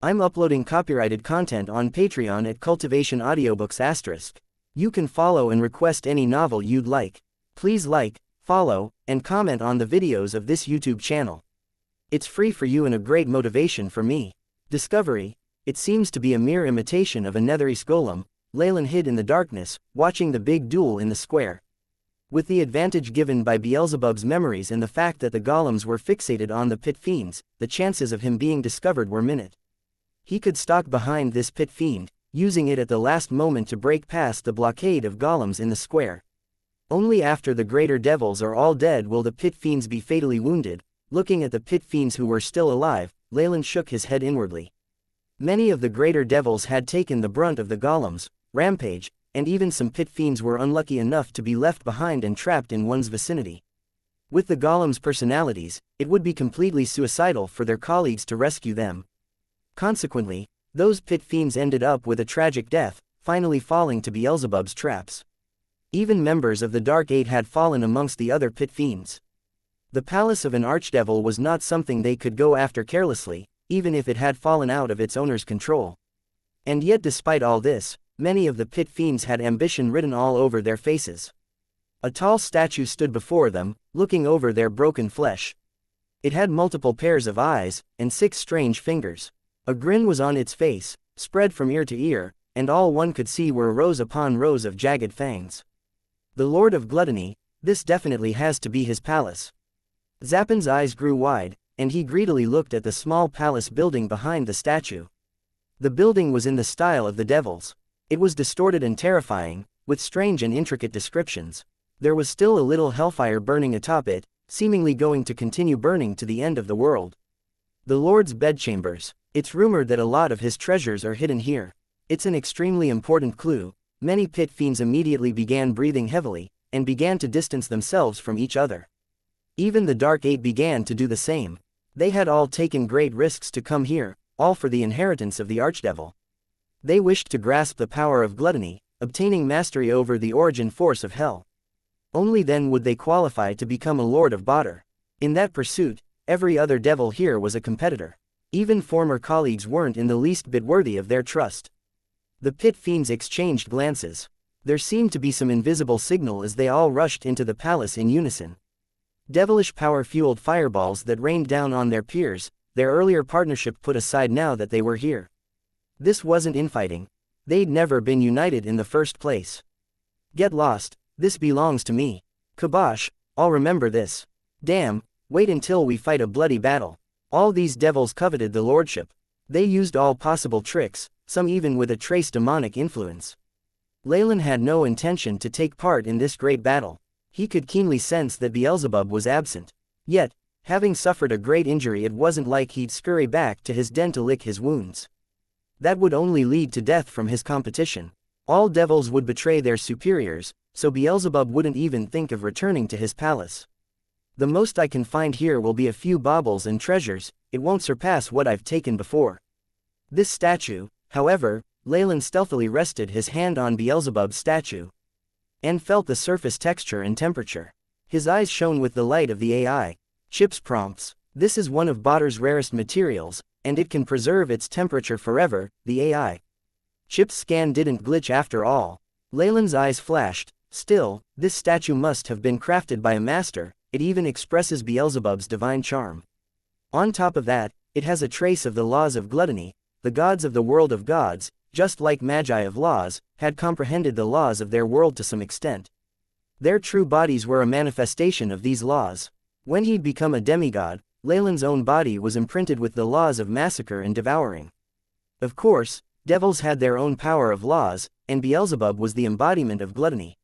I'm uploading copyrighted content on Patreon at Cultivation Audiobooks*. You can follow and request any novel you'd like. Please like, follow, and comment on the videos of this YouTube channel. It's free for you and a great motivation for me. Discovery. It seems to be a mere imitation of a Netherese golem. Leylin hid in the darkness, watching the big duel in the square. With the advantage given by Beelzebub's memories and the fact that the golems were fixated on the pit fiends, the chances of him being discovered were minute. He could stalk behind this pit fiend, using it at the last moment to break past the blockade of golems in the square. Only after the greater devils are all dead will the pit fiends be fatally wounded. Looking at the pit fiends who were still alive, Leylin shook his head inwardly. Many of the greater devils had taken the brunt of the golems' rampage, and even some pit fiends were unlucky enough to be left behind and trapped in one's vicinity. With the golems' personalities, it would be completely suicidal for their colleagues to rescue them. Consequently, those pit fiends ended up with a tragic death, finally falling to Beelzebub's traps. Even members of the Dark Eight had fallen amongst the other pit fiends. The palace of an archdevil was not something they could go after carelessly, even if it had fallen out of its owner's control. And yet despite all this, many of the pit fiends had ambition written all over their faces. A tall statue stood before them, looking over their broken flesh. It had multiple pairs of eyes, and 6 strange fingers. A grin was on its face, spread from ear to ear, and all one could see were rows upon rows of jagged fangs. The Lord of Gluttony, this definitely has to be his palace. Zappin's eyes grew wide, and he greedily looked at the small palace building behind the statue. The building was in the style of the devils. It was distorted and terrifying, with strange and intricate descriptions. There was still a little hellfire burning atop it, seemingly going to continue burning to the end of the world. The Lord's bedchambers. It's rumored that a lot of his treasures are hidden here. It's an extremely important clue. Many pit fiends immediately began breathing heavily, and began to distance themselves from each other. Even the Dark Eight began to do the same. They had all taken great risks to come here, all for the inheritance of the Archdevil. They wished to grasp the power of gluttony, obtaining mastery over the origin force of hell. Only then would they qualify to become a Lord of Badr. In that pursuit, every other devil here was a competitor. Even former colleagues weren't in the least bit worthy of their trust. The pit fiends exchanged glances. There seemed to be some invisible signal as they all rushed into the palace in unison. Devilish power-fueled fireballs that rained down on their peers, their earlier partnership put aside now that they were here. This wasn't infighting. They'd never been united in the first place. Get lost, this belongs to me. Kabosh, I'll remember this. Damn, wait until we fight a bloody battle. All these devils coveted the lordship. They used all possible tricks, some even with a trace demonic influence. Leylin had no intention to take part in this great battle. He could keenly sense that Beelzebub was absent. Yet, having suffered a great injury, it wasn't like he'd scurry back to his den to lick his wounds. That would only lead to death from his competition. All devils would betray their superiors, so Beelzebub wouldn't even think of returning to his palace. The most I can find here will be a few baubles and treasures. It won't surpass what I've taken before. This statue, however, Leylin stealthily rested his hand on Beelzebub's statue, and felt the surface texture and temperature. His eyes shone with the light of the AI. Chip's prompts. This is one of Badr's rarest materials, and it can preserve its temperature forever, the AI. Chip's scan didn't glitch after all. Leylin's eyes flashed. Still, this statue must have been crafted by a master. It even expresses Beelzebub's divine charm. On top of that, it has a trace of the laws of gluttony. The gods of the world of gods, just like Magi of laws, had comprehended the laws of their world to some extent. Their true bodies were a manifestation of these laws. When he'd become a demigod, Leylin's own body was imprinted with the laws of massacre and devouring. Of course, devils had their own power of laws, and Beelzebub was the embodiment of gluttony.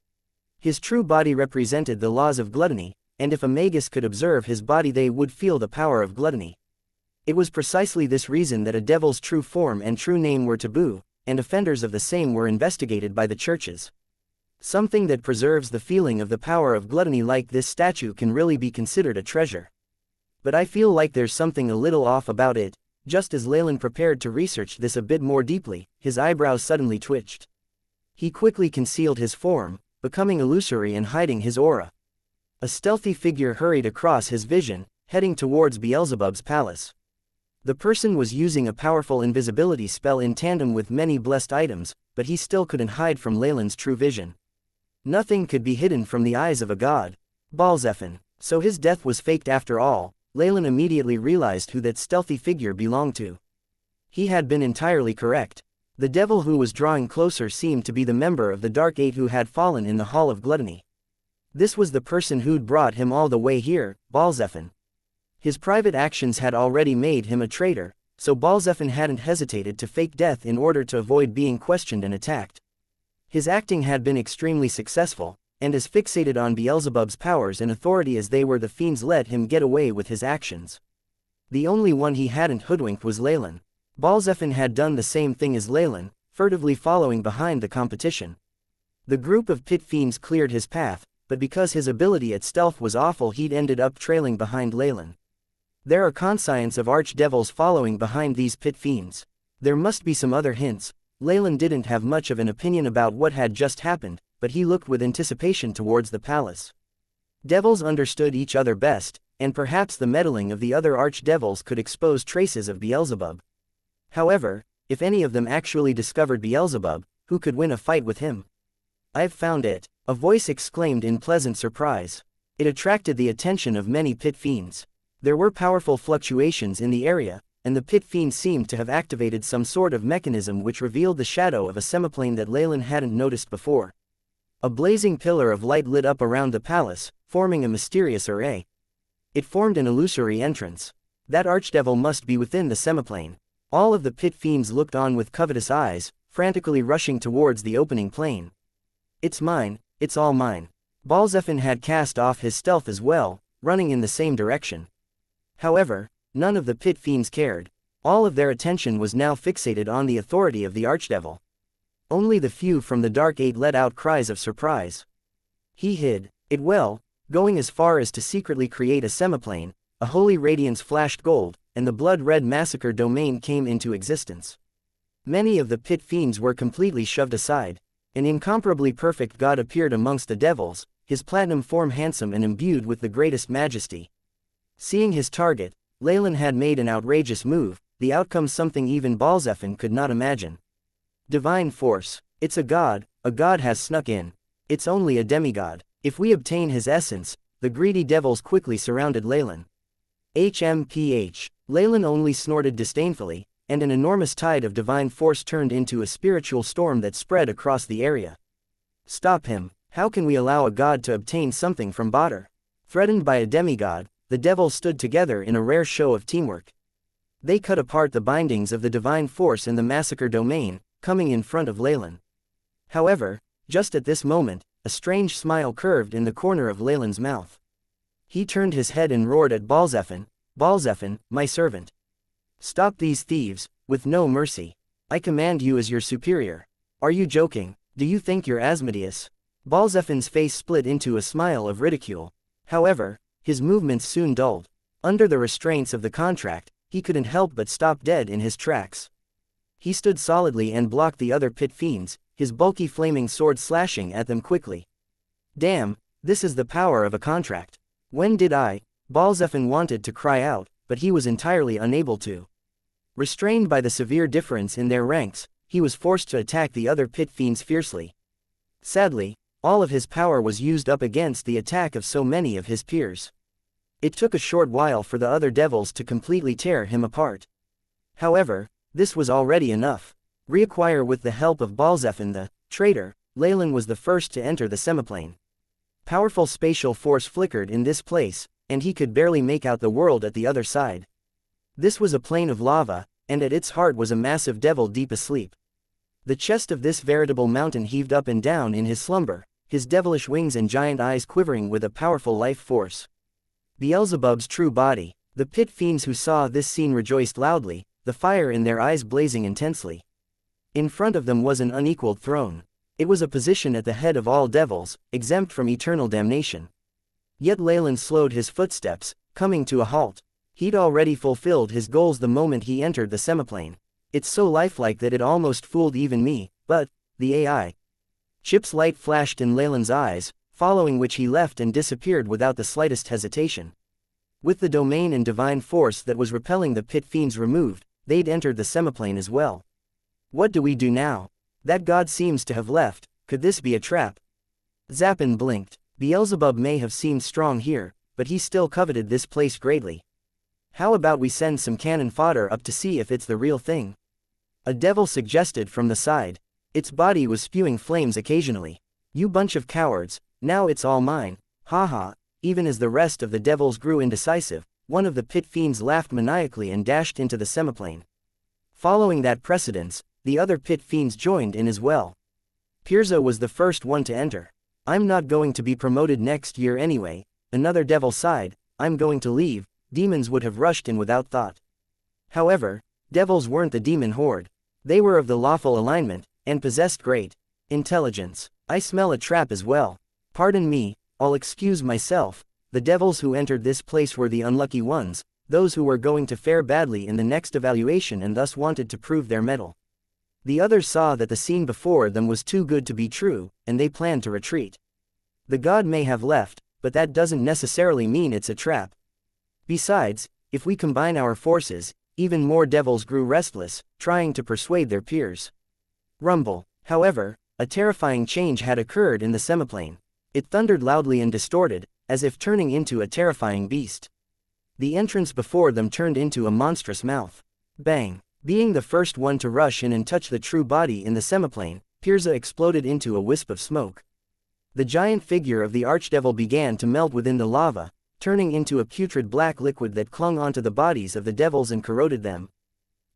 His true body represented the laws of gluttony, and if a magus could observe his body they would feel the power of gluttony. It was precisely this reason that a devil's true form and true name were taboo, and offenders of the same were investigated by the churches. Something that preserves the feeling of the power of gluttony like this statue can really be considered a treasure. But I feel like there's something a little off about it. Just as Leylin prepared to research this a bit more deeply, his eyebrows suddenly twitched. He quickly concealed his form, becoming illusory and hiding his aura. A stealthy figure hurried across his vision, heading towards Beelzebub's palace. The person was using a powerful invisibility spell in tandem with many blessed items, but he still couldn't hide from Leylin's true vision. Nothing could be hidden from the eyes of a god. Balzephin. So his death was faked after all. Leylin immediately realized who that stealthy figure belonged to. He had been entirely correct. The devil who was drawing closer seemed to be the member of the Dark Eight who had fallen in the Hall of Gluttony. This was the person who'd brought him all the way here, Balzephin. His private actions had already made him a traitor, so Balzephin hadn't hesitated to fake death in order to avoid being questioned and attacked. His acting had been extremely successful, and as fixated on Beelzebub's powers and authority as they were, the fiends let him get away with his actions. The only one he hadn't hoodwinked was Leylin. Balzephin had done the same thing as Leylin, furtively following behind the competition. The group of pit fiends cleared his path, but because his ability at stealth was awful, he'd ended up trailing behind Leylin. There are conscience of archdevils following behind these pit fiends. There must be some other hints. Leylin didn't have much of an opinion about what had just happened, but he looked with anticipation towards the palace. Devils understood each other best, and perhaps the meddling of the other archdevils could expose traces of Beelzebub. However, if any of them actually discovered Beelzebub, who could win a fight with him? "I've found it," a voice exclaimed in pleasant surprise. It attracted the attention of many pit fiends. There were powerful fluctuations in the area, and the pit fiends seemed to have activated some sort of mechanism which revealed the shadow of a semiplane that Leylin hadn't noticed before. A blazing pillar of light lit up around the palace, forming a mysterious array. It formed an illusory entrance. That archdevil must be within the semiplane. All of the pit fiends looked on with covetous eyes, frantically rushing towards the opening plane. "It's mine, it's all mine." Balzephin had cast off his stealth as well, running in the same direction. However, none of the pit fiends cared. All of their attention was now fixated on the authority of the archdevil. Only the few from the Dark Eight let out cries of surprise. He hid it well, going as far as to secretly create a semiplane. A holy radiance flashed gold, and the blood-red massacre domain came into existence. Many of the pit fiends were completely shoved aside. An incomparably perfect god appeared amongst the devils, his platinum form handsome and imbued with the greatest majesty. Seeing his target, Leylin had made an outrageous move, the outcome something even Balzephin could not imagine. Divine force. It's a god has snuck in. It's only a demigod. If we obtain his essence, the greedy devils quickly surrounded Leylin. HMPH. Leylin only snorted disdainfully, and an enormous tide of divine force turned into a spiritual storm that spread across the area. "Stop him. How can we allow a god to obtain something from Badr?" Threatened by a demigod, the devils stood together in a rare show of teamwork. They cut apart the bindings of the divine force in the massacre domain, coming in front of Leylin. However, just at this moment, a strange smile curved in the corner of Leylin's mouth. He turned his head and roared at Balzephin, "Balzephin, my servant. Stop these thieves, with no mercy. I command you as your superior. Are you joking? Do you think you're Asmodeus?" Balzephin's face split into a smile of ridicule. However, his movements soon dulled. Under the restraints of the contract, he couldn't help but stop dead in his tracks. He stood solidly and blocked the other pit fiends, his bulky flaming sword slashing at them quickly. "Damn, this is the power of a contract. When did I?" Balzephin wanted to cry out, but he was entirely unable to. Restrained by the severe difference in their ranks, he was forced to attack the other pit fiends fiercely. Sadly, all of his power was used up against the attack of so many of his peers. It took a short while for the other devils to completely tear him apart. However, this was already enough. Reacquire with the help of Balzephin the traitor, Leylin was the first to enter the semiplane. Powerful spatial force flickered in this place, and he could barely make out the world at the other side. This was a plain of lava, and at its heart was a massive devil deep asleep. The chest of this veritable mountain heaved up and down in his slumber, his devilish wings and giant eyes quivering with a powerful life force. Beelzebub's true body. The pit fiends who saw this scene rejoiced loudly, the fire in their eyes blazing intensely. In front of them was an unequaled throne. It was a position at the head of all devils, exempt from eternal damnation. Yet Leylin slowed his footsteps, coming to a halt. He'd already fulfilled his goals the moment he entered the semiplane. "It's so lifelike that it almost fooled even me, but the AI." Chip's light flashed in Leylin's eyes, following which he left and disappeared without the slightest hesitation. With the domain and divine force that was repelling the pit fiends removed, they'd entered the semiplane as well. What do we do now? That god seems to have left. Could this be a trap? Zappin blinked. Beelzebub may have seemed strong here, but he still coveted this place greatly. How about we send some cannon fodder up to see if it's the real thing? A devil suggested from the side. Its body was spewing flames occasionally. You bunch of cowards, now it's all mine, haha. Even as the rest of the devils grew indecisive, one of the pit fiends laughed maniacally and dashed into the semiplane. Following that precedence, the other pit fiends joined in as well. Pirza was the first one to enter. I'm not going to be promoted next year anyway, another devil sighed. I'm going to leave. Demons would have rushed in without thought. However, devils weren't the demon horde. They were of the lawful alignment, and possessed great intelligence. I smell a trap as well. Pardon me, I'll excuse myself. The devils who entered this place were the unlucky ones, those who were going to fare badly in the next evaluation and thus wanted to prove their mettle. The others saw that the scene before them was too good to be true, and they planned to retreat. The god may have left, but that doesn't necessarily mean it's a trap. Besides, if we combine our forces, even more devils grew restless, trying to persuade their peers. Rumble. However, a terrifying change had occurred in the semiplane. It thundered loudly and distorted, as if turning into a terrifying beast. The entrance before them turned into a monstrous mouth. Bang! Being the first one to rush in and touch the true body in the semiplane, Pirza exploded into a wisp of smoke. The giant figure of the archdevil began to melt within the lava, turning into a putrid black liquid that clung onto the bodies of the devils and corroded them.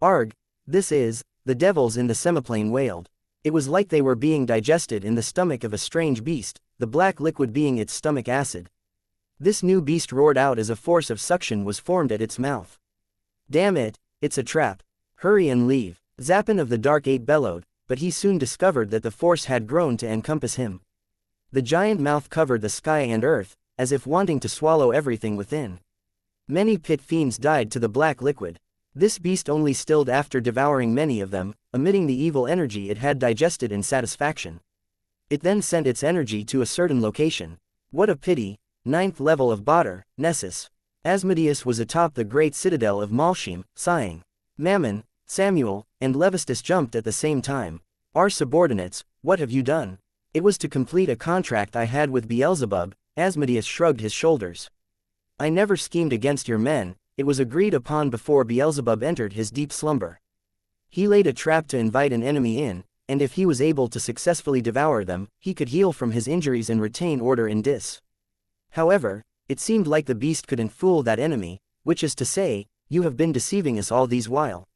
Arg! This is, the devils in the semiplane wailed. It was like they were being digested in the stomach of a strange beast, the black liquid being its stomach acid. This new beast roared out as a force of suction was formed at its mouth. Damn it, it's a trap. Hurry and leave. Zappin of the Dark Eight bellowed, but he soon discovered that the force had grown to encompass him. The giant mouth covered the sky and earth, as if wanting to swallow everything within. Many pit fiends died to the black liquid. This beast only stilled after devouring many of them, emitting the evil energy it had digested in satisfaction. It then sent its energy to a certain location. What a pity. 9th level of Badr, Nessus. Asmodeus was atop the great citadel of Malshim, sighing. Mammon, Samuel, and Levistus jumped at the same time. Our subordinates, what have you done? It was to complete a contract I had with Beelzebub. Asmodeus shrugged his shoulders. I never schemed against your men, it was agreed upon before Beelzebub entered his deep slumber. He laid a trap to invite an enemy in, and if he was able to successfully devour them, he could heal from his injuries and retain order in Dis. However, it seemed like the beast couldn't fool that enemy, which is to say, you have been deceiving us all these while.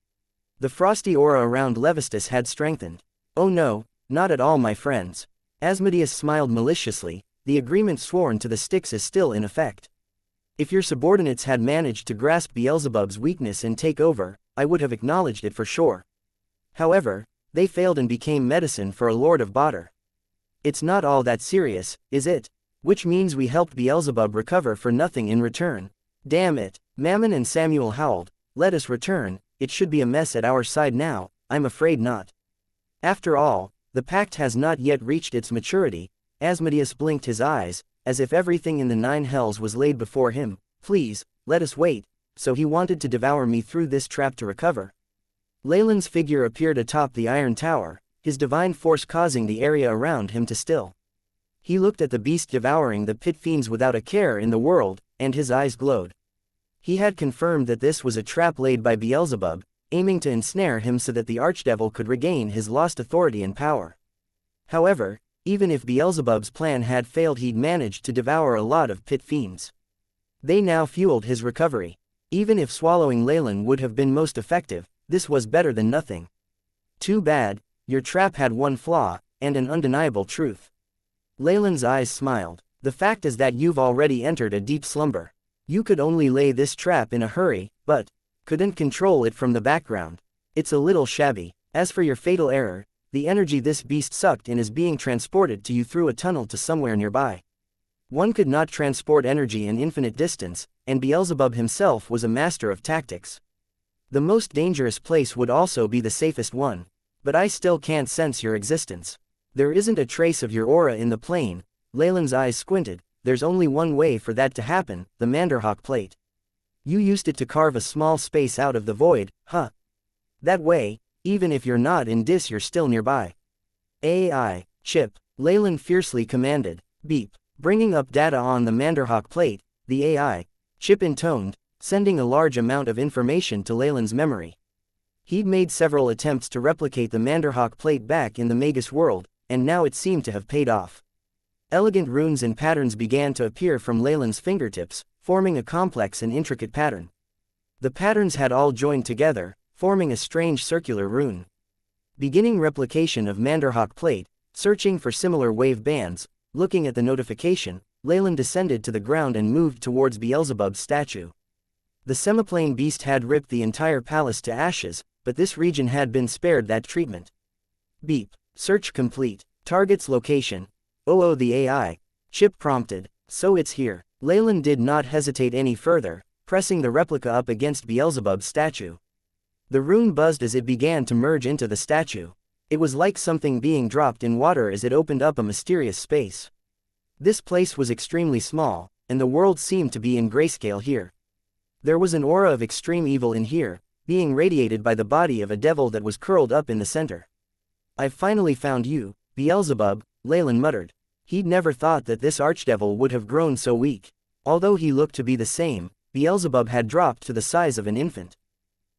The frosty aura around Levistus had strengthened. Oh no, not at all my friends. Asmodeus smiled maliciously, the agreement sworn to the Styx is still in effect. If your subordinates had managed to grasp Beelzebub's weakness and take over, I would have acknowledged it for sure. However, they failed and became medicine for a lord of Badr. It's not all that serious, is it? Which means we helped Beelzebub recover for nothing in return. Damn it, Mammon and Samuel howled, let us return, it should be a mess at our side now, I'm afraid not. After all, the pact has not yet reached its maturity. Asmodeus blinked his eyes, as if everything in the 9 hells was laid before him. Please, let us wait. So he wanted to devour me through this trap to recover. Leylin's figure appeared atop the iron tower, his divine force causing the area around him to still. He looked at the beast devouring the pit fiends without a care in the world, and his eyes glowed. He had confirmed that this was a trap laid by Beelzebub, aiming to ensnare him so that the archdevil could regain his lost authority and power. However, even if Beelzebub's plan had failed, he'd managed to devour a lot of pit fiends. They now fueled his recovery. Even if swallowing Leylin would have been most effective, this was better than nothing. Too bad, your trap had one flaw, and an undeniable truth. Leylin's eyes smiled. The fact is that you've already entered a deep slumber. You could only lay this trap in a hurry, but couldn't control it from the background. It's a little shabby. As for your fatal error, the energy this beast sucked in is being transported to you through a tunnel to somewhere nearby. One could not transport energy an infinite distance, and Beelzebub himself was a master of tactics. The most dangerous place would also be the safest one, but I still can't sense your existence. There isn't a trace of your aura in the plane. Leylin's eyes squinted. There's only one way for that to happen, the Manderhawk plate. You used it to carve a small space out of the void, huh? That way, even if you're not in dis, you're still nearby. AI, chip, Leylin fiercely commanded. Beep. Bringing up data on the Manderhawk plate, the AI chip intoned, sending a large amount of information to Leylin's memory. He'd made several attempts to replicate the Manderhawk plate back in the Magus world, and now it seemed to have paid off. Elegant runes and patterns began to appear from Leylin's fingertips, forming a complex and intricate pattern. The patterns had all joined together, forming a strange circular rune. Beginning replication of Manderhawk plate, searching for similar wave bands, looking at the notification, Leylin descended to the ground and moved towards Beelzebub's statue. The semiplane beast had ripped the entire palace to ashes, but this region had been spared that treatment. Beep. Search complete. Target's location. Oh, the AI chip prompted. So it's here. Leylin did not hesitate any further, pressing the replica up against Beelzebub's statue. The rune buzzed as it began to merge into the statue. It was like something being dropped in water as it opened up a mysterious space. This place was extremely small, and the world seemed to be in grayscale here. There was an aura of extreme evil in here, being radiated by the body of a devil that was curled up in the center. "I've finally found you, Beelzebub," Leylin muttered. He'd never thought that this archdevil would have grown so weak. Although he looked to be the same, Beelzebub had dropped to the size of an infant.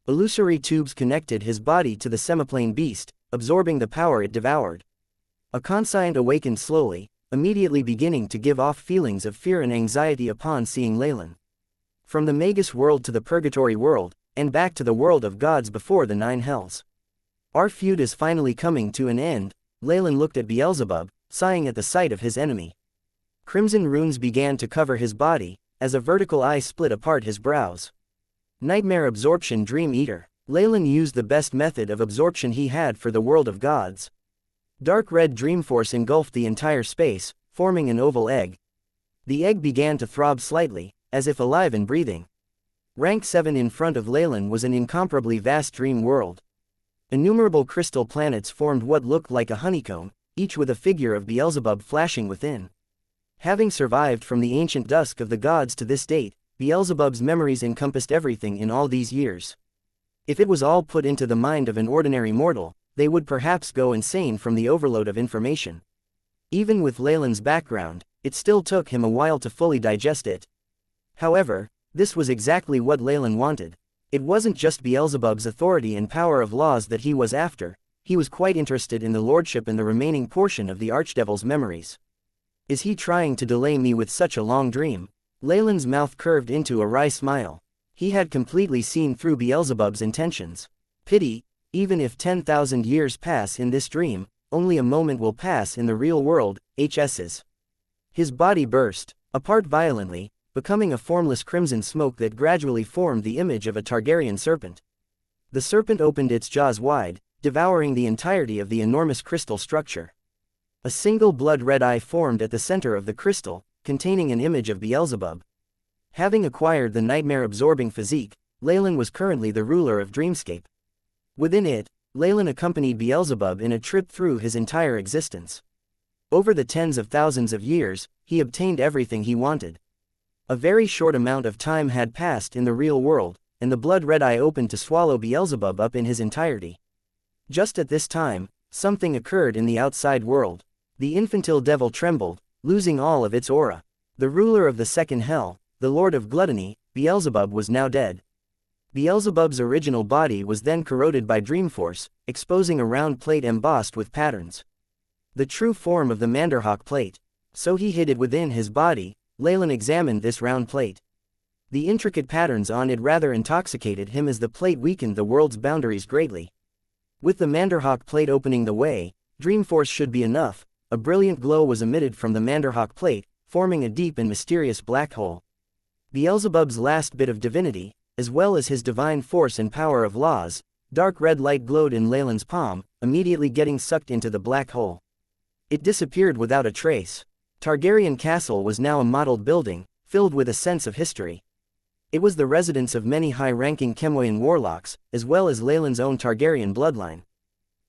Illusory tubes connected his body to the semiplane beast, absorbing the power it devoured. A conscient awakened slowly, immediately beginning to give off feelings of fear and anxiety upon seeing Leylin. From the Magus world to the Purgatory world, and back to the world of gods before the Nine Hells. Our feud is finally coming to an end. Leylin looked at Beelzebub, sighing at the sight of his enemy. Crimson runes began to cover his body, as a vertical eye split apart his brows. Nightmare absorption Dream Eater. Leylin used the best method of absorption he had for the world of gods. Dark red dreamforce engulfed the entire space, forming an oval egg. The egg began to throb slightly, as if alive and breathing. Rank 7 in front of Leylin was an incomparably vast dream world. Innumerable crystal planets formed what looked like a honeycomb, each with a figure of Beelzebub flashing within. Having survived from the ancient dusk of the gods to this date, Beelzebub's memories encompassed everything in all these years. If it was all put into the mind of an ordinary mortal, they would perhaps go insane from the overload of information. Even with Leylin's background, it still took him a while to fully digest it. However, this was exactly what Leylin wanted. It wasn't just Beelzebub's authority and power of laws that he was after, he was quite interested in the lordship and the remaining portion of the Archdevil's memories. Is he trying to delay me with such a long dream? Leylin's mouth curved into a wry smile. He had completely seen through Beelzebub's intentions. Pity, even if 10,000 years pass in this dream, only a moment will pass in the real world, HS's. His body burst apart violently, becoming a formless crimson smoke that gradually formed the image of a Targaryen serpent. The serpent opened its jaws wide, devouring the entirety of the enormous crystal structure. A single blood-red eye formed at the center of the crystal, containing an image of Beelzebub. Having acquired the nightmare-absorbing physique, Leylin was currently the ruler of Dreamscape. Within it, Leylin accompanied Beelzebub in a trip through his entire existence. Over the tens of thousands of years, he obtained everything he wanted. A very short amount of time had passed in the real world, and the blood-red eye opened to swallow Beelzebub up in his entirety. Just at this time, something occurred in the outside world. The infantile devil trembled, losing all of its aura. The ruler of the second hell, the lord of gluttony, Beelzebub was now dead. Beelzebub's original body was then corroded by Dreamforce, exposing a round plate embossed with patterns. The true form of the Manderhawk plate. So he hid it within his body. Leylin examined this round plate. The intricate patterns on it rather intoxicated him as the plate weakened the world's boundaries greatly. With the Manderhawk plate opening the way, Dreamforce should be enough. A brilliant glow was emitted from the Manderhawk plate, forming a deep and mysterious black hole. Beelzebub's last bit of divinity, as well as his divine force and power of laws, dark red light glowed in Leylin's palm, immediately getting sucked into the black hole. It disappeared without a trace. Targaryen Castle was now a modeled building, filled with a sense of history. It was the residence of many high-ranking Chemoian warlocks, as well as Leylin's own Targaryen bloodline.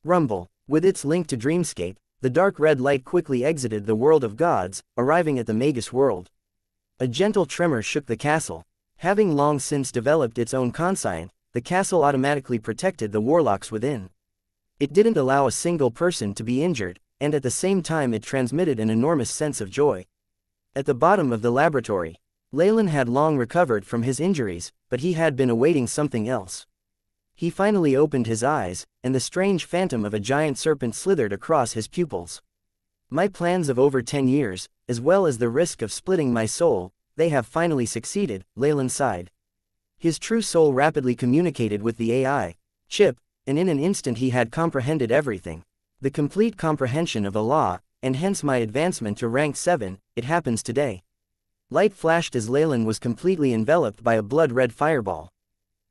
Rumble. With its link to Dreamscape, the dark red light quickly exited the world of gods, arriving at the Magus world. A gentle tremor shook the castle. Having long since developed its own conscient, the castle automatically protected the warlocks within. It didn't allow a single person to be injured, and at the same time it transmitted an enormous sense of joy. At the bottom of the laboratory, Leylin had long recovered from his injuries, but he had been awaiting something else. He finally opened his eyes, and the strange phantom of a giant serpent slithered across his pupils. My plans of over 10 years, as well as the risk of splitting my soul, they have finally succeeded, Leylin sighed. His true soul rapidly communicated with the AI chip, and in an instant he had comprehended everything. The complete comprehension of a law, and hence my advancement to rank 7, it happens today. Light flashed as Leylin was completely enveloped by a blood-red fireball.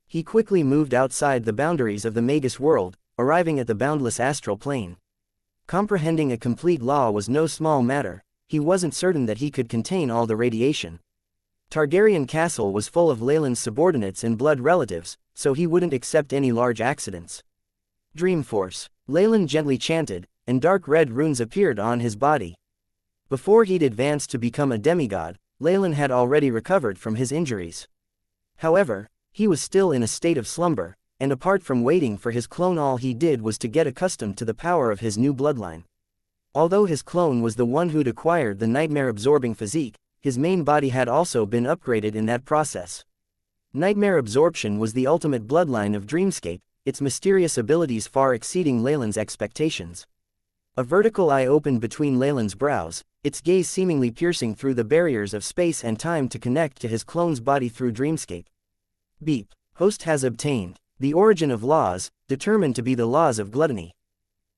He quickly moved outside the boundaries of the Magus world, arriving at the boundless astral plane. Comprehending a complete law was no small matter. He wasn't certain that he could contain all the radiation. Targaryen Castle was full of Leylin's subordinates and blood relatives, so he wouldn't accept any large accidents. Dream Force. Leylin gently chanted, and dark red runes appeared on his body. Before he'd advanced to become a demigod, Leylin had already recovered from his injuries. However, he was still in a state of slumber, and apart from waiting for his clone, all he did was to get accustomed to the power of his new bloodline. Although his clone was the one who'd acquired the nightmare-absorbing physique, his main body had also been upgraded in that process. Nightmare absorption was the ultimate bloodline of Dreamscape, its mysterious abilities far exceeding Leylin's expectations. A vertical eye opened between Leylin's brows, its gaze seemingly piercing through the barriers of space and time to connect to his clone's body through Dreamscape. Beep. Host has obtained the origin of laws, determined to be the laws of gluttony.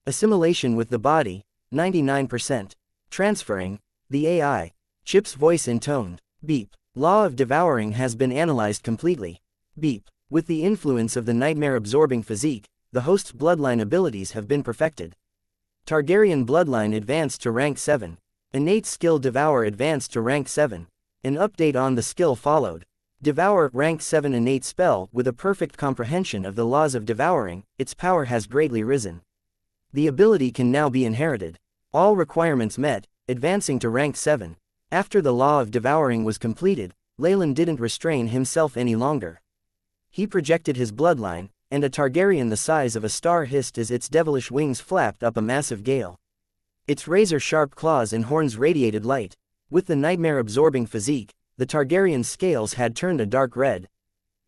Assimilation with the body, 99%. Transferring the AI chip's voice intoned. Beep. Law of devouring has been analyzed completely. Beep. With the influence of the nightmare-absorbing physique, the host's bloodline abilities have been perfected. Targaryen bloodline advanced to rank 7. Innate skill Devour advanced to rank 7. An update on the skill followed. Devour, rank 7 innate spell. With a perfect comprehension of the laws of devouring, its power has greatly risen. The ability can now be inherited. All requirements met, advancing to rank 7. After the law of devouring was completed, Leylin didn't restrain himself any longer. He projected his bloodline, and a Targaryen the size of a star hissed as its devilish wings flapped up a massive gale. Its razor-sharp claws and horns radiated light. With the nightmare-absorbing physique, the Targaryen's scales had turned a dark red.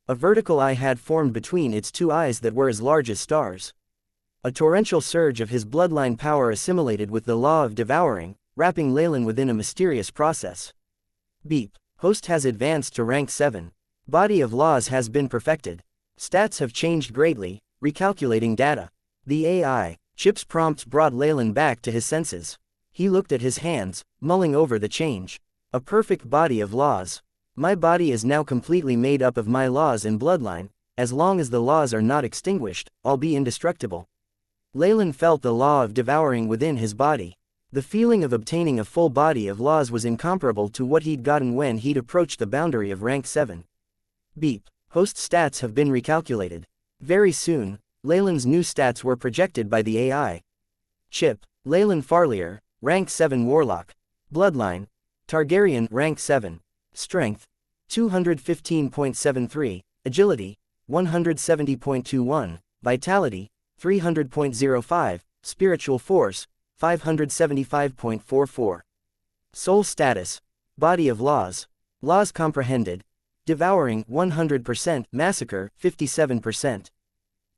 A vertical eye had formed between its two eyes that were as large as stars. A torrential surge of his bloodline power assimilated with the law of devouring, wrapping Leylin within a mysterious process. Beep. Host has advanced to rank 7. Body of laws has been perfected. Stats have changed greatly, recalculating data. The AI chip's prompts brought Leylin back to his senses. He looked at his hands, mulling over the change. A perfect body of laws. My body is now completely made up of my laws and bloodline. As long as the laws are not extinguished, I'll be indestructible. Leylin felt the law of devouring within his body. The feeling of obtaining a full body of laws was incomparable to what he'd gotten when he'd approached the boundary of rank 7. Beep. Host stats have been recalculated. Very soon, Leylin's new stats were projected by the AI chip. Leylin Farlier, rank 7 Warlock. Bloodline, Targaryen, rank 7. Strength, 215.73. Agility, 170.21. Vitality, 300.05. Spiritual force, 575.44. Soul status, body of laws. Laws comprehended. Devouring, 100%. Massacre, 57%.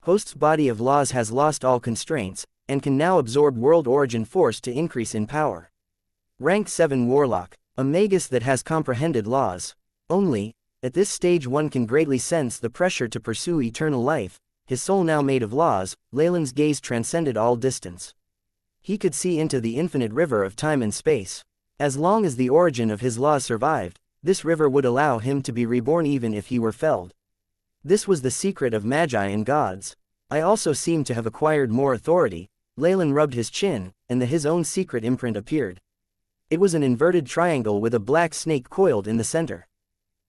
Host's body of laws has lost all constraints, and can now absorb world origin force to increase in power. Rank 7 Warlock, a magus that has comprehended laws. Only, at this stage one can greatly sense the pressure to pursue eternal life. His soul now made of laws, Leylin's gaze transcended all distance. He could see into the infinite river of time and space. As long as the origin of his laws survived, this river would allow him to be reborn even if he were felled. This was the secret of magi and gods. I also seem to have acquired more authority. Leylin rubbed his chin, and his own secret imprint appeared. It was an inverted triangle with a black snake coiled in the center.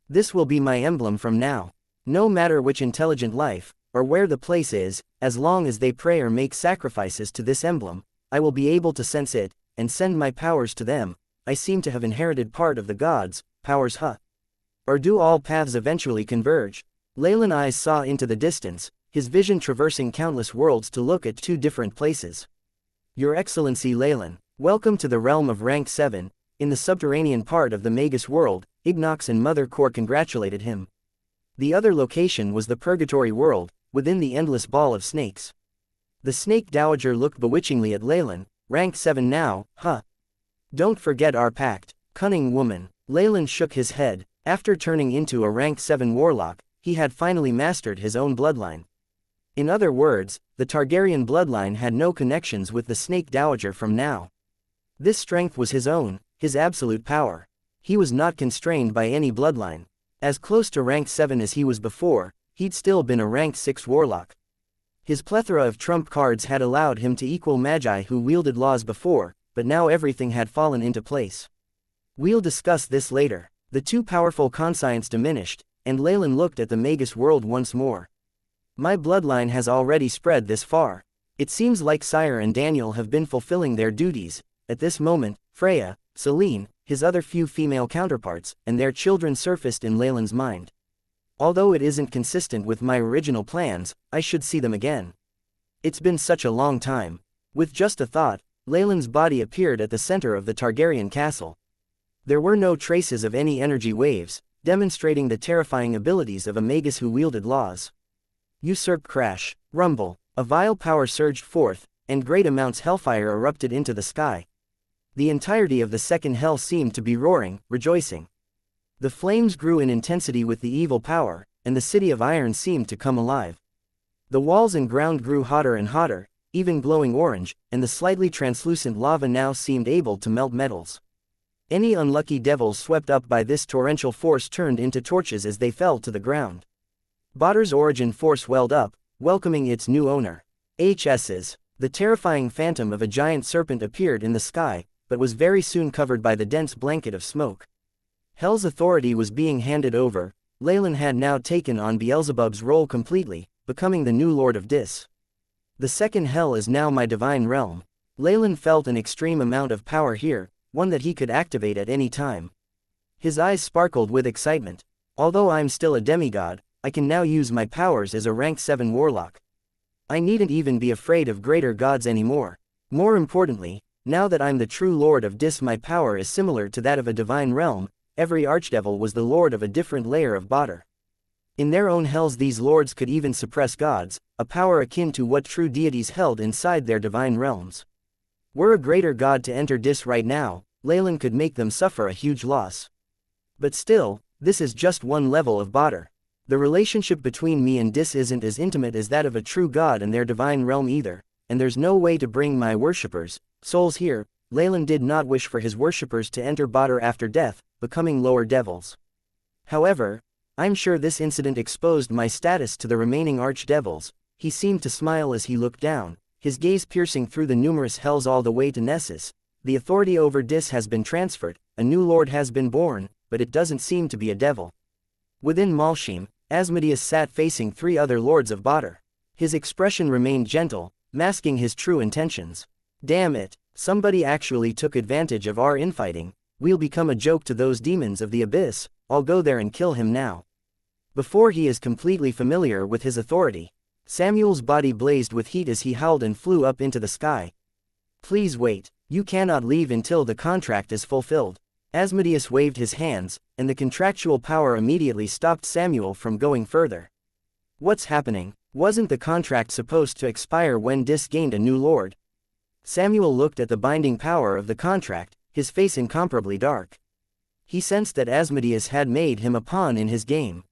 This will be my emblem from now. No matter which intelligent life, or where the place is, as long as they pray or make sacrifices to this emblem, I will be able to sense it, and send my powers to them. I seem to have inherited part of the gods' powers. Or do all paths eventually converge? Leylin's eyes saw into the distance, his vision traversing countless worlds to look at 2 different places. Your Excellency Leylin, welcome to the realm of Rank 7, in the subterranean part of the Magus world. Ignox and Mother Core congratulated him. The other location was the Purgatory world, within the endless ball of snakes. The Snake Dowager looked bewitchingly at Leylin. Rank 7 now, huh? Don't forget our pact, cunning woman. Leylin shook his head. After turning into a Rank 7 warlock, he had finally mastered his own bloodline. In other words, the Targaryen bloodline had no connections with the Snake Dowager from now. This strength was his own, his absolute power. He was not constrained by any bloodline. As close to Rank 7 as he was before, he'd still been a Rank 6 warlock. His plethora of trump cards had allowed him to equal magi who wielded laws before, but now everything had fallen into place. We'll discuss this later. The 2 powerful conscience diminished, and Leylin looked at the Magus world once more. My bloodline has already spread this far. It seems like Sire and Daniel have been fulfilling their duties. At this moment, Freya, Selene, his other few female counterparts, and their children surfaced in Leylin's mind. Although it isn't consistent with my original plans, I should see them again. It's been such a long time. With just a thought, Leylin's body appeared at the center of the Targaryen castle. There were no traces of any energy waves, demonstrating the terrifying abilities of a magus who wielded laws. Usurp crash, rumble, a vile power surged forth, and great amounts hellfire erupted into the sky. The entirety of the second hell seemed to be roaring, rejoicing. The flames grew in intensity with the evil power, and the city of iron seemed to come alive. The walls and ground grew hotter and hotter, even glowing orange, and the slightly translucent lava now seemed able to melt metals. Any unlucky devils swept up by this torrential force turned into torches as they fell to the ground. Badr's origin force welled up, welcoming its new owner. HS's. The terrifying phantom of a giant serpent appeared in the sky, but was very soon covered by the dense blanket of smoke. Hell's authority was being handed over. Leylin had now taken on Beelzebub's role completely, becoming the new Lord of Dis. The second hell is now my divine realm. Leylin felt an extreme amount of power here, one that he could activate at any time. His eyes sparkled with excitement. Although I'm still a demigod, I can now use my powers as a Rank 7 warlock. I needn't even be afraid of greater gods anymore. More importantly, now that I'm the true Lord of Dis, my power is similar to that of a divine realm. Every archdevil was the lord of a different layer of Badr. In their own hells these lords could even suppress gods, a power akin to what true deities held inside their divine realms. Were a greater god to enter Dis right now, Leylin could make them suffer a huge loss. But still, this is just one level of Badr. The relationship between me and Dis isn't as intimate as that of a true god and their divine realm either, and there's no way to bring my worshippers, souls here. Leylin did not wish for his worshippers to enter Badr after death, becoming lower devils. However, I'm sure this incident exposed my status to the remaining archdevils. He seemed to smile as he looked down, his gaze piercing through the numerous hells all the way to Nessus. The authority over Dis has been transferred, a new lord has been born, but it doesn't seem to be a devil. Within Malshim, Asmodeus sat facing 3 other lords of Badr. His expression remained gentle, masking his true intentions. Damn it, somebody actually took advantage of our infighting. We'll become a joke to those demons of the abyss. I'll go there and kill him now. Before he is completely familiar with his authority. Samuel's body blazed with heat as he howled and flew up into the sky. Please wait, you cannot leave until the contract is fulfilled. Asmodeus waved his hands, and the contractual power immediately stopped Samuel from going further. What's happening? Wasn't the contract supposed to expire when Dis gained a new lord? Samuel looked at the binding power of the contract, his face incomparably dark. He sensed that Asmodeus had made him a pawn in his game.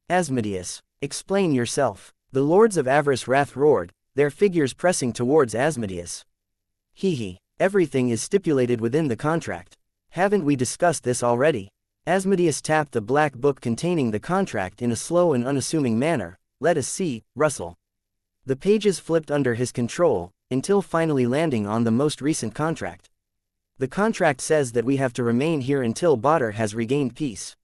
Asmodeus, explain yourself. The lords of Avarice Wrath roared, their figures pressing towards Asmodeus. Hee, everything is stipulated within the contract. Haven't we discussed this already? Asmodeus tapped the black book containing the contract in a slow and unassuming manner. Let us see, Russell. The pages flipped under his control, until finally landing on the most recent contract. The contract says that we have to remain here until Badr has regained peace.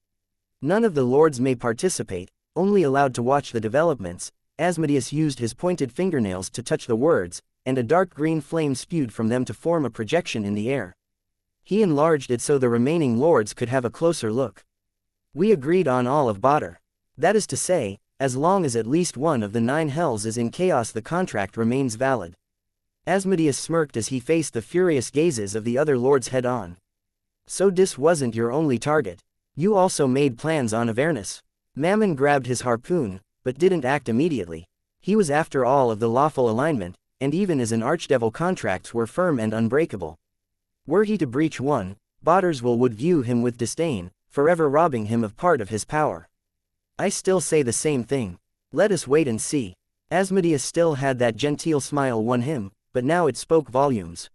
None of the lords may participate, only allowed to watch the developments. Asmodeus used his pointed fingernails to touch the words, and a dark green flame spewed from them to form a projection in the air. He enlarged it so the remaining lords could have a closer look. We agreed on all of Badr. That is to say, as long as at least one of the 9 hells is in chaos, the contract remains valid. Asmodeus smirked as he faced the furious gazes of the other lords head-on. So this wasn't your only target. You also made plans on Avernus. Mammon grabbed his harpoon, but didn't act immediately. He was after all of the lawful alignment, and even as an archdevil contracts were firm and unbreakable. Were he to breach one, Badr's will would view him with disdain, forever robbing him of part of his power. I still say the same thing. Let us wait and see. Asmodeus still had that genteel smile won him, but now it spoke volumes.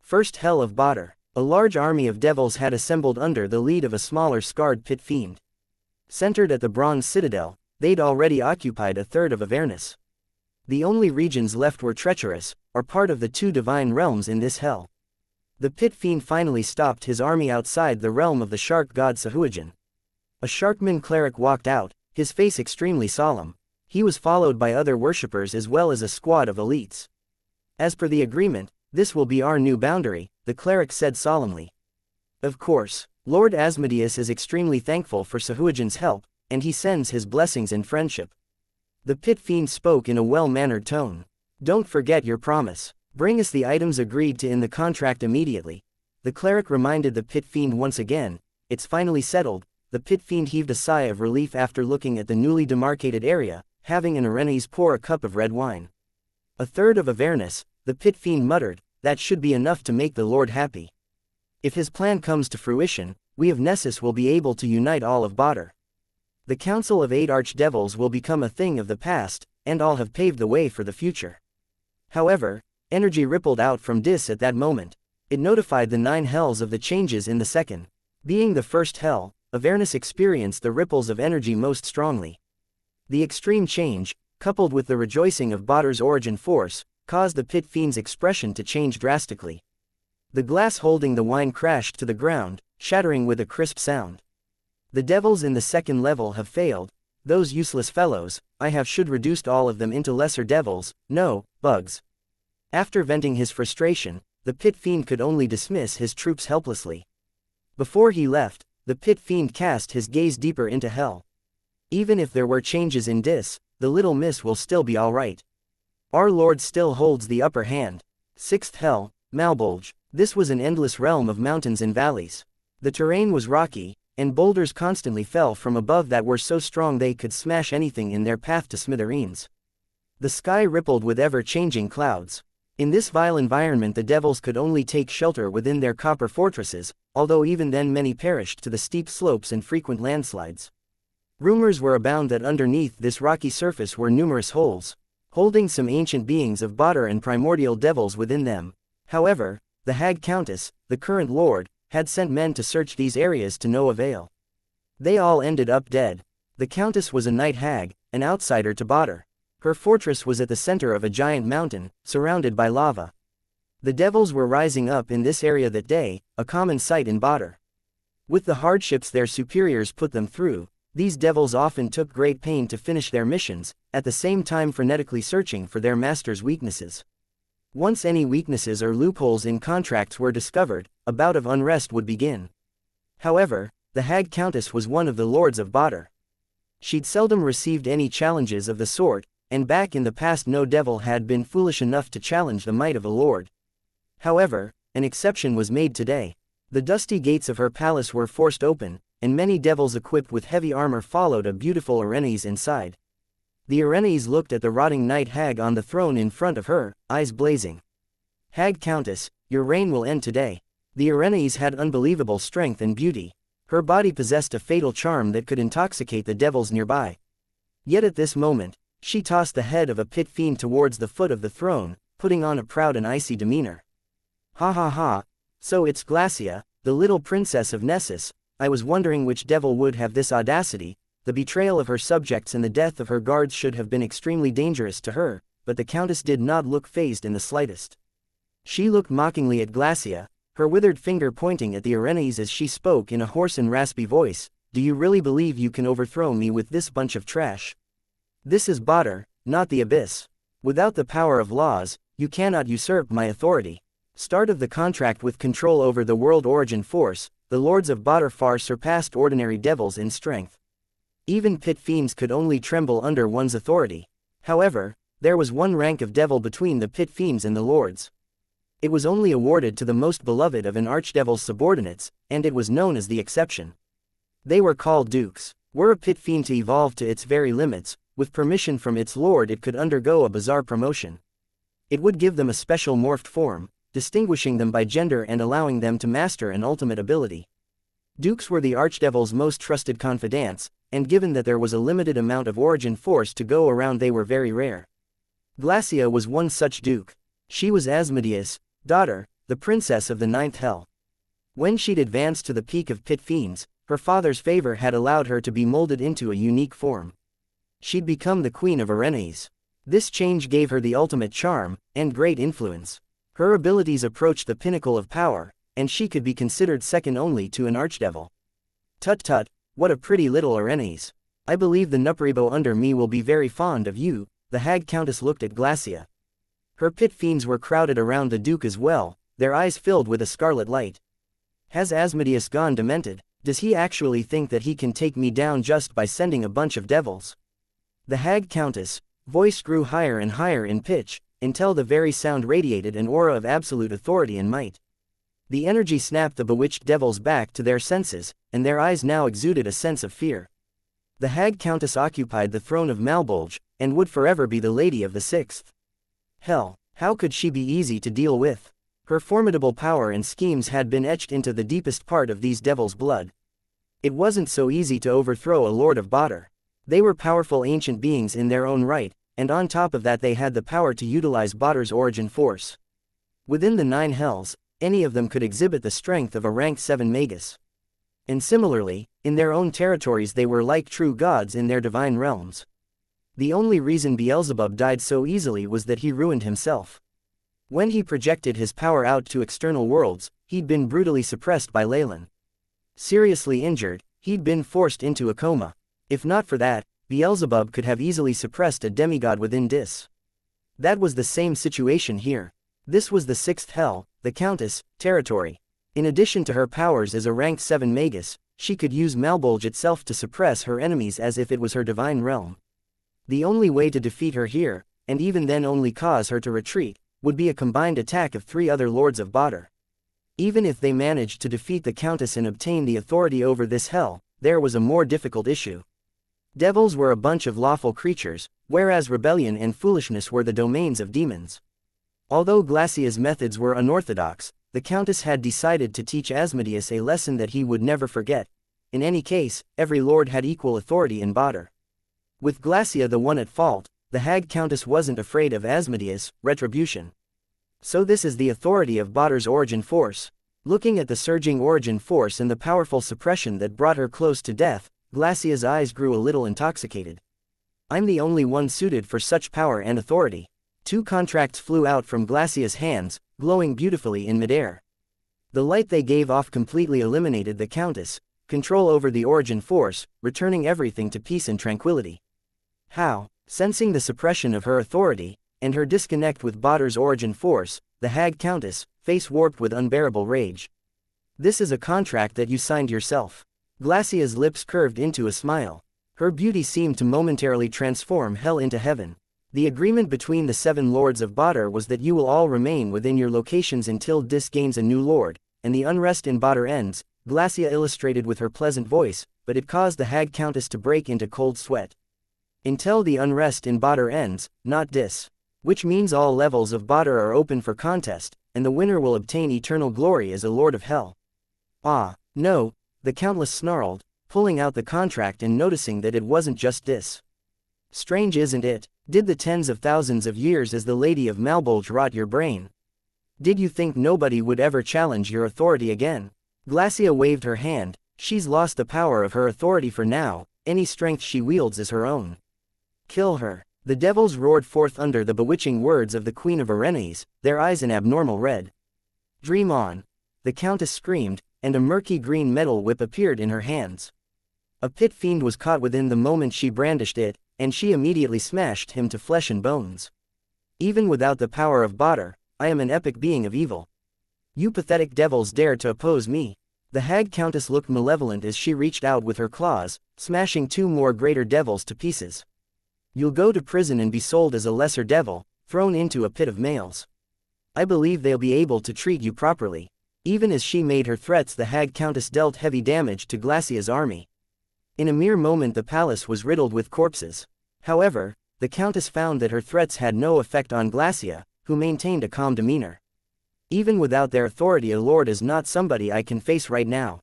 First hell of Badr. A large army of devils had assembled under the lead of a smaller scarred pit fiend. Centered at the bronze citadel, they'd already occupied a third of Avernus. The only regions left were treacherous, or part of the 2 divine realms in this hell. The pit fiend finally stopped his army outside the realm of the shark god Sahuagin. A Sharkman cleric walked out, his face extremely solemn. He was followed by other worshippers as well as a squad of elites. As per the agreement, this will be our new boundary, the cleric said solemnly. Of course, Lord Asmodeus is extremely thankful for Sahuagin's help, and he sends his blessings and friendship. The pit fiend spoke in a well-mannered tone. Don't forget your promise. Bring us the items agreed to in the contract immediately. The cleric reminded the pit fiend once again. It's finally settled. The pit fiend heaved a sigh of relief after looking at the newly demarcated area, having an Arenes pour a cup of red wine. A third of Avernus, the pit fiend muttered, that should be enough to make the Lord happy. If his plan comes to fruition, we of Nessus will be able to unite all of Badr. The Council of 8 Archdevils will become a thing of the past, and all have paved the way for the future. However, energy rippled out from Dis at that moment. It notified the 9 hells of the changes in the second. Being the first hell, Avernus experienced the ripples of energy most strongly. The extreme change, coupled with the rejoicing of Badr's origin force, caused the pit fiend's expression to change drastically. The glass holding the wine crashed to the ground, shattering with a crisp sound. The devils in the second level have failed. Those useless fellows, should reduced all of them into lesser devils, no, bugs. After venting his frustration, the pit fiend could only dismiss his troops helplessly. Before he left, the pit fiend cast his gaze deeper into hell. Even if there were changes in Dis, the little miss will still be alright. Our Lord still holds the upper hand. 6th hell, Malbolge. This was an endless realm of mountains and valleys. The terrain was rocky, and boulders constantly fell from above that were so strong they could smash anything in their path to smithereens. The sky rippled with ever-changing clouds. In this vile environment the devils could only take shelter within their copper fortresses, although even then many perished to the steep slopes and frequent landslides. Rumors were abound that underneath this rocky surface were numerous holes, holding some ancient beings of Badr and primordial devils within them. However, the Hag Countess, the current lord, had sent men to search these areas to no avail. They all ended up dead. The Countess was a night hag, an outsider to Badr. Her fortress was at the center of a giant mountain, surrounded by lava. The devils were rising up in this area that day, a common sight in Badr. With the hardships their superiors put them through, these devils often took great pain to finish their missions, at the same time frenetically searching for their master's weaknesses. Once any weaknesses or loopholes in contracts were discovered, a bout of unrest would begin. However, the Hag Countess was one of the lords of Badr. She'd seldom received any challenges of the sort, and back in the past no devil had been foolish enough to challenge the might of a lord. However, an exception was made today. The dusty gates of her palace were forced open, and many devils equipped with heavy armor followed a beautiful Arenes inside. The Arenes looked at the rotting night hag on the throne in front of her, eyes blazing. Hag Countess, your reign will end today. The Arenes had unbelievable strength and beauty. Her body possessed a fatal charm that could intoxicate the devils nearby. Yet at this moment, she tossed the head of a pit fiend towards the foot of the throne, putting on a proud and icy demeanor. Ha ha ha, so it's Glacia, the little princess of Nessus. I was wondering which devil would have this audacity. The betrayal of her subjects and the death of her guards should have been extremely dangerous to her, but the Countess did not look fazed in the slightest. She looked mockingly at Glacia, her withered finger pointing at the Arenes as she spoke in a hoarse and raspy voice. Do you really believe you can overthrow me with this bunch of trash? This is Badr, not the Abyss. Without the power of laws, you cannot usurp my authority. Start of the contract with control over the world origin force, the lords of Badr far surpassed ordinary devils in strength. Even pit fiends could only tremble under one's authority. However, there was one rank of devil between the pit fiends and the lords. It was only awarded to the most beloved of an archdevil's subordinates, and it was known as the exception. They were called dukes. Were a pit fiend to evolve to its very limits, with permission from its lord it could undergo a bizarre promotion. It would give them a special morphed form, distinguishing them by gender and allowing them to master an ultimate ability. Dukes were the archdevil's most trusted confidants, and given that there was a limited amount of origin force to go around, they were very rare. Glacia was one such duke. She was Asmodeus' daughter, the princess of the ninth hell. When she'd advanced to the peak of pit fiends, her father's favor had allowed her to be molded into a unique form. She'd become the queen of Arenes. This change gave her the ultimate charm and great influence. Her abilities approached the pinnacle of power, and she could be considered second only to an archdevil. Tut tut, what a pretty little Arenes. I believe the Nupribo under me will be very fond of you. The hag countess looked at Glacia. Her pit fiends were crowded around the duke as well, their eyes filled with a scarlet light. Has Asmodeus gone demented? Does he actually think that he can take me down just by sending a bunch of devils? The hag countess' voice grew higher and higher in pitch, until the very sound radiated an aura of absolute authority and might. The energy snapped the bewitched devils back to their senses, and their eyes now exuded a sense of fear. The hag countess occupied the throne of Malbolge, and would forever be the lady of the sixth hell. How could she be easy to deal with? Her formidable power and schemes had been etched into the deepest part of these devils' blood. It wasn't so easy to overthrow a lord of Badr. They were powerful ancient beings in their own right, and on top of that they had the power to utilize Badr's origin force. Within the 9 hells, any of them could exhibit the strength of a rank 7 magus. And similarly, in their own territories they were like true gods in their divine realms. The only reason Beelzebub died so easily was that he ruined himself. When he projected his power out to external worlds, he'd been brutally suppressed by Leylin. Seriously injured, he'd been forced into a coma. If not for that, Beelzebub could have easily suppressed a demigod within Dis. That was the same situation here. This was the 6th hell, the Countess' territory. In addition to her powers as a rank 7 magus, she could use Malbolge itself to suppress her enemies as if it was her divine realm. The only way to defeat her here, and even then only cause her to retreat, would be a combined attack of 3 other lords of Badr. Even if they managed to defeat the Countess and obtain the authority over this hell, there was a more difficult issue. Devils were a bunch of lawful creatures, whereas rebellion and foolishness were the domains of demons. Although Glacia's methods were unorthodox, the Countess had decided to teach Asmodeus a lesson that he would never forget. In any case, every lord had equal authority in Badr. With Glacia the one at fault, the hag Countess wasn't afraid of Asmodeus' retribution. So this is the authority of Badr's origin force. Looking at the surging origin force and the powerful suppression that brought her close to death, Glacia's eyes grew a little intoxicated. I'm the only one suited for such power and authority. 2 contracts flew out from Glacia's hands, glowing beautifully in midair. The light they gave off completely eliminated the Countess' control over the origin force, returning everything to peace and tranquility. How? Sensing the suppression of her authority, and her disconnect with Badr's origin force, the hag Countess' face warped with unbearable rage. This is a contract that you signed yourself. Glacia's lips curved into a smile. Her beauty seemed to momentarily transform hell into heaven. The agreement between the 7 lords of Badr was that you will all remain within your locations until Dis gains a new lord, and the unrest in Badr ends, Glacia illustrated with her pleasant voice, but it caused the hag Countess to break into cold sweat. Until the unrest in Badr ends, not Dis. Which means all levels of Badr are open for contest, and the winner will obtain eternal glory as a lord of hell. Ah, no, the Countess snarled, pulling out the contract and noticing that it wasn't just Dis. Strange, isn't it? Did the tens of thousands of years as the Lady of Malbolge rot your brain? Did you think nobody would ever challenge your authority again? Glacia waved her hand. She's lost the power of her authority for now, any strength she wields is her own. Kill her. The devils roared forth under the bewitching words of the Queen of Arenes, their eyes an abnormal red. Dream on. The Countess screamed, and a murky green metal whip appeared in her hands. A pit fiend was caught within the moment she brandished it, and she immediately smashed him to flesh and bones. Even without the power of Badr, I am an epic being of evil. You pathetic devils dare to oppose me. The hag countess looked malevolent as she reached out with her claws, smashing 2 more greater devils to pieces. You'll go to prison and be sold as a lesser devil, thrown into a pit of males. I believe they'll be able to treat you properly. Even as she made her threats, the hag countess dealt heavy damage to Glacia's army. In a mere moment the palace was riddled with corpses. However, the countess found that her threats had no effect on Glacia, who maintained a calm demeanor. Even without their authority, a lord is not somebody I can face right now.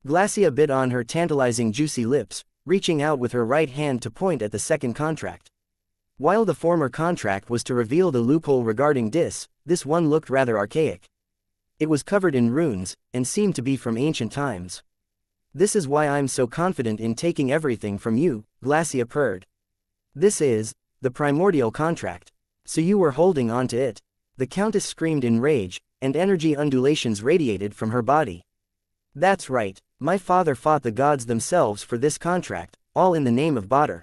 Glacia bit on her tantalizing juicy lips, reaching out with her right hand to point at the second contract. While the former contract was to reveal the loophole regarding this one looked rather archaic. It was covered in runes, and seemed to be from ancient times. This is why I'm so confident in taking everything from you, Glacia purred. This is the primordial contract. So you were holding on to it. The countess screamed in rage, and energy undulations radiated from her body. That's right, my father fought the gods themselves for this contract, all in the name of Badr.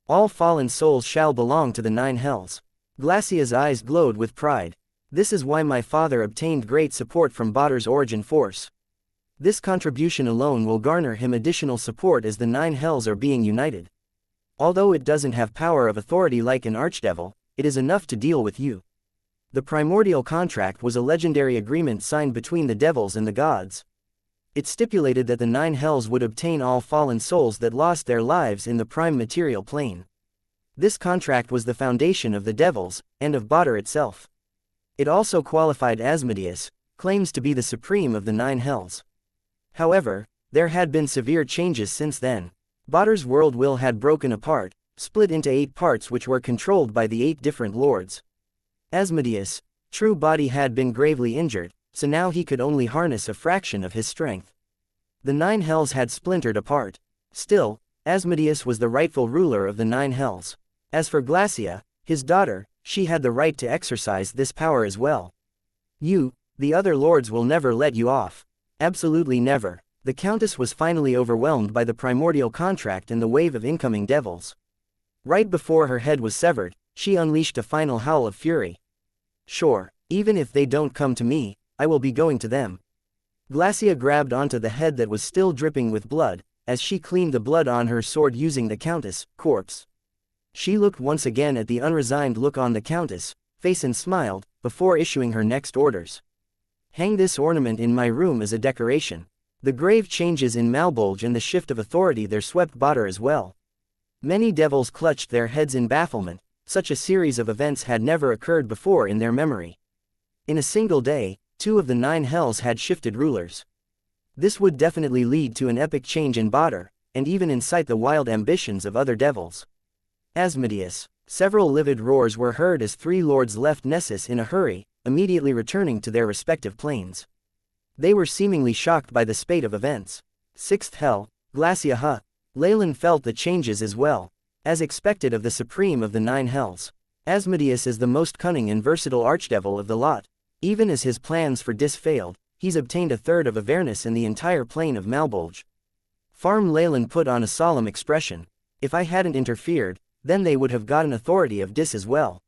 All fallen souls shall belong to the 9 hells. Glacia's eyes glowed with pride. This is why my father obtained great support from Badr's origin force. This contribution alone will garner him additional support as the 9 hells are being united. Although it doesn't have power of authority like an archdevil, it is enough to deal with you. The primordial contract was a legendary agreement signed between the devils and the gods. It stipulated that the 9 hells would obtain all fallen souls that lost their lives in the prime material plane. This contract was the foundation of the devils, and of Badr itself. It also qualified Asmodeus, claims to be the supreme of the 9 hells. However, there had been severe changes since then. Badr's world will had broken apart, split into 8 parts which were controlled by the 8 different lords. Asmodeus' true body had been gravely injured, so now he could only harness a fraction of his strength. The 9 hells had splintered apart. Still, Asmodeus was the rightful ruler of the 9 hells. As for Glacia, his daughter, she had the right to exercise this power as well. You, the other lords will never let you off. Absolutely never. The countess was finally overwhelmed by the primordial contract and the wave of incoming devils. Right before her head was severed, she unleashed a final howl of fury. Sure, even if they don't come to me, I will be going to them. Glacia grabbed onto the head that was still dripping with blood, as she cleaned the blood on her sword using the countess' corpse. She looked once again at the unresigned look on the countess' face and smiled, before issuing her next orders. Hang this ornament in my room as a decoration. The grave changes in Malbolge and the shift of authority there swept Badr as well. Many devils clutched their heads in bafflement. Such a series of events had never occurred before in their memory. In a single day, 2 of the 9 hells had shifted rulers. This would definitely lead to an epic change in Badr, and even incite the wild ambitions of other devils. Asmodeus. Several livid roars were heard as 3 lords left Nessus in a hurry, immediately returning to their respective planes. They were seemingly shocked by the spate of events. 6th hell, Glacia. Leylin felt the changes as well. As expected of the supreme of the 9 hells, Asmodeus is the most cunning and versatile archdevil of the lot. Even as his plans for Dis failed, he's obtained 1/3 of Avernus in the entire plane of Malbolge. Farm Leylin put on a solemn expression. If I hadn't interfered, then they would have gotten authority of Dis as well.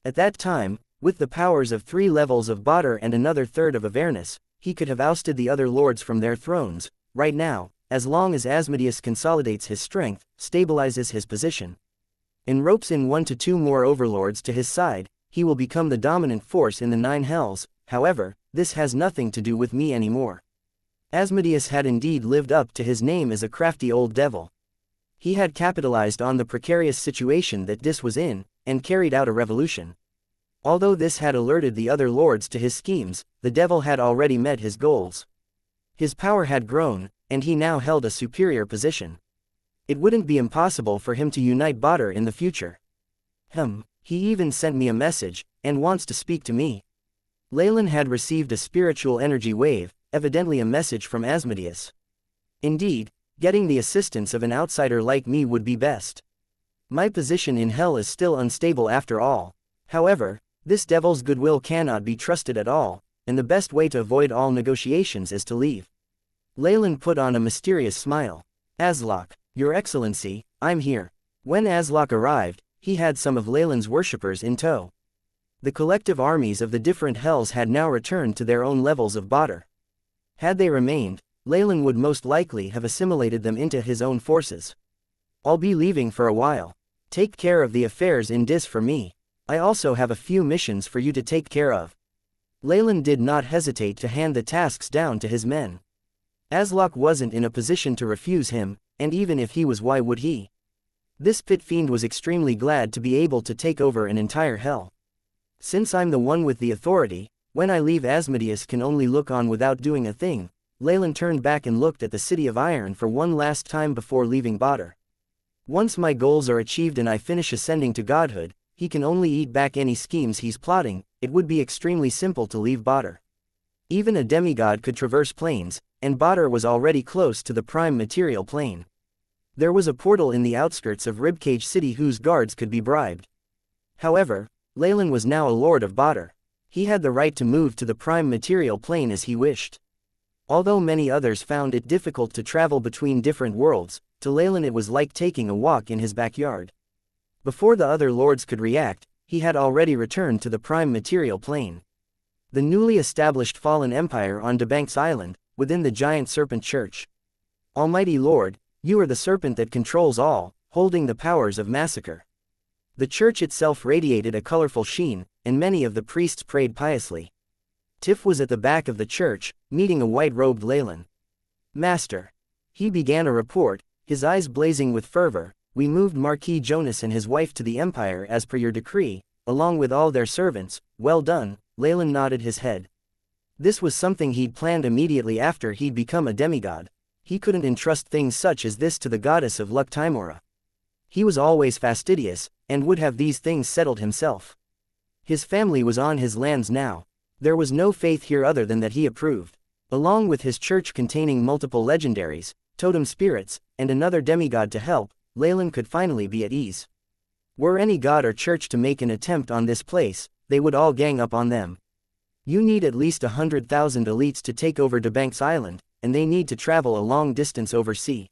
At that time, with the powers of 3 levels of Badr and another 1/3 of Avernus, he could have ousted the other lords from their thrones. Right now, as long as Asmodeus consolidates his strength, stabilizes his position, and ropes in 1 to 2 more overlords to his side, he will become the dominant force in the 9 hells. However, this has nothing to do with me anymore. Asmodeus had indeed lived up to his name as a crafty old devil. He had capitalized on the precarious situation that Dis was in, and carried out a revolution. Although this had alerted the other lords to his schemes, the devil had already met his goals. His power had grown, and he now held a superior position. It wouldn't be impossible for him to unite Badr in the future. He even sent me a message, and wants to speak to me. Leylin had received a spiritual energy wave, evidently a message from Asmodeus. Indeed, getting the assistance of an outsider like me would be best. My position in hell is still unstable after all. However, this devil's goodwill cannot be trusted at all, and the best way to avoid all negotiations is to leave. Leylin put on a mysterious smile. Aslak, Your Excellency, I'm here. When Aslak arrived, he had some of Leylin's worshippers in tow. The collective armies of the different hells had now returned to their own levels of Badr. Had they remained, Leylin would most likely have assimilated them into his own forces. I'll be leaving for a while. Take care of the affairs in Dis for me. I also have a few missions for you to take care of. Leylin did not hesitate to hand the tasks down to his men. Aslak wasn't in a position to refuse him, and even if he was, why would he? This pit fiend was extremely glad to be able to take over an entire hell. Since I'm the one with the authority, when I leave Asmodeus can only look on without doing a thing. Leylin turned back and looked at the City of Iron for one last time before leaving Badr. Once my goals are achieved and I finish ascending to godhood, he can only eat back any schemes he's plotting. It would be extremely simple to leave Badr. Even a demigod could traverse planes, and Badr was already close to the prime material plane. There was a portal in the outskirts of Ribcage City whose guards could be bribed. However, Leylin was now a lord of Badr. He had the right to move to the prime material plane as he wished. Although many others found it difficult to travel between different worlds, to Leylin it was like taking a walk in his backyard. Before the other lords could react, he had already returned to the prime material plane. The newly established fallen empire on Debank's Island, within the giant serpent church. Almighty Lord, you are the serpent that controls all, holding the powers of massacre. The church itself radiated a colorful sheen, and many of the priests prayed piously. Tiff was at the back of the church, meeting a white-robed Leylin. Master. He began a report, his eyes blazing with fervor. We moved Marquis Jonas and his wife to the Empire as per your decree, along with all their servants. Well done. Leylin nodded his head. This was something he'd planned immediately after he'd become a demigod. He couldn't entrust things such as this to the goddess of luck Timora. He was always fastidious, and would have these things settled himself. His family was on his lands now. There was no faith here other than that he approved. Along with his church containing multiple legendaries, totem spirits, and another demigod to help, Leylin could finally be at ease. Were any god or church to make an attempt on this place, they would all gang up on them. You need at least 100,000 elites to take over Debank's Island, and they need to travel a long distance over sea.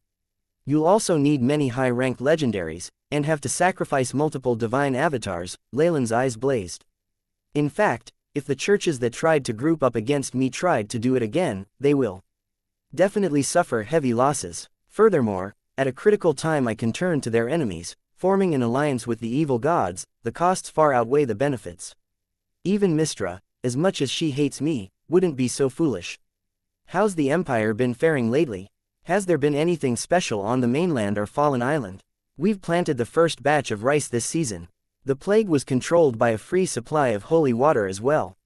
You'll also need many high-ranked legendaries, and have to sacrifice multiple divine avatars. Leylin's eyes blazed. In fact, if the churches that tried to group up against me tried to do it again, they will definitely suffer heavy losses. Furthermore, at a critical time I can turn to their enemies, forming an alliance with the evil gods. The costs far outweigh the benefits. Even Mystra, as much as she hates me, wouldn't be so foolish. How's the Empire been faring lately? Has there been anything special on the mainland or Fallen Island? We've planted the first batch of rice this season. The plague was controlled by a free supply of holy water as well.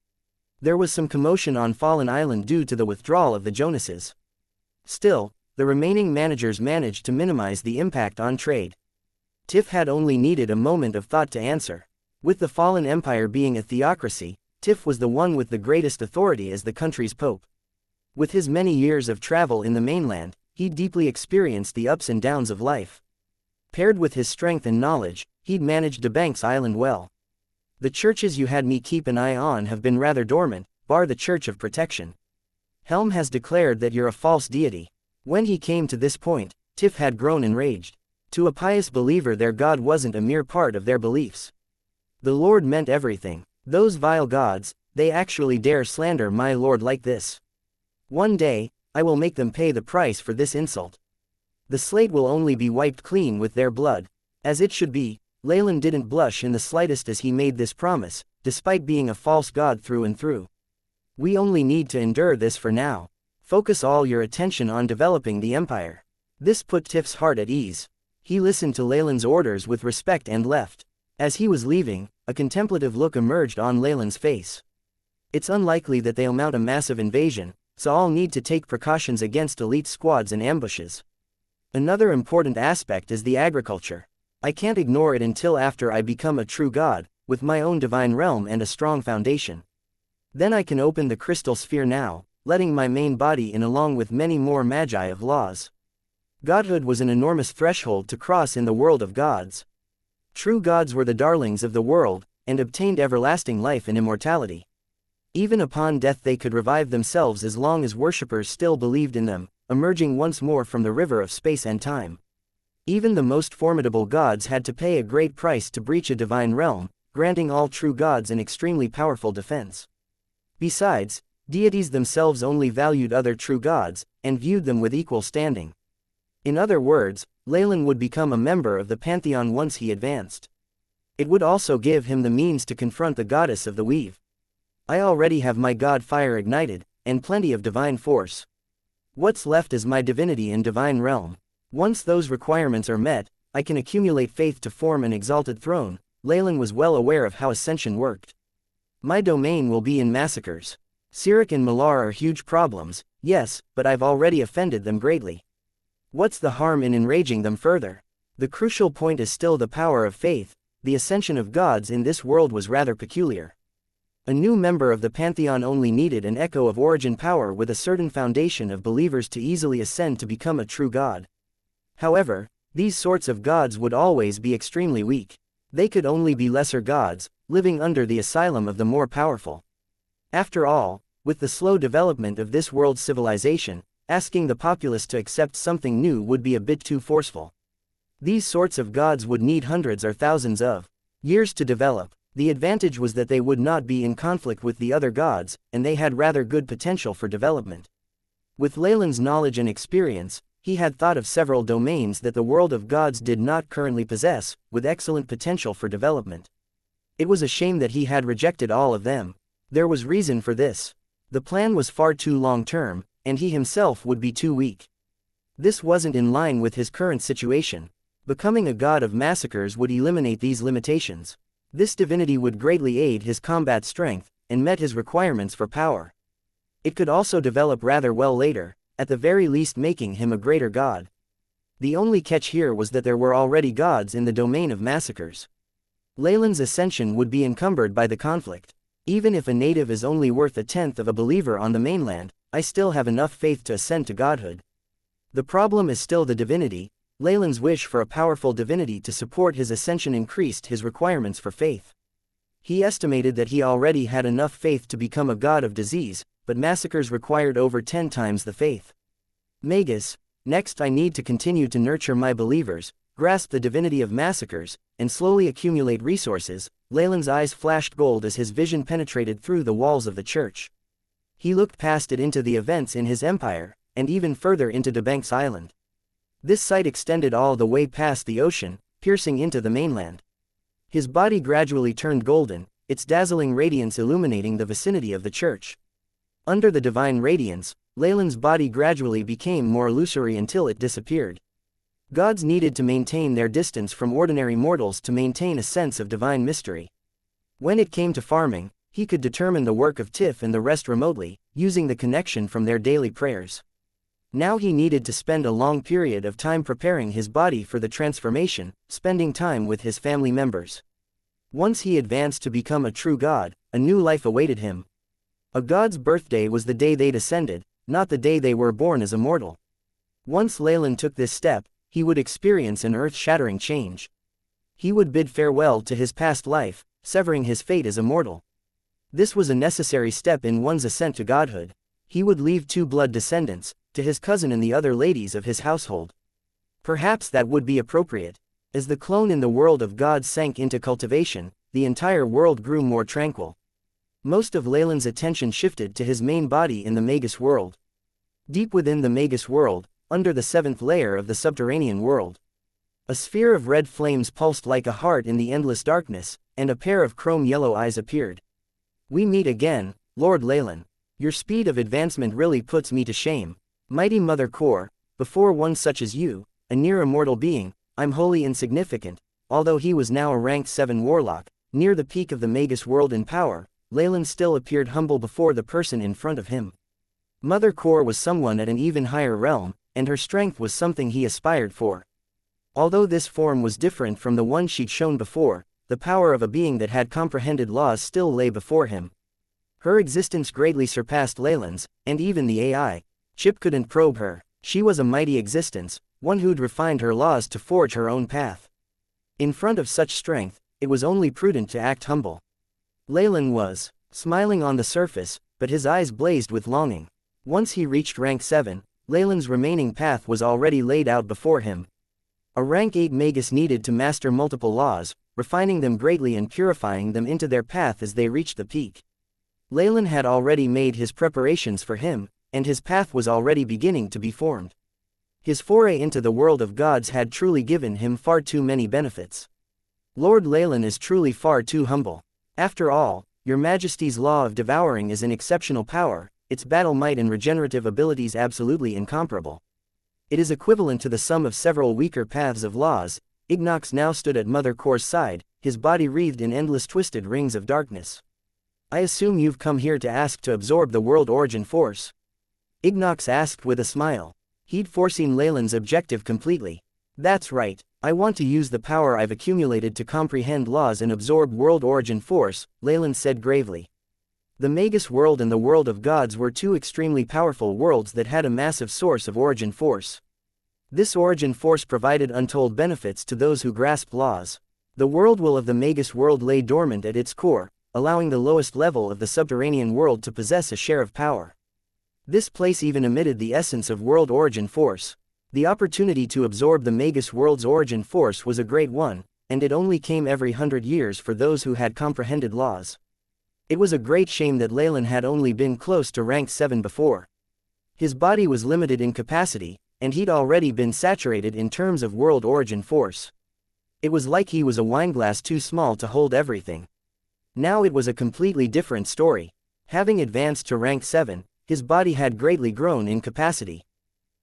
There was some commotion on Fallen Island due to the withdrawal of the Jonases. Still, the remaining managers managed to minimize the impact on trade. Tiff had only needed a moment of thought to answer. With the Fallen Empire being a theocracy, Tiff was the one with the greatest authority as the country's pope. With his many years of travel in the mainland, he deeply experienced the ups and downs of life. Paired with his strength and knowledge, he'd managed Debank's Island well. The churches you had me keep an eye on have been rather dormant, bar the Church of Protection. Helm has declared that you're a false deity. When he came to this point, Tiff had grown enraged. To a pious believer their god wasn't a mere part of their beliefs. The Lord meant everything. Those vile gods, they actually dare slander my lord like this. One day, I will make them pay the price for this insult. The slate will only be wiped clean with their blood. As it should be. Leylin didn't blush in the slightest as he made this promise, despite being a false god through and through. We only need to endure this for now. Focus all your attention on developing the empire. This put Tiff's heart at ease. He listened to Leylin's orders with respect and left. As he was leaving, a contemplative look emerged on Leylin's face. It's unlikely that they'll mount a massive invasion, so I'll need to take precautions against elite squads and ambushes. Another important aspect is the agriculture. I can't ignore it until after I become a true god, with my own divine realm and a strong foundation. Then I can open the crystal sphere now, letting my main body in along with many more magi of laws. Godhood was an enormous threshold to cross in the world of gods. True gods were the darlings of the world, and obtained everlasting life and immortality. Even upon death they could revive themselves as long as worshippers still believed in them, emerging once more from the river of space and time. Even the most formidable gods had to pay a great price to breach a divine realm, granting all true gods an extremely powerful defense. Besides, Deities themselves only valued other true gods, and viewed them with equal standing. In other words, Leylin would become a member of the pantheon once he advanced. It would also give him the means to confront the goddess of the weave. I already have my god fire ignited, and plenty of divine force. What's left is my divinity and divine realm. Once those requirements are met, I can accumulate faith to form an exalted throne. Leylin was well aware of how ascension worked. My domain will be in massacres. Sirik and Malar are huge problems, yes, but I've already offended them greatly. What's the harm in enraging them further? The crucial point is still the power of faith. The ascension of gods in this world was rather peculiar. A new member of the pantheon only needed an echo of origin power with a certain foundation of believers to easily ascend to become a true god. However, these sorts of gods would always be extremely weak. They could only be lesser gods, living under the asylum of the more powerful. After all, with the slow development of this world's civilization, asking the populace to accept something new would be a bit too forceful. These sorts of gods would need hundreds or thousands of years to develop. The advantage was that they would not be in conflict with the other gods, and they had rather good potential for development. With Leylin's knowledge and experience, he had thought of several domains that the world of gods did not currently possess, with excellent potential for development. It was a shame that he had rejected all of them. There was reason for this. The plan was far too long-term, and he himself would be too weak. This wasn't in line with his current situation. Becoming a god of massacres would eliminate these limitations. This divinity would greatly aid his combat strength, and met his requirements for power. It could also develop rather well later, at the very least making him a greater god. The only catch here was that there were already gods in the domain of massacres. Leylin's ascension would be encumbered by the conflict. Even if a native is only worth a tenth of a believer on the mainland, I still have enough faith to ascend to godhood. The problem is still the divinity. Leylin's wish for a powerful divinity to support his ascension increased his requirements for faith. He estimated that he already had enough faith to become a god of disease, but massacres required over 10 times the faith. Magus, next I need to continue to nurture my believers, grasp the divinity of massacres, and slowly accumulate resources. Leylin's eyes flashed gold as his vision penetrated through the walls of the church. He looked past it into the events in his empire, and even further into Debank's island. This sight extended all the way past the ocean, piercing into the mainland. His body gradually turned golden, its dazzling radiance illuminating the vicinity of the church. Under the divine radiance, Leylin's body gradually became more illusory until it disappeared. Gods needed to maintain their distance from ordinary mortals to maintain a sense of divine mystery. When it came to farming, he could determine the work of Tiff and the rest remotely, using the connection from their daily prayers. Now he needed to spend a long period of time preparing his body for the transformation, spending time with his family members. Once he advanced to become a true god, a new life awaited him. A god's birthday was the day they descended, not the day they were born as a mortal. Once Leylin took this step, he would experience an earth-shattering change. He would bid farewell to his past life, severing his fate as a mortal. This was a necessary step in one's ascent to godhood. He would leave 2 blood descendants, to his cousin and the other ladies of his household. Perhaps that would be appropriate. As the clone in the world of gods sank into cultivation, the entire world grew more tranquil. Most of Leylin's attention shifted to his main body in the Magus world. Deep within the Magus world, under the 7th layer of the subterranean world, a sphere of red flames pulsed like a heart in the endless darkness, and a pair of chrome-yellow eyes appeared. "We meet again, Lord Leylin. Your speed of advancement really puts me to shame. Mighty Mother Kor, before one such as you, a near immortal being, I'm wholly insignificant." Although he was now a rank 7 warlock, near the peak of the Magus world in power, Leylin still appeared humble before the person in front of him. Mother Kor was someone at an even higher realm, and her strength was something he aspired for. Although this form was different from the one she'd shown before, the power of a being that had comprehended laws still lay before him. Her existence greatly surpassed Leylin's, and even the AI chip couldn't probe her. She was a mighty existence, one who'd refined her laws to forge her own path. In front of such strength, it was only prudent to act humble. Leylin was smiling on the surface, but his eyes blazed with longing. Once he reached rank 7, Leylin's remaining path was already laid out before him. A rank 8 Magus needed to master multiple laws, refining them greatly and purifying them into their path as they reached the peak. Leylin had already made his preparations for him, and his path was already beginning to be formed. His foray into the world of gods had truly given him far too many benefits. Lord Leylin is truly far too humble. After all, Your Majesty's law of devouring is an exceptional power, its battle might and regenerative abilities absolutely incomparable. It is equivalent to the sum of several weaker paths of laws. Ignox now stood at Mother Core's side, his body wreathed in endless twisted rings of darkness. I assume you've come here to ask to absorb the world origin force? Ignox asked with a smile. He'd foreseen Leylin's objective completely. That's right, I want to use the power I've accumulated to comprehend laws and absorb world origin force, Leylin said gravely. The Magus world and the world of gods were two extremely powerful worlds that had a massive source of origin force. This origin force provided untold benefits to those who grasped laws. The world will of the Magus world lay dormant at its core, allowing the lowest level of the subterranean world to possess a share of power. This place even emitted the essence of world origin force. The opportunity to absorb the Magus world's origin force was a great one, and it only came every 100 years for those who had comprehended laws. It was a great shame that Leylin had only been close to rank 7 before. His body was limited in capacity, and he'd already been saturated in terms of world origin force. It was like he was a wineglass too small to hold everything. Now it was a completely different story. Having advanced to rank 7, his body had greatly grown in capacity.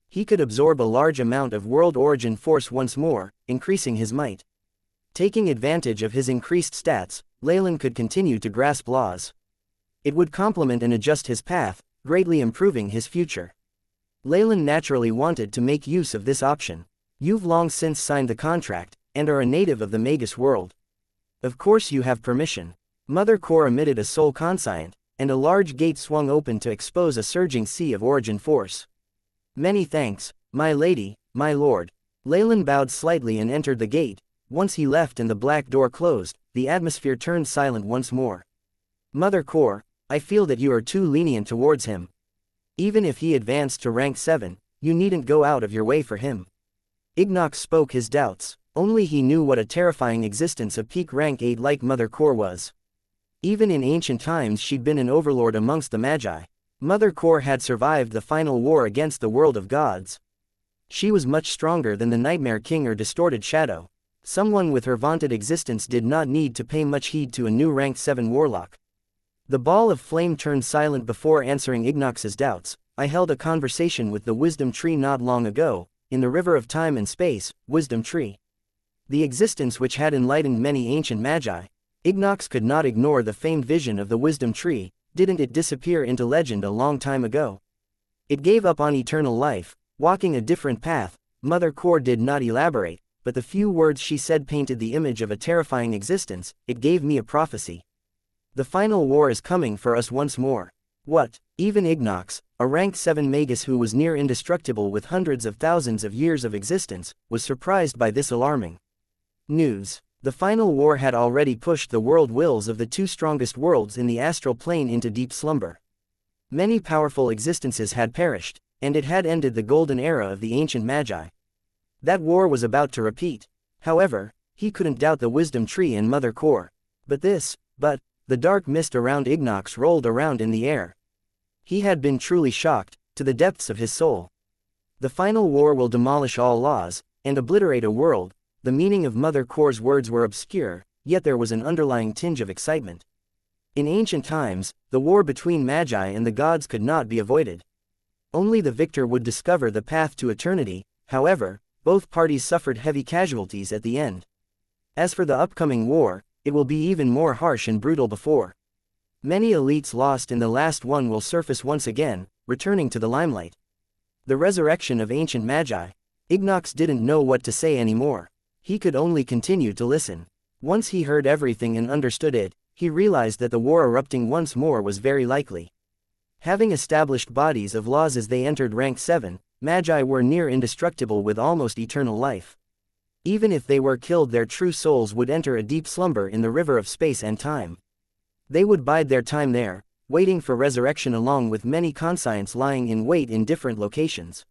He could absorb a large amount of world origin force once more, increasing his might. Taking advantage of his increased stats, Leylin could continue to grasp laws. It would complement and adjust his path, greatly improving his future. Leylin naturally wanted to make use of this option. You've long since signed the contract, and are a native of the Magus world. Of course you have permission. Mother Core emitted a soul conscient, and a large gate swung open to expose a surging sea of origin force. Many thanks, my lady, my lord. Leylin bowed slightly and entered the gate. Once he left and the black door closed, the atmosphere turned silent once more. Mother Core, I feel that you are too lenient towards him. Even if he advanced to rank 7, you needn't go out of your way for him. Ignox spoke his doubts. Only he knew what a terrifying existence a peak rank 8 like Mother Core was. Even in ancient times she'd been an overlord amongst the Magi. Mother Core had survived the final war against the world of gods. She was much stronger than the Nightmare King or Distorted Shadow. Someone with her vaunted existence did not need to pay much heed to a new rank 7 warlock. The ball of flame turned silent before answering Ignox's doubts. I held a conversation with the Wisdom Tree not long ago, in the river of time and space, Wisdom Tree. The existence which had enlightened many ancient Magi. Ignox could not ignore the famed vision of the Wisdom Tree. Didn't it disappear into legend a long time ago? It gave up on eternal life, walking a different path. Mother Core did not elaborate, but the few words she said painted the image of a terrifying existence. It gave me a prophecy. The final war is coming for us once more. What? Even Ignox, a rank 7 Magus who was near indestructible with hundreds of thousands of years of existence, was surprised by this alarming news. The final war had already pushed the world wills of the two strongest worlds in the astral plane into deep slumber. Many powerful existences had perished, and it had ended the golden era of the ancient Magi. That war was about to repeat. However, he couldn't doubt the Wisdom Tree and Mother Core. But the dark mist around Ignox rolled around in the air. He had been truly shocked, to the depths of his soul. The final war will demolish all laws, and obliterate a world. The meaning of Mother Core's words were obscure, yet there was an underlying tinge of excitement. In ancient times, the war between Magi and the gods could not be avoided. Only the victor would discover the path to eternity. However, both parties suffered heavy casualties at the end. As for the upcoming war, it will be even more harsh and brutal before. Many elites lost in the last one will surface once again, returning to the limelight. The resurrection of ancient Magi. Ignox didn't know what to say anymore. He could only continue to listen. Once he heard everything and understood it, he realized that the war erupting once more was very likely. Having established bodies of laws as they entered rank 7, Magi were near indestructible with almost eternal life. Even if they were killed, their true souls would enter a deep slumber in the river of space and time. They would bide their time there, waiting for resurrection along with many conscients lying in wait in different locations.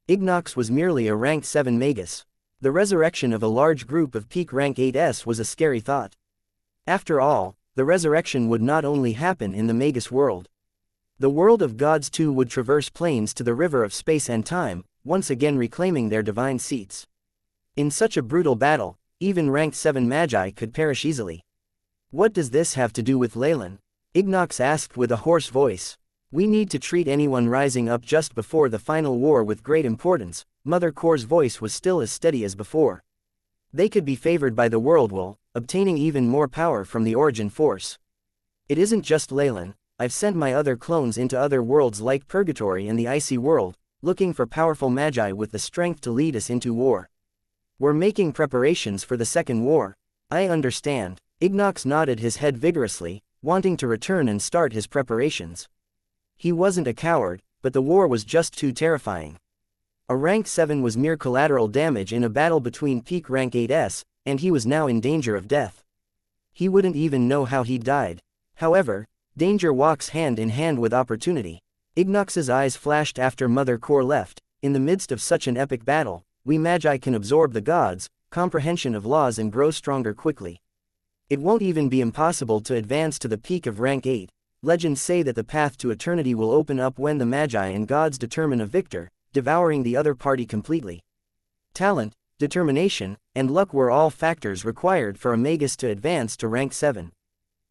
Ignox was merely a rank 7 Magus. The resurrection of a large group of peak rank 8s was a scary thought. After all, the resurrection would not only happen in the Magus world. The world of gods too would traverse planes to the river of space and time, once again reclaiming their divine seats. In such a brutal battle, even ranked 7 magi could perish easily. What does this have to do with Leylin? Ignox asked with a hoarse voice. We need to treat anyone rising up just before the final war with great importance. Mother Core's voice was still as steady as before. They could be favored by the world will, obtaining even more power from the origin force. It isn't just Leylin, I've sent my other clones into other worlds like Purgatory and the Icy World, looking for powerful magi with the strength to lead us into war. We're making preparations for the second war. I understand. Ignox nodded his head vigorously, wanting to return and start his preparations. He wasn't a coward, but the war was just too terrifying. A rank 7 was mere collateral damage in a battle between peak rank 8s, and he was now in danger of death. He wouldn't even know how he died. However, danger walks hand in hand with opportunity. Ignox's eyes flashed after Mother Core left. In the midst of such an epic battle, we magi can absorb the gods' comprehension of laws and grow stronger quickly. It won't even be impossible to advance to the peak of rank 8. Legends say that the path to eternity will open up when the magi and gods determine a victor, devouring the other party completely. Talent, determination, and luck were all factors required for a magus to advance to rank 7.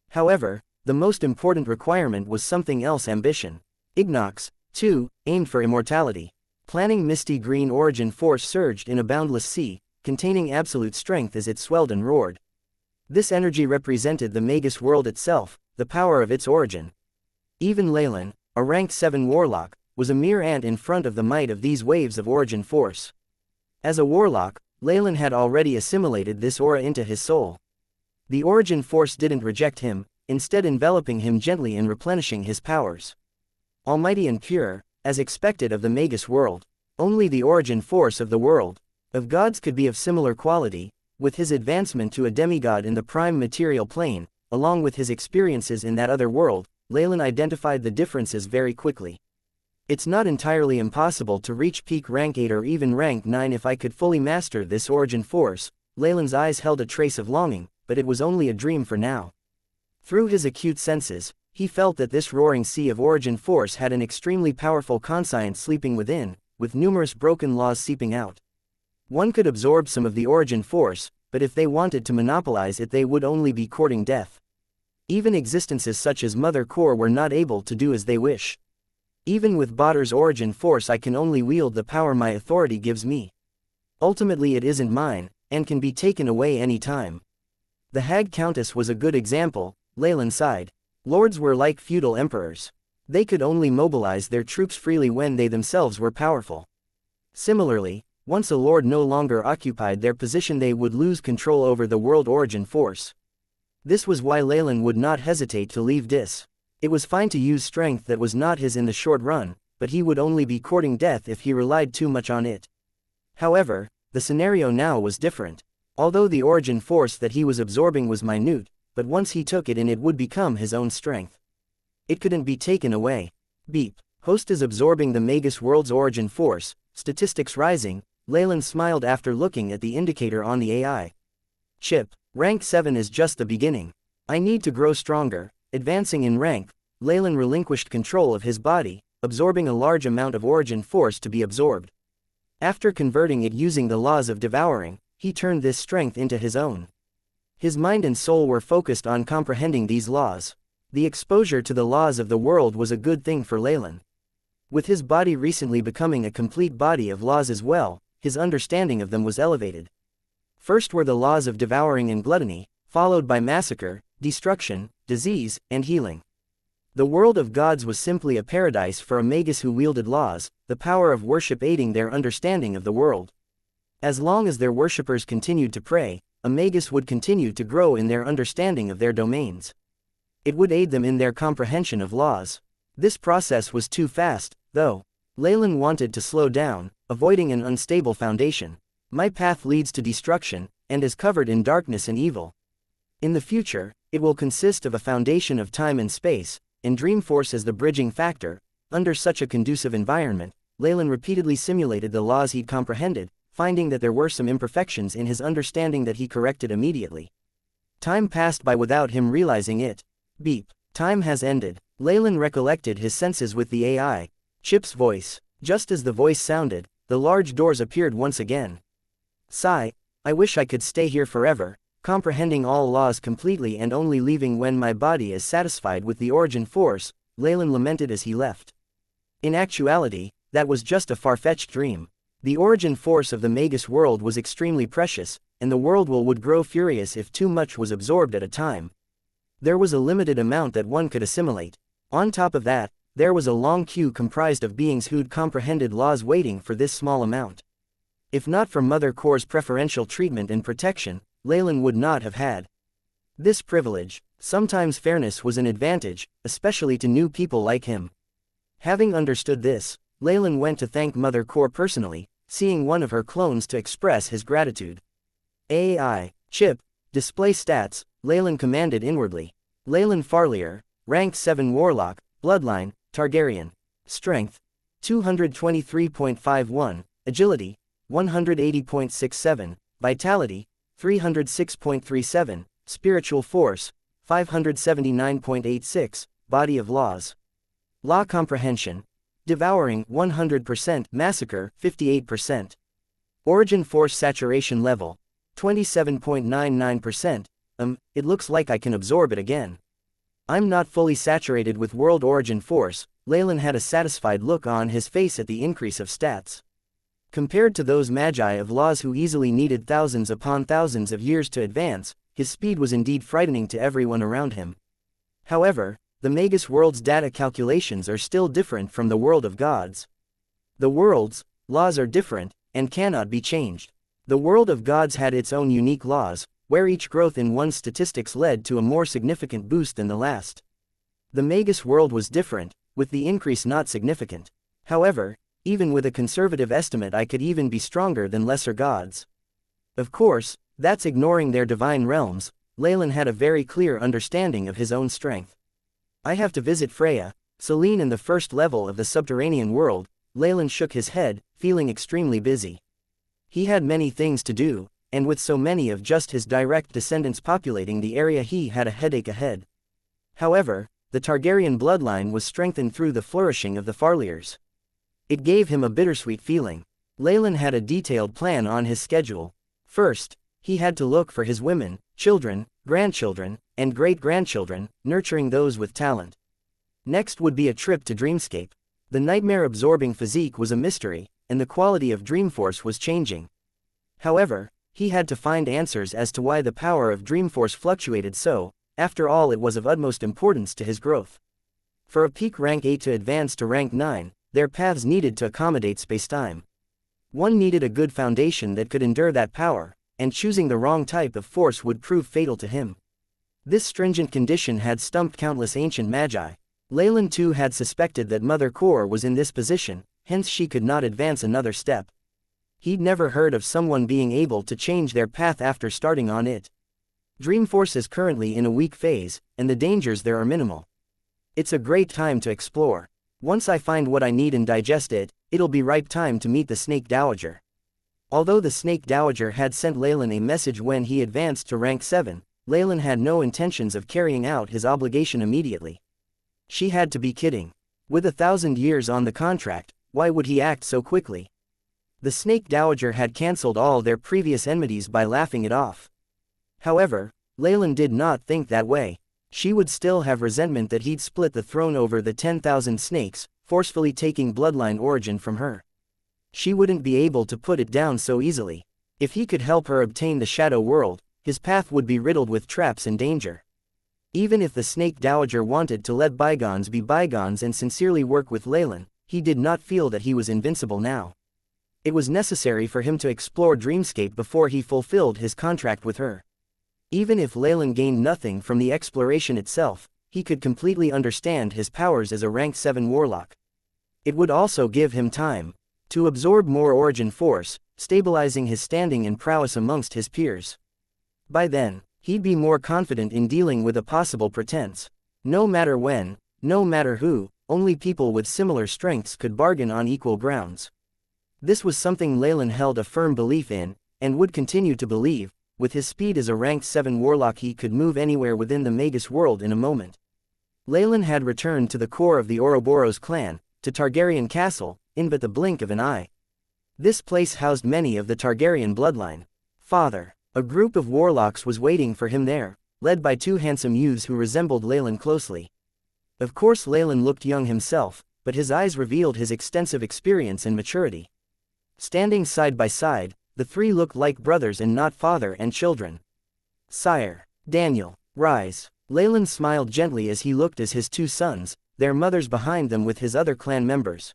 However, the most important requirement was something else: ambition. Ignox, too, aimed for immortality. Planning misty green origin force surged in a boundless sea, containing absolute strength as it swelled and roared. This energy represented the Magus world itself, the power of its origin. Even Leylin, a rank 7 warlock, was a mere ant in front of the might of these waves of origin force. As a warlock, Leylin had already assimilated this aura into his soul. The origin force didn't reject him, instead enveloping him gently and replenishing his powers. Almighty and pure, as expected of the Magus world, only the origin force of the world of gods could be of similar quality. With his advancement to a demigod in the prime material plane, along with his experiences in that other world, Leylin identified the differences very quickly. It's not entirely impossible to reach peak rank 8 or even rank 9 if I could fully master this origin force. Leylin's eyes held a trace of longing, but it was only a dream for now. Through his acute senses, he felt that this roaring sea of origin force had an extremely powerful conscience sleeping within, with numerous broken laws seeping out. One could absorb some of the origin force, but if they wanted to monopolize it they would only be courting death. Even existences such as Mother Core were not able to do as they wish. Even with Bader's origin force I can only wield the power my authority gives me. Ultimately it isn't mine, and can be taken away any time. The Hag Countess was a good example. Leylin sighed. Lords were like feudal emperors. They could only mobilize their troops freely when they themselves were powerful. Similarly, once a lord no longer occupied their position they would lose control over the world origin force. This was why Leylin would not hesitate to leave Dis. It was fine to use strength that was not his in the short run, but he would only be courting death if he relied too much on it. However, the scenario now was different. Although the origin force that he was absorbing was minute, but once he took it in it would become his own strength. It couldn't be taken away. Beep. Host is absorbing the Magus world's origin force, statistics rising. Leylin smiled after looking at the indicator on the AI. Chip, rank 7 is just the beginning. I need to grow stronger. Advancing in rank, Leylin relinquished control of his body, absorbing a large amount of origin force to be absorbed. After converting it using the laws of devouring, he turned this strength into his own. His mind and soul were focused on comprehending these laws. The exposure to the laws of the world was a good thing for Leylin. With his body recently becoming a complete body of laws as well, his understanding of them was elevated. First were the laws of devouring and gluttony, followed by massacre, destruction, disease, and healing. The world of gods was simply a paradise for a magus who wielded laws, the power of worship aiding their understanding of the world. As long as their worshippers continued to pray, a magus would continue to grow in their understanding of their domains. It would aid them in their comprehension of laws. This process was too fast, though. Leylin wanted to slow down, avoiding an unstable foundation. My path leads to destruction, and is covered in darkness and evil. In the future, it will consist of a foundation of time and space, and Dreamforce as the bridging factor. Under such a conducive environment, Leylin repeatedly simulated the laws he'd comprehended, finding that there were some imperfections in his understanding that he corrected immediately. Time passed by without him realizing it. Beep. Time has ended. Leylin recollected his senses with the AI chip's voice. Just as the voice sounded, the large doors appeared once again. Sigh, I wish I could stay here forever, comprehending all laws completely and only leaving when my body is satisfied with the origin force, Leylin lamented as he left. In actuality, that was just a far-fetched dream. The origin force of the Magus world was extremely precious, and the world would grow furious if too much was absorbed at a time. There was a limited amount that one could assimilate. On top of that, there was a long queue comprised of beings who'd comprehended laws waiting for this small amount. If not for Mother Core's preferential treatment and protection, Leylin would not have had this privilege. Sometimes fairness was an advantage, especially to new people like him. Having understood this, Leylin went to thank Mother Core personally, seeing one of her clones to express his gratitude. AI chip, display stats, Leylin commanded inwardly. Leylin Farlier, rank 7 Warlock, Bloodline, Targaryen. Strength, 223.51, Agility, 180.67, Vitality, 306.37, Spiritual Force, 579.86, Body of Laws. Law Comprehension. Devouring, 100%, Massacre, 58%. Origin Force Saturation Level, 27.99%, it looks like I can absorb it again. I'm not fully saturated with World Origin Force, Leylin had a satisfied look on his face at the increase of stats. Compared to those magi of laws who easily needed thousands upon thousands of years to advance, his speed was indeed frightening to everyone around him. However, the Magus world's data calculations are still different from the world of gods. The world's laws are different, and cannot be changed. The world of gods had its own unique laws, where each growth in one's statistics led to a more significant boost than the last. The Magus world was different, with the increase not significant. However, even with a conservative estimate I could even be stronger than lesser gods. Of course, that's ignoring their divine realms. Leylin had a very clear understanding of his own strength. I have to visit Freya, Selene in the first level of the subterranean world. Leylin shook his head, feeling extremely busy. He had many things to do, and with so many of just his direct descendants populating the area he had a headache ahead. However, the Targaryen bloodline was strengthened through the flourishing of the Farliers. It gave him a bittersweet feeling. Leylin had a detailed plan on his schedule. First, he had to look for his women, children, grandchildren, and great-grandchildren, nurturing those with talent. Next would be a trip to Dreamscape. The nightmare-absorbing physique was a mystery, and the quality of Dreamforce was changing. However, he had to find answers as to why the power of Dreamforce fluctuated so. After all, it was of utmost importance to his growth. For a peak rank 8 to advance to rank 9, their paths needed to accommodate spacetime. One needed a good foundation that could endure that power, and choosing the wrong type of force would prove fatal to him. This stringent condition had stumped countless ancient magi. Leylin too had suspected that Mother Core was in this position, hence she could not advance another step. He'd never heard of someone being able to change their path after starting on it. Dreamforce is currently in a weak phase, and the dangers there are minimal. It's a great time to explore. Once I find what I need and digest it, it'll be ripe time to meet the Snake Dowager. Although the Snake Dowager had sent Leylin a message when he advanced to rank 7, Leylin had no intentions of carrying out his obligation immediately. She had to be kidding. With 1,000 years on the contract, why would he act so quickly? The Snake Dowager had cancelled all their previous enmities by laughing it off. However, Leylin did not think that way. She would still have resentment that he'd split the throne over the 10,000 snakes, forcefully taking bloodline origin from her. She wouldn't be able to put it down so easily. If he could help her obtain the Shadow World, his path would be riddled with traps and danger. Even if the Snake Dowager wanted to let bygones be bygones and sincerely work with Leylin, he did not feel that he was invincible now. It was necessary for him to explore Dreamscape before he fulfilled his contract with her. Even if Leylin gained nothing from the exploration itself, he could completely understand his powers as a rank 7 warlock. It would also give him time to absorb more origin force, stabilizing his standing and prowess amongst his peers. By then, he'd be more confident in dealing with a possible pretense. No matter when, no matter who, only people with similar strengths could bargain on equal grounds. This was something Leylin held a firm belief in, and would continue to believe, with his speed as a rank 7 warlock he could move anywhere within the Magus world in a moment. Leylin had returned to the core of the Ouroboros clan, to Targaryen Castle, in but the blink of an eye. This place housed many of the Targaryen bloodline. Father. A group of warlocks was waiting for him there, led by 2 handsome youths who resembled Leylin closely. Of course Leylin looked young himself, but his eyes revealed his extensive experience and maturity. Standing side by side, the 3 looked like brothers and not father and children. Sire. Daniel. Rise. Leylin smiled gently as he looked at his 2 sons, their mothers behind them with his other clan members.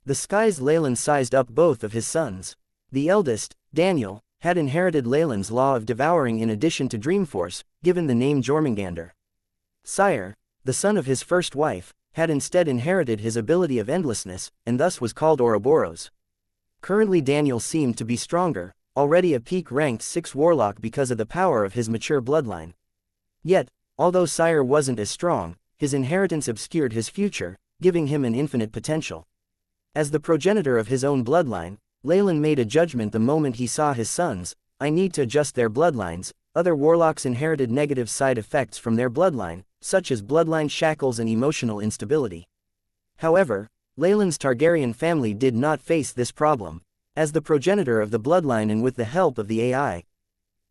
The skies Leylin sized up both of his sons. The eldest, Daniel, had inherited Leylin's law of devouring in addition to Dreamforce, given the name Jormungandr. Sire, the son of his first wife, had instead inherited his ability of endlessness, and thus was called Ouroboros. Currently Daniel seemed to be stronger, already a peak ranked 6 warlock because of the power of his mature bloodline. Yet, although Sire wasn't as strong, his inheritance obscured his future, giving him an infinite potential. As the progenitor of his own bloodline, Leylin made a judgment the moment he saw his sons. I need to adjust their bloodlines. Other warlocks inherited negative side effects from their bloodline, such as bloodline shackles and emotional instability. However, Leylin's Targaryen family did not face this problem. As the progenitor of the bloodline and with the help of the AI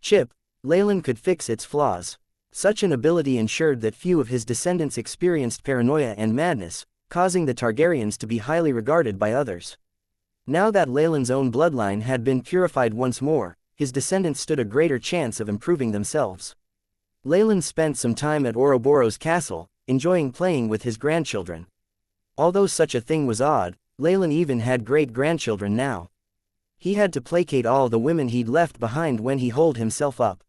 chip, Leylin could fix its flaws. Such an ability ensured that few of his descendants experienced paranoia and madness, causing the Targaryens to be highly regarded by others. Now that Leylin's own bloodline had been purified once more, his descendants stood a greater chance of improving themselves. Leylin spent some time at Ouroboros Castle, enjoying playing with his grandchildren. Although such a thing was odd, Leylin even had great-grandchildren now. He had to placate all the women he'd left behind when he holed himself up.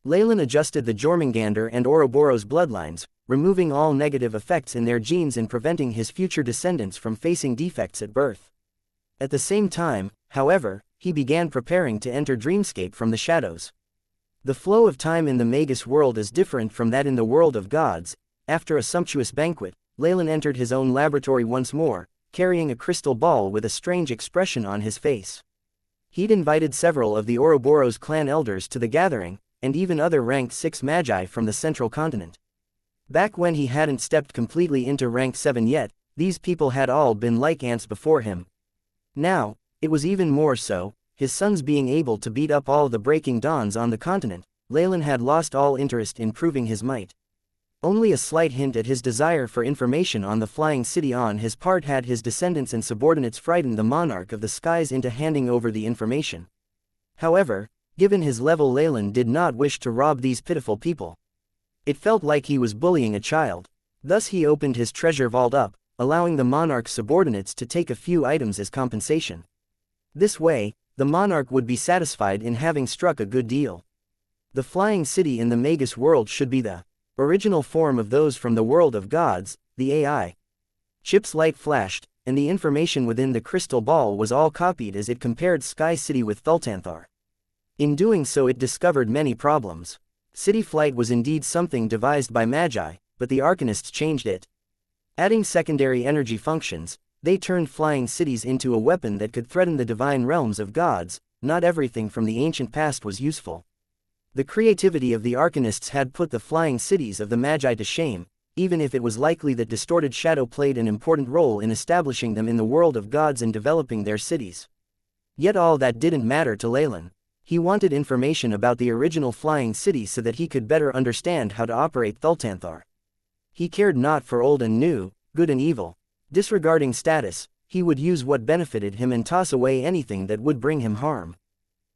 Leylin adjusted the Jormungandr and Ouroboros bloodlines, removing all negative effects in their genes and preventing his future descendants from facing defects at birth. At the same time, however, he began preparing to enter Dreamscape from the shadows. The flow of time in the Magus world is different from that in the world of gods. After a sumptuous banquet, Leylin entered his own laboratory once more, carrying a crystal ball with a strange expression on his face. He'd invited several of the Ouroboros clan elders to the gathering, and even other ranked 6 magi from the central continent. Back when he hadn't stepped completely into rank 7 yet, these people had all been like ants before him. Now, it was even more so, his sons being able to beat up all the breaking dawns on the continent. Leylin had lost all interest in proving his might. Only a slight hint at his desire for information on the flying city on his part had his descendants and subordinates frightened the monarch of the skies into handing over the information. However, given his level, Leylin did not wish to rob these pitiful people. It felt like he was bullying a child. Thus he opened his treasure vault up, allowing the monarch's subordinates to take a few items as compensation. This way, the monarch would be satisfied in having struck a good deal. The flying city in the Magus world should be the original form of those from the world of gods, the AI chip's light flashed, and the information within the crystal ball was all copied as it compared Sky City with Thultanthar. In doing so it discovered many problems. City flight was indeed something devised by Magi, but the arcanists changed it. Adding secondary energy functions, they turned flying cities into a weapon that could threaten the divine realms of gods. Not everything from the ancient past was useful. The creativity of the arcanists had put the flying cities of the Magi to shame, even if it was likely that distorted shadow played an important role in establishing them in the world of gods and developing their cities. Yet all that didn't matter to Leylin. He wanted information about the original flying city so that he could better understand how to operate Thultanthar. He cared not for old and new, good and evil. Disregarding status, he would use what benefited him and toss away anything that would bring him harm.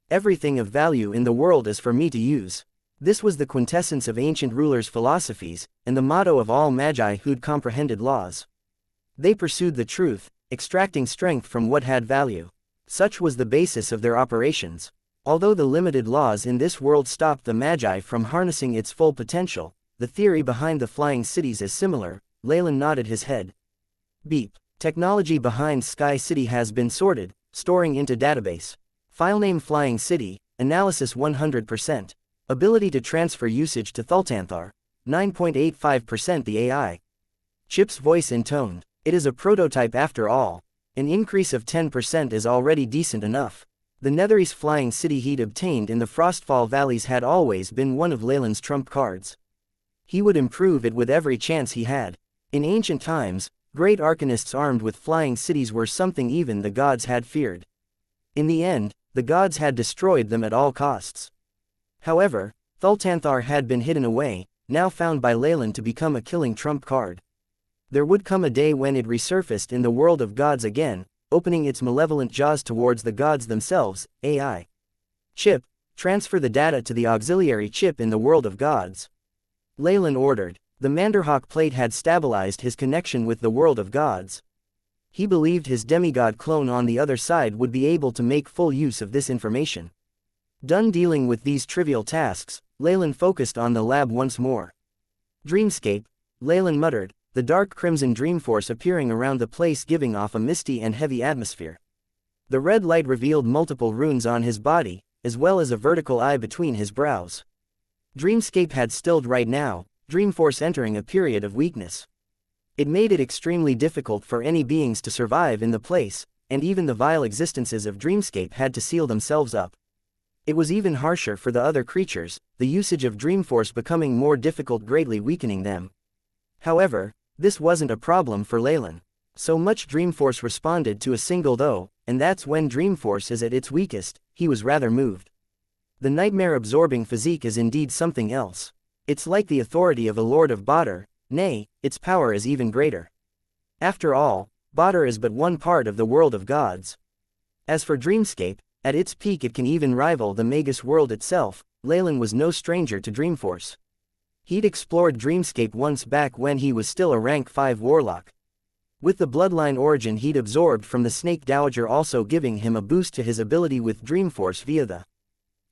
Everything of value in the world is for me to use. This was the quintessence of ancient rulers' philosophies, and the motto of all Magi who'd comprehended laws. They pursued the truth, extracting strength from what had value. Such was the basis of their operations. Although the limited laws in this world stopped the Magi from harnessing its full potential, the theory behind the flying cities is similar. Leylin nodded his head. Beep. Technology behind Sky City has been sorted, storing into database. Filename Flying City, analysis 100%. Ability to transfer usage to Thultanthar, 9.85% the AI chip's voice intoned. It is a prototype after all. An increase of 10% is already decent enough. The Netherese flying city he'd obtained in the Frostfall Valleys had always been one of Leylin's trump cards. He would improve it with every chance he had. In ancient times, great arcanists armed with flying cities were something even the gods had feared. In the end, the gods had destroyed them at all costs. However, Thultanthar had been hidden away, now found by Leylin to become a killing trump card. There would come a day when it resurfaced in the world of gods again, opening its malevolent jaws towards the gods themselves. AI. Chip, transfer the data to the auxiliary chip in the world of gods. Leylin ordered. The Manderhawk plate had stabilized his connection with the world of gods. He believed his demigod clone on the other side would be able to make full use of this information. Done dealing with these trivial tasks, Leylin focused on the lab once more. Dreamscape, Leylin muttered, the dark crimson dreamforce appearing around the place giving off a misty and heavy atmosphere. The red light revealed multiple runes on his body, as well as a vertical eye between his brows. Dreamscape had stilled right now, Dreamforce entering a period of weakness. It made it extremely difficult for any beings to survive in the place, and even the vile existences of Dreamscape had to seal themselves up. It was even harsher for the other creatures, the usage of Dreamforce becoming more difficult, greatly weakening them. However, this wasn't a problem for Leylin. So much Dreamforce responded to a single though, and that's when Dreamforce is at its weakest. He was rather moved. The nightmare-absorbing physique is indeed something else. It's like the authority of a Lord of Badr, nay, its power is even greater. After all, Badr is but one part of the world of gods. As for Dreamscape, at its peak it can even rival the Magus world itself. Leylin was no stranger to Dreamforce. He'd explored Dreamscape once back when he was still a rank 5 warlock. With the bloodline origin he'd absorbed from the Snake Dowager also giving him a boost to his ability with Dreamforce via the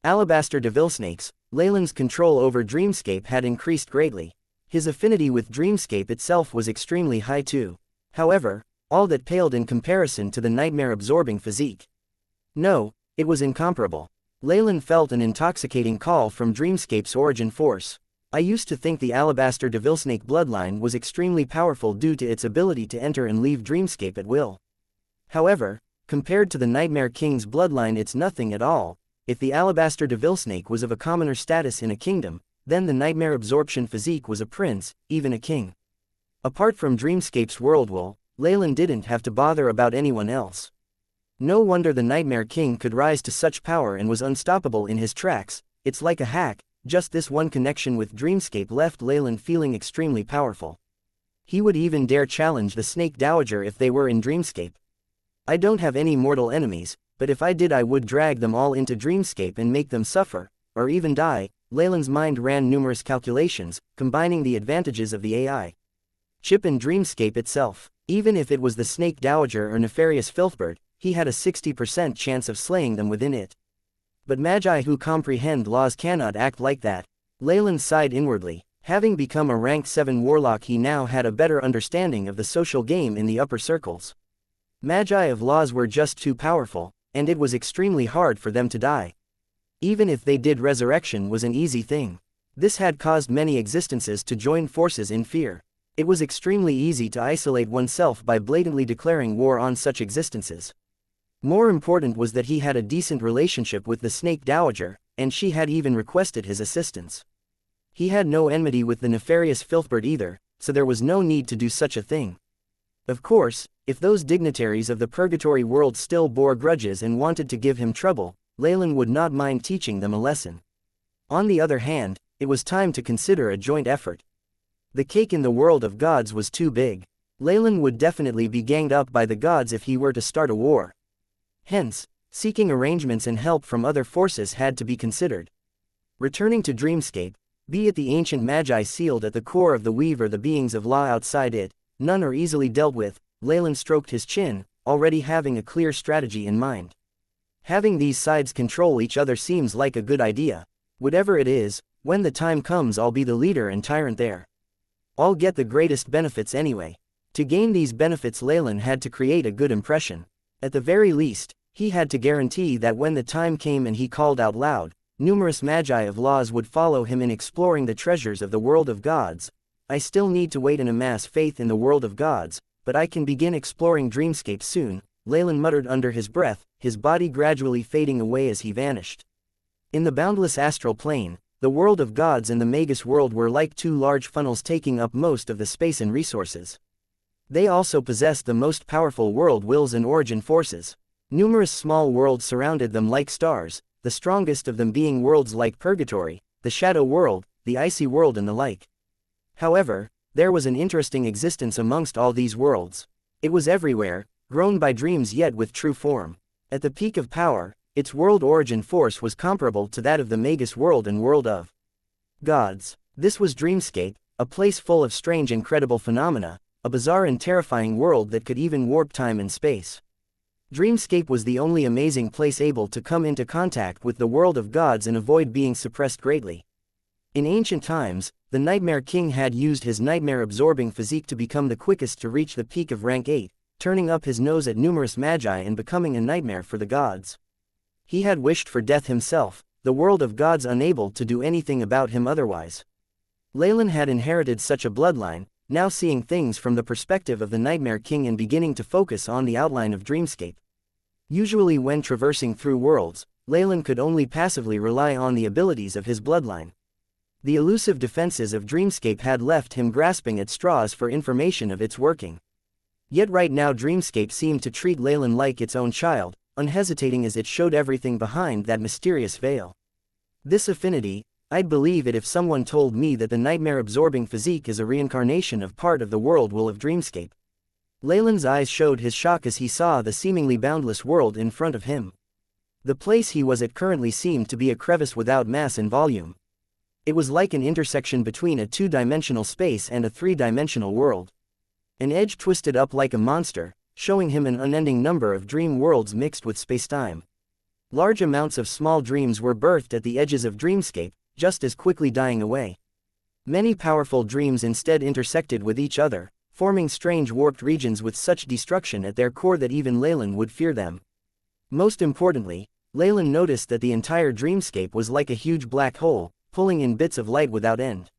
Alabaster Devilsnakes, Leylin's control over Dreamscape had increased greatly. His affinity with Dreamscape itself was extremely high too. However, all that paled in comparison to the nightmare-absorbing physique. No, it was incomparable. Leylin felt an intoxicating call from Dreamscape's origin force. I used to think the Alabaster Devilsnake bloodline was extremely powerful due to its ability to enter and leave Dreamscape at will. However, compared to the Nightmare King's bloodline it's nothing at all. If the Alabaster Devilsnake was of a commoner status in a kingdom, then the Nightmare Absorption physique was a prince, even a king. Apart from Dreamscape's worldwool, Leylin didn't have to bother about anyone else. No wonder the Nightmare King could rise to such power and was unstoppable in his tracks. It's like a hack. Just this one connection with Dreamscape left Leylin feeling extremely powerful. He would even dare challenge the Snake Dowager if they were in Dreamscape. I don't have any mortal enemies, but if I did I would drag them all into Dreamscape and make them suffer, or even die. Leylin's mind ran numerous calculations, combining the advantages of the AI chip and Dreamscape itself. Even if it was the Snake Dowager or Nefarious Filthbird, he had a 60% chance of slaying them within it. But Magi who comprehend laws cannot act like that. Leylin sighed inwardly. Having become a rank 7 warlock he now had a better understanding of the social game in the upper circles. Magi of laws were just too powerful, and it was extremely hard for them to die. Even if they did, resurrection was an easy thing. This had caused many existences to join forces in fear. It was extremely easy to isolate oneself by blatantly declaring war on such existences. More important was that he had a decent relationship with the Snake Dowager, and she had even requested his assistance. He had no enmity with the Nefarious Filthbird either, so there was no need to do such a thing. Of course, if those dignitaries of the Purgatory world still bore grudges and wanted to give him trouble, Leylin would not mind teaching them a lesson. On the other hand, it was time to consider a joint effort. The cake in the world of gods was too big. Leylin would definitely be ganged up by the gods if he were to start a war. Hence, seeking arrangements and help from other forces had to be considered. Returning to Dreamscape, be it the ancient Magi sealed at the core of the Weave or the beings of law outside it, none are easily dealt with. Leylin stroked his chin, already having a clear strategy in mind. Having these sides control each other seems like a good idea. Whatever it is, when the time comes I'll be the leader and tyrant there. I'll get the greatest benefits anyway. To gain these benefits Leylin had to create a good impression. At the very least, he had to guarantee that when the time came and he called out loud, numerous Magi of laws would follow him in exploring the treasures of the world of gods. I still need to wait and amass faith in the world of gods, but I can begin exploring Dreamscape soon. Leylin muttered under his breath, his body gradually fading away as he vanished. In the boundless astral plane, the world of gods and the Magus world were like two large funnels taking up most of the space and resources. They also possessed the most powerful world wills and origin forces. Numerous small worlds surrounded them like stars, the strongest of them being worlds like Purgatory, the Shadow World, the Icy World and the like. However, there was an interesting existence amongst all these worlds. It was everywhere, grown by dreams yet with true form. At the peak of power, its world origin force was comparable to that of the Magus world and world of gods. This was Dreamscape, a place full of strange incredible phenomena, a bizarre and terrifying world that could even warp time and space. Dreamscape was the only amazing place able to come into contact with the world of gods and avoid being suppressed greatly. In ancient times, the Nightmare King had used his nightmare-absorbing physique to become the quickest to reach the peak of rank 8, turning up his nose at numerous magi and becoming a nightmare for the gods. He had wished for death himself, the world of gods unable to do anything about him otherwise. Leylin had inherited such a bloodline, now seeing things from the perspective of the Nightmare King and beginning to focus on the outline of Dreamscape. Usually when traversing through worlds, Leylin could only passively rely on the abilities of his bloodline. The elusive defenses of Dreamscape had left him grasping at straws for information of its working. Yet right now Dreamscape seemed to treat Leylin like its own child, unhesitating as it showed everything behind that mysterious veil. This affinity, I'd believe it if someone told me that the nightmare-absorbing physique is a reincarnation of part of the world will of Dreamscape. Leylin's eyes showed his shock as he saw the seemingly boundless world in front of him. The place he was at currently seemed to be a crevice without mass and volume. It was like an intersection between a two-dimensional space and a three-dimensional world. An edge twisted up like a monster, showing him an unending number of dream worlds mixed with spacetime. Large amounts of small dreams were birthed at the edges of Dreamscape, just as quickly dying away. Many powerful dreams instead intersected with each other, forming strange warped regions with such destruction at their core that even Leylin would fear them. Most importantly, Leylin noticed that the entire Dreamscape was like a huge black hole, pulling in bits of light without end.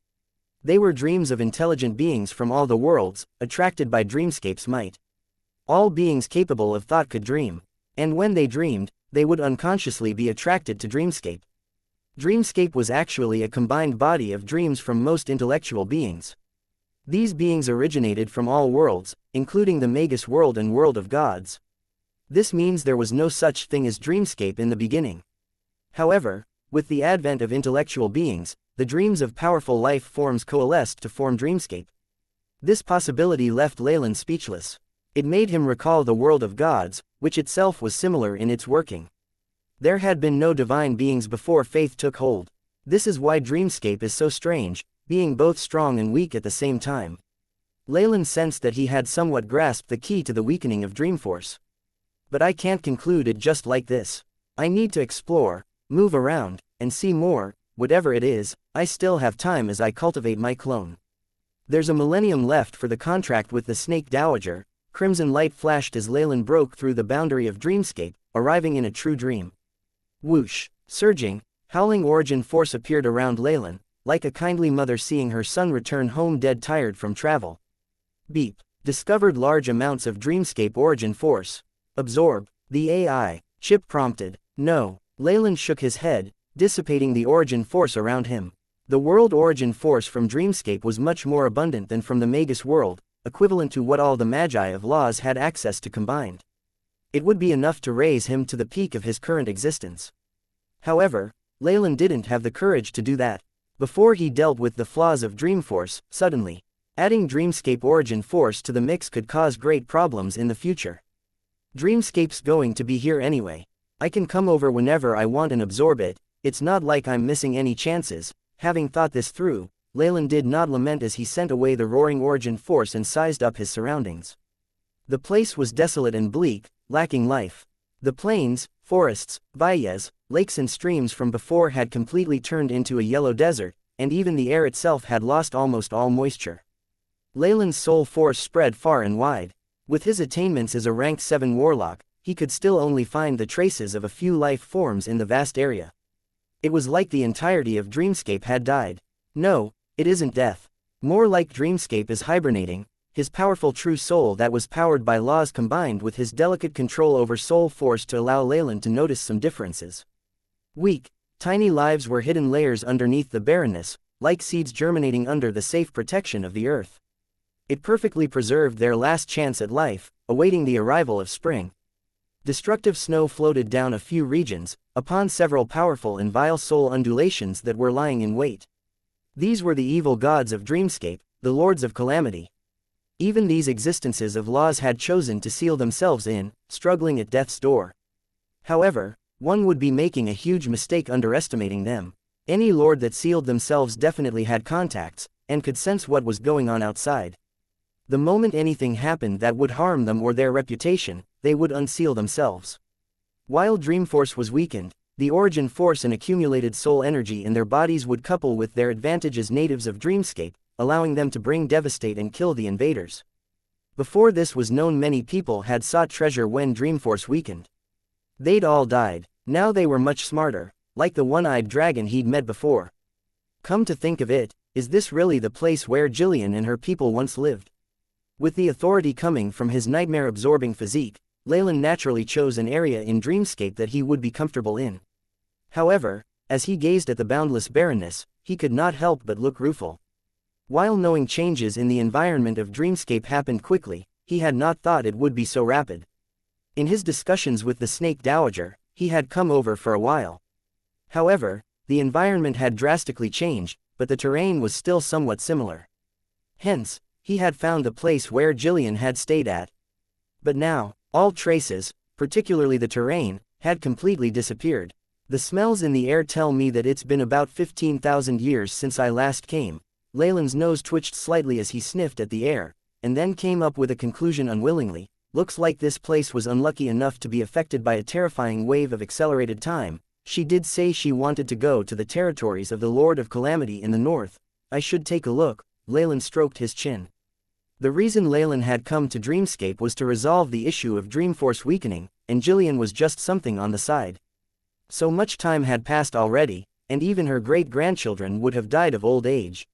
They were dreams of intelligent beings from all the worlds, attracted by Dreamscape's might. All beings capable of thought could dream, and when they dreamed, they would unconsciously be attracted to Dreamscape. Dreamscape was actually a combined body of dreams from most intellectual beings. These beings originated from all worlds, including the Magus world and world of gods. This means there was no such thing as Dreamscape in the beginning. However, with the advent of intellectual beings, the dreams of powerful life forms coalesced to form Dreamscape. This possibility left Leylin speechless. It made him recall the world of gods, which itself was similar in its working. There had been no divine beings before faith took hold. This is why Dreamscape is so strange, being both strong and weak at the same time. Leylin sensed that he had somewhat grasped the key to the weakening of Dreamforce. But I can't conclude it just like this. I need to explore, move around, and see more. Whatever it is, I still have time as I cultivate my clone. There's a millennium left for the contract with the Snake Dowager. Crimson light flashed as Leylin broke through the boundary of Dreamscape, arriving in a true dream. Whoosh! Surging, howling origin force appeared around Leylin, like a kindly mother seeing her son return home dead tired from travel. Beep. Discovered large amounts of Dreamscape origin force. Absorb. The AI chip prompted. No. Leylin shook his head, dissipating the origin force around him. The world origin force from Dreamscape was much more abundant than from the Magus world, equivalent to what all the Magi of Laws had access to combined. It would be enough to raise him to the peak of his current existence. However, Leylin didn't have the courage to do that. Before he dealt with the flaws of Dreamforce, suddenly, adding Dreamscape origin force to the mix could cause great problems in the future. Dreamscape's going to be here anyway. I can come over whenever I want and absorb it. It's not like I'm missing any chances. Having thought this through, Leylin did not lament as he sent away the roaring origin force and sized up his surroundings. The place was desolate and bleak, lacking life. The plains, forests, valles, lakes and streams from before had completely turned into a yellow desert, and even the air itself had lost almost all moisture. Leylin's soul force spread far and wide. With his attainments as a ranked 7 warlock, he could still only find the traces of a few life forms in the vast area. It was like the entirety of Dreamscape had died. No, it isn't death. More like Dreamscape is hibernating, his powerful true soul that was powered by laws combined with his delicate control over soul force to allow Leylin to notice some differences. Weak, tiny lives were hidden layers underneath the barrenness, like seeds germinating under the safe protection of the earth. It perfectly preserved their last chance at life, awaiting the arrival of spring. Destructive snow floated down a few regions, upon several powerful and vile soul undulations that were lying in wait. These were the evil gods of dreamscape, the lords of calamity. Even these existences of laws had chosen to seal themselves in, struggling at death's door. However, one would be making a huge mistake underestimating them. Any lord that sealed themselves definitely had contacts, and could sense what was going on outside. The moment anything happened that would harm them or their reputation, they would unseal themselves. While Dreamforce was weakened, the origin force and accumulated soul energy in their bodies would couple with their advantage as natives of Dreamscape, allowing them to bring devastate and kill the invaders. Before this was known, many people had sought treasure when Dreamforce weakened. They'd all died. Now they were much smarter, like the one-eyed dragon he'd met before. Come to think of it, is this really the place where Jillian and her people once lived? With the authority coming from his nightmare-absorbing physique, Leylin naturally chose an area in Dreamscape that he would be comfortable in. However, as he gazed at the boundless barrenness, he could not help but look rueful. While knowing changes in the environment of Dreamscape happened quickly, he had not thought it would be so rapid. In his discussions with the Snake Dowager, he had come over for a while. However, the environment had drastically changed, but the terrain was still somewhat similar. Hence, he had found the place where Jillian had stayed at. But now, all traces, particularly the terrain, had completely disappeared. The smells in the air tell me that it's been about 15,000 years since I last came. Leylin's nose twitched slightly as he sniffed at the air, and then came up with a conclusion unwillingly. Looks like this place was unlucky enough to be affected by a terrifying wave of accelerated time. She did say she wanted to go to the territories of the Lord of Calamity in the north. I should take a look. Leylin stroked his chin. The reason Leylin had come to Dreamscape was to resolve the issue of Dreamforce weakening, and Jillian was just something on the side. So much time had passed already, and even her great-grandchildren would have died of old age.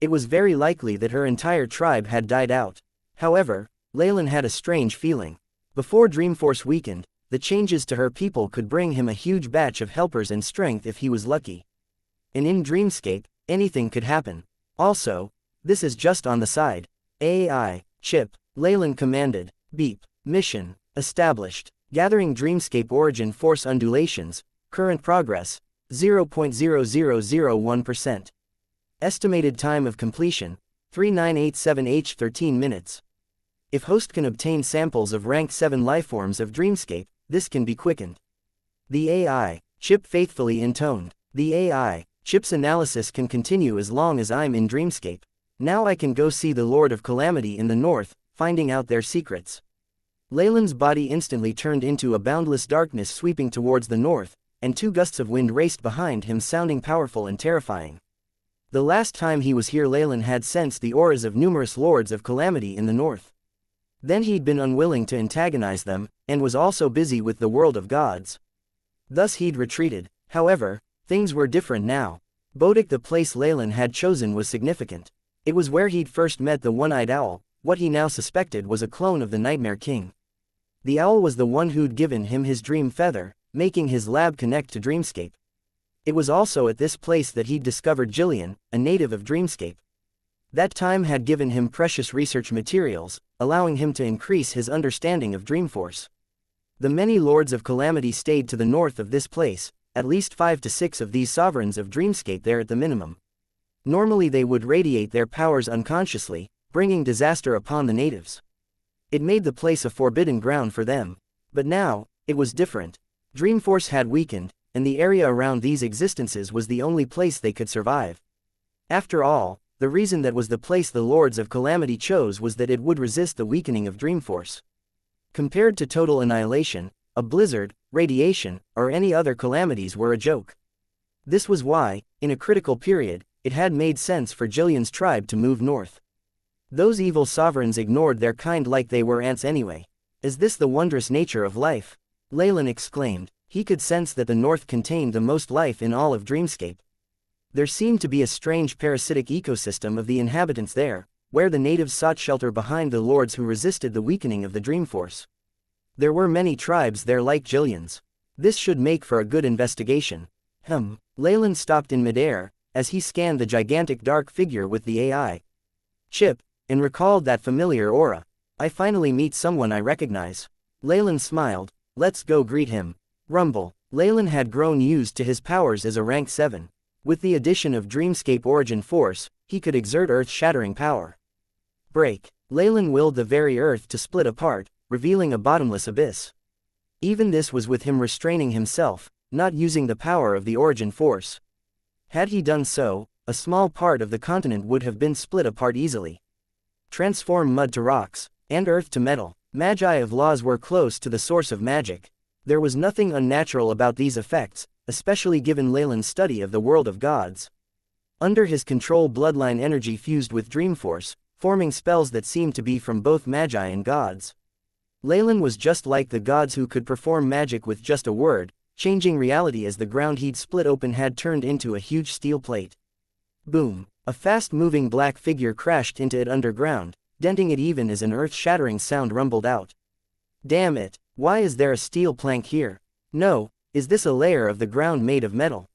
It was very likely that her entire tribe had died out. However, Leylin had a strange feeling. Before Dreamforce weakened, the changes to her people could bring him a huge batch of helpers and strength if he was lucky. And in Dreamscape, anything could happen. Also, this is just on the side. AI, chip, Leylin commanded. Beep. Mission, established. Gathering Dreamscape origin force undulations, current progress, 0.0001%. Estimated time of completion, 3987h 13 minutes. If host can obtain samples of rank 7 lifeforms of Dreamscape, this can be quickened. The AI, chip faithfully intoned. The AI, chip's analysis can continue as long as I'm in Dreamscape. Now I can go see the Lord of Calamity in the north, finding out their secrets. Leylin's body instantly turned into a boundless darkness sweeping towards the north, and 2 gusts of wind raced behind him sounding powerful and terrifying. The last time he was here Leylin had sensed the auras of numerous Lords of Calamity in the north. Then he'd been unwilling to antagonize them, and was also busy with the world of gods. Thus he'd retreated. However, things were different now. Bodic, the place Leylin had chosen, was significant. It was where he'd first met the one-eyed owl. What he now suspected was a clone of the Nightmare King. The owl was the one who'd given him his dream feather, making his lab connect to Dreamscape. It was also at this place that he'd discovered Jillian, a native of Dreamscape. That time had given him precious research materials, allowing him to increase his understanding of Dreamforce. The many Lords of Calamity stayed to the north of this place, at least 5 to 6 of these sovereigns of Dreamscape there at the minimum. Normally they would radiate their powers unconsciously, bringing disaster upon the natives. It made the place a forbidden ground for them. But now, it was different. Dreamforce had weakened, and the area around these existences was the only place they could survive. After all, the reason that was the place the Lords of Calamity chose was that it would resist the weakening of Dreamforce. Compared to total annihilation, a blizzard, radiation, or any other calamities were a joke. This was why, in a critical period, it had made sense for Jillian's tribe to move north. Those evil sovereigns ignored their kind like they were ants anyway. Is this the wondrous nature of life? Leylin exclaimed. He could sense that the north contained the most life in all of Dreamscape. There seemed to be a strange parasitic ecosystem of the inhabitants there, where the natives sought shelter behind the lords who resisted the weakening of the dream force. There were many tribes there like Jillian's. This should make for a good investigation. Leylin stopped in midair, as he scanned the gigantic dark figure with the AI chip, and recalled that familiar aura. I finally meet someone I recognize. Leylin smiled. Let's go greet him. Rumble. Leylin had grown used to his powers as a rank 7. With the addition of Dreamscape Origin Force, he could exert earth-shattering power. Break. Leylin willed the very earth to split apart, revealing a bottomless abyss. Even this was with him restraining himself, not using the power of the Origin Force. Had he done so, a small part of the continent would have been split apart easily. Transform mud to rocks, and earth to metal. Magi of laws were close to the source of magic. There was nothing unnatural about these effects, especially given Leylin's study of the world of gods. Under his control, bloodline energy fused with Dreamforce, forming spells that seemed to be from both magi and gods. Leylin was just like the gods who could perform magic with just a word, changing reality as the ground he'd split open had turned into a huge steel plate. Boom! A fast-moving black figure crashed into it underground, denting it even as an earth-shattering sound rumbled out. Damn it! Why is there a steel plank here? No, is this a layer of the ground made of metal?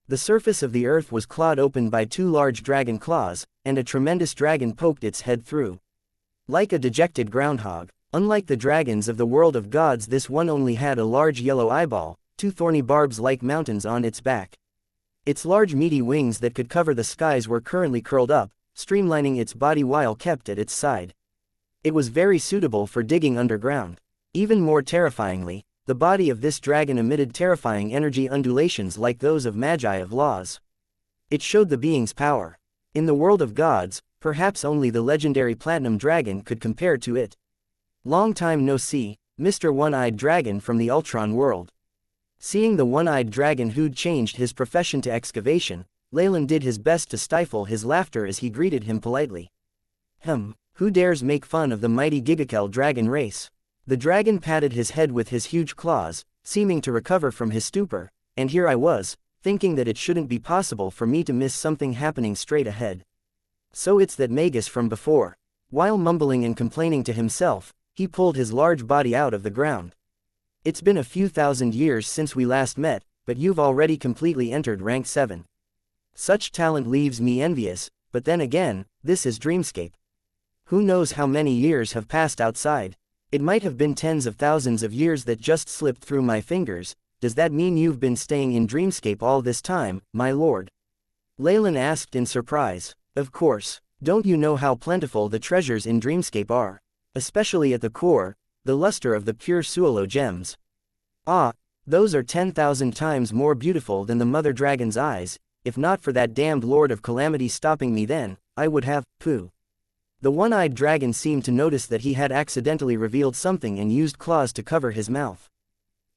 The surface of the earth was clawed open by 2 large dragon claws, and a tremendous dragon poked its head through. Like a dejected groundhog, unlike the dragons of the world of gods, this one only had a large yellow eyeball, 2 thorny barbs like mountains on its back. Its large meaty wings that could cover the skies were currently curled up, streamlining its body while kept at its side. It was very suitable for digging underground. Even more terrifyingly, the body of this dragon emitted terrifying energy undulations like those of Magi of Laws. It showed the being's power. In the world of gods, perhaps only the legendary Platinum Dragon could compare to it. Long time no see, Mr. One-Eyed Dragon from the Ultron world. Seeing the one-eyed dragon who'd changed his profession to excavation, Leylin did his best to stifle his laughter as he greeted him politely. Who dares make fun of the mighty Gigakel dragon race? The dragon patted his head with his huge claws, seeming to recover from his stupor, and here I was, thinking that it shouldn't be possible for me to miss something happening straight ahead. So it's that Magus from before. While mumbling and complaining to himself, he pulled his large body out of the ground. It's been a few thousand years since we last met, but you've already completely entered rank 7. Such talent leaves me envious, but then again, this is Dreamscape. Who knows how many years have passed outside? It might have been tens of thousands of years that just slipped through my fingers. Does that mean you've been staying in Dreamscape all this time, my lord? Leylin asked in surprise. Of course. Don't you know how plentiful the treasures in Dreamscape are? Especially at the core, the luster of the pure Suolo gems. Ah, those are 10,000 times more beautiful than the mother dragon's eyes. If not for that damned Lord of Calamity stopping me, then I would have, pooh. The one-eyed dragon seemed to notice that he had accidentally revealed something and used claws to cover his mouth.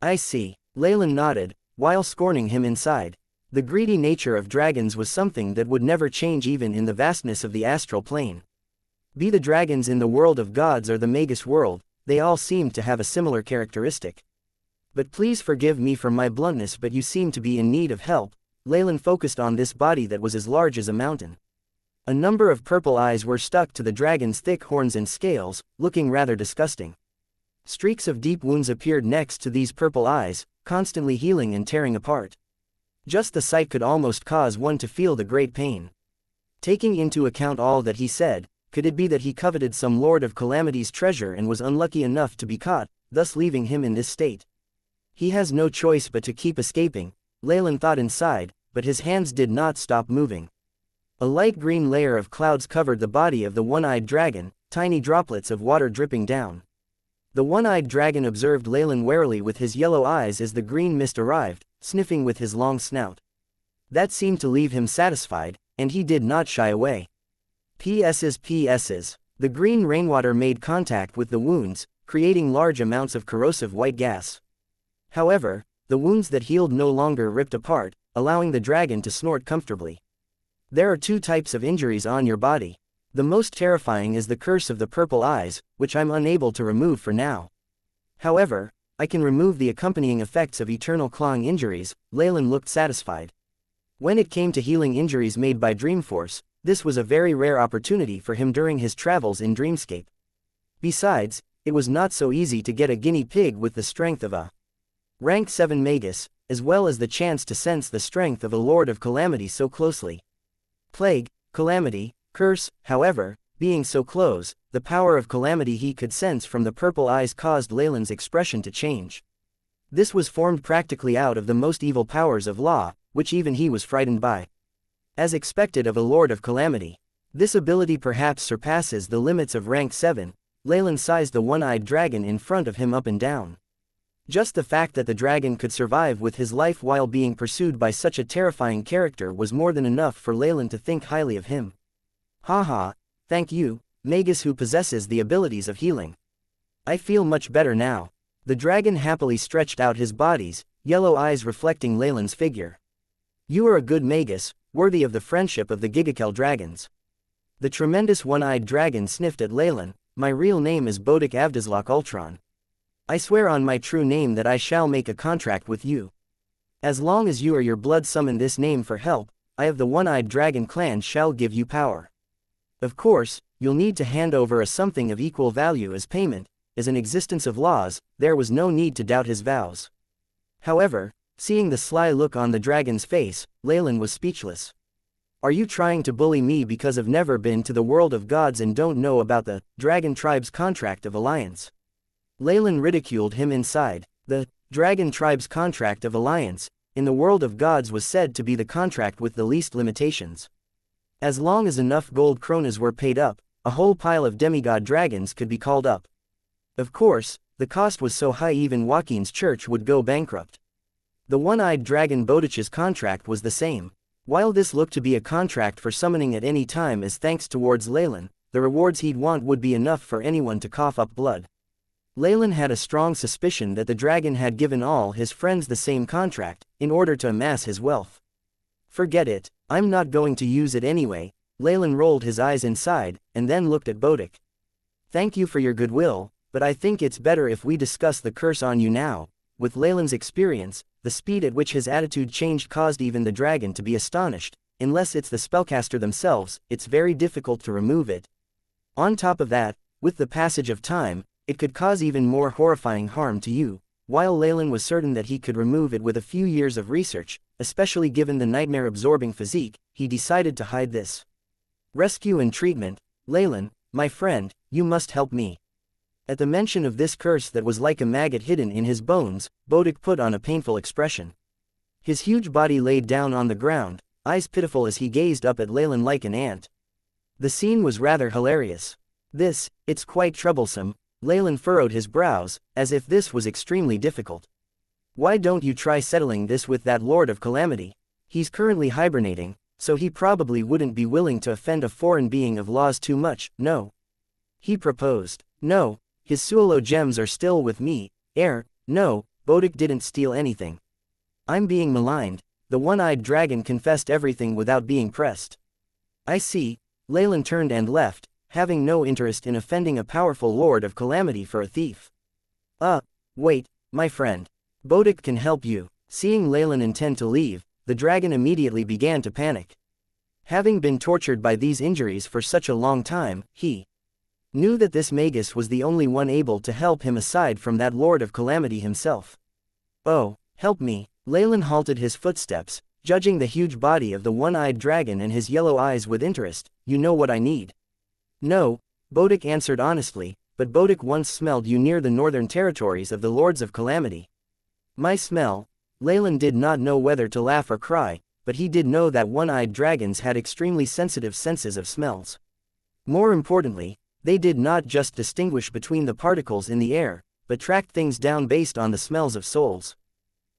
I see. Leylin nodded, while scorning him inside. The greedy nature of dragons was something that would never change even in the vastness of the astral plane. Be the dragons in the world of gods or the Magus world, they all seemed to have a similar characteristic. But please forgive me for my bluntness, but you seem to be in need of help. Leylin focused on this body that was as large as a mountain. A number of purple eyes were stuck to the dragon's thick horns and scales, looking rather disgusting. Streaks of deep wounds appeared next to these purple eyes, constantly healing and tearing apart. Just the sight could almost cause one to feel the great pain. Taking into account all that he said, could it be that he coveted some Lord of Calamity's treasure and was unlucky enough to be caught, thus leaving him in this state? He has no choice but to keep escaping, Leylin thought inside, but his hands did not stop moving. A light green layer of clouds covered the body of the one-eyed dragon, tiny droplets of water dripping down. The one-eyed dragon observed Leylin warily with his yellow eyes as the green mist arrived, sniffing with his long snout. That seemed to leave him satisfied, and he did not shy away. PSs. The green rainwater made contact with the wounds, creating large amounts of corrosive white gas. However, the wounds that healed no longer ripped apart, allowing the dragon to snort comfortably. There are 2 types of injuries on your body. The most terrifying is the curse of the purple eyes, which I'm unable to remove for now. However, I can remove the accompanying effects of eternal clawing injuries. Leylin looked satisfied. When it came to healing injuries made by Dreamforce, This was a very rare opportunity for him during his travels in Dreamscape. Besides, it was not so easy to get a guinea pig with the strength of a rank 7 magus, as well as the chance to sense the strength of a Lord of Calamity so closely. Plague, Calamity, Curse, however, being so close, the power of calamity he could sense from the purple eyes caused Leylin's expression to change. This was formed practically out of the most evil powers of law, which even he was frightened by. As expected of a Lord of Calamity, this ability perhaps surpasses the limits of rank 7, Leylin sized the one-eyed dragon in front of him up and down. Just the fact that the dragon could survive with his life while being pursued by such a terrifying character was more than enough for Leylin to think highly of him. Haha, thank you, magus who possesses the abilities of healing. I feel much better now. The dragon happily stretched out his body's yellow eyes reflecting Leylin's figure. You are a good magus, worthy of the friendship of the Gigakel dragons. The tremendous one-eyed dragon sniffed at Leylin. My real name is Bodic Avdizlok Ultron. I swear on my true name that I shall make a contract with you. As long as you or your blood summon this name for help, I of the one-eyed dragon clan shall give you power. Of course, you'll need to hand over a something of equal value as payment. As an existence of laws, there was no need to doubt his vows. However, seeing the sly look on the dragon's face, Leylin was speechless. Are you trying to bully me because I've never been to the world of gods and don't know about the dragon tribe's contract of alliance? Leylin ridiculed him inside. The dragon tribe's contract of alliance, in the world of gods, was said to be the contract with the least limitations. As long as enough gold kronas were paid up, a whole pile of demigod dragons could be called up. Of course, the cost was so high even Joaquin's church would go bankrupt. The one-eyed dragon Bodich's contract was the same. While this looked to be a contract for summoning at any time as thanks towards Leylin, the rewards he'd want would be enough for anyone to cough up blood. Leylin had a strong suspicion that the dragon had given all his friends the same contract, in order to amass his wealth. Forget it, I'm not going to use it anyway. Leylin rolled his eyes inside, and then looked at Bodic. Thank you for your goodwill, but I think it's better if we discuss the curse on you now. With Leylin's experience, the speed at which his attitude changed caused even the dragon to be astonished. Unless it's the spellcaster themselves, it's very difficult to remove it. On top of that, with the passage of time, it could cause even more horrifying harm to you. While Leylin was certain that he could remove it with a few years of research, especially given the nightmare-absorbing physique, he decided to hide this. Rescue and treatment. Leylin, my friend, you must help me. At the mention of this curse that was like a maggot hidden in his bones, Bodic put on a painful expression. His huge body laid down on the ground, eyes pitiful as he gazed up at Leylin like an ant. The scene was rather hilarious. It's quite troublesome. Leylin furrowed his brows, as if this was extremely difficult. Why don't you try settling this with that Lord of Calamity? He's currently hibernating, so he probably wouldn't be willing to offend a foreign being of laws too much, no? He proposed. No. His Suolo gems are still with me. No, Bodic didn't steal anything. I'm being maligned. The one-eyed dragon confessed everything without being pressed. I see. Leylin turned and left, having no interest in offending a powerful Lord of Calamity for a thief. Wait, my friend. Bodic can help you. Seeing Leylin intend to leave, the dragon immediately began to panic. Having been tortured by these injuries for such a long time, he knew that this magus was the only one able to help him aside from that Lord of Calamity himself. Oh, help me. Leylin halted his footsteps, judging the huge body of the one-eyed dragon and his yellow eyes with interest. You know what I need. No, Bodic answered honestly, but Bodic once smelled you near the northern territories of the Lords of Calamity. My smell? Leylin did not know whether to laugh or cry, but he did know that one-eyed dragons had extremely sensitive senses of smells. More importantly, they did not just distinguish between the particles in the air, but tracked things down based on the smells of souls.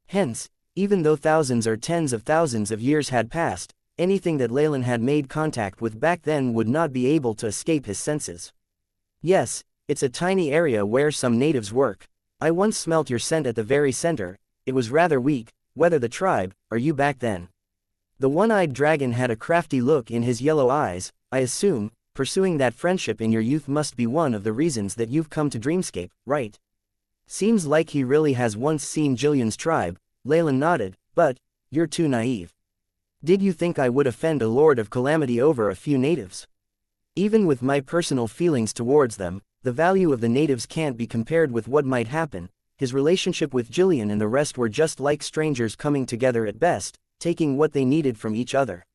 Hence, even though thousands or tens of thousands of years had passed, anything that Leylin had made contact with back then would not be able to escape his senses. Yes, it's a tiny area where some natives work. I once smelt your scent at the very center. It was rather weak. Whether the tribe, or you back then. The one-eyed dragon had a crafty look in his yellow eyes. I assume, pursuing that friendship in your youth must be one of the reasons that you've come to Dreamscape, right? Seems like he really has once seen Jillian's tribe. Leylin nodded, but you're too naive. Did you think I would offend a Lord of Calamity over a few natives? Even with my personal feelings towards them, the value of the natives can't be compared with what might happen. His relationship with Jillian and the rest were just like strangers coming together at best, taking what they needed from each other.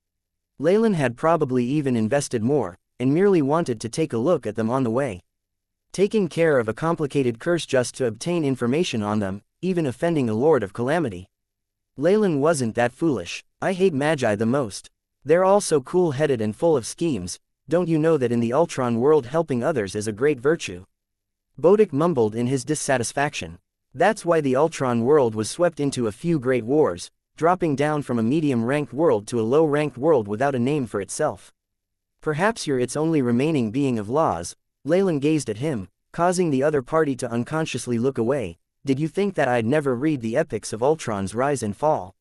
Leylin had probably even invested more, and merely wanted to take a look at them on the way. Taking care of a complicated curse just to obtain information on them, even offending a Lord of Calamity. Leylin wasn't that foolish. I hate magi the most. They're all so cool-headed and full of schemes. Don't you know that in the Ultron world helping others is a great virtue? Bodic mumbled in his dissatisfaction. That's why the Ultron world was swept into a few great wars, dropping down from a medium-ranked world to a low-ranked world without a name for itself. Perhaps you're its only remaining being of laws. Leylin gazed at him, causing the other party to unconsciously look away. Did you think that I'd never read the epics of Ultron's rise and fall?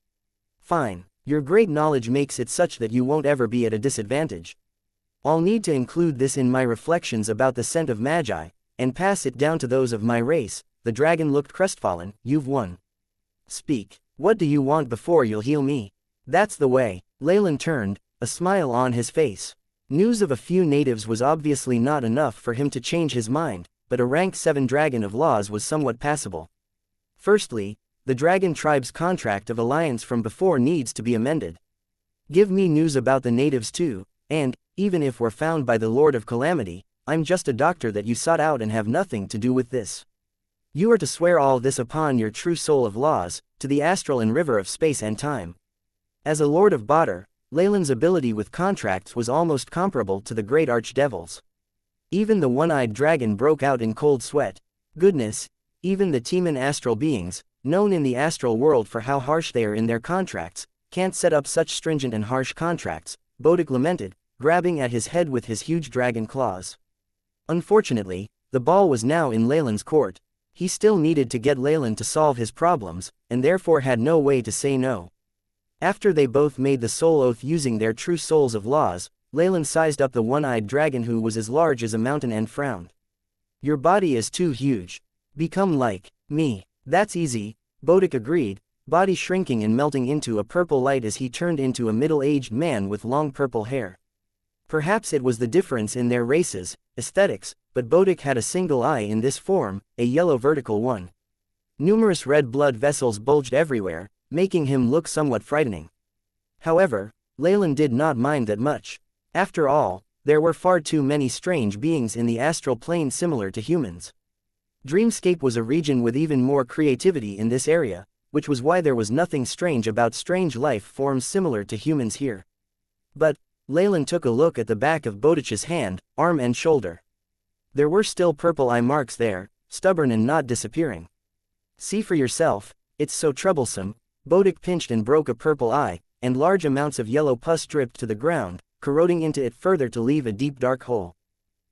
Fine. Your great knowledge makes it such that you won't ever be at a disadvantage. I'll need to include this in my reflections about the scent of magi, and pass it down to those of my race. The dragon looked crestfallen. You've won. Speak. What do you want before you'll heal me? That's the way. Leylin turned, a smile on his face. News of a few natives was obviously not enough for him to change his mind, but a rank 7 dragon of laws was somewhat passable. Firstly, the dragon tribe's contract of alliance from before needs to be amended. Give me news about the natives too, and, even if we're found by the Lord of Calamity, I'm just a doctor that you sought out and have nothing to do with this. You are to swear all this upon your true soul of laws, to the astral and river of space and time. As a Lord of Badr, Leylin's ability with contracts was almost comparable to the great archdevil's. Even the one-eyed dragon broke out in cold sweat. Goodness, even the Teeman astral beings, known in the astral world for how harsh they are in their contracts, can't set up such stringent and harsh contracts, Bodic lamented, grabbing at his head with his huge dragon claws. Unfortunately, the ball was now in Leylin's court. He still needed to get Leylin to solve his problems, and therefore had no way to say no. After they both made the soul oath using their true souls of laws, Leylin sized up the one-eyed dragon who was as large as a mountain and frowned. Your body is too huge. Become like me. That's easy, Bodic agreed, body shrinking and melting into a purple light as he turned into a middle-aged man with long purple hair. Perhaps it was the difference in their races, aesthetics, but Bodic had a single eye in this form, a yellow vertical one. Numerous red blood vessels bulged everywhere, making him look somewhat frightening. However, Leylin did not mind that much. After all, there were far too many strange beings in the astral plane similar to humans. Dreamscape was a region with even more creativity in this area, which was why there was nothing strange about strange life forms similar to humans here. But, Leylin took a look at the back of Bodic's hand, arm and shoulder. There were still purple eye marks there, stubborn and not disappearing. See for yourself, it's so troublesome. Bodic pinched and broke a purple eye, and large amounts of yellow pus dripped to the ground, corroding into it further to leave a deep dark hole.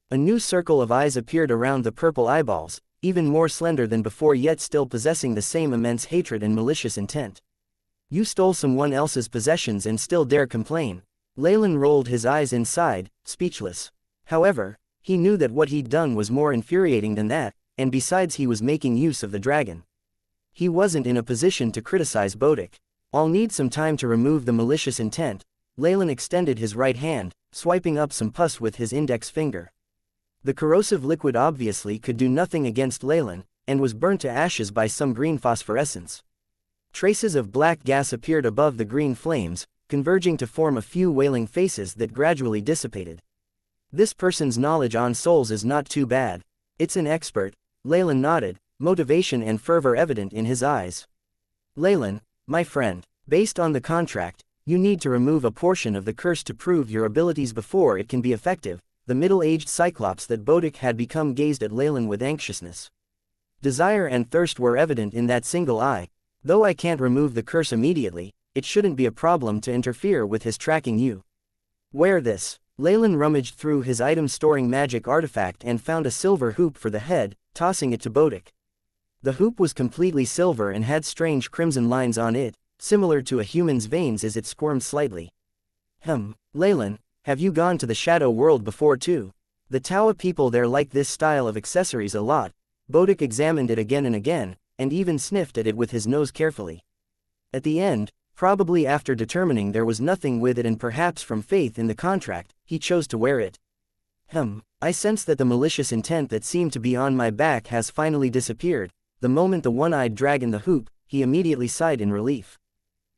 A new circle of eyes appeared around the purple eyeballs, even more slender than before yet still possessing the same immense hatred and malicious intent. You stole someone else's possessions and still dare complain. Leylin rolled his eyes inside, speechless. However, he knew that what he'd done was more infuriating than that, and besides he was making use of the dragon. He wasn't in a position to criticize Bodic. I'll need some time to remove the malicious intent. Leylin extended his right hand, swiping up some pus with his index finger. The corrosive liquid obviously could do nothing against Leylin, and was burnt to ashes by some green phosphorescence. Traces of black gas appeared above the green flames, converging to form a few wailing faces that gradually dissipated. This person's knowledge on souls is not too bad. It's an expert. Leylin nodded, motivation and fervor evident in his eyes. Leylin, my friend, based on the contract, you need to remove a portion of the curse to prove your abilities before it can be effective. The middle-aged cyclops that Bodic had become gazed at Leylin with anxiousness. Desire and thirst were evident in that single eye. Though I can't remove the curse immediately, it shouldn't be a problem to interfere with his tracking you. Wear this. Leylin rummaged through his item storing magic artifact and found a silver hoop for the head, tossing it to Bodic. The hoop was completely silver and had strange crimson lines on it, similar to a human's veins as it squirmed slightly. Leylin, have you gone to the shadow world before too? The Tawa people there like this style of accessories a lot. Bodic examined it again and again, and even sniffed at it with his nose carefully. At the end, Probably after determining there was nothing with it and perhaps from faith in the contract, he chose to wear it. I sense that the malicious intent that seemed to be on my back has finally disappeared. The moment the one-eyed dragon the hoop, he immediately sighed in relief.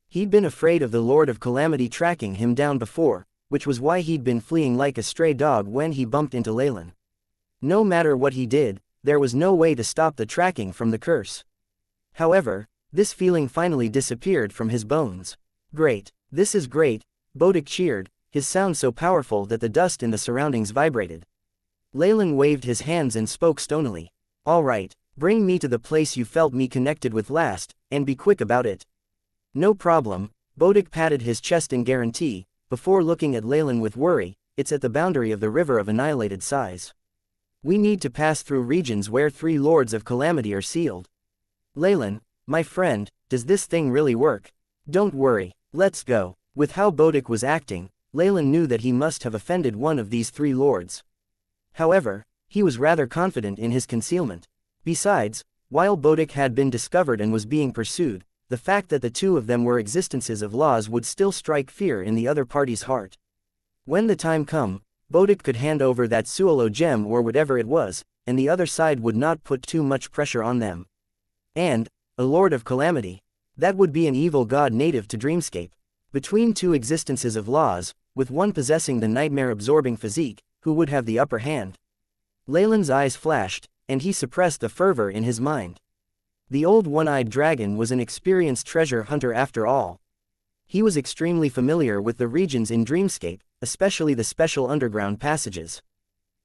He'd been afraid of the Lord of Calamity tracking him down before, which was why he'd been fleeing like a stray dog when he bumped into Leylin. No matter what he did, there was no way to stop the tracking from the curse. However, this feeling finally disappeared from his bones. Great, this is great, Bodic cheered, his sound so powerful that the dust in the surroundings vibrated. Leylin waved his hands and spoke stonily. All right, bring me to the place you felt me connected with last, and be quick about it. No problem, Bodic patted his chest in guarantee, before looking at Leylin with worry. It's at the boundary of the river of annihilated size. We need to pass through regions where 3 Lords of Calamity are sealed. Leylin, my friend, does this thing really work? Don't worry, let's go. With how Bodic was acting, Leylin knew that he must have offended one of these 3 lords. However, he was rather confident in his concealment. Besides, while Bodic had been discovered and was being pursued, the fact that the 2 of them were existences of laws would still strike fear in the other party's heart. When the time come, Bodic could hand over that Suolo gem or whatever it was, and the other side would not put too much pressure on them. And, a Lord of Calamity. That would be an evil god native to Dreamscape. Between 2 existences of laws, with one possessing the nightmare-absorbing physique, who would have the upper hand? Leylin's eyes flashed, and he suppressed the fervor in his mind. The old one-eyed dragon was an experienced treasure hunter after all. He was extremely familiar with the regions in Dreamscape, especially the special underground passages.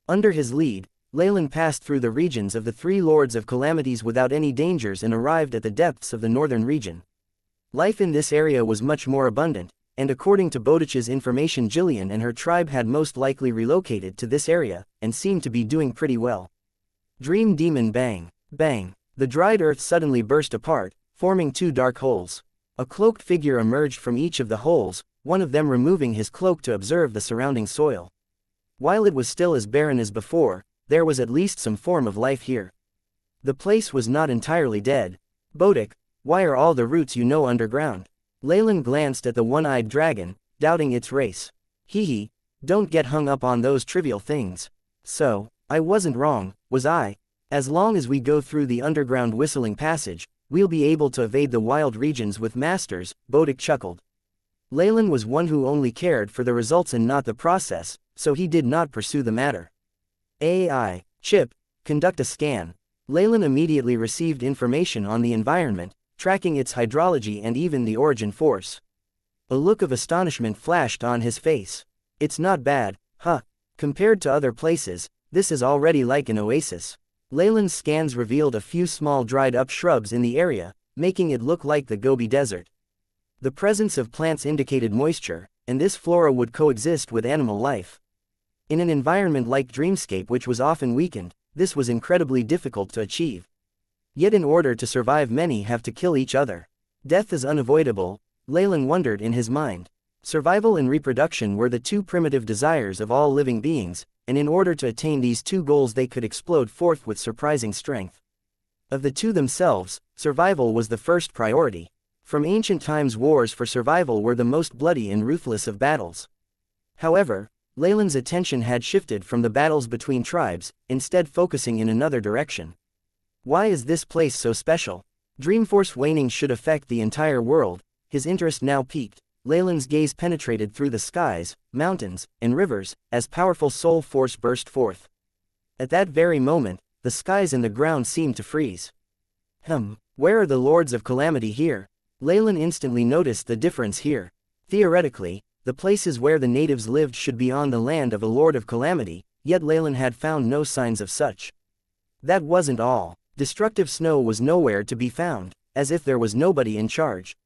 Under his lead, Leylin passed through the regions of the 3 Lords of Calamities without any dangers and arrived at the depths of the northern region. Life in this area was much more abundant, and according to Bodic's information, Jillian and her tribe had most likely relocated to this area, and seemed to be doing pretty well. Dream Demon bang, bang. The dried earth suddenly burst apart, forming 2 dark holes. A cloaked figure emerged from each of the holes, one of them removing his cloak to observe the surrounding soil. While it was still as barren as before, there was at least some form of life here. The place was not entirely dead. Bodic, why are all the roots underground? Leylin glanced at the one-eyed dragon, doubting its race. Hee, don't get hung up on those trivial things. So, I wasn't wrong, was I? As long as we go through the underground whistling passage, we'll be able to evade the wild regions with masters, Bodic chuckled. Leylin was one who only cared for the results and not the process, so he did not pursue the matter. AI, chip, conduct a scan. Leylin immediately received information on the environment, tracking its hydrology and even the origin force. A look of astonishment flashed on his face. It's not bad, huh? Compared to other places, this is already like an oasis. Leylin's scans revealed a few small dried-up shrubs in the area, making it look like the Gobi Desert. The presence of plants indicated moisture, and this flora would coexist with animal life. In an environment like Dreamscape, which was often weakened, this was incredibly difficult to achieve. Yet in order to survive, many have to kill each other. Death is unavoidable, Leylin wondered in his mind. Survival and reproduction were the 2 primitive desires of all living beings, and in order to attain these 2 goals they could explode forth with surprising strength. Of the 2 themselves, survival was the first priority. From ancient times, wars for survival were the most bloody and ruthless of battles. However, Leylin's attention had shifted from the battles between tribes, instead focusing in another direction. Why is this place so special? Dreamforce waning should affect the entire world. His interest now peaked. Leylin's gaze penetrated through the skies, mountains, and rivers, as powerful soul force burst forth. At that very moment, the skies and the ground seemed to freeze. Where are the Lords of Calamity here? Leylin instantly noticed the difference here. Theoretically, the places where the natives lived should be on the land of a Lord of Calamity, yet Leylin had found no signs of such. That wasn't all. Destructive snow was nowhere to be found, as if there was nobody in charge.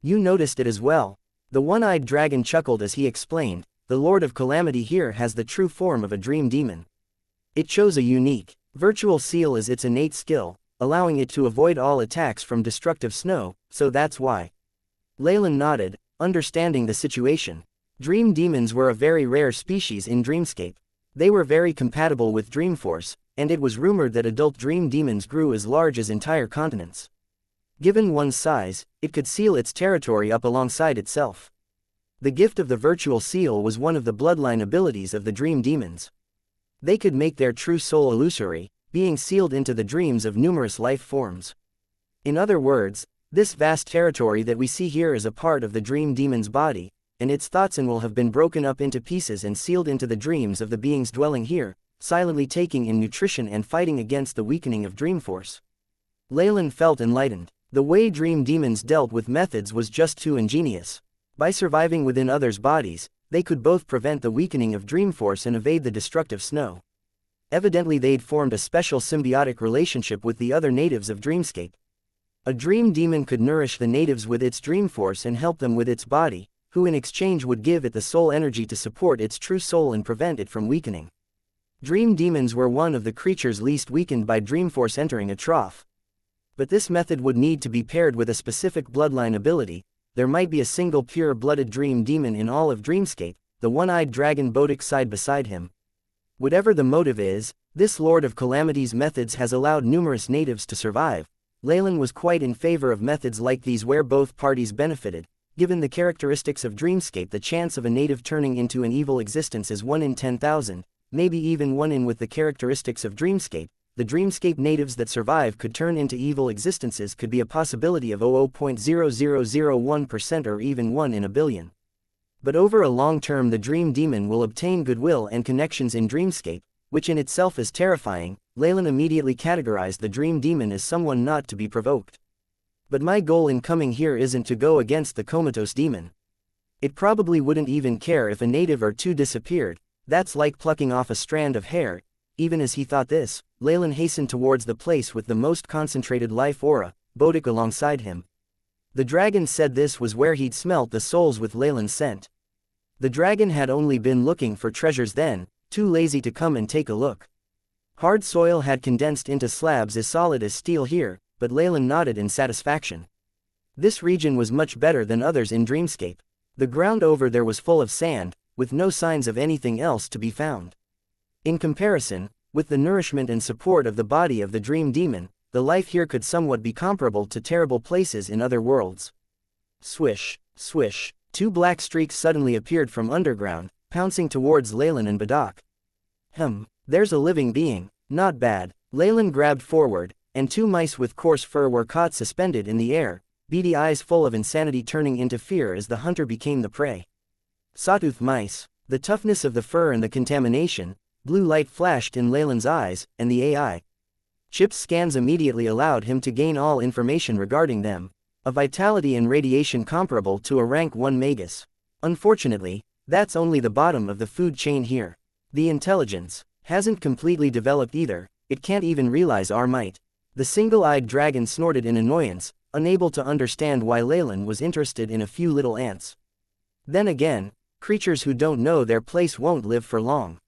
You noticed it as well. The one-eyed dragon chuckled as he explained, the Lord of Calamity here has the true form of a dream demon. It chose a unique, virtual seal as its innate skill, allowing it to avoid all attacks from destructive snow, so that's why. Leylin nodded, understanding the situation. Dream demons were a very rare species in Dreamscape. They were very compatible with Dreamforce, and it was rumored that adult dream demons grew as large as entire continents. Given one's size, it could seal its territory up alongside itself. The gift of the virtual seal was one of the bloodline abilities of the dream demons. They could make their true soul illusory, being sealed into the dreams of numerous life forms. In other words, this vast territory that we see here is a part of the dream demon's body, and its thoughts and will have been broken up into pieces and sealed into the dreams of the beings dwelling here, silently taking in nutrition and fighting against the weakening of dream force. Leylin felt enlightened. The way dream demons dealt with methods was just too ingenious. By surviving within others' bodies, they could both prevent the weakening of dream force and evade the destructive snow. Evidently they'd formed a special symbiotic relationship with the other natives of Dreamscape. A dream demon could nourish the natives with its dream force and help them with its body, who in exchange would give it the soul energy to support its true soul and prevent it from weakening. Dream demons were one of the creatures least weakened by dream force entering a trough. But this method would need to be paired with a specific bloodline ability. There might be a single pure-blooded dream demon in all of Dreamscape, the one-eyed dragon Bodic side beside him. Whatever the motive is, this Lord of Calamity's methods has allowed numerous natives to survive. Leylin was quite in favor of methods like these where both parties benefited. Given the characteristics of Dreamscape, the chance of a native turning into an evil existence is 1 in 10,000, maybe even 1 in. With the characteristics of Dreamscape, the Dreamscape natives that survive could turn into evil existences could be a possibility of 0.0001% or even 1 in a billion. But over a long term the dream demon will obtain goodwill and connections in Dreamscape, which in itself is terrifying. Leylin immediately categorized the dream demon as someone not to be provoked. But my goal in coming here isn't to go against the comatose demon. It probably wouldn't even care if a native or two disappeared. That's like plucking off a strand of hair. Even as he thought this, Leylin hastened towards the place with the most concentrated life aura, Bodic alongside him. The dragon said this was where he'd smelt the souls with Leylin's scent. The dragon had only been looking for treasures then, too lazy to come and take a look. Hard soil had condensed into slabs as solid as steel here, but Leylin nodded in satisfaction. This region was much better than others in Dreamscape. The ground over there was full of sand, with no signs of anything else to be found. In comparison, with the nourishment and support of the body of the dream demon, the life here could somewhat be comparable to terrible places in other worlds. Swish, swish, 2 black streaks suddenly appeared from underground, pouncing towards Leylin and Bodic. There's a living being, not bad. Leylin grabbed forward, and 2 mice with coarse fur were caught suspended in the air, beady eyes full of insanity turning into fear as the hunter became the prey. Sawtooth mice. The toughness of the fur and the contamination. Blue light flashed in Leylin's eyes, and the AI chip's scans immediately allowed him to gain all information regarding them. A vitality and radiation comparable to a rank 1 magus. Unfortunately, that's only the bottom of the food chain here. The intelligence hasn't completely developed either. It can't even realize our might. The single-eyed dragon snorted in annoyance, unable to understand why Leylin was interested in a few little ants. Then again, creatures who don't know their place won't live for long.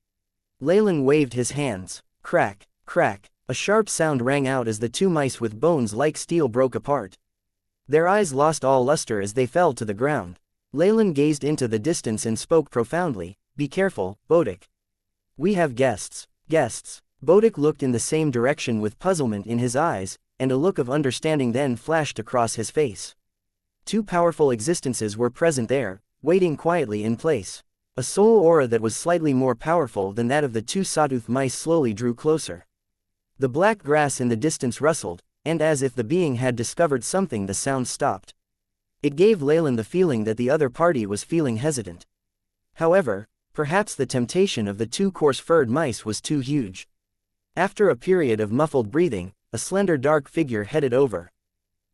Leylin waved his hands. Crack, crack, a sharp sound rang out as the 2 mice with bones like steel broke apart. Their eyes lost all luster as they fell to the ground. Leylin gazed into the distance and spoke profoundly. Be careful, Bodic. We have guests. Guests. Bodic looked in the same direction with puzzlement in his eyes, and a look of understanding then flashed across his face. 2 powerful existences were present there, waiting quietly in place. A soul aura that was slightly more powerful than that of the 2 sawtooth mice slowly drew closer. The black grass in the distance rustled, and as if the being had discovered something the sound stopped. It gave Leylin the feeling that the other party was feeling hesitant. However, perhaps the temptation of the 2 coarse-furred mice was too huge. After a period of muffled breathing, a slender dark figure headed over.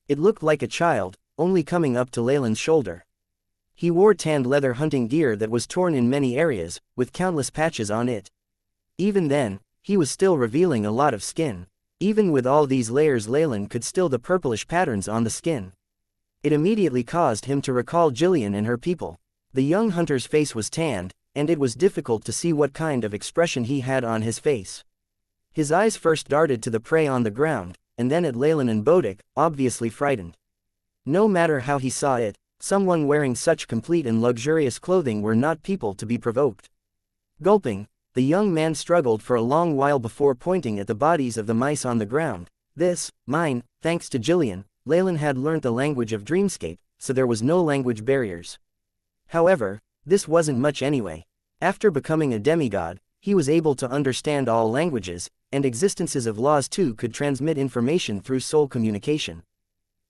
It looked like a child, only coming up to Leylin's shoulder. He wore tanned leather hunting gear that was torn in many areas, with countless patches on it. Even then, he was still revealing a lot of skin. Even with all these layers, Leylin could still the purplish patterns on the skin. It immediately caused him to recall Jillian and her people. The young hunter's face was tanned, and it was difficult to see what kind of expression he had on his face. His eyes first darted to the prey on the ground, and then at Leylin and Bodic, obviously frightened. No matter how he saw it, someone wearing such complete and luxurious clothing were not people to be provoked. Gulping, the young man struggled for a long while before pointing at the bodies of the mice on the ground. This, mine, thanks to Jillian. Leylin had learnt the language of dreamscape, so there was no language barriers. However, this wasn't much anyway. After becoming a demigod, he was able to understand all languages, and existences of laws too could transmit information through soul communication.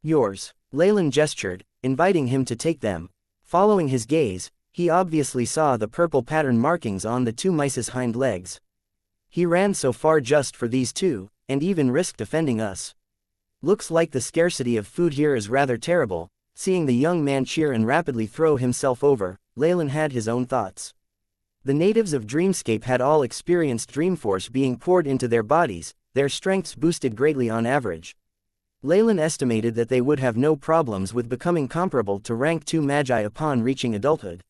Yours. Leylin gestured, inviting him to take them. Following his gaze, he obviously saw the purple pattern markings on the two mice's hind legs. He ran so far just for these two, and even risked offending us. Looks like the scarcity of food here is rather terrible. Seeing the young man cheer and rapidly throw himself over, Leylin had his own thoughts. The natives of Dreamscape had all experienced Dreamforce being poured into their bodies, their strengths boosted greatly on average. Leylin estimated that they would have no problems with becoming comparable to rank 2 magi upon reaching adulthood.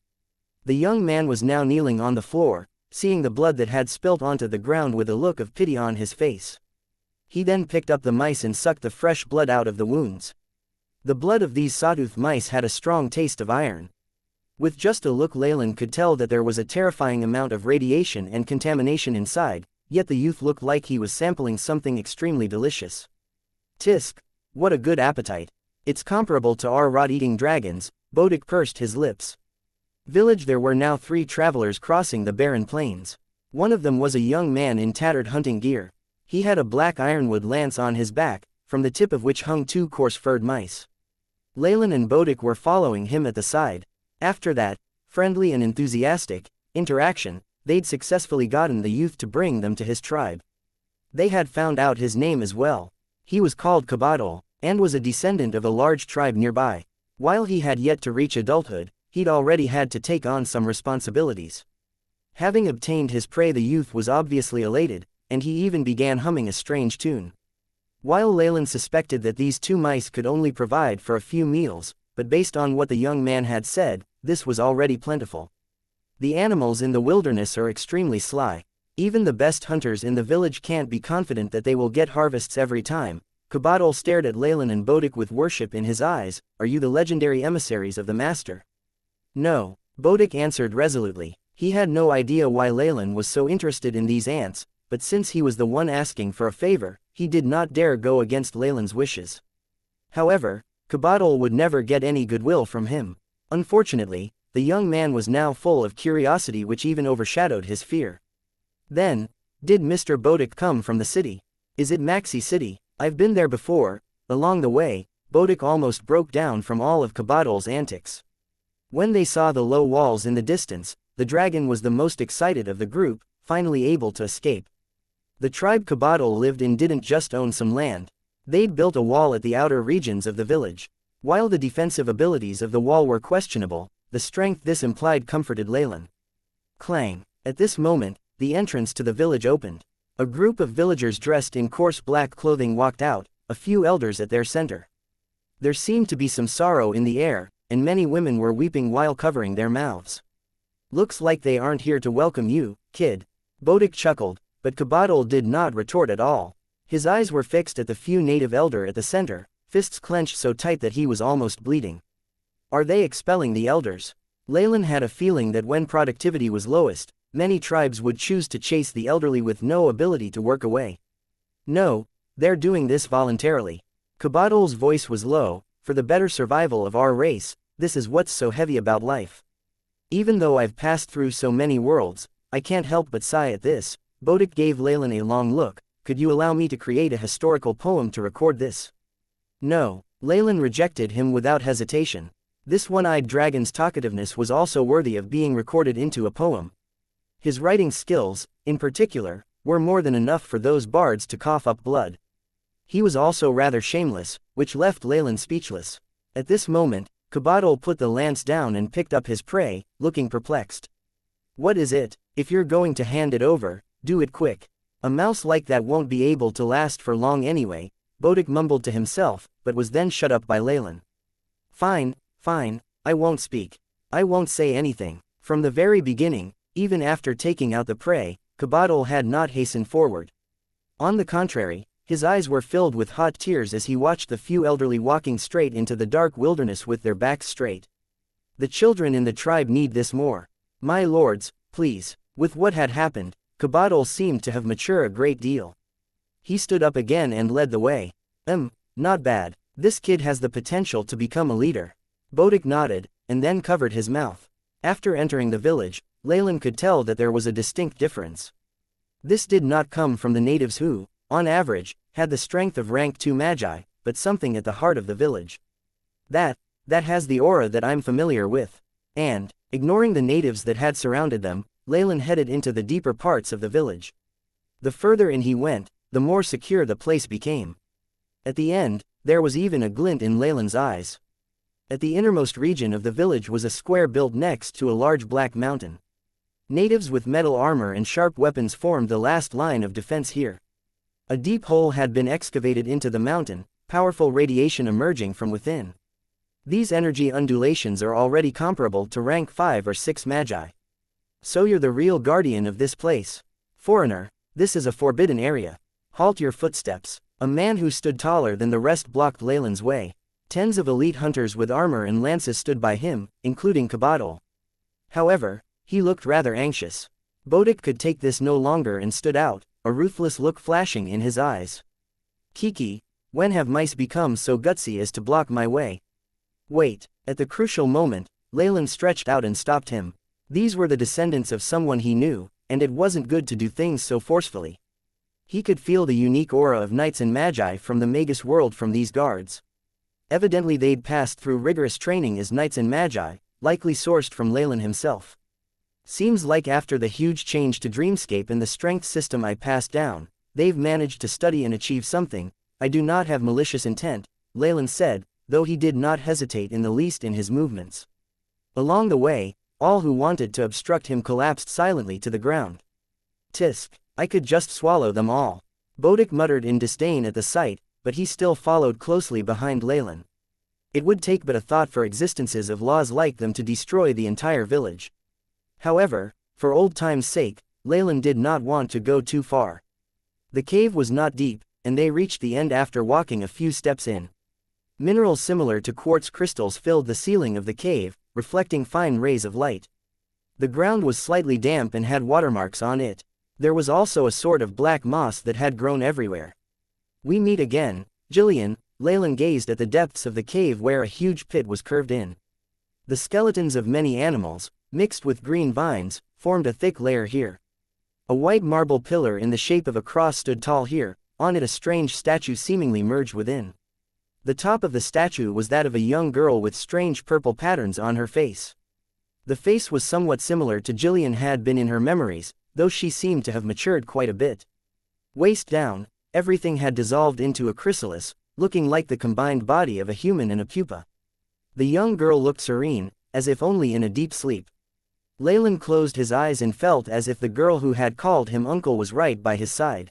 The young man was now kneeling on the floor, seeing the blood that had spilt onto the ground with a look of pity on his face. He then picked up the mice and sucked the fresh blood out of the wounds. The blood of these sawtooth mice had a strong taste of iron. With just a look, Leylin could tell that there was a terrifying amount of radiation and contamination inside, yet the youth looked like he was sampling something extremely delicious. Tisk! What a good appetite! It's comparable to our rot-eating dragons. Bodic pursed his lips. Village. There were now 3 travelers crossing the barren plains. One of them was a young man in tattered hunting gear. He had a black ironwood lance on his back, from the tip of which hung 2 coarse-furred mice. Leylin and Bodic were following him at the side. After that, friendly and enthusiastic interaction, they'd successfully gotten the youth to bring them to his tribe. They had found out his name as well. He was called Cabadol, and was a descendant of a large tribe nearby. While he had yet to reach adulthood, he'd already had to take on some responsibilities. Having obtained his prey, the youth was obviously elated, and he even began humming a strange tune. While Leylin suspected that these 2 mice could only provide for a few meals, but based on what the young man had said, this was already plentiful. The animals in the wilderness are extremely sly. Even the best hunters in the village can't be confident that they will get harvests every time. Cabadol stared at Leylin and Bodic with worship in his eyes. Are you the legendary emissaries of the master? No, Bodic answered resolutely. He had no idea why Leylin was so interested in these ants, but since he was the one asking for a favor, he did not dare go against Leylin's wishes. However, Cabadol would never get any goodwill from him. Unfortunately, the young man was now full of curiosity which even overshadowed his fear. Then, did Mr. Bodic come from the city? Is it Maxi City? I've been there before. Along the way, Bodic almost broke down from all of Cabadol's antics. When they saw the low walls in the distance, the dragon was the most excited of the group, finally able to escape. The tribe Cabadol lived in didn't just own some land. They'd built a wall at the outer regions of the village. While the defensive abilities of the wall were questionable, the strength this implied comforted Leylin. Clang! At this moment, the entrance to the village opened. A group of villagers dressed in coarse black clothing walked out, a few elders at their center. There seemed to be some sorrow in the air, and many women were weeping while covering their mouths. Looks like they aren't here to welcome you, kid. Bodic chuckled, but Cabadol did not retort at all. His eyes were fixed at the few native elder at the center, fists clenched so tight that he was almost bleeding. Are they expelling the elders? Leylin had a feeling that when productivity was lowest, many tribes would choose to chase the elderly with no ability to work away. No, they're doing this voluntarily. Cabadol's voice was low. For the better survival of our race, this is what's so heavy about life. Even though I've passed through so many worlds, I can't help but sigh at this. Bodic gave Leylin a long look. Could you allow me to create a historical poem to record this? No. Leylin rejected him without hesitation. This one-eyed dragon's talkativeness was also worthy of being recorded into a poem. His writing skills, in particular, were more than enough for those bards to cough up blood. He was also rather shameless, which left Leylin speechless. At this moment, Cabadol put the lance down and picked up his prey, looking perplexed. What is it? If you're going to hand it over, do it quick. A mouse like that won't be able to last for long anyway, Bodic mumbled to himself, but was then shut up by Leylin. Fine, fine, I won't speak. I won't say anything. From the very beginning, even after taking out the prey, Cabadol had not hastened forward. On the contrary, his eyes were filled with hot tears as he watched the few elderly walking straight into the dark wilderness with their backs straight. The children in the tribe need this more. My lords, please. With what had happened, Cabadol seemed to have matured a great deal. He stood up again and led the way. Not bad. This kid has the potential to become a leader. Bodic nodded, and then covered his mouth. After entering the village, Leylin could tell that there was a distinct difference. This did not come from the natives who, on average, had the strength of rank 2 magi, but something at the heart of the village. That has the aura that I'm familiar with. And, ignoring the natives that had surrounded them, Leylin headed into the deeper parts of the village. The further in he went, the more secure the place became. At the end, there was even a glint in Leylin's eyes. At the innermost region of the village was a square built next to a large black mountain. Natives with metal armor and sharp weapons formed the last line of defense here. A deep hole had been excavated into the mountain, powerful radiation emerging from within. These energy undulations are already comparable to rank 5 or 6 magi. So you're the real guardian of this place. Foreigner, this is a forbidden area. Halt your footsteps. A man who stood taller than the rest blocked Leylin's way. Tens of elite hunters with armor and lances stood by him, including Kabadal. However, he looked rather anxious. Bodic could take this no longer and stood out, a ruthless look flashing in his eyes. Kiki, when have mice become so gutsy as to block my way? Wait, at the crucial moment, Leylin stretched out and stopped him. These were the descendants of someone he knew, and it wasn't good to do things so forcefully. He could feel the unique aura of knights and magi from the Magus world from these guards. Evidently they'd passed through rigorous training as knights and magi, likely sourced from Leylin himself. Seems like after the huge change to Dreamscape and the strength system I passed down, they've managed to study and achieve something. I do not have malicious intent, Leylin said, though he did not hesitate in the least in his movements. Along the way, all who wanted to obstruct him collapsed silently to the ground. Tisk, I could just swallow them all. Bodic muttered in disdain at the sight, but he still followed closely behind Leylin. It would take but a thought for existences of laws like them to destroy the entire village. However, for old time's sake, Leylin did not want to go too far. The cave was not deep, and they reached the end after walking a few steps in. Minerals similar to quartz crystals filled the ceiling of the cave, reflecting fine rays of light. The ground was slightly damp and had watermarks on it. There was also a sort of black moss that had grown everywhere. We meet again, Jillian. Leylin gazed at the depths of the cave where a huge pit was curved in. The skeletons of many animals, mixed with green vines, formed a thick layer here. A white marble pillar in the shape of a cross stood tall here, on it a strange statue seemingly merged within. The top of the statue was that of a young girl with strange purple patterns on her face. The face was somewhat similar to Jillian had been in her memories, though she seemed to have matured quite a bit. Waist down, everything had dissolved into a chrysalis, looking like the combined body of a human and a pupa. The young girl looked serene, as if only in a deep sleep. Leylin closed his eyes and felt as if the girl who had called him uncle was right by his side.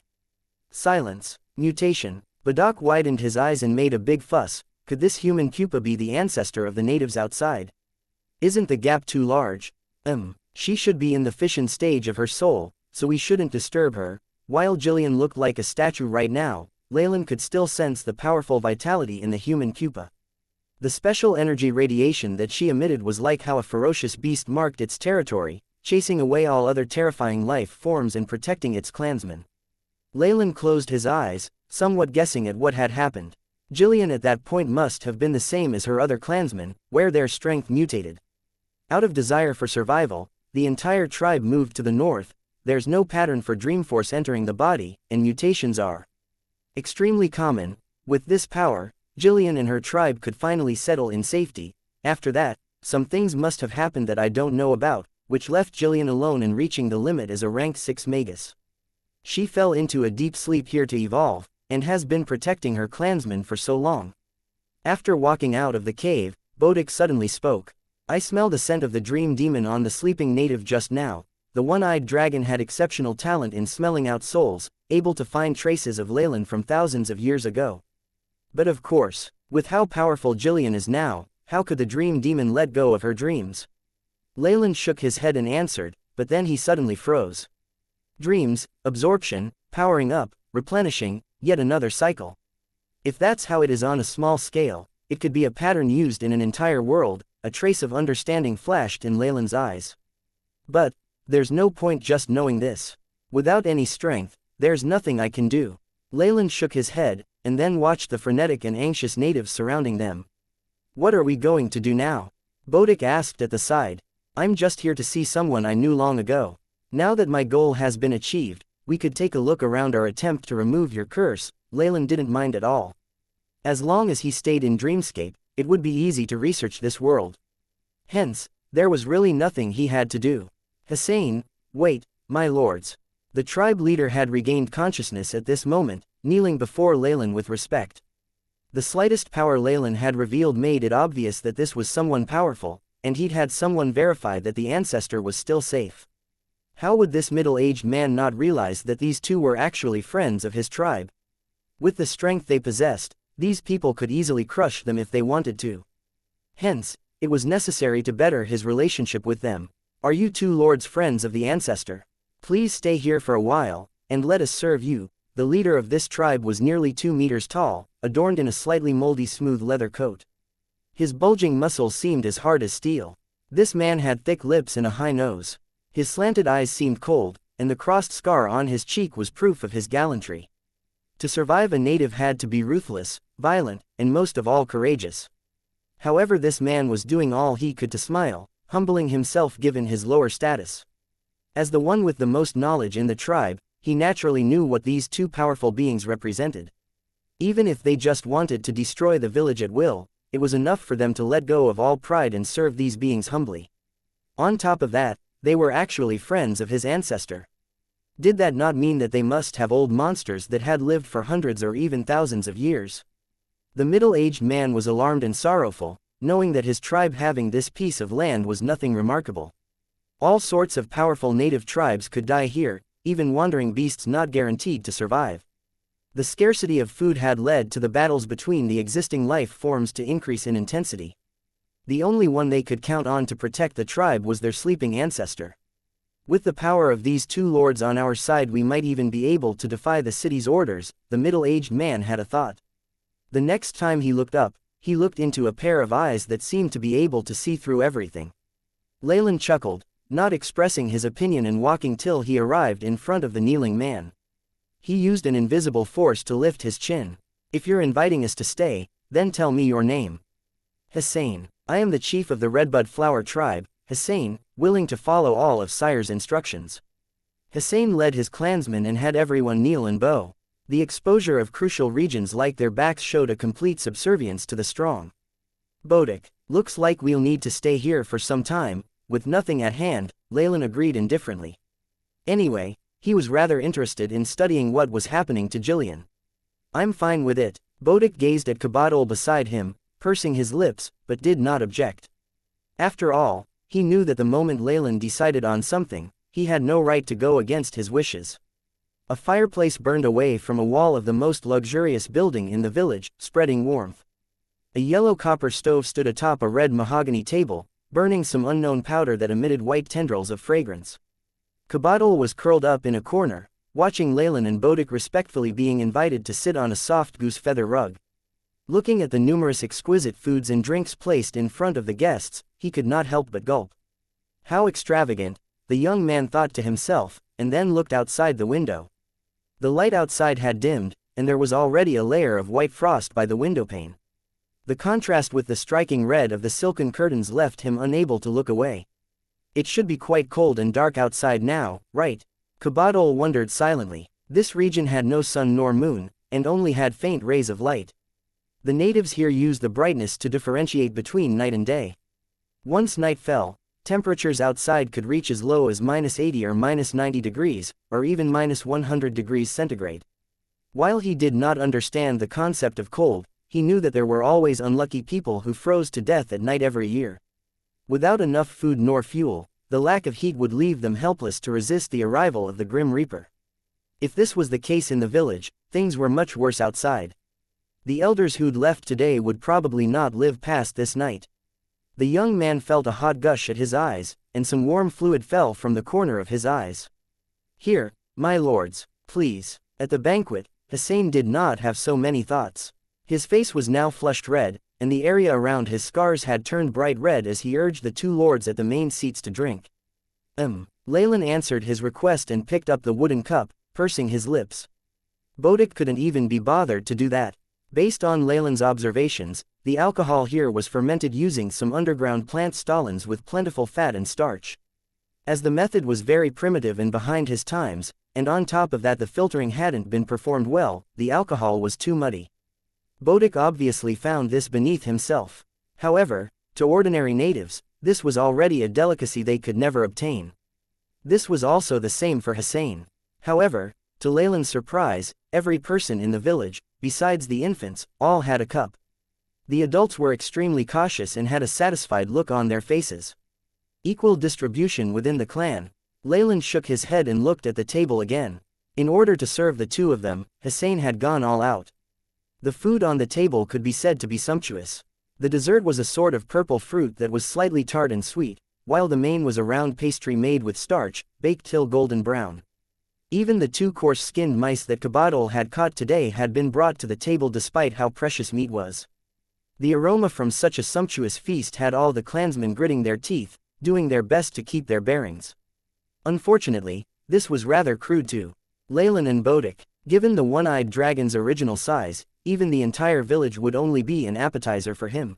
Silence. Mutation. Badak widened his eyes and made a big fuss. Could this human pupa be the ancestor of the natives outside? Isn't the gap too large? She should be in the fission stage of her soul, so we shouldn't disturb her. While Jillian looked like a statue right now, Leylin could still sense the powerful vitality in the human pupa. The special energy radiation that she emitted was like how a ferocious beast marked its territory, chasing away all other terrifying life forms and protecting its clansmen. Leylin closed his eyes, somewhat guessing at what had happened. Jillian at that point must have been the same as her other clansmen, where their strength mutated. Out of desire for survival, the entire tribe moved to the north. There's no pattern for Dreamforce entering the body, and mutations are extremely common. With this power, Jillian and her tribe could finally settle in safety. After that, some things must have happened that I don't know about, which left Jillian alone and reaching the limit as a rank 6 magus. She fell into a deep sleep here to evolve, and has been protecting her clansmen for so long. After walking out of the cave, Bodic suddenly spoke. I smell the scent of the dream demon on the sleeping native just now. The one-eyed dragon had exceptional talent in smelling out souls, able to find traces of Leylin from thousands of years ago. But of course, with how powerful Jillian is now, how could the dream demon let go of her dreams? Leylin shook his head and answered, but then he suddenly froze. Dreams, absorption, powering up, replenishing, yet another cycle. If that's how it is on a small scale, it could be a pattern used in an entire world. A trace of understanding flashed in Leylin's eyes. But there's no point just knowing this. Without any strength, there's nothing I can do. Leylin shook his head, and then watched the frenetic and anxious natives surrounding them. "What are we going to do now?" Bodic asked at the side. "I'm just here to see someone I knew long ago. Now that my goal has been achieved, we could take a look around our attempt to remove your curse." Leylin didn't mind at all. As long as he stayed in Dreamscape, it would be easy to research this world. Hence, there was really nothing he had to do. Hussein, wait, my lords. The tribe leader had regained consciousness at this moment, kneeling before Leylin with respect. The slightest power Leylin had revealed made it obvious that this was someone powerful, and he'd had someone verify that the ancestor was still safe. How would this middle-aged man not realize that these two were actually friends of his tribe? With the strength they possessed, these people could easily crush them if they wanted to. Hence, it was necessary to better his relationship with them. "Are you two lords friends of the ancestor? Please stay here for a while, and let us serve you." The leader of this tribe was nearly 2 meters tall, adorned in a slightly moldy smooth leather coat. His bulging muscles seemed as hard as steel. This man had thick lips and a high nose. His slanted eyes seemed cold, and the crossed scar on his cheek was proof of his gallantry. To survive, a native had to be ruthless, violent, and most of all courageous. However, this man was doing all he could to smile, humbling himself given his lower status. As the one with the most knowledge in the tribe, he naturally knew what these two powerful beings represented. Even if they just wanted to destroy the village at will, it was enough for them to let go of all pride and serve these beings humbly. On top of that, they were actually friends of his ancestor. Did that not mean that they must have old monsters that had lived for hundreds or even thousands of years? The middle-aged man was alarmed and sorrowful, knowing that his tribe having this piece of land was nothing remarkable. All sorts of powerful native tribes could die here, even wandering beasts not guaranteed to survive. The scarcity of food had led to the battles between the existing life forms to increase in intensity. The only one they could count on to protect the tribe was their sleeping ancestor. "With the power of these two lords on our side, we might even be able to defy the city's orders," the middle-aged man had a thought. The next time he looked up, he looked into a pair of eyes that seemed to be able to see through everything. Leylin chuckled, not expressing his opinion and walking till he arrived in front of the kneeling man. He used an invisible force to lift his chin. "If you're inviting us to stay, then tell me your name." "Hussein. I am the chief of the Redbud Flower tribe." Hussein, willing to follow all of Sire's instructions. Hussein led his clansmen and had everyone kneel and bow. The exposure of crucial regions like their backs showed a complete subservience to the strong. "Bodic, looks like we'll need to stay here for some time." With nothing at hand, Leylin agreed indifferently. Anyway, he was rather interested in studying what was happening to Jillian. "I'm fine with it." Bodic gazed at Kabadol beside him, pursing his lips, but did not object. After all, he knew that the moment Leylin decided on something, he had no right to go against his wishes. A fireplace burned away from a wall of the most luxurious building in the village, spreading warmth. A yellow copper stove stood atop a red mahogany table, burning some unknown powder that emitted white tendrils of fragrance. Kabadol was curled up in a corner, watching Leylin and Bodic respectfully being invited to sit on a soft goose feather rug. Looking at the numerous exquisite foods and drinks placed in front of the guests, he could not help but gulp. How extravagant, the young man thought to himself, and then looked outside the window. The light outside had dimmed, and there was already a layer of white frost by the windowpane. The contrast with the striking red of the silken curtains left him unable to look away. It should be quite cold and dark outside now, right? Kabadol wondered silently. This region had no sun nor moon, and only had faint rays of light. The natives here used the brightness to differentiate between night and day. Once night fell, temperatures outside could reach as low as -80 or -90 degrees, or even -100 degrees centigrade. While he did not understand the concept of cold, he knew that there were always unlucky people who froze to death at night every year. Without enough food nor fuel, the lack of heat would leave them helpless to resist the arrival of the Grim Reaper. If this was the case in the village, things were much worse outside. The elders who'd left today would probably not live past this night. The young man felt a hot gush at his eyes, and some warm fluid fell from the corner of his eyes. "Here, my lords, please." At the banquet, Hussein did not have so many thoughts. His face was now flushed red, and the area around his scars had turned bright red as he urged the two lords at the main seats to drink. Leylin answered his request and picked up the wooden cup, pursing his lips. Bodic couldn't even be bothered to do that. Based on Leylin's observations, the alcohol here was fermented using some underground plant stolons with plentiful fat and starch. As the method was very primitive and behind his times, and on top of that the filtering hadn't been performed well, the alcohol was too muddy. Bodic obviously found this beneath himself. However, to ordinary natives, this was already a delicacy they could never obtain. This was also the same for Hussein. However, to Leylin's surprise, every person in the village, besides the infants, all had a cup. The adults were extremely cautious and had a satisfied look on their faces. Equal distribution within the clan. Leylin shook his head and looked at the table again. In order to serve the two of them, Hussein had gone all out. The food on the table could be said to be sumptuous. The dessert was a sort of purple fruit that was slightly tart and sweet, while the main was a round pastry made with starch, baked till golden brown. Even the two coarse-skinned mice that Kabadol had caught today had been brought to the table despite how precious meat was. The aroma from such a sumptuous feast had all the clansmen gritting their teeth, doing their best to keep their bearings. Unfortunately, this was rather crude to Leylin and Bodic. Given the one-eyed dragon's original size, even the entire village would only be an appetizer for him.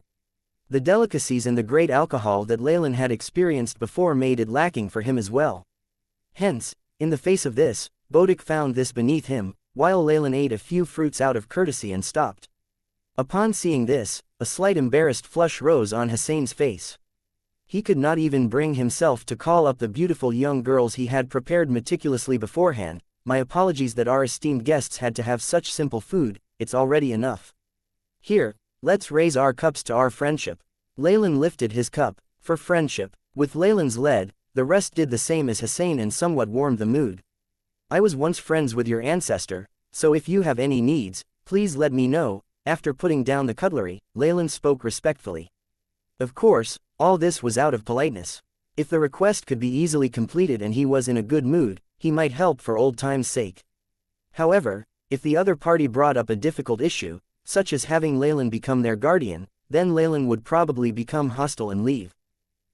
The delicacies and the great alcohol that Leylin had experienced before made it lacking for him as well. Hence, in the face of this, Bodic found this beneath him, while Leylin ate a few fruits out of courtesy and stopped. Upon seeing this, a slight embarrassed flush rose on Hussein's face. He could not even bring himself to call up the beautiful young girls he had prepared meticulously beforehand. My apologies that our esteemed guests had to have such simple food, it's already enough. Here, let's raise our cups to our friendship. Leylin lifted his cup, for friendship. With Leylin's lead, the rest did the same as Hussein and somewhat warmed the mood. I was once friends with your ancestor, so if you have any needs, please let me know. After putting down the cutlery, Leylin spoke respectfully. Of course, all this was out of politeness. If the request could be easily completed and he was in a good mood, he might help for old time's sake. However, if the other party brought up a difficult issue, such as having Leylin become their guardian, then Leylin would probably become hostile and leave.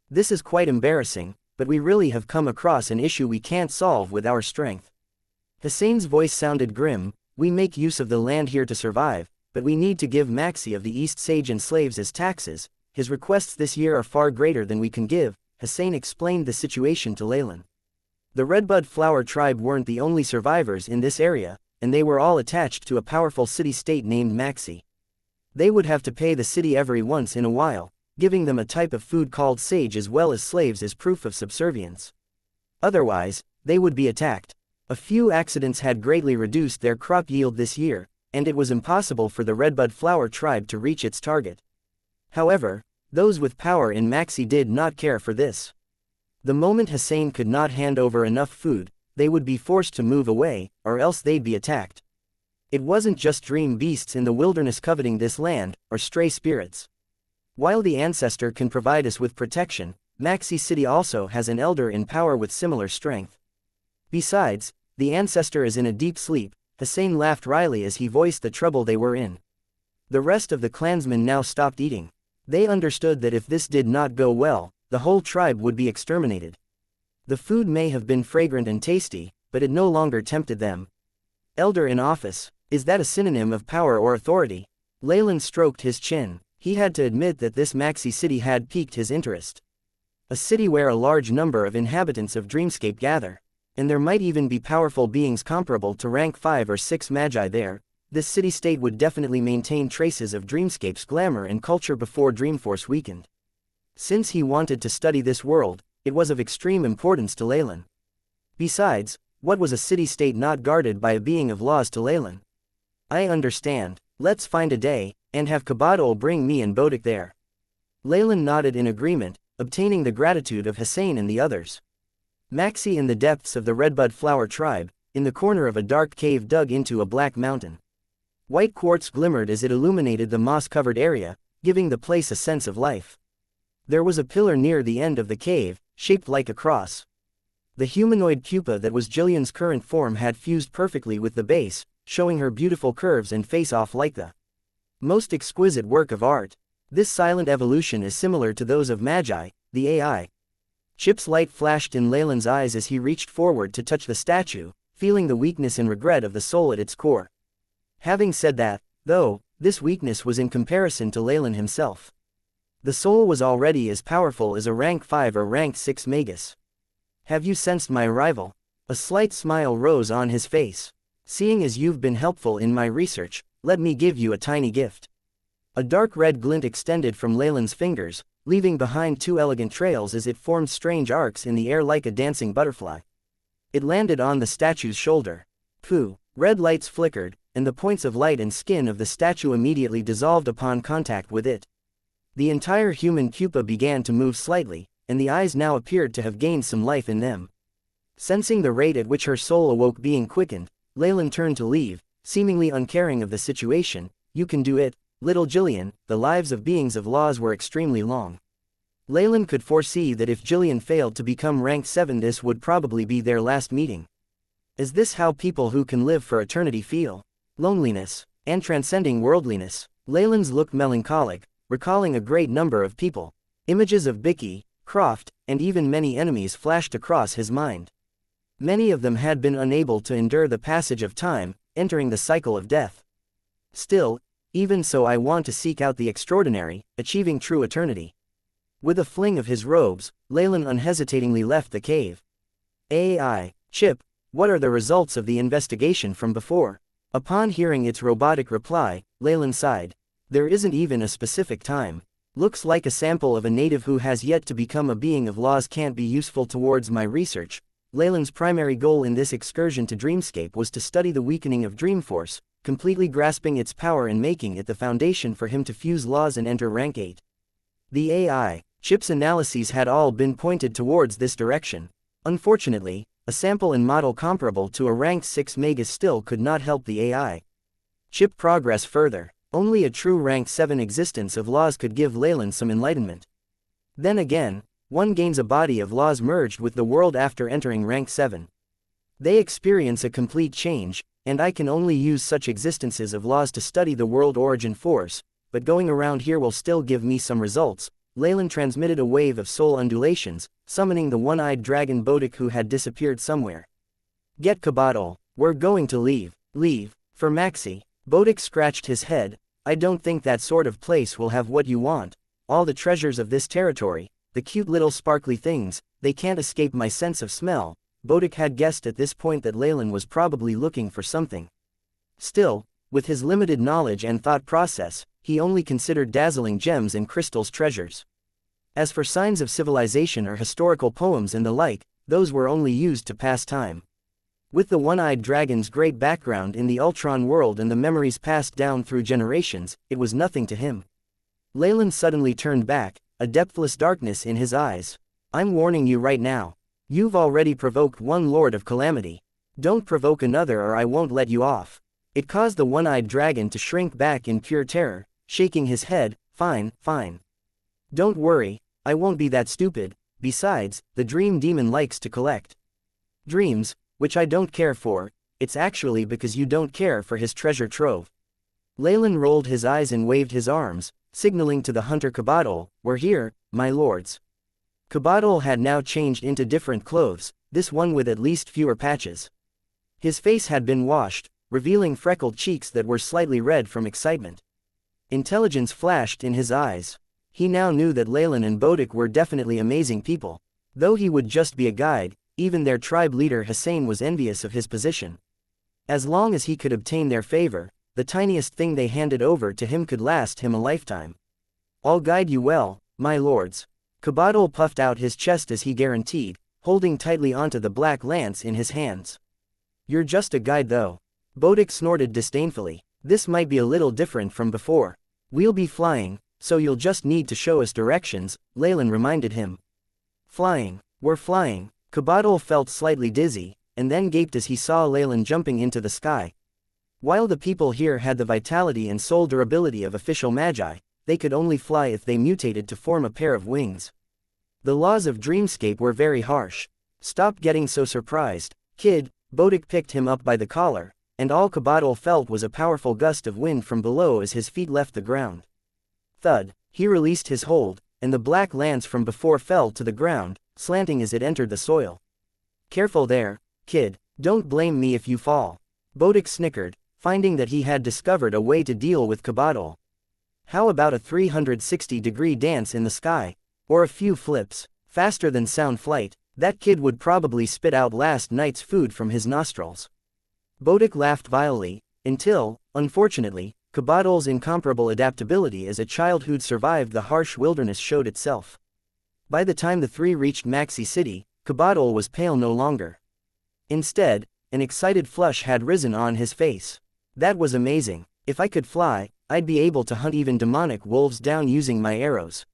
This is quite embarrassing, but we really have come across an issue we can't solve with our strength. Hussein's voice sounded grim. We make use of the land here to survive, but we need to give Maxi of the East Sage and slaves as taxes. His requests this year are far greater than we can give. Hussein explained the situation to Leylin. The Redbud Flower tribe weren't the only survivors in this area, and they were all attached to a powerful city-state named Maxi. They would have to pay the city every once in a while, giving them a type of food called sage as well as slaves as proof of subservience. Otherwise, they would be attacked. A few accidents had greatly reduced their crop yield this year, and it was impossible for the Redbud Flower tribe to reach its target. However, those with power in Maxi did not care for this. The moment Hussein could not hand over enough food, they would be forced to move away, or else they'd be attacked. It wasn't just dream beasts in the wilderness coveting this land, or stray spirits. While the ancestor can provide us with protection, Maxi City also has an elder in power with similar strength. Besides, the ancestor is in a deep sleep. Hussein laughed wryly as he voiced the trouble they were in. The rest of the clansmen now stopped eating. They understood that if this did not go well, the whole tribe would be exterminated. The food may have been fragrant and tasty, but it no longer tempted them. Elder in office, is that a synonym of power or authority? Leylin stroked his chin. He had to admit that this Maxi city had piqued his interest. A city where a large number of inhabitants of Dreamscape gather. And there might even be powerful beings comparable to rank 5 or 6 magi there. This city-state would definitely maintain traces of Dreamscape's glamour and culture before Dreamforce weakened. Since he wanted to study this world, it was of extreme importance to Leylin. Besides, what was a city-state not guarded by a being of laws to Leylin? I understand. Let's find a day, and have Kabadol bring me and Bodic there. Leylin nodded in agreement, obtaining the gratitude of Hussein and the others. Maxi in the depths of the Redbud Flower tribe, in the corner of a dark cave dug into a black mountain. White quartz glimmered as it illuminated the moss-covered area, giving the place a sense of life. There was a pillar near the end of the cave, shaped like a cross. The humanoid pupa that was Jillian's current form had fused perfectly with the base, showing her beautiful curves and face-off like the most exquisite work of art. This silent evolution is similar to those of Magi, the AI. Chip's light flashed in Leylin's eyes as he reached forward to touch the statue, feeling the weakness and regret of the soul at its core. Having said that, though, this weakness was in comparison to Leylin himself. The soul was already as powerful as a rank 5 or rank 6 magus. Have you sensed my arrival? A slight smile rose on his face. Seeing as you've been helpful in my research, let me give you a tiny gift. A dark red glint extended from Leylin's fingers, leaving behind 2 elegant trails as it formed strange arcs in the air like a dancing butterfly. It landed on the statue's shoulder. Pooh! Red lights flickered, and the points of light and skin of the statue immediately dissolved upon contact with it. The entire human pupa began to move slightly, and the eyes now appeared to have gained some life in them. Sensing the rate at which her soul awoke being quickened, Leylin turned to leave, seemingly uncaring of the situation. You can do it, little Jillian. The lives of beings of laws were extremely long. Leylin could foresee that if Jillian failed to become rank 7, this would probably be their last meeting. Is this how people who can live for eternity feel? Loneliness, and transcending worldliness. Leylin's looked melancholic, recalling a great number of people. Images of Bicky, Croft, and even many enemies flashed across his mind. Many of them had been unable to endure the passage of time, entering the cycle of death. Still, even so, I want to seek out the extraordinary, achieving true eternity. With a fling of his robes, Leylin unhesitatingly left the cave. Chip, what are the results of the investigation from before? Upon hearing its robotic reply, Leylin sighed. There isn't even a specific time. Looks like a sample of a native who has yet to become a being of laws can't be useful towards my research. Leylin's primary goal in this excursion to Dreamscape was to study the weakening of Dreamforce, completely grasping its power and making it the foundation for him to fuse laws and enter rank 8. The AI Chip's analyses had all been pointed towards this direction. Unfortunately, a sample and model comparable to a rank 6 magus still could not help the AI Chip progress further. Only a true rank 7 existence of laws could give Leylin some enlightenment. Then again, one gains a body of laws merged with the world after entering rank 7. They experience a complete change, and I can only use such existences of laws to study the world origin force, but going around here will still give me some results. Leylin transmitted a wave of soul undulations, summoning the one-eyed dragon Bodic who had disappeared somewhere. Get Kabadal, we're going to leave. Leave? For Maxi. Bodic scratched his head. I don't think that sort of place will have what you want. All the treasures of this territory, the cute little sparkly things, they can't escape my sense of smell. Bodic had guessed at this point that Leylin was probably looking for something. Still, with his limited knowledge and thought process, he only considered dazzling gems and crystals treasures. As for signs of civilization or historical poems and the like, those were only used to pass time. With the one-eyed dragon's great background in the Ultron world and the memories passed down through generations, it was nothing to him. Leylin suddenly turned back, a depthless darkness in his eyes. I'm warning you right now. You've already provoked one Lord of Calamity. Don't provoke another or I won't let you off. It caused the one-eyed dragon to shrink back in pure terror, shaking his head. Fine, fine. Don't worry, I won't be that stupid. Besides, the dream demon likes to collect dreams, which I don't care for. It's actually because you don't care for his treasure trove. Leylin rolled his eyes and waved his arms, signaling to the hunter Kabadal, we're here, my lords. Kabadal had now changed into different clothes, this one with at least fewer patches. His face had been washed, revealing freckled cheeks that were slightly red from excitement. Intelligence flashed in his eyes. He now knew that Leylin and Bodic were definitely amazing people. Though he would just be a guide, even their tribe leader Hussein was envious of his position. As long as he could obtain their favor, the tiniest thing they handed over to him could last him a lifetime. I'll guide you well, my lords. Kabadal puffed out his chest as he guaranteed, holding tightly onto the black lance in his hands. You're just a guide though. Bodic snorted disdainfully. This might be a little different from before. We'll be flying, so you'll just need to show us directions, Leylin reminded him. Flying? We're flying. Kabadal felt slightly dizzy, and then gaped as he saw Leylin jumping into the sky. While the people here had the vitality and soul durability of official magi, they could only fly if they mutated to form a pair of wings. The laws of Dreamscape were very harsh. Stop getting so surprised, kid. Bodic picked him up by the collar, and all Kabadal felt was a powerful gust of wind from below as his feet left the ground. Thud, he released his hold, and the black lance from before fell to the ground, slanting as it entered the soil. Careful there, kid, don't blame me if you fall. Bodic snickered. finding that he had discovered a way to deal with Cabadal. How about a 360-degree dance in the sky? Or a few flips, faster than sound flight? That kid would probably spit out last night's food from his nostrils. Bodic laughed vilely, until, unfortunately, Cabadal's incomparable adaptability as a child who'd survived the harsh wilderness showed itself. By the time the three reached Maxi City, Cabadal was pale no longer. Instead, an excited flush had risen on his face. That was amazing. If I could fly, I'd be able to hunt even demonic wolves down using my arrows.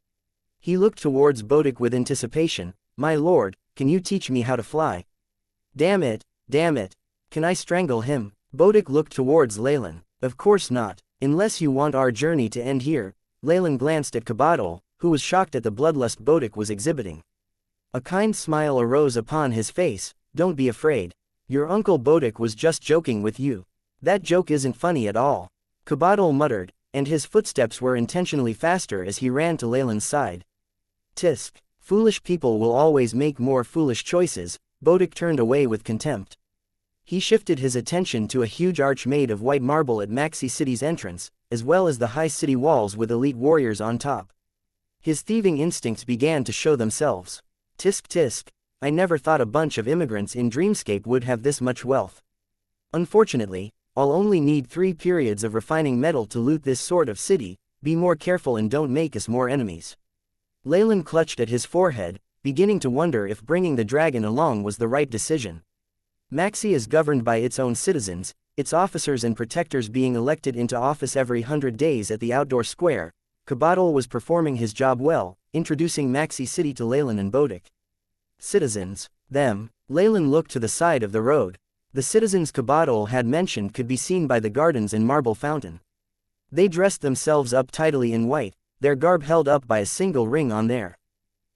He looked towards Bodic with anticipation. My lord, can you teach me how to fly? Damn it, can I strangle him? Bodic looked towards Leylin. Of course not, unless you want our journey to end here. Leylin glanced at Cabadal, who was shocked at the bloodlust Bodic was exhibiting. A kind smile arose upon his face. Don't be afraid. Your uncle Bodic was just joking with you. That joke isn't funny at all. Cabadal muttered, and his footsteps were intentionally faster as he ran to Leylin's side. Tisk. Foolish people will always make more foolish choices. Bodic turned away with contempt. He shifted his attention to a huge arch made of white marble at Maxi City's entrance, as well as the high city walls with elite warriors on top. His thieving instincts began to show themselves. Tisk. I never thought a bunch of immigrants in Dreamscape would have this much wealth. Unfortunately, I'll only need 3 periods of refining metal to loot this sort of city. Be more careful and don't make us more enemies. Leylin clutched at his forehead, beginning to wonder if bringing the dragon along was the right decision. Maxi is governed by its own citizens, its officers and protectors being elected into office every 100 days at the outdoor square. Cabadal was performing his job well, introducing Maxi City to Leylin and Bodic. Citizens. Them. Leylin looked to the side of the road. The citizens Cabadal had mentioned could be seen by the gardens and marble fountain. They dressed themselves up tidily in white, their garb held up by a single ring on their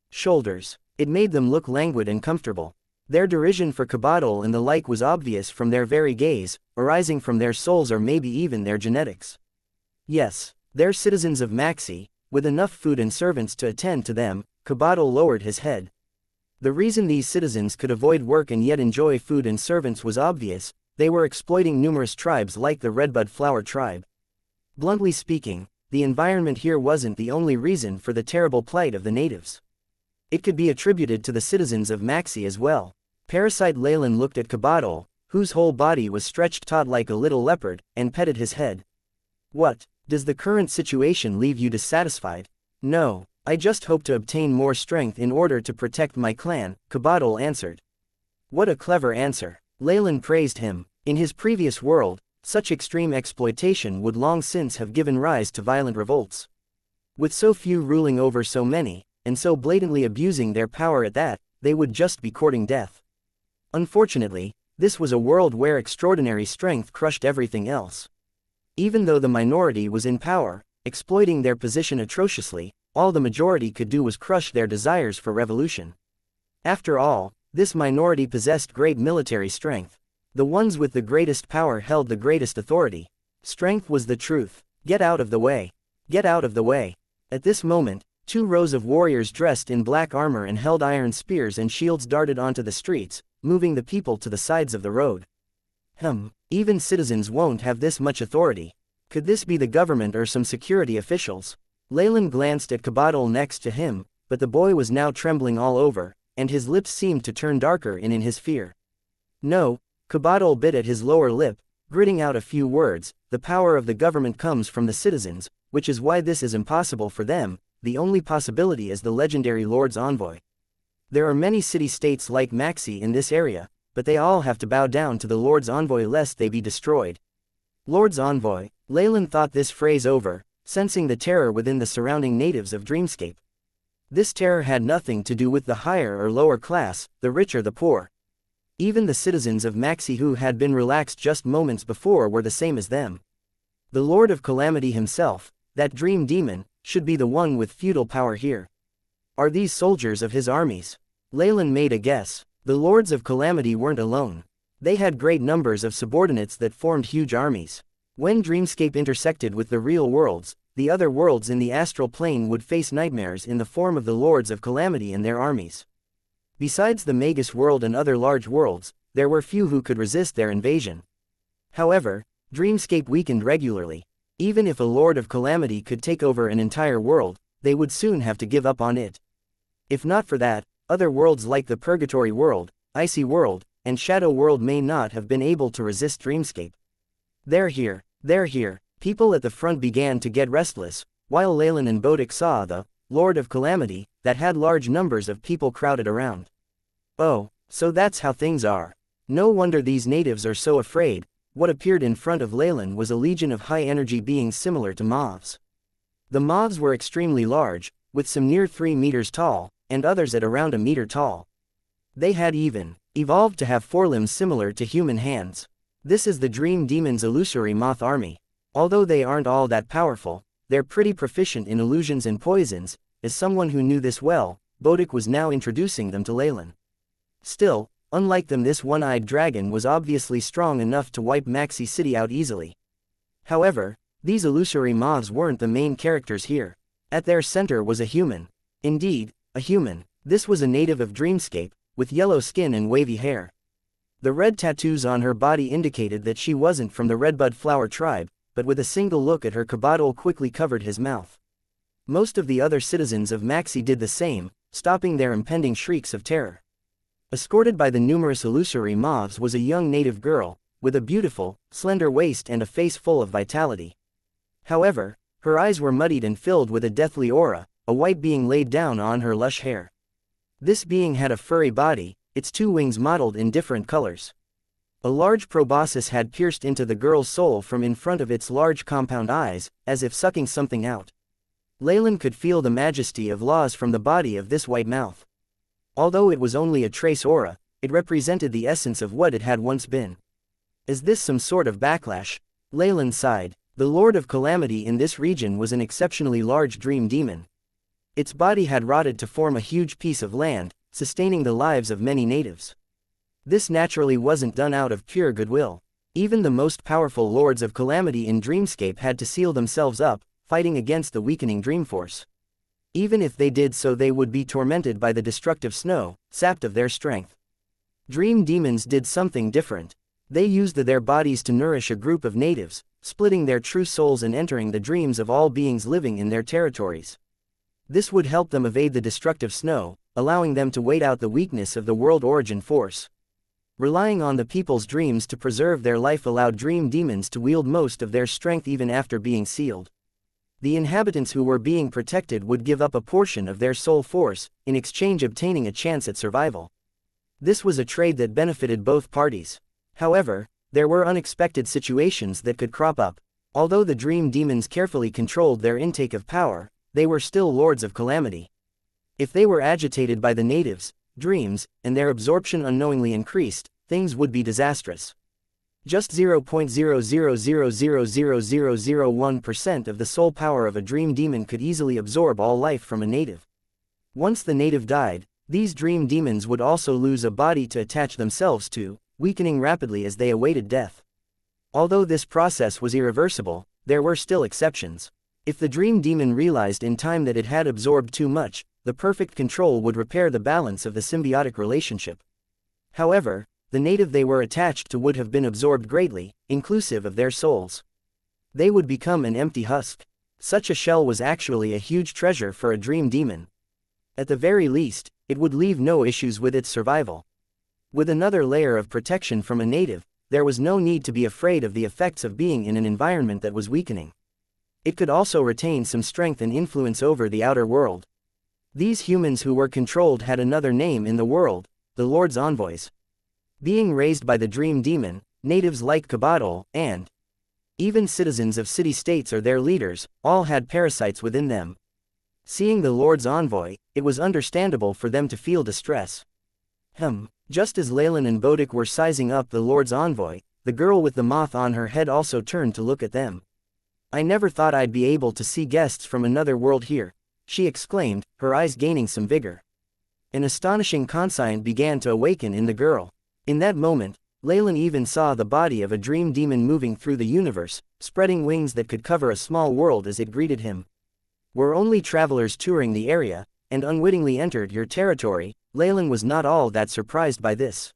shoulders. It made them look languid and comfortable. Their derision for Cabadal and the like was obvious from their very gaze, arising from their souls or maybe even their genetics. Yes, they're citizens of Maxi, with enough food and servants to attend to them. Cabadal lowered his head. The reason these citizens could avoid work and yet enjoy food and servants was obvious. They were exploiting numerous tribes like the Redbud Flower tribe. Bluntly speaking, the environment here wasn't the only reason for the terrible plight of the natives. It could be attributed to the citizens of Maxi as well. Parasite Leylin looked at Cabadal, whose whole body was stretched taut like a little leopard, and petted his head. What, does the current situation leave you dissatisfied? No, I just hope to obtain more strength in order to protect my clan, Cabadal answered. What a clever answer. Leylin praised him. In his previous world, such extreme exploitation would long since have given rise to violent revolts. With so few ruling over so many, and so blatantly abusing their power at that, they would just be courting death. Unfortunately, this was a world where extraordinary strength crushed everything else. Even though the minority was in power, exploiting their position atrociously, all the majority could do was crush their desires for revolution. After all, this minority possessed great military strength. The ones with the greatest power held the greatest authority. Strength was the truth. Get out of the way. Get out of the way. At this moment, 2 rows of warriors dressed in black armor and held iron spears and shields darted onto the streets, moving the people to the sides of the road. Even citizens won't have this much authority. Could this be the government or some security officials? Leylin glanced at Cabadal next to him, but the boy was now trembling all over, and his lips seemed to turn darker in his fear. No, Cabadal bit at his lower lip, gritting out a few words. The power of the government comes from the citizens, which is why this is impossible for them. The only possibility is the legendary Lord's Envoy. There are many city-states like Maxi in this area, but they all have to bow down to the Lord's Envoy lest they be destroyed. Lord's Envoy. Leylin thought this phrase over, sensing the terror within the surrounding natives of Dreamscape. This terror had nothing to do with the higher or lower class, the rich or the poor. Even the citizens of Maxi who had been relaxed just moments before were the same as them. The Lord of Calamity himself, that dream demon, should be the one with feudal power here. Are these soldiers of his armies? Leylin made a guess. The Lords of Calamity weren't alone. They had great numbers of subordinates that formed huge armies. When Dreamscape intersected with the real worlds, the other worlds in the astral plane would face nightmares in the form of the Lords of Calamity and their armies. Besides the Magus world and other large worlds, there were few who could resist their invasion. However, Dreamscape weakened regularly. Even if a Lord of Calamity could take over an entire world, they would soon have to give up on it. If not for that, other worlds like the Purgatory World, Icy World, and Shadow World may not have been able to resist Dreamscape. They're here, they're here. People at the front began to get restless, while Leylin and Bodic saw the Lord of Calamity that had large numbers of people crowded around. Oh, so that's how things are. No wonder these natives are so afraid. What appeared in front of Leylin was a legion of high-energy beings similar to moths. The moths were extremely large, with some near 3 meters tall, and others at around a meter tall. They had even evolved to have forelimbs similar to human hands. This is the Dream Demon's illusory moth army. Although they aren't all that powerful, they're pretty proficient in illusions and poisons. As someone who knew this well, Bodic was now introducing them to Leylin. Still, unlike them, this one-eyed dragon was obviously strong enough to wipe Maxi City out easily. However, these illusory moths weren't the main characters here. At their center was a human. Indeed, a human. This was a native of Dreamscape, with yellow skin and wavy hair. The red tattoos on her body indicated that she wasn't from the Redbud Flower tribe, but with a single look at her, Kabadol quickly covered his mouth. Most of the other citizens of Maxi did the same, stopping their impending shrieks of terror. Escorted by the numerous illusory moths was a young native girl, with a beautiful, slender waist and a face full of vitality. However, her eyes were muddied and filled with a deathly aura, a white being laid down on her lush hair. This being had a furry body, its 2 wings mottled in different colors. A large proboscis had pierced into the girl's soul from in front of its large compound eyes, as if sucking something out. Leylin could feel the majesty of laws from the body of this white mouth. Although it was only a trace aura, it represented the essence of what it had once been. Is this some sort of backlash? Leylin sighed. The Lord of Calamity in this region was an exceptionally large dream demon. Its body had rotted to form a huge piece of land, sustaining the lives of many natives. This naturally wasn't done out of pure goodwill. Even the most powerful Lords of Calamity in Dreamscape had to seal themselves up, fighting against the weakening Dreamforce. Even if they did so, they would be tormented by the destructive snow, sapped of their strength. Dream demons did something different. They used their bodies to nourish a group of natives, splitting their true souls and entering the dreams of all beings living in their territories. This would help them evade the destructive snow, allowing them to wait out the weakness of the world origin force. Relying on the people's dreams to preserve their life allowed dream demons to wield most of their strength even after being sealed. The inhabitants who were being protected would give up a portion of their soul force, in exchange obtaining a chance at survival. This was a trade that benefited both parties. However, there were unexpected situations that could crop up. Although the dream demons carefully controlled their intake of power, they were still Lords of Calamity. If they were agitated by the natives' dreams, and their absorption unknowingly increased, things would be disastrous. Just 0.000000001% of the soul power of a dream demon could easily absorb all life from a native. Once the native died, these dream demons would also lose a body to attach themselves to, weakening rapidly as they awaited death. Although this process was irreversible, there were still exceptions. If the dream demon realized in time that it had absorbed too much, the perfect control would repair the balance of the symbiotic relationship. However, the native they were attached to would have been absorbed greatly, inclusive of their souls. They would become an empty husk. Such a shell was actually a huge treasure for a dream demon. At the very least, it would leave no issues with its survival. With another layer of protection from a native, there was no need to be afraid of the effects of being in an environment that was weakening. It could also retain some strength and influence over the outer world. These humans who were controlled had another name in the world, the Lord's Envoys. Being raised by the dream demon, natives like Kabadol, and even citizens of city-states or their leaders, all had parasites within them. Seeing the Lord's Envoy, it was understandable for them to feel distress. Just as Leylin and Bodic were sizing up the Lord's Envoy, the girl with the moth on her head also turned to look at them. "I never thought I'd be able to see guests from another world here," she exclaimed, her eyes gaining some vigor. An astonishing conscience began to awaken in the girl. In that moment, Leylin even saw the body of a dream demon moving through the universe, spreading wings that could cover a small world as it greeted him. "We're only travelers touring the area, and unwittingly entered your territory." Leylin was not all that surprised by this.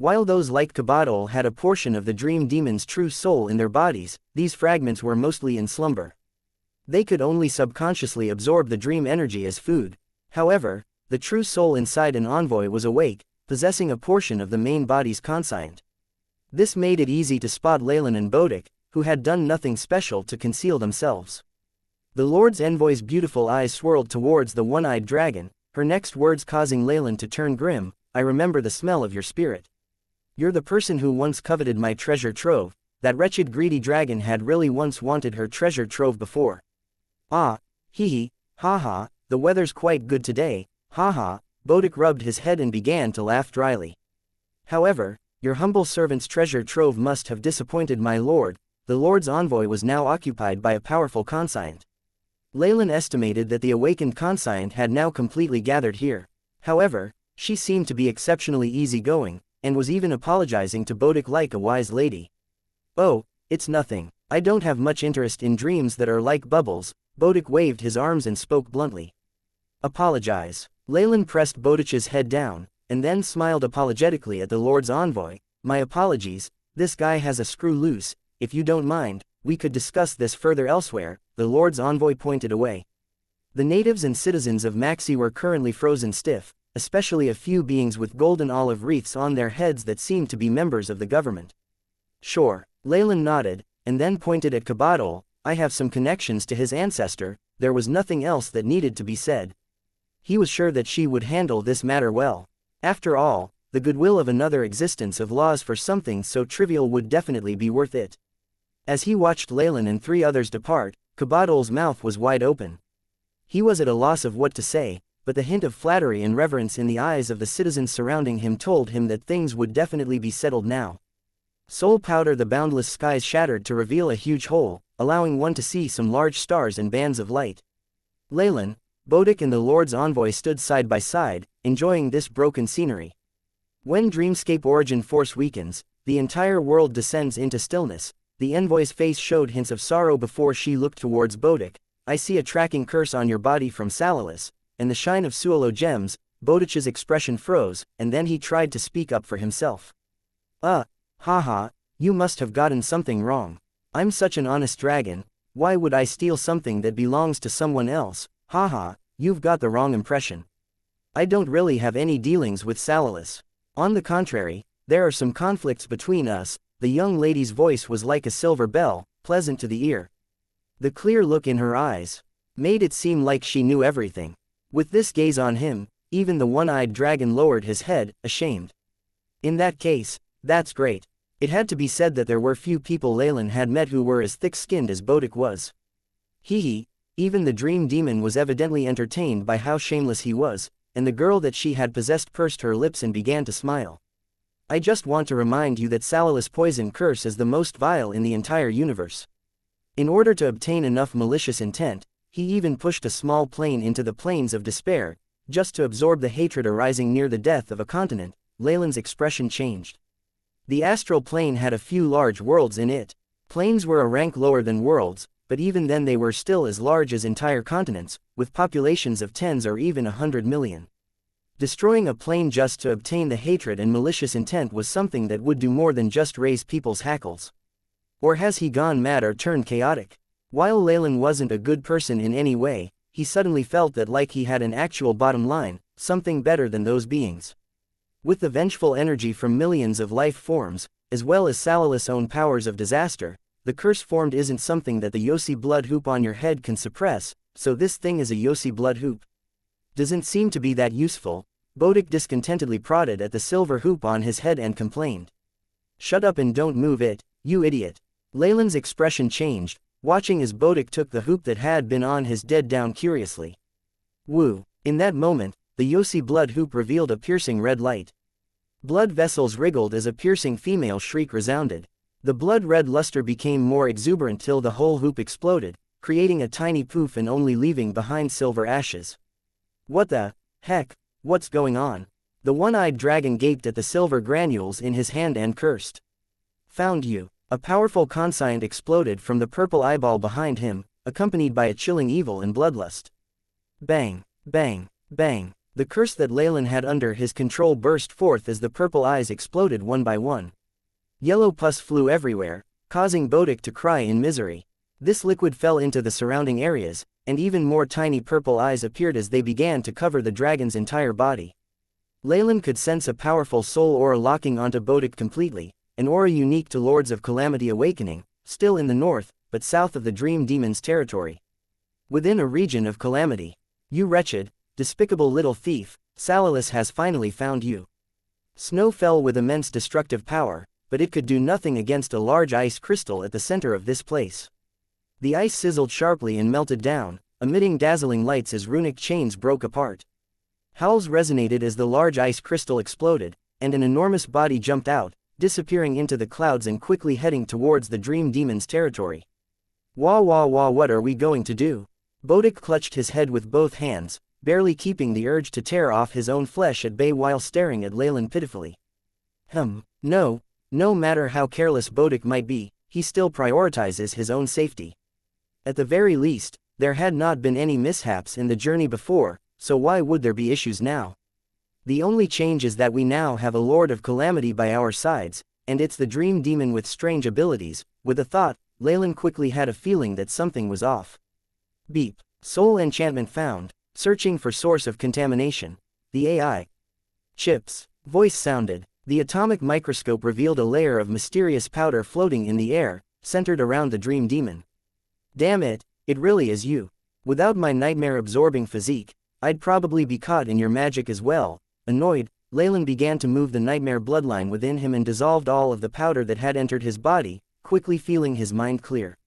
While those like Kabadol had a portion of the dream demon's true soul in their bodies, these fragments were mostly in slumber. They could only subconsciously absorb the dream energy as food. However, the true soul inside an envoy was awake, possessing a portion of the main body's conscient. This made it easy to spot Leylin and Bodic, who had done nothing special to conceal themselves. The Lord's envoy's beautiful eyes swirled towards the one-eyed dragon, her next words causing Leylin to turn grim. I remember the smell of your spirit. You're the person who once coveted my treasure trove. That wretched greedy dragon had really once wanted her treasure trove before. Ah, hee, ha, the weather's quite good today, ha. Bodic rubbed his head and began to laugh dryly. However, your humble servant's treasure trove must have disappointed my lord. The Lord's envoy was now occupied by a powerful conscient. Leylin estimated that the awakened conscient had now completely gathered here. However, she seemed to be exceptionally easygoing, and was even apologizing to Bodic like a wise lady. Oh, it's nothing. I don't have much interest in dreams that are like bubbles. Bodic waved his arms and spoke bluntly. Apologize. Leylin pressed Bodic's head down, and then smiled apologetically at the Lord's envoy. My apologies, this guy has a screw loose. If you don't mind, we could discuss this further elsewhere. The Lord's envoy pointed away. The natives and citizens of Maxi were currently frozen stiff, especially a few beings with golden olive wreaths on their heads that seemed to be members of the government. Sure, Leylin nodded, and then pointed at Kabadol. I have some connections to his ancestor. There was nothing else that needed to be said. He was sure that she would handle this matter well. After all, the goodwill of another existence of laws for something so trivial would definitely be worth it. As he watched Leylin and three others depart, Kabadol's mouth was wide open. He was at a loss of what to say, but the hint of flattery and reverence in the eyes of the citizens surrounding him told him that things would definitely be settled now. Soul powder. The boundless skies shattered to reveal a huge hole, allowing one to see some large stars and bands of light. Leylin, Bodic and the Lord's envoy stood side by side, enjoying this broken scenery. When Dreamscape Origin Force weakens, the entire world descends into stillness. The envoy's face showed hints of sorrow before she looked towards Bodic. I see a tracking curse on your body from Salalis, and the shine of Suolo gems. Bodic's expression froze, and then he tried to speak up for himself. Haha, you must have gotten something wrong. I'm such an honest dragon. Why would I steal something that belongs to someone else? Haha, you've got the wrong impression. I don't really have any dealings with Salalis. On the contrary, there are some conflicts between us. The young lady's voice was like a silver bell, pleasant to the ear. The clear look in her eyes made it seem like she knew everything. With this gaze on him, even the one-eyed dragon lowered his head, ashamed. In that case, that's great. It had to be said that there were few people Leylin had met who were as thick-skinned as Bodic was. Hee, even the dream demon was evidently entertained by how shameless he was, and the girl that she had possessed pursed her lips and began to smile. I just want to remind you that Salalis' poison curse is the most vile in the entire universe. In order to obtain enough malicious intent, he even pushed a small plane into the plains of despair, just to absorb the hatred arising near the death of a continent. Leylin's expression changed. The astral plane had a few large worlds in it. Planes were a rank lower than worlds, but even then they were still as large as entire continents, with populations of tens or even 100 million. Destroying a plane just to obtain the hatred and malicious intent was something that would do more than just raise people's hackles. Or has he gone mad or turned chaotic? While Leylin wasn't a good person in any way, he suddenly felt that like he had an actual bottom line, something better than those beings. With the vengeful energy from millions of life forms, as well as Salalis' own powers of disaster, the curse formed isn't something that the Yossi blood hoop on your head can suppress, so this thing is a Yossi blood hoop. Doesn't seem to be that useful. Bodic discontentedly prodded at the silver hoop on his head and complained. Shut up and don't move it, you idiot. Leylin's expression changed, watching as Bodic took the hoop that had been on his head down curiously. Woo! In that moment, the Yossi blood hoop revealed a piercing red light. Blood vessels wriggled as a piercing female shriek resounded. The blood-red luster became more exuberant till the whole hoop exploded, creating a tiny poof and only leaving behind silver ashes. What the heck? What's going on? The one-eyed dragon gaped at the silver granules in his hand and cursed. Found you. A powerful conscient exploded from the purple eyeball behind him, accompanied by a chilling evil and bloodlust. Bang, bang, bang. The curse that Leylin had under his control burst forth as the purple eyes exploded one by one. Yellow pus flew everywhere, causing Bodic to cry in misery. This liquid fell into the surrounding areas, and even more tiny purple eyes appeared as they began to cover the dragon's entire body. Leylin could sense a powerful soul aura locking onto Bodic completely, an aura unique to Lords of Calamity awakening, still in the north, but south of the Dream Demon's territory. Within a region of calamity. You wretched, despicable little thief, Salalis has finally found you. Snow fell with immense destructive power, but it could do nothing against a large ice crystal at the center of this place. The ice sizzled sharply and melted down, emitting dazzling lights as runic chains broke apart. Howls resonated as the large ice crystal exploded, and an enormous body jumped out, disappearing into the clouds and quickly heading towards the Dream Demon's territory. Wah wah wah, what are we going to do? Bodic clutched his head with both hands, barely keeping the urge to tear off his own flesh at bay while staring at Leylin pitifully. No matter how careless Bodic might be, he still prioritizes his own safety. At the very least, there had not been any mishaps in the journey before, so why would there be issues now? The only change is that we now have a Lord of Calamity by our sides, and it's the Dream Demon with strange abilities. With a thought, Leylin quickly had a feeling that something was off. Beep. Soul enchantment found. Searching for source of contamination. The AI. Chips. Voice sounded. The atomic microscope revealed a layer of mysterious powder floating in the air, centered around the Dream Demon. Damn it, it really is you. Without my nightmare-absorbing physique, I'd probably be caught in your magic as well. Annoyed, Leylin began to move the nightmare bloodline within him and dissolved all of the powder that had entered his body, quickly feeling his mind clear.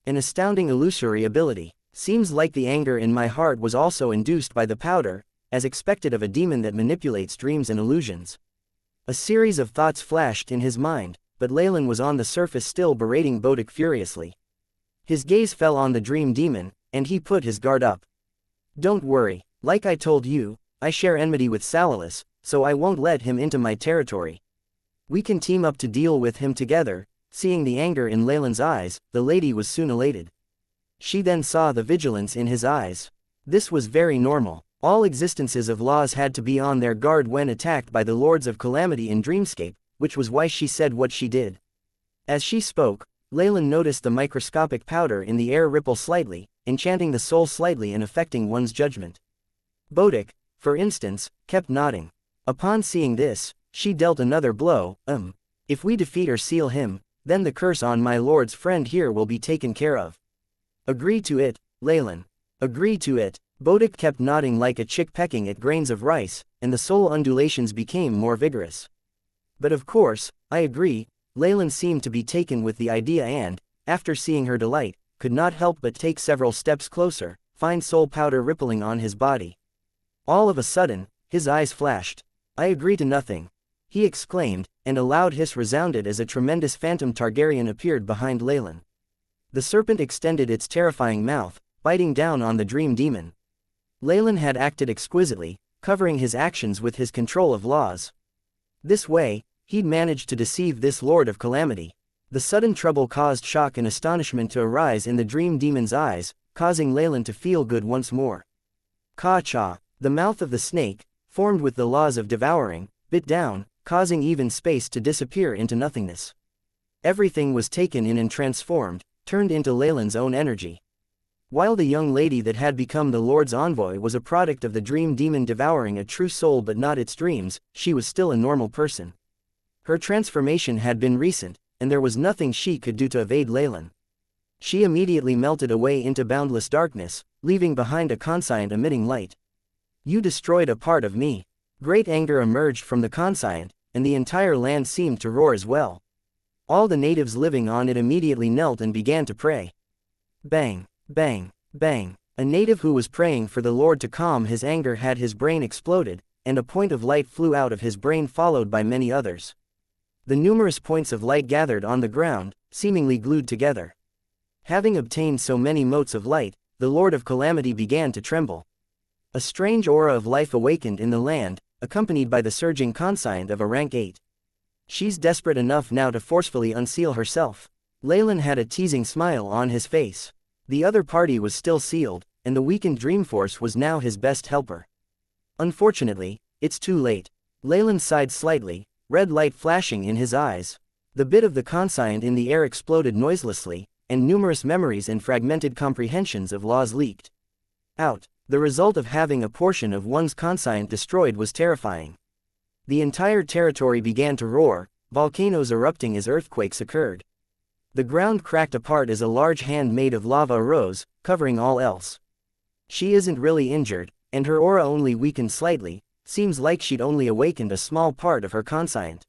An astounding illusory ability. Seems like the anger in my heart was also induced by the powder, as expected of a demon that manipulates dreams and illusions. A series of thoughts flashed in his mind, but Leylin was on the surface still berating Bodic furiously. His gaze fell on the Dream Demon, and he put his guard up. Don't worry, like I told you, I share enmity with Salalis, so I won't let him into my territory. We can team up to deal with him together. Seeing the anger in Leylin's eyes, the lady was soon elated. She then saw the vigilance in his eyes. This was very normal. All existences of laws had to be on their guard when attacked by the Lords of Calamity in Dreamscape, which was why she said what she did. As she spoke, Leylin noticed the microscopic powder in the air ripple slightly, enchanting the soul slightly and affecting one's judgment. Bodic, for instance, kept nodding. Upon seeing this, she dealt another blow. If we defeat or seal him, then the curse on my lord's friend here will be taken care of. Agree to it, Leylin. Agree to it. Bodic kept nodding like a chick pecking at grains of rice, and the soul undulations became more vigorous. But of course, I agree. Leylin seemed to be taken with the idea and, after seeing her delight, could not help but take several steps closer, fine soul powder rippling on his body. All of a sudden, his eyes flashed. I agree to nothing, he exclaimed, and a loud hiss resounded as a tremendous phantom Targaryen appeared behind Leylin. The serpent extended its terrifying mouth, biting down on the Dream Demon. Leylin had acted exquisitely, covering his actions with his control of laws. This way, he'd managed to deceive this Lord of Calamity. The sudden trouble caused shock and astonishment to arise in the Dream Demon's eyes, causing Leylin to feel good once more. Ka-cha, the mouth of the snake, formed with the laws of devouring, bit down, causing even space to disappear into nothingness. Everything was taken in and transformed, turned into Leylin's own energy. While the young lady that had become the Lord's envoy was a product of the Dream Demon devouring a true soul but not its dreams, she was still a normal person. Her transformation had been recent, and there was nothing she could do to evade Leylin. She immediately melted away into boundless darkness, leaving behind a conscient emitting light. You destroyed a part of me. Great anger emerged from the conscient, and the entire land seemed to roar as well. All the natives living on it immediately knelt and began to pray. Bang, bang, bang. A native who was praying for the Lord to calm his anger had his brain exploded, and a point of light flew out of his brain followed by many others. The numerous points of light gathered on the ground, seemingly glued together. Having obtained so many motes of light, the Lord of Calamity began to tremble. A strange aura of life awakened in the land, accompanied by the surging conscient of a rank 8. She's desperate enough now to forcefully unseal herself. Leylin had a teasing smile on his face. The other party was still sealed, and the weakened Dreamforce was now his best helper. Unfortunately, it's too late. Leylin sighed slightly, red light flashing in his eyes. The bit of the conscient in the air exploded noiselessly, and numerous memories and fragmented comprehensions of laws leaked out. The result of having a portion of one's conscient destroyed was terrifying. The entire territory began to roar, volcanoes erupting as earthquakes occurred. The ground cracked apart as a large hand made of lava arose, covering all else. She isn't really injured, and her aura only weakened slightly, seems like she'd only awakened a small part of her conscient.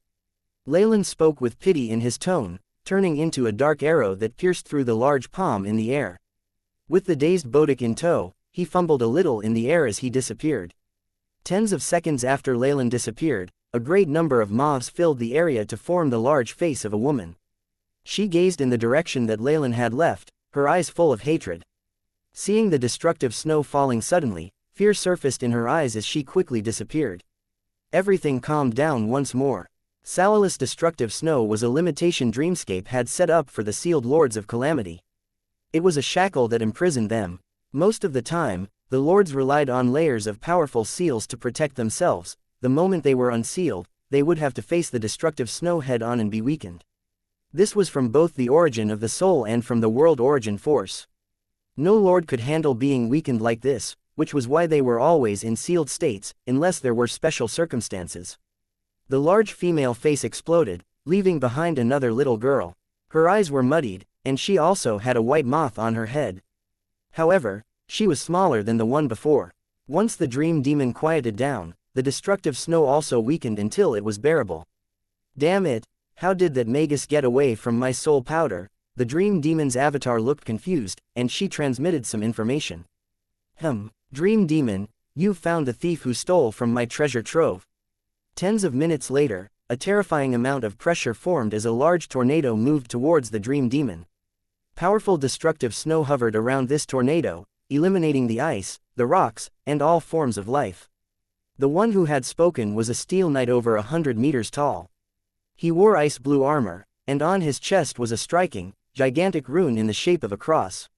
Leylin spoke with pity in his tone, turning into a dark arrow that pierced through the large palm in the air. With the dazed Bodic in tow, he fumbled a little in the air as he disappeared. Tens of seconds after Leylin disappeared, a great number of moths filled the area to form the large face of a woman. She gazed in the direction that Leylin had left, her eyes full of hatred. Seeing the destructive snow falling suddenly, fear surfaced in her eyes as she quickly disappeared. Everything calmed down once more. Salilus' destructive snow was a limitation Dreamscape had set up for the sealed Lords of Calamity. It was a shackle that imprisoned them. Most of the time, the Lords relied on layers of powerful seals to protect themselves. The moment they were unsealed, they would have to face the destructive snow head-on and be weakened. This was from both the origin of the soul and from the world origin force. No Lord could handle being weakened like this, which was why they were always in sealed states, unless there were special circumstances. The large female face exploded, leaving behind another little girl. Her eyes were muddied, and she also had a white moth on her head. However, she was smaller than the one before. Once the dream demon quieted down, the destructive snow also weakened until it was bearable. Damn it, how did that Magus get away from my soul powder? The dream demon's avatar looked confused, and she transmitted some information. Dream demon, you've found the thief who stole from my treasure trove. Tens of minutes later, a terrifying amount of pressure formed as a large tornado moved towards the dream demon. Powerful destructive snow hovered around this tornado, eliminating the ice, the rocks, and all forms of life. The one who had spoken was a steel knight over 100 meters tall. He wore ice blue armor, and on his chest was a striking, gigantic rune in the shape of a cross.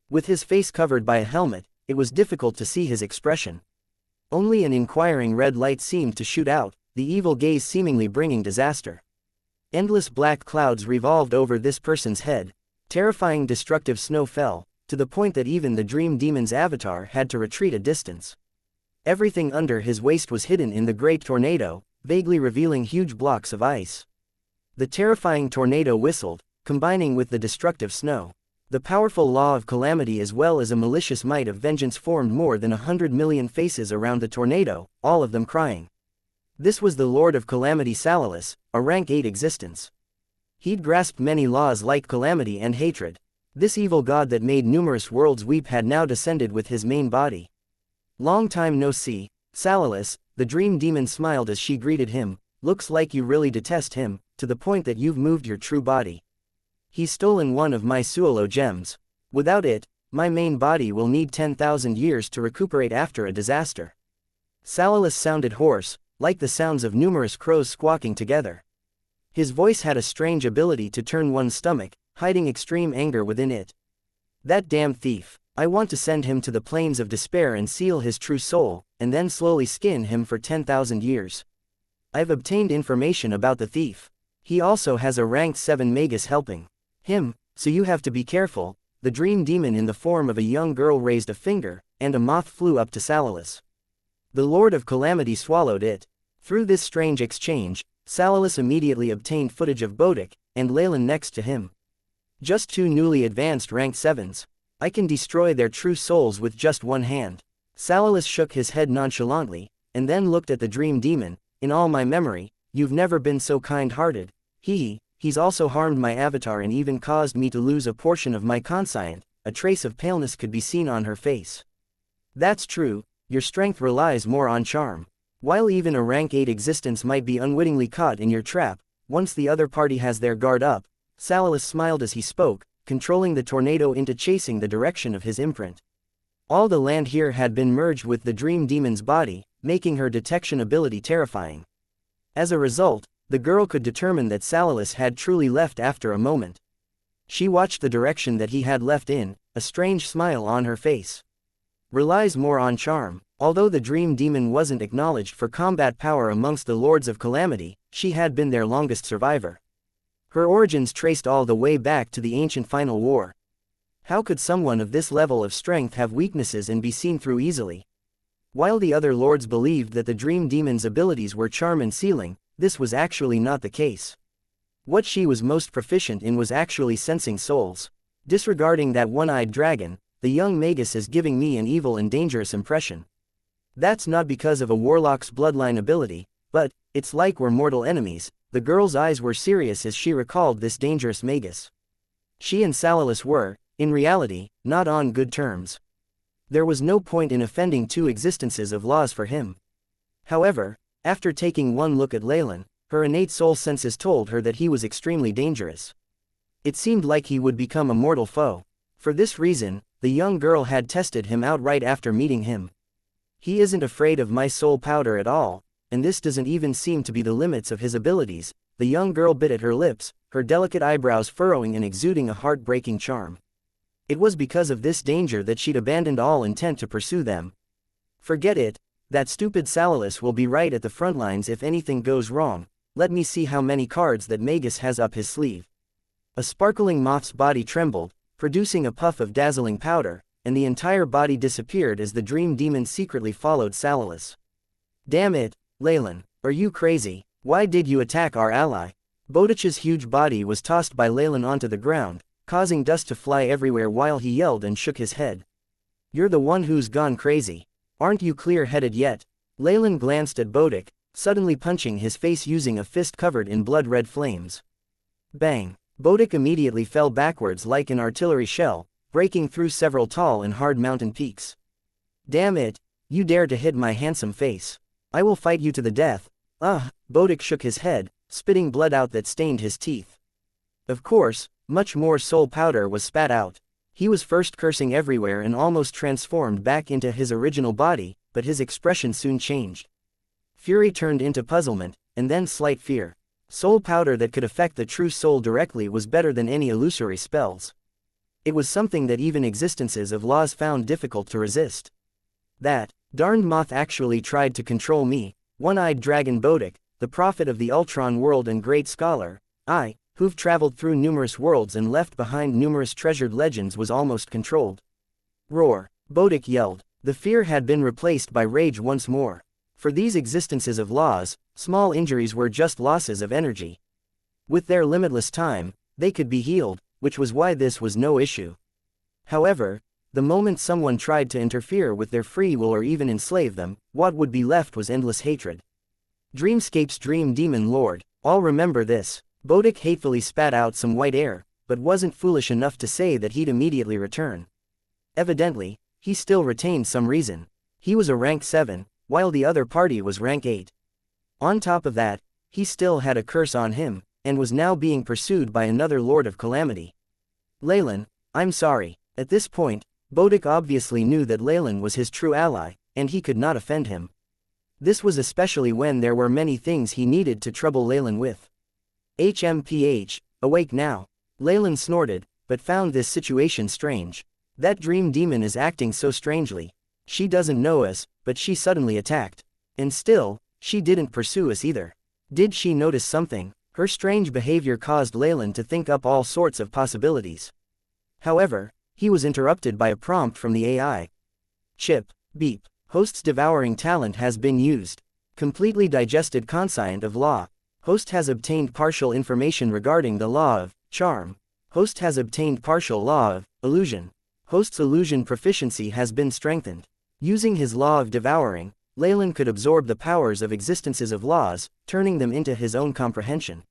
With his face covered by a helmet, it was difficult to see his expression. Only an inquiring red light seemed to shoot out, the evil gaze seemingly bringing disaster. Endless black clouds revolved over this person's head. Terrifying destructive snow fell, to the point that even the dream demon's avatar had to retreat a distance. Everything under his waist was hidden in the great tornado, vaguely revealing huge blocks of ice. The terrifying tornado whistled, combining with the destructive snow. The powerful law of calamity as well as a malicious might of vengeance formed more than 100 million faces around the tornado, all of them crying. This was the Lord of Calamity Salilus, a rank 8 existence. He'd grasped many laws like calamity and hatred. This evil god that made numerous worlds weep had now descended with his main body. Long time no see, Salilus, the dream demon smiled as she greeted him. Looks like you really detest him, to the point that you've moved your true body. He's stolen one of my Suolo gems. Without it, my main body will need 10,000 years to recuperate after a disaster. Salilus sounded hoarse, like the sounds of numerous crows squawking together. His voice had a strange ability to turn one's stomach, hiding extreme anger within it. That damn thief. I want to send him to the plains of despair and seal his true soul, and then slowly skin him for 10,000 years. I've obtained information about the thief. He also has a ranked 7 magus helping him, so you have to be careful. The dream demon in the form of a young girl raised a finger, and a moth flew up to Salilus. The Lord of Calamity swallowed it. Through this strange exchange, Salilus immediately obtained footage of Bodic, and Leylin next to him. Just 2 newly advanced ranked 7s. I can destroy their true souls with just one hand. Salilus shook his head nonchalantly, and then looked at the dream demon. In all my memory, you've never been so kind-hearted. He's also harmed my avatar and even caused me to lose a portion of my conscient. A trace of paleness could be seen on her face. That's true, your strength relies more on charm. While even a rank 8 existence might be unwittingly caught in your trap, once the other party has their guard up, Salilus smiled as he spoke, controlling the tornado into chasing the direction of his imprint. All the land here had been merged with the dream demon's body, making her detection ability terrifying. As a result, the girl could determine that Salilus had truly left after a moment. She watched the direction that he had left in, a strange smile on her face. Relies more on charm. Although the Dream Demon wasn't acknowledged for combat power amongst the Lords of Calamity, she had been their longest survivor. Her origins traced all the way back to the ancient Final War. How could someone of this level of strength have weaknesses and be seen through easily? While the other lords believed that the Dream Demon's abilities were charm and sealing, this was actually not the case. What she was most proficient in was actually sensing souls. Disregarding that one-eyed dragon, the young magus is giving me an evil and dangerous impression. That's not because of a warlock's bloodline ability, but it's like we're mortal enemies. The girl's eyes were serious as she recalled this dangerous magus. She and Salalis were, in reality, not on good terms. There was no point in offending two existences of laws for him. However, after taking one look at Leylin, her innate soul senses told her that he was extremely dangerous. It seemed like he would become a mortal foe. For this reason, the young girl had tested him out right after meeting him. He isn't afraid of my soul powder at all, and this doesn't even seem to be the limits of his abilities. The young girl bit at her lips, her delicate eyebrows furrowing and exuding a heartbreaking charm. It was because of this danger that she'd abandoned all intent to pursue them. Forget it, that stupid Salalis will be right at the front lines if anything goes wrong. Let me see how many cards that magus has up his sleeve. A sparkling moth's body trembled, producing a puff of dazzling powder, and the entire body disappeared as the Dream Demon secretly followed Salalis. Damn it, Leylin, are you crazy? Why did you attack our ally? Bodich's huge body was tossed by Leylin onto the ground, causing dust to fly everywhere while he yelled and shook his head. You're the one who's gone crazy. Aren't you clear-headed yet? Leylin glanced at Bodich, suddenly punching his face using a fist covered in blood-red flames. Bang! Bodich immediately fell backwards like an artillery shell, breaking through several tall and hard mountain peaks. Damn it! You dare to hit my handsome face. I will fight you to the death. Bodich shook his head, spitting blood out that stained his teeth. Of course, much more soul powder was spat out. He was first cursing everywhere and almost transformed back into his original body, but his expression soon changed. Fury turned into puzzlement, and then slight fear. Soul powder that could affect the true soul directly was better than any illusory spells. It was something that even existences of laws found difficult to resist. That darned moth actually tried to control me, one-eyed dragon Bodich, the prophet of the Ultron world and great scholar, who've traveled through numerous worlds and left behind numerous treasured legends, was almost controlled. Roar! Bodich yelled. The fear had been replaced by rage once more. For these existences of laws, small injuries were just losses of energy. With their limitless time, they could be healed, which was why this was no issue. However, the moment someone tried to interfere with their free will or even enslave them, what would be left was endless hatred. Dreamscape's Dream Demon Lord, all remember this. Bodich hatefully spat out some white air, but wasn't foolish enough to say that he'd immediately return. Evidently, he still retained some reason. He was a rank 7, while the other party was rank 8. On top of that, he still had a curse on him, and was now being pursued by another Lord of Calamity. Leylin, I'm sorry. At this point, Bodich obviously knew that Leylin was his true ally, and he could not offend him. This was especially when there were many things he needed to trouble Leylin with. HMPH, awake now. Leylin snorted, but found this situation strange. That Dream Demon is acting so strangely. She doesn't know us, but she suddenly attacked. And still, she didn't pursue us either. Did she notice something? Her strange behavior caused Leylin to think up all sorts of possibilities. However, he was interrupted by a prompt from the AI. Chip, beep. Host's devouring talent has been used. Completely digested conscient of law. Host has obtained partial information regarding the law of charm. Host has obtained partial law of illusion. Host's illusion proficiency has been strengthened. Using his law of devouring, Leylin could absorb the powers of existences of laws, turning them into his own comprehension.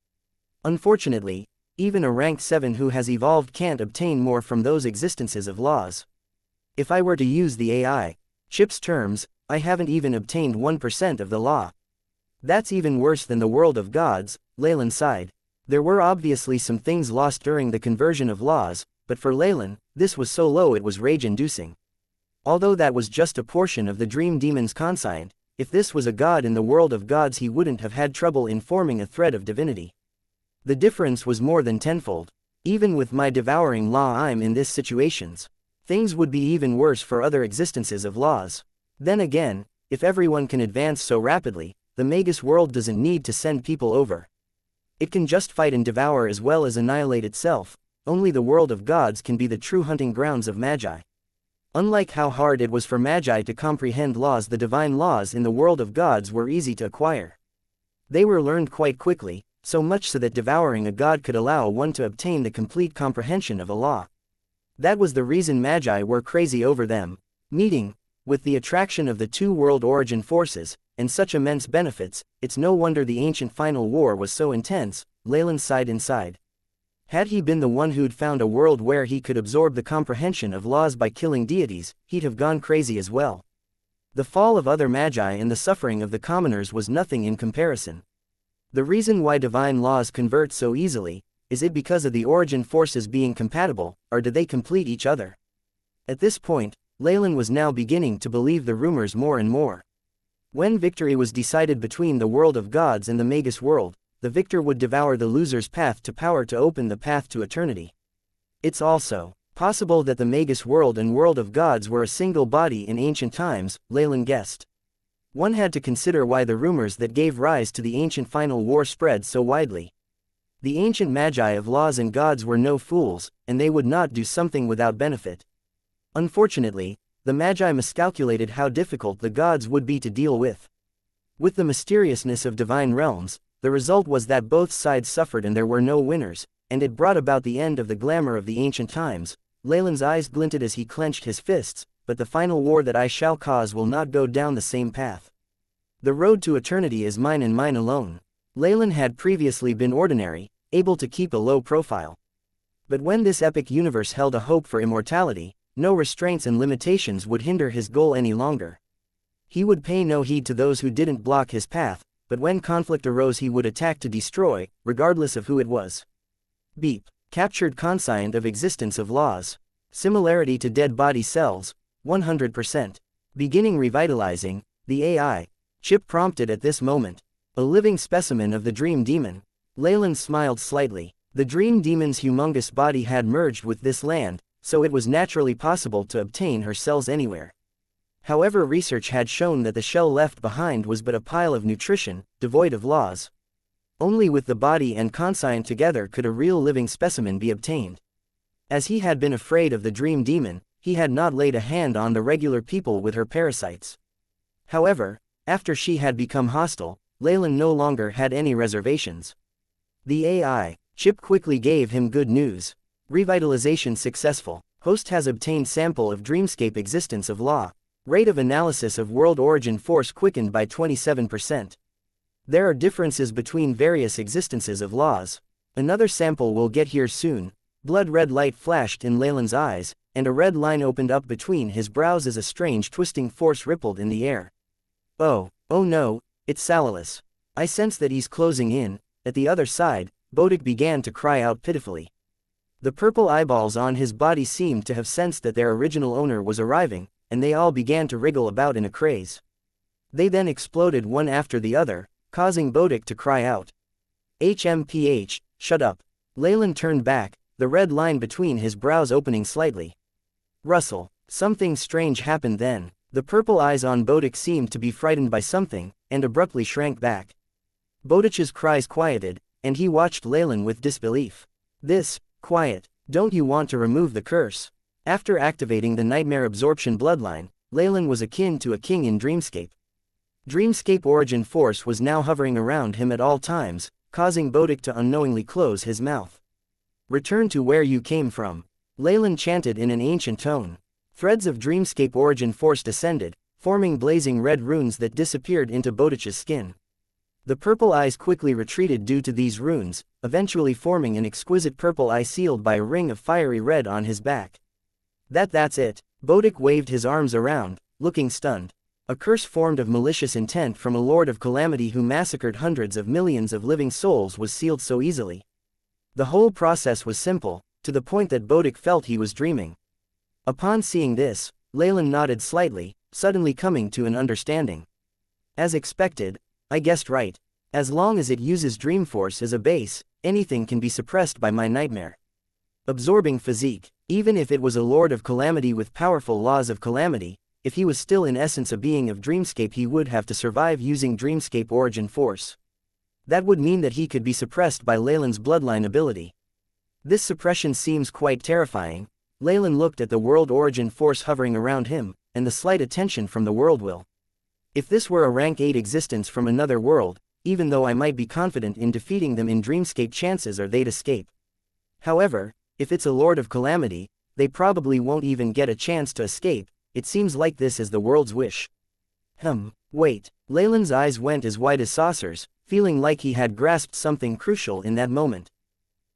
Unfortunately, even a rank 7 who has evolved can't obtain more from those existences of laws. If I were to use the AI Chip's terms, I haven't even obtained 1% of the law. That's even worse than the world of gods, Leylin sighed. There were obviously some things lost during the conversion of laws, but for Leylin, this was so low it was rage-inducing. Although that was just a portion of the Dream Demon's conscient, if this was a god in the world of gods he wouldn't have had trouble in forming a thread of divinity. The difference was more than tenfold. Even with my devouring law I'm in this situations. Things would be even worse for other existences of laws. Then again, if everyone can advance so rapidly, the Magus world doesn't need to send people over. It can just fight and devour as well as annihilate itself. Only the world of gods can be the true hunting grounds of magi. Unlike how hard it was for magi to comprehend laws, the divine laws in the world of gods were easy to acquire. They were learned quite quickly, so much so that devouring a god could allow one to obtain the complete comprehension of a law. That was the reason magi were crazy over them. Meeting, with the attraction of the two world origin forces, and such immense benefits, it's no wonder the ancient final war was so intense. Leylin sighed inside. Had he been the one who'd found a world where he could absorb the comprehension of laws by killing deities, he'd have gone crazy as well. The fall of other magi and the suffering of the commoners was nothing in comparison. The reason why divine laws convert so easily, is it because of the origin forces being compatible, or do they complete each other? At this point, Leylin was now beginning to believe the rumors more and more. When victory was decided between the world of gods and the Magus world, the victor would devour the loser's path to power to open the path to eternity. It's also possible that the Magus world and world of gods were a single body in ancient times, Leylin guessed. One had to consider why the rumors that gave rise to the ancient final war spread so widely. The ancient magi of laws and gods were no fools, and they would not do something without benefit. Unfortunately, the magi miscalculated how difficult the gods would be to deal with. With the mysteriousness of divine realms, the result was that both sides suffered and there were no winners, and it brought about the end of the glamour of the ancient times. Leylin's eyes glinted as he clenched his fists, but the final war that I shall cause will not go down the same path. The road to eternity is mine and mine alone. Leylin had previously been ordinary, able to keep a low profile. But when this epic universe held a hope for immortality, no restraints and limitations would hinder his goal any longer. He would pay no heed to those who didn't block his path, but when conflict arose he would attack to destroy, regardless of who it was. Beep. Captured conscient of existence of laws. Similarity to dead body cells, 100%. Beginning revitalizing, the AI chip prompted at this moment. A living specimen of the dream demon. Leylin smiled slightly. The dream demon's humongous body had merged with this land, so it was naturally possible to obtain her cells anywhere. However, research had shown that the shell left behind was but a pile of nutrition, devoid of laws. Only with the body and conscient together could a real living specimen be obtained. As he had been afraid of the dream demon, he had not laid a hand on the regular people with her parasites. However, after she had become hostile, Leylin no longer had any reservations. The AI chip quickly gave him good news. Revitalization successful. Host has obtained sample of dreamscape existence of law. Rate of analysis of world origin force quickened by 27%. There are differences between various existences of laws. Another sample will get here soon. Blood red light flashed in Leylin's eyes, and a red line opened up between his brows as a strange twisting force rippled in the air. Oh no, it's Salalis. I sense that he's closing in. At the other side, Bodic began to cry out pitifully. The purple eyeballs on his body seemed to have sensed that their original owner was arriving, and they all began to wriggle about in a craze. They then exploded one after the other, causing Bodic to cry out. HMPH, shut up. Leylin turned back, the red line between his brows opening slightly. Russell. Something strange happened then. The purple eyes on Bodic seemed to be frightened by something, and abruptly shrank back. Bodic's cries quieted, and he watched Leylin with disbelief. This, quiet, don't you want to remove the curse? After activating the nightmare absorption bloodline, Leylin was akin to a king in Dreamscape. Dreamscape origin force was now hovering around him at all times, causing Bodic to unknowingly close his mouth. Return to where you came from. Leylin chanted in an ancient tone. Threads of Dreamscape origin force descended, forming blazing red runes that disappeared into Bodic's skin. The purple eyes quickly retreated due to these runes, eventually forming an exquisite purple eye sealed by a ring of fiery red on his back. That's it. Bodic waved his arms around, looking stunned. A curse formed of malicious intent from a lord of calamity who massacred hundreds of millions of living souls was sealed so easily. The whole process was simple, to the point that Bodic felt he was dreaming. Upon seeing this, Leylin nodded slightly, suddenly coming to an understanding. As expected, I guessed right. As long as it uses Dreamforce as a base, anything can be suppressed by my nightmare. Absorbing physique. Even if it was a lord of calamity with powerful laws of calamity, if he was still in essence a being of Dreamscape, he would have to survive using Dreamscape origin force. That would mean that he could be suppressed by Leylin's bloodline ability. This suppression seems quite terrifying. Leylin looked at the world origin force hovering around him, and the slight attention from the world will. If this were a rank 8 existence from another world, even though I might be confident in defeating them in Dreamscape, chances are they'd escape. However, if it's a Lord of Calamity, they probably won't even get a chance to escape. It seems like this is the world's wish. Wait. Leylin's eyes went as wide as saucers, feeling like he had grasped something crucial in that moment.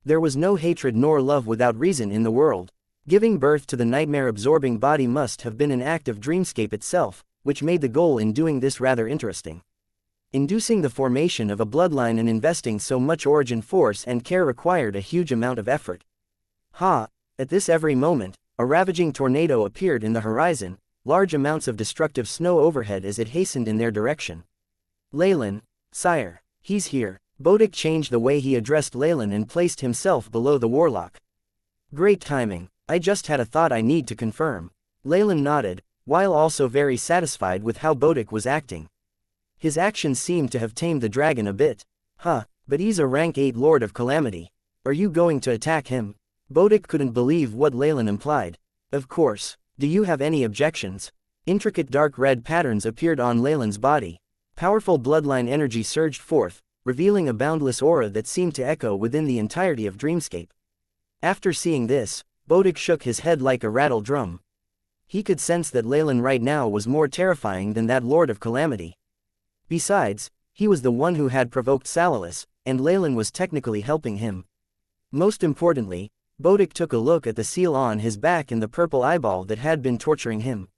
There was no hatred nor love without reason in the world. Giving birth to the nightmare-absorbing body must have been an act of Dreamscape itself, which made the goal in doing this rather interesting. Inducing the formation of a bloodline and investing so much origin force and care required a huge amount of effort. At this very moment, a ravaging tornado appeared in the horizon, large amounts of destructive snow overhead as it hastened in their direction. Leylin, sire, he's here. Bodic changed the way he addressed Leylin and placed himself below the warlock. Great timing. I just had a thought I need to confirm. Leylin nodded, while also very satisfied with how Bodic was acting. His actions seemed to have tamed the dragon a bit. But he's a rank 8 Lord of Calamity. Are you going to attack him? Bodic couldn't believe what Leylin implied. Of course. Do you have any objections? Intricate dark red patterns appeared on Leylin's body. Powerful bloodline energy surged forth, revealing a boundless aura that seemed to echo within the entirety of Dreamscape. After seeing this, Bodic shook his head like a rattle drum. He could sense that Leylin right now was more terrifying than that Lord of Calamity. Besides, he was the one who had provoked Salalis, and Leylin was technically helping him. Most importantly, Bodic took a look at the seal on his back and the purple eyeball that had been torturing him.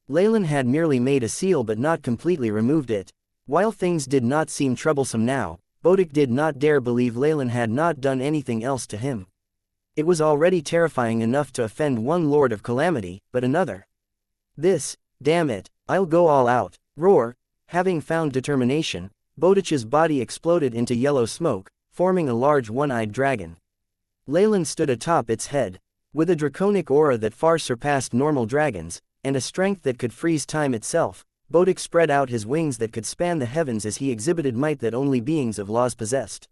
Leylin had merely made a seal but not completely removed it. While things did not seem troublesome now, Bodic did not dare believe Leylin had not done anything else to him. It was already terrifying enough to offend one Lord of Calamity, but another. Damn it, I'll go all out. Roar. Having found determination, Bodic's body exploded into yellow smoke, forming a large one-eyed dragon. Leylin stood atop its head. With a draconic aura that far surpassed normal dragons, and a strength that could freeze time itself, Bodic spread out his wings that could span the heavens as he exhibited might that only beings of laws possessed.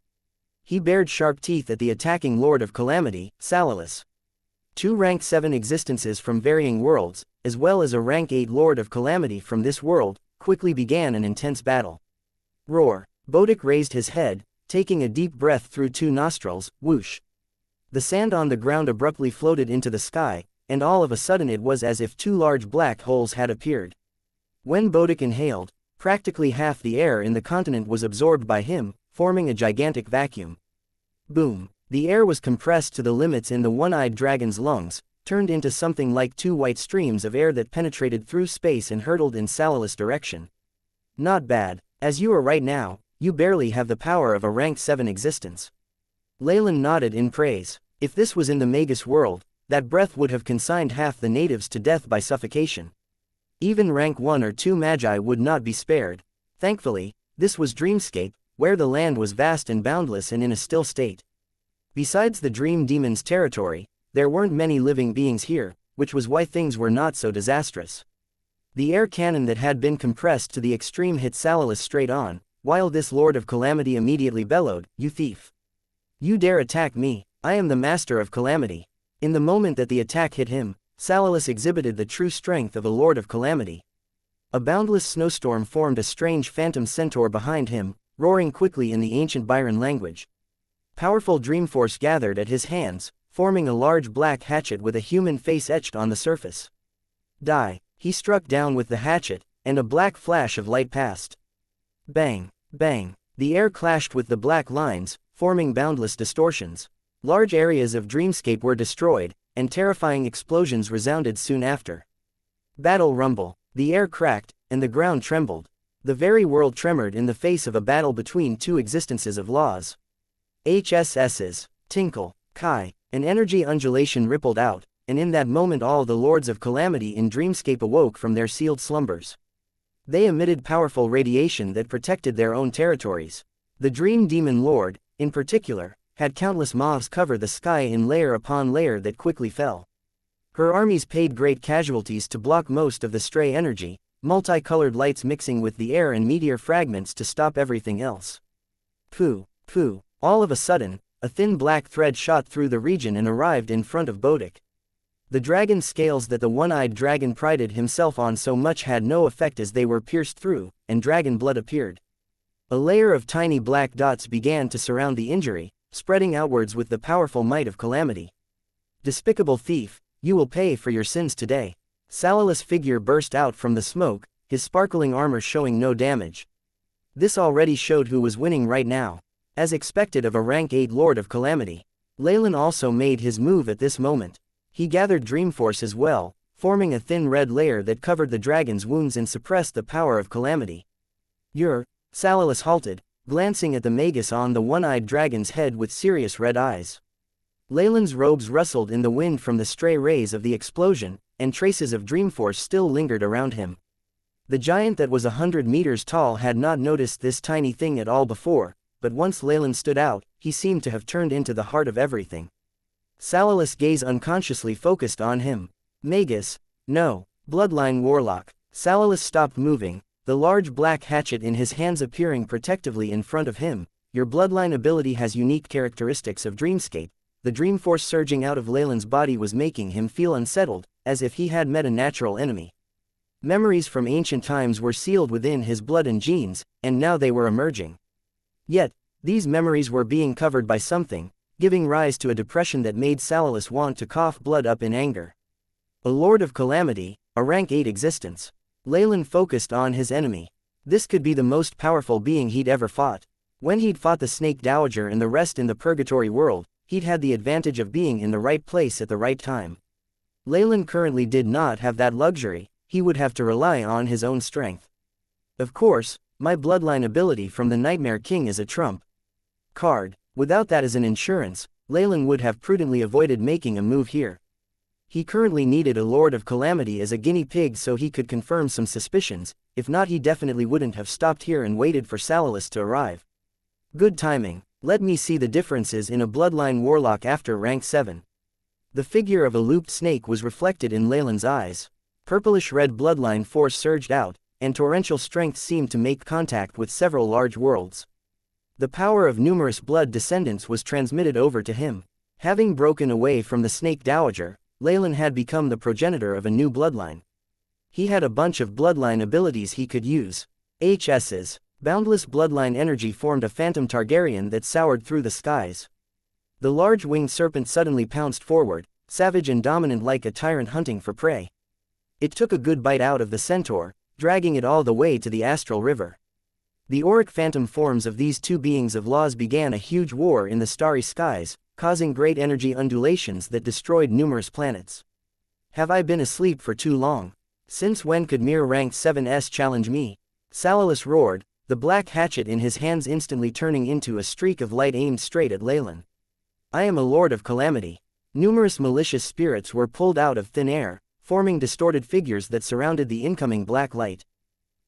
He bared sharp teeth at the attacking Lord of Calamity, Salalis. 2 rank 7 existences from varying worlds, as well as a rank 8 Lord of Calamity from this world, quickly began an intense battle. Roar. Bodic raised his head, taking a deep breath through 2 nostrils, whoosh. The sand on the ground abruptly floated into the sky, and all of a sudden it was as if 2 large black holes had appeared. When Bodic inhaled, practically half the air in the continent was absorbed by him, forming a gigantic vacuum. Boom. The air was compressed to the limits in the one-eyed dragon's lungs, turned into something like 2 white streams of air that penetrated through space and hurtled in Salalis' direction. Not bad. As you are right now, you barely have the power of a rank 7 existence. Leylin nodded in praise. If this was in the Magus world, that breath would have consigned half the natives to death by suffocation. Even rank 1 or 2 magi would not be spared. Thankfully, this was Dreamscape, where the land was vast and boundless and in a still state. Besides the Dream Demon's territory, there weren't many living beings here, which was why things were not so disastrous. The air cannon that had been compressed to the extreme hit Salalis straight on, while this Lord of Calamity immediately bellowed, "You thief! You dare attack me, I am the Master of Calamity." In the moment that the attack hit him, Salalis exhibited the true strength of a Lord of Calamity. A boundless snowstorm formed a strange phantom centaur behind him, roaring quickly in the ancient Byron language. Powerful dreamforce gathered at his hands, forming a large black hatchet with a human face etched on the surface. Die. He struck down with the hatchet, and a black flash of light passed. Bang, bang. The air clashed with the black lines, forming boundless distortions. Large areas of Dreamscape were destroyed, and terrifying explosions resounded soon after. Battle rumble. The air cracked, and the ground trembled. The very world tremored in the face of a battle between 2 existences of laws. HSS's. Tinkle. Kai. An energy undulation rippled out, and in that moment all the Lords of Calamity in Dreamscape awoke from their sealed slumbers. They emitted powerful radiation that protected their own territories. The Dream Demon Lord, in particular, had countless mobs cover the sky in layer upon layer that quickly fell. Her armies paid great casualties to block most of the stray energy, multicolored lights mixing with the air and meteor fragments to stop everything else. Pooh, pooh. All of a sudden, a thin black thread shot through the region and arrived in front of Bodic. The dragon scales that the one-eyed dragon prided himself on so much had no effect as they were pierced through, and dragon blood appeared. A layer of tiny black dots began to surround the injury, spreading outwards with the powerful might of calamity. Despicable thief, you will pay for your sins today. Salilus' figure burst out from the smoke, his sparkling armor showing no damage. This already showed who was winning right now. As expected of a rank 8 Lord of Calamity, Leylin also made his move at this moment. He gathered Dreamforce as well, forming a thin red layer that covered the dragon's wounds and suppressed the power of calamity. Salilus halted, glancing at the magus on the one-eyed dragon's head with serious red eyes. Leylin's robes rustled in the wind from the stray rays of the explosion, and traces of Dreamforce still lingered around him. The giant that was 100 meters tall had not noticed this tiny thing at all before, but once Leylin stood out, he seemed to have turned into the heart of everything. Salilus' gaze unconsciously focused on him. Magus? No. Bloodline Warlock. Salilus stopped moving, the large black hatchet in his hands appearing protectively in front of him. Your bloodline ability has unique characteristics of Dreamscape. The Dreamforce surging out of Leylin's body was making him feel unsettled, as if he had met a natural enemy. Memories from ancient times were sealed within his blood and genes, and now they were emerging. Yet, these memories were being covered by something, giving rise to a depression that made Salilus want to cough blood up in anger. A Lord of Calamity, a rank 8 existence. Leylin focused on his enemy. This could be the most powerful being he'd ever fought. When he'd fought the Snake Dowager and the rest in the Purgatory world, he'd had the advantage of being in the right place at the right time. Leylin currently did not have that luxury, he would have to rely on his own strength. Of course, my bloodline ability from the Nightmare King is a trump card. Without that as an insurance, Leylin would have prudently avoided making a move here. He currently needed a Lord of Calamity as a guinea pig so he could confirm some suspicions, if not he definitely wouldn't have stopped here and waited for Salilus to arrive. Good timing. Let me see the differences in a bloodline warlock after rank 7. The figure of a looped snake was reflected in Leylin's eyes. Purplish-red bloodline force surged out, and torrential strength seemed to make contact with several large worlds. The power of numerous blood descendants was transmitted over to him. Having broken away from the Snake Dowager, Leylin had become the progenitor of a new bloodline. He had a bunch of bloodline abilities he could use. HS's boundless bloodline energy formed a phantom Targaryen that soared through the skies. The large winged serpent suddenly pounced forward, savage and dominant like a tyrant hunting for prey. It took a good bite out of the centaur, dragging it all the way to the astral river. The auric phantom forms of these two beings of laws began a huge war in the starry skies, causing great energy undulations that destroyed numerous planets. Have I been asleep for too long? Since when could mere rank 7s challenge me? Salilus roared, the black hatchet in his hands instantly turning into a streak of light aimed straight at Leylin. I am a Lord of Calamity. Numerous malicious spirits were pulled out of thin air, forming distorted figures that surrounded the incoming black light.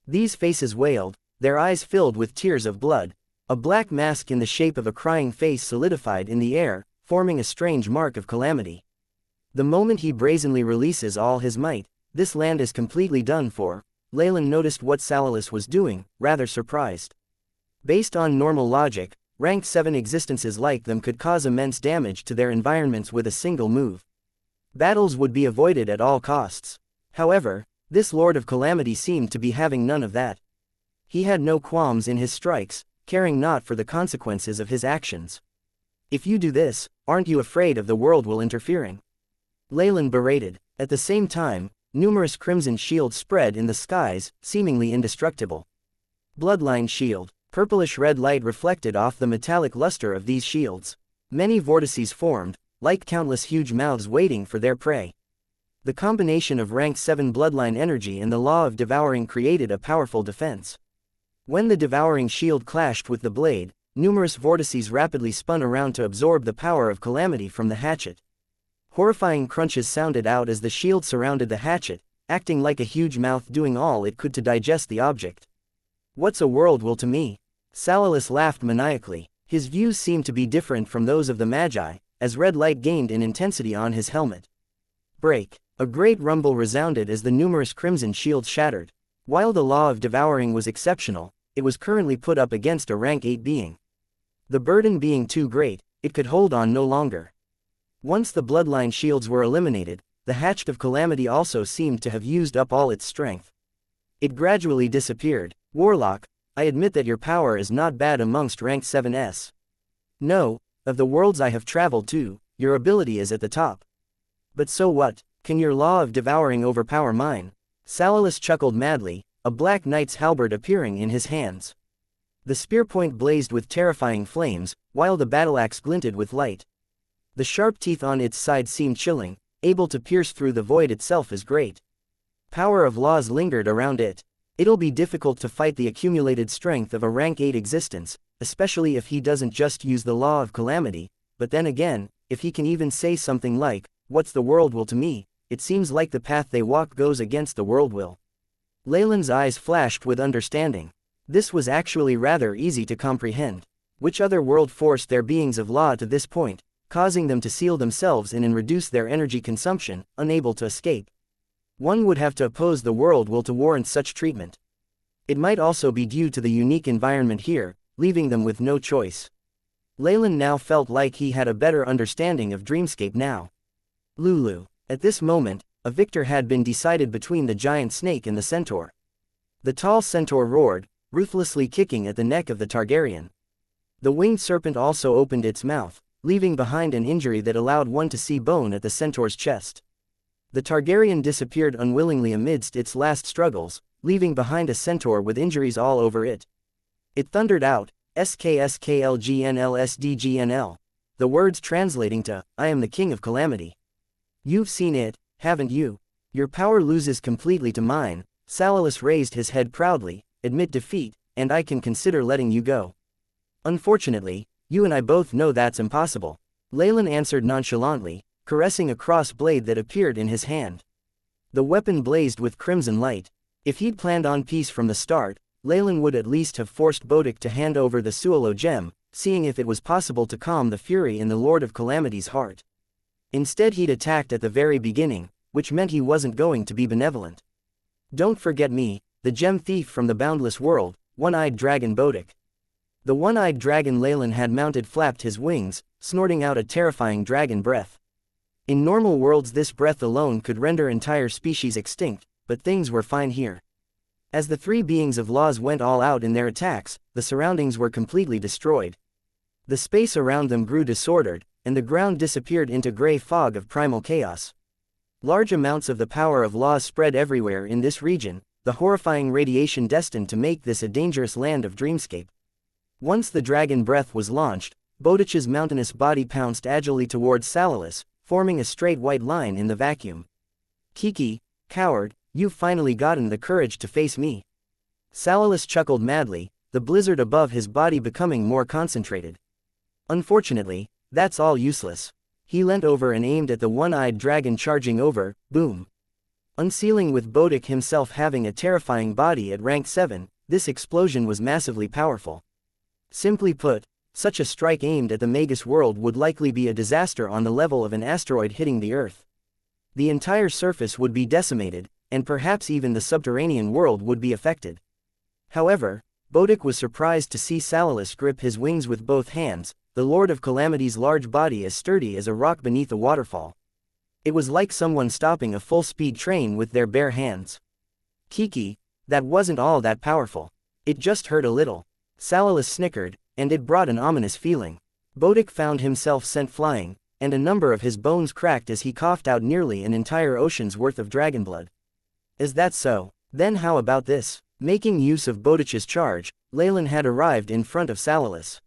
These faces wailed, their eyes filled with tears of blood. A black mask in the shape of a crying face solidified in the air, forming a strange mark of calamity. The moment he brazenly releases all his might, this land is completely done for. Leylin noticed what Salilus was doing, rather surprised. Based on normal logic, rank 7 existences like them could cause immense damage to their environments with a single move. Battles would be avoided at all costs. However, this Lord of Calamity seemed to be having none of that. He had no qualms in his strikes, caring not for the consequences of his actions. If you do this, aren't you afraid of the world will interfering? Leylin berated. At the same time, numerous crimson shields spread in the skies, seemingly indestructible. Bloodline shield. Purplish red light reflected off the metallic luster of these shields. Many vortices formed, like countless huge mouths waiting for their prey. The combination of rank 7 bloodline energy and the law of devouring created a powerful defense. When the devouring shield clashed with the blade, numerous vortices rapidly spun around to absorb the power of calamity from the hatchet. Horrifying crunches sounded out as the shield surrounded the hatchet, acting like a huge mouth doing all it could to digest the object. What's a world will to me? Salilus laughed maniacally. His views seemed to be different from those of the Magi, as red light gained in intensity on his helmet. Break. A great rumble resounded as the numerous crimson shields shattered. While the law of devouring was exceptional, it was currently put up against a rank 8 being. The burden being too great, it could hold on no longer. Once the bloodline shields were eliminated, the hatchet of calamity also seemed to have used up all its strength. It gradually disappeared. Warlock, I admit that your power is not bad amongst rank 7s. No, of the worlds I have traveled to, your ability is at the top. But so what, can your law of devouring overpower mine? Salalus chuckled madly, a black knight's halberd appearing in his hands. The spearpoint blazed with terrifying flames, while the battle-axe glinted with light. The sharp teeth on its side seemed chilling, able to pierce through the void itself is great. Power of laws lingered around it. It'll be difficult to fight the accumulated strength of a rank 8 existence, especially if he doesn't just use the law of calamity, but then again, if he can even say something like, "What's the world will to me?" It seems like the path they walk goes against the world will. Leylin's eyes flashed with understanding. This was actually rather easy to comprehend. Which other world forced their beings of law to this point, causing them to seal themselves in and reduce their energy consumption, unable to escape? One would have to oppose the world will to warrant such treatment. It might also be due to the unique environment here, leaving them with no choice. Leylin now felt like he had a better understanding of Dreamscape now. Lulu. At this moment, a victor had been decided between the giant snake and the centaur. The tall centaur roared, ruthlessly kicking at the neck of the Targaryen. The winged serpent also opened its mouth, leaving behind an injury that allowed one to see bone at the centaur's chest. The Targaryen disappeared unwillingly amidst its last struggles, leaving behind a centaur with injuries all over it. It thundered out, "SKSKLGNLSDGNL," the words translating to, "I am the King of Calamity." You've seen it, haven't you? Your power loses completely to mine. Salalus raised his head proudly. Admit defeat, and I can consider letting you go. Unfortunately, you and I both know that's impossible. Leylin answered nonchalantly, caressing a cross blade that appeared in his hand. The weapon blazed with crimson light. If he'd planned on peace from the start, Leylin would at least have forced Bodic to hand over the Suolo gem, seeing if it was possible to calm the fury in the Lord of Calamity's heart. Instead he'd attacked at the very beginning, which meant he wasn't going to be benevolent. Don't forget me, the gem thief from the boundless world, one-eyed dragon Bodic. The one-eyed dragon Leylin had mounted flapped his wings, snorting out a terrifying dragon breath. In normal worlds this breath alone could render entire species extinct, but things were fine here. As the three beings of laws went all out in their attacks, the surroundings were completely destroyed. The space around them grew disordered, and the ground disappeared into gray fog of primal chaos. Large amounts of the power of laws spread everywhere in this region, the horrifying radiation destined to make this a dangerous land of Dreamscape. Once the dragon breath was launched, Bodic's mountainous body pounced agilely towards Salalus, forming a straight white line in the vacuum. "Kiki, coward, you've finally gotten the courage to face me." Salalus chuckled madly, the blizzard above his body becoming more concentrated. Unfortunately, that's all useless. He leant over and aimed at the one-eyed dragon charging over, boom. Unsealing with Bodic himself having a terrifying body at rank 7, this explosion was massively powerful. Simply put, such a strike aimed at the Magus world would likely be a disaster on the level of an asteroid hitting the Earth. The entire surface would be decimated, and perhaps even the subterranean world would be affected. However, Bodic was surprised to see Salalus grip his wings with both hands, the Lord of Calamity's large body as sturdy as a rock beneath a waterfall. It was like someone stopping a full-speed train with their bare hands. "Kiki, that wasn't all that powerful. It just hurt a little." Salalus snickered, and it brought an ominous feeling. Bodic found himself sent flying, and a number of his bones cracked as he coughed out nearly an entire ocean's worth of dragon blood. "Is that so? Then how about this?" Making use of Bodic's charge, Leylin had arrived in front of Salalus.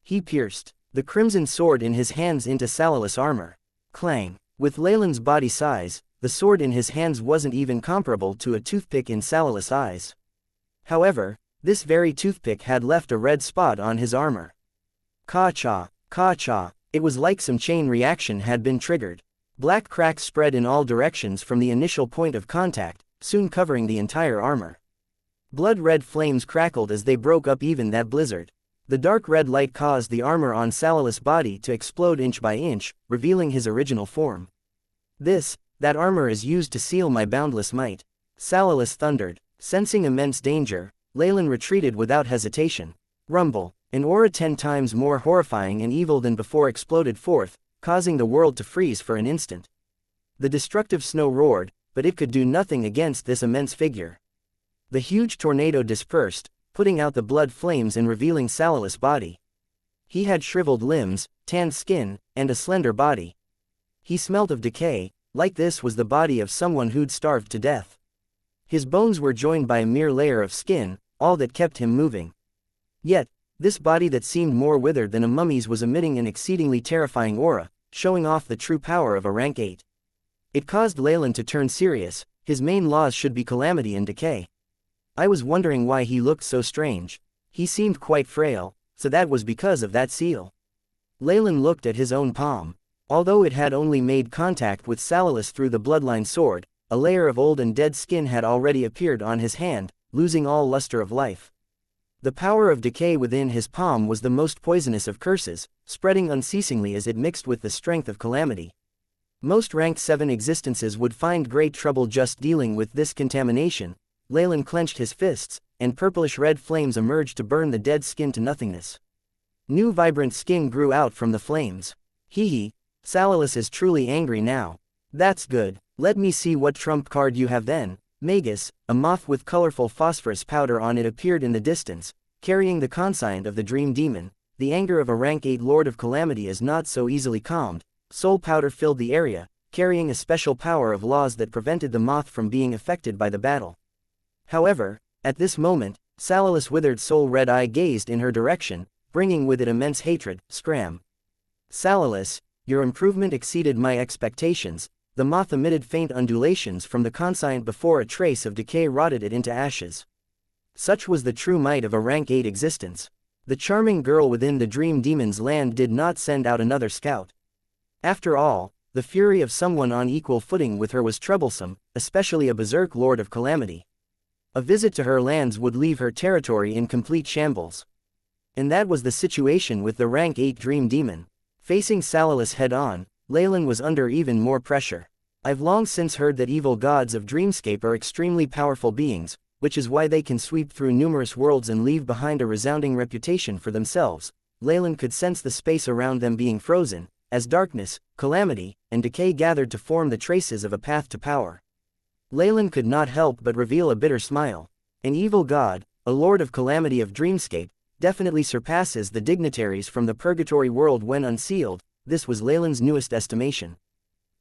He pierced the crimson sword in his hands into Salalus' armor. Clang! With Leylin's body size, the sword in his hands wasn't even comparable to a toothpick in Salalus' eyes. However, this very toothpick had left a red spot on his armor. Ka-cha, ka-cha, it was like some chain reaction had been triggered. Black cracks spread in all directions from the initial point of contact, soon covering the entire armor. Blood-red flames crackled as they broke up even that blizzard. The dark red light caused the armor on Salalus' body to explode inch by inch, revealing his original form. This That armor is used to seal my boundless might. Salalus thundered. Sensing immense danger, Leylin retreated without hesitation. Rumble. An aura 10 times more horrifying and evil than before exploded forth, causing the world to freeze for an instant. The destructive snow roared, but it could do nothing against this immense figure. The huge tornado dispersed, putting out the blood flames and revealing Salalus' body. He had shriveled limbs, tanned skin, and a slender body. He smelt of decay, like this was the body of someone who'd starved to death. His bones were joined by a mere layer of skin, all that kept him moving. Yet, this body that seemed more withered than a mummy's was emitting an exceedingly terrifying aura, showing off the true power of a rank 8. It caused Leylin to turn serious. His main laws should be calamity and decay. I was wondering why he looked so strange. He seemed quite frail, so that was because of that seal. Leylin looked at his own palm. Although it had only made contact with Salalus through the bloodline sword, a layer of old and dead skin had already appeared on his hand, losing all luster of life. The power of decay within his palm was the most poisonous of curses, spreading unceasingly as it mixed with the strength of calamity. Most rank 7 existences would find great trouble just dealing with this contamination. Leylin clenched his fists, and purplish-red flames emerged to burn the dead skin to nothingness. New vibrant skin grew out from the flames. Hee, Salalus is truly angry now. That's good. Let me see what trump card you have then. Magus, a moth with colorful phosphorus powder on it appeared in the distance, carrying the conscience of the dream demon. The anger of a rank 8 Lord of Calamity is not so easily calmed. Soul powder filled the area, carrying a special power of laws that prevented the moth from being affected by the battle. However, at this moment, Salalus' withered soul red eye gazed in her direction, bringing with it immense hatred. Scram. Salalus, your improvement exceeded my expectations. The moth emitted faint undulations from the conscience before a trace of decay rotted it into ashes. Such was the true might of a rank 8 existence. The charming girl within the dream demon's land did not send out another scout. After all, the fury of someone on equal footing with her was troublesome, especially a berserk Lord of Calamity. A visit to her lands would leave her territory in complete shambles. And that was the situation with the rank 8 dream demon. Facing Salalus head-on, Leylin was under even more pressure. I've long since heard that evil gods of Dreamscape are extremely powerful beings, which is why they can sweep through numerous worlds and leave behind a resounding reputation for themselves. Leylin could sense the space around them being frozen, as darkness, calamity, and decay gathered to form the traces of a path to power. Leylin could not help but reveal a bitter smile. An evil god, a Lord of Calamity of Dreamscape, definitely surpasses the dignitaries from the Purgatory world when unsealed. This was Leylin's newest estimation.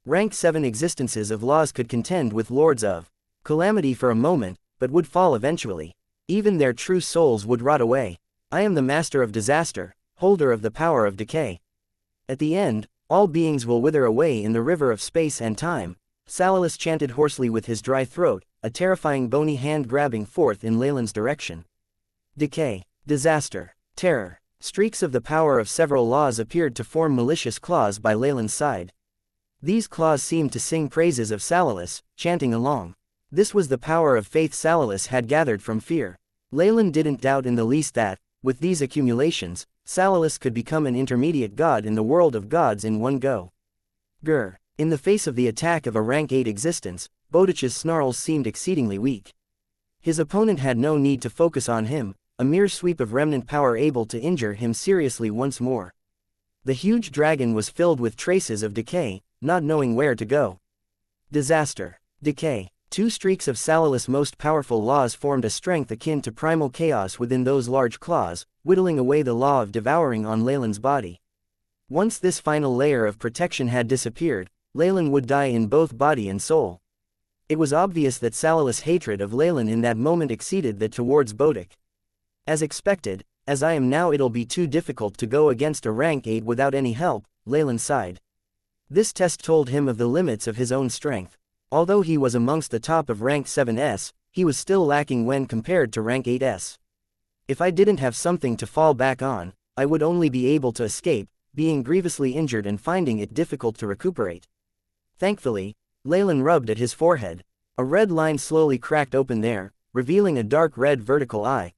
Rank 7 existences of laws could contend with Lords of Calamity for a moment, but would fall eventually. Even their true souls would rot away. I am the master of disaster, holder of the power of decay. At the end, all beings will wither away in the river of space and time. Salalus chanted hoarsely with his dry throat, a terrifying bony hand grabbing forth in Leylin's direction. Decay, disaster, terror. Streaks of the power of several laws appeared to form malicious claws by Leylin's side. These claws seemed to sing praises of Salalus, chanting along. This was the power of faith Salalus had gathered from fear. Leylin didn't doubt in the least that, with these accumulations, Salalus could become an intermediate god in the world of gods in one go. Grr. In the face of the attack of a rank 8 existence, Bodich's snarls seemed exceedingly weak. His opponent had no need to focus on him, a mere sweep of remnant power able to injure him seriously once more. The huge dragon was filled with traces of decay, not knowing where to go. Disaster. Decay. 2 streaks of Salalus' most powerful laws formed a strength akin to primal chaos within those large claws, whittling away the law of devouring on Leylin's body. Once this final layer of protection had disappeared, Leylin would die in both body and soul. It was obvious that Salalus' hatred of Leylin in that moment exceeded that towards Bodic. As expected, as I am now, it'll be too difficult to go against a rank 8 without any help, Leylin sighed. This test told him of the limits of his own strength. Although he was amongst the top of rank 7s, he was still lacking when compared to rank 8s. If I didn't have something to fall back on, I would only be able to escape, being grievously injured and finding it difficult to recuperate. Thankfully, Leylin rubbed at his forehead. A red line slowly cracked open there, revealing a dark red vertical eye.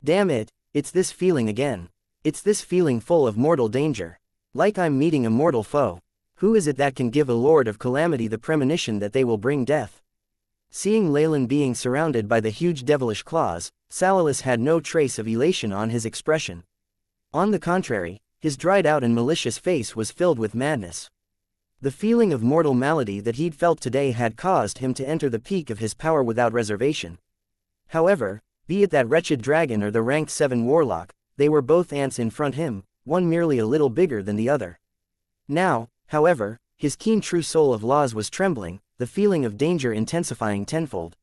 Damn it, it's this feeling again. It's this feeling full of mortal danger. Like I'm meeting a mortal foe. Who is it that can give a Lord of Calamity the premonition that they will bring death? Seeing Leylin being surrounded by the huge devilish claws, Salalis had no trace of elation on his expression. On the contrary, his dried-out and malicious face was filled with madness. The feeling of mortal malady that he'd felt today had caused him to enter the peak of his power without reservation. However, be it that wretched dragon or the rank 7 warlock, they were both ants in front him, one merely a little bigger than the other. Now, however, his keen true soul of laws was trembling, the feeling of danger intensifying tenfold.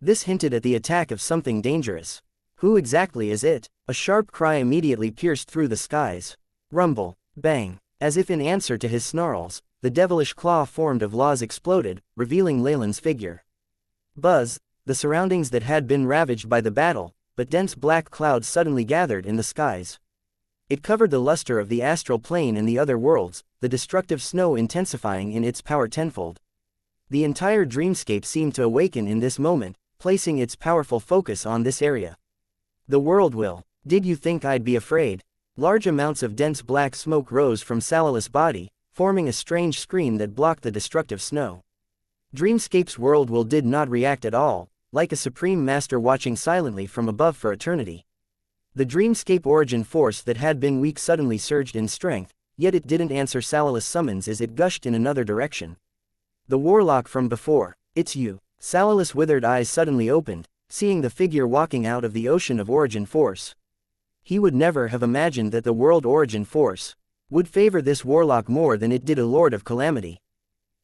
This hinted at the attack of something dangerous. Who exactly is it? A sharp cry immediately pierced through the skies. Rumble, bang, as if in answer to his snarls, the devilish claw formed of laws exploded, revealing Leylin's figure. Buzz, the surroundings that had been ravaged by the battle, but dense black clouds suddenly gathered in the skies. It covered the luster of the astral plane and the other worlds, the destructive snow intensifying in its power tenfold. The entire dreamscape seemed to awaken in this moment, placing its powerful focus on this area. The world will. Did you think I'd be afraid? Large amounts of dense black smoke rose from Salalis' body, forming a strange screen that blocked the destructive snow. Dreamscape's world will did not react at all, like a supreme master watching silently from above for eternity. The dreamscape origin force that had been weak suddenly surged in strength, yet it didn't answer Salalis' summons as it gushed in another direction. The warlock from before. It's you. Salalis' withered eyes suddenly opened, seeing the figure walking out of the ocean of origin force. He would never have imagined that the world origin force would favor this warlock more than it did a Lord of Calamity.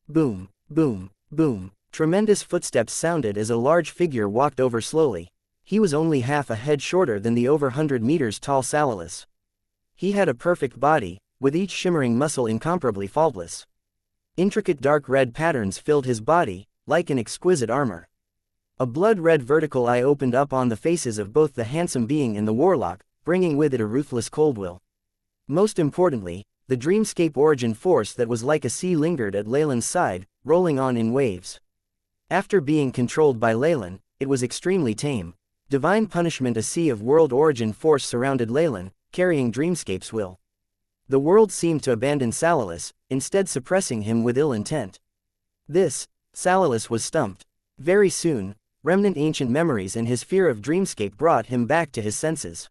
Boom, boom, boom. Tremendous footsteps sounded as a large figure walked over slowly. He was only half a head shorter than the over 100 meters tall Salalis. He had a perfect body, with each shimmering muscle incomparably faultless. Intricate dark red patterns filled his body, like an exquisite armor. A blood-red vertical eye opened up on the faces of both the handsome being and the warlock, bringing with it a ruthless cold will. Most importantly, the dreamscape origin force that was like a sea lingered at Leylin's side, rolling on in waves. After being controlled by Leylin, it was extremely tame. Divine punishment. A sea of world origin force surrounded Leylin, carrying dreamscape's will. The world seemed to abandon Salalis, instead suppressing him with ill intent. Salalis was stumped. Very soon, remnant ancient memories and his fear of dreamscape brought him back to his senses.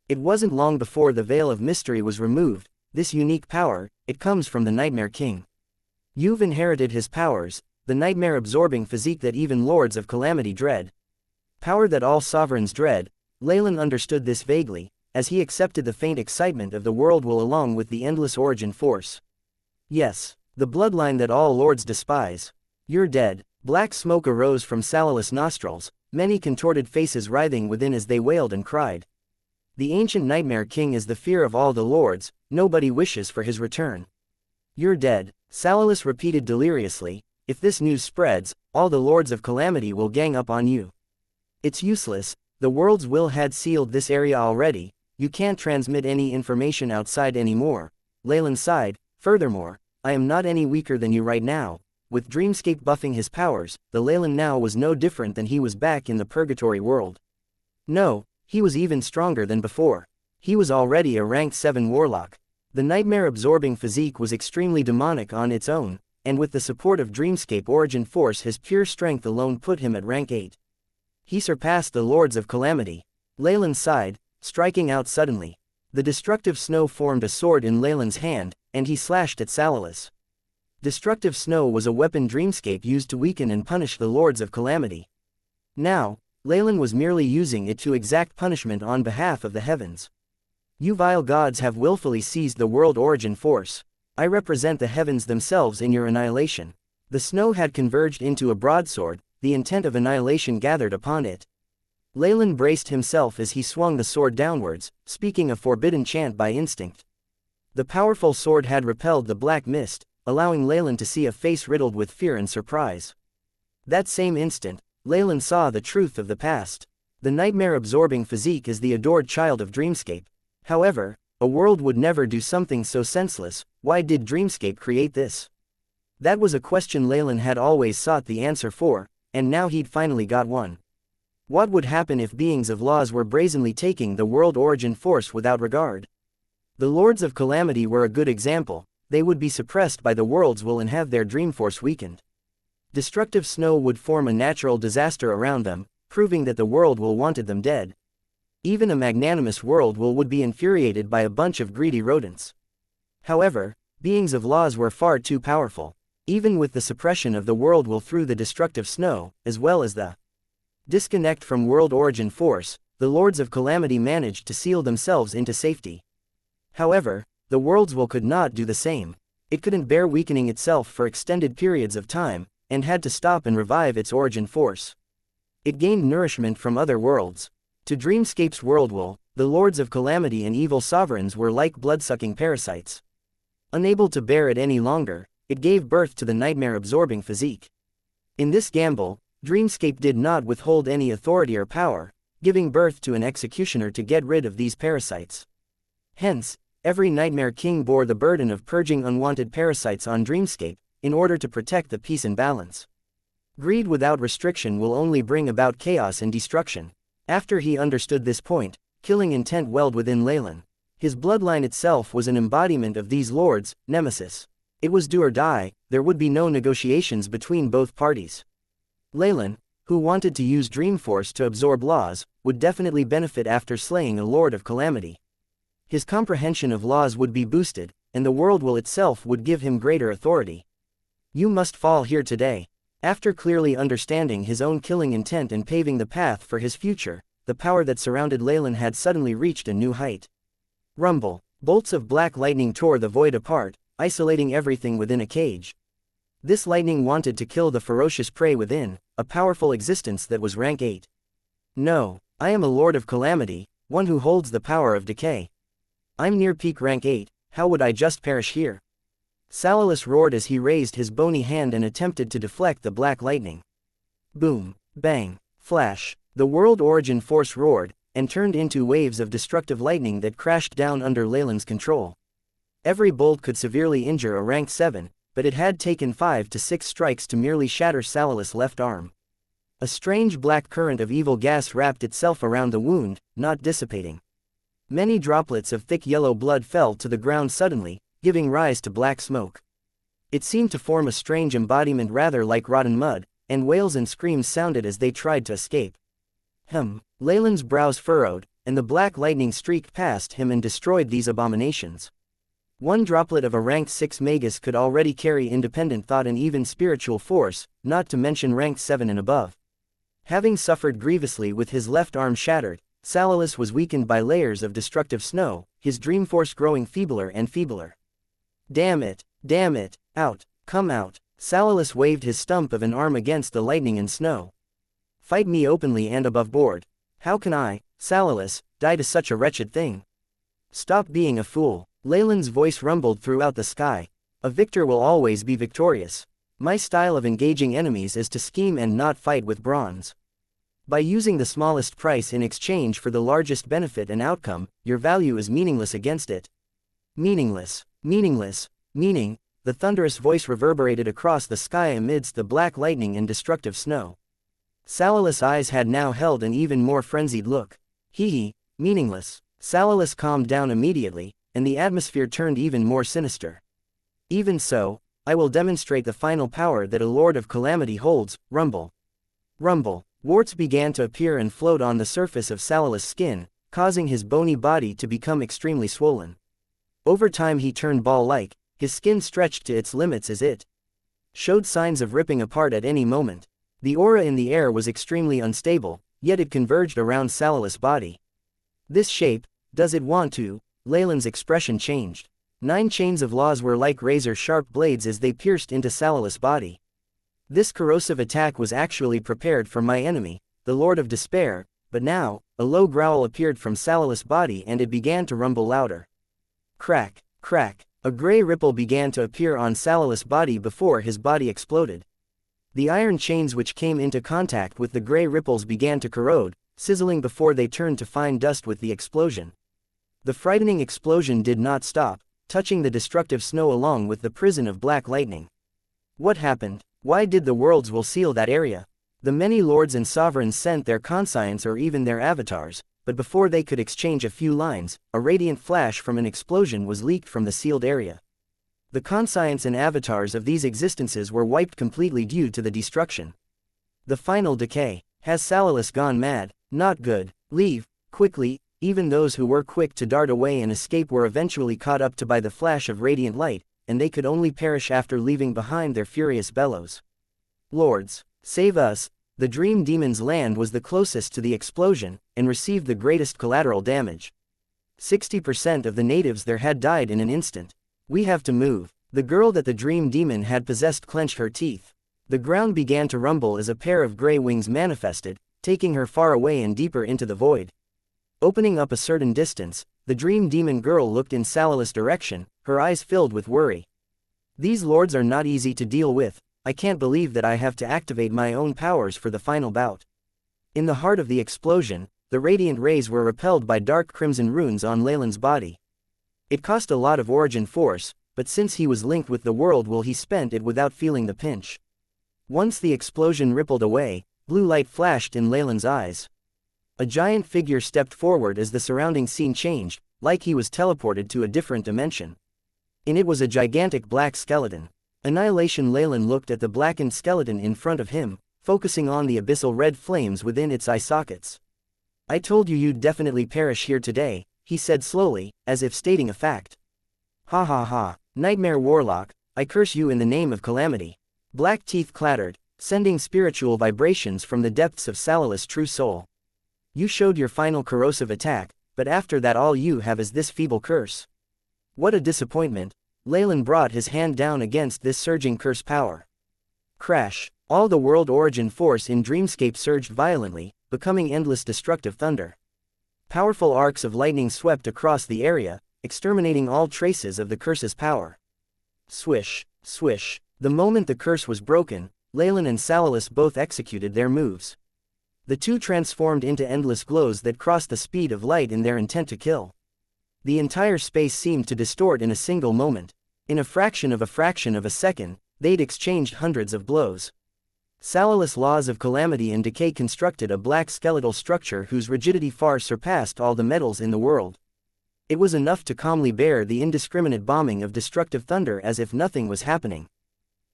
It wasn't long before the veil of mystery was removed. This unique power, it comes from the Nightmare King. You've inherited his powers, the nightmare-absorbing physique that even Lords of Calamity dread. Power that all sovereigns dread. Leylin understood this vaguely, as he accepted the faint excitement of the world will along with the endless origin force. Yes, the bloodline that all lords despise. You're dead. Black smoke arose from Salalis' nostrils, many contorted faces writhing within as they wailed and cried. The ancient Nightmare King is the fear of all the lords, nobody wishes for his return. You're dead, Salalis repeated deliriously. If this news spreads, all the Lords of Calamity will gang up on you. It's useless, the world's will had sealed this area already, you can't transmit any information outside anymore. Leylin sighed. Furthermore, I am not any weaker than you right now. With Dreamscape buffing his powers, the Leylin now was no different than he was back in the Purgatory world. No, he was even stronger than before. He was already a rank 7 warlock. The nightmare-absorbing physique was extremely demonic on its own, and with the support of Dreamscape origin force his pure strength alone put him at rank 8. He surpassed the Lords of Calamity. Leylin sighed, striking out suddenly. The destructive snow formed a sword in Leylin's hand, and he slashed at Salalis. Destructive snow was a weapon Dreamscape used to weaken and punish the Lords of Calamity. Now, Leylin was merely using it to exact punishment on behalf of the heavens. You vile gods have willfully seized the world origin force. I represent the heavens themselves in your annihilation. The snow had converged into a broadsword, the intent of annihilation gathered upon it. Leylin braced himself as he swung the sword downwards, speaking a forbidden chant by instinct. The powerful sword had repelled the black mist, allowing Leylin to see a face riddled with fear and surprise. That same instant, Leylin saw the truth of the past. The nightmare-absorbing physique is the adored child of Dreamscape. However, a world would never do something so senseless. Why did Dreamscape create this? That was a question Leylin had always sought the answer for, and now he'd finally got one. What would happen if beings of laws were brazenly taking the world origin force without regard? The Lords of Calamity were a good example. they would be suppressed by the world's will and have their dream force weakened. Destructive snow would form a natural disaster around them, proving that the world will wanted them dead. Even a magnanimous world will would be infuriated by a bunch of greedy rodents. However, beings of laws were far too powerful. Even with the suppression of the world will through the destructive snow, as well as the disconnect from world origin force, the Lords of Calamity managed to seal themselves into safety. However, the world's will could not do the same. It couldn't bear weakening itself for extended periods of time, and had to stop and revive its origin force. It gained nourishment from other worlds. To Dreamscape's world will, the Lords of Calamity and evil sovereigns were like blood-sucking parasites. Unable to bear it any longer, it gave birth to the nightmare-absorbing physique. In this gamble, Dreamscape did not withhold any authority or power, giving birth to an executioner to get rid of these parasites. Hence, every Nightmare King bore the burden of purging unwanted parasites on Dreamscape, in order to protect the peace and balance. Greed without restriction will only bring about chaos and destruction. After he understood this point, killing intent welled within Leylin. His bloodline itself was an embodiment of these lords, nemesis. It was do or die, there would be no negotiations between both parties. Leylin, who wanted to use Dreamforce to absorb laws, would definitely benefit after slaying a Lord of Calamity. His comprehension of laws would be boosted, and the world will itself would give him greater authority. You must fall here today. After clearly understanding his own killing intent and paving the path for his future, the power that surrounded Leylin had suddenly reached a new height. Rumble. Bolts of black lightning tore the void apart, isolating everything within a cage. This lightning wanted to kill the ferocious prey within, a powerful existence that was rank 8. No, I am a Lord of Calamity, one who holds the power of decay. I'm near peak rank 8, how would I just perish here? Salalus roared as he raised his bony hand and attempted to deflect the black lightning. Boom, bang, flash, the world origin force roared, and turned into waves of destructive lightning that crashed down under Leylin's control. Every bolt could severely injure a rank 7, but it had taken 5 to 6 strikes to merely shatter Salalus' left arm. A strange black current of evil gas wrapped itself around the wound, not dissipating. Many droplets of thick yellow blood fell to the ground suddenly, giving rise to black smoke. It seemed to form a strange embodiment rather like rotten mud, and wails and screams sounded as they tried to escape. Leylin's brows furrowed, and the black lightning streaked past him and destroyed these abominations. One droplet of a rank 6 magus could already carry independent thought and even spiritual force, not to mention rank 7 and above. Having suffered grievously with his left arm shattered, Salalus was weakened by layers of destructive snow, his dream force growing feebler and feebler. Damn it, out, come out. Salalus waved his stump of an arm against the lightning and snow. Fight me openly and above board. How can I, Salalus, die to such a wretched thing? Stop being a fool. Leylin's voice rumbled throughout the sky. A victor will always be victorious. My style of engaging enemies is to scheme and not fight with bronze. By using the smallest price in exchange for the largest benefit and outcome, your value is meaningless against it. Meaningless, meaning, the thunderous voice reverberated across the sky amidst the black lightning and destructive snow. Salalus' eyes had now held an even more frenzied look. Meaningless. Salalus calmed down immediately, and the atmosphere turned even more sinister. Even so, I will demonstrate the final power that a Lord of Calamity holds. Rumble. Warts began to appear and float on the surface of Salalus' skin, causing his bony body to become extremely swollen. Over time he turned ball-like, his skin stretched to its limits as it showed signs of ripping apart at any moment. The aura in the air was extremely unstable, yet it converged around Salalus' body. This shape, does it want to? Leylin's expression changed. 9 chains of laws were like razor-sharp blades as they pierced into Salalus' body. This corrosive attack was actually prepared for my enemy, the Lord of Despair, but now, a low growl appeared from Salalus' body and it began to rumble louder. Crack. A gray ripple began to appear on Salalus' body before his body exploded. The iron chains which came into contact with the gray ripples began to corrode, sizzling before they turned to fine dust with the explosion. The frightening explosion did not stop, touching the destructive snow along with the prison of black lightning. What happened? Why did the worlds will seal that area? The many lords and sovereigns sent their conscience or even their avatars, but before they could exchange a few lines, a radiant flash from an explosion was leaked from the sealed area. The conscience and avatars of these existences were wiped completely due to the destruction. The final decay. Has Salalis gone mad? Not good. Leave, quickly. Even those who were quick to dart away and escape were eventually caught up to by the flash of radiant light, and they could only perish after leaving behind their furious bellows. Lords, save us! The Dream Demon's land was the closest to the explosion, and received the greatest collateral damage. 60% of the natives there had died in an instant. We have to move. The girl that the Dream Demon had possessed clenched her teeth. The ground began to rumble as a pair of gray wings manifested, taking her far away and deeper into the void. Opening up a certain distance, the Dream Demon girl looked in Salalis' direction, her eyes filled with worry. These lords are not easy to deal with. I can't believe that I have to activate my own powers for the final bout. In the heart of the explosion, the radiant rays were repelled by dark crimson runes on Leylin's body. It cost a lot of origin force, but since he was linked with the world, he spent it without feeling the pinch. Once the explosion rippled away, blue light flashed in Leylin's eyes. A giant figure stepped forward as the surrounding scene changed, like he was teleported to a different dimension. In it was a gigantic black skeleton. Annihilation. Leylin looked at the blackened skeleton in front of him, focusing on the abyssal red flames within its eye sockets. I told you you'd definitely perish here today, he said slowly, as if stating a fact. Ha ha ha, Nightmare Warlock, I curse you in the name of Calamity. Black teeth clattered, sending spiritual vibrations from the depths of Salalis' true soul. You showed your final corrosive attack, but after that all you have is this feeble curse. What a disappointment. Leylin brought his hand down against this surging curse power. Crash. All the world origin force in Dreamscape surged violently, becoming endless destructive thunder. Powerful arcs of lightning swept across the area, exterminating all traces of the curse's power. Swish, swish. The moment the curse was broken, Leylin and Salalis both executed their moves. The two transformed into endless glows that crossed the speed of light in their intent to kill. The entire space seemed to distort in a single moment. In a fraction of a second, they'd exchanged hundreds of blows. Salalis' laws of calamity and decay constructed a black skeletal structure whose rigidity far surpassed all the metals in the world. It was enough to calmly bear the indiscriminate bombing of destructive thunder as if nothing was happening.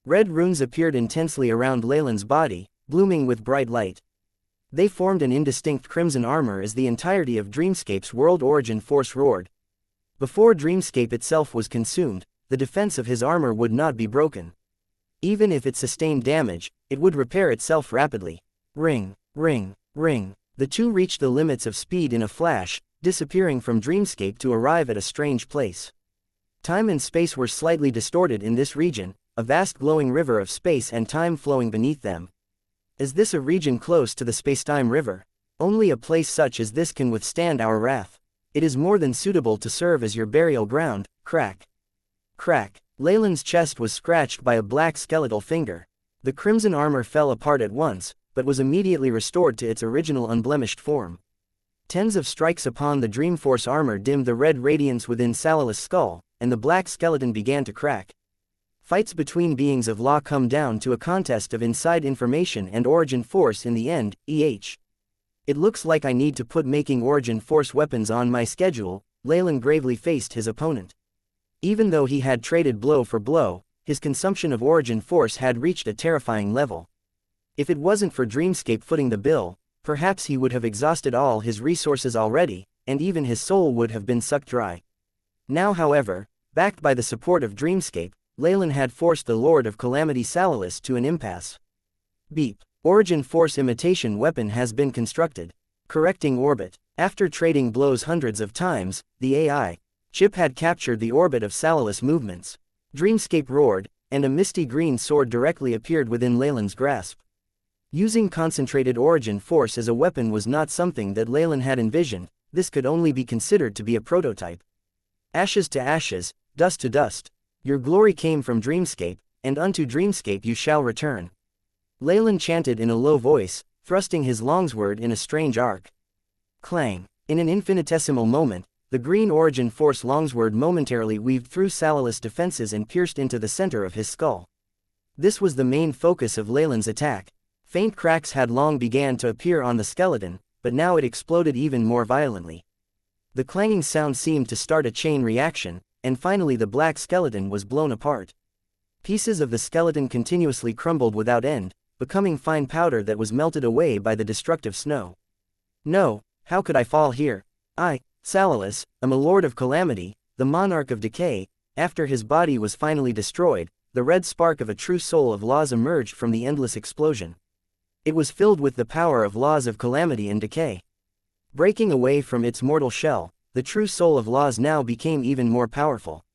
Red runes appeared intensely around Leylin's body, blooming with bright light. They formed an indistinct crimson armor as the entirety of Dreamscape's world origin force roared. Before Dreamscape itself was consumed, the defense of his armor would not be broken. Even if it sustained damage, it would repair itself rapidly. Ring, ring, ring. The two reached the limits of speed in a flash, disappearing from Dreamscape to arrive at a strange place. Time and space were slightly distorted in this region, a vast glowing river of space and time flowing beneath them. Is this a region close to the spacetime river? Only a place such as this can withstand our wrath. It is more than suitable to serve as your burial ground. Crack. Crack. Leylin's chest was scratched by a black skeletal finger. The crimson armor fell apart at once, but was immediately restored to its original unblemished form. Tens of strikes upon the Dreamforce armor dimmed the red radiance within Salalis' skull, and the black skeleton began to crack. Fights between beings of law come down to a contest of inside information and origin force in the end. It looks like I need to put making origin force weapons on my schedule. Leylin gravely faced his opponent. Even though he had traded blow for blow, his consumption of origin force had reached a terrifying level. If it wasn't for Dreamscape footing the bill, perhaps he would have exhausted all his resources already, and even his soul would have been sucked dry. Now however, backed by the support of Dreamscape, Leylin had forced the Lord of Calamity Salalis to an impasse. Beep. Origin force imitation weapon has been constructed. Correcting orbit. After trading blows hundreds of times, the AI chip had captured the orbit of Salalis' movements. Dreamscape roared, and a misty green sword directly appeared within Leylin's grasp. Using concentrated origin force as a weapon was not something that Leylin had envisioned. This could only be considered to be a prototype. Ashes to ashes, dust to dust. Your glory came from Dreamscape, and unto Dreamscape you shall return. Leylin chanted in a low voice, thrusting his longsword in a strange arc. Clang. In an infinitesimal moment, the green origin force longsword momentarily weaved through Salalis' defenses and pierced into the center of his skull. This was the main focus of Leylin's attack. Faint cracks had long began to appear on the skeleton, but now it exploded even more violently. The clanging sound seemed to start a chain reaction, and finally the black skeleton was blown apart. Pieces of the skeleton continuously crumbled without end, becoming fine powder that was melted away by the destructive snow. No, how could I fall here? I, Salalus, am a lord of calamity, the monarch of decay. After his body was finally destroyed, the red spark of a true soul of laws emerged from the endless explosion. It was filled with the power of laws of calamity and decay. Breaking away from its mortal shell, the true soul of laws now became even more powerful.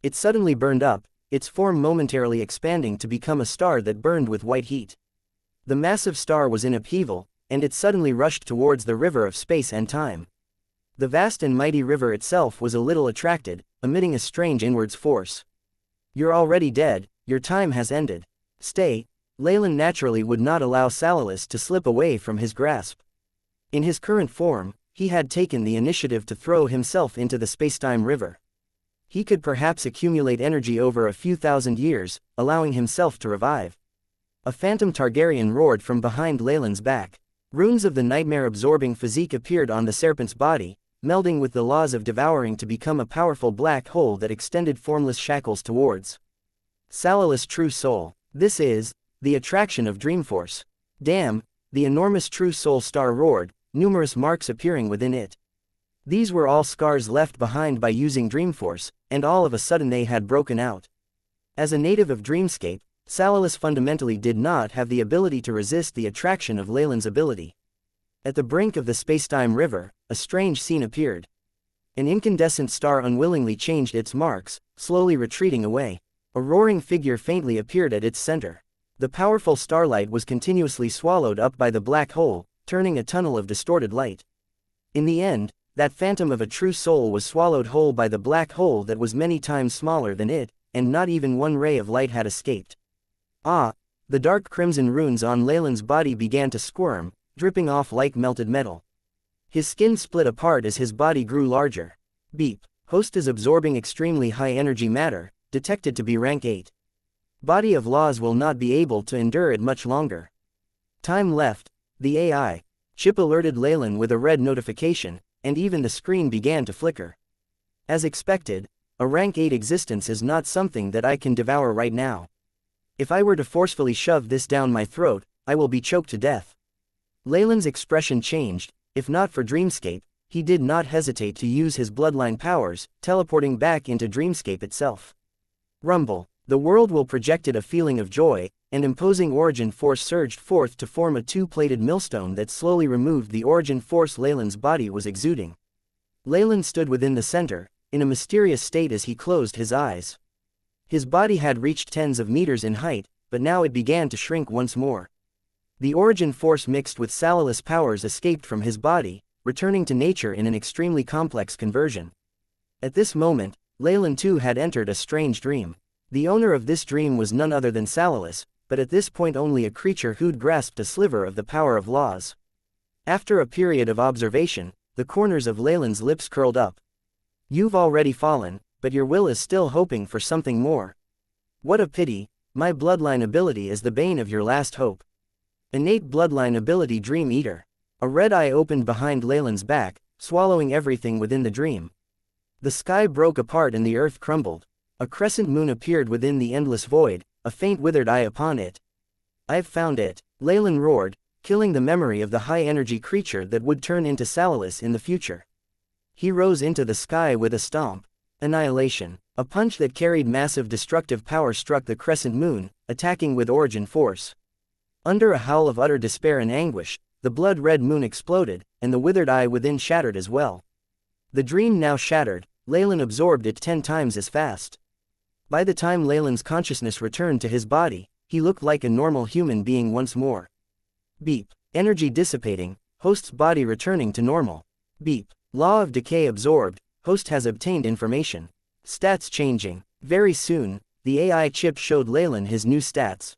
It suddenly burned up, its form momentarily expanding to become a star that burned with white heat. The massive star was in upheaval, and it suddenly rushed towards the river of space and time. The vast and mighty river itself was a little attracted, emitting a strange inwards force. You're already dead, your time has ended. Stay. Leylin naturally would not allow Salalus to slip away from his grasp. In his current form, he had taken the initiative to throw himself into the spacetime river. He could perhaps accumulate energy over a few thousand years, allowing himself to revive. A phantom Targaryen roared from behind Leylin's back. Runes of the nightmare-absorbing physique appeared on the serpent's body, melding with the laws of devouring to become a powerful black hole that extended formless shackles towards Salalus' true soul. This is the attraction of Dreamforce. Damn, the enormous true soul star roared, numerous marks appearing within it. These were all scars left behind by using Dreamforce, and all of a sudden they had broken out. As a native of Dreamscape, Salalus fundamentally did not have the ability to resist the attraction of Leylin's ability. At the brink of the spacetime river, a strange scene appeared. An incandescent star unwillingly changed its marks, slowly retreating away. A roaring figure faintly appeared at its center. The powerful starlight was continuously swallowed up by the black hole, turning a tunnel of distorted light. In the end, that phantom of a true soul was swallowed whole by the black hole that was many times smaller than it, and not even one ray of light had escaped. Ah! The dark crimson runes on Leylin's body began to squirm, dripping off like melted metal. His skin split apart as his body grew larger. Beep. Host is absorbing extremely high energy matter, detected to be rank 8. Body of laws will not be able to endure it much longer. Time left. The AI chip alerted Leylin with a red notification, and even the screen began to flicker. As expected, a rank 8 existence is not something that I can devour right now. If I were to forcefully shove this down my throat, I will be choked to death. Leylin's expression changed. If not for Dreamscape, he did not hesitate to use his bloodline powers, teleporting back into Dreamscape itself. Rumble. The world will projected a feeling of joy, and imposing origin force surged forth to form a two-plated millstone that slowly removed the origin force Leylin's body was exuding. Leylin stood within the center, in a mysterious state as he closed his eyes. His body had reached tens of meters in height, but now it began to shrink once more. The origin force mixed with Salalus' powers escaped from his body, returning to nature in an extremely complex conversion. At this moment, Leylin too had entered a strange dream. The owner of this dream was none other than Salalus, but at this point only a creature who'd grasped a sliver of the power of laws. After a period of observation, the corners of Leylin's lips curled up. You've already fallen, but your will is still hoping for something more. What a pity, my bloodline ability is the bane of your last hope. Innate bloodline ability Dream Eater. A red eye opened behind Leylin's back, swallowing everything within the dream. The sky broke apart and the earth crumbled. A crescent moon appeared within the endless void, a faint withered eye upon it. I've found it, Leylin roared, killing the memory of the high-energy creature that would turn into Salalus in the future. He rose into the sky with a stomp. Annihilation. A punch that carried massive destructive power struck the crescent moon, attacking with origin force. Under a howl of utter despair and anguish, the blood-red moon exploded, and the withered eye within shattered as well. The dream now shattered, Leylin absorbed it 10 times as fast. By the time Leylin's consciousness returned to his body, he looked like a normal human being once more. Beep. Energy dissipating, host's body returning to normal. Beep. Law of decay absorbed, host has obtained information. Stats changing. Very soon, the AI chip showed Leylin his new stats.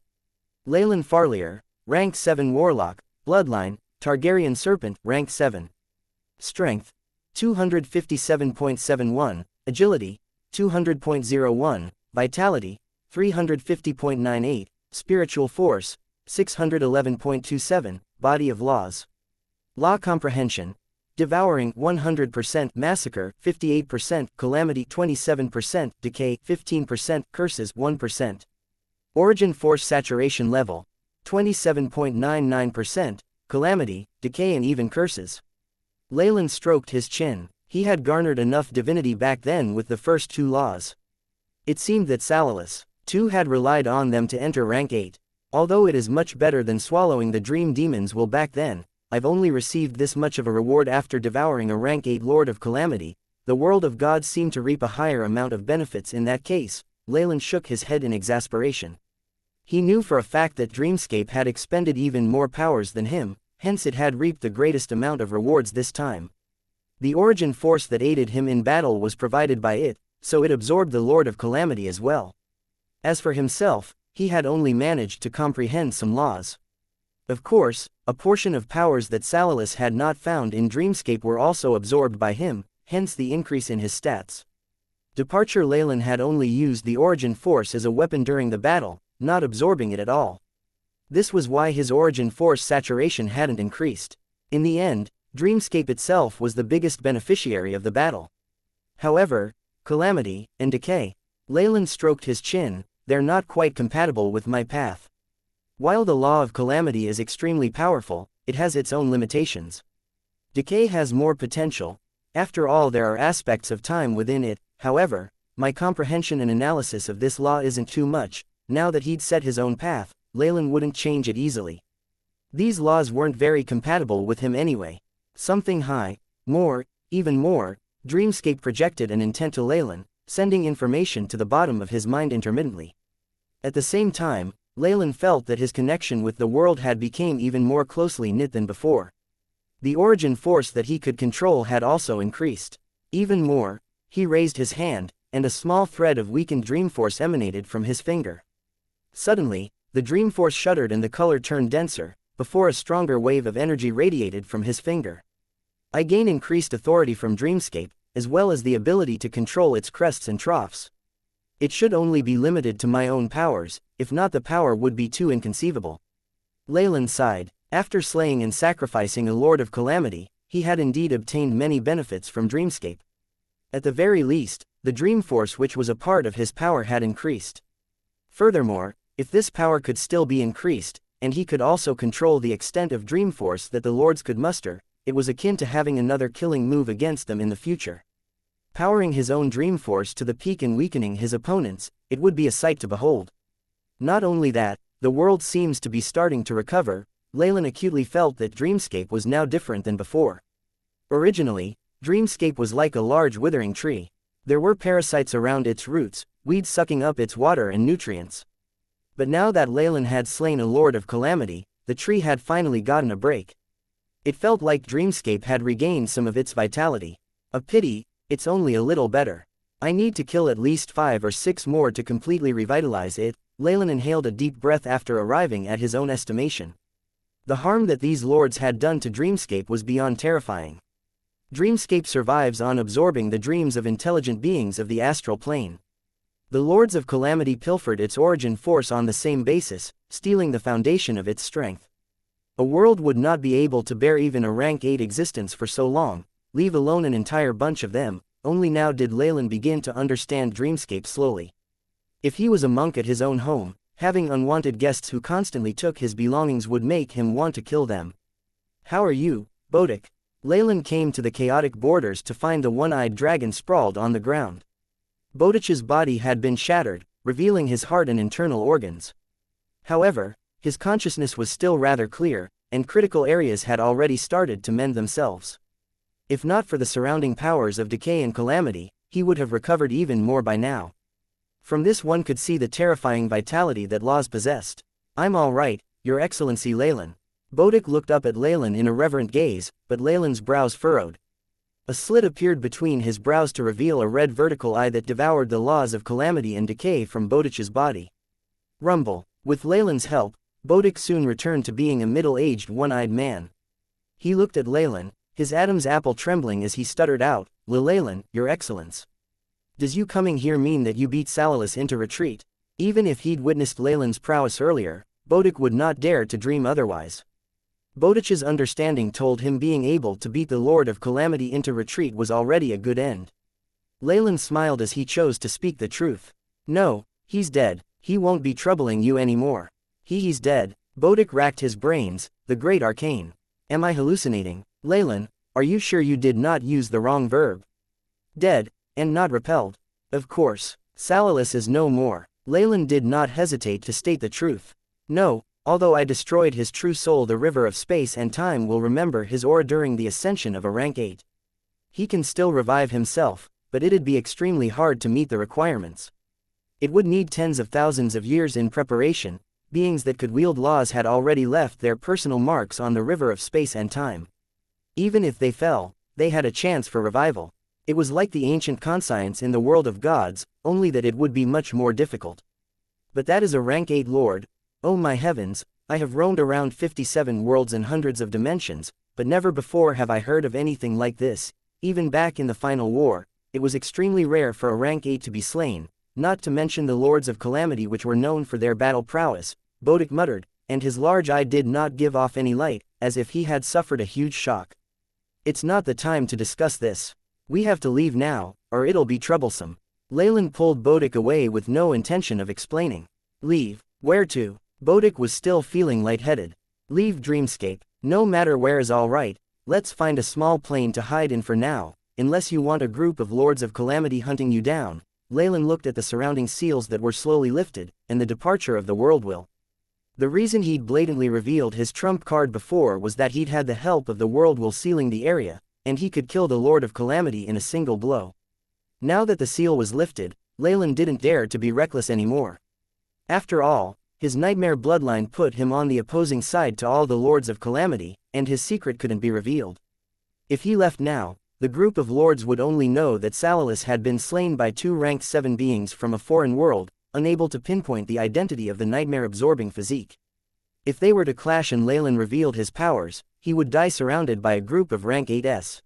Leylin Farlier, rank 7 Warlock, Bloodline, Targaryen Serpent, rank 7. Strength, 257.71, Agility, 200.01, Vitality, 350.98, Spiritual Force, 611.27, Body of Laws. Law Comprehension, Devouring 100%, Massacre 58%, Calamity 27%, Decay 15%, Curses 1%. Origin Force Saturation Level 27.99%, Calamity, Decay and even Curses. Leylin stroked his chin. He had garnered enough divinity back then with the first two laws. It seemed that Salalus, too, had relied on them to enter rank 8. Although it is much better than swallowing the dream demons will back then, I've only received this much of a reward after devouring a rank 8 Lord of Calamity. The world of gods seemed to reap a higher amount of benefits in that case. Leylin shook his head in exasperation. He knew for a fact that Dreamscape had expended even more powers than him, hence it had reaped the greatest amount of rewards this time. The origin force that aided him in battle was provided by it, so it absorbed the Lord of Calamity as well. As for himself, he had only managed to comprehend some laws. Of course, a portion of powers that Salalus had not found in Dreamscape were also absorbed by him, hence the increase in his stats. Departure Leylin had only used the origin force as a weapon during the battle, not absorbing it at all. This was why his origin force saturation hadn't increased. In the end, Dreamscape itself was the biggest beneficiary of the battle. However, Calamity and Decay. Leylin stroked his chin. They're not quite compatible with my path. While the law of Calamity is extremely powerful, it has its own limitations. Decay has more potential. After all, there are aspects of time within it. However, my comprehension and analysis of this law isn't too much. Now that he'd set his own path, Leylin wouldn't change it easily. These laws weren't very compatible with him anyway. Something high, more, even more. Dreamscape projected an intent to Leylin, sending information to the bottom of his mind intermittently. At the same time, Leylin felt that his connection with the world had become even more closely knit than before. The origin force that he could control had also increased. Even more, he raised his hand, and a small thread of weakened dream force emanated from his finger. Suddenly, the dream force shuddered and the color turned denser, before a stronger wave of energy radiated from his finger. I gain increased authority from Dreamscape, as well as the ability to control its crests and troughs. It should only be limited to my own powers, if not the power would be too inconceivable. Leylin sighed. After slaying and sacrificing a Lord of Calamity, he had indeed obtained many benefits from Dreamscape. At the very least, the dream force which was a part of his power had increased. Furthermore, if this power could still be increased, and he could also control the extent of dream force that the lords could muster, it was akin to having another killing move against them in the future. Powering his own dream force to the peak and weakening his opponents, it would be a sight to behold. Not only that, the world seems to be starting to recover. Leylin acutely felt that Dreamscape was now different than before. Originally, Dreamscape was like a large withering tree. There were parasites around its roots, weeds sucking up its water and nutrients. But now that Leylin had slain a Lord of Calamity, the tree had finally gotten a break. It felt like Dreamscape had regained some of its vitality. A pity, it's only a little better. I need to kill at least 5 or 6 more to completely revitalize it. Leylin inhaled a deep breath after arriving at his own estimation. The harm that these lords had done to Dreamscape was beyond terrifying. Dreamscape survives on absorbing the dreams of intelligent beings of the astral plane. The Lords of Calamity pilfered its origin force on the same basis, stealing the foundation of its strength. A world would not be able to bear even a rank 8 existence for so long, leave alone an entire bunch of them. Only now did Leylin begin to understand Dreamscape slowly. If he was a monk at his own home, having unwanted guests who constantly took his belongings would make him want to kill them. "How are you, Bodic?" Leylin came to the chaotic borders to find the one-eyed dragon sprawled on the ground. Bodic's body had been shattered, revealing his heart and internal organs. However, his consciousness was still rather clear, and critical areas had already started to mend themselves. If not for the surrounding powers of Decay and Calamity, he would have recovered even more by now. From this one could see the terrifying vitality that Laws possessed. "I'm all right, Your Excellency Leylin." Bodic looked up at Leylin in a reverent gaze, but Leylin's brows furrowed. A slit appeared between his brows to reveal a red vertical eye that devoured the laws of Calamity and Decay from Bodic's body. Rumble. With Leylin's help, Bodic soon returned to being a middle-aged one-eyed man. He looked at Leylin, his Adam's apple trembling as he stuttered out, "Leylin, Your Excellence. Does you coming here mean that you beat Salalus into retreat?" Even if he'd witnessed Leylin's prowess earlier, Bodic would not dare to dream otherwise. Bowditch's understanding told him being able to beat the Lord of Calamity into retreat was already a good end. Leylin smiled as he chose to speak the truth. No, he's dead. He won't be troubling you anymore. He's dead. Bowdick racked his brains, the great arcane. Am I hallucinating? Leylin, are you sure you did not use the wrong verb? Dead, and not repelled. Of course, Salalis is no more. Leylin did not hesitate to state the truth. No, although I destroyed his true soul, the river of space and time will remember his aura during the ascension of a rank 8. He can still revive himself, but it'd be extremely hard to meet the requirements. It would need tens of thousands of years in preparation. Beings that could wield laws had already left their personal marks on the river of space and time. Even if they fell, they had a chance for revival. It was like the ancient conscience in the world of gods, only that it would be much more difficult. But that is a rank 8 lord. Oh my heavens, I have roamed around 57 worlds and hundreds of dimensions, but never before have I heard of anything like this. Even back in the final war, it was extremely rare for a rank 8 to be slain, not to mention the Lords of Calamity, which were known for their battle prowess, Bowdick muttered, and his large eye did not give off any light, as if he had suffered a huge shock. It's not the time to discuss this. We have to leave now, or it'll be troublesome. Leylin pulled Bowdick away with no intention of explaining. Leave? Where to? Bowdick was still feeling lightheaded. Leave Dreamscape. No matter where is all right. Let's find a small plane to hide in for now, unless you want a group of Lords of Calamity hunting you down. Leylin looked at the surrounding seals that were slowly lifted, and the departure of the Worldwill. The reason he'd blatantly revealed his trump card before was that he'd had the help of the Worldwill sealing the area, and he could kill the Lord of Calamity in a single blow. Now that the seal was lifted, Leylin didn't dare to be reckless anymore. After all, his nightmare bloodline put him on the opposing side to all the Lords of Calamity, and his secret couldn't be revealed. If he left now, the group of lords would only know that Salalis had been slain by 2 ranked 7 beings from a foreign world, unable to pinpoint the identity of the nightmare-absorbing physique. If they were to clash and Leylin revealed his powers, he would die surrounded by a group of rank 8s.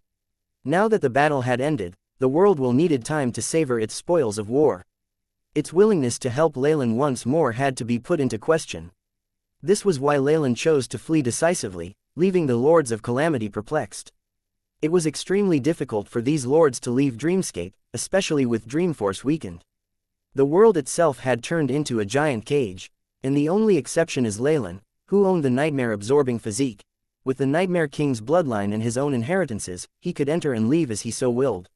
Now that the battle had ended, the Worldwill needed time to savor its spoils of war. Its willingness to help Leylin once more had to be put into question. This was why Leylin chose to flee decisively, leaving the Lords of Calamity perplexed. It was extremely difficult for these lords to leave Dreamscape, especially with Dreamforce weakened. The world itself had turned into a giant cage, and the only exception is Leylin, who owned the nightmare-absorbing physique. With the Nightmare King's bloodline and his own inheritances, he could enter and leave as he so willed.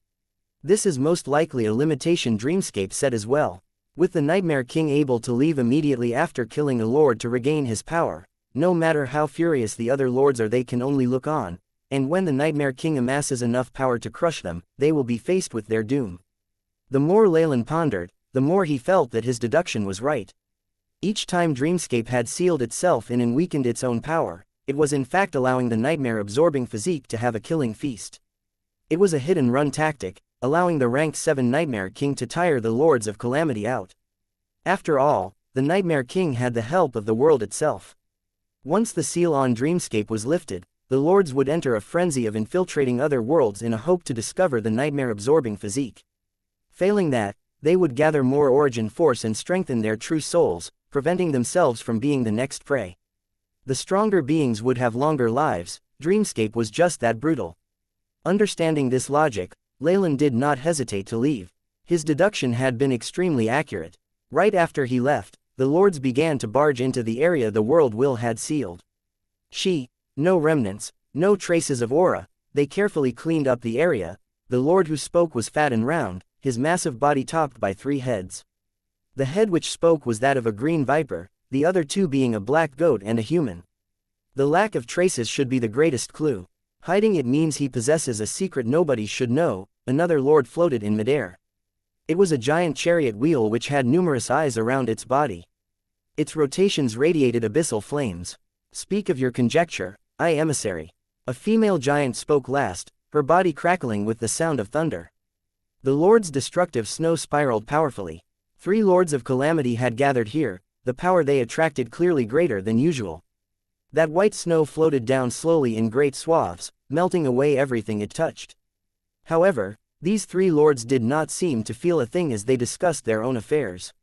This is most likely a limitation Dreamscape set as well. With the Nightmare King able to leave immediately after killing a lord to regain his power, no matter how furious the other lords are, they can only look on, and when the Nightmare King amasses enough power to crush them, they will be faced with their doom. The more Leylin pondered, the more he felt that his deduction was right. Each time Dreamscape had sealed itself in and weakened its own power, it was in fact allowing the nightmare-absorbing physique to have a killing feast. It was a hit-and-run tactic, allowing the rank 7 Nightmare King to tire the Lords of Calamity out. After all, the Nightmare King had the help of the world itself. Once the seal on Dreamscape was lifted, the Lords would enter a frenzy of infiltrating other worlds in a hope to discover the nightmare-absorbing physique. Failing that, they would gather more origin force and strengthen their true souls, preventing themselves from being the next prey. The stronger beings would have longer lives. Dreamscape was just that brutal. Understanding this logic, Leylin did not hesitate to leave. His deduction had been extremely accurate. Right after he left, the lords began to barge into the area the Worldwill had sealed. No remnants, no traces of aura. They carefully cleaned up the area. The lord who spoke was fat and round, his massive body topped by 3 heads. The head which spoke was that of a green viper, the other 2 being a black goat and a human. The lack of traces should be the greatest clue. Hiding it means he possesses a secret nobody should know. Another lord floated in midair. It was a giant chariot wheel which had numerous eyes around its body. Its rotations radiated abyssal flames. Speak of your conjecture, emissary. A female giant spoke last, her body crackling with the sound of thunder. The lord's destructive snow spiraled powerfully. 3 Lords of Calamity had gathered here, the power they attracted clearly greater than usual. That white snow floated down slowly in great swaths, melting away everything it touched. However, these 3 lords did not seem to feel a thing as they discussed their own affairs.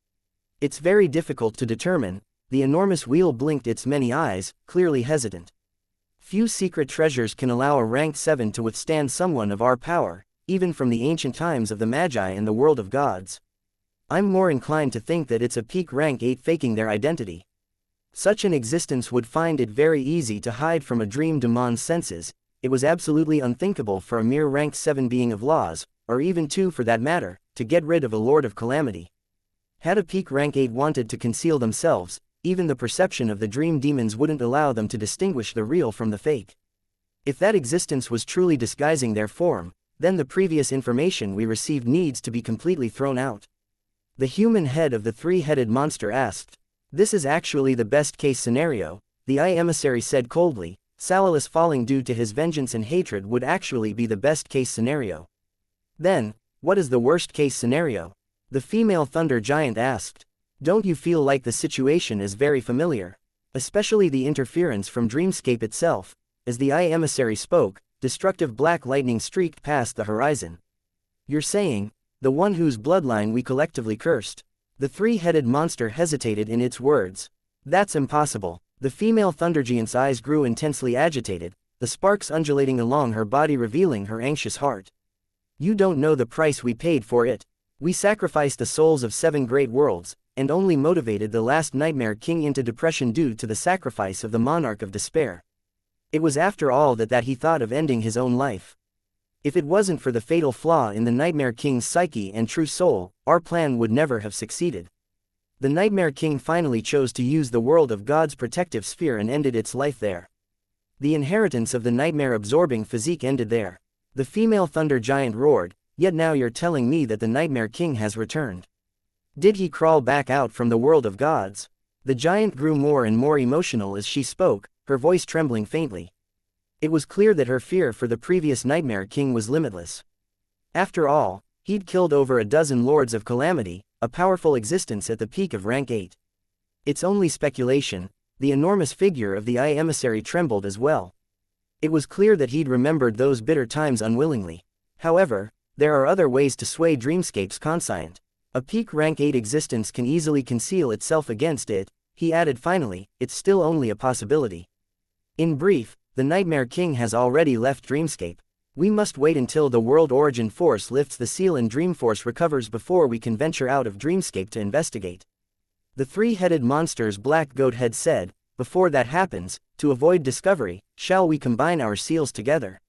It's very difficult to determine. The enormous wheel blinked its many eyes, clearly hesitant. Few secret treasures can allow a rank 7 to withstand someone of our power, even from the ancient times of the Magi and the world of gods. I'm more inclined to think that it's a peak rank 8 faking their identity. Such an existence would find it very easy to hide from a dream demon's senses. It was absolutely unthinkable for a mere rank 7 being of laws, or even 2 for that matter, to get rid of a Lord of Calamity. Had a peak rank 8 wanted to conceal themselves, even the perception of the dream demons wouldn't allow them to distinguish the real from the fake. If that existence was truly disguising their form, then the previous information we received needs to be completely thrown out. The human head of the three-headed monster asked. This is actually the best-case scenario, the emissary said coldly. Salalus falling due to his vengeance and hatred would actually be the best-case scenario. Then, what is the worst-case scenario? The female thunder giant asked. Don't you feel like the situation is very familiar? Especially the interference from Dreamscape itself. As the emissary spoke, destructive black lightning streaked past the horizon. You're saying, the one whose bloodline we collectively cursed? The three-headed monster hesitated in its words. That's impossible. The female thundergiant's eyes grew intensely agitated, the sparks undulating along her body revealing her anxious heart. You don't know the price we paid for it. We sacrificed the souls of 7 great worlds, and only motivated the last Nightmare King into depression due to the sacrifice of the Monarch of Despair. It was after all that he thought of ending his own life. If it wasn't for the fatal flaw in the Nightmare King's psyche and true soul, our plan would never have succeeded. The Nightmare King finally chose to use the world of God's protective sphere and ended its life there. The inheritance of the nightmare-absorbing physique ended there. The female thunder giant roared, yet now you're telling me that the Nightmare King has returned. Did he crawl back out from the world of gods? The giant grew more and more emotional as she spoke, her voice trembling faintly. It was clear that her fear for the previous Nightmare King was limitless. After all, he'd killed over a dozen Lords of Calamity, a powerful existence at the peak of rank 8. It's only speculation. The enormous figure of the emissary trembled as well. It was clear that he'd remembered those bitter times unwillingly. However, there are other ways to sway Dreamscape's conscient. A peak rank 8 existence can easily conceal itself against it, he added finally. It's still only a possibility. In brief, the Nightmare King has already left Dreamscape. We must wait until the World Origin Force lifts the seal and Dreamforce recovers before we can venture out of Dreamscape to investigate. The three-headed monster's black goat head said, before that happens, to avoid discovery, shall we combine our seals together?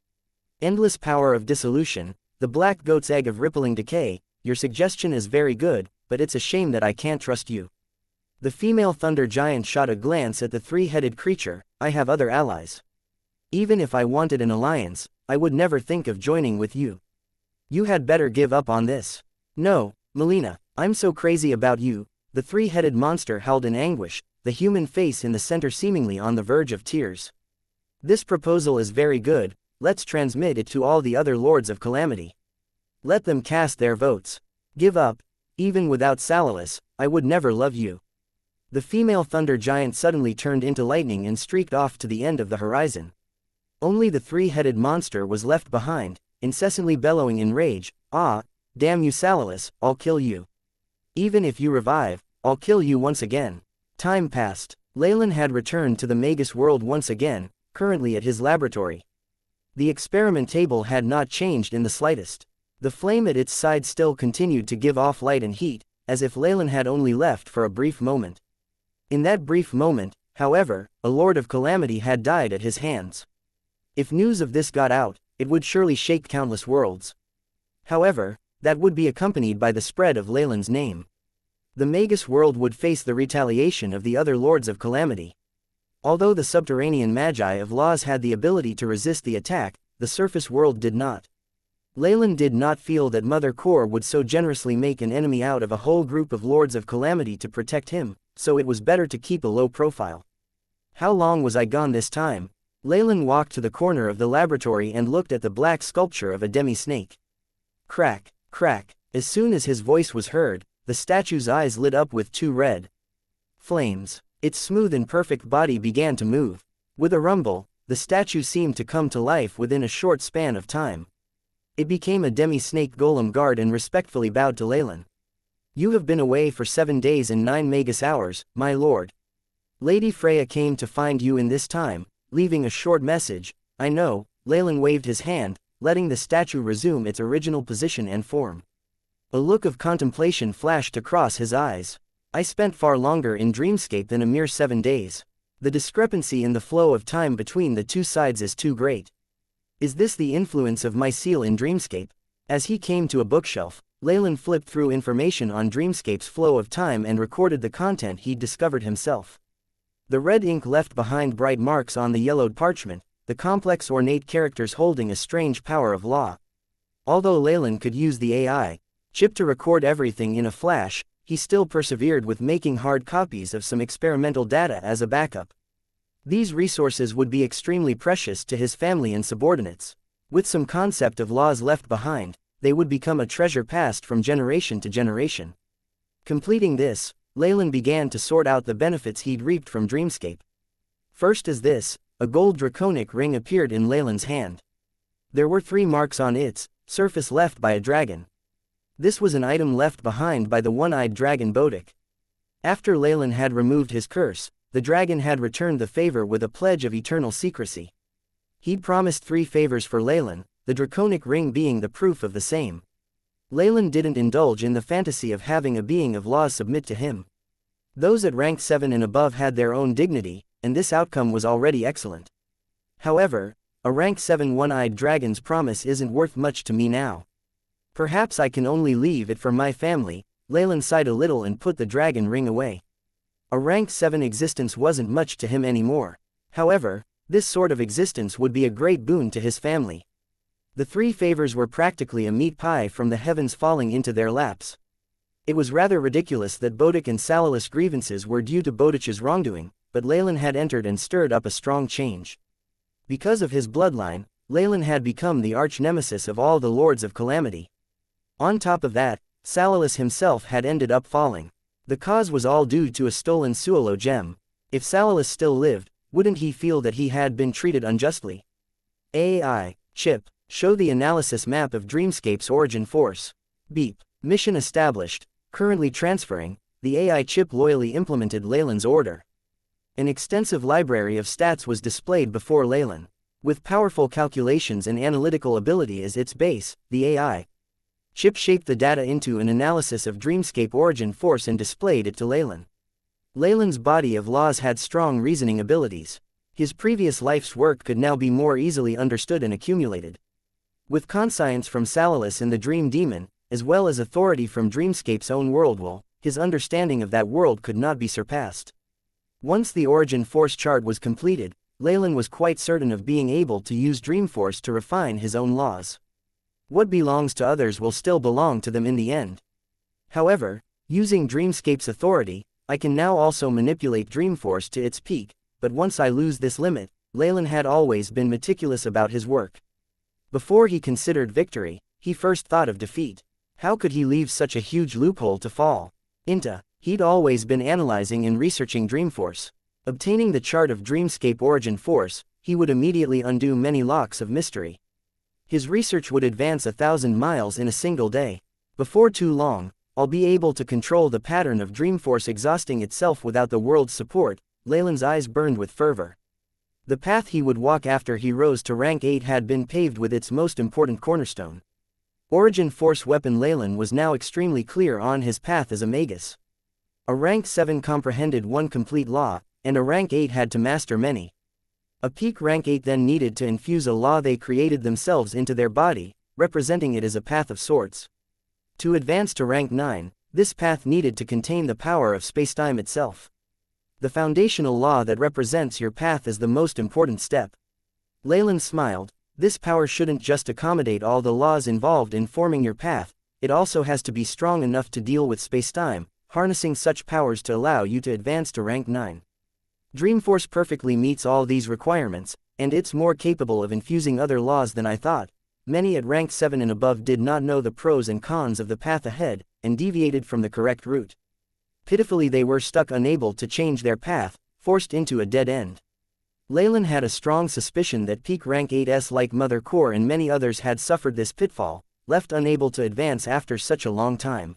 Endless power of dissolution, the black goat's egg of rippling decay, your suggestion is very good, but it's a shame that I can't trust you. The female thunder giant shot a glance at the three-headed creature. I have other allies. Even if I wanted an alliance, I would never think of joining with you. You had better give up on this. No, Melina, I'm so crazy about you. The three-headed monster howled in anguish, the human face in the center seemingly on the verge of tears. This proposal is very good, let's transmit it to all the other Lords of Calamity. Let them cast their votes. Give up. Even without Salalus, I would never love you. The female thunder giant suddenly turned into lightning and streaked off to the end of the horizon. Only the three-headed monster was left behind, incessantly bellowing in rage. Ah, damn you Salalus, I'll kill you. Even if you revive, I'll kill you once again. Time passed. Leylin had returned to the Magus world once again, currently at his laboratory. The experiment table had not changed in the slightest. The flame at its side still continued to give off light and heat, as if Leylin had only left for a brief moment. In that brief moment, however, a Lord of Calamity had died at his hands. If news of this got out, it would surely shake countless worlds. However, that would be accompanied by the spread of Leylin's name. The Magus world would face the retaliation of the other Lords of Calamity. Although the subterranean Magi of Laws had the ability to resist the attack, the surface world did not. Leylin did not feel that Mother Core would so generously make an enemy out of a whole group of Lords of Calamity to protect him, so it was better to keep a low profile. How long was I gone this time? Leylin walked to the corner of the laboratory and looked at the black sculpture of a demi-snake. Crack, crack. As soon as his voice was heard, the statue's eyes lit up with 2 red flames. Its smooth and perfect body began to move. With a rumble, the statue seemed to come to life within a short span of time. It became a demi-snake golem guard and respectfully bowed to Leylin. You have been away for 7 days and 9 Magus hours, my lord. Lady Freya came to find you in this time. leaving a short message. I know. Leylin waved his hand, letting the statue resume its original position and form. A look of contemplation flashed across his eyes. I spent far longer in Dreamscape than a mere 7 days. The discrepancy in the flow of time between the two sides is too great. Is this the influence of my seal in Dreamscape? As he came to a bookshelf, Leylin flipped through information on Dreamscape's flow of time and recorded the content he'd discovered himself. The red ink left behind bright marks on the yellowed parchment, the complex ornate characters holding a strange power of law. Although Leylin could use the AI chip to record everything in a flash, he still persevered with making hard copies of some experimental data as a backup. These resources would be extremely precious to his family and subordinates. With some concept of laws left behind, they would become a treasure passed from generation to generation. Completing this, Leylin began to sort out the benefits he'd reaped from Dreamscape. First is this: a gold draconic ring appeared in Leylin's hand. There were 3 marks on its surface left by a dragon. This was an item left behind by the one-eyed dragon Bodic. After Leylin had removed his curse, the dragon had returned the favor with a pledge of eternal secrecy. He'd promised 3 favors for Leylin, the draconic ring being the proof of the same. Leylin didn't indulge in the fantasy of having a being of laws submit to him. Those at rank 7 and above had their own dignity, and this outcome was already excellent. However, a rank 7 one-eyed dragon's promise isn't worth much to me now. Perhaps I can only leave it for my family. Leylin sighed a little and put the dragon ring away. A rank 7 existence wasn't much to him anymore. However, this sort of existence would be a great boon to his family. The 3 favors were practically a meat pie from the heavens falling into their laps. It was rather ridiculous that Bodic and Salalis' grievances were due to Bodic's wrongdoing, but Leylin had entered and stirred up a strong change. Because of his bloodline, Leylin had become the arch-nemesis of all the Lords of Calamity. On top of that, Salalis himself had ended up falling. The cause was all due to a stolen Suolo gem. If Salalis still lived, wouldn't he feel that he had been treated unjustly? AI chip, show the analysis map of Dreamscape's origin force. Beep. Mission established. Currently transferring. The AI chip loyally implemented Leylin's order. An extensive library of stats was displayed before Leylin. With powerful calculations and analytical ability as its base, the AI chip shaped the data into an analysis of Dreamscape origin force and displayed it to Leylin. Leylin's body of laws had strong reasoning abilities. His previous life's work could now be more easily understood and accumulated. With conscience from Salalis and the Dream Demon, as well as authority from Dreamscape's own world, his understanding of that world could not be surpassed. Once the origin force chart was completed, Leylin was quite certain of being able to use Dreamforce to refine his own laws. What belongs to others will still belong to them in the end. However, using Dreamscape's authority, I can now also manipulate Dreamforce to its peak, but once I lose this limit, Leylin had always been meticulous about his work. Before he considered victory, he first thought of defeat. How could he leave such a huge loophole to fall into? He'd always been analyzing and researching Dreamforce. Obtaining the chart of Dreamscape origin force, he would immediately undo many locks of mystery. His research would advance 1,000 miles in a single day. Before too long, I'll be able to control the pattern of Dreamforce exhausting itself without the world's support. Leylin's eyes burned with fervor. The path he would walk after he rose to rank 8 had been paved with its most important cornerstone. Origin Force weapon. Leylin was now extremely clear on his path as a magus. A rank 7 comprehended one complete law, and a rank 8 had to master many. A peak rank 8 then needed to infuse a law they created themselves into their body, representing it as a path of sorts. To advance to rank 9, this path needed to contain the power of spacetime itself. The foundational law that represents your path is the most important step. Leylin smiled. This power shouldn't just accommodate all the laws involved in forming your path, it also has to be strong enough to deal with spacetime, harnessing such powers to allow you to advance to rank 9. Dreamforce perfectly meets all these requirements, and it's more capable of infusing other laws than I thought. Many at rank 7 and above did not know the pros and cons of the path ahead, and deviated from the correct route. Pitifully they were stuck unable to change their path, forced into a dead end. Leylin had a strong suspicion that peak rank 8s like Mother Core and many others had suffered this pitfall, left unable to advance after such a long time.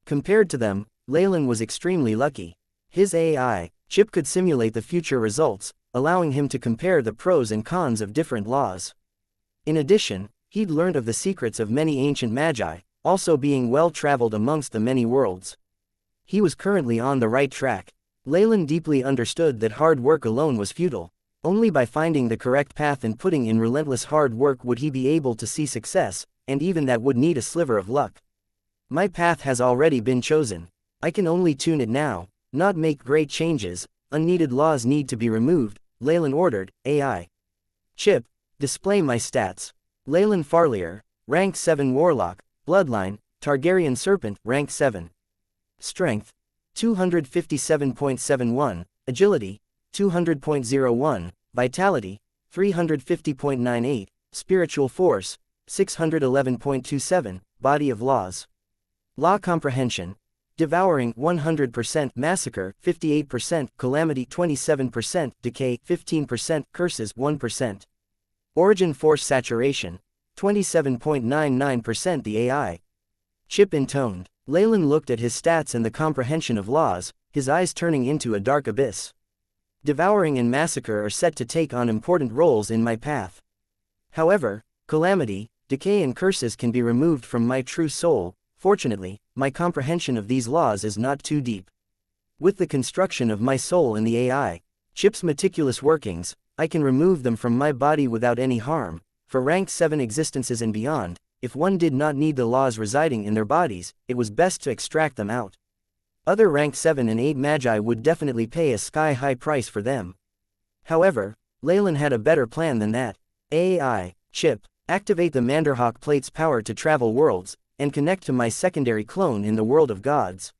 Compared to them, Leylin was extremely lucky. His AI chip could simulate the future results, allowing him to compare the pros and cons of different laws. In addition, he'd learned of the secrets of many ancient magi, also being well-traveled amongst the many worlds. He was currently on the right track. Leylin deeply understood that hard work alone was futile. Only by finding the correct path and putting in relentless hard work would he be able to see success, and even that would need a sliver of luck. My path has already been chosen. I can only tune it now, not make great changes. Unneeded laws need to be removed, Leylin ordered. AI chip, display my stats. Leylin Farlier, rank 7 Warlock, Bloodline, Targaryen Serpent, rank 7. Strength, 257.71, Agility, 200.01, Vitality, 350.98, Spiritual Force, 611.27, Body of Laws. Law Comprehension, Devouring 100%, Massacre 58%, Calamity 27%, Decay 15%, Curses 1%. Origin Force Saturation, 27.99%. The AI chip intoned. Leylin looked at his stats and the comprehension of laws, his eyes turning into a dark abyss. Devouring and Massacre are set to take on important roles in my path. However, Calamity, Decay and Curses can be removed from my true soul. Fortunately, my comprehension of these laws is not too deep. With the construction of my soul in the AI chip's meticulous workings, I can remove them from my body without any harm. For rank 7 existences and beyond, if one did not need the laws residing in their bodies, it was best to extract them out. Other rank 7 and 8 magi would definitely pay a sky-high price for them. However, Leylin had a better plan than that. AI chip, activate the Manderhawk plate's power to travel worlds, and connect to my secondary clone in the world of gods.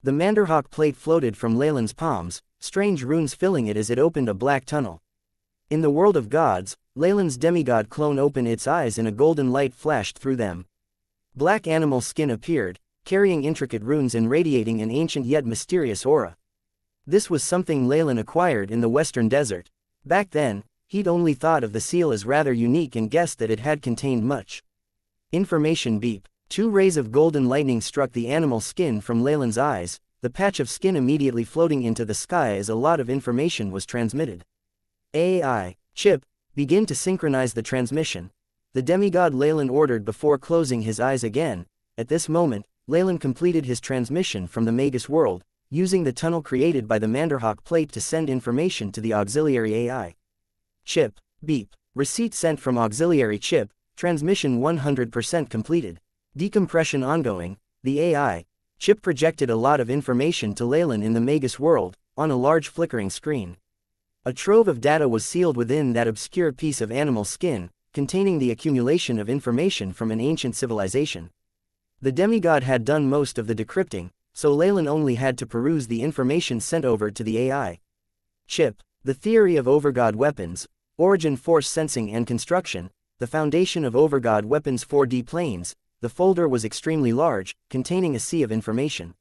The Manderhawk plate floated from Leylin's palms, strange runes filling it as it opened a black tunnel. In the world of gods, Leylin's demigod clone opened its eyes and a golden light flashed through them. Black animal skin appeared, carrying intricate runes and radiating an ancient yet mysterious aura. This was something Leylin acquired in the Western Desert. Back then, he'd only thought of the seal as rather unique and guessed that it had contained much information. Beep. 2 rays of golden lightning struck the animal skin from Leylin's eyes, the patch of skin immediately floating into the sky as a lot of information was transmitted. AI chip, begin to synchronize the transmission. The demigod Leylin ordered before closing his eyes again. At this moment, Leylin completed his transmission from the Magus world, using the tunnel created by the Manderhawk plate to send information to the auxiliary AI chip. Beep. Receipt sent from auxiliary chip, transmission 100% completed. Decompression ongoing. The AI chip projected a lot of information to Leylin in the Magus world, on a large flickering screen. A trove of data was sealed within that obscure piece of animal skin, containing the accumulation of information from an ancient civilization. The demigod had done most of the decrypting, so Leylin only had to peruse the information sent over to the AI chip. The theory of overgod weapons, origin force sensing and construction, the foundation of overgod weapons 4D planes. The folder was extremely large, containing a sea of information.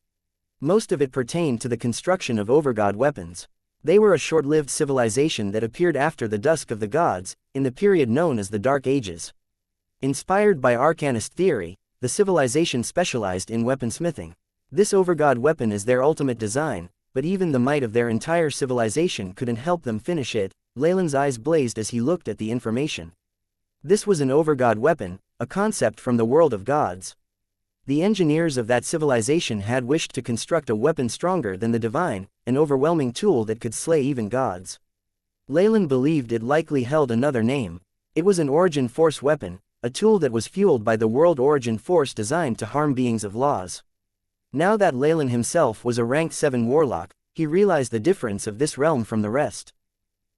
Most of it pertained to the construction of overgod weapons. They were a short-lived civilization that appeared after the dusk of the gods, in the period known as the Dark Ages. Inspired by arcanist theory, the civilization specialized in weaponsmithing. This overgod weapon is their ultimate design, but even the might of their entire civilization couldn't help them finish it. Leylin's eyes blazed as he looked at the information. This was an overgod weapon, a concept from the world of gods. The engineers of that civilization had wished to construct a weapon stronger than the divine, an overwhelming tool that could slay even gods. Leylin believed it likely held another name. It was an origin force weapon, a tool that was fueled by the world origin force designed to harm beings of laws. Now that Leylin himself was a rank 7 warlock, he realized the difference of this realm from the rest.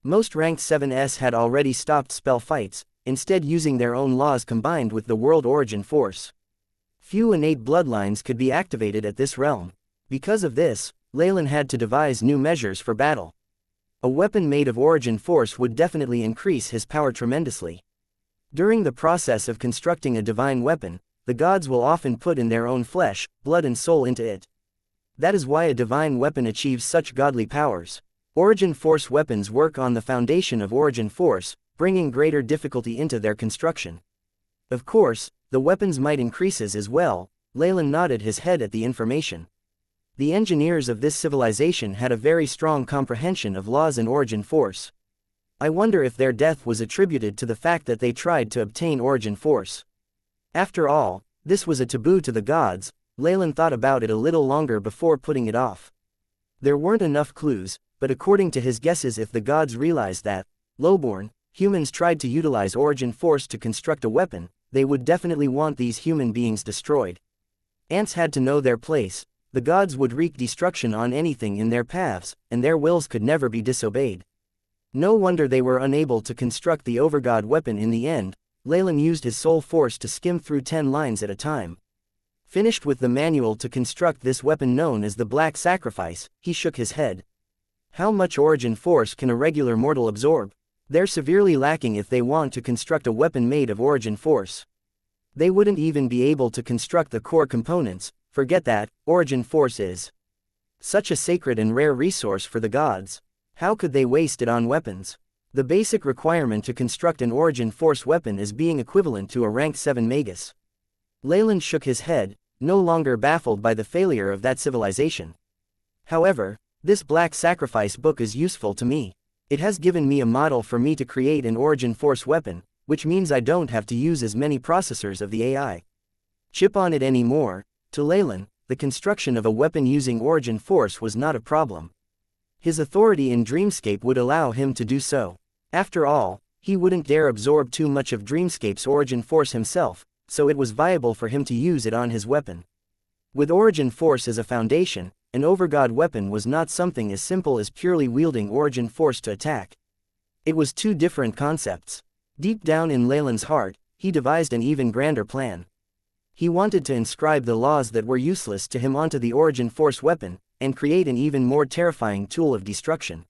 Most rank 7s had already stopped spell fights, instead using their own laws combined with the world origin force. Few innate bloodlines could be activated at this realm. Because of this, Leylin had to devise new measures for battle. A weapon made of origin force would definitely increase his power tremendously. During the process of constructing a divine weapon, the gods will often put in their own flesh, blood and soul into it. That is why a divine weapon achieves such godly powers. Origin force weapons work on the foundation of origin force, bringing greater difficulty into their construction. Of course, the weapon's might increases as well. Leylin nodded his head at the information. The engineers of this civilization had a very strong comprehension of laws and origin force. I wonder if their death was attributed to the fact that they tried to obtain origin force. After all, this was a taboo to the gods. Leylin thought about it a little longer before putting it off. There weren't enough clues, but according to his guesses, if the gods realized that, lowborn, humans tried to utilize origin force to construct a weapon, they would definitely want these human beings destroyed. Ants had to know their place. The gods would wreak destruction on anything in their paths, and their wills could never be disobeyed. No wonder they were unable to construct the overgod weapon in the end. Leylin used his soul force to skim through 10 lines at a time. Finished with the manual to construct this weapon known as the Black Sacrifice, he shook his head. How much origin force can a regular mortal absorb? They're severely lacking if they want to construct a weapon made of origin force. They wouldn't even be able to construct the core components. Forget that, origin force is such a sacred and rare resource for the gods. How could they waste it on weapons? The basic requirement to construct an origin force weapon is being equivalent to a rank 7 magus. Leylin shook his head, no longer baffled by the failure of that civilization. However, this Black Sacrifice book is useful to me. It has given me a model for me to create an origin force weapon, which means I don't have to use as many processors of the AI chip on it anymore. To Leylin, the construction of a weapon using origin force was not a problem. His authority in Dreamscape would allow him to do so. After all, he wouldn't dare absorb too much of Dreamscape's origin force himself, so it was viable for him to use it on his weapon. With origin force as a foundation, an overgod weapon was not something as simple as purely wielding origin force to attack. It was two different concepts. Deep down in Leylin's heart, he devised an even grander plan. He wanted to inscribe the laws that were useless to him onto the origin force weapon, and create an even more terrifying tool of destruction.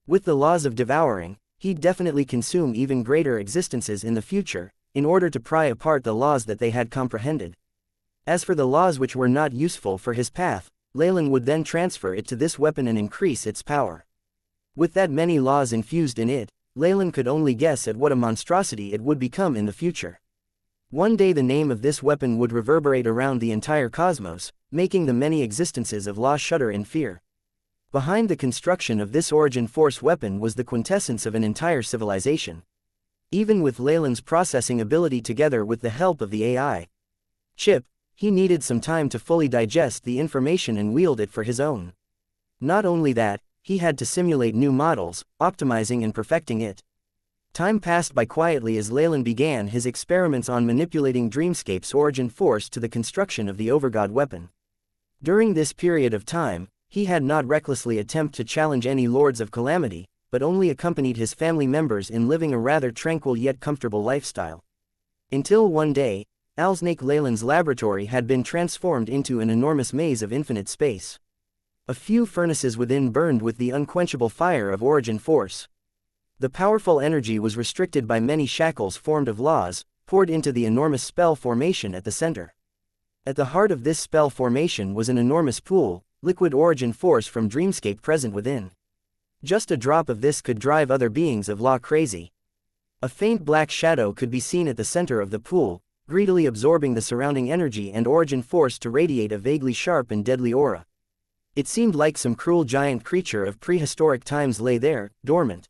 With the laws of devouring, he'd definitely consume even greater existences in the future, in order to pry apart the laws that they had comprehended. As for the laws which were not useful for his path, Leylin would then transfer it to this weapon and increase its power. With that many laws infused in it, Leylin could only guess at what a monstrosity it would become in the future. One day the name of this weapon would reverberate around the entire cosmos, making the many existences of law shudder in fear. Behind the construction of this origin force weapon was the quintessence of an entire civilization. Even with Leylin's processing ability together with the help of the AI chip, he needed some time to fully digest the information and wield it for his own. Not only that, he had to simulate new models, optimizing and perfecting it. Time passed by quietly as Leylin began his experiments on manipulating Dreamscape's origin force to the construction of the overgod weapon. During this period of time, he had not recklessly attempted to challenge any lords of calamity, but only accompanied his family members in living a rather tranquil yet comfortable lifestyle. Until one day, Alsnake Leylin's laboratory had been transformed into an enormous maze of infinite space. A few furnaces within burned with the unquenchable fire of origin force. The powerful energy was restricted by many shackles formed of laws, poured into the enormous spell formation at the center. At the heart of this spell formation was an enormous pool, liquid origin force from Dreamscape present within. Just a drop of this could drive other beings of law crazy. A faint black shadow could be seen at the center of the pool, greedily absorbing the surrounding energy and origin force to radiate a vaguely sharp and deadly aura. It seemed like some cruel giant creature of prehistoric times lay there, dormant.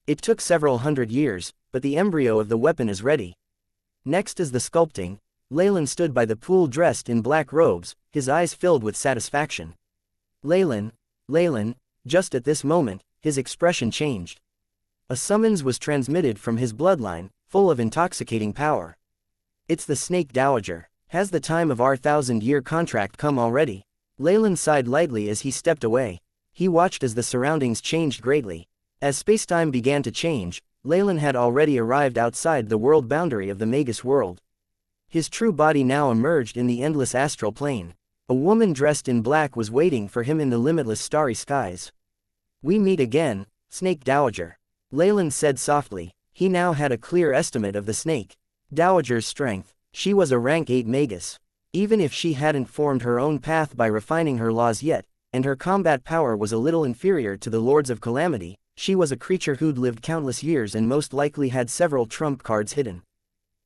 It took several hundred years, but the embryo of the weapon is ready. Next is the sculpting. Leylin stood by the pool dressed in black robes, his eyes filled with satisfaction. Leylin, just at this moment, his expression changed. A summons was transmitted from his bloodline, full of intoxicating power. It's the Snake Dowager. Has the time of our 1,000-year contract come already? Leylin sighed lightly as he stepped away. He watched as the surroundings changed greatly. As spacetime began to change, Leylin had already arrived outside the world boundary of the Magus world. His true body now emerged in the endless astral plane. A woman dressed in black was waiting for him in the limitless starry skies. "We meet again, Snake Dowager," Leylin said softly. He now had a clear estimate of the Snake Dowager's strength. She was a rank 8 magus. Even if she hadn't formed her own path by refining her laws yet, and her combat power was a little inferior to the Lords of Calamity, she was a creature who'd lived countless years and most likely had several trump cards hidden.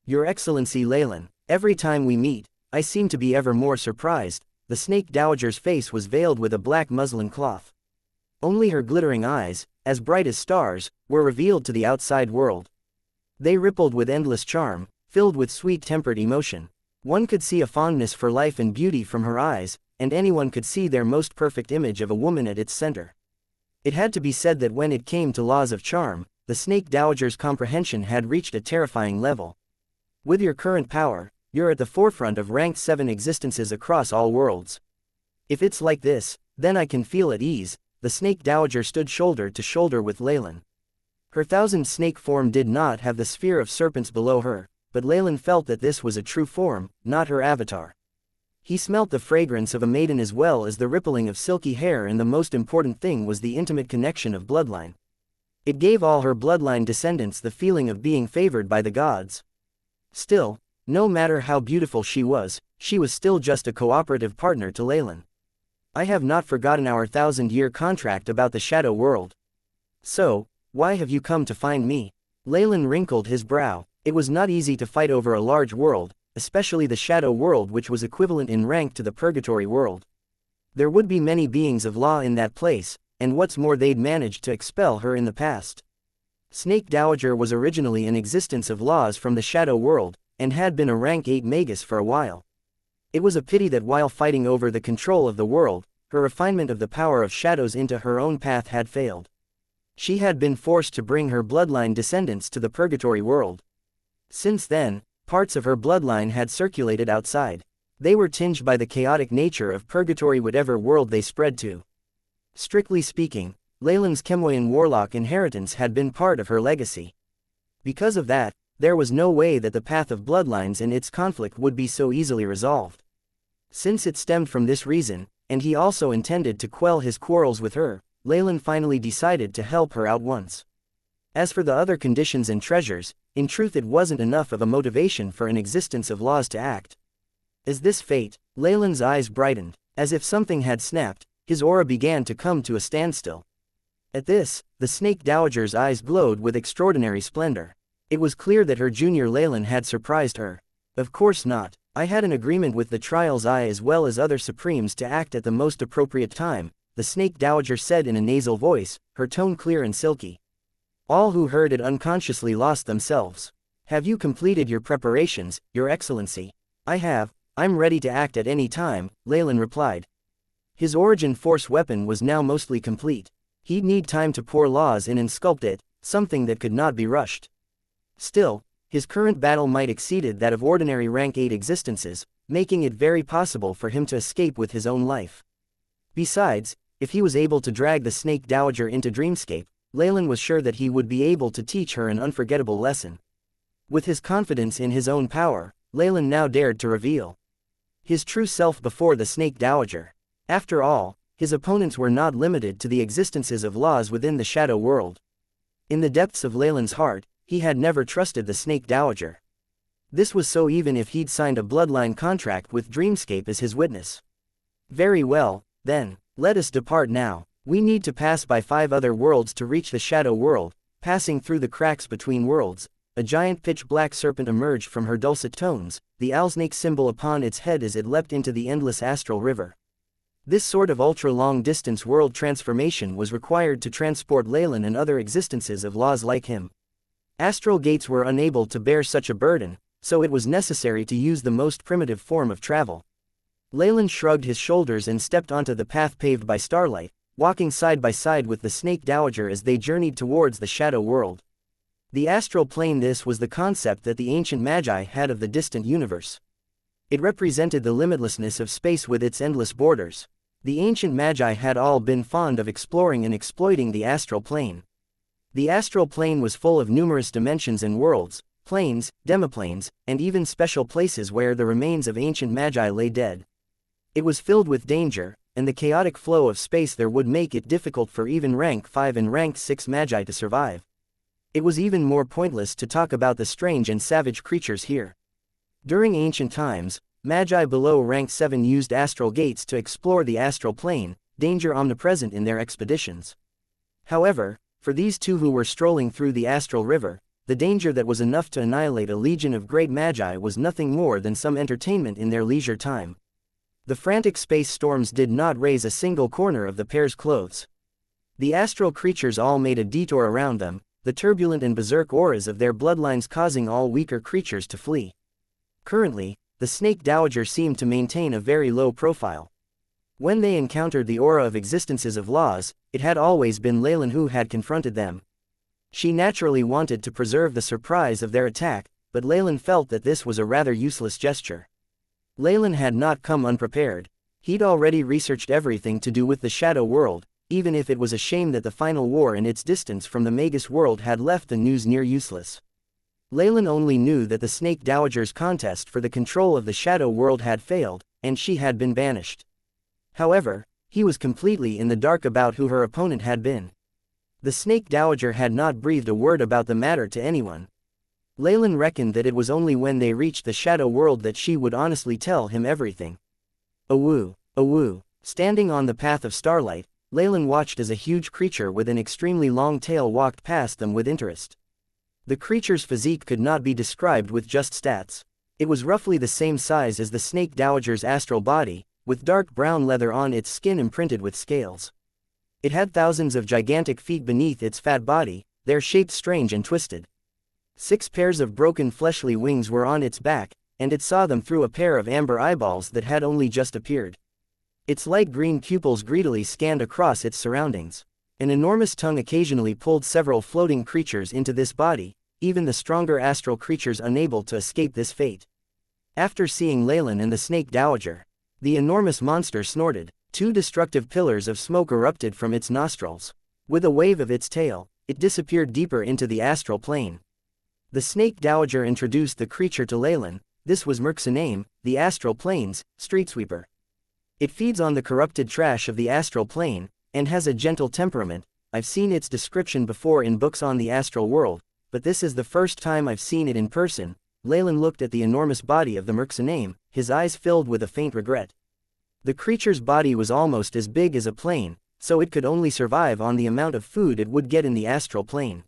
"Your Excellency Leylin, every time we meet, I seem to be ever more surprised." The Snake Dowager's face was veiled with a black muslin cloth. Only her glittering eyes, as bright as stars, were revealed to the outside world. They rippled with endless charm, filled with sweet-tempered emotion. One could see a fondness for life and beauty from her eyes, and anyone could see their most perfect image of a woman at its center. It had to be said that when it came to laws of charm, the Snake Dowager's comprehension had reached a terrifying level. With your current power, you're at the forefront of ranked 7 existences across all worlds. If it's like this, then I can feel at ease. The Snake Dowager stood shoulder to shoulder with Leylin. Her 1,000-snake form did not have the sphere of serpents below her, but Leylin felt that this was a true form, not her avatar. He smelt the fragrance of a maiden as well as the rippling of silky hair, and the most important thing was the intimate connection of bloodline. It gave all her bloodline descendants the feeling of being favored by the gods. Still, no matter how beautiful she was still just a cooperative partner to Leylin. I have not forgotten our 1,000-year contract about the shadow world. So, why have you come to find me? Leylin wrinkled his brow. It was not easy to fight over a large world, especially the shadow world, which was equivalent in rank to the purgatory world. There would be many beings of law in that place, and what's more, they'd managed to expel her in the past. Snake Dowager was originally an existence of laws from the shadow world, and had been a rank 8 magus for a while. It was a pity that while fighting over the control of the world, her refinement of the power of shadows into her own path had failed. She had been forced to bring her bloodline descendants to the purgatory world. Since then, parts of her bloodline had circulated outside. They were tinged by the chaotic nature of purgatory, whatever world they spread to. Strictly speaking, Leylin's Chemoyan warlock inheritance had been part of her legacy. Because of that, there was no way that the path of bloodlines and its conflict would be so easily resolved. Since it stemmed from this reason, and he also intended to quell his quarrels with her, Leylin finally decided to help her out once. As for the other conditions and treasures, in truth it wasn't enough of a motivation for an existence of laws to act. Is this fate? Leylin's eyes brightened. As if something had snapped, his aura began to come to a standstill. At this, the Snake Dowager's eyes glowed with extraordinary splendor. It was clear that her junior Leylin had surprised her. Of course not. I had an agreement with the Trial's Eye as well as other supremes to act at the most appropriate time, the Snake Dowager said in a nasal voice, her tone clear and silky. All who heard it unconsciously lost themselves. Have you completed your preparations, Your Excellency? I have. I'm ready to act at any time, Leylin replied. His origin force weapon was now mostly complete. He'd need time to pour laws in and sculpt it, something that could not be rushed. Still, his current battle might exceeded that of ordinary rank 8 existences, making it very possible for him to escape with his own life. Besides, if he was able to drag the Snake Dowager into Dreamscape, Leylin was sure that he would be able to teach her an unforgettable lesson. With his confidence in his own power, Leylin now dared to reveal his true self before the Snake Dowager. After all, his opponents were not limited to the existences of laws within the shadow world. In the depths of Leylin's heart, he had never trusted the Snake Dowager. This was so even if he'd signed a bloodline contract with Dreamscape as his witness. Very well, then, let us depart now. We need to pass by 5 other worlds to reach the shadow world. Passing through the cracks between worlds, a giant pitch-black serpent emerged from her dulcet tones, the owlsnake symbol upon its head as it leapt into the endless astral river. This sort of ultra-long-distance world transformation was required to transport Leylin and other existences of laws like him. Astral gates were unable to bear such a burden, so it was necessary to use the most primitive form of travel. Leylin shrugged his shoulders and stepped onto the path paved by starlight, walking side by side with the Snake Dowager as they journeyed towards the shadow world. The astral plane. This was the concept that the ancient magi had of the distant universe. It represented the limitlessness of space with its endless borders. The ancient magi had all been fond of exploring and exploiting the astral plane. The astral plane was full of numerous dimensions and worlds, planes, demiplanes, and even special places where the remains of ancient magi lay dead. It was filled with danger, and the chaotic flow of space there would make it difficult for even rank 5 and rank 6 magi to survive. It was even more pointless to talk about the strange and savage creatures here. During ancient times, magi below rank 7 used astral gates to explore the astral plane, danger omnipresent in their expeditions. However, for these two who were strolling through the astral river, the danger that was enough to annihilate a legion of great magi was nothing more than some entertainment in their leisure time. The frantic space storms did not raise a single corner of the pair's clothes. The astral creatures all made a detour around them, the turbulent and berserk auras of their bloodlines causing all weaker creatures to flee. Currently, the snake dowager seemed to maintain a very low profile. When they encountered the aura of existences of laws, it had always been Leylin who had confronted them. She naturally wanted to preserve the surprise of their attack, but Leylin felt that this was a rather useless gesture. Leylin had not come unprepared. He'd already researched everything to do with the Shadow World, even if it was a shame that the final war and its distance from the Magus world had left the news near useless. Leylin only knew that the Snake Dowager's contest for the control of the Shadow World had failed, and she had been banished. However, he was completely in the dark about who her opponent had been. The Snake Dowager had not breathed a word about the matter to anyone. Leylin reckoned that it was only when they reached the Shadow World that she would honestly tell him everything. Awoo, awoo. Standing on the path of starlight, Leylin watched as a huge creature with an extremely long tail walked past them with interest. The creature's physique could not be described with just stats. It was roughly the same size as the Snake Dowager's astral body, with dark brown leather on its skin imprinted with scales. It had thousands of gigantic feet beneath its fat body, their shape strange and twisted. 6 pairs of broken fleshly wings were on its back, and it saw them through a pair of amber eyeballs that had only just appeared. Its light green pupils greedily scanned across its surroundings. An enormous tongue occasionally pulled several floating creatures into this body, even the stronger astral creatures unable to escape this fate. After seeing Leylin and the Snake Dowager, the enormous monster snorted. 2 destructive pillars of smoke erupted from its nostrils. With a wave of its tail, it disappeared deeper into the astral plane. The Snake Dowager introduced the creature to Leylin. This was Merxanaim, the astral plane's street sweeper. It feeds on the corrupted trash of the astral plane, and has a gentle temperament. I've seen its description before in books on the astral world, but this is the first time I've seen it in person. Leylin looked at the enormous body of the Merxanaim, his eyes filled with a faint regret. The creature's body was almost as big as a plane, so it could only survive on the amount of food it would get in the astral plane.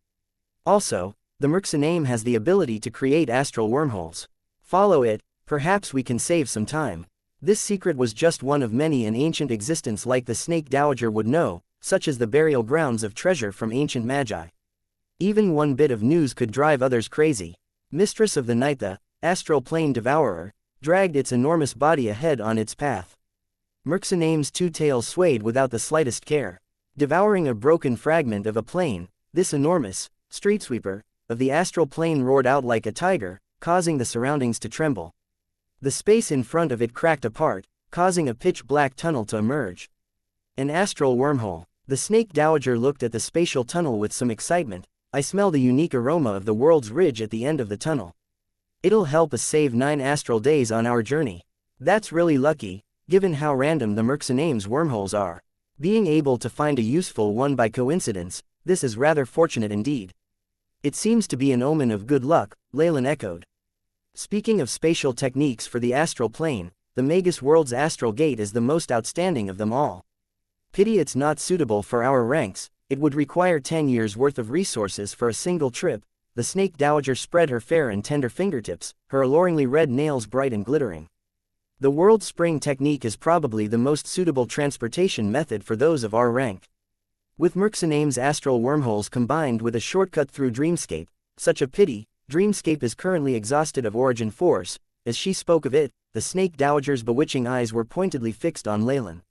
Also, the Merxanaim has the ability to create astral wormholes. Follow it, perhaps we can save some time. This secret was just one of many in ancient existence like the Snake Dowager would know, such as the burial grounds of treasure from ancient magi. Even one bit of news could drive others crazy. Mistress of the Night, the astral plane devourer, dragged its enormous body ahead on its path. Merxanaim's 2 tails swayed without the slightest care. Devouring a broken fragment of a plane, this enormous street sweeper of the astral plane roared out like a tiger, causing the surroundings to tremble. The space in front of it cracked apart, causing a pitch-black tunnel to emerge. An astral wormhole. The Snake Dowager looked at the spatial tunnel with some excitement. I smell the unique aroma of the world's ridge at the end of the tunnel. It'll help us save 9 astral days on our journey. That's really lucky, given how random the Merxanaim's wormholes are. Being able to find a useful one by coincidence, this is rather fortunate indeed. It seems to be an omen of good luck, Leylin echoed. Speaking of spatial techniques for the astral plane, the Magus world's astral gate is the most outstanding of them all. Pity it's not suitable for our ranks. It would require 10 years' worth of resources for a single trip. The Snake Dowager spread her fair and tender fingertips, her alluringly red nails bright and glittering. The world spring technique is probably the most suitable transportation method for those of our rank. With Merxanaim's astral wormholes combined with a shortcut through Dreamscape, such a pity. Dreamscape is currently exhausted of origin force. As she spoke of it, the Snake Dowager's bewitching eyes were pointedly fixed on Leylin.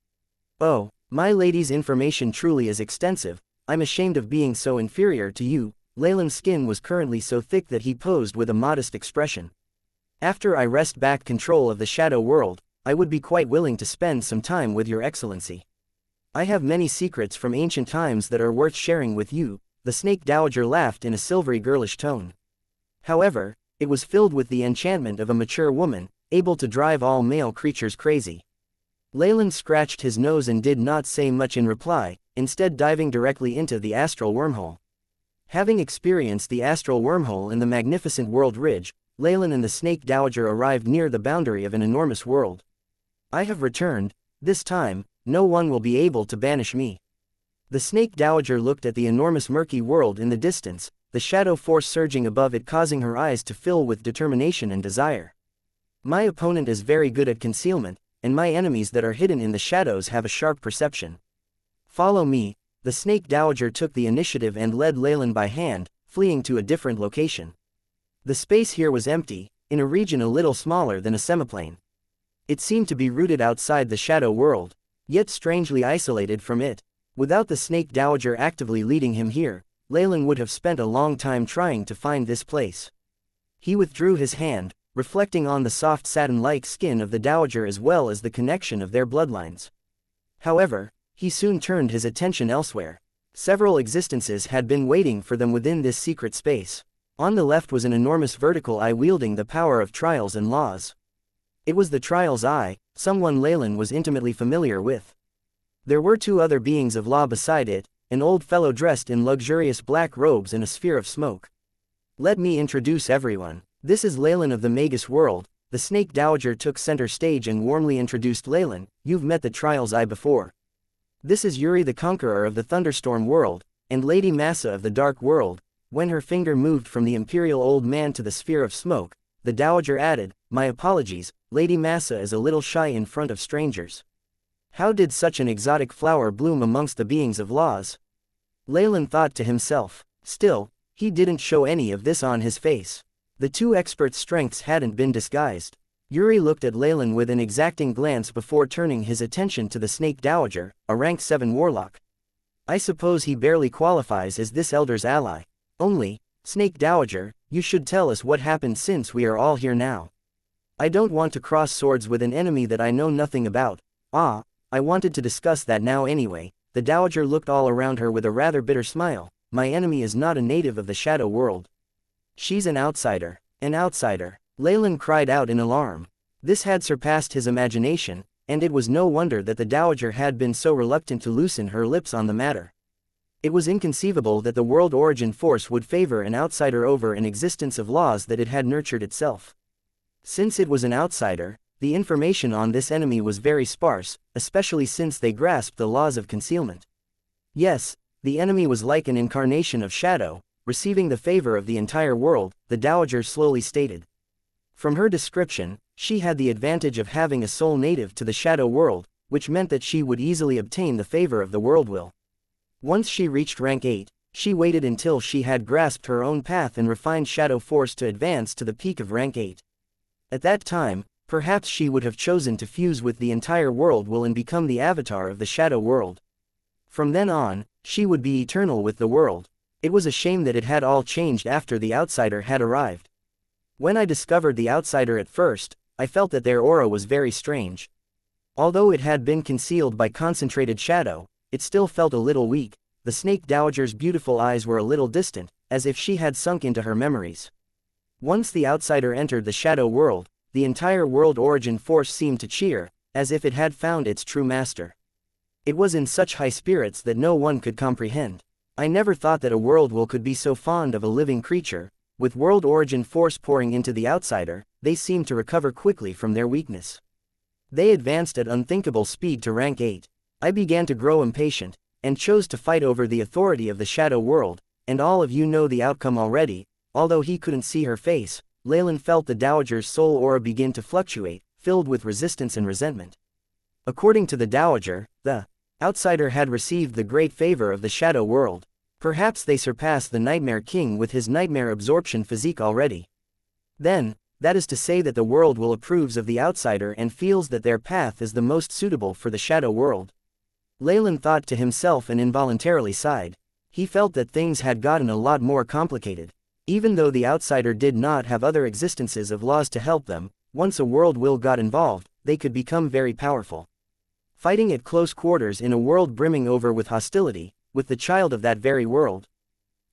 Oh, my lady's information truly is extensive. I'm ashamed of being so inferior to you. Leylin's skin was currently so thick that he posed with a modest expression. After I wrest back control of the Shadow World, I would be quite willing to spend some time with your excellency. I have many secrets from ancient times that are worth sharing with you. The Snake Dowager laughed in a silvery girlish tone. However, it was filled with the enchantment of a mature woman, able to drive all male creatures crazy. Leylin scratched his nose and did not say much in reply, instead diving directly into the astral wormhole. Having experienced the astral wormhole in the magnificent world ridge, Leylin and the Snake Dowager arrived near the boundary of an enormous world. I have returned. This time, no one will be able to banish me. The Snake Dowager looked at the enormous murky world in the distance, the shadow force surging above it causing her eyes to fill with determination and desire. My opponent is very good at concealment, and my enemies that are hidden in the shadows have a sharp perception. Follow me. the Snake Dowager took the initiative and led Leylin by hand, fleeing to a different location. The space here was empty, in a region a little smaller than a semiplane. It seemed to be rooted outside the shadow world, yet strangely isolated from it. Without the Snake Dowager actively leading him here, Leylin would have spent a long time trying to find this place. He withdrew his hand, reflecting on the soft satin-like skin of the Dowager as well as the connection of their bloodlines. However, he soon turned his attention elsewhere. Several existences had been waiting for them within this secret space. On the left was an enormous vertical eye wielding the power of trials and laws. It was the Trials Eye, someone Leylin was intimately familiar with. There were two other beings of law beside it, an old fellow dressed in luxurious black robes and a sphere of smoke. Let me introduce everyone. This is Leylin of the Magus world. The Snake Dowager took center stage and warmly introduced Leylin. You've met the Trials Eye before. This is Yuri the Conqueror of the Thunderstorm world, and Lady Massa of the Dark world. When her finger moved from the imperial old man to the sphere of smoke, the Dowager added, "My apologies, Lady Massa is a little shy in front of strangers." How did such an exotic flower bloom amongst the beings of laws? Leylin thought to himself. Still, he didn't show any of this on his face. The two experts' strengths hadn't been disguised. Yuri looked at Leylin with an exacting glance before turning his attention to the Snake Dowager, a rank 7 warlock. I suppose he barely qualifies as this elder's ally. Only, Snake Dowager, you should tell us what happened since we are all here now. I don't want to cross swords with an enemy that I know nothing about. Ah, I wanted to discuss that now anyway. The Dowager looked all around her with a rather bitter smile. My enemy is not a native of the shadow world. She's an outsider. An outsider. Leylin cried out in alarm. This had surpassed his imagination, and it was no wonder that the Dowager had been so reluctant to loosen her lips on the matter. It was inconceivable that the world origin force would favor an outsider over an existence of laws that it had nurtured itself. Since it was an outsider, the information on this enemy was very sparse, especially since they grasped the laws of concealment. Yes, the enemy was like an incarnation of shadow, receiving the favor of the entire world, the Dowager slowly stated. From her description, she had the advantage of having a soul native to the shadow world, which meant that she would easily obtain the favor of the world will. Once she reached rank 8, she waited until she had grasped her own path and refined shadow force to advance to the peak of rank 8. At that time, perhaps she would have chosen to fuse with the entire world will and become the avatar of the shadow world. From then on, she would be eternal with the world. It was a shame that it had all changed after the outsider had arrived. When I discovered the outsider at first, I felt that their aura was very strange. Although it had been concealed by concentrated shadow, it still felt a little weak. The Snake Dowager's beautiful eyes were a little distant, as if she had sunk into her memories. Once the outsider entered the shadow world, the entire world origin force seemed to cheer, as if it had found its true master. It was in such high spirits that no one could comprehend. I never thought that a world will could be so fond of a living creature. With world origin force pouring into the outsider, they seemed to recover quickly from their weakness. They advanced at unthinkable speed to rank 8. I began to grow impatient, and chose to fight over the authority of the shadow world, and all of you know the outcome already. Although he couldn't see her face, Leylin felt the Dowager's soul aura begin to fluctuate, filled with resistance and resentment. According to the Dowager, the outsider had received the great favor of the shadow world. Perhaps they surpassed the Nightmare King with his nightmare absorption physique already. Then, that is to say that the world will approves of the outsider and feels that their path is the most suitable for the shadow world. Leylin thought to himself and involuntarily sighed. He felt that things had gotten a lot more complicated. Even though the outsider did not have other existences of laws to help them, once a world will got involved, they could become very powerful. Fighting at close quarters in a world brimming over with hostility, with the child of that very world.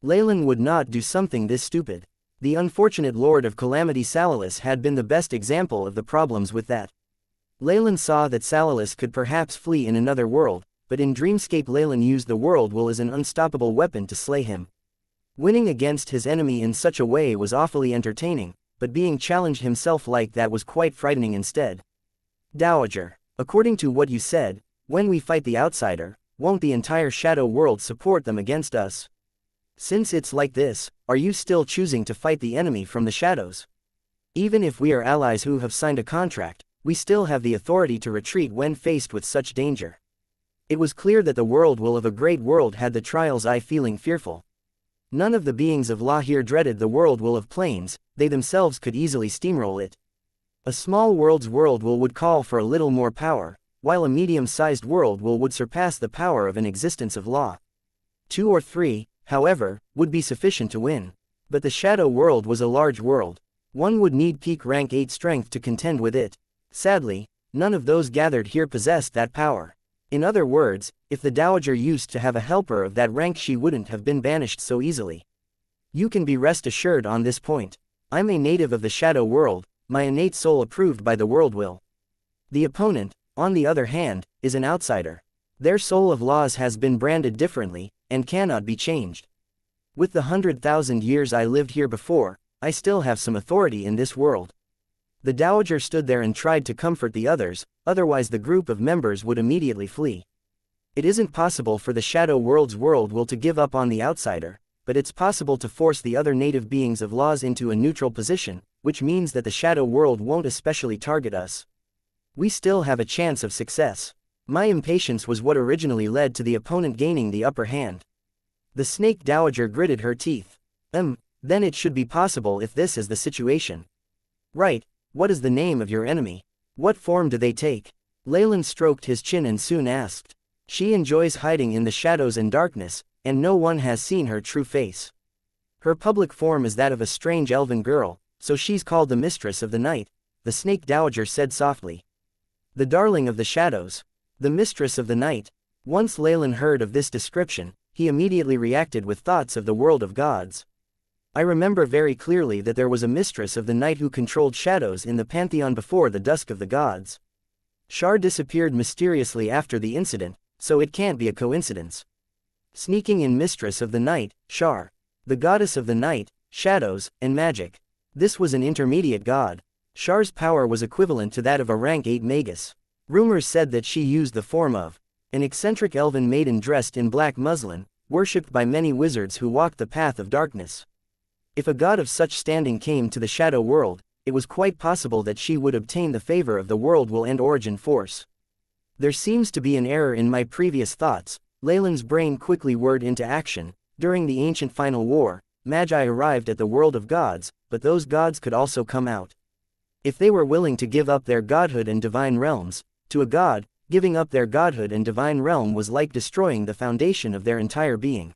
Leylin would not do something this stupid. The unfortunate Lord of Calamity Salalis had been the best example of the problems with that. Leylin saw that Salalis could perhaps flee in another world, but in Dreamscape Leylin used the world will as an unstoppable weapon to slay him. Winning against his enemy in such a way was awfully entertaining, but being challenged himself like that was quite frightening instead. Dowager, according to what you said, when we fight the outsider, won't the entire shadow world support them against us? Since it's like this, are you still choosing to fight the enemy from the shadows? Even if we are allies who have signed a contract, we still have the authority to retreat when faced with such danger. It was clear that the world will of a great world had the trials I feeling fearful. None of the beings of law here dreaded the world will of plains, they themselves could easily steamroll it. A small world's world will would call for a little more power, while a medium-sized world will would surpass the power of an existence of law. 2 or 3, however, would be sufficient to win. But the shadow world was a large world. One would need peak rank 8 strength to contend with it. Sadly, none of those gathered here possessed that power. In other words, if the Dowager used to have a helper of that rank, she wouldn't have been banished so easily. You can be rest assured on this point. I'm a native of the shadow world, my innate soul approved by the world will. The opponent, on the other hand, is an outsider. Their soul of laws has been branded differently, and cannot be changed. With the 100,000 years I lived here before, I still have some authority in this world. The Dowager stood there and tried to comfort the others, otherwise the group of members would immediately flee. It isn't possible for the shadow world's world will to give up on the outsider, but it's possible to force the other native beings of laws into a neutral position, which means that the shadow world won't especially target us. We still have a chance of success. My impatience was what originally led to the opponent gaining the upper hand. The snake Dowager gritted her teeth. Then it should be possible if this is the situation. Right, what is the name of your enemy? What form do they take? Leylin stroked his chin and soon asked. She enjoys hiding in the shadows and darkness, and no one has seen her true face. Her public form is that of a strange elven girl, so she's called the Mistress of the Night, the snake Dowager said softly. The darling of the shadows. The Mistress of the Night. Once Leylin heard of this description, he immediately reacted with thoughts of the world of gods. I remember very clearly that there was a Mistress of the Night who controlled shadows in the pantheon before the dusk of the gods. Shar disappeared mysteriously after the incident, so it can't be a coincidence. Sneaking in Mistress of the Night, Shar. The goddess of the night, shadows, and magic. This was an intermediate god. Shar's power was equivalent to that of a rank 8 magus. Rumors said that she used the form of an eccentric elven maiden dressed in black muslin, worshipped by many wizards who walked the path of darkness. If a god of such standing came to the shadow world, it was quite possible that she would obtain the favor of the world will and origin force. There seems to be an error in my previous thoughts. Leylin's brain quickly whirred into action. During the ancient final war, magi arrived at the world of gods, but those gods could also come out. If they were willing to give up their godhood and divine realms, to a god, giving up their godhood and divine realm was like destroying the foundation of their entire being.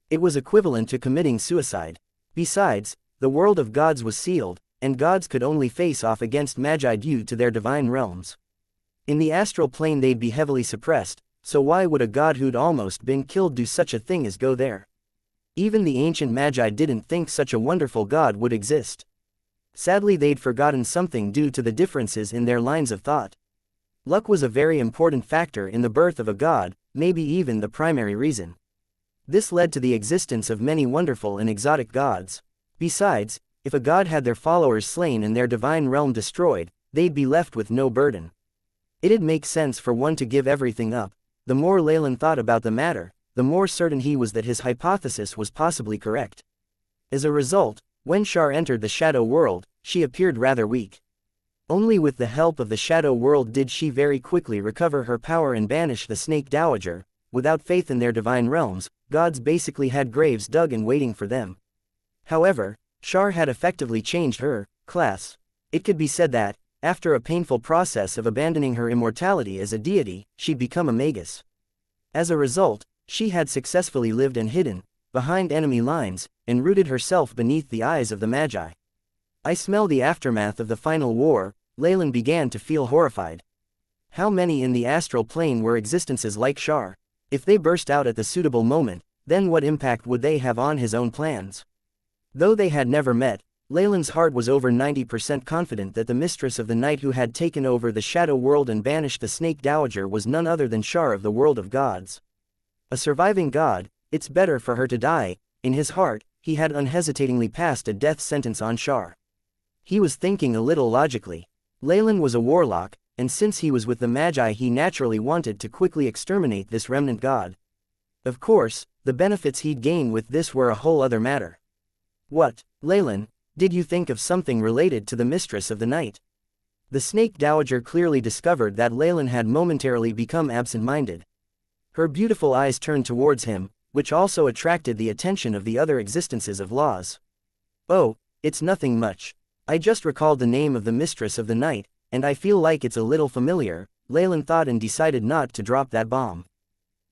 It was equivalent to committing suicide. Besides, the world of gods was sealed, and gods could only face off against magi due to their divine realms. In the astral plane they'd be heavily suppressed, so why would a god who'd almost been killed do such a thing as go there? Even the ancient magi didn't think such a wonderful god would exist. Sadly, they'd forgotten something due to the differences in their lines of thought. Luck was a very important factor in the birth of a god, maybe even the primary reason. This led to the existence of many wonderful and exotic gods. Besides, if a god had their followers slain and their divine realm destroyed, they'd be left with no burden. It'd make sense for one to give everything up. The more Leylin thought about the matter, the more certain he was that his hypothesis was possibly correct. As a result, when Shar entered the shadow world, she appeared rather weak. Only with the help of the shadow world did she very quickly recover her power and banish the snake Dowager. Without faith in their divine realms, gods basically had graves dug and waiting for them. However, Shar had effectively changed her class. It could be said that, after a painful process of abandoning her immortality as a deity, she'd become a magus. As a result, she had successfully lived and hidden, behind enemy lines, and rooted herself beneath the eyes of the magi. I smell the aftermath of the final war. Leylin began to feel horrified. How many in the astral plane were existences like Shar? If they burst out at the suitable moment, then what impact would they have on his own plans? Though they had never met, Leylin's heart was over 90% confident that the Mistress of the Night who had taken over the shadow world and banished the snake Dowager was none other than Shar of the world of gods. A surviving god, it's better for her to die. In his heart, he had unhesitatingly passed a death sentence on Shar. He was thinking a little logically. Leylin was a warlock, and since he was with the magi he naturally wanted to quickly exterminate this remnant god. Of course, the benefits he'd gain with this were a whole other matter. What, Leylin, did you think of something related to the Mistress of the Night? The snake Dowager clearly discovered that Leylin had momentarily become absent-minded. Her beautiful eyes turned towards him, which also attracted the attention of the other existences of laws. Oh, it's nothing much. I just recalled the name of the mistress of the night, and I feel like it's a little familiar, Leylin thought and decided not to drop that bomb.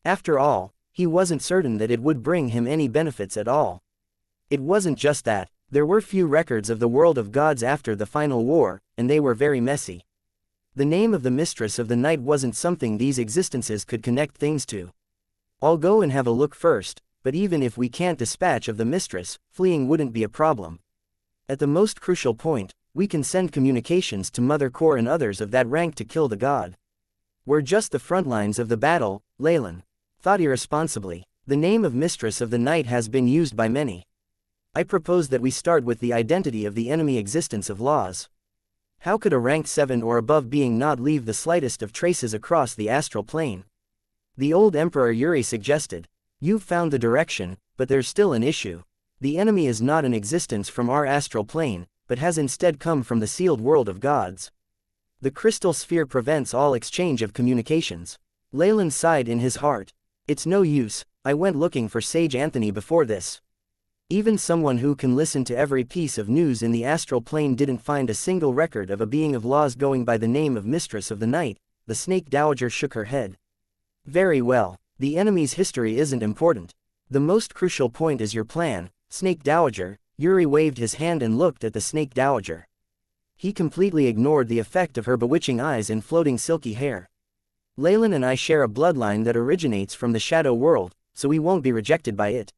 After all, he wasn't certain that it would bring him any benefits at all. It wasn't just that, there were few records of the world of gods after the final war, and they were very messy. The name of the mistress of the night wasn't something these existences could connect things to. I'll go and have a look first, but even if we can't dispatch of the mistress, fleeing wouldn't be a problem. At the most crucial point, we can send communications to Mother Core and others of that rank to kill the god. We're just the front lines of the battle, Leylin thought irresponsibly. The name of Mistress of the Night has been used by many. I propose that we start with the identity of the enemy existence of laws. How could a rank 7 or above being not leave the slightest of traces across the astral plane? The old Emperor Yuri suggested. You've found the direction, but there's still an issue. The enemy is not an existence from our astral plane, but has instead come from the sealed world of gods. The crystal sphere prevents all exchange of communications. Leylin sighed in his heart. It's no use, I went looking for Sage Anthony before this. Even someone who can listen to every piece of news in the astral plane didn't find a single record of a being of laws going by the name of Mistress of the Night. The Snake Dowager shook her head. Very well, the enemy's history isn't important. The most crucial point is your plan, Snake Dowager. Yuri waved his hand and looked at the Snake Dowager. He completely ignored the effect of her bewitching eyes and floating silky hair. Leylin and I share a bloodline that originates from the shadow world, so we won't be rejected by it.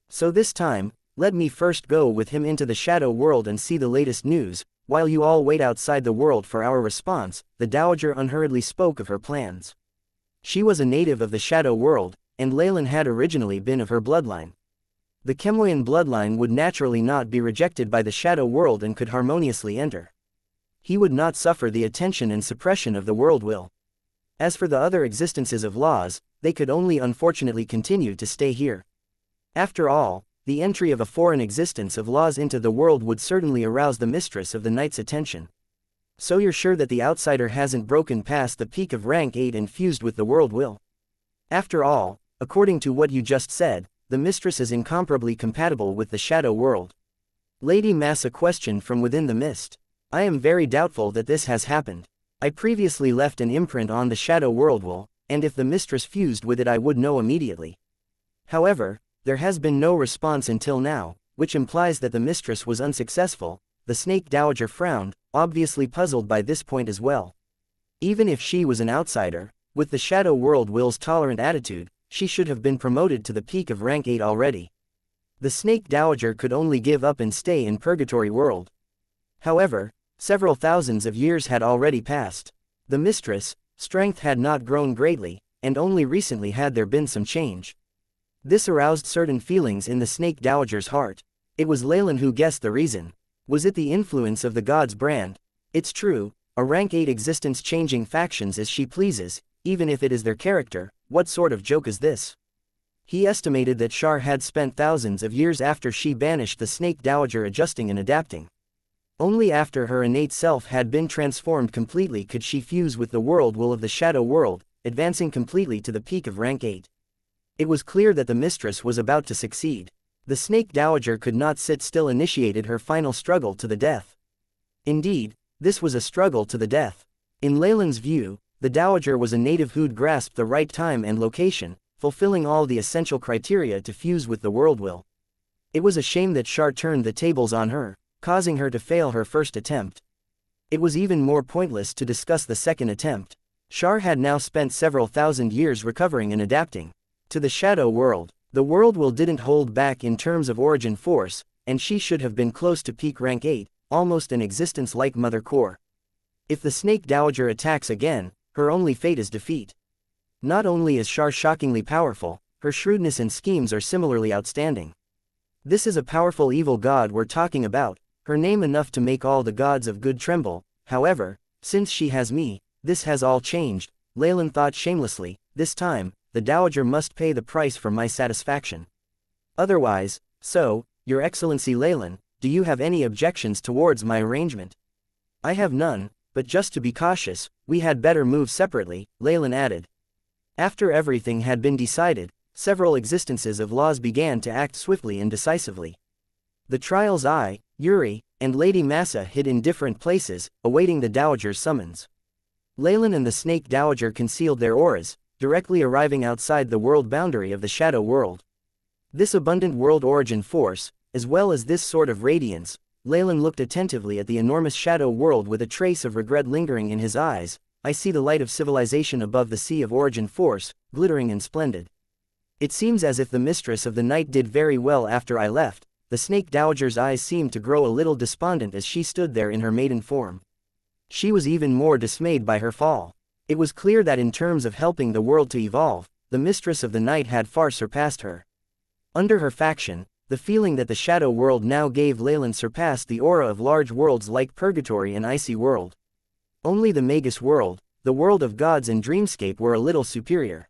So this time, let me first go with him into the shadow world and see the latest news, while you all wait outside the world for our response. The Dowager unhurriedly spoke of her plans. She was a native of the shadow world, and Leylin had originally been of her bloodline. The Chemoyan bloodline would naturally not be rejected by the shadow world and could harmoniously enter. He would not suffer the attention and suppression of the world will. As for the other existences of laws, they could only unfortunately continue to stay here. After all, the entry of a foreign existence of laws into the world would certainly arouse the Mistress of the Night's attention. So you're sure that the outsider hasn't broken past the peak of rank 8 and fused with the world will? After all, according to what you just said, the Mistress is incomparably compatible with the shadow world. Lady Massa questioned from within the mist. I am very doubtful that this has happened. I previously left an imprint on the shadow world will, and if the Mistress fused with it I would know immediately. However, there has been no response until now, which implies that the Mistress was unsuccessful. The Snake Dowager frowned, obviously puzzled by this point as well. Even if she was an outsider, with the shadow world will's tolerant attitude, she should have been promoted to the peak of rank 8 already. The Snake Dowager could only give up and stay in Purgatory World. However, several thousands of years had already passed. The Mistress' strength had not grown greatly, and only recently had there been some change. This aroused certain feelings in the Snake Dowager's heart. It was Leylin who guessed the reason. Was it the influence of the god's brand? It's true, a rank 8 existence changing factions as she pleases, even if it is their character. What sort of joke is this? He estimated that Shar had spent thousands of years after she banished the Snake Dowager adjusting and adapting. Only after her innate self had been transformed completely could she fuse with the world will of the shadow world, advancing completely to the peak of rank 8. It was clear that the Mistress was about to succeed. The Snake Dowager could not sit still, initiated her final struggle to the death. Indeed, this was a struggle to the death. In Leylin's view, the Dowager was a native who'd grasped the right time and location, fulfilling all the essential criteria to fuse with the world will. It was a shame that Shar turned the tables on her, causing her to fail her first attempt. It was even more pointless to discuss the second attempt. Shar had now spent several thousand years recovering and adapting to the shadow world. The world will didn't hold back in terms of origin force, and she should have been close to peak rank 8, almost an existence like Mother Core. If the Snake Dowager attacks again, her only fate is defeat. Not only is Shar shockingly powerful, her shrewdness and schemes are similarly outstanding. This is a powerful evil god we're talking about, her name enough to make all the gods of good tremble. However, since she has me, this has all changed, Leylin thought shamelessly. This time, the Dowager must pay the price for my satisfaction. Otherwise, so, Your Excellency Leylin, do you have any objections towards my arrangement? I have none, but just to be cautious, we had better move separately, Leylin added. After everything had been decided, several existences of laws began to act swiftly and decisively. The trials I, Yuri, and Lady Massa hid in different places, awaiting the Dowager's summons. Leylin and the Snake Dowager concealed their auras, directly arriving outside the world boundary of the Shadow World. This abundant world origin force, as well as this sort of radiance, Leylin looked attentively at the enormous Shadow World with a trace of regret lingering in his eyes. I see the light of civilization above the sea of origin force, glittering and splendid. It seems as if the mistress of the night did very well after I left. The Snake Dowager's eyes seemed to grow a little despondent as she stood there in her maiden form. She was even more dismayed by her fall. It was clear that in terms of helping the world to evolve, the mistress of the night had far surpassed her. Under her faction, the feeling that the Shadow World now gave Leylin surpassed the aura of large worlds like Purgatory and Icy World. Only the Magus World, the world of gods and Dreamscape were a little superior.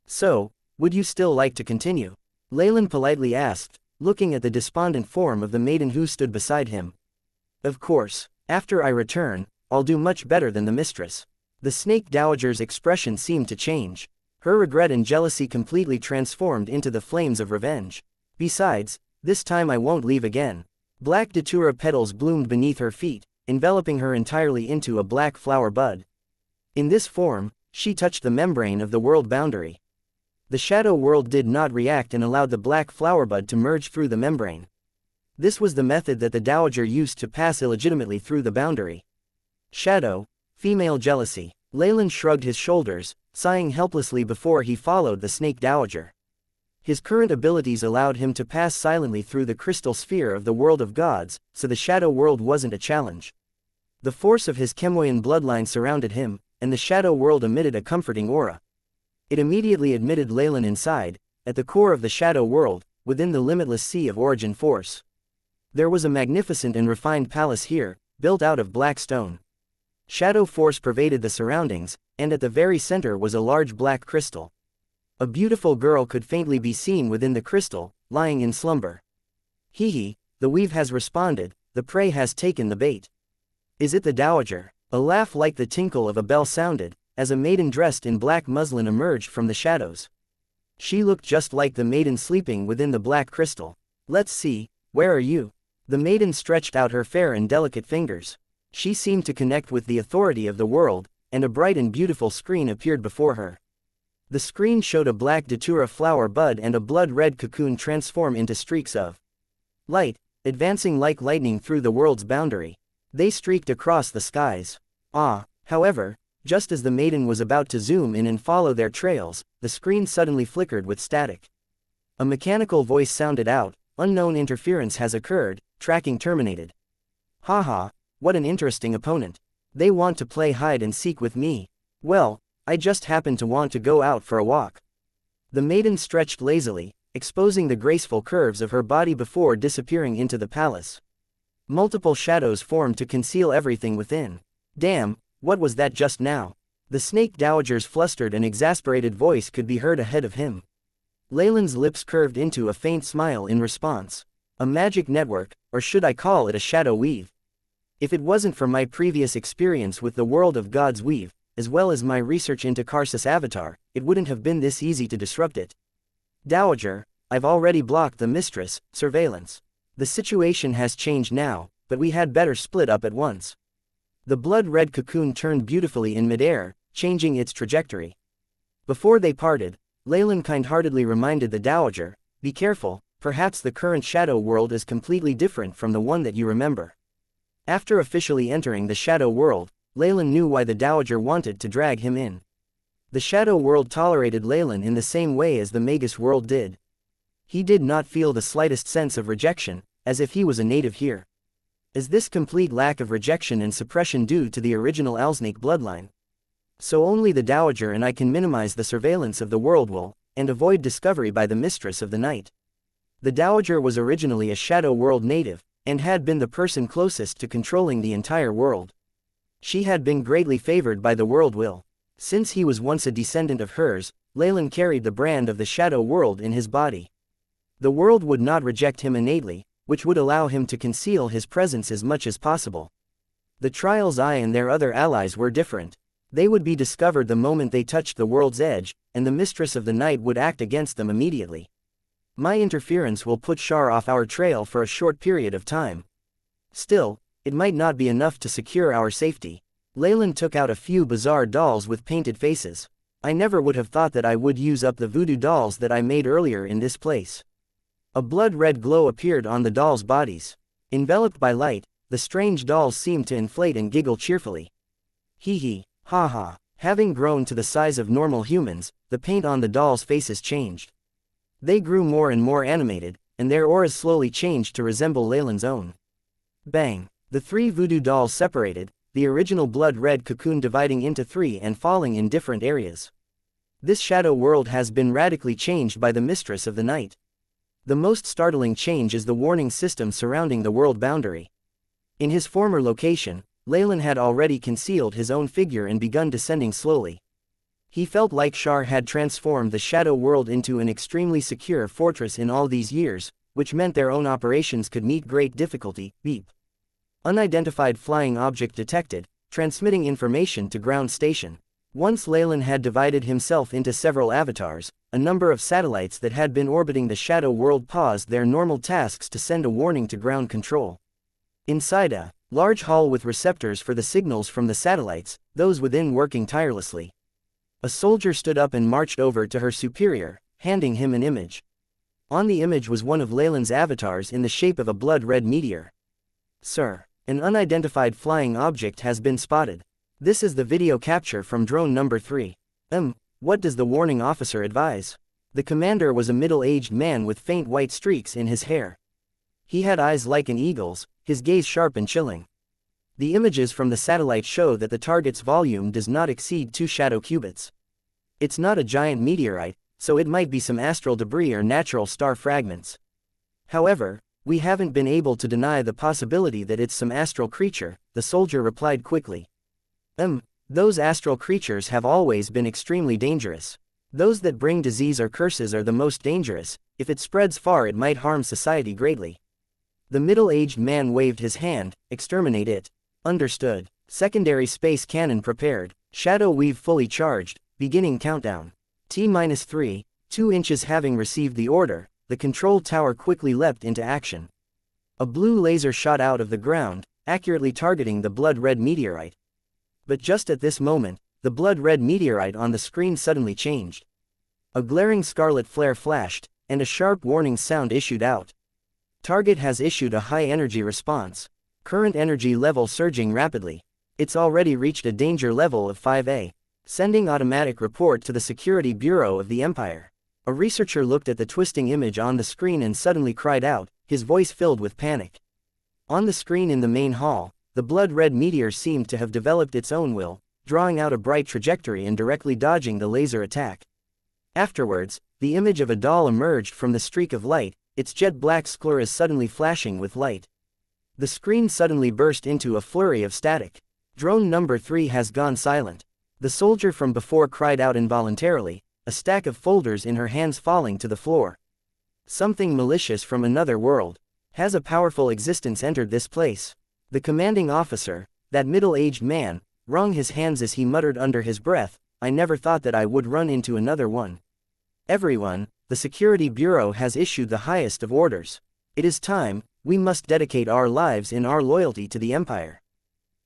So, would you still like to continue? Leylin politely asked, looking at the despondent form of the maiden who stood beside him. Of course, after I return, I'll do much better than the mistress. The Snake Dowager's expression seemed to change. Her regret and jealousy completely transformed into the flames of revenge. Besides, this time I won't leave again. Black datura petals bloomed beneath her feet, enveloping her entirely into a black flower bud. In this form, she touched the membrane of the world boundary. The Shadow World did not react and allowed the black flower bud to merge through the membrane. This was the method that the Dowager used to pass illegitimately through the boundary. Shadow, female jealousy. Leylin shrugged his shoulders, sighing helplessly before he followed the Snake Dowager. His current abilities allowed him to pass silently through the crystal sphere of the world of gods, so the Shadow World wasn't a challenge. The force of his Chemoyan bloodline surrounded him, and the Shadow World emitted a comforting aura. It immediately admitted Leylin inside, at the core of the Shadow World, within the limitless sea of origin force. There was a magnificent and refined palace here, built out of black stone. Shadow force pervaded the surroundings, and at the very center was a large black crystal. A beautiful girl could faintly be seen within the crystal, lying in slumber. Hee, the weave has responded, the prey has taken the bait. Is it the Dowager? A laugh like the tinkle of a bell sounded, as a maiden dressed in black muslin emerged from the shadows. She looked just like the maiden sleeping within the black crystal. Let's see, where are you? The maiden stretched out her fair and delicate fingers. She seemed to connect with the authority of the world, and a bright and beautiful screen appeared before her. The screen showed a black datura flower bud and a blood-red cocoon transform into streaks of light, advancing like lightning through the world's boundary. They streaked across the skies. However, just as the maiden was about to zoom in and follow their trails, the screen suddenly flickered with static. A mechanical voice sounded out, unknown interference has occurred, tracking terminated. Haha, what an interesting opponent. They want to play hide and seek with me. Well, I just happen to want to go out for a walk. The maiden stretched lazily, exposing the graceful curves of her body before disappearing into the palace. Multiple shadows formed to conceal everything within. Damn, what was that just now? The Snake Dowager's flustered and exasperated voice could be heard ahead of him. Leylin's lips curved into a faint smile in response. A magic network, or should I call it a shadow weave? If it wasn't for my previous experience with the world of God's weave, as well as my research into Karsus Avatar, it wouldn't have been this easy to disrupt it. Dowager, I've already blocked the mistress, surveillance. The situation has changed now, but we had better split up at once. The blood-red cocoon turned beautifully in midair, changing its trajectory. Before they parted, Leylin kind-heartedly reminded the Dowager, be careful, perhaps the current shadow world is completely different from the one that you remember. After officially entering the shadow world, Leylin knew why the Dowager wanted to drag him in. The shadow world tolerated Leylin in the same way as the Magus world did. He did not feel the slightest sense of rejection, as if he was a native here. Is this complete lack of rejection and suppression due to the original Alsnake bloodline? So only the Dowager and I can minimize the surveillance of the world will, and avoid discovery by the mistress of the night. The Dowager was originally a shadow world native, and had been the person closest to controlling the entire world. She had been greatly favored by the world will. Since he was once a descendant of hers, Leylin carried the brand of the shadow world in his body. The world would not reject him innately, which would allow him to conceal his presence as much as possible. The Trials I and their other allies were different. They would be discovered the moment they touched the world's edge, and the Mistress of the Night would act against them immediately. My interference will put Shar off our trail for a short period of time. Still, it might not be enough to secure our safety. Leylin took out a few bizarre dolls with painted faces. I never would have thought that I would use up the voodoo dolls that I made earlier in this place. A blood-red glow appeared on the dolls' bodies. Enveloped by light, the strange dolls seemed to inflate and giggle cheerfully. Hee hee, ha ha. Having grown to the size of normal humans, the paint on the dolls' faces changed. They grew more and more animated, and their auras slowly changed to resemble Leylin's own. Bang! The three voodoo dolls separated, the original blood-red cocoon dividing into three and falling in different areas. This shadow world has been radically changed by the Mistress of the Night. The most startling change is the warning system surrounding the world boundary. In his former location, Leylin had already concealed his own figure and begun descending slowly. He felt like Shar had transformed the shadow world into an extremely secure fortress in all these years, which meant their own operations could meet great difficulty. Beep. Unidentified flying object detected, transmitting information to ground station. Once Leylin had divided himself into several avatars, a number of satellites that had been orbiting the shadow world paused their normal tasks to send a warning to ground control. Inside a large hall with receptors for the signals from the satellites, those within working tirelessly. A soldier stood up and marched over to her superior, handing him an image. On the image was one of Leylin's avatars in the shape of a blood-red meteor. Sir, an unidentified flying object has been spotted. This is the video capture from drone number 3. What does the warning officer advise? The commander was a middle-aged man with faint white streaks in his hair. He had eyes like an eagle's, his gaze sharp and chilling. The images from the satellite show that the target's volume does not exceed 2 shadow cubits. It's not a giant meteorite, so it might be some astral debris or natural star fragments. However, we haven't been able to deny the possibility that it's some astral creature, the soldier replied quickly. Those astral creatures have always been extremely dangerous. Those that bring disease or curses are the most dangerous. If it spreads far, it might harm society greatly. The middle-aged man waved his hand. Exterminate it. Understood. Secondary space cannon prepared. Shadow weave fully charged. Beginning countdown. T-3, 2 inches. Having received the order, the control tower quickly leapt into action. A blue laser shot out of the ground, accurately targeting the blood-red meteorite. But just at this moment, the blood-red meteorite on the screen suddenly changed. A glaring scarlet flare flashed, and a sharp warning sound issued out. Target has issued a high-energy response. Current energy level surging rapidly. It's already reached a danger level of 5A. Sending automatic report to the Security Bureau of the Empire. A researcher looked at the twisting image on the screen and suddenly cried out, his voice filled with panic. On the screen in the main hall, the blood-red meteor seemed to have developed its own will, drawing out a bright trajectory and directly dodging the laser attack. Afterwards, the image of a doll emerged from the streak of light, its jet-black sclera suddenly flashing with light. The screen suddenly burst into a flurry of static. Drone number 3 has gone silent. The soldier from before cried out involuntarily, a stack of folders in her hands falling to the floor. Something malicious from another world. Has a powerful existence entered this place? The commanding officer, that middle-aged man, wrung his hands as he muttered under his breath, I never thought that I would run into another one. Everyone, the Security Bureau has issued the highest of orders. It is time, we must dedicate our lives in our loyalty to the Empire.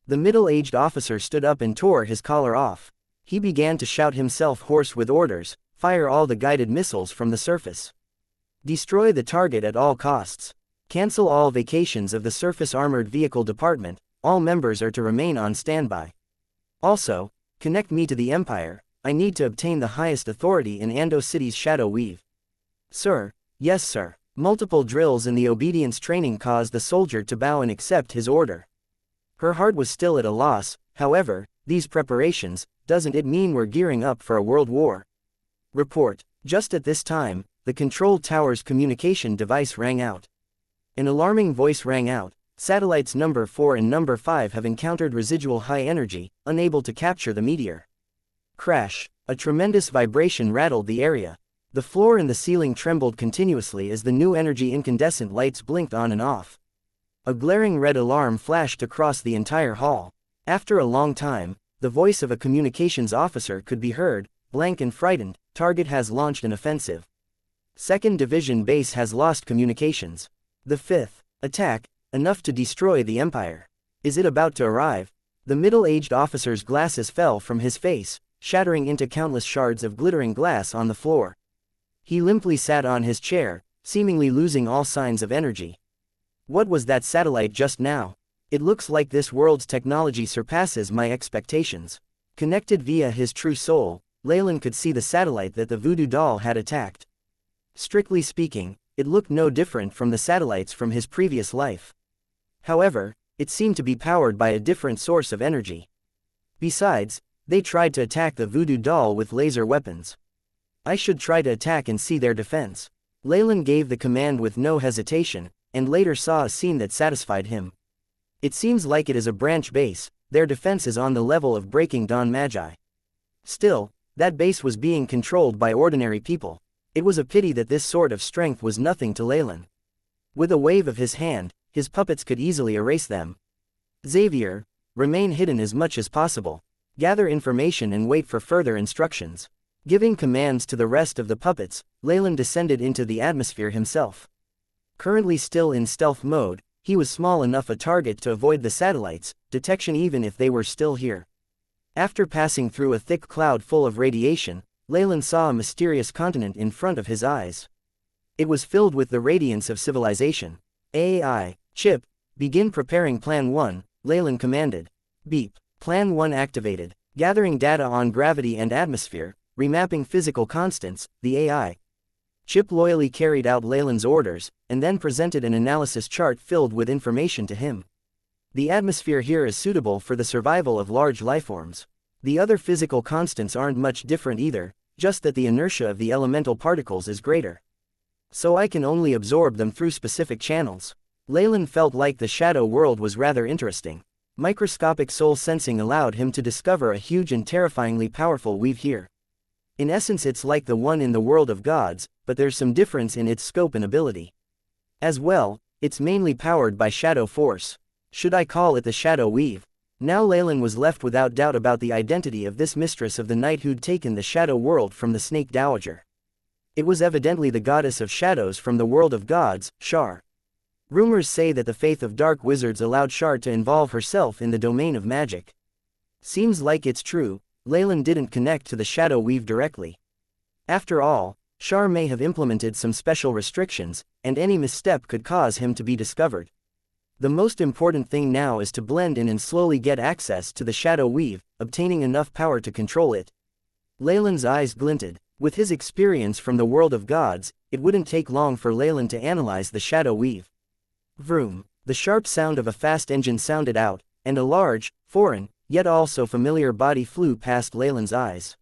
The middle-aged officer stood up and tore his collar off. He began to shout himself hoarse with orders, fire all the guided missiles from the surface. Destroy the target at all costs. Cancel all vacations of the Surface Armored Vehicle Department, all members are to remain on standby. Also, connect me to the Empire, I need to obtain the highest authority in Ando City's Shadow Weave. Sir, yes sir. Multiple drills in the obedience training caused the soldier to bow and accept his order. Her heart was still at a loss, however, these preparations, doesn't it mean we're gearing up for a world war? Report. Just at this time, the control tower's communication device rang out. An alarming voice rang out, satellites number 4 and number 5 have encountered residual high energy, unable to capture the meteor. Crash. A tremendous vibration rattled the area. The floor and the ceiling trembled continuously as the new energy incandescent lights blinked on and off. A glaring red alarm flashed across the entire hall. After a long time, The voice of a communications officer could be heard, blank and frightened, target has launched an offensive. 2nd Division base has lost communications. The 5th attack, enough to destroy the Empire. Is it about to arrive? The middle-aged officer's glasses fell from his face, shattering into countless shards of glittering glass on the floor. He limply sat on his chair, seemingly losing all signs of energy. What was that satellite just now? It looks like this world's technology surpasses my expectations. Connected via his true soul, Leylin could see the satellite that the voodoo doll had attacked. Strictly speaking, it looked no different from the satellites from his previous life. However, it seemed to be powered by a different source of energy. Besides, they tried to attack the voodoo doll with laser weapons. I should try to attack and see their defense. Leylin gave the command with no hesitation, and later saw a scene that satisfied him. It seems like it is a branch base, their defense is on the level of Breaking Dawn Magi. Still, that base was being controlled by ordinary people. It was a pity that this sort of strength was nothing to Leylin. With a wave of his hand, his puppets could easily erase them. Xavier, remain hidden as much as possible. Gather information and wait for further instructions. Giving commands to the rest of the puppets, Leylin descended into the atmosphere himself. Currently still in stealth mode, he was small enough a target to avoid the satellites' detection even if they were still here. After passing through a thick cloud full of radiation, Leylin saw a mysterious continent in front of his eyes. It was filled with the radiance of civilization. AI, Chip, begin preparing Plan 1, Leylin commanded. Beep. Plan 1 activated. Gathering data on gravity and atmosphere, remapping physical constants, the AI. Chip loyally carried out Leylin's orders, and then presented an analysis chart filled with information to him. The atmosphere here is suitable for the survival of large lifeforms. The other physical constants aren't much different either, just that the inertia of the elemental particles is greater. So I can only absorb them through specific channels. Leylin felt like the shadow world was rather interesting. Microscopic soul sensing allowed him to discover a huge and terrifyingly powerful weave here. In essence it's like the one in the world of gods, but there's some difference in its scope and ability. As well, it's mainly powered by shadow force. Should I call it the shadow weave? Now Leylin was left without doubt about the identity of this mistress of the night who'd taken the shadow world from the snake dowager. It was evidently the goddess of shadows from the world of gods, Shar. Rumors say that the faith of dark wizards allowed Shar to involve herself in the domain of magic. Seems like it's true, Leylin didn't connect to the shadow weave directly. After all, Shar may have implemented some special restrictions, and any misstep could cause him to be discovered. The most important thing now is to blend in and slowly get access to the shadow weave, obtaining enough power to control it. Leylin's eyes glinted. With his experience from the world of gods, it wouldn't take long for Leylin to analyze the shadow weave. Vroom. The sharp sound of a fast engine sounded out, and a large, foreign, yet also familiar body flew past Leylin's eyes.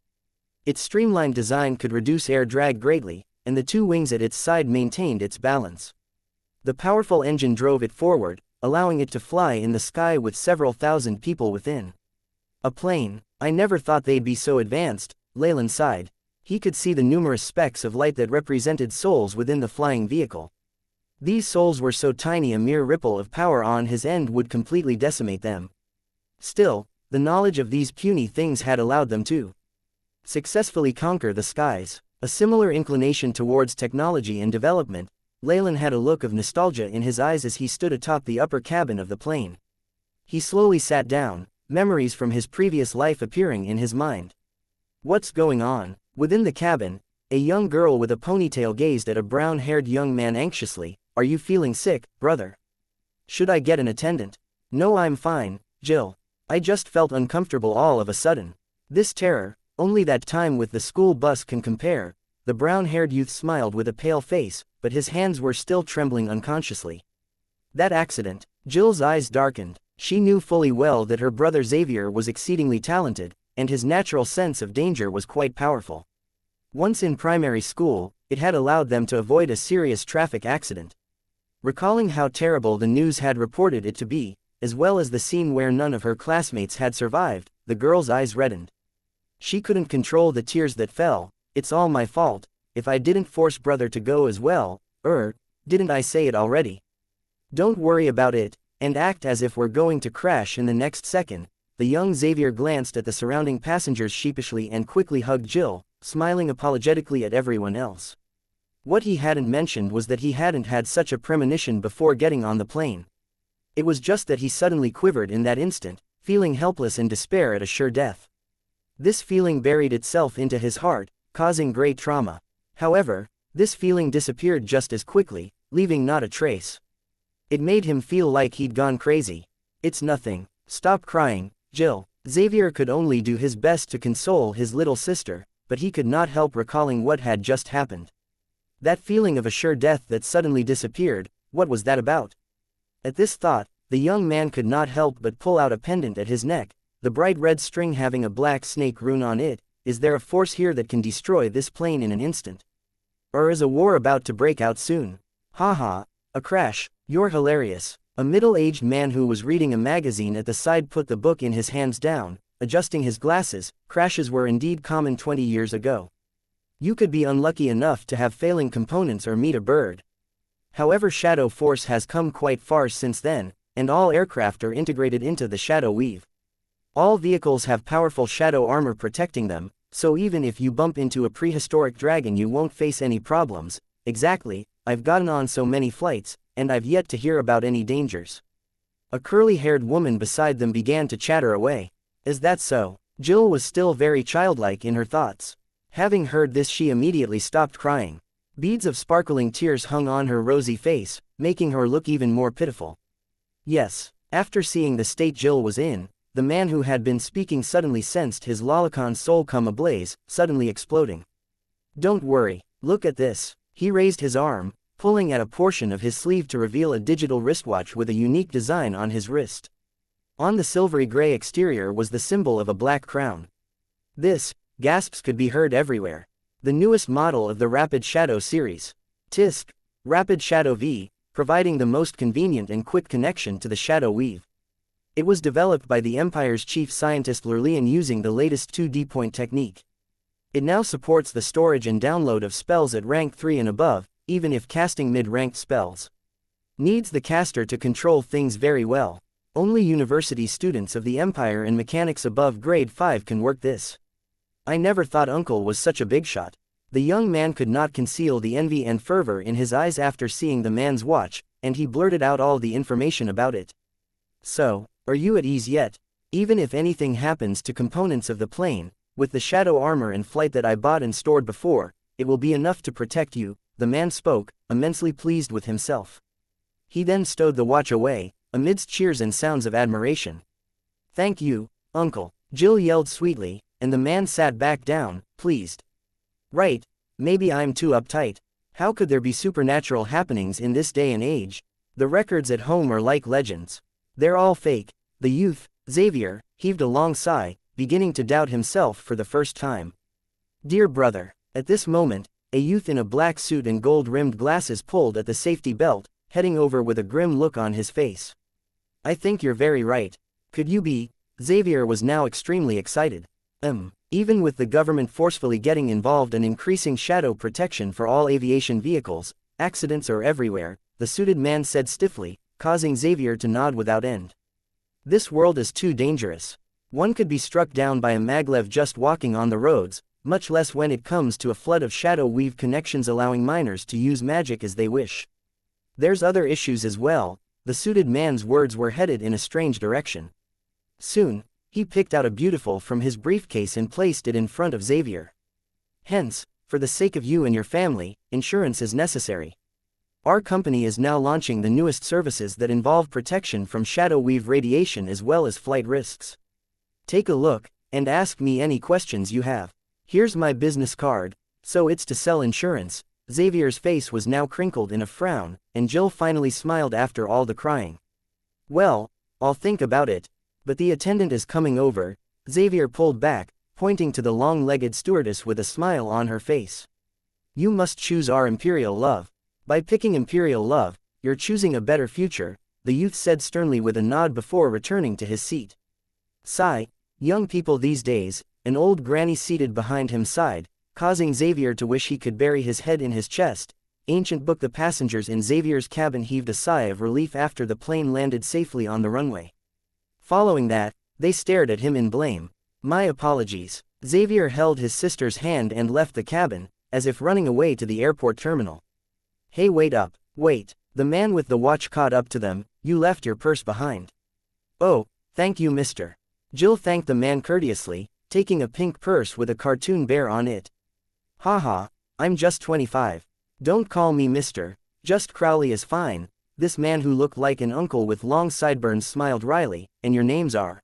Its streamlined design could reduce air drag greatly, and the two wings at its side maintained its balance. The powerful engine drove it forward, allowing it to fly in the sky with several thousand people within. A plane. I never thought they'd be so advanced, Leylin sighed. He could see the numerous specks of light that represented souls within the flying vehicle. These souls were so tiny a mere ripple of power on his end would completely decimate them. Still, the knowledge of these puny things had allowed them to successfully conquer the skies. A similar inclination towards technology and development, Leylin had a look of nostalgia in his eyes as he stood atop the upper cabin of the plane. He slowly sat down, memories from his previous life appearing in his mind. What's going on? Within the cabin, a young girl with a ponytail gazed at a brown-haired young man anxiously. Are you feeling sick, brother? Should I get an attendant? No, I'm fine, Jill. I just felt uncomfortable all of a sudden. This terror, only that time with the school bus can compare. The brown-haired youth smiled with a pale face, but his hands were still trembling unconsciously. That accident. Jill's eyes darkened. She knew fully well that her brother Xavier was exceedingly talented, and his natural sense of danger was quite powerful. Once in primary school, it had allowed them to avoid a serious traffic accident. Recalling how terrible the news had reported it to be, as well as the scene where none of her classmates had survived, the girl's eyes reddened. She couldn't control the tears that fell. It's all my fault, if I didn't force brother to go as well. Didn't I say it already? Don't worry about it, and act as if we're going to crash in the next second. the young Xavier glanced at the surrounding passengers sheepishly and quickly hugged Jill, smiling apologetically at everyone else. What he hadn't mentioned was that he hadn't had such a premonition before getting on the plane. It was just that he suddenly quivered in that instant, feeling helpless and despair at a sure death. This feeling buried itself into his heart, causing great trauma. However, this feeling disappeared just as quickly, leaving not a trace. It made him feel like he'd gone crazy. "It's nothing. Stop crying, Jill." Xavier could only do his best to console his little sister, but he could not help recalling what had just happened. That feeling of a sure death that suddenly disappeared, what was that about? At this thought, the young man could not help but pull out a pendant at his neck, the bright red string having a black snake rune on it. Is there a force here that can destroy this plane in an instant? Or is a war about to break out soon? Haha, a crash, you're hilarious. A middle-aged man who was reading a magazine at the side put the book in his hands down, adjusting his glasses. Crashes were indeed common 20 years ago. You could be unlucky enough to have failing components or meet a bird. However, Shadow Force has come quite far since then, and all aircraft are integrated into the Shadow Weave. All vehicles have powerful shadow armor protecting them, so even if you bump into a prehistoric dragon you won't face any problems. Exactly, I've gotten on so many flights, and I've yet to hear about any dangers. A curly-haired woman beside them began to chatter away. Is that so? Jill was still very childlike in her thoughts. Having heard this, she immediately stopped crying. Beads of sparkling tears hung on her rosy face, making her look even more pitiful. Yes, after seeing the state Jill was in, the man who had been speaking suddenly sensed his lolicon soul come ablaze, suddenly exploding. Don't worry, look at this. He raised his arm, pulling at a portion of his sleeve to reveal a digital wristwatch with a unique design on his wrist. On the silvery gray exterior was the symbol of a black crown. This, gasps could be heard everywhere. The newest model of the Rapid Shadow series. Tisk, Rapid Shadow V, providing the most convenient and quick connection to the Shadow Weave. It was developed by the Empire's chief scientist Leylin using the latest 2D point technique. It now supports the storage and download of spells at rank 3 and above, even if casting mid-ranked spells. Needs the caster to control things very well. Only university students of the Empire and mechanics above grade 5 can work this. I never thought Uncle was such a big shot. The young man could not conceal the envy and fervor in his eyes after seeing the man's watch, and he blurted out all the information about it. So, are you at ease yet? Even if anything happens to components of the plane, with the shadow armor and flight that I bought and stored before, it will be enough to protect you, the man spoke, immensely pleased with himself. He then stowed the watch away, amidst cheers and sounds of admiration. Thank you, Uncle, Jill yelled sweetly, and the man sat back down, pleased. Right, maybe I'm too uptight. How could there be supernatural happenings in this day and age? The records at home are like legends. They're all fake. The youth, Xavier, heaved a long sigh, beginning to doubt himself for the first time. Dear brother. At this moment, a youth in a black suit and gold-rimmed glasses pulled at the safety belt, heading over with a grim look on his face. I think you're very right. Could you be? Xavier was now extremely excited. Even with the government forcefully getting involved and increasing shadow protection for all aviation vehicles, accidents are everywhere, the suited man said stiffly, causing Xavier to nod without end. This world is too dangerous. One could be struck down by a maglev just walking on the roads, much less when it comes to a flood of shadow weave connections allowing minors to use magic as they wish. There's other issues as well. The suited man's words were headed in a strange direction. Soon, he picked out a beautiful from his briefcase and placed it in front of Xavier. Hence, for the sake of you and your family, insurance is necessary. Our company is now launching the newest services that involve protection from shadow weave radiation as well as flight risks. Take a look, and ask me any questions you have. Here's my business card, so it's to sell insurance. Xavier's face was now crinkled in a frown, and Jill finally smiled after all the crying. Well, I'll think about it. But the attendant is coming over. Xavier pulled back, pointing to the long-legged stewardess with a smile on her face. You must choose our Imperial Love. By picking Imperial Love, you're choosing a better future, the youth said sternly with a nod before returning to his seat. Sigh, young people these days, an old granny seated behind him sighed, causing Xavier to wish he could bury his head in his chest. Ancient book. The passengers in Xavier's cabin heaved a sigh of relief after the plane landed safely on the runway. Following that, They stared at him in blame. My apologies. Xavier held his sister's hand and left the cabin, as if running away to the airport terminal. Hey, wait up, wait. The man with the watch caught up to them. You left your purse behind. Oh, thank you, mister. Jill thanked the man courteously, taking a pink purse with a cartoon bear on it. Haha, I'm just 25. Don't call me mister, just Crowley is fine. This man who looked like an uncle with long sideburns smiled wryly. And your names are?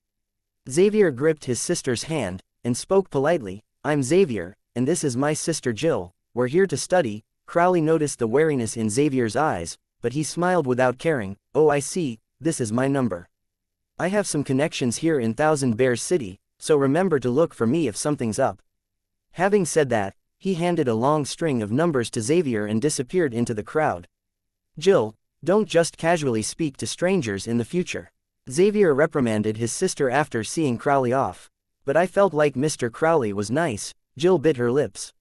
Xavier gripped his sister's hand, and spoke politely. I'm Xavier, and this is my sister Jill. We're here to study. Crowley noticed the wariness in Xavier's eyes, but he smiled without caring. Oh, I see, this is my number. I have some connections here in Thousand Bears City, so remember to look for me if something's up. Having said that, he handed a long string of numbers to Xavier and disappeared into the crowd. Jill, don't just casually speak to strangers in the future. Xavier reprimanded his sister after seeing Crowley off. But I felt like Mr. Crowley was nice. Jill bit her lips.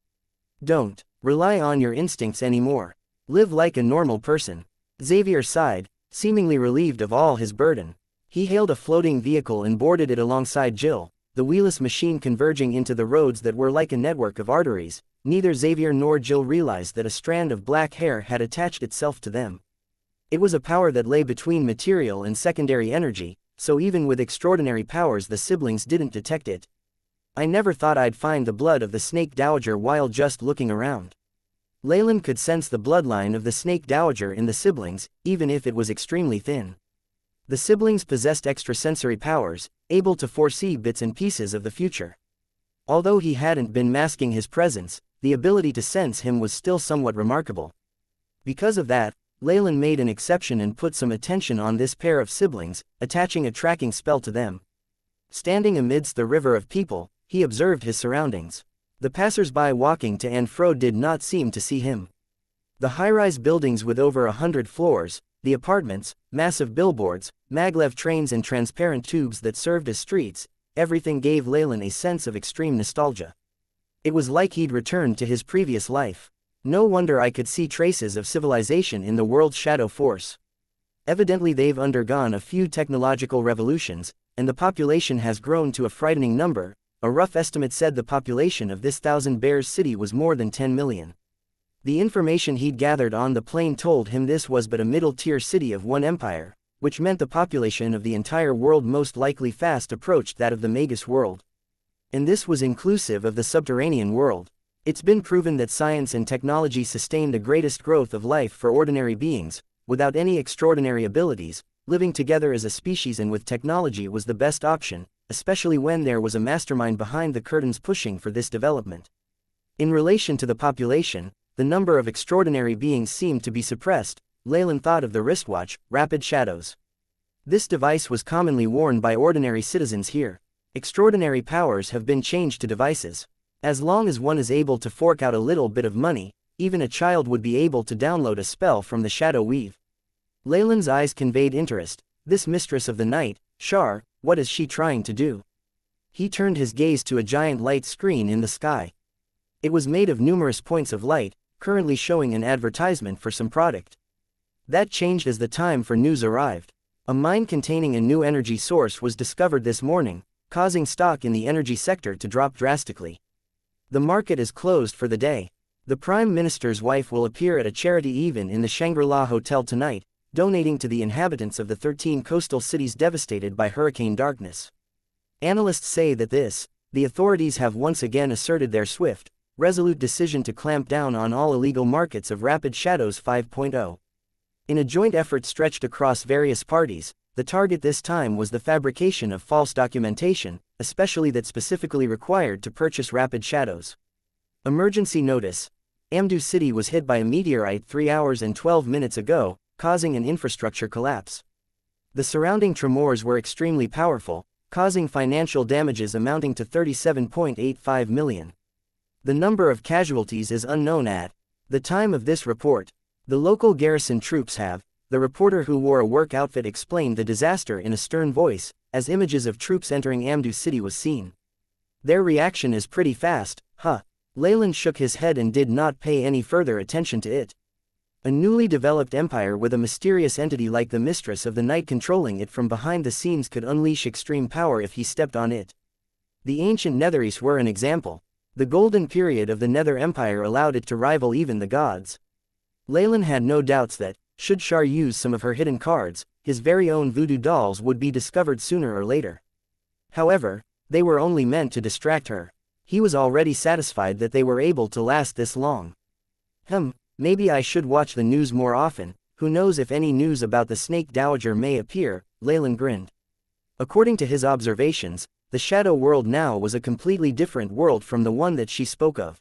Don't rely on your instincts anymore. Live like a normal person. Xavier sighed, seemingly relieved of all his burden. He hailed a floating vehicle and boarded it alongside Jill, the wheelless machine converging into the roads that were like a network of arteries. Neither Xavier nor Jill realized that a strand of black hair had attached itself to them. It was a power that lay between material and secondary energy, so even with extraordinary powers the siblings didn't detect it. I never thought I'd find the blood of the Snake Dowager while just looking around. Leylin could sense the bloodline of the Snake Dowager in the siblings, even if it was extremely thin. The siblings possessed extrasensory powers, able to foresee bits and pieces of the future. Although he hadn't been masking his presence, the ability to sense him was still somewhat remarkable. Because of that, Leylin made an exception and put some attention on this pair of siblings, attaching a tracking spell to them. Standing amidst the river of people, he observed his surroundings. The passers-by walking to and fro did not seem to see him. The high-rise buildings with over 100 floors, the apartments, massive billboards, maglev trains and transparent tubes that served as streets, everything gave Leylin a sense of extreme nostalgia. It was like he'd returned to his previous life. No wonder I could see traces of civilization in the world's shadow force. Evidently they've undergone a few technological revolutions, and the population has grown to a frightening number. A rough estimate said the population of this Thousand Bears city was more than 10 million. The information he'd gathered on the plane told him this was but a middle-tier city of one empire, which meant the population of the entire world most likely fast approached that of the Magus world. And this was inclusive of the subterranean world. It's been proven that science and technology sustain the greatest growth of life for ordinary beings, without any extraordinary abilities. Living together as a species and with technology was the best option, especially when there was a mastermind behind the curtains pushing for this development. In relation to the population, the number of extraordinary beings seemed to be suppressed. Leylin thought of the wristwatch, Rapid Shadows. This device was commonly worn by ordinary citizens here. Extraordinary powers have been changed to devices. As long as one is able to fork out a little bit of money, even a child would be able to download a spell from the Shadow Weave. Leylin's eyes conveyed interest. This mistress of the night, Shar, what is she trying to do? He turned his gaze to a giant light screen in the sky. It was made of numerous points of light, currently showing an advertisement for some product. That changed as the time for news arrived. A mine containing a new energy source was discovered this morning, causing stock in the energy sector to drop drastically. The market is closed for the day. The Prime Minister's wife will appear at a charity event in the Shangri-La Hotel tonight, donating to the inhabitants of the 13 coastal cities devastated by Hurricane Darkness. Analysts say that the authorities have once again asserted their swift, resolute decision to clamp down on all illegal markets of Rapid Shadows 5.0. In a joint effort stretched across various parties, the target this time was the fabrication of false documentation, especially that specifically required to purchase Rapid Shadows. Emergency notice. Amdu City was hit by a meteorite 3 hours and 12 minutes ago, causing an infrastructure collapse. The surrounding tremors were extremely powerful, causing financial damages amounting to 37.85 million. The number of casualties is unknown at the time of this report. The local garrison troops have. The reporter who wore a work outfit explained the disaster in a stern voice, as images of troops entering Amdu City was seen. Their reaction is pretty fast, huh? Leylin shook his head and did not pay any further attention to it. A newly developed empire with a mysterious entity like the Mistress of the Night controlling it from behind the scenes could unleash extreme power if he stepped on it. The ancient Netherese were an example. The golden period of the Nether Empire allowed it to rival even the gods. Leylin had no doubts that, should Shar use some of her hidden cards, his very own voodoo dolls would be discovered sooner or later. However, they were only meant to distract her. He was already satisfied that they were able to last this long. Maybe I should watch the news more often, who knows if any news about the Snake Dowager may appear, Leylin grinned. According to his observations, the shadow world now was a completely different world from the one that she spoke of.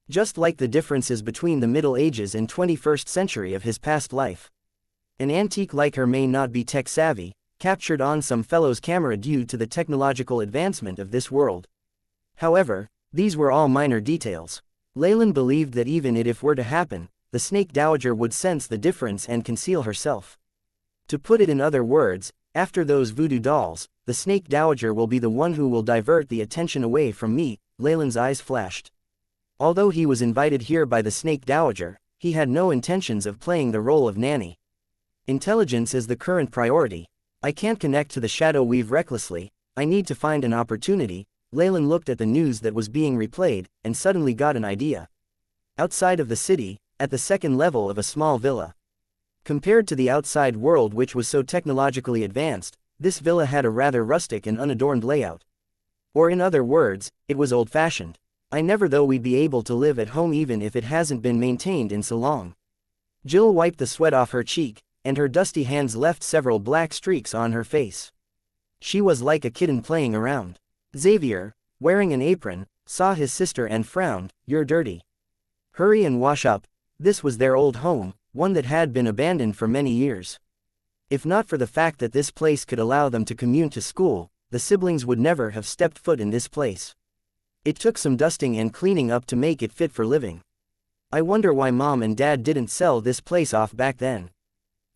Just like the differences between the Middle Ages and 21st century of his past life. An antique like her may not be tech-savvy, captured on some fellow's camera due to the technological advancement of this world. However, these were all minor details. Leylin believed that even if it were to happen, the Snake Dowager would sense the difference and conceal herself. To put it in other words, after those voodoo dolls, the Snake Dowager will be the one who will divert the attention away from me, Leylin's eyes flashed. Although he was invited here by the Snake Dowager, he had no intentions of playing the role of nanny. Intelligence is the current priority. I can't connect to the Shadow Weave recklessly, I need to find an opportunity. Leylin looked at the news that was being replayed, and suddenly got an idea. Outside of the city, at the second level of a small villa. Compared to the outside world which was so technologically advanced, this villa had a rather rustic and unadorned layout. Or in other words, it was old-fashioned. I never thought we'd be able to live at home even if it hasn't been maintained in so long. Jill wiped the sweat off her cheek, and her dusty hands left several black streaks on her face. She was like a kitten playing around. Xavier, wearing an apron, saw his sister and frowned. "You're dirty. Hurry and wash up." This was their old home, one that had been abandoned for many years. If not for the fact that this place could allow them to commute to school, the siblings would never have stepped foot in this place. It took some dusting and cleaning up to make it fit for living. I wonder why Mom and Dad didn't sell this place off back then.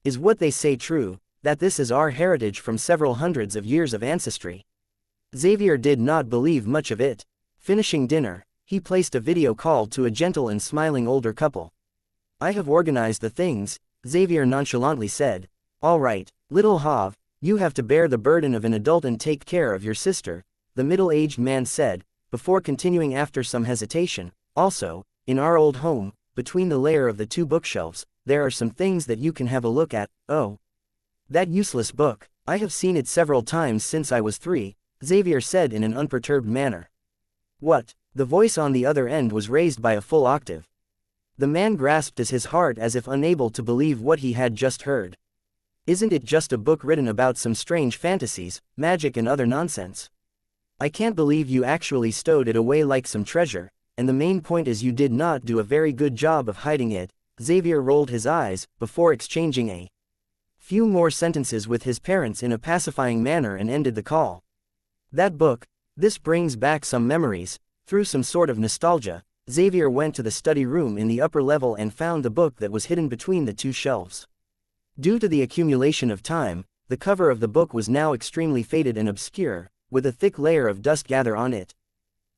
Is what they say true, that this is our heritage from several hundreds of years of ancestry? Xavier did not believe much of it. Finishing dinner, he placed a video call to a gentle and smiling older couple. "I have organized the things," Xavier nonchalantly said. "All right, little Hav, you have to bear the burden of an adult and take care of your sister," the middle-aged man said, before continuing after some hesitation. "Also, in our old home, between the layer of the two bookshelves, there are some things that you can have a look at." "Oh. That useless book, I have seen it several times since I was 3, Xavier said in an unperturbed manner. "What?" The voice on the other end was raised by a full octave. The man grasped at his heart as if unable to believe what he had just heard. "Isn't it just a book written about some strange fantasies, magic and other nonsense? I can't believe you actually stowed it away like some treasure, and the main point is you did not do a very good job of hiding it." Xavier rolled his eyes, before exchanging a few more sentences with his parents in a pacifying manner and ended the call. "That book, this brings back some memories." Through some sort of nostalgia, Xavier went to the study room in the upper level and found the book that was hidden between the two shelves. Due to the accumulation of time, the cover of the book was now extremely faded and obscure, with a thick layer of dust gather on it.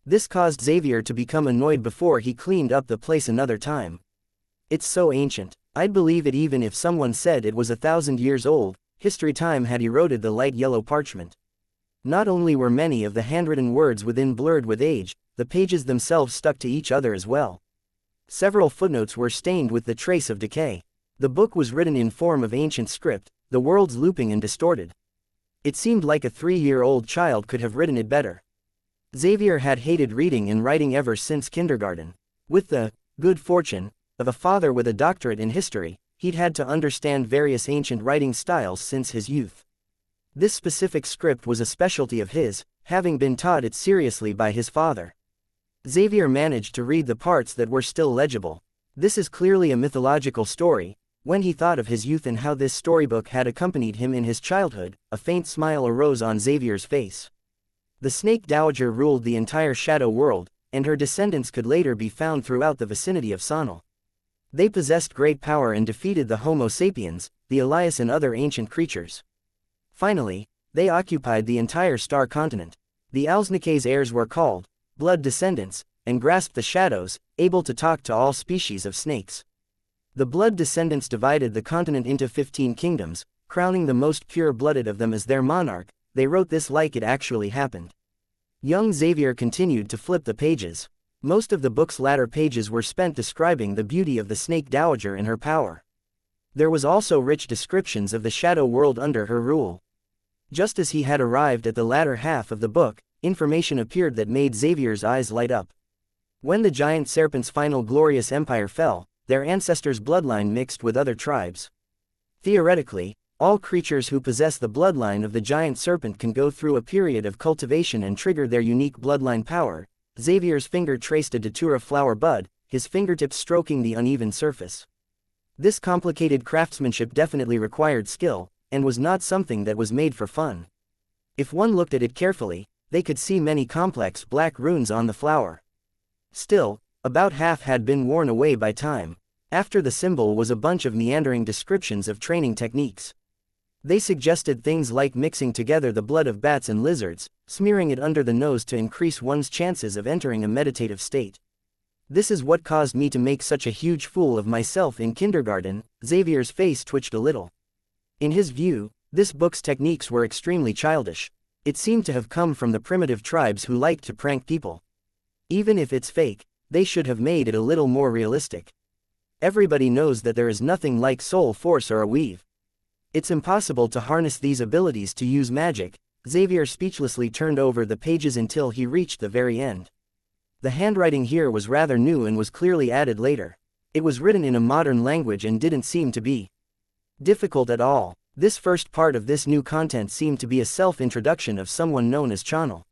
This caused Xavier to become annoyed before he cleaned up the place another time. "It's so ancient, I'd believe it even if someone said it was 1,000 years old." History time had eroded the light yellow parchment. Not only were many of the handwritten words within blurred with age, the pages themselves stuck to each other as well. Several footnotes were stained with the trace of decay. The book was written in form of ancient script, the words looping and distorted. It seemed like a 3-year-old child could have written it better. Xavier had hated reading and writing ever since kindergarten. With the good fortune of a father with a doctorate in history, he'd had to understand various ancient writing styles since his youth. This specific script was a specialty of his, having been taught it seriously by his father. Xavier managed to read the parts that were still legible. This is clearly a mythological story. When he thought of his youth and how this storybook had accompanied him in his childhood, a faint smile arose on Xavier's face. The Snake Dowager ruled the entire shadow world, and her descendants could later be found throughout the vicinity of Sonal. They possessed great power and defeated the Homo sapiens, the Elias and other ancient creatures. Finally, they occupied the entire star continent. The Alsnike's heirs were called blood descendants, and grasped the shadows, able to talk to all species of snakes. The blood descendants divided the continent into 15 kingdoms, crowning the most pure-blooded of them as their monarch. They wrote this like it actually happened. Young Xavier continued to flip the pages. Most of the book's latter pages were spent describing the beauty of the Snake Dowager and her power. There was also rich descriptions of the shadow world under her rule. Just as he had arrived at the latter half of the book, information appeared that made Xavier's eyes light up. When the giant serpent's final glorious empire fell, their ancestors' bloodline mixed with other tribes. Theoretically, all creatures who possess the bloodline of the giant serpent can go through a period of cultivation and trigger their unique bloodline power. Xavier's finger traced a datura flower bud, his fingertips stroking the uneven surface. This complicated craftsmanship definitely required skill, and was not something that was made for fun. If one looked at it carefully, they could see many complex black runes on the flower. Still, about half had been worn away by time. After the symbol was a bunch of meandering descriptions of training techniques. They suggested things like mixing together the blood of bats and lizards, smearing it under the nose to increase one's chances of entering a meditative state. This is what caused me to make such a huge fool of myself in kindergarten. Xavier's face twitched a little. In his view, this book's techniques were extremely childish. It seemed to have come from the primitive tribes who liked to prank people. Even if it's fake, they should have made it a little more realistic. Everybody knows that there is nothing like soul force or a weave. It's impossible to harness these abilities to use magic. Xavier speechlessly turned over the pages until he reached the very end. The handwriting here was rather new and was clearly added later. It was written in a modern language and didn't seem to be difficult at all. This first part of this new content seemed to be a self-introduction of someone known as Channel.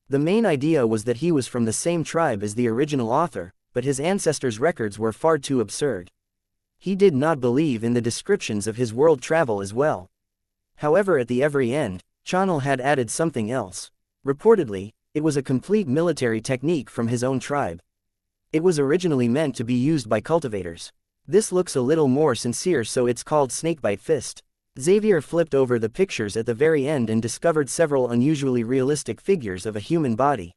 The main idea was that he was from the same tribe as the original author, but his ancestors' records were far too absurd. He did not believe in the descriptions of his world travel as well. However, at the very end, Channel had added something else. Reportedly, it was a complete military technique from his own tribe. It was originally meant to be used by cultivators. This looks a little more sincere, so it's called Snakebite Fist. Xavier flipped over the pictures at the very end and discovered several unusually realistic figures of a human body.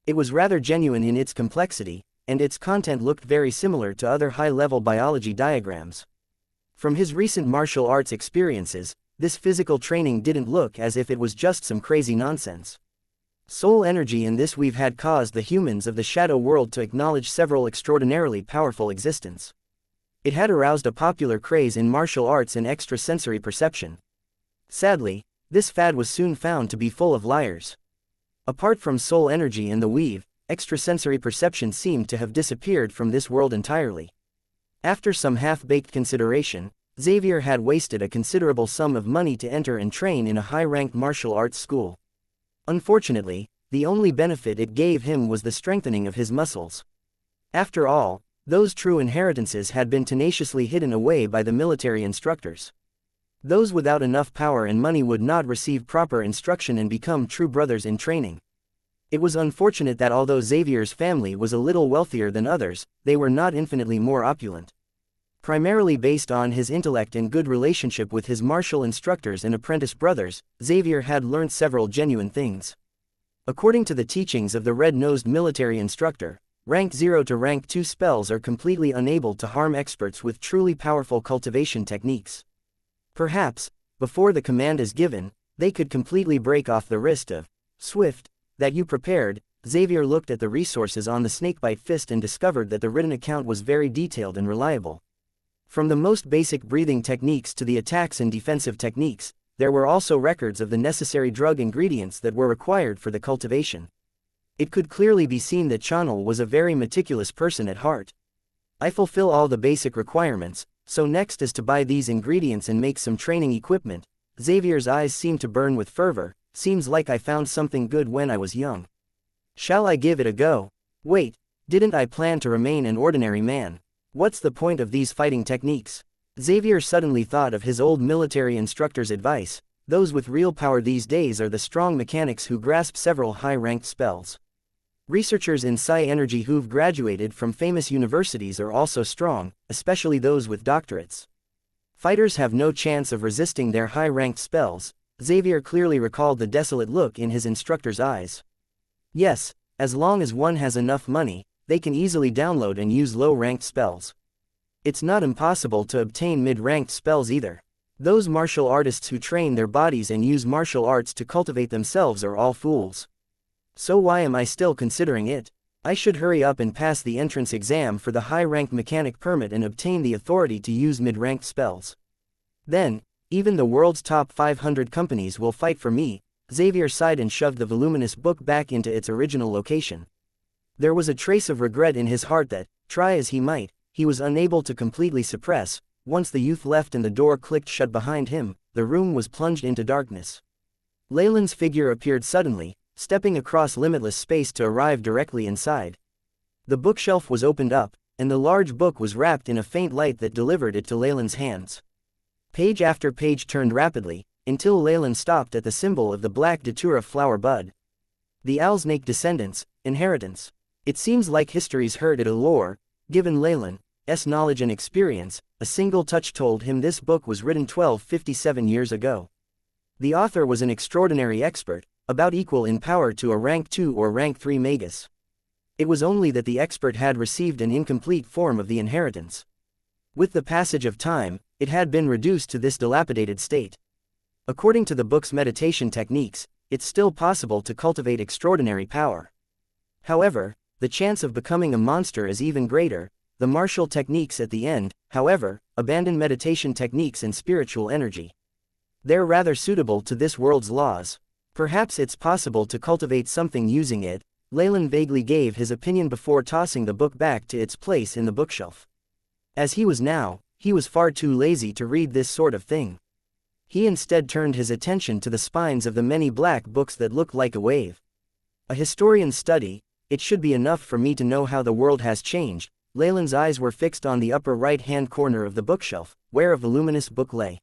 It was rather genuine in its complexity, and its content looked very similar to other high-level biology diagrams. From his recent martial arts experiences, this physical training didn't look as if it was just some crazy nonsense. Soul energy in this weave had caused the humans of the shadow world to acknowledge several extraordinarily powerful existence. It had aroused a popular craze in martial arts and extrasensory perception. Sadly, this fad was soon found to be full of liars. Apart from soul energy and the weave, extrasensory perception seemed to have disappeared from this world entirely. After some half-baked consideration, Xavier had wasted a considerable sum of money to enter and train in a high-ranked martial arts school. Unfortunately, the only benefit it gave him was the strengthening of his muscles. After all, those true inheritances had been tenaciously hidden away by the military instructors. Those without enough power and money would not receive proper instruction and become true brothers in training. It was unfortunate that although Xavier's family was a little wealthier than others, they were not infinitely more opulent. Primarily based on his intellect and good relationship with his martial instructors and apprentice brothers, Xavier had learned several genuine things. According to the teachings of the red-nosed military instructor, Rank 0 to Rank 2 spells are completely unable to harm experts with truly powerful cultivation techniques. Perhaps, before the command is given, they could completely break off the wrist of Swift that you prepared. Xavier looked at the resources on the Snakebite Fist and discovered that the written account was very detailed and reliable. From the most basic breathing techniques to the attacks and defensive techniques, there were also records of the necessary drug ingredients that were required for the cultivation. It could clearly be seen that Channel was a very meticulous person at heart. I fulfill all the basic requirements, so next is to buy these ingredients and make some training equipment. Xavier's eyes seemed to burn with fervor. Seems like I found something good when I was young. Shall I give it a go? Wait, didn't I plan to remain an ordinary man? What's the point of these fighting techniques? Xavier suddenly thought of his old military instructor's advice. Those with real power these days are the strong mechanics who grasp several high-ranked spells. Researchers in psi energy who've graduated from famous universities are also strong, especially those with doctorates. Fighters have no chance of resisting their high-ranked spells. Xavier clearly recalled the desolate look in his instructor's eyes. Yes, as long as one has enough money, they can easily download and use low-ranked spells. It's not impossible to obtain mid-ranked spells either. Those martial artists who train their bodies and use martial arts to cultivate themselves are all fools. So why am I still considering it? I should hurry up and pass the entrance exam for the high-rank mechanic permit and obtain the authority to use mid-ranked spells. Then, even the world's top 500 companies will fight for me. Xavier sighed and shoved the voluminous book back into its original location. There was a trace of regret in his heart that, try as he might, he was unable to completely suppress. Once the youth left and the door clicked shut behind him, the room was plunged into darkness. Leylin's figure appeared suddenly, stepping across limitless space to arrive directly inside. The bookshelf was opened up, and the large book was wrapped in a faint light that delivered it to Leylin's hands. Page after page turned rapidly, until Leylin stopped at the symbol of the black datura flower bud. The Owlsnake descendants, inheritance. It seems like history's heard it allure. Given Leylin's knowledge and experience, a single touch told him this book was written 1257 years ago. The author was an extraordinary expert, about equal in power to a rank 2 or rank 3 magus. It was only that the expert had received an incomplete form of the inheritance. With the passage of time, it had been reduced to this dilapidated state. According to the book's meditation techniques, it's still possible to cultivate extraordinary power. However, the chance of becoming a monster is even greater. The martial techniques at the end, however, abandon meditation techniques and spiritual energy. They're rather suitable to this world's laws. Perhaps it's possible to cultivate something using it. Leylin vaguely gave his opinion before tossing the book back to its place in the bookshelf. As he was now, he was far too lazy to read this sort of thing. He instead turned his attention to the spines of the many black books that looked like a wave. A historian's study. It should be enough for me to know how the world has changed. Leylin's eyes were fixed on the upper right-hand corner of the bookshelf, where a voluminous book lay.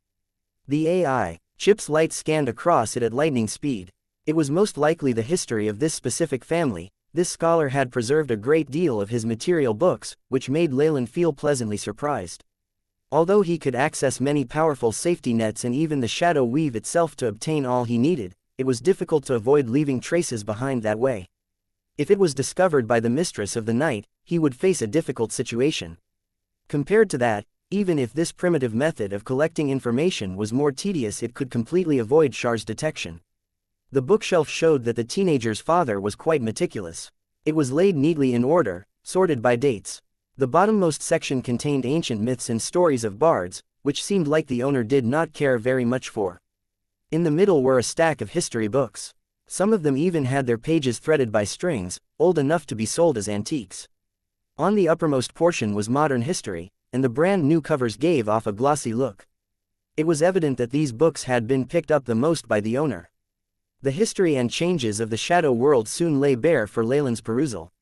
The AI chip's light scanned across it at lightning speed. It was most likely the history of this specific family. This scholar had preserved a great deal of his material books, which made Leylin feel pleasantly surprised. Although he could access many powerful safety nets and even the shadow weave itself to obtain all he needed, it was difficult to avoid leaving traces behind that way. If it was discovered by the mistress of the night, he would face a difficult situation. Compared to that, even if this primitive method of collecting information was more tedious, it could completely avoid Char's detection. The bookshelf showed that the teenager's father was quite meticulous. It was laid neatly in order, sorted by dates. The bottommost section contained ancient myths and stories of bards, which seemed like the owner did not care very much for. In the middle were a stack of history books. Some of them even had their pages threaded by strings, old enough to be sold as antiques. On the uppermost portion was modern history, and the brand new covers gave off a glossy look. It was evident that these books had been picked up the most by the owner. The history and changes of the shadow world soon lay bare for Leylin's perusal.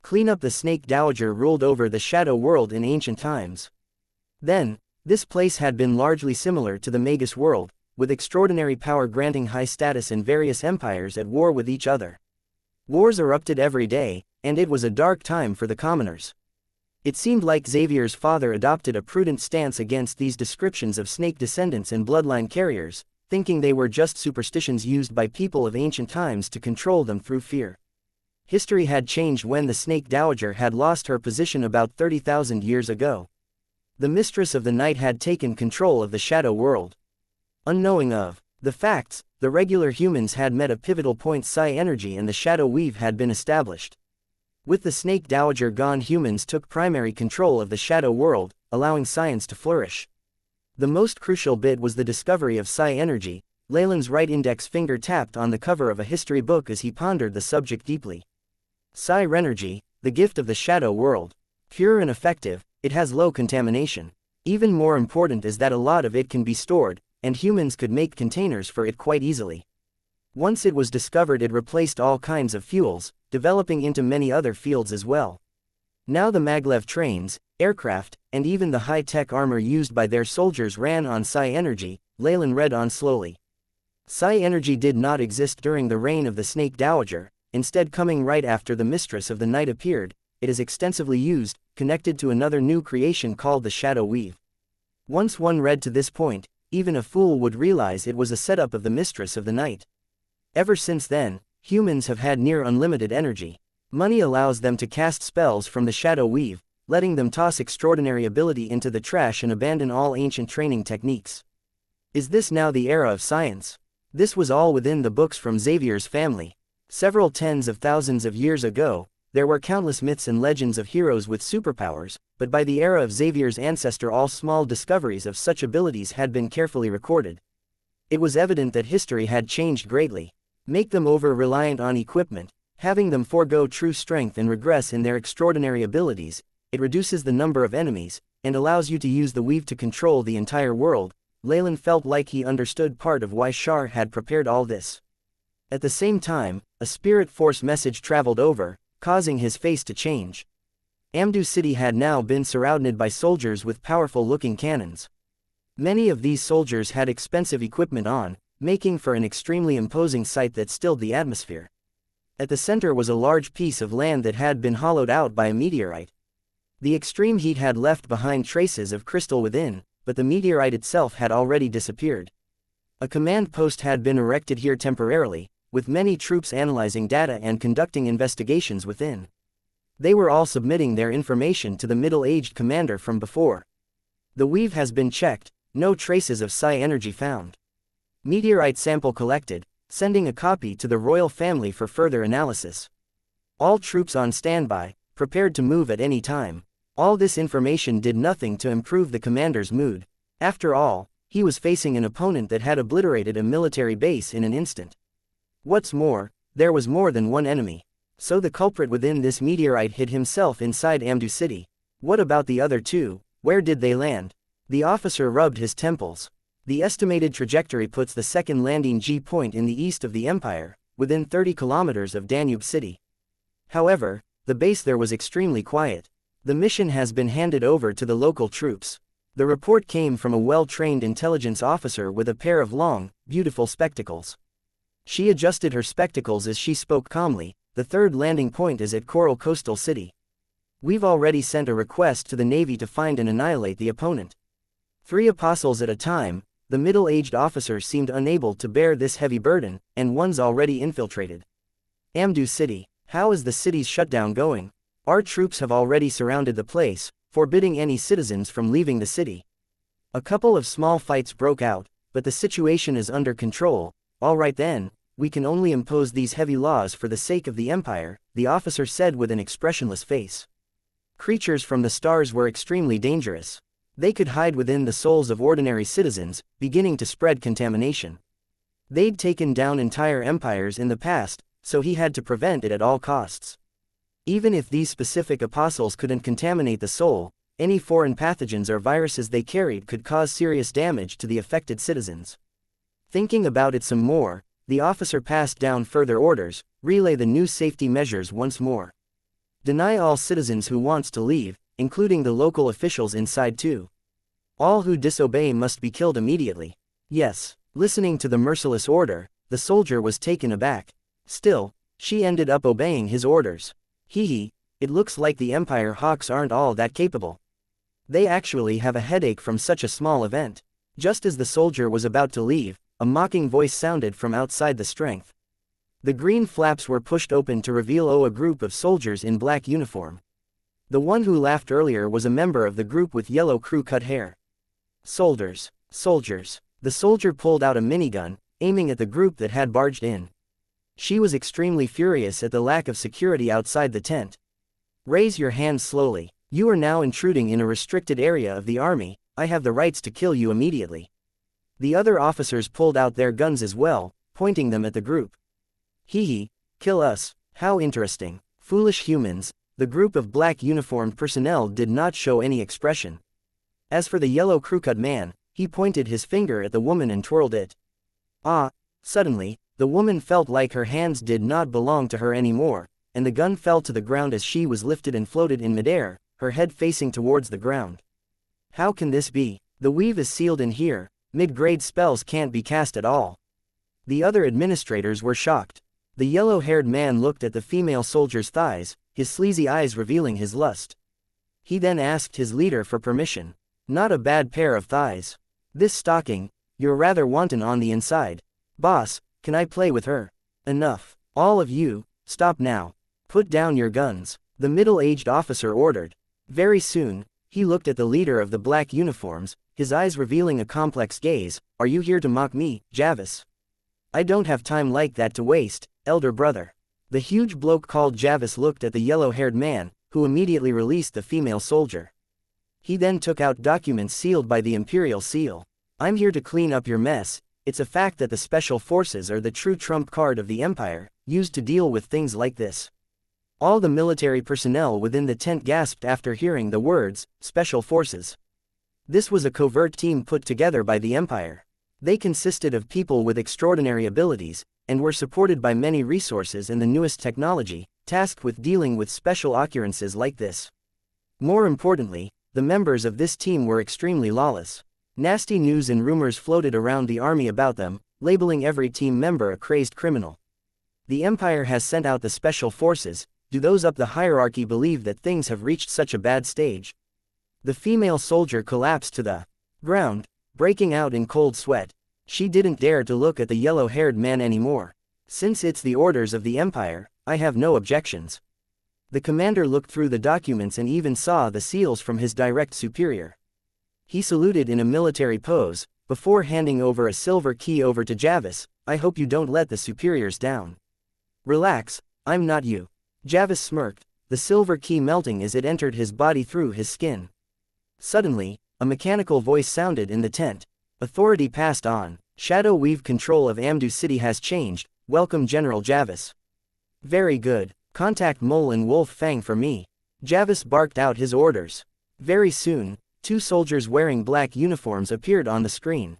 Clean up the Snake Dowager ruled over the shadow world in ancient times. Then, this place had been largely similar to the Magus world, with extraordinary power granting high status and various empires at war with each other. Wars erupted every day, and it was a dark time for the commoners. It seemed like Xavier's father adopted a prudent stance against these descriptions of snake descendants and bloodline carriers, thinking they were just superstitions used by people of ancient times to control them through fear. History had changed when the Snake Dowager had lost her position about 30,000 years ago. The mistress of the night had taken control of the shadow world. Unknowing of the facts, the regular humans had met a pivotal point. Psi energy and the shadow weave had been established. With the Snake Dowager gone, humans took primary control of the shadow world, allowing science to flourish. The most crucial bit was the discovery of psi energy. Leylin's right index finger tapped on the cover of a history book as he pondered the subject deeply. Psi energy, the gift of the shadow world. Pure and effective, it has low contamination. Even more important is that a lot of it can be stored, and humans could make containers for it quite easily. Once it was discovered, it replaced all kinds of fuels, developing into many other fields as well. Now the maglev trains, aircraft, and even the high-tech armor used by their soldiers ran on psi energy. Leylin read on slowly. Psi energy did not exist during the reign of the Snake Dowager, instead coming right after the mistress of the night appeared. It is extensively used, connected to another new creation called the shadow weave. Once one read to this point, even a fool would realize it was a setup of the mistress of the night. Ever since then, humans have had near unlimited energy. Money allows them to cast spells from the shadow weave, letting them toss extraordinary ability into the trash and abandon all ancient training techniques. Is this now the era of science? This was all within the books from Xavier's family. Several tens of thousands of years ago, there were countless myths and legends of heroes with superpowers, but by the era of Xavier's ancestor all small discoveries of such abilities had been carefully recorded. It was evident that history had changed greatly. Make them over-reliant on equipment, having them forego true strength and regress in their extraordinary abilities, it reduces the number of enemies, and allows you to use the weave to control the entire world. Leylin felt like he understood part of why Shar had prepared all this. At the same time, a spirit force message traveled over, causing his face to change. Amdu City had now been surrounded by soldiers with powerful-looking cannons. Many of these soldiers had expensive equipment on, making for an extremely imposing sight that stilled the atmosphere. At the center was a large piece of land that had been hollowed out by a meteorite. The extreme heat had left behind traces of crystal within, but the meteorite itself had already disappeared. A command post had been erected here temporarily, with many troops analyzing data and conducting investigations within. They were all submitting their information to the middle-aged commander from before. The weave has been checked, no traces of psi energy found. Meteorite sample collected, sending a copy to the royal family for further analysis. All troops on standby, prepared to move at any time. All this information did nothing to improve the commander's mood. After all, he was facing an opponent that had obliterated a military base in an instant. What's more, there was more than one enemy. So the culprit within this meteorite hid himself inside Amdu City. What about the other two? Where did they land? The officer rubbed his temples. The estimated trajectory puts the second landing G point in the east of the Empire, within 30 kilometers of Danube City. However, the base there was extremely quiet. The mission has been handed over to the local troops. The report came from a well-trained intelligence officer with a pair of long, beautiful spectacles. She adjusted her spectacles as she spoke calmly. The third landing point is at Coral Coastal City. We've already sent a request to the Navy to find and annihilate the opponent. 3 apostles at a time. The middle-aged officer seemed unable to bear this heavy burden, and one's already infiltrated. Amdu City. How is the city's shutdown going? Our troops have already surrounded the place, forbidding any citizens from leaving the city. A couple of small fights broke out, but the situation is under control. All right then, we can only impose these heavy laws for the sake of the Empire, the officer said with an expressionless face. Creatures from the stars were extremely dangerous. They could hide within the souls of ordinary citizens, beginning to spread contamination. They'd taken down entire empires in the past, so he had to prevent it at all costs. Even if these specific apostles couldn't contaminate the soul, any foreign pathogens or viruses they carried could cause serious damage to the affected citizens. Thinking about it some more, the officer passed down further orders. Relay the new safety measures once more. Deny all citizens who wants to leave, including the local officials inside too. All who disobey must be killed immediately. Yes, listening to the merciless order, the soldier was taken aback. Still, she ended up obeying his orders. It looks like the Empire Hawks aren't all that capable. They actually have a headache from such a small event. Just as the soldier was about to leave, a mocking voice sounded from outside the strength. The green flaps were pushed open to reveal a group of soldiers in black uniform. The one who laughed earlier was a member of the group with yellow crew-cut hair. Soldiers. The soldier pulled out a minigun, aiming at the group that had barged in. She was extremely furious at the lack of security outside the tent. Raise your hands slowly. You are now intruding in a restricted area of the army. I have the rights to kill you immediately. The other officers pulled out their guns as well, pointing them at the group. Kill us, how interesting. Foolish humans. The group of black uniformed personnel did not show any expression. As for the yellow crew-cut man, he pointed his finger at the woman and twirled it. Suddenly, the woman felt like her hands did not belong to her anymore, and the gun fell to the ground as she was lifted and floated in midair, her head facing towards the ground. How can this be? The weave is sealed in here, mid-grade spells can't be cast at all. The other administrators were shocked. The yellow-haired man looked at the female soldier's thighs, his sleazy eyes revealing his lust. He then asked his leader for permission. Not a bad pair of thighs. This stocking, you're rather wanton on the inside. Boss, can I play with her? Enough. All of you, stop now. Put down your guns, the middle-aged officer ordered. Very soon, he looked at the leader of the black uniforms, his eyes revealing a complex gaze. Are you here to mock me, Javis? I don't have time like that to waste, elder brother. The huge bloke called Javis looked at the yellow-haired man, who immediately released the female soldier. He then took out documents sealed by the Imperial seal. I'm here to clean up your mess. It's a fact that the Special Forces are the true trump card of the Empire, used to deal with things like this. All the military personnel within the tent gasped after hearing the words, Special Forces. This was a covert team put together by the Empire. They consisted of people with extraordinary abilities, and were supported by many resources and the newest technology, tasked with dealing with special occurrences like this. More importantly, the members of this team were extremely lawless. Nasty news and rumors floated around the army about them, labeling every team member a crazed criminal. The Empire has sent out the Special Forces. Do those up the hierarchy believe that things have reached such a bad stage? The female soldier collapsed to the ground, breaking out in cold sweat. She didn't dare to look at the yellow-haired man anymore. Since it's the orders of the Empire, I have no objections. The commander looked through the documents and even saw the seals from his direct superior. He saluted in a military pose, before handing over a silver key over to Javis. I hope you don't let the superiors down. Relax, I'm not you. Javis smirked, the silver key melting as it entered his body through his skin. Suddenly, a mechanical voice sounded in the tent. Authority passed on. Shadow Weave control of Amdu City has changed. Welcome General Javis. Very good. Contact Mole and Wolf Fang for me. Javis barked out his orders. Very soon, 2 soldiers wearing black uniforms appeared on the screen.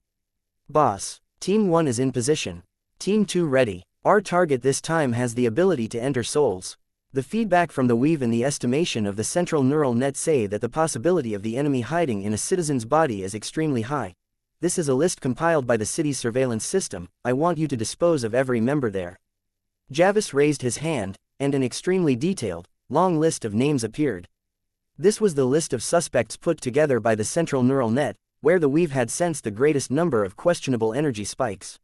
Boss, Team 1 is in position. Team 2 ready. Our target this time has the ability to enter souls. The feedback from the weave and the estimation of the central neural net say that the possibility of the enemy hiding in a citizen's body is extremely high. This is a list compiled by the city's surveillance system. I want you to dispose of every member there. Javis raised his hand, and an extremely detailed, long list of names appeared. This was the list of suspects put together by the central neural net, where the weave had sensed the greatest number of questionable energy spikes.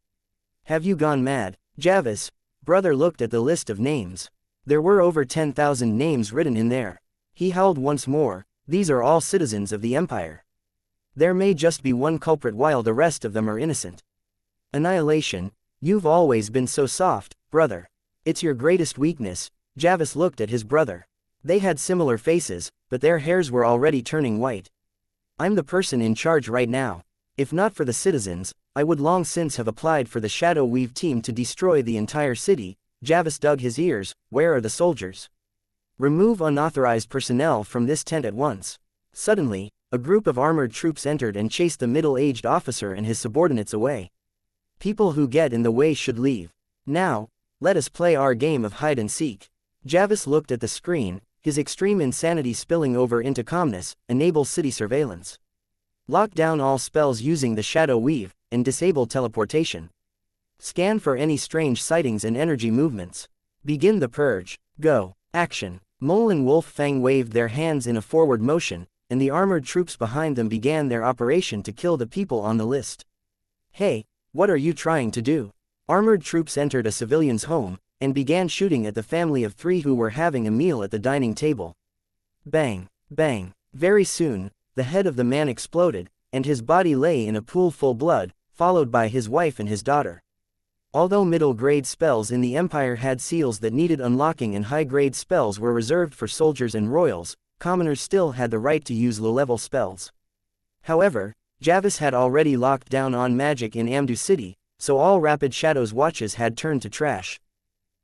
Have you gone mad, Javis? Brother looked at the list of names. There were over 10,000 names written in there. He howled once more. These are all citizens of the Empire. There may just be one culprit while the rest of them are innocent. Annihilation. You've always been so soft, brother. It's your greatest weakness. Javis looked at his brother. They had similar faces, but their hairs were already turning white. I'm the person in charge right now. If not for the citizens, I would long since have applied for the Shadow Weave team to destroy the entire city. Javis dug his ears. Where are the soldiers? Remove unauthorized personnel from this tent at once. Suddenly, a group of armored troops entered and chased the middle-aged officer and his subordinates away. People who get in the way should leave. Now, let us play our game of hide and seek. Javis looked at the screen, his extreme insanity spilling over into calmness. Enable city surveillance. Lock down all spells using the Shadow Weave, and disable teleportation. Scan for any strange sightings and energy movements. Begin the purge. Go. Action. Mole and Wolf Fang waved their hands in a forward motion, and the armored troops behind them began their operation to kill the people on the list. Hey, what are you trying to do? Armored troops entered a civilian's home, and began shooting at the family of 3 who were having a meal at the dining table. Bang, bang. Very soon, the head of the man exploded, and his body lay in a pool full of blood, followed by his wife and his daughter. Although middle-grade spells in the Empire had seals that needed unlocking and high-grade spells were reserved for soldiers and royals, commoners still had the right to use low-level spells. However, Javis had already locked down on magic in Amdu City, so all Rapid Shadows watches had turned to trash.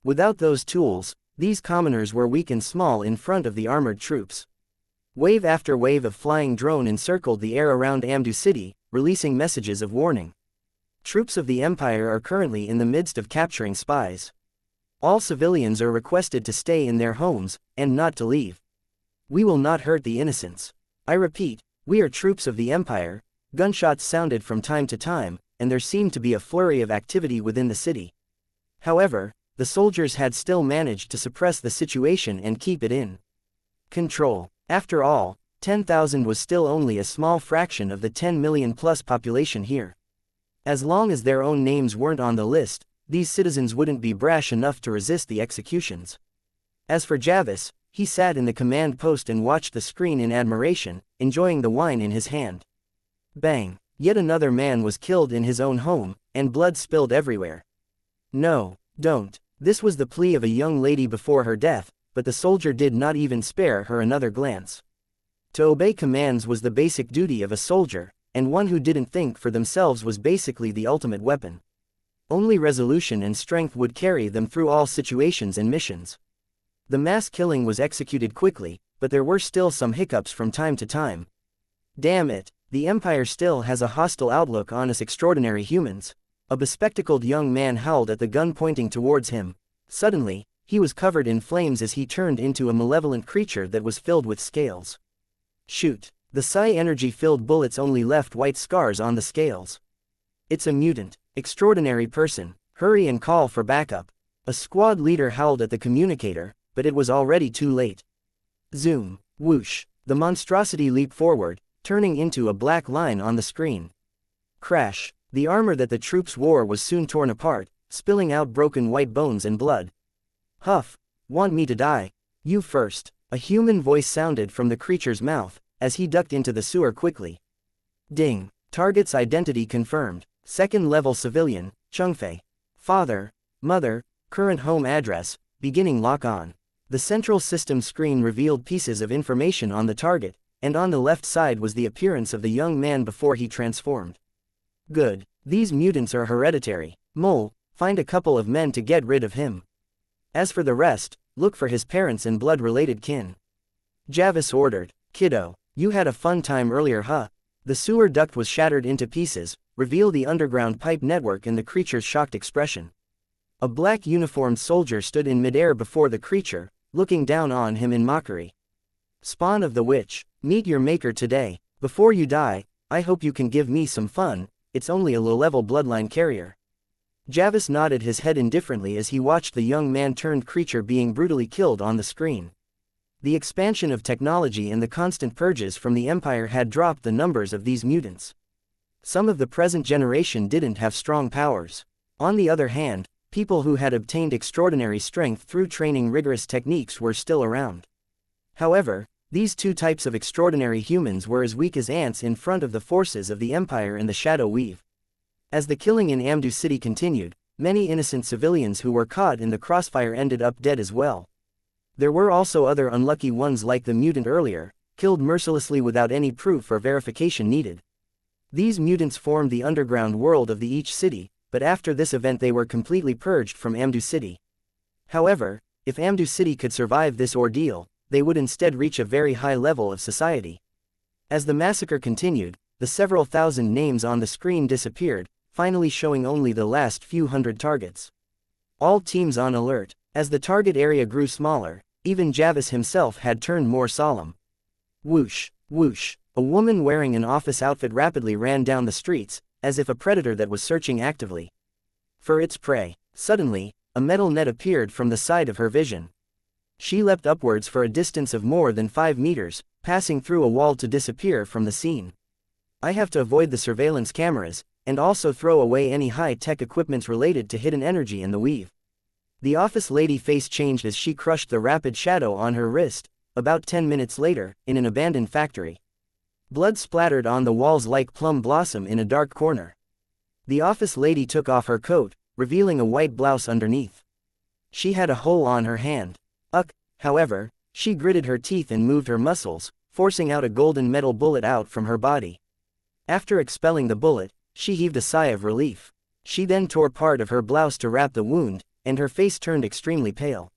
Without those tools, these commoners were weak and small in front of the armored troops. Wave after wave of flying drone encircled the air around Amdu City, releasing messages of warning. Troops of the Empire are currently in the midst of capturing spies. All civilians are requested to stay in their homes, and not to leave. We will not hurt the innocents. I repeat, we are troops of the Empire. Gunshots sounded from time to time, and there seemed to be a flurry of activity within the city. However, the soldiers had still managed to suppress the situation and keep it in control. After all, 10,000 was still only a small fraction of the 10 million plus population here. As long as their own names weren't on the list, these citizens wouldn't be brash enough to resist the executions. As for Javis, He sat in the command post and watched the screen in admiration, enjoying the wine in his hand. Bang! Yet another man was killed in his own home, and blood spilled everywhere. No, don't. This was the plea of a young lady before her death, but the soldier did not even spare her another glance. To obey commands was the basic duty of a soldier, and one who didn't think for themselves was basically the ultimate weapon. Only resolution and strength would carry them through all situations and missions. The mass killing was executed quickly, but there were still some hiccups from time to time. Damn it, the Empire still has a hostile outlook on us extraordinary humans. A bespectacled young man howled at the gun pointing towards him. Suddenly, he was covered in flames as he turned into a malevolent creature that was filled with scales. Shoot! The psi energy-filled bullets only left white scars on the scales. It's a mutant, extraordinary person, hurry and call for backup. A squad leader howled at the communicator, but it was already too late. Zoom, whoosh, the monstrosity leaped forward, turning into a black line on the screen. Crash, the armor that the troops wore was soon torn apart, spilling out broken white bones and blood. Huff, want me to die? You first, a human voice sounded from the creature's mouth, as he ducked into the sewer quickly. Ding, target's identity confirmed, second-level civilian, Chengfei. Father, mother, current home address, beginning lock-on. The central system screen revealed pieces of information on the target, and on the left side was the appearance of the young man before he transformed. Good, these mutants are hereditary. Mole, find a couple of men to get rid of him. As for the rest, look for his parents and blood-related kin. Javis ordered. Kiddo, you had a fun time earlier, huh? The sewer duct was shattered into pieces, reveal the underground pipe network and the creature's shocked expression. A black uniformed soldier stood in midair before the creature, looking down on him in mockery. Spawn of the witch, meet your maker today. Before you die, I hope you can give me some fun. It's only a low-level bloodline carrier. Javis nodded his head indifferently as he watched the young man-turned-creature being brutally killed on the screen. The expansion of technology and the constant purges from the Empire had dropped the numbers of these mutants. Some of the present generation didn't have strong powers. On the other hand, people who had obtained extraordinary strength through training rigorous techniques were still around. However, these two types of extraordinary humans were as weak as ants in front of the forces of the Empire and the Shadow Weave. As the killing in Amdu City continued, many innocent civilians who were caught in the crossfire ended up dead as well. There were also other unlucky ones like the mutant earlier, killed mercilessly without any proof or verification needed. These mutants formed the underground world of the each city, but after this event they were completely purged from Amdu City. However, if Amdu City could survive this ordeal, they would instead reach a very high level of society. As the massacre continued, the several thousand names on the screen disappeared, finally showing only the last few hundred targets. All teams on alert. As the target area grew smaller, even Javis himself had turned more solemn. Whoosh, whoosh, a woman wearing an office outfit rapidly ran down the streets, as if a predator that was searching actively for its prey. Suddenly, a metal net appeared from the side of her vision. She leapt upwards for a distance of more than 5 meters, passing through a wall to disappear from the scene. I have to avoid the surveillance cameras, and also throw away any high-tech equipment related to hidden energy in the weave. The office lady face changed as she crushed the rapid shadow on her wrist. About 10 minutes later, in an abandoned factory. Blood splattered on the walls like plum blossom in a dark corner. The office lady took off her coat, revealing a white blouse underneath. She had a hole on her hand. However, she gritted her teeth and moved her muscles, forcing out a golden metal bullet out from her body. After expelling the bullet, she heaved a sigh of relief. She then tore part of her blouse to wrap the wound, and her face turned extremely pale.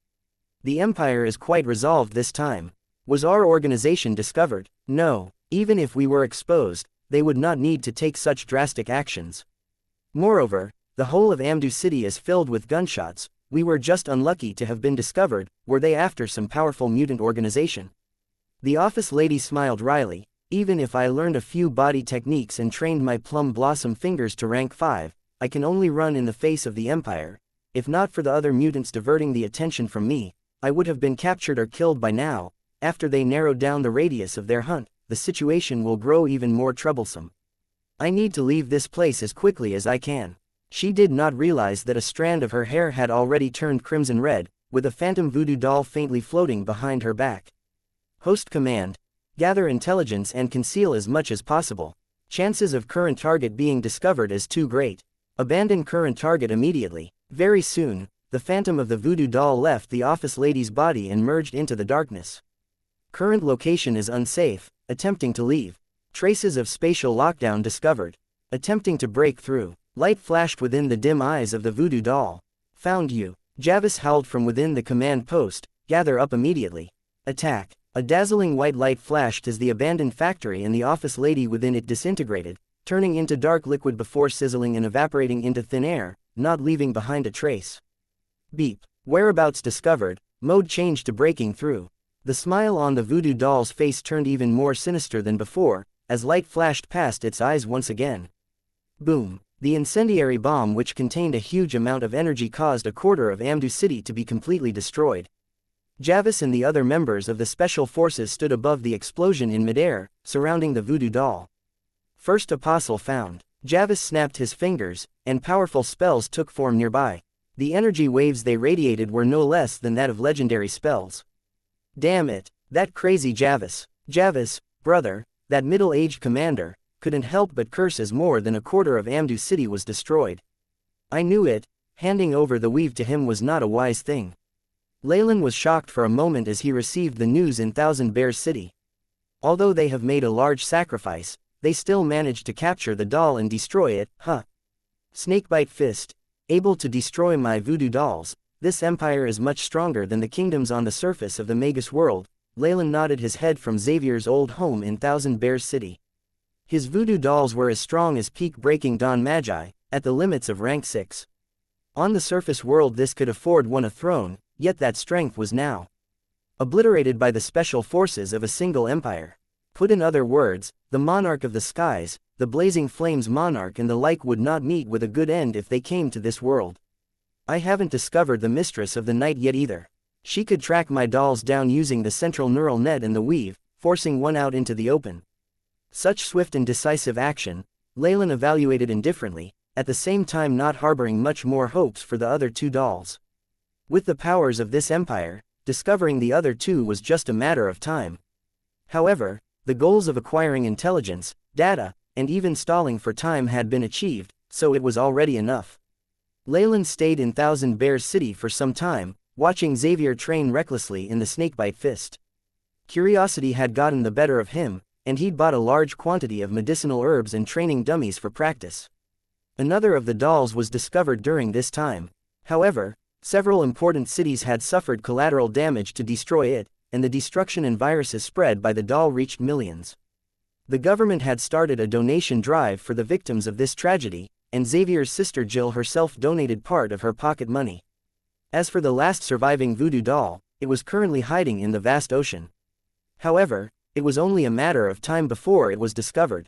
The Empire is quite resolved this time. Was our organization discovered? No, even if we were exposed, they would not need to take such drastic actions. Moreover, the whole of Amdu City is filled with gunshots. We were just unlucky to have been discovered. Were they after some powerful mutant organization? The office lady smiled wryly. Even if I learned a few body techniques and trained my plum blossom fingers to rank 5, I can only run in the face of the Empire. If not for the other mutants diverting the attention from me, I would have been captured or killed by now. After they narrowed down the radius of their hunt, the situation will grow even more troublesome. I need to leave this place as quickly as I can. She did not realize that a strand of her hair had already turned crimson red, with a phantom voodoo doll faintly floating behind her back. Host command. Gather intelligence and conceal as much as possible. Chances of current target being discovered as too great. Abandon current target immediately. Very soon, the phantom of the voodoo doll left the office lady's body and merged into the darkness. Current location is unsafe, attempting to leave. Traces of spatial lockdown discovered. Attempting to break through. Light flashed within the dim eyes of the voodoo doll. Found you. Javis howled from within the command post, gather up immediately. Attack. A dazzling white light flashed as the abandoned factory and the office lady within it disintegrated, turning into dark liquid before sizzling and evaporating into thin air, not leaving behind a trace. Beep. Whereabouts discovered, mode changed to breaking through. The smile on the voodoo doll's face turned even more sinister than before, as light flashed past its eyes once again. Boom. The incendiary bomb, which contained a huge amount of energy, caused a quarter of Amdu City to be completely destroyed. Javis and the other members of the special forces stood above the explosion in midair, surrounding the voodoo doll. First apostle found. Javis snapped his fingers, and powerful spells took form nearby. The energy waves they radiated were no less than that of legendary spells. Damn it, that crazy Javis. Javis, brother, that middle-aged commander, couldn't help but curse as more than a quarter of Amdu City was destroyed. I knew it, handing over the weave to him was not a wise thing. Leylin was shocked for a moment as he received the news in Thousand Bears City. Although they have made a large sacrifice, they still managed to capture the doll and destroy it, huh? Snakebite Fist. Able to destroy my voodoo dolls, this empire is much stronger than the kingdoms on the surface of the Magus world. Leylin nodded his head from Xavier's old home in Thousand Bears City. His voodoo dolls were as strong as peak-breaking Dawn Magi, at the limits of rank 6. On the surface world this could afford one a throne, yet that strength was now obliterated by the special forces of a single empire. Put in other words, the monarch of the skies, the blazing flames monarch and the like would not meet with a good end if they came to this world. I haven't discovered the mistress of the night yet either. She could track my dolls down using the central neural net and the weave, forcing one out into the open. Such swift and decisive action, Leylin evaluated indifferently, at the same time not harboring much more hopes for the other two dolls. With the powers of this empire, discovering the other two was just a matter of time. However, the goals of acquiring intelligence, data, and even stalling for time had been achieved, so it was already enough. Leylin stayed in Thousand Bears City for some time, watching Xavier train recklessly in the Snakebite Fist. Curiosity had gotten the better of him, and he'd bought a large quantity of medicinal herbs and training dummies for practice. Another of the dolls was discovered during this time. However, several important cities had suffered collateral damage to destroy it, and the destruction and viruses spread by the doll reached millions. The government had started a donation drive for the victims of this tragedy, and Xavier's sister Jill herself donated part of her pocket money. As for the last surviving voodoo doll, it was currently hiding in the vast ocean. However, it was only a matter of time before it was discovered.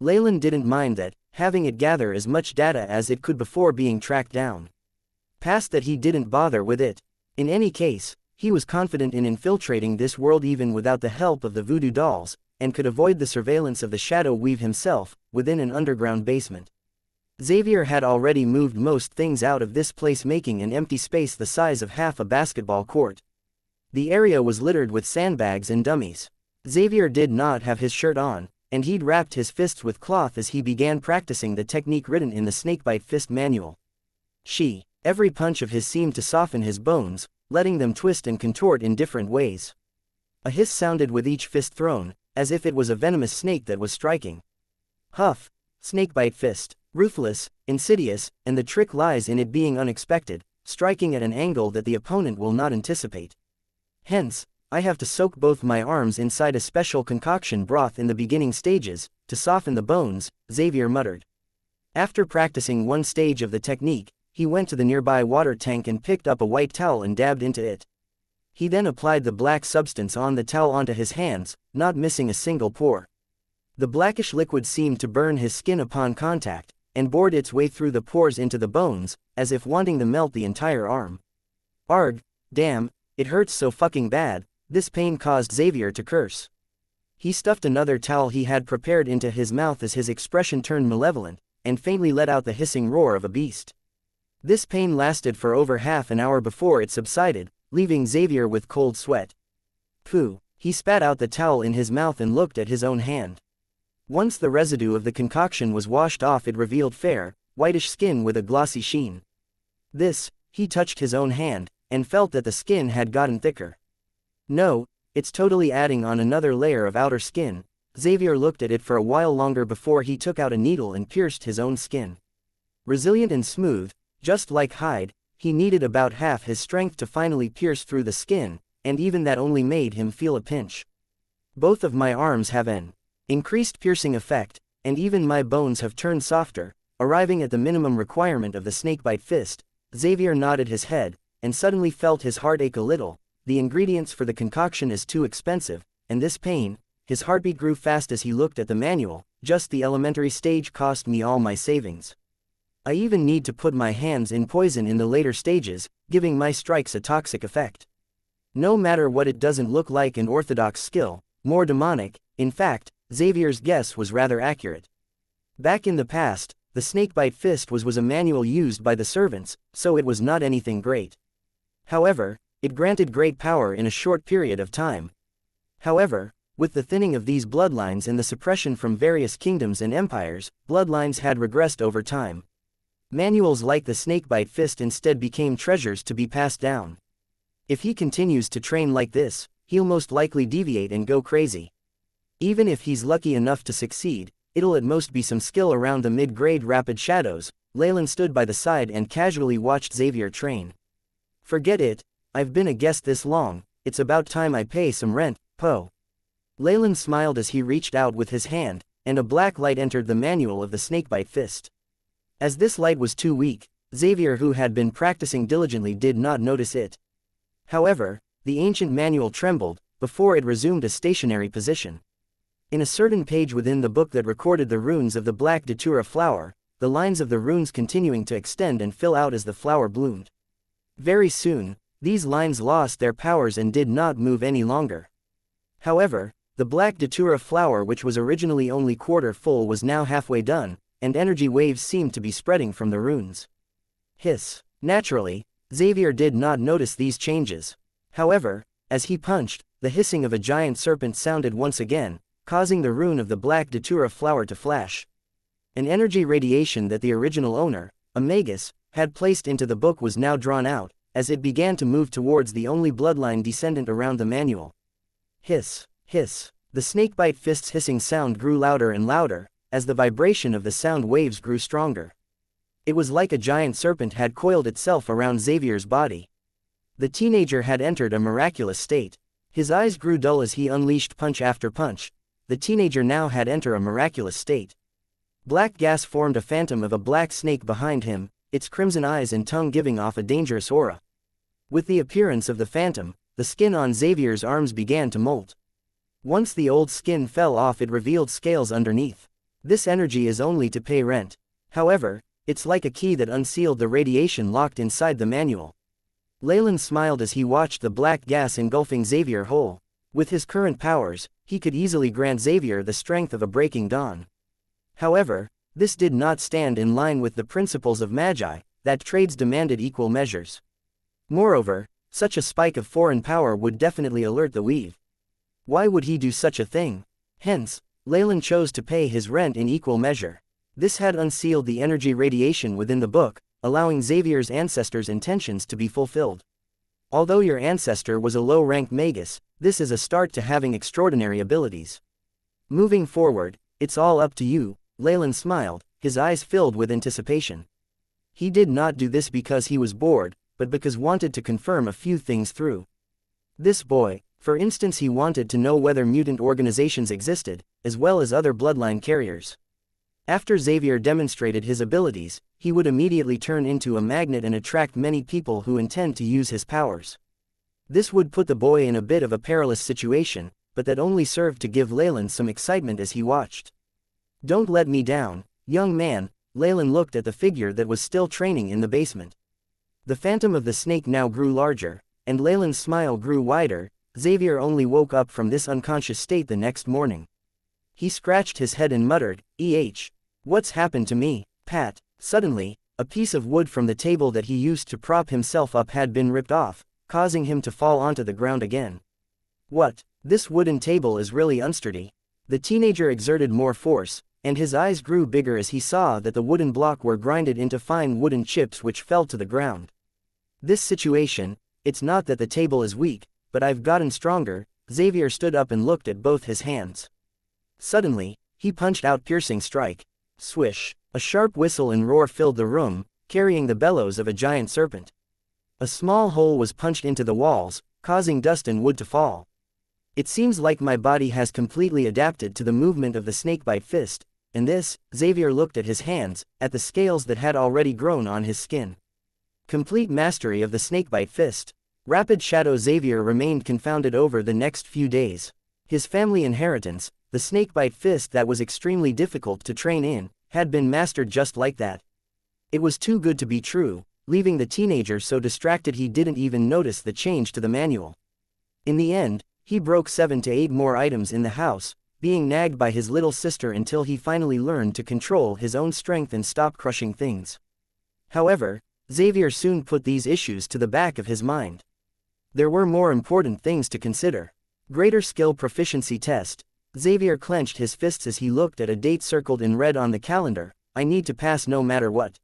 Leylin didn't mind that, having it gather as much data as it could before being tracked down. Past that he didn't bother with it. In any case, he was confident in infiltrating this world even without the help of the voodoo dolls, and could avoid the surveillance of the Shadow Weave himself, within an underground basement. Xavier had already moved most things out of this place, making an empty space the size of half a basketball court. The area was littered with sandbags and dummies. Xavier did not have his shirt on, and he'd wrapped his fists with cloth as he began practicing the technique written in the Snakebite Fist manual. Every punch of his seemed to soften his bones, letting them twist and contort in different ways. A hiss sounded with each fist thrown, as if it was a venomous snake that was striking. Huff! Snakebite Fist. Ruthless, insidious, and the trick lies in it being unexpected, striking at an angle that the opponent will not anticipate. Hence, I have to soak both my arms inside a special concoction broth in the beginning stages, to soften the bones, Xavier muttered. After practicing one stage of the technique, he went to the nearby water tank and picked up a white towel and dabbed into it. He then applied the black substance on the towel onto his hands, not missing a single pore. The blackish liquid seemed to burn his skin upon contact, and bored its way through the pores into the bones, as if wanting to melt the entire arm. Arg, damn, it hurts so fucking bad. This pain caused Xavier to curse. He stuffed another towel he had prepared into his mouth as his expression turned malevolent, and faintly let out the hissing roar of a beast. This pain lasted for over half an hour before it subsided, leaving Xavier with cold sweat. Phew, he spat out the towel in his mouth and looked at his own hand. Once the residue of the concoction was washed off, it revealed fair, whitish skin with a glossy sheen. He touched his own hand, and felt that the skin had gotten thicker. No, it's totally adding on another layer of outer skin. Xavier looked at it for a while longer before he took out a needle and pierced his own skin. Resilient and smooth, just like hide, he needed about half his strength to finally pierce through the skin, and even that only made him feel a pinch. Both of my arms have an increased piercing effect, and even my bones have turned softer, arriving at the minimum requirement of the snakebite fist. Xavier nodded his head, and suddenly felt his heart ache a little. The ingredients for the concoction is too expensive, and this pain. His heartbeat grew fast as he looked at the manual. Just the elementary stage cost me all my savings. I even need to put my hands in poison in the later stages, giving my strikes a toxic effect. No matter what, it doesn't look like an orthodox skill, more demonic. In fact, Xavier's guess was rather accurate. Back in the past, the snakebite fist was a manual used by the servants, so it was not anything great. However, it granted great power in a short period of time. However, with the thinning of these bloodlines and the suppression from various kingdoms and empires, bloodlines had regressed over time. Manuals like the snakebite fist instead became treasures to be passed down. If he continues to train like this, he'll most likely deviate and go crazy. Even if he's lucky enough to succeed, it'll at most be some skill around the mid-grade rapid shadows. Leylin stood by the side and casually watched Xavier train. Forget it, I've been a guest this long, it's about time I pay some rent, Poe. Leylin smiled as he reached out with his hand, and a black light entered the manual of the snakebite fist. As this light was too weak, Xavier, who had been practicing diligently, did not notice it. However, the ancient manual trembled, before it resumed a stationary position. In a certain page within the book that recorded the runes of the black datura flower, the lines of the runes continuing to extend and fill out as the flower bloomed. Very soon, these lines lost their powers and did not move any longer. However, the black datura flower, which was originally only quarter full, was now halfway done, and energy waves seemed to be spreading from the runes. Hiss. Naturally, Xavier did not notice these changes. However, as he punched, the hissing of a giant serpent sounded once again, causing the rune of the black datura flower to flash. An energy radiation that the original owner, a magus, had placed into the book was now drawn out, as it began to move towards the only bloodline descendant around the manual. Hiss. Hiss. The snakebite fist's hissing sound grew louder and louder, as the vibration of the sound waves grew stronger. It was like a giant serpent had coiled itself around Xavier's body. The teenager had entered a miraculous state. His eyes grew dull as he unleashed punch after punch. The teenager now had entered a miraculous state. Black gas formed a phantom of a black snake behind him, its crimson eyes and tongue giving off a dangerous aura. With the appearance of the phantom, the skin on Xavier's arms began to molt. Once the old skin fell off, it revealed scales underneath. This energy is only to pay rent. However, it's like a key that unsealed the radiation locked inside the manual. Leylin smiled as he watched the black gas engulfing Xavier whole. With his current powers, he could easily grant Xavier the strength of a breaking dawn. However, this did not stand in line with the principles of magi, that trades demanded equal measures. Moreover, such a spike of foreign power would definitely alert the weave. Why would he do such a thing? Hence, Leylin chose to pay his rent in equal measure. This had unsealed the energy radiation within the book, allowing Xavier's ancestors' intentions to be fulfilled. Although your ancestor was a low-ranked magus, this is a start to having extraordinary abilities. Moving forward, it's all up to you, Leylin smiled, his eyes filled with anticipation. He did not do this because he was bored, but because wanted to confirm a few things through. This boy, for instance, he wanted to know whether mutant organizations existed, as well as other bloodline carriers. After Xavier demonstrated his abilities, he would immediately turn into a magnet and attract many people who intend to use his powers. This would put the boy in a bit of a perilous situation, but that only served to give Leylin some excitement as he watched. Don't let me down, young man. Leylin looked at the figure that was still training in the basement. The phantom of the snake now grew larger, and Leylin's smile grew wider. Xavier only woke up from this unconscious state the next morning. He scratched his head and muttered, "What's happened to me, Pat?" Suddenly, A piece of wood from the table that he used to prop himself up had been ripped off, causing him to fall onto the ground again. What? This wooden table is really unsturdy. The teenager exerted more force, and his eyes grew bigger as he saw that the wooden block were grinded into fine wooden chips which fell to the ground. This situation, it's not that the table is weak, but I've gotten stronger. Xavier stood up and looked at both his hands. Suddenly, he punched out piercing strike. Swish! A sharp whistle and roar filled the room, carrying the bellows of a giant serpent. A small hole was punched into the walls, causing dust and wood to fall. It seems like my body has completely adapted to the movement of the snakebite fist, and this, Xavier looked at his hands, at the scales that had already grown on his skin. Complete mastery of the snakebite fist. Rapid Shadow Xavier remained confounded over the next few days. His family inheritance, the snakebite fist that was extremely difficult to train in, had been mastered just like that. It was too good to be true, leaving the teenager so distracted he didn't even notice the change to the manual. In the end, he broke 7 to 8 more items in the house, being nagged by his little sister until he finally learned to control his own strength and stop crushing things. However, Xavier soon put these issues to the back of his mind. There were more important things to consider. Greater skill proficiency test. Xavier clenched his fists as he looked at a date circled in red on the calendar. I need to pass no matter what.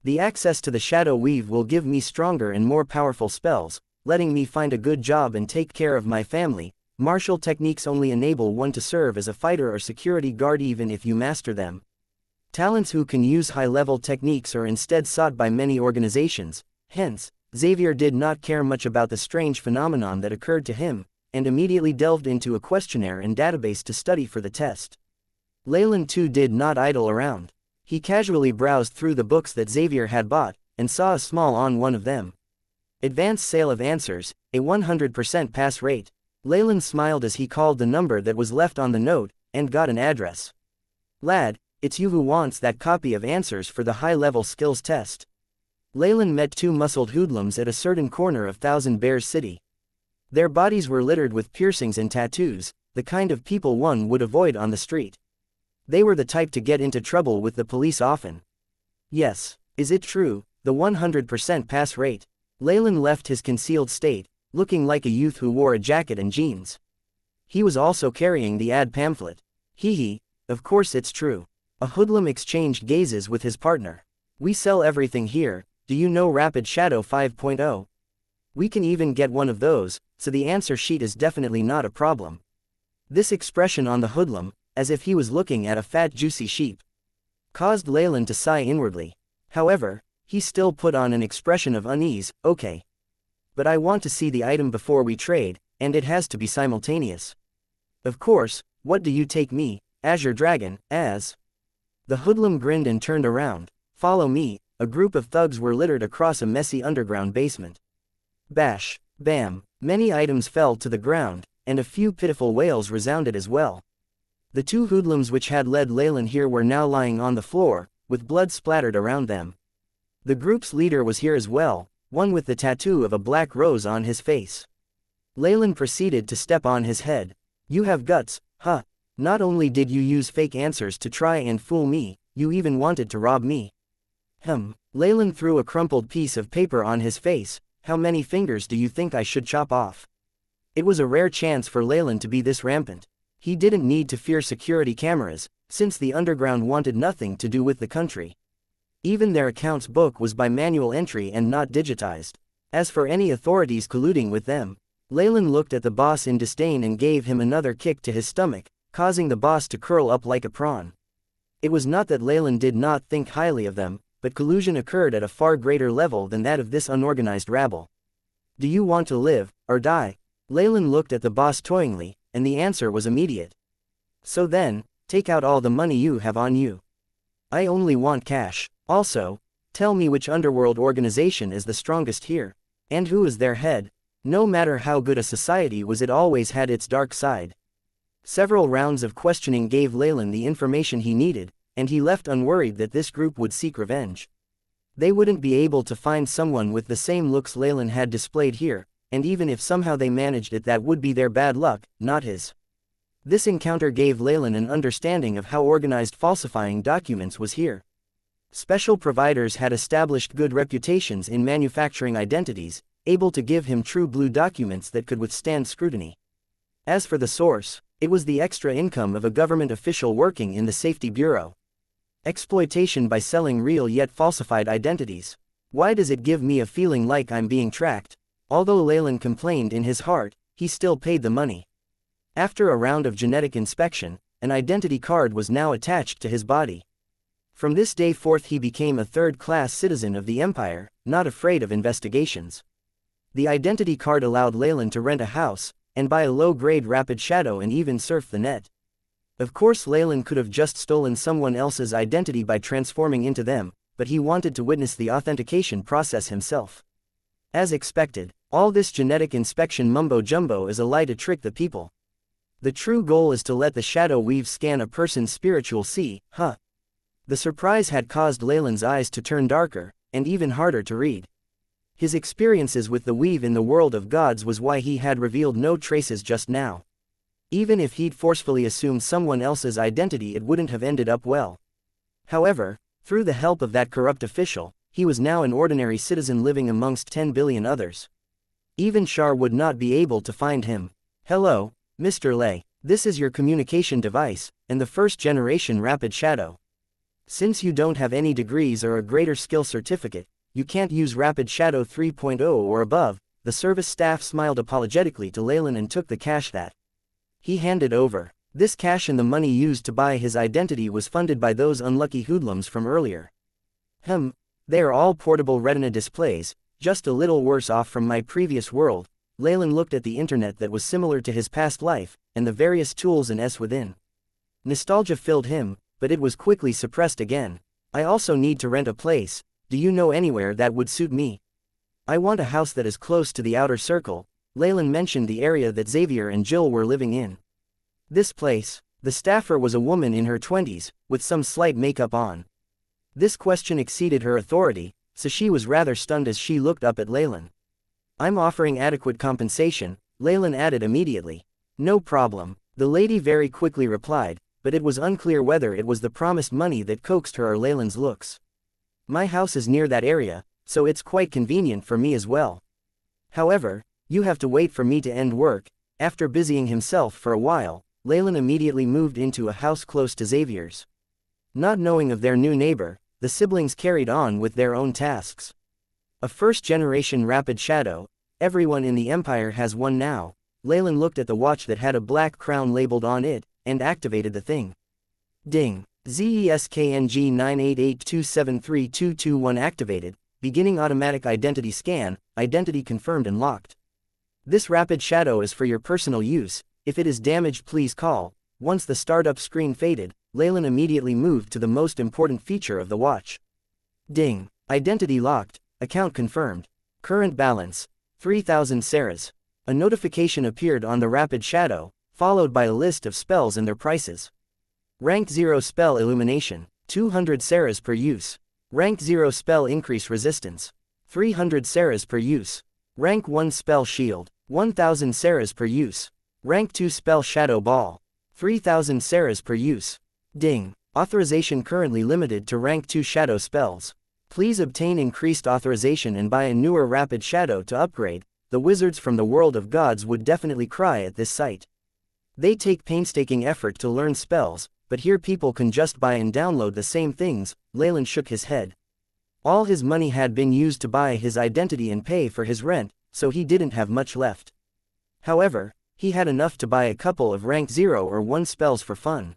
The access to the shadow weave will give me stronger and more powerful spells, letting me find a good job and take care of my family. Martial techniques only enable one to serve as a fighter or security guard even if you master them. Talents who can use high-level techniques are instead sought by many organizations. Hence, Xavier did not care much about the strange phenomenon that occurred to him, and immediately delved into a questionnaire and database to study for the test. Leylin too did not idle around. He casually browsed through the books that Xavier had bought, and saw a small on one of them. Advanced Sale of Answers, a 100% pass rate. Leylin smiled as he called the number that was left on the note, and got an address. Lad, it's you who wants that copy of answers for the high-level skills test. Leylin met 2 muscled hoodlums at a certain corner of Thousand Bears City. Their bodies were littered with piercings and tattoos, the kind of people one would avoid on the street. They were the type to get into trouble with the police often. Yes, is it true, the 100% pass rate? Leylin left his concealed state, looking like a youth who wore a jacket and jeans. He was also carrying the ad pamphlet. Hee, of course it's true. A hoodlum exchanged gazes with his partner. We sell everything here, do you know Rapid Shadow 5.0? We can even get one of those, so the answer sheet is definitely not a problem. This expression on the hoodlum, as if he was looking at a fat juicy sheep, caused Leylin to sigh inwardly. However, he still put on an expression of unease. Okay. But I want to see the item before we trade, and it has to be simultaneous. Of course, what do you take me, Azure Dragon, as? The hoodlum grinned and turned around. Follow me. A group of thugs were littered across a messy underground basement. Bash, bam, many items fell to the ground, and a few pitiful wails resounded as well. The 2 hoodlums which had led Leylin here were now lying on the floor, with blood splattered around them. The group's leader was here as well, one with the tattoo of a black rose on his face. Leylin proceeded to step on his head. You have guts, huh? Not only did you use fake answers to try and fool me, you even wanted to rob me. Leylin threw a crumpled piece of paper on his face. How many fingers do you think I should chop off? It was a rare chance for Leylin to be this rampant. He didn't need to fear security cameras, since the underground wanted nothing to do with the country. Even their accounts book was by manual entry and not digitized. As for any authorities colluding with them, Leylin looked at the boss in disdain and gave him another kick to his stomach, causing the boss to curl up like a prawn. It was not that Leylin did not think highly of them, but collusion occurred at a far greater level than that of this unorganized rabble. Do you want to live, or die? Leylin looked at the boss toyingly, and the answer was immediate. So then, take out all the money you have on you. I only want cash. Also, tell me which underworld organization is the strongest here, and who is their head. No matter how good a society was, it always had its dark side. Several rounds of questioning gave Leylin the information he needed, and he left unworried that this group would seek revenge. They wouldn't be able to find someone with the same looks Leylin had displayed here, and even if somehow they managed it, that would be their bad luck, not his. This encounter gave Leylin an understanding of how organized falsifying documents was here. Special providers had established good reputations in manufacturing identities, able to give him true blue documents that could withstand scrutiny. As for the source, it was the extra income of a government official working in the Safety Bureau. Exploitation by selling real yet falsified identities. Why does it give me a feeling like I'm being tracked? Although Leylin complained in his heart, he still paid the money. After a round of genetic inspection, an identity card was now attached to his body. From this day forth he became a third-class citizen of the Empire, not afraid of investigations. The identity card allowed Leylin to rent a house, and buy a low-grade rapid shadow and even surf the net. Of course Leylin could have just stolen someone else's identity by transforming into them, but he wanted to witness the authentication process himself. As expected, all this genetic inspection mumbo-jumbo is a lie to trick the people. The true goal is to let the shadow weave scan a person's spiritual sea, huh? The surprise had caused Leylin's eyes to turn darker, and even harder to read. His experiences with the weave in the world of gods was why he had revealed no traces just now. Even if he'd forcefully assumed someone else's identity, it wouldn't have ended up well. However, through the help of that corrupt official, he was now an ordinary citizen living amongst 10 billion others. Even Shar would not be able to find him. Hello, Mr. Ley. This is your communication device, and the first-generation Rapid Shadow. Since you don't have any degrees or a greater skill certificate, you can't use Rapid Shadow 3.0 or above. The service staff smiled apologetically to Leylin and took the cash that he handed over. This cash and the money used to buy his identity was funded by those unlucky hoodlums from earlier. They are all portable retina displays, just a little worse off from my previous world. Leylin looked at the internet that was similar to his past life, and the various tools and within. Nostalgia filled him, but it was quickly suppressed again. I also need to rent a place. Do you know anywhere that would suit me? I want a house that is close to the outer circle. Leylin mentioned the area that Xavier and Jill were living in. This place. The staffer was a woman in her 20s, with some slight makeup on. This question exceeded her authority, so she was rather stunned as she looked up at Leylin. I'm offering adequate compensation, Leylin added immediately. No problem, the lady very quickly replied, but it was unclear whether it was the promised money that coaxed her or Leylin's looks. My house is near that area, so it's quite convenient for me as well. However, you have to wait for me to end work. After busying himself for a while, Leylin immediately moved into a house close to Xavier's. Not knowing of their new neighbor, the siblings carried on with their own tasks. A first-generation Rapid Shadow, everyone in the Empire has one now. Leylin looked at the watch that had a black crown labeled on it, and activated the thing. Ding. ZESKNG 988273221 activated, beginning automatic identity scan, identity confirmed and locked. This Rapid Shadow is for your personal use. If it is damaged, please call. Once the startup screen faded, Leylin immediately moved to the most important feature of the watch. Ding. Identity locked, account confirmed. Current balance, 3,000 Saras. A notification appeared on the Rapid Shadow, followed by a list of spells and their prices. Rank 0 Spell Illumination, 200 Saras per use. Rank 0 Spell Increase Resistance, 300 Saras per use. Rank 1 Spell Shield, 1,000 Saras per use. Rank 2 Spell Shadow Ball, 3,000 Saras per use. Ding. Authorization currently limited to Rank 2 Shadow spells. Please obtain increased authorization and buy a newer Rapid Shadow to upgrade. The wizards from the world of gods would definitely cry at this sight. They take painstaking effort to learn spells, but here people can just buy and download the same things. Leylin shook his head. All his money had been used to buy his identity and pay for his rent, so he didn't have much left. However, he had enough to buy a couple of rank 0 or 1 spells for fun.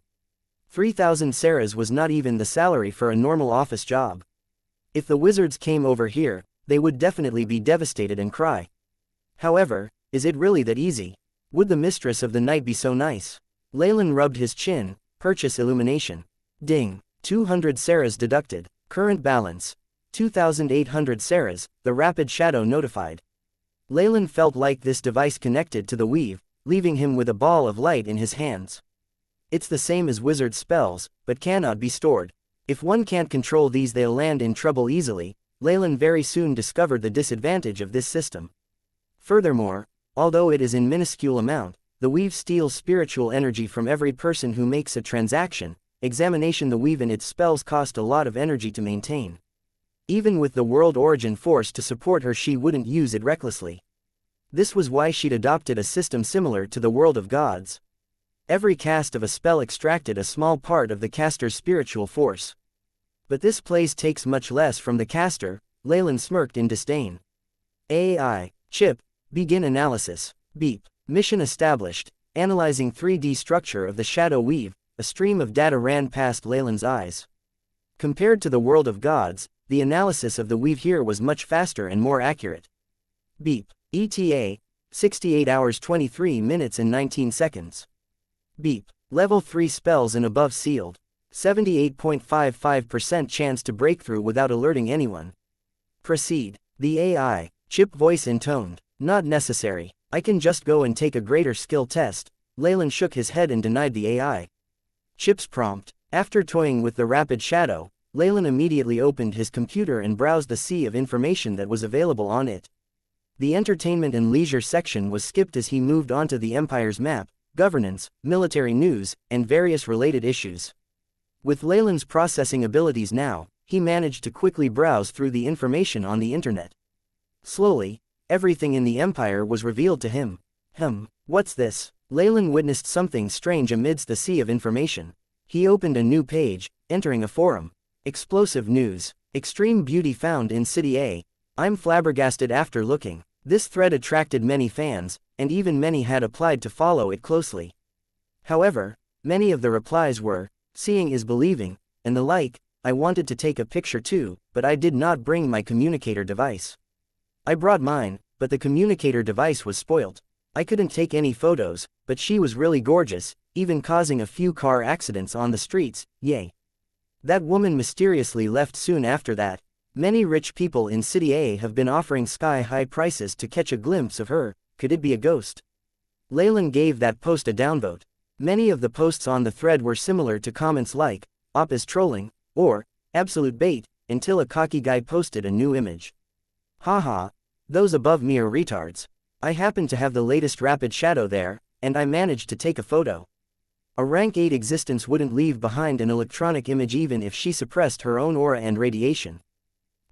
3,000 Saras was not even the salary for a normal office job. If the wizards came over here, they would definitely be devastated and cry. However, is it really that easy? Would the mistress of the night be so nice? Leylin rubbed his chin. Purchase illumination. Ding. 200 Saras deducted. Current balance, 2,800 Saras, the Rapid Shadow notified. Leylin felt like this device connected to the weave, leaving him with a ball of light in his hands. It's the same as wizard spells, but cannot be stored. If one can't control these, they'll land in trouble easily. Leylin very soon discovered the disadvantage of this system. Furthermore, although it is in minuscule amount, the weave steals spiritual energy from every person who makes a transaction, examination. The weave and its spells cost a lot of energy to maintain. Even with the world origin force to support her, she wouldn't use it recklessly. This was why she'd adopted a system similar to the world of gods. Every cast of a spell extracted a small part of the caster's spiritual force. But this place takes much less from the caster, Leylin smirked in disdain. AI, chip, begin analysis. Beep. Mission established. Analyzing 3D structure of the shadow weave, a stream of data ran past Leylin's eyes. Compared to the world of gods, the analysis of the weave here was much faster and more accurate. Beep. ETA, 68 hours 23 minutes and 19 seconds. Beep. Level 3 spells and above sealed. 78.55% chance to break through without alerting anyone. Proceed. The AI, chip voice intoned. Not necessary. I can just go and take a greater skill test. Leylin shook his head and denied the AI. Chip's prompt. After toying with the rapid shadow, Leylin immediately opened his computer and browsed the sea of information that was available on it. The entertainment and leisure section was skipped as he moved onto the Empire's map, governance, military news, and various related issues. With Leylin's processing abilities now, he managed to quickly browse through the information on the internet. Slowly, everything in the Empire was revealed to him. What's this? Leylin witnessed something strange amidst the sea of information. He opened a new page, entering a forum. Explosive news. Extreme beauty found in City A. I'm flabbergasted after looking. This thread attracted many fans, and even many had applied to follow it closely. However, many of the replies were, seeing is believing, and the like. I wanted to take a picture too, but I did not bring my communicator device. I brought mine, but the communicator device was spoilt. I couldn't take any photos, but she was really gorgeous, even causing a few car accidents on the streets, yay. That woman mysteriously left soon after that. Many rich people in City A have been offering sky-high prices to catch a glimpse of her. Could it be a ghost? Leylin gave that post a downvote. Many of the posts on the thread were similar to comments like, "Op is trolling," or, "Absolute bait," until a cocky guy posted a new image. Haha, those above me are retards. I happen to have the latest rapid shadow there, and I managed to take a photo. A rank 8 existence wouldn't leave behind an electronic image even if she suppressed her own aura and radiation.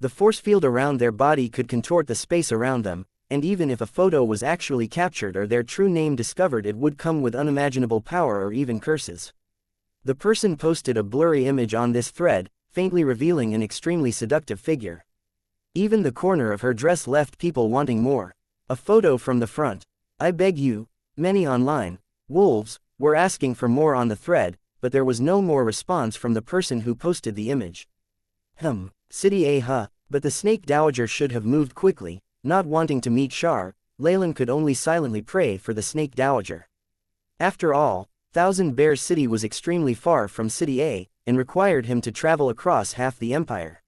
The force field around their body could contort the space around them, and even if a photo was actually captured or their true name discovered, it would come with unimaginable power or even curses. The person posted a blurry image on this thread, faintly revealing an extremely seductive figure. Even the corner of her dress left people wanting more. A photo from the front. I beg you. Many online wolves were asking for more on the thread, but there was no more response from the person who posted the image. City A. But the Snake Dowager should have moved quickly. Not wanting to meet Shar, Leylin could only silently pray for the Snake Dowager. After all, Thousand Bears City was extremely far from City A, and required him to travel across half the empire.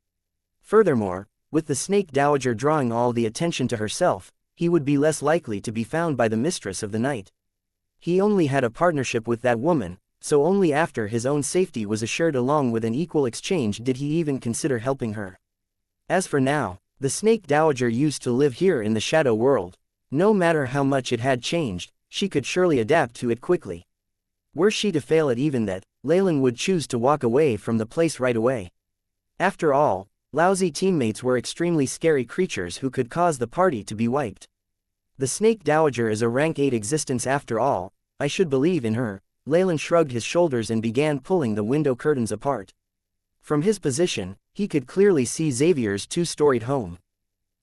Furthermore, with the Snake Dowager drawing all the attention to herself, he would be less likely to be found by the Mistress of the Night. He only had a partnership with that woman, so only after his own safety was assured along with an equal exchange did he even consider helping her. As for now, the Snake Dowager used to live here in the shadow world. No matter how much it had changed, she could surely adapt to it quickly. Were she to fail at even that, Leylin would choose to walk away from the place right away. After all, lousy teammates were extremely scary creatures who could cause the party to be wiped. The Snake Dowager is a rank 8 existence after all. I should believe in her. Leylin shrugged his shoulders and began pulling the window curtains apart. From his position, he could clearly see Xavier's two-storied home.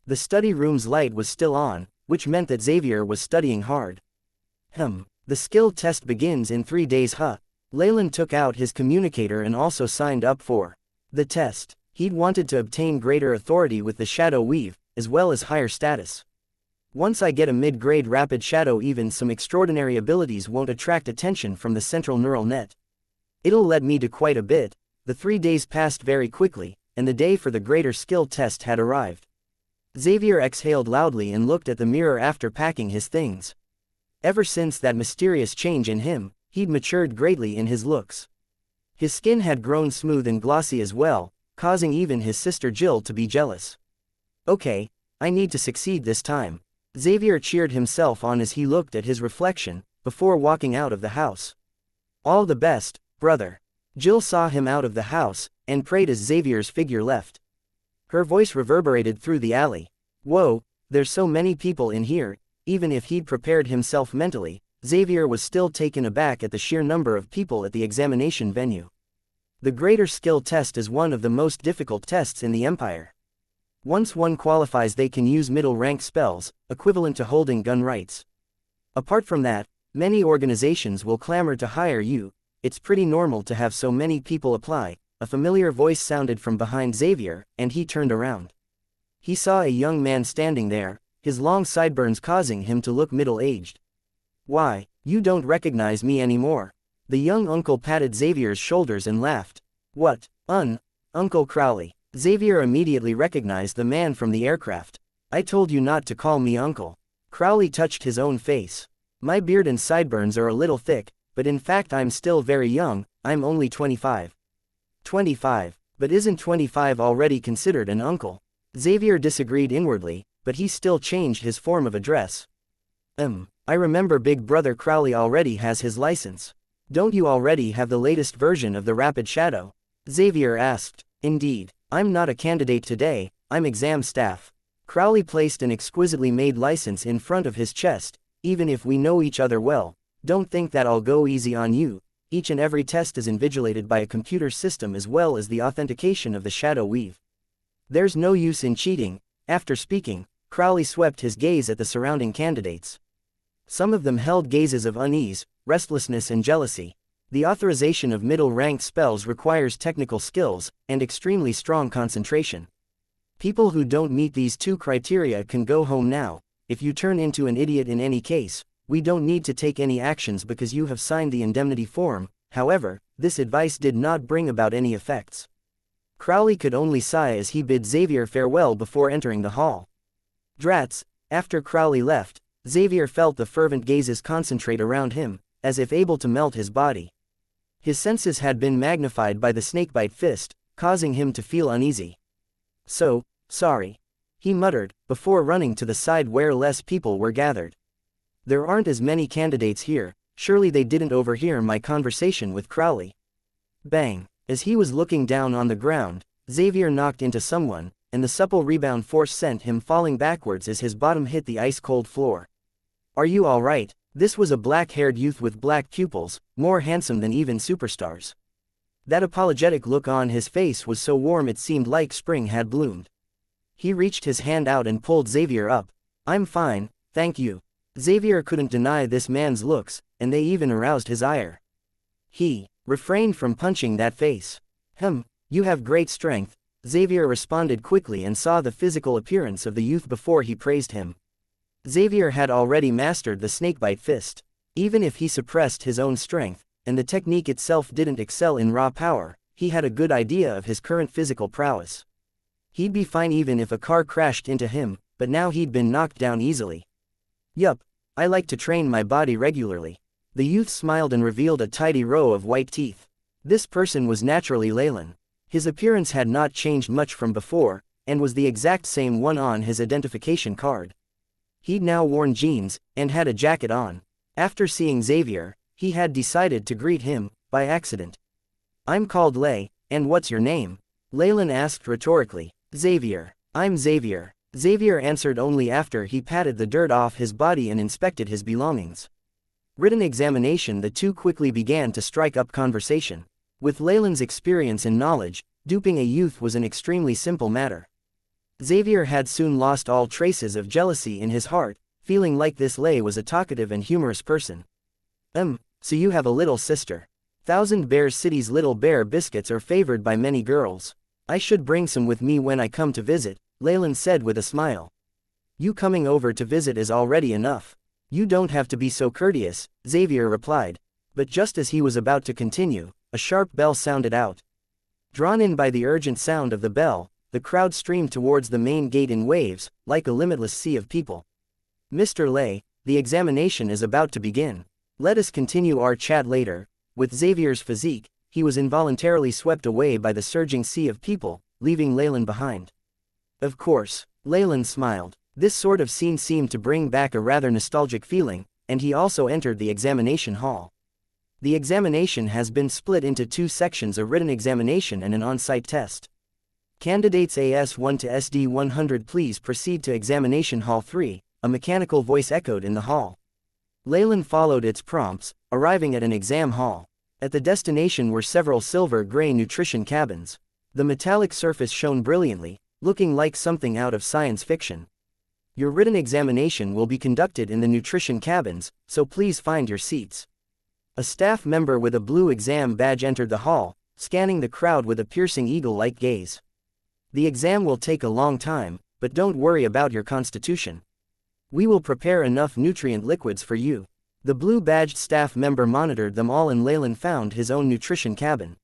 The study room's light was still on, which meant that Xavier was studying hard. The skill test begins in 3 days. Leylin took out his communicator and also signed up for the test. He'd wanted to obtain greater authority with the Shadow Weave, as well as higher status. Once I get a mid-grade rapid shadow, even some extraordinary abilities won't attract attention from the central neural net. It'll let me do quite a bit. The 3 days passed very quickly, and the day for the greater skill test had arrived. Xavier exhaled loudly and looked at the mirror after packing his things. Ever since that mysterious change in him, he'd matured greatly in his looks. His skin had grown smooth and glossy as well, causing even his sister Jill to be jealous. Okay, I need to succeed this time. Xavier cheered himself on as he looked at his reflection, before walking out of the house. All the best, brother. Jill saw him out of the house, and prayed as Xavier's figure left. Her voice reverberated through the alley. Whoa, there's so many people in here. Even if he'd prepared himself mentally, Xavier was still taken aback at the sheer number of people at the examination venue. The greater skill test is one of the most difficult tests in the Empire. Once one qualifies, they can use middle-rank spells, equivalent to holding gun rights. Apart from that, many organizations will clamor to hire you. It's pretty normal to have so many people apply. A familiar voice sounded from behind Xavier, and he turned around. He saw a young man standing there, his long sideburns causing him to look middle-aged. Why, you don't recognize me anymore. The young uncle patted Xavier's shoulders and laughed. What, Uncle Crowley. Xavier immediately recognized the man from the aircraft. I told you not to call me uncle. Crowley touched his own face. My beard and sideburns are a little thick, but in fact I'm still very young, I'm only 25. 25, but isn't 25 already considered an uncle? Xavier disagreed inwardly, but he still changed his form of address. I remember Big Brother Crowley already has his license. Don't you already have the latest version of the Rapid Shadow? Xavier asked. Indeed, I'm not a candidate today, I'm exam staff. Crowley placed an exquisitely made license in front of his chest. Even if we know each other well, don't think that I'll go easy on you. Each and every test is invigilated by a computer system as well as the authentication of the Shadow Weave. There's no use in cheating. After speaking, Crowley swept his gaze at the surrounding candidates. Some of them held gazes of unease, restlessness and jealousy. The authorization of middle-ranked spells requires technical skills and extremely strong concentration. People who don't meet these two criteria can go home now. If you turn into an idiot in any case, we don't need to take any actions because you have signed the indemnity form. However, this advice did not bring about any effects. Crowley could only sigh as he bid Xavier farewell before entering the hall. Drats, after Crowley left, Xavier felt the fervent gazes concentrate around him, as if able to melt his body. His senses had been magnified by the snakebite fist, causing him to feel uneasy. So, sorry, he muttered, before running to the side where less people were gathered. There aren't as many candidates here, surely they didn't overhear my conversation with Crowley. Bang! As he was looking down on the ground, Xavier knocked into someone, and the supple rebound force sent him falling backwards as his bottom hit the ice-cold floor. Are you all right? This was a black-haired youth with black pupils, more handsome than even superstars. That apologetic look on his face was so warm it seemed like spring had bloomed. He reached his hand out and pulled Xavier up. I'm fine, thank you. Xavier couldn't deny this man's looks, and they even aroused his ire. He refrained from punching that face. You have great strength. Xavier responded quickly and saw the physical appearance of the youth before he praised him. Xavier had already mastered the snakebite fist. Even if he suppressed his own strength, and the technique itself didn't excel in raw power, he had a good idea of his current physical prowess. He'd be fine even if a car crashed into him, but now he'd been knocked down easily. Yup, I like to train my body regularly. The youth smiled and revealed a tidy row of white teeth. This person was naturally Leylin. His appearance had not changed much from before, and was the exact same one on his identification card. He'd now worn jeans, and had a jacket on. After seeing Xavier, he had decided to greet him, by accident. I'm called Lay, and what's your name? Leylin asked rhetorically. Xavier. I'm Xavier. Xavier answered only after he patted the dirt off his body and inspected his belongings. Written examination. The two quickly began to strike up conversation. With Leylin's experience and knowledge, duping a youth was an extremely simple matter. Xavier had soon lost all traces of jealousy in his heart, feeling like this Lay was a talkative and humorous person. So you have a little sister. Thousand Bear City's Little Bear biscuits are favored by many girls. I should bring some with me when I come to visit, Leylin said with a smile. You coming over to visit is already enough. You don't have to be so courteous, Xavier replied. But just as he was about to continue, a sharp bell sounded out. Drawn in by the urgent sound of the bell, the crowd streamed towards the main gate in waves, like a limitless sea of people. Mr. Lay, the examination is about to begin. Let us continue our chat later. With Xavier's physique, he was involuntarily swept away by the surging sea of people, leaving Leylin behind. Of course, Leylin smiled. This sort of scene seemed to bring back a rather nostalgic feeling, and he also entered the examination hall. The examination has been split into two sections: a written examination and an on-site test. Candidates AS1 to SD100, please proceed to Examination Hall 3, a mechanical voice echoed in the hall. Leylin followed its prompts, arriving at an exam hall. At the destination were several silver-gray nutrition cabins. The metallic surface shone brilliantly, looking like something out of science fiction. Your written examination will be conducted in the nutrition cabins, so please find your seats. A staff member with a blue exam badge entered the hall, scanning the crowd with a piercing eagle-like gaze. The exam will take a long time, but don't worry about your constitution. We will prepare enough nutrient liquids for you. The blue-badged staff member monitored them all, and Leylin found his own nutrition cabin.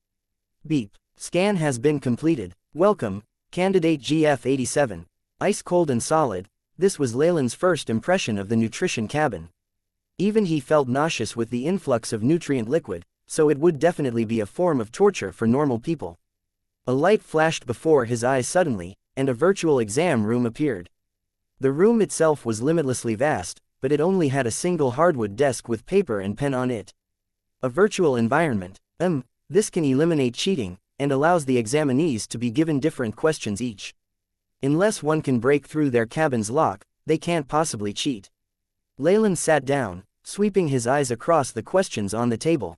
Beep. Scan has been completed. Welcome, candidate GF87. Ice cold and solid, this was Leylin's first impression of the nutrition cabin. Even he felt nauseous with the influx of nutrient liquid, so it would definitely be a form of torture for normal people. A light flashed before his eyes suddenly, and a virtual exam room appeared. The room itself was limitlessly vast, but it only had a single hardwood desk with paper and pen on it. A virtual environment. This can eliminate cheating, and allows the examinees to be given different questions each. Unless one can break through their cabin's lock, they can't possibly cheat. Leylin sat down, sweeping his eyes across the questions on the table.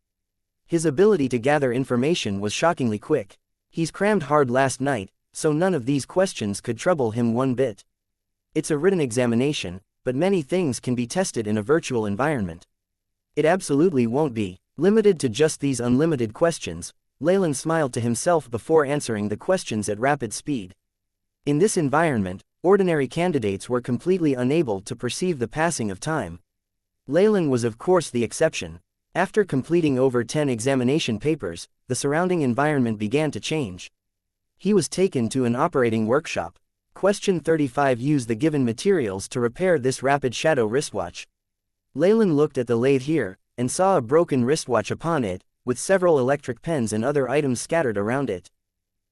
His ability to gather information was shockingly quick. He's crammed hard last night, so none of these questions could trouble him one bit. It's a written examination, but many things can be tested in a virtual environment. It absolutely won't be limited to just these unlimited questions. Leylin smiled to himself before answering the questions at rapid speed. In this environment, ordinary candidates were completely unable to perceive the passing of time. Leylin was of course the exception. After completing over 10 examination papers, the surrounding environment began to change. He was taken to an operating workshop. Question 35: use the given materials to repair this rapid shadow wristwatch. Leylin looked at the lathe here, and saw a broken wristwatch upon it, with several electric pens and other items scattered around it.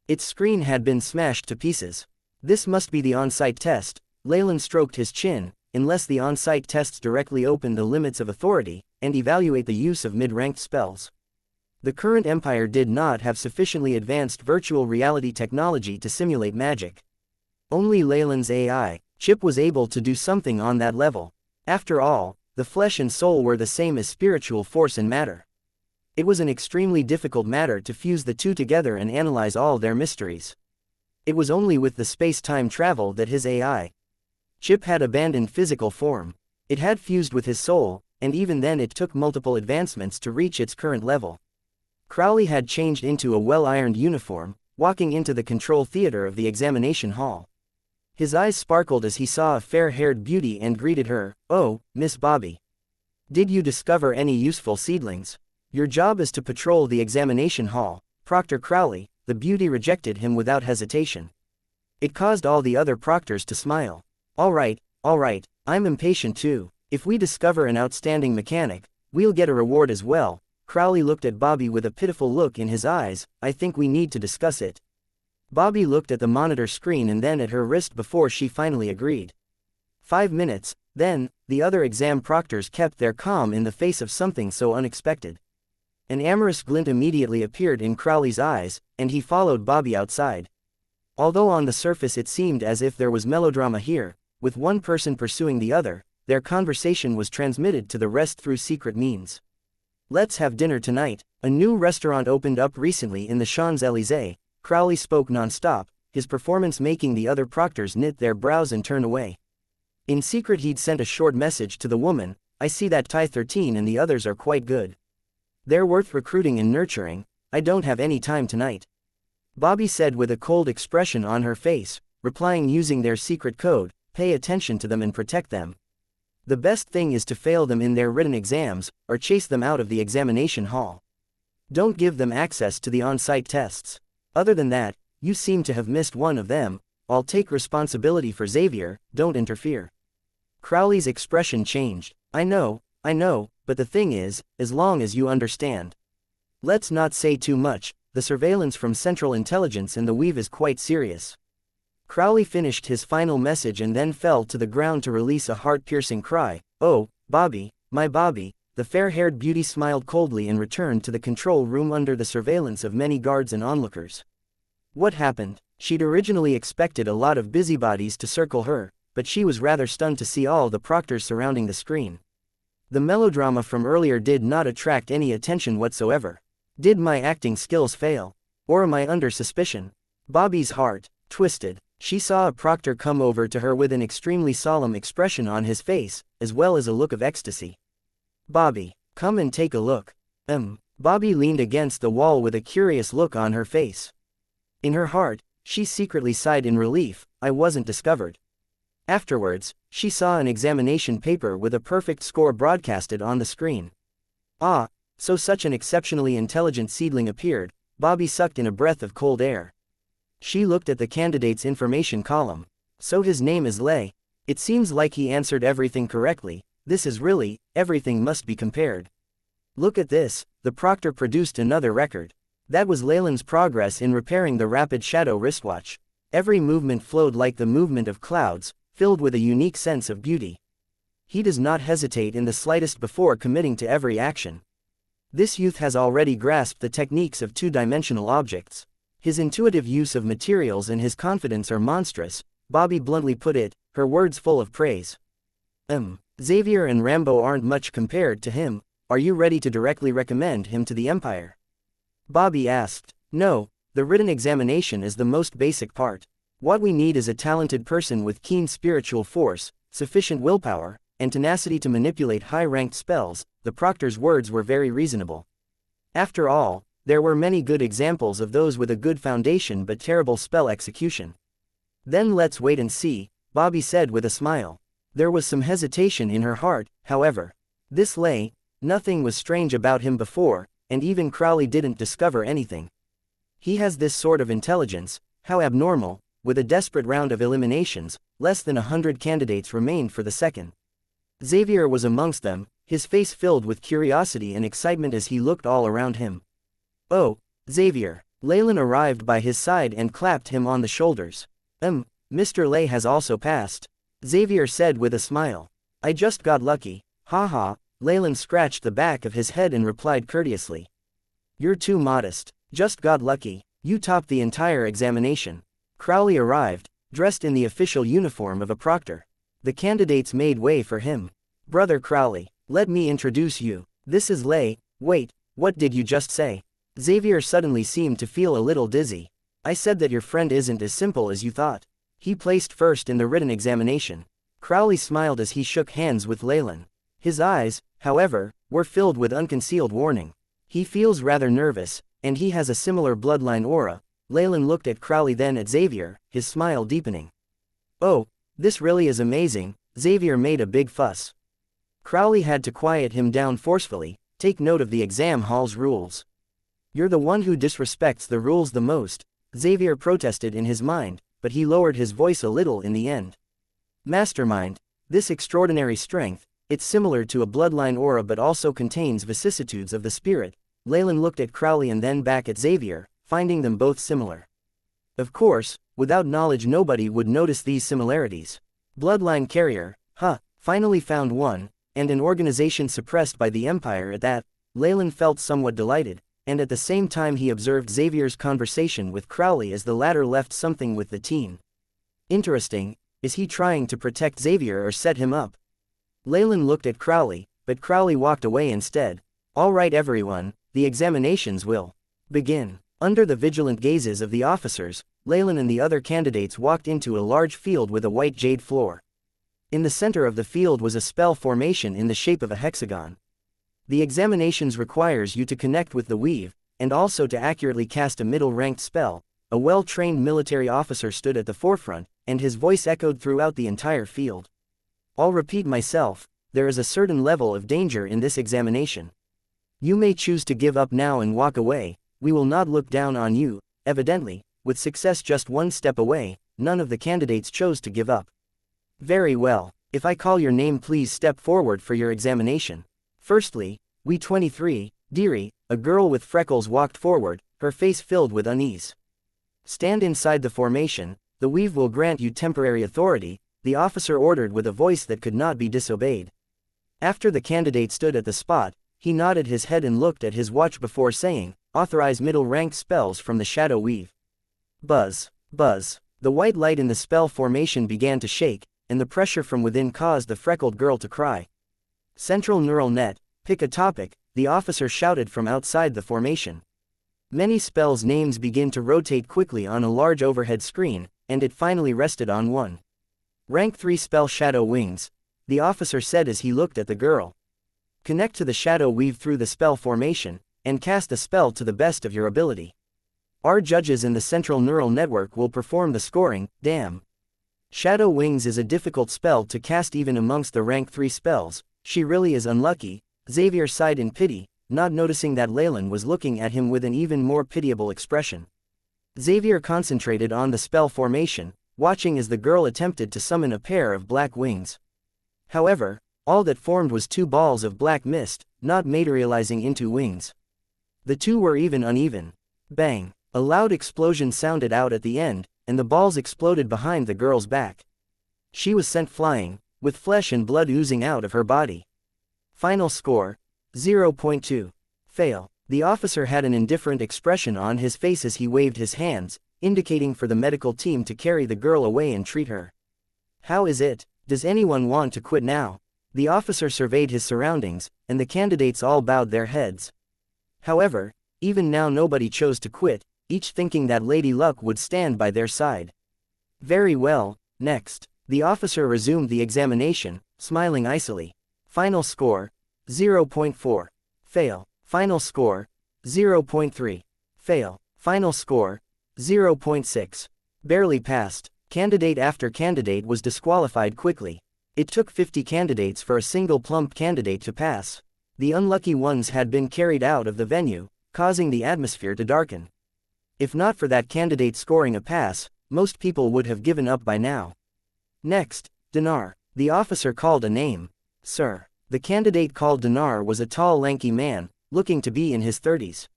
Its screen had been smashed to pieces. This must be the on-site test. Leylin stroked his chin. Unless the on-site tests directly open the limits of authority, and evaluate the use of mid-ranked spells. The current empire did not have sufficiently advanced virtual reality technology to simulate magic. Only Leylin's AI chip was able to do something on that level. After all, the flesh and soul were the same as spiritual force and matter. It was an extremely difficult matter to fuse the two together and analyze all their mysteries. It was only with the space-time travel that his AI chip had abandoned physical form. It had fused with his soul, and even then it took multiple advancements to reach its current level. Crowley had changed into a well-ironed uniform, walking into the control theater of the examination hall. His eyes sparkled as he saw a fair-haired beauty and greeted her. "Oh, Miss Bobby. Did you discover any useful seedlings? Your job is to patrol the examination hall, Proctor Crowley." The beauty rejected him without hesitation. It caused all the other proctors to smile. All right, I'm impatient too. If we discover an outstanding mechanic, we'll get a reward as well." Crowley looked at Bobby with a pitiful look in his eyes. "I think we need to discuss it." Bobby looked at the monitor screen and then at her wrist before she finally agreed. 5 minutes, then, the other exam proctors kept their calm in the face of something so unexpected. An amorous glint immediately appeared in Crowley's eyes, and he followed Bobby outside. Although on the surface it seemed as if there was melodrama here, with one person pursuing the other, their conversation was transmitted to the rest through secret means. "Let's have dinner tonight. A new restaurant opened up recently in the Champs-Élysées." Crowley spoke non-stop, his performance making the other proctors knit their brows and turn away. In secret he'd sent a short message to the woman. "I see that Ty 13 and the others are quite good. They're worth recruiting and nurturing. I don't have any time tonight," Bobby said with a cold expression on her face, replying using their secret code. "Pay attention to them and protect them. The best thing is to fail them in their written exams, or chase them out of the examination hall. Don't give them access to the on-site tests. Other than that, you seem to have missed one of them. I'll take responsibility for Xavier, don't interfere." Crowley's expression changed. I know, but the thing is, as long as you understand. Let's not say too much, the surveillance from Central Intelligence and the Weave is quite serious." Crowley finished his final message and then fell to the ground to release a heart-piercing cry. "Oh, Bobby, my Bobby, The fair-haired beauty smiled coldly and returned to the control room under the surveillance of many guards and onlookers. What happened? She'd originally expected a lot of busybodies to circle her, but she was rather stunned to see all the proctors surrounding the screen. The melodrama from earlier did not attract any attention whatsoever. Did my acting skills fail? Or am I under suspicion? Bobby's heart twisted. She saw a proctor come over to her with an extremely solemn expression on his face, as well as a look of ecstasy. Bobby, come and take a look. Bobby leaned against the wall with a curious look on her face. In her heart, she secretly sighed in relief. I wasn't discovered. Afterwards, she saw an examination paper with a perfect score broadcasted on the screen. Ah, so such an exceptionally intelligent seedling appeared. Bobby sucked in a breath of cold air. She looked at the candidate's information column. So his name is Lay. It seems like he answered everything correctly. This is really, everything must be compared. Look at this, the proctor produced another record. That was Leylin's progress in repairing the rapid shadow wristwatch. Every movement flowed like the movement of clouds, filled with a unique sense of beauty. He does not hesitate in the slightest before committing to every action. This youth has already grasped the techniques of two-dimensional objects. His intuitive use of materials and his confidence are monstrous, Bobby bluntly put it, her words full of praise. Xavier and Rambo aren't much compared to him. Are you ready to directly recommend him to the Empire? Bobby asked. No, the written examination is the most basic part. What we need is a talented person with keen spiritual force, sufficient willpower, and tenacity to manipulate high-ranked spells. The proctor's words were very reasonable. After all, there were many good examples of those with a good foundation but terrible spell execution. Then let's wait and see, Bobby said with a smile. There was some hesitation in her heart, however. This Lay, nothing was strange about him before, and even Crowley didn't discover anything. He has this sort of intelligence, how abnormal. With a desperate round of eliminations, less than 100 candidates remained for the second. Xavier was amongst them, his face filled with curiosity and excitement as he looked all around him. Oh, Xavier. Leylin arrived by his side and clapped him on the shoulders. Mr. Lay has also passed. Xavier said with a smile. I just got lucky. Ha. Leylin scratched the back of his head and replied courteously. You're too modest. Just got lucky. You topped the entire examination. Crowley arrived, dressed in the official uniform of a proctor. The candidates made way for him. Brother Crowley, let me introduce you. This is Lay. Wait, what did you just say? Xavier suddenly seemed to feel a little dizzy. I said that your friend isn't as simple as you thought. He placed first in the written examination. Crowley smiled as he shook hands with Leylin. His eyes, however, were filled with unconcealed warning. He feels rather nervous, and he has a similar bloodline aura. Leylin looked at Crowley then at Xavier, his smile deepening. Oh, this really is amazing. Xavier made a big fuss. Crowley had to quiet him down forcefully. Take note of the exam hall's rules. You're the one who disrespects the rules the most, Xavier protested in his mind, but he lowered his voice a little in the end. Mastermind, this extraordinary strength, it's similar to a bloodline aura but also contains vicissitudes of the spirit. Leylin looked at Crowley and then back at Xavier, finding them both similar. Of course, without knowledge nobody would notice these similarities. Bloodline carrier, finally found one, and an organization suppressed by the Empire at that. Leylin felt somewhat delighted, and at the same time he observed Xavier's conversation with Crowley as the latter left something with the teen. Interesting, is he trying to protect Xavier or set him up? Leylin looked at Crowley, but Crowley walked away instead. All right everyone, the examinations will begin. Under the vigilant gazes of the officers, Leylin and the other candidates walked into a large field with a white jade floor. In the center of the field was a spell formation in the shape of a hexagon. The examinations requires you to connect with the weave, and also to accurately cast a middle-ranked spell. A well-trained military officer stood at the forefront, and his voice echoed throughout the entire field. I'll repeat myself, there is a certain level of danger in this examination. You may choose to give up now and walk away. We will not look down on you. Evidently, with success just one step away, none of the candidates chose to give up. Very well, if I call your name please step forward for your examination. Firstly, We-23, Deary, a girl with freckles walked forward, her face filled with unease. Stand inside the formation, the weave will grant you temporary authority, the officer ordered with a voice that could not be disobeyed. After the candidate stood at the spot, he nodded his head and looked at his watch before saying, "Authorize middle-ranked spells from the Shadow Weave." Buzz. Buzz. The white light in the spell formation began to shake, and the pressure from within caused the freckled girl to cry. Central neural net, pick a topic, the officer shouted from outside the formation. Many spells' names begin to rotate quickly on a large overhead screen, and it finally rested on one. Rank 3 spell Shadow Wings, the officer said as he looked at the girl. Connect to the Shadow Weave through the spell formation, and cast the spell to the best of your ability. Our judges in the central neural network will perform the scoring. Damn. Shadow Wings is a difficult spell to cast even amongst the rank 3 spells. She really is unlucky. Xavier sighed in pity, not noticing that Leylin was looking at him with an even more pitiable expression. Xavier concentrated on the spell formation, watching as the girl attempted to summon a pair of black wings. However, all that formed was 2 balls of black mist, not materializing into wings. The two were even uneven. Bang! A loud explosion sounded out at the end, and the balls exploded behind the girl's back. She was sent flying, with flesh and blood oozing out of her body. Final score: 0.2. Fail. The officer had an indifferent expression on his face as he waved his hands, indicating for the medical team to carry the girl away and treat her. How is it? Does anyone want to quit now? The officer surveyed his surroundings, and the candidates all bowed their heads. However, even now nobody chose to quit, each thinking that Lady Luck would stand by their side. Very well, next. The officer resumed the examination, smiling icily. Final score: 0.4. Fail. Final score: 0.3. Fail. Final score: 0.6. Barely passed. Candidate after candidate was disqualified quickly. It took 50 candidates for a single plump candidate to pass. The unlucky ones had been carried out of the venue, causing the atmosphere to darken. If not for that candidate scoring a pass, most people would have given up by now. Next, Dinar. The officer called a name. Sir. The candidate called Dinar was a tall lanky man, looking to be in his 30s.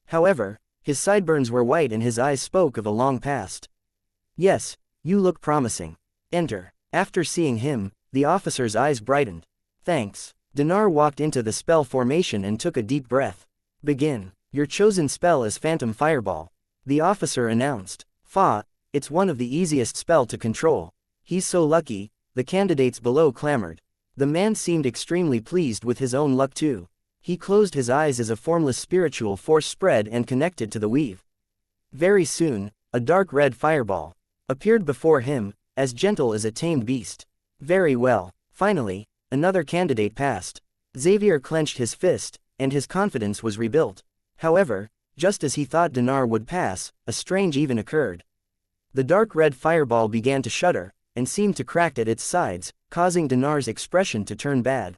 However, his sideburns were white and his eyes spoke of a long past. Yes, you look promising. Enter. After seeing him, the officer's eyes brightened. Thanks. Dinar walked into the spell formation and took a deep breath. Begin. Your chosen spell is Phantom Fireball. The officer announced. Fa, it's one of the easiest spell to control. He's so lucky, the candidates below clamored. The man seemed extremely pleased with his own luck too. He closed his eyes as a formless spiritual force spread and connected to the weave. Very soon, a dark red fireball appeared before him, as gentle as a tamed beast. Very well. Finally, another candidate passed. Xavier clenched his fist, and his confidence was rebuilt. However, just as he thought Dinar would pass, a strange event occurred. The dark red fireball began to shudder, and seemed to crack at its sides, causing Dinar's expression to turn bad.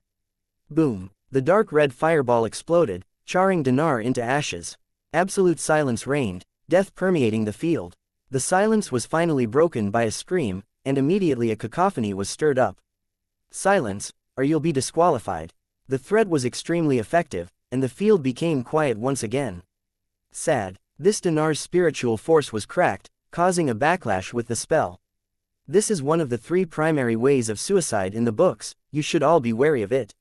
Boom! The dark red fireball exploded, charring Dinar into ashes. Absolute silence reigned, death permeating the field. The silence was finally broken by a scream, and immediately a cacophony was stirred up. Silence, or you'll be disqualified. The threat was extremely effective, and the field became quiet once again. Sad. This Dinar's spiritual force was cracked, causing a backlash with the spell. This is one of the 3 primary ways of suicide in the books, you should all be wary of it.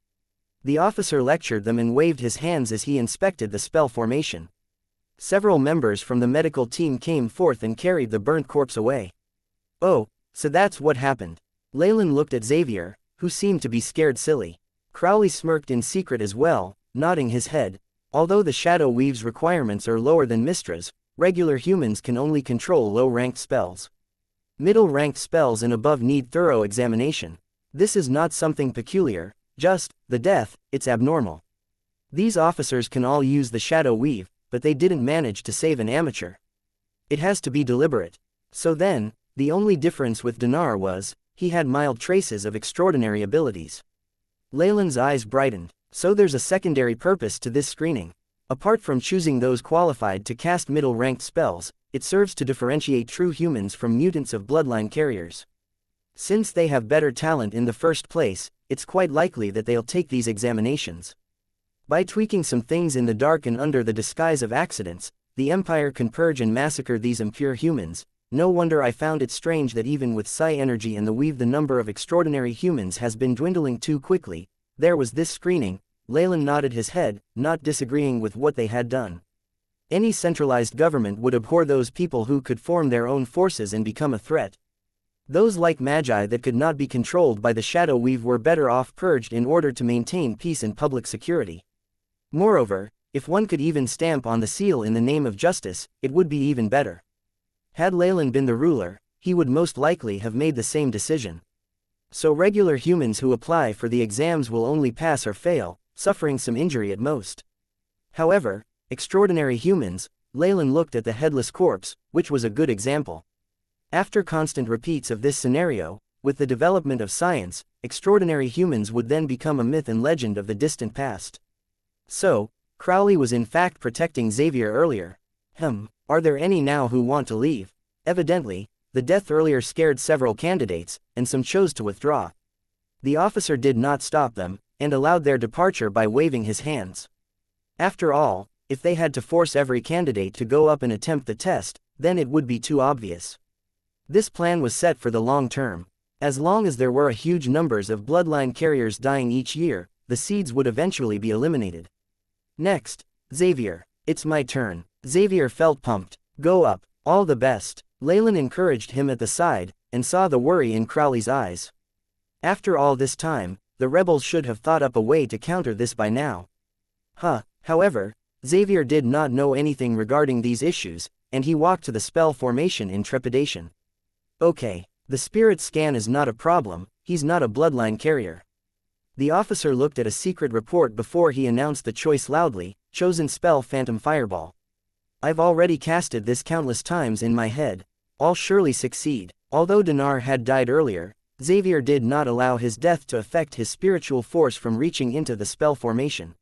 The officer lectured them and waved his hands as he inspected the spell formation. Several members from the medical team came forth and carried the burnt corpse away. Oh, so that's what happened. Leylin looked at Xavier, who seemed to be scared silly. Crowley smirked in secret as well, nodding his head. Although the Shadow Weave's requirements are lower than Mistra's, regular humans can only control low-ranked spells. Middle-ranked spells and above need thorough examination. This is not something peculiar, just the death, it's abnormal. These officers can all use the Shadow Weave, but they didn't manage to save an amateur. It has to be deliberate. So then, the only difference with Dinar was, he had mild traces of extraordinary abilities. Leylin's eyes brightened. So there's a secondary purpose to this screening. Apart from choosing those qualified to cast middle-ranked spells, it serves to differentiate true humans from mutants of bloodline carriers. Since they have better talent in the first place, it's quite likely that they'll take these examinations. By tweaking some things in the dark and under the disguise of accidents, the Empire can purge and massacre these impure humans. No wonder I found it strange that even with psi energy and the weave the number of extraordinary humans has been dwindling too quickly. There was this screening. Leylin nodded his head, not disagreeing with what they had done. Any centralized government would abhor those people who could form their own forces and become a threat. Those like magi that could not be controlled by the shadow weave were better off purged in order to maintain peace and public security. Moreover, if one could even stamp on the seal in the name of justice, it would be even better. Had Leylin been the ruler, he would most likely have made the same decision. So regular humans who apply for the exams will only pass or fail, suffering some injury at most. However, extraordinary humans, Leylin looked at the headless corpse, which was a good example. After constant repeats of this scenario, with the development of science, extraordinary humans would then become a myth and legend of the distant past. So, Crowley was in fact protecting Xavier earlier. Are there any now who want to leave? Evidently, the death earlier scared several candidates, and some chose to withdraw. The officer did not stop them, and allowed their departure by waving his hands. After all, if they had to force every candidate to go up and attempt the test, then it would be too obvious. This plan was set for the long term. As long as there were a huge numbers of bloodline carriers dying each year, the seeds would eventually be eliminated. Next, Xavier. It's my turn. Xavier felt pumped. Go up. All the best. Leylin encouraged him at the side, and saw the worry in Crowley's eyes. After all this time, the rebels should have thought up a way to counter this by now. However, Xavier did not know anything regarding these issues, and he walked to the spell formation in trepidation. Okay, the spirit scan is not a problem, he's not a bloodline carrier. The officer looked at a secret report before he announced the choice loudly. Chosen spell Phantom Fireball. I've already casted this countless times in my head. I'll surely succeed. Although Dinar had died earlier, Xavier did not allow his death to affect his spiritual force from reaching into the spell formation.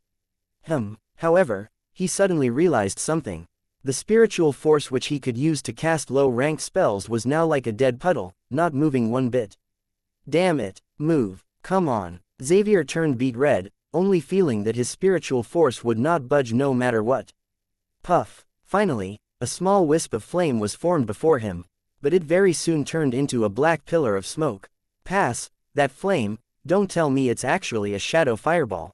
However, he suddenly realized something. The spiritual force which he could use to cast low-ranked spells was now like a dead puddle, not moving one bit. Damn it, move, come on. Xavier turned beet red, only feeling that his spiritual force would not budge no matter what. Puff. Finally, a small wisp of flame was formed before him, but it very soon turned into a black pillar of smoke. Pass, that flame, don't tell me it's actually a shadow fireball.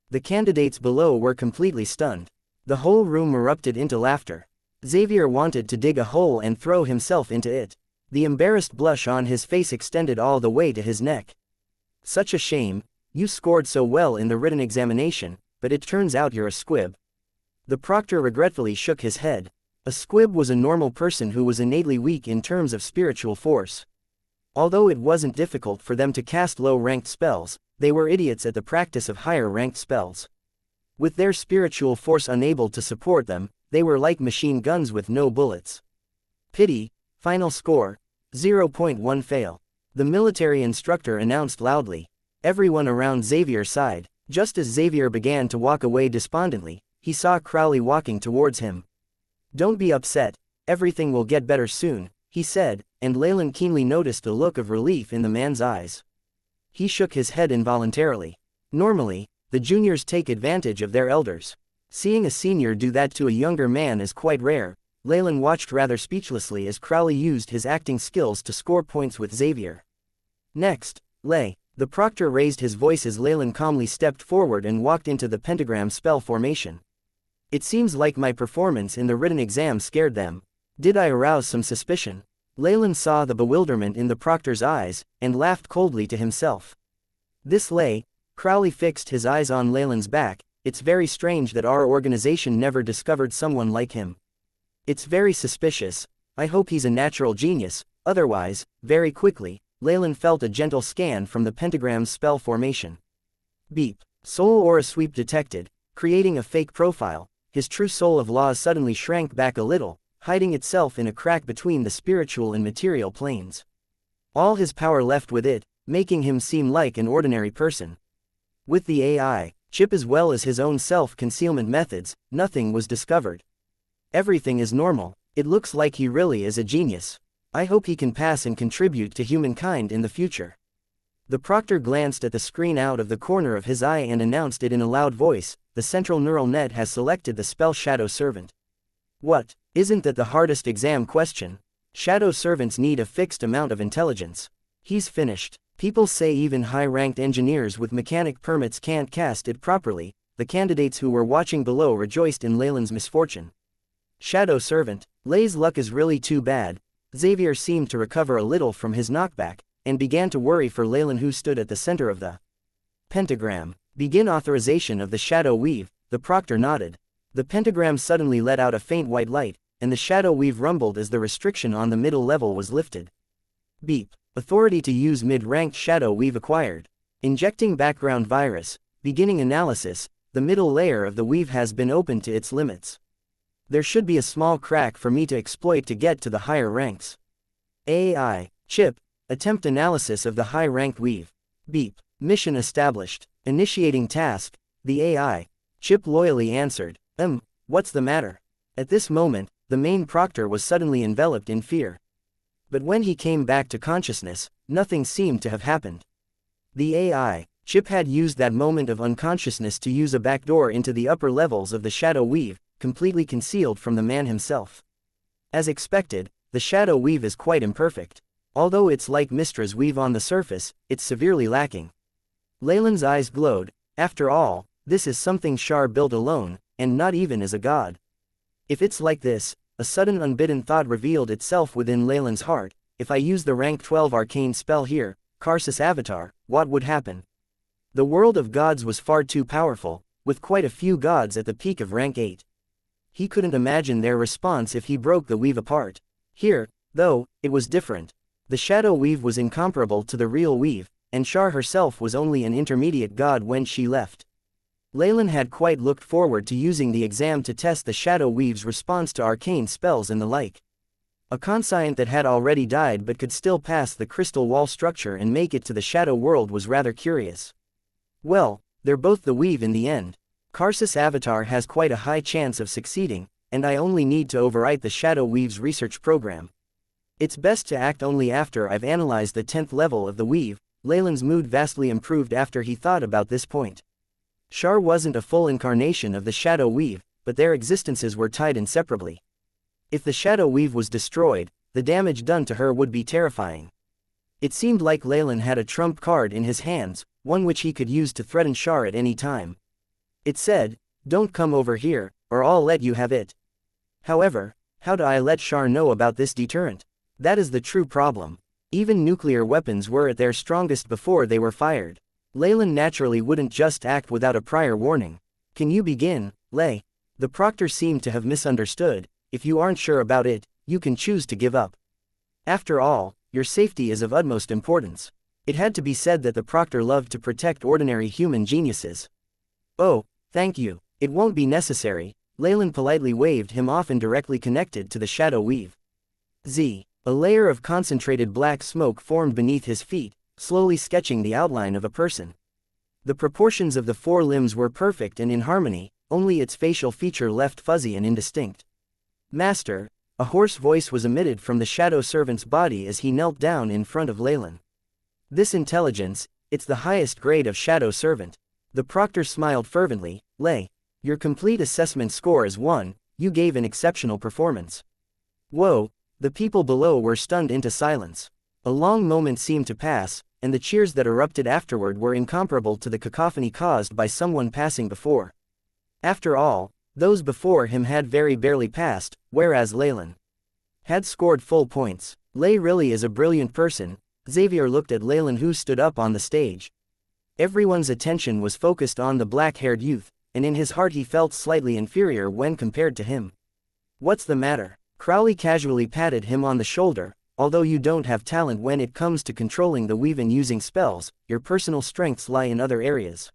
The candidates below were completely stunned. The whole room erupted into laughter. Xavier wanted to dig a hole and throw himself into it. The embarrassed blush on his face extended all the way to his neck. Such a shame, you scored so well in the written examination, but it turns out you're a squib. The proctor regretfully shook his head. A squib was a normal person who was innately weak in terms of spiritual force. Although it wasn't difficult for them to cast low-ranked spells, they were idiots at the practice of higher-ranked spells. With their spiritual force unable to support them, they were like machine guns with no bullets. Pity. Final score, 0.1 fail. The military instructor announced loudly. Everyone around Xavier sighed. Just as Xavier began to walk away despondently, he saw Crowley walking towards him. Don't be upset, everything will get better soon, he said, and Leylin keenly noticed the look of relief in the man's eyes. He shook his head involuntarily. Normally, the juniors take advantage of their elders. Seeing a senior do that to a younger man is quite rare. Leylin watched rather speechlessly as Crowley used his acting skills to score points with Xavier. Next, the proctor raised his voice as Leylin calmly stepped forward and walked into the pentagram spell formation. It seems like my performance in the written exam scared them. Did I arouse some suspicion? Leylin saw the bewilderment in the proctor's eyes, and laughed coldly to himself. Crowley fixed his eyes on Leylin's back. It's very strange that our organization never discovered someone like him. It's very suspicious. I hope he's a natural genius, otherwise, very quickly, Leylin felt a gentle scan from the pentagram's spell formation. Beep. Soul aura sweep detected, creating a fake profile. His true soul of laws suddenly shrank back a little, hiding itself in a crack between the spiritual and material planes. All his power left with it, making him seem like an ordinary person. With the AI chip as well as his own self-concealment methods, nothing was discovered. Everything is normal. It looks like he really is a genius. I hope he can pass and contribute to humankind in the future. The proctor glanced at the screen out of the corner of his eye and announced it in a loud voice. The central neural net has selected the spell Shadow Servant. What? Isn't that the hardest exam question? Shadow servants need a fixed amount of intelligence. He's finished. People say even high-ranked engineers with mechanic permits can't cast it properly. The candidates who were watching below rejoiced in Leylin's misfortune. Shadow Servant, Lei's luck is really too bad. Xavier seemed to recover a little from his knockback, and began to worry for Leylin, who stood at the center of the pentagram. Begin authorization of the shadow weave, the proctor nodded. The pentagram suddenly let out a faint white light, and the shadow weave rumbled as the restriction on the middle level was lifted. Beep. Authority to use mid-ranked shadow weave acquired. Injecting background virus. Beginning analysis. The middle layer of the weave has been opened to its limits. There should be a small crack for me to exploit to get to the higher ranks. AI. Chip. Attempt analysis of the high-ranked weave. Beep. Mission established. Initiating task. The AI. Chip loyally answered. What's the matter? At this moment, the main proctor was suddenly enveloped in fear. But when he came back to consciousness, nothing seemed to have happened. The AI. Chip had used that moment of unconsciousness to use a backdoor into the upper levels of the shadow weave, completely concealed from the man himself. As expected, the shadow weave is quite imperfect. Although it's like Mystra's weave on the surface, it's severely lacking. Leylin's eyes glowed. After all, this is something Shar built alone, and not even as a god. If it's like this, a sudden unbidden thought revealed itself within Leylin's heart. If I use the rank 12 arcane spell here, Karsus Avatar, what would happen? The world of gods was far too powerful, with quite a few gods at the peak of rank 8. He couldn't imagine their response if he broke the weave apart. Here, though, it was different. The shadow weave was incomparable to the real weave, and Shar herself was only an intermediate god when she left. Leylin had quite looked forward to using the exam to test the shadow weave's response to arcane spells and the like. A conscient that had already died but could still pass the crystal wall structure and make it to the shadow world was rather curious. Well, they're both the weave in the end. Karsus Avatar has quite a high chance of succeeding, and I only need to overwrite the shadow weave's research program. It's best to act only after I've analyzed the 10th level of the weave. Leylin's mood vastly improved after he thought about this point. Shar wasn't a full incarnation of the shadow weave, but their existences were tied inseparably. If the shadow weave was destroyed, the damage done to her would be terrifying. It seemed like Leylin had a trump card in his hands, one which he could use to threaten Shar at any time. It said, "Don't come over here, or I'll let you have it." However, how do I let Shar know about this deterrent? That is the true problem. Even nuclear weapons were at their strongest before they were fired. Leylin naturally wouldn't just act without a prior warning. Can you begin, Ley? The proctor seemed to have misunderstood. If you aren't sure about it, you can choose to give up. After all, your safety is of utmost importance. It had to be said that the proctor loved to protect ordinary human geniuses. Oh, thank you. It won't be necessary. Leylin politely waved him off and directly connected to the shadow weave. A layer of concentrated black smoke formed beneath his feet, slowly sketching the outline of a person. The proportions of the four limbs were perfect and in harmony, only its facial feature left fuzzy and indistinct. Master, a hoarse voice was emitted from the shadow servant's body as he knelt down in front of Leylin. This intelligence, it's the highest grade of shadow servant. The proctor smiled fervently. Ley, your complete assessment score is 1, you gave an exceptional performance. Whoa, the people below were stunned into silence. A long moment seemed to pass, and the cheers that erupted afterward were incomparable to the cacophony caused by someone passing before. After all, those before him had very barely passed, whereas Leylin had scored full points. Ley really is a brilliant person. Xavier looked at Leylin, who stood up on the stage. Everyone's attention was focused on the black-haired youth, and in his heart he felt slightly inferior when compared to him. What's the matter? Crowley casually patted him on the shoulder. Although you don't have talent when it comes to controlling the weave and using spells, your personal strengths lie in other areas.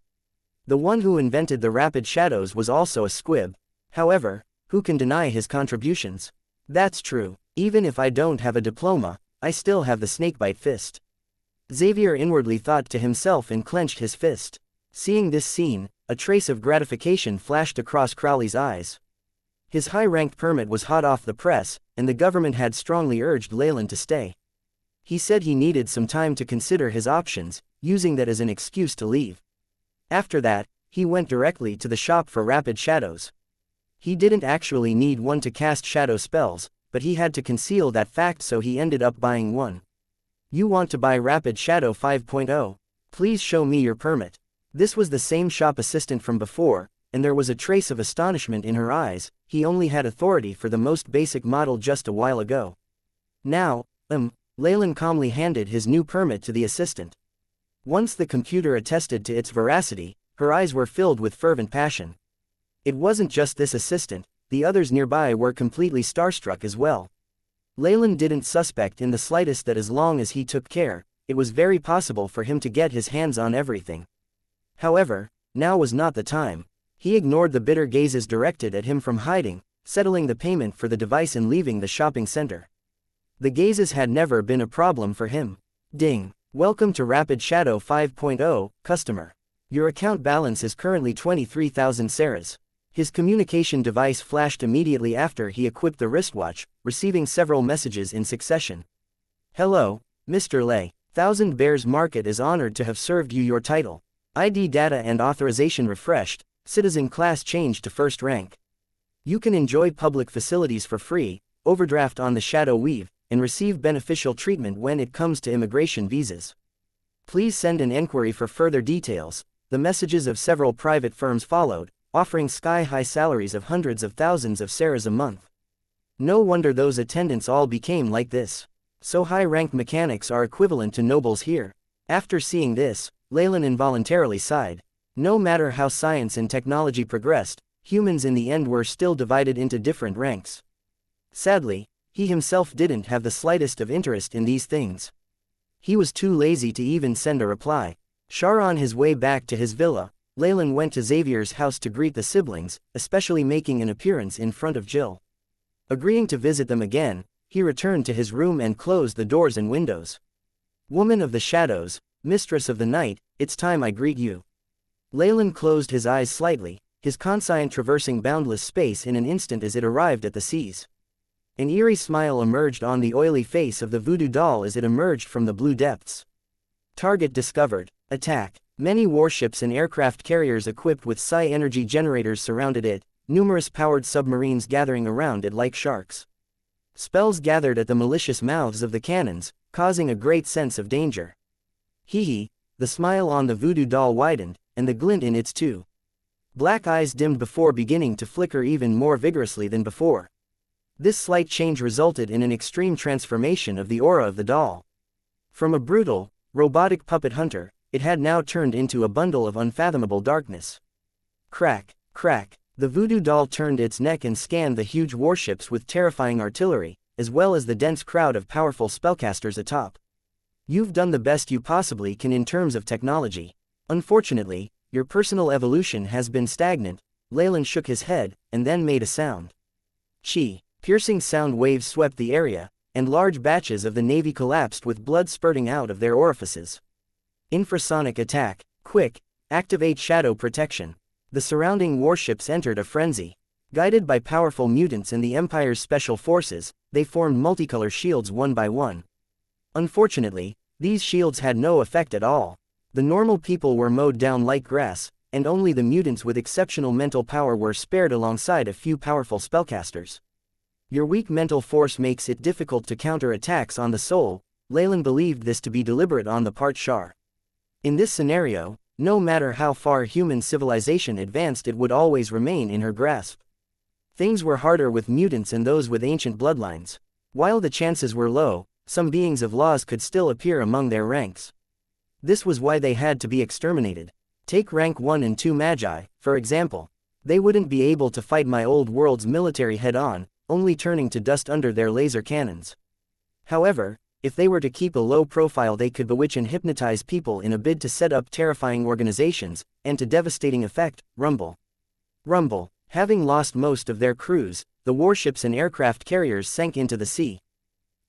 The one who invented the rapid shadows was also a squib. However, who can deny his contributions? That's true. Even if I don't have a diploma, I still have the snakebite fist. Xavier inwardly thought to himself and clenched his fist. Seeing this scene, a trace of gratification flashed across Crowley's eyes. His high-ranked permit was hot off the press, and the government had strongly urged Leylin to stay. He said he needed some time to consider his options, using that as an excuse to leave. After that, he went directly to the shop for rapid shadows. He didn't actually need one to cast shadow spells, but he had to conceal that fact, so he ended up buying one. You want to buy Rapid Shadow 5.0? Please show me your permit. This was the same shop assistant from before, and there was a trace of astonishment in her eyes. He only had authority for the most basic model just a while ago. Now, Leylin calmly handed his new permit to the assistant. Once the computer attested to its veracity, her eyes were filled with fervent passion. It wasn't just this assistant, the others nearby were completely starstruck as well. Leylin didn't suspect in the slightest that as long as he took care, it was very possible for him to get his hands on everything. However, now was not the time. He ignored the bitter gazes directed at him from hiding, settling the payment for the device and leaving the shopping center. The gazes had never been a problem for him. Ding. Welcome to Rapid Shadow 5.0, customer. Your account balance is currently 23,000 Saras. His communication device flashed immediately after he equipped the wristwatch, receiving several messages in succession. Hello, Mr. Lei. Thousand Bears Market is honored to have served you your title. ID data and authorization refreshed, citizen class changed to first rank. You can enjoy public facilities for free, overdraft on the Shadow Weave, and receive beneficial treatment when it comes to immigration visas. Please send an enquiry for further details. The messages of several private firms followed, offering sky-high salaries of hundreds of thousands of Saras a month. No wonder those attendants all became like this. So high-ranked mechanics are equivalent to nobles here. After seeing this, Leylin involuntarily sighed. No matter how science and technology progressed, humans in the end were still divided into different ranks. Sadly, he himself didn't have the slightest of interest in these things. He was too lazy to even send a reply. On his way back to his villa, Leylin went to Xavier's house to greet the siblings, especially making an appearance in front of Jill. Agreeing to visit them again, he returned to his room and closed the doors and windows. Woman of the shadows, mistress of the night, it's time I greet you. Leylin closed his eyes slightly, his conscience traversing boundless space in an instant as it arrived at the seas. An eerie smile emerged on the oily face of the voodoo doll as it emerged from the blue depths. Target discovered. Attack. Many warships and aircraft carriers equipped with psi energy generators surrounded it, numerous powered submarines gathering around it like sharks. Spells gathered at the malicious mouths of the cannons, causing a great sense of danger. Hee, the smile on the voodoo doll widened, and the glint in its two black eyes dimmed before beginning to flicker even more vigorously than before. This slight change resulted in an extreme transformation of the aura of the doll. From a brutal, robotic puppet hunter, it had now turned into a bundle of unfathomable darkness. Crack, crack, the voodoo doll turned its neck and scanned the huge warships with terrifying artillery, as well as the dense crowd of powerful spellcasters atop. You've done the best you possibly can in terms of technology. Unfortunately, your personal evolution has been stagnant. Leylin shook his head, and then made a sound. Chi. Piercing sound waves swept the area, and large batches of the Navy collapsed with blood spurting out of their orifices. Infrasonic attack. Quick, activate shadow protection. The surrounding warships entered a frenzy. Guided by powerful mutants and the Empire's special forces, they formed multicolor shields one by one. Unfortunately, these shields had no effect at all. The normal people were mowed down like grass, and only the mutants with exceptional mental power were spared alongside a few powerful spellcasters. Your weak mental force makes it difficult to counter attacks on the soul. Leylin believed this to be deliberate on the part Shar. In this scenario, no matter how far human civilization advanced, it would always remain in her grasp. Things were harder with mutants and those with ancient bloodlines. While the chances were low, some beings of laws could still appear among their ranks. This was why they had to be exterminated. Take rank 1 and 2 Magi, for example. They wouldn't be able to fight my old world's military head-on, only turning to dust under their laser cannons. However, if they were to keep a low profile, they could bewitch and hypnotize people in a bid to set up terrifying organizations, and to devastating effect. Rumble. Rumble. Having lost most of their crews, the warships and aircraft carriers sank into the sea.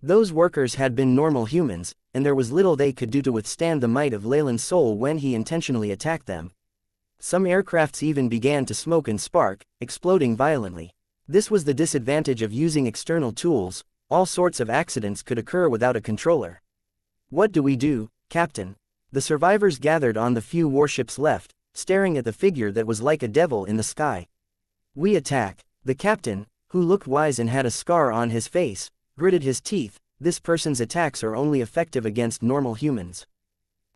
Those workers had been normal humans, and there was little they could do to withstand the might of Leylin's soul when he intentionally attacked them. Some aircrafts even began to smoke and spark, exploding violently. This was the disadvantage of using external tools. All sorts of accidents could occur without a controller. What do we do, Captain? The survivors gathered on the few warships left, staring at the figure that was like a devil in the sky. We attack. The captain, who looked wise and had a scar on his face, gritted his teeth, this person's attacks are only effective against normal humans.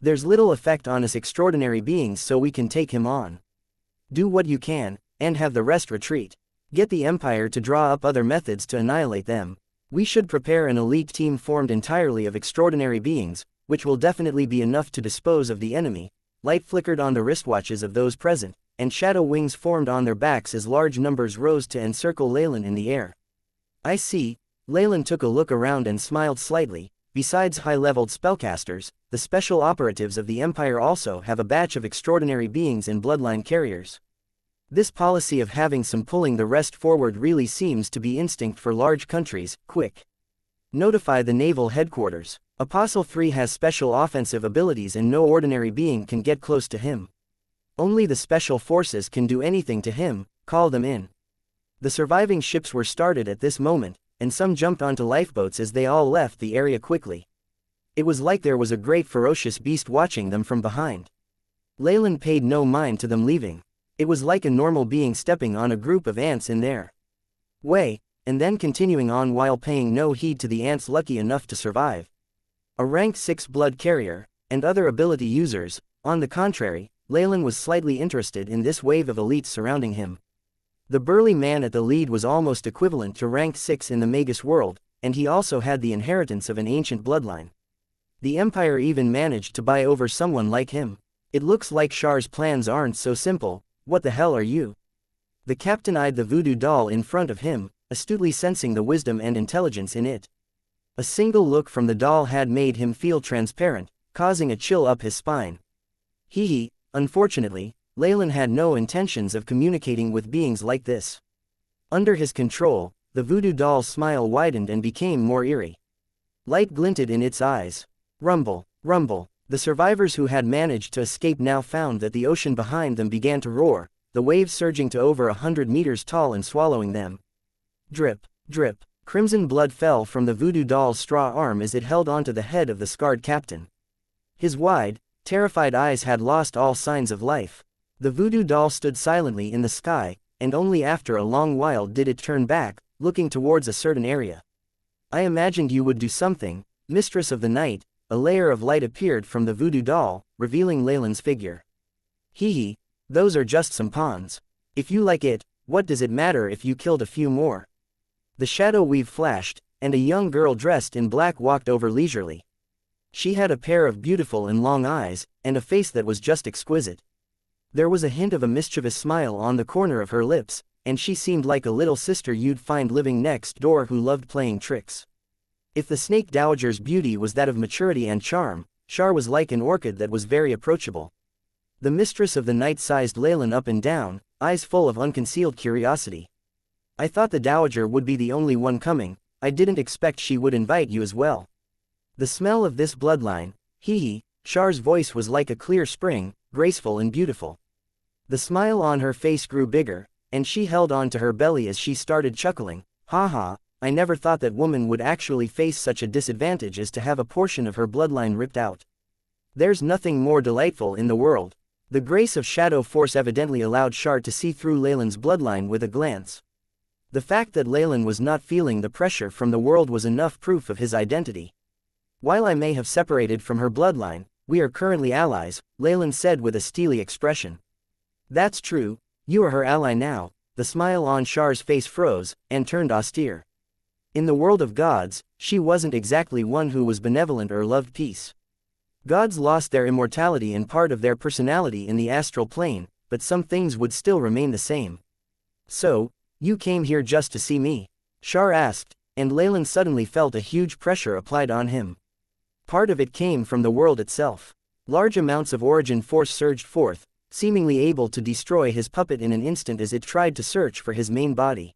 There's little effect on us extraordinary beings, so we can take him on. Do what you can, and have the rest retreat. Get the Empire to draw up other methods to annihilate them. We should prepare an elite team formed entirely of extraordinary beings, which will definitely be enough to dispose of the enemy. Light flickered on the wristwatches of those present, and shadow wings formed on their backs as large numbers rose to encircle Leylin in the air. I see. Leylin took a look around and smiled slightly. Besides high-leveled spellcasters, the special operatives of the Empire also have a batch of extraordinary beings and bloodline carriers. This policy of having some pulling the rest forward really seems to be instinct for large countries. Quick. Notify the naval headquarters. Apostle 3 has special offensive abilities and no ordinary being can get close to him. Only the special forces can do anything to him. Call them in. The surviving ships were started at this moment, and some jumped onto lifeboats as they all left the area quickly. It was like there was a great ferocious beast watching them from behind. Leylin paid no mind to them leaving. It was like a normal being stepping on a group of ants in their way, and then continuing on while paying no heed to the ants lucky enough to survive. A rank 6 blood carrier, and other ability users. On the contrary, Leylin was slightly interested in this wave of elites surrounding him. The burly man at the lead was almost equivalent to rank 6 in the Magus world, and he also had the inheritance of an ancient bloodline. The Empire even managed to buy over someone like him. It looks like Shar's plans aren't so simple. What the hell are you? The captain eyed the voodoo doll in front of him, astutely sensing the wisdom and intelligence in it. A single look from the doll had made him feel transparent, causing a chill up his spine. Unfortunately, Leylin had no intentions of communicating with beings like this. Under his control, the voodoo doll's smile widened and became more eerie. Light glinted in its eyes. Rumble, rumble. The survivors who had managed to escape now found that the ocean behind them began to roar, the waves surging to over 100 meters tall and swallowing them. Drip, drip. Crimson blood fell from the voodoo doll's straw arm as it held onto the head of the scarred captain. His wide, terrified eyes had lost all signs of life. The voodoo doll stood silently in the sky, and only after a long while did it turn back, looking towards a certain area. I imagined you would do something, Mistress of the Night. A layer of light appeared from the voodoo doll, revealing Leylin's figure. Those are just some pawns. If you like it, what does it matter if you killed a few more? The shadow weave flashed, and a young girl dressed in black walked over leisurely. She had a pair of beautiful and long eyes, and a face that was just exquisite. There was a hint of a mischievous smile on the corner of her lips, and she seemed like a little sister you'd find living next door who loved playing tricks. If the snake dowager's beauty was that of maturity and charm, Shar was like an orchid that was very approachable. The Mistress of the Night sized Leylin up and down, eyes full of unconcealed curiosity. I thought the dowager would be the only one coming. I didn't expect she would invite you as well. The smell of this bloodline, Shar's voice was like a clear spring, graceful and beautiful. The smile on her face grew bigger, and she held on to her belly as she started chuckling. I never thought that woman would actually face such a disadvantage as to have a portion of her bloodline ripped out. There's nothing more delightful in the world. The grace of Shadow Force evidently allowed Shar to see through Leylin's bloodline with a glance. The fact that Leylin was not feeling the pressure from the world was enough proof of his identity. While I may have separated from her bloodline, we are currently allies, Leylin said with a steely expression. That's true, you are her ally now. The smile on Shar's face froze, and turned austere. In the world of gods, she wasn't exactly one who was benevolent or loved peace. Gods lost their immortality and part of their personality in the astral plane, but some things would still remain the same. So, you came here just to see me? Shar asked, and Leylin suddenly felt a huge pressure applied on him. Part of it came from the world itself. Large amounts of origin force surged forth, seemingly able to destroy his puppet in an instant as it tried to search for his main body.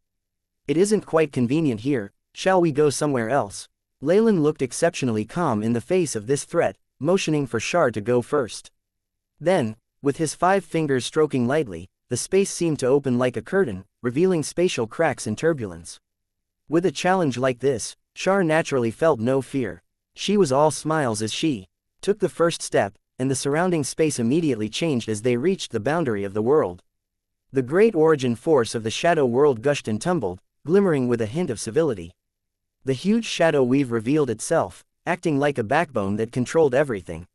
It isn't quite convenient here. Shall we go somewhere else? Leylin looked exceptionally calm in the face of this threat, motioning for Shar to go first. Then, with his 5 fingers stroking lightly, the space seemed to open like a curtain, revealing spatial cracks and turbulence. With a challenge like this, Shar naturally felt no fear. She was all smiles as she took the first step, and the surrounding space immediately changed as they reached the boundary of the world. The great origin force of the shadow world gushed and tumbled, glimmering with a hint of civility. The huge shadow weave revealed itself, acting like a backbone that controlled everything.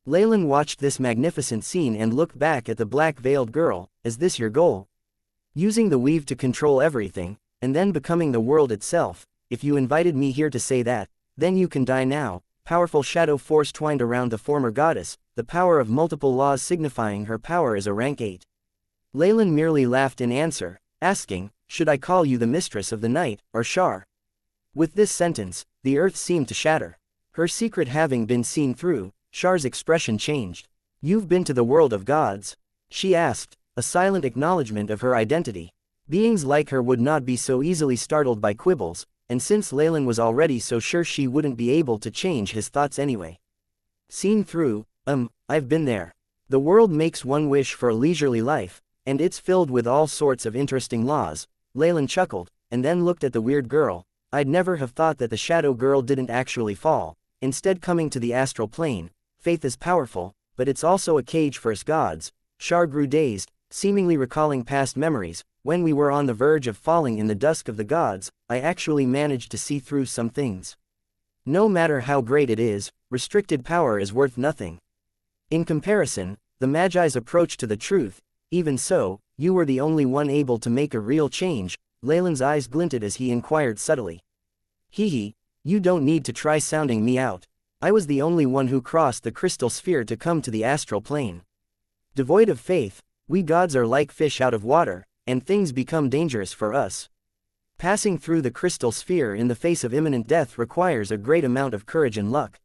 Leylin watched this magnificent scene and looked back at the black-veiled girl. Is this your goal? Using the weave to control everything, and then becoming the world itself? If you invited me here to say that, then you can die now. Powerful shadow force twined around the former goddess, the power of multiple laws signifying her power is a rank 8. Leylin merely laughed in answer, asking, should I call you the mistress of the night, or Shar? With this sentence, the earth seemed to shatter. Her secret having been seen through, Shar's expression changed. You've been to the world of gods? She asked, a silent acknowledgement of her identity. Beings like her would not be so easily startled by quibbles, and since Leylin was already so sure she wouldn't be able to change his thoughts anyway. Seen through, I've been there. The world makes one wish for a leisurely life, and it's filled with all sorts of interesting laws. Leylin chuckled, and then looked at the weird girl. I'd never have thought that the shadow girl didn't actually fall, instead coming to the astral plane. Faith is powerful, but it's also a cage for us gods. Shar grew dazed, seemingly recalling past memories. When we were on the verge of falling in the dusk of the gods, I actually managed to see through some things. No matter how great it is, restricted power is worth nothing. In comparison, the Magi's approach to the truth, even so, you were the only one able to make a real change. Leylin's eyes glinted as he inquired subtly. Hee, you don't need to try sounding me out. I was the only one who crossed the crystal sphere to come to the astral plane. Devoid of faith, we gods are like fish out of water, and things become dangerous for us. Passing through the crystal sphere in the face of imminent death requires a great amount of courage and luck.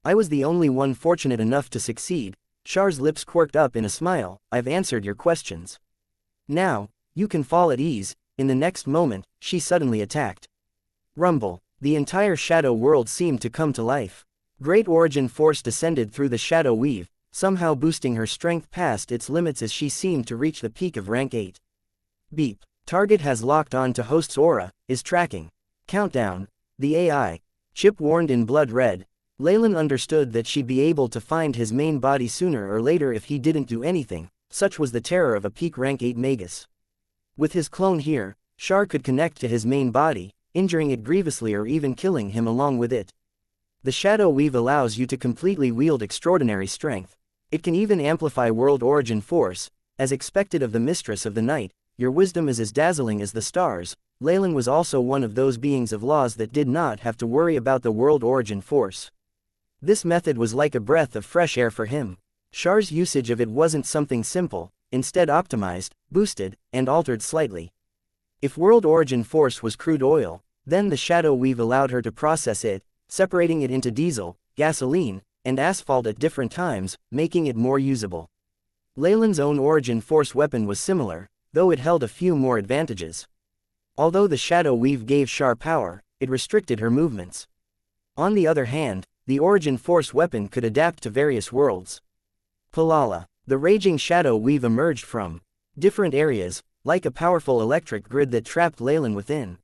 I was the only one fortunate enough to succeed. Shar's lips quirked up in a smile. I've answered your questions. Now, you can fall at ease. In the next moment, she suddenly attacked. Rumble. The entire shadow world seemed to come to life. Great origin force descended through the shadow weave, somehow boosting her strength past its limits as she seemed to reach the peak of rank 8. Beep. Target has locked on to host's aura, is tracking. Countdown. The AI. Chip warned in blood red. Leylin understood that she'd be able to find his main body sooner or later if he didn't do anything. Such was the terror of a peak rank 8 magus. With his clone here, Shar could connect to his main body, injuring it grievously or even killing him along with it. The shadow weave allows you to completely wield extraordinary strength. It can even amplify world origin force, as expected of the mistress of the night. Your wisdom is as dazzling as the stars. Leylin was also one of those beings of laws that did not have to worry about the world origin force. This method was like a breath of fresh air for him. Shar's usage of it wasn't something simple, instead optimized, boosted, and altered slightly. If world origin force was crude oil, then the shadow weave allowed her to process it, separating it into diesel, gasoline, and asphalt at different times, making it more usable. Leylin's own origin force weapon was similar, though it held a few more advantages. Although the shadow weave gave Shar power, it restricted her movements. On the other hand, the origin force weapon could adapt to various worlds. Palala. The raging shadow weave emerged from different areas, like a powerful electric grid that trapped Leylin within.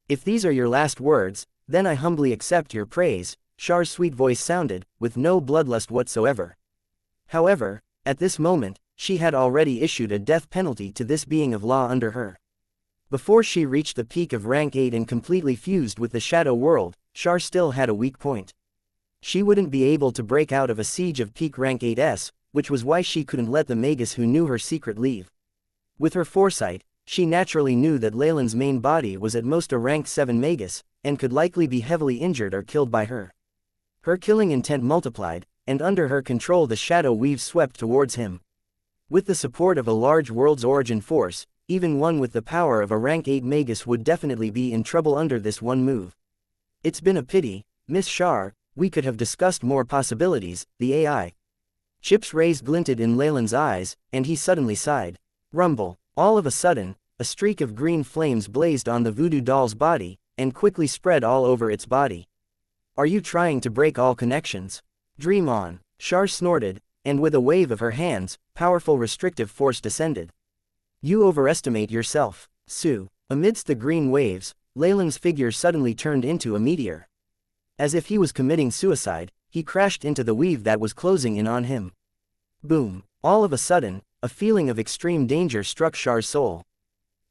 If these are your last words, then I humbly accept your praise, Shar's sweet voice sounded, with no bloodlust whatsoever. However, at this moment, she had already issued a death penalty to this being of law under her. Before she reached the peak of rank 8 and completely fused with the shadow world, Shar still had a weak point. She wouldn't be able to break out of a siege of peak rank 8s, which was why she couldn't let the magus who knew her secret leave. With her foresight, she naturally knew that Leylin's main body was at most a rank 7 magus, and could likely be heavily injured or killed by her. Her killing intent multiplied, and under her control the shadow weave swept towards him. With the support of a large world's origin force, even one with the power of a rank 8 magus would definitely be in trouble under this one move. It's been a pity, Miss Shar, we could have discussed more possibilities. The AI. Chip's rays glinted in Leylin's eyes, and he suddenly sighed. Rumble. All of a sudden, a streak of green flames blazed on the voodoo doll's body, and quickly spread all over its body. Are you trying to break all connections? Dream on. Shar snorted, and with a wave of her hands, powerful restrictive force descended. You overestimate yourself, Sue. Amidst the green waves, Leylin's figure suddenly turned into a meteor. As if he was committing suicide, he crashed into the weave that was closing in on him. Boom. All of a sudden, a feeling of extreme danger struck Shar's soul.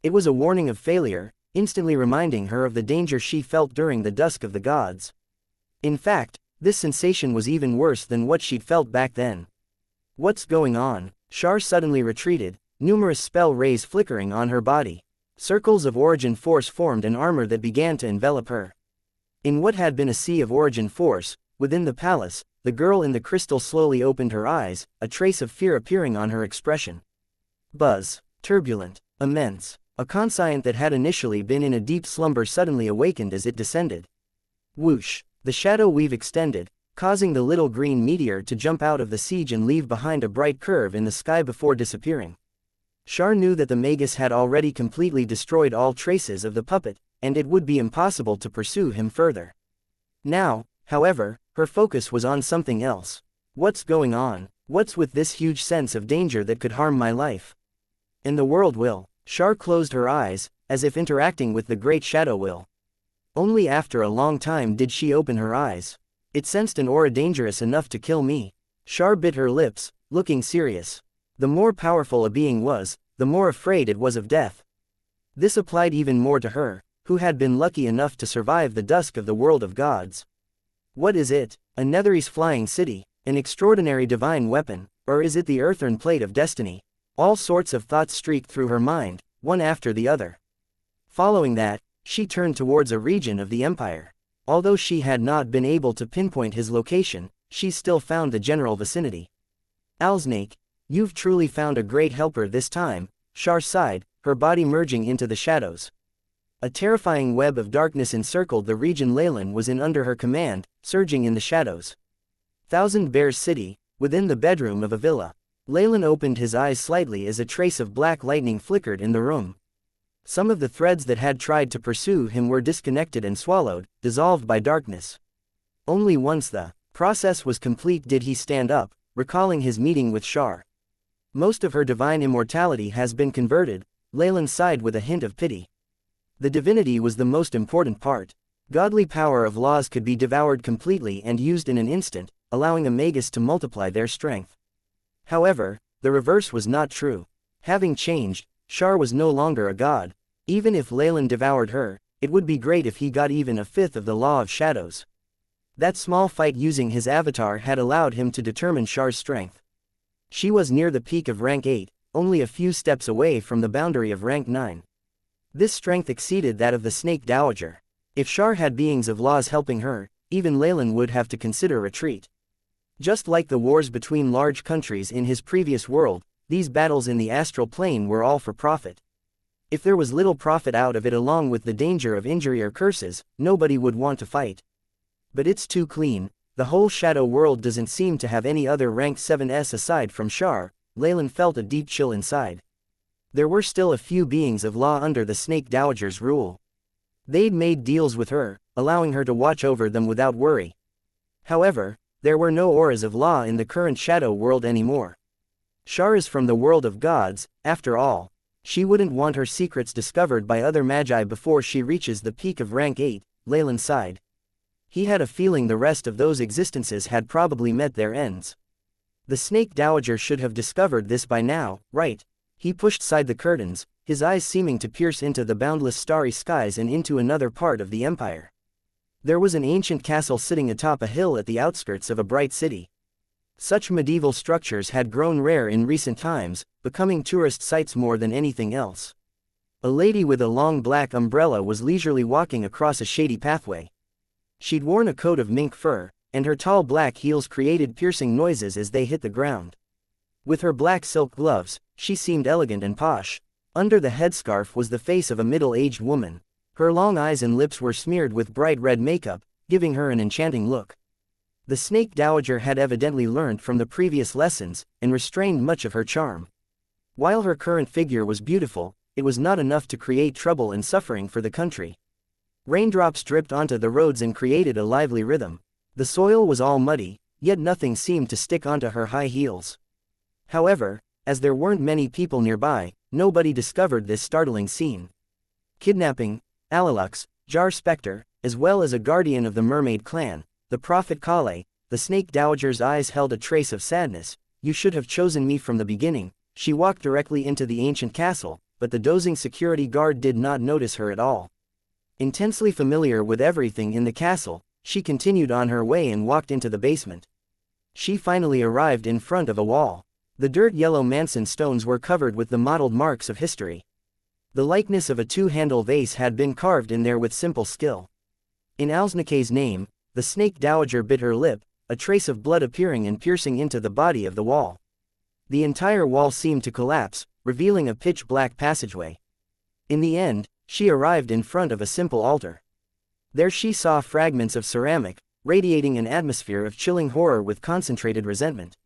It was a warning of failure, instantly reminding her of the danger she felt during the dusk of the gods. In fact, this sensation was even worse than what she'd felt back then. What's going on? Char suddenly retreated, numerous spell rays flickering on her body. Circles of origin force formed an armor that began to envelop her. In what had been a sea of origin force, within the palace, the girl in the crystal slowly opened her eyes, a trace of fear appearing on her expression. Buzz. Turbulent. Immense. A conscient that had initially been in a deep slumber suddenly awakened as it descended. Whoosh. The shadow weave extended, causing the little green meteor to jump out of the siege and leave behind a bright curve in the sky before disappearing. Char knew that the magus had already completely destroyed all traces of the puppet, and it would be impossible to pursue him further. Now, however, her focus was on something else. What's going on? What's with this huge sense of danger that could harm my life? And the world will. Char closed her eyes, as if interacting with the great shadow will. Only after a long time did she open her eyes. It sensed an aura dangerous enough to kill me. Char bit her lips, looking serious. The more powerful a being was, the more afraid it was of death. This applied even more to her, who had been lucky enough to survive the dusk of the world of gods. What is it? A Netherese flying city, an extraordinary divine weapon, or is it the earthen plate of destiny? All sorts of thoughts streaked through her mind, one after the other. Following that, she turned towards a region of the empire. Although she had not been able to pinpoint his location, she still found the general vicinity. Alsnake, you've truly found a great helper this time, Char sighed, her body merging into the shadows. A terrifying web of darkness encircled the region Leylin was in under her command, surging in the shadows. Thousand Bears City, within the bedroom of a villa. Leylin opened his eyes slightly as a trace of black lightning flickered in the room. Some of the threads that had tried to pursue him were disconnected and swallowed, dissolved by darkness. Only once the process was complete did he stand up, recalling his meeting with Char. Most of her divine immortality has been converted, Leylin sighed with a hint of pity. The divinity was the most important part. Godly power of laws could be devoured completely and used in an instant, allowing a magus to multiply their strength. However, the reverse was not true. Having changed, Char was no longer a god. Even if Leylin devoured her, it would be great if he got even a fifth of the law of shadows. That small fight using his avatar had allowed him to determine Char's strength. She was near the peak of rank 8, only a few steps away from the boundary of rank 9. This strength exceeded that of the Snake Dowager. If Char had beings of laws helping her, even Leylin would have to consider retreat. Just like the wars between large countries in his previous world, these battles in the astral plane were all for profit. If there was little profit out of it along with the danger of injury or curses, nobody would want to fight. But it's too clean, the whole shadow world doesn't seem to have any other rank 7s aside from Char. Leylin felt a deep chill inside. There were still a few beings of law under the Snake Dowager's rule. They'd made deals with her, allowing her to watch over them without worry. However, there were no auras of law in the current shadow world anymore. Char is from the world of gods, after all. She wouldn't want her secrets discovered by other magi before she reaches the peak of rank 8, Leylin sighed. He had a feeling the rest of those existences had probably met their ends. The Snake Dowager should have discovered this by now, right? He pushed aside the curtains, his eyes seeming to pierce into the boundless starry skies and into another part of the empire. There was an ancient castle sitting atop a hill at the outskirts of a bright city. Such medieval structures had grown rare in recent times, becoming tourist sites more than anything else. A lady with a long black umbrella was leisurely walking across a shady pathway. She'd worn a coat of mink fur, and her tall black heels created piercing noises as they hit the ground. With her black silk gloves, she seemed elegant and posh. Under the headscarf was the face of a middle-aged woman. Her long eyes and lips were smeared with bright red makeup, giving her an enchanting look. The Snake Dowager had evidently learned from the previous lessons, and restrained much of her charm. While her current figure was beautiful, it was not enough to create trouble and suffering for the country. Raindrops dripped onto the roads and created a lively rhythm. The soil was all muddy, yet nothing seemed to stick onto her high heels. However, as there weren't many people nearby, nobody discovered this startling scene. Kidnapping, Alalux, Jar Spectre, as well as a guardian of the mermaid clan, the Prophet Kale. The Snake Dowager's eyes held a trace of sadness. You should have chosen me from the beginning. She walked directly into the ancient castle, but the dozing security guard did not notice her at all. Intensely familiar with everything in the castle, she continued on her way and walked into the basement. She finally arrived in front of a wall. The dirt-yellow Manson stones were covered with the mottled marks of history. The likeness of a two-handle vase had been carved in there with simple skill. In Alsnike's name, the snake dowager bit her lip, a trace of blood appearing and piercing into the body of the wall. The entire wall seemed to collapse, revealing a pitch-black passageway. In the end, she arrived in front of a simple altar. There she saw fragments of ceramic, radiating an atmosphere of chilling horror with concentrated resentment.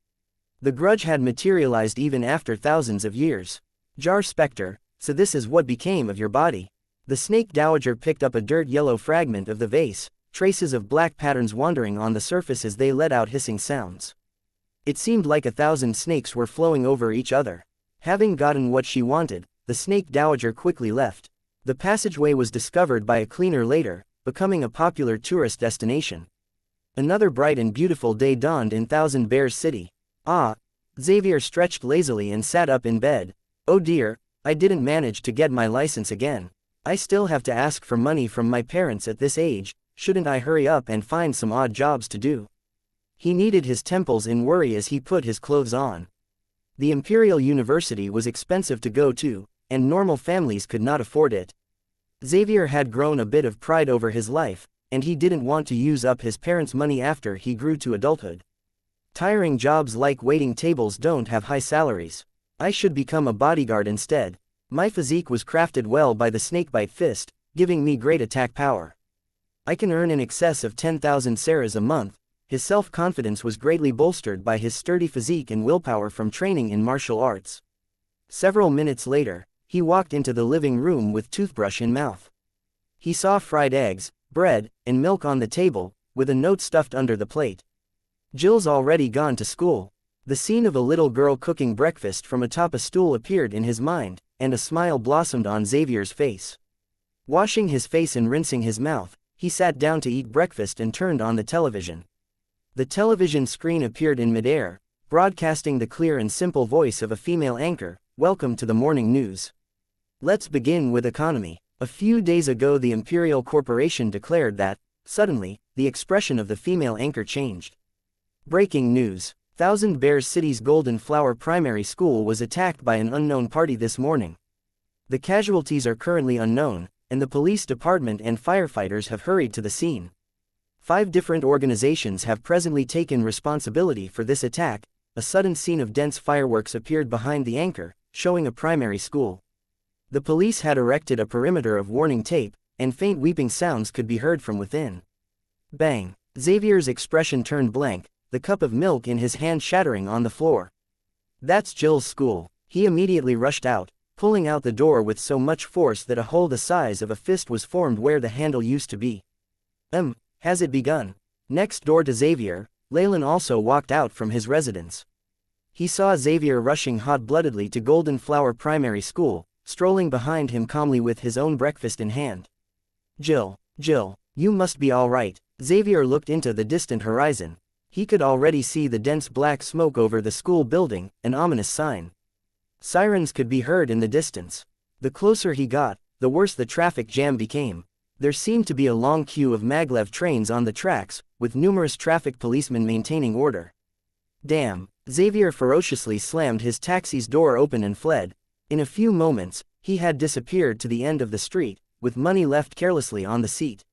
The grudge had materialized even after thousands of years. Jar Spectre, so this is what became of your body. The snake dowager picked up a dirt-yellow fragment of the vase, traces of black patterns wandering on the surface as they let out hissing sounds. It seemed like 1,000 snakes were flowing over each other. Having gotten what she wanted, the snake dowager quickly left. The passageway was discovered by a cleaner later, becoming a popular tourist destination. Another bright and beautiful day dawned in Thousand Bears City. Ah! Xavier stretched lazily and sat up in bed. Oh dear, I didn't manage to get my license again. I still have to ask for money from my parents at this age. Shouldn't I hurry up and find some odd jobs to do? He kneaded his temples in worry as he put his clothes on. The Imperial University was expensive to go to, and normal families could not afford it. Xavier had grown a bit of pride over his life, and he didn't want to use up his parents' money after he grew to adulthood. Tiring jobs like waiting tables don't have high salaries. I should become a bodyguard instead. My physique was crafted well by the snakebite fist, giving me great attack power. I can earn in excess of 10,000 seras a month. His self-confidence was greatly bolstered by his sturdy physique and willpower from training in martial arts. Several minutes later, he walked into the living room with toothbrush in mouth. He saw fried eggs, bread, and milk on the table, with a note stuffed under the plate. Jill's already gone to school. The scene of a little girl cooking breakfast from atop a stool appeared in his mind, and a smile blossomed on Xavier's face. Washing his face and rinsing his mouth, he sat down to eat breakfast and turned on the television. The television screen appeared in midair, broadcasting the clear and simple voice of a female anchor. Welcome to the morning news. Let's begin with economy. A few days ago the Imperial Corporation declared that, suddenly, the expression of the female anchor changed. Breaking news. Thousand Bears City's Golden Flower Primary School was attacked by an unknown party this morning. The casualties are currently unknown, and the police department and firefighters have hurried to the scene. 5 different organizations have presently taken responsibility for this attack. A sudden scene of dense fireworks appeared behind the anchor, showing a primary school. The police had erected a perimeter of warning tape, and faint weeping sounds could be heard from within. Bang! Xavier's expression turned blank, the cup of milk in his hand shattering on the floor. That's Jill's school. He immediately rushed out, pulling out the door with so much force that a hole the size of a fist was formed where the handle used to be. Has it begun? Next door to Xavier, Leylin also walked out from his residence. He saw Xavier rushing hot-bloodedly to Golden Flower Primary School, strolling behind him calmly with his own breakfast in hand. Jill, you must be all right. Xavier looked into the distant horizon. He could already see the dense black smoke over the school building, an ominous sign. Sirens could be heard in the distance. The closer he got, the worse the traffic jam became. There seemed to be a long queue of maglev trains on the tracks, with numerous traffic policemen maintaining order. Damn! Xavier ferociously slammed his taxi's door open and fled. In a few moments, he had disappeared to the end of the street, with money left carelessly on the seat.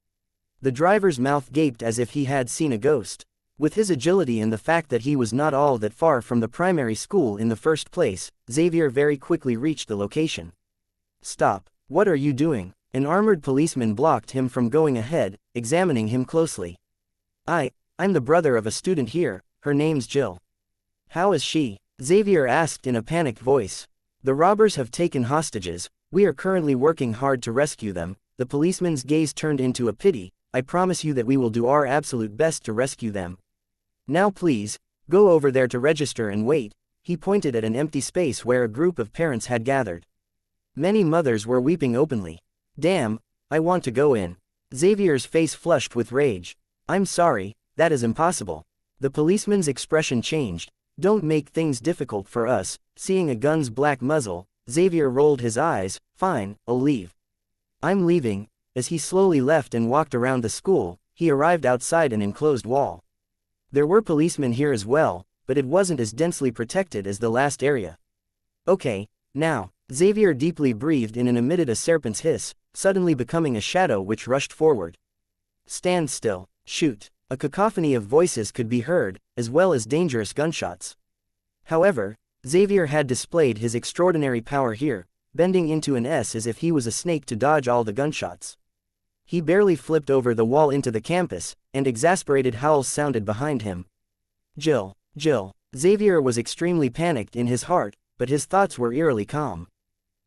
The driver's mouth gaped as if he had seen a ghost. With his agility and the fact that he was not all that far from the primary school in the first place, Xavier very quickly reached the location. Stop! What are you doing? An armored policeman blocked him from going ahead, examining him closely. I'm the brother of a student here, her name's Jill. How is she? Xavier asked in a panicked voice. The robbers have taken hostages. We are currently working hard to rescue them. The policeman's gaze turned into a pity. I promise you that we will do our absolute best to rescue them. Now please, go over there to register and wait. He pointed at an empty space where a group of parents had gathered. Many mothers were weeping openly. Damn, I want to go in. Xavier's face flushed with rage. I'm sorry, that is impossible. The policeman's expression changed. Don't make things difficult for us. Seeing a gun's black muzzle, Xavier rolled his eyes. Fine, I'll leave. I'm leaving. As he slowly left and walked around the school, he arrived outside an enclosed wall. There were policemen here as well, but it wasn't as densely protected as the last area. Okay, now, Xavier deeply breathed in and emitted a serpent's hiss, suddenly becoming a shadow which rushed forward. Stand still, shoot. A cacophony of voices could be heard, as well as dangerous gunshots. However, Xavier had displayed his extraordinary power here, bending into an S as if he was a snake to dodge all the gunshots. He barely flipped over the wall into the campus, and exasperated howls sounded behind him. Jill. Xavier was extremely panicked in his heart, but his thoughts were eerily calm.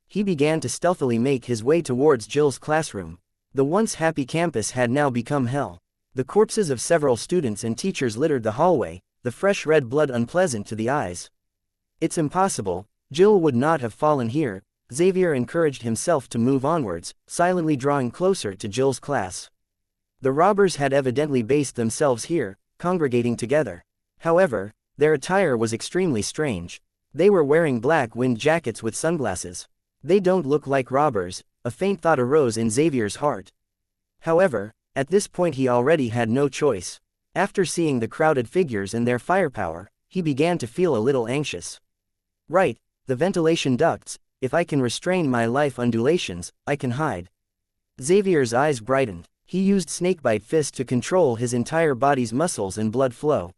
He began to stealthily make his way towards Jill's classroom. The once happy campus had now become hell. The corpses of several students and teachers littered the hallway, the fresh red blood unpleasant to the eyes. It's impossible, Jill would not have fallen here. Xavier encouraged himself to move onwards, silently drawing closer to Jill's class. The robbers had evidently based themselves here, congregating together. However, their attire was extremely strange. They were wearing black wind jackets with sunglasses. They don't look like robbers, a faint thought arose in Xavier's heart. However, at this point he already had no choice. After seeing the crowded figures and their firepower, he began to feel a little anxious. Right, the ventilation ducts. If I can restrain my life undulations, I can hide. Xavier's eyes brightened. He used snakebite fist to control his entire body's muscles and blood flow.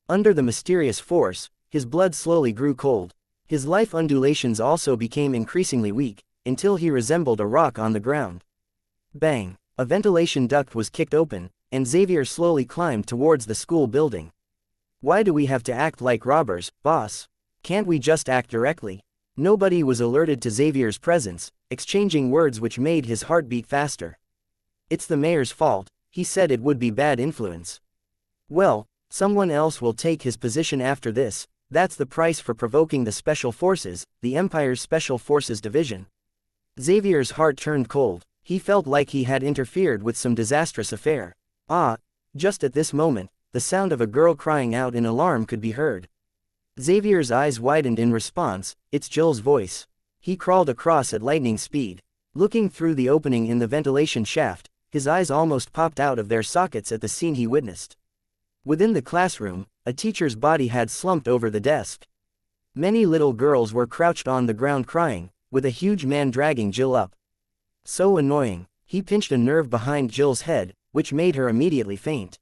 Under the mysterious force, his blood slowly grew cold. His life undulations also became increasingly weak, until he resembled a rock on the ground. Bang! A ventilation duct was kicked open, and Xavier slowly climbed towards the school building. Why do we have to act like robbers, boss? Can't we just act directly? Nobody was alerted to Xavier's presence, exchanging words which made his heart beat faster. It's the mayor's fault, he said it would be bad influence. Well, someone else will take his position after this. That's the price for provoking the Special Forces, the Empire's Special Forces Division. Xavier's heart turned cold. He felt like he had interfered with some disastrous affair. Just at this moment, the sound of a girl crying out in alarm could be heard. Xavier's eyes widened in response. It's Jill's voice. He crawled across at lightning speed. Looking through the opening in the ventilation shaft, his eyes almost popped out of their sockets at the scene he witnessed. Within the classroom, a teacher's body had slumped over the desk. Many little girls were crouched on the ground crying, with a huge man dragging Jill up. So annoying. He pinched a nerve behind Jill's head, which made her immediately faint.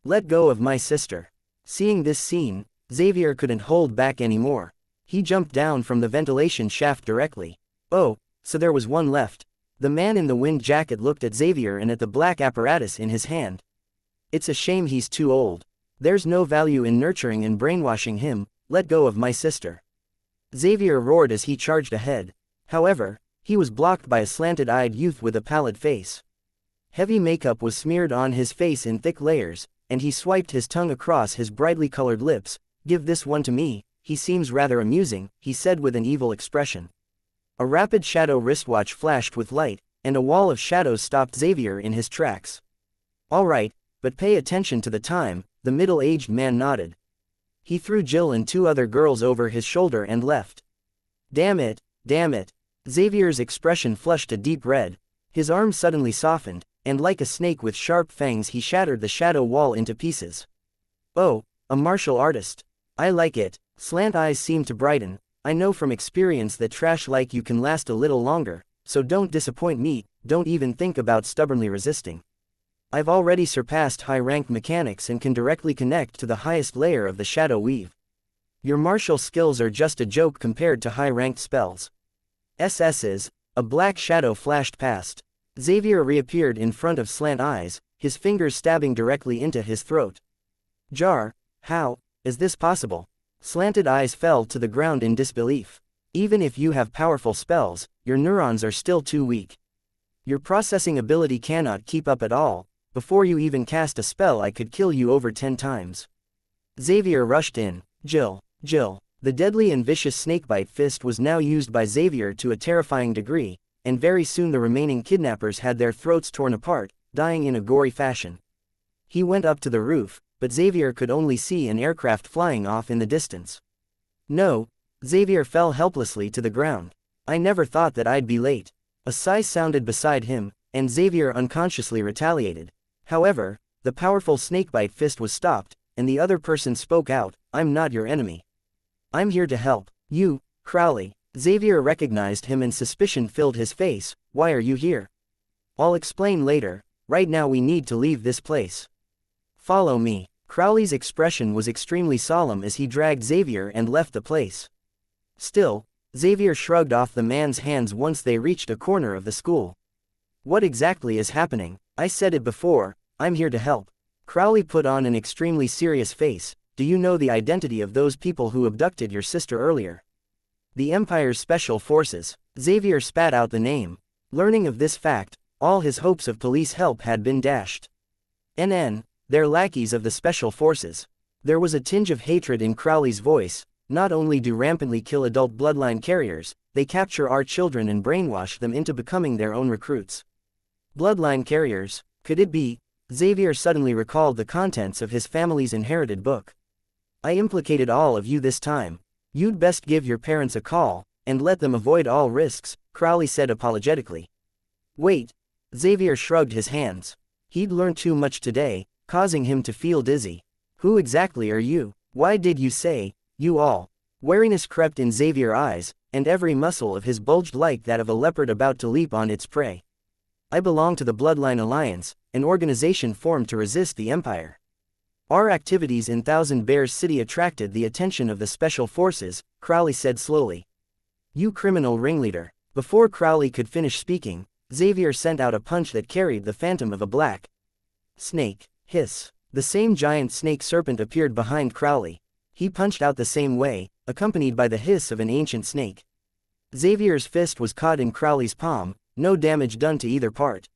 Let go of my sister. Seeing this scene, Xavier couldn't hold back anymore. He jumped down from the ventilation shaft directly. Oh, so there was one left. The man in the wind jacket looked at Xavier and at the black apparatus in his hand. It's a shame he's too old. There's no value in nurturing and brainwashing him. Let go of my sister. Xavier roared as he charged ahead. However, he was blocked by a slanted-eyed youth with a pallid face. Heavy makeup was smeared on his face in thick layers, and he swiped his tongue across his brightly colored lips. Give this one to me, he seems rather amusing, he said with an evil expression. A rapid shadow wristwatch flashed with light, and a wall of shadows stopped Xavier in his tracks. All right, but pay attention to the time, the middle-aged man nodded. He threw Jill and two other girls over his shoulder and left. Damn it. Xavier's expression flushed a deep red. His arm suddenly softened, and like a snake with sharp fangs he shattered the shadow wall into pieces. Oh, a martial artist. I like it. Slant eyes seemed to brighten. I know from experience that trash like you can last a little longer, so don't disappoint me, don't even think about stubbornly resisting. I've already surpassed high-ranked mechanics and can directly connect to the highest layer of the shadow weave. Your martial skills are just a joke compared to high-ranked spells. SS's, a black shadow flashed past. Xavier reappeared in front of Slant Eyes, his fingers stabbing directly into his throat. Jar, how is this possible? Slanted Eyes fell to the ground in disbelief. Even if you have powerful spells, your neurons are still too weak. Your processing ability cannot keep up at all. Before you even cast a spell I could kill you over 10 times. Xavier rushed in. Jill. The deadly and vicious snakebite fist was now used by Xavier to a terrifying degree, and very soon the remaining kidnappers had their throats torn apart, dying in a gory fashion. He went up to the roof, but Xavier could only see an aircraft flying off in the distance. No, Xavier fell helplessly to the ground. I never thought that I'd be late. A sigh sounded beside him, and Xavier unconsciously retaliated. However, the powerful snakebite fist was stopped, and the other person spoke out, I'm not your enemy. I'm here to help. You, Crowley. Xavier recognized him and suspicion filled his face. Why are you here? I'll explain later. Right now we need to leave this place. Follow me. Crowley's expression was extremely solemn as he dragged Xavier and left the place. Still, Xavier shrugged off the man's hands once they reached a corner of the school. What exactly is happening? I said it before, I'm here to help. Crowley put on an extremely serious face. Do you know the identity of those people who abducted your sister earlier? The Empire's special forces. Xavier spat out the name. Learning of this fact, all his hopes of police help had been dashed. They're lackeys of the special forces. There was a tinge of hatred in Crowley's voice. Not only do rampantly kill adult bloodline carriers, they capture our children and brainwash them into becoming their own recruits. Bloodline carriers, could it be? Xavier suddenly recalled the contents of his family's inherited book. I implicated all of you this time. You'd best give your parents a call, and let them avoid all risks, Crowley said apologetically. Wait. Xavier shrugged his hands. He'd learned too much today, causing him to feel dizzy. Who exactly are you? Why did you say, you all? Wariness crept in Xavier's eyes, and every muscle of his bulged like that of a leopard about to leap on its prey. I belong to the Bloodline Alliance, an organization formed to resist the Empire. Our activities in Thousand Bears City attracted the attention of the Special Forces, Crowley said slowly. You criminal ringleader. Before Crowley could finish speaking, Xavier sent out a punch that carried the phantom of a black snake. Hiss. The same giant snake serpent appeared behind Crowley. He punched out the same way, accompanied by the hiss of an ancient snake. Xavier's fist was caught in Crowley's palm, no damage done to either part.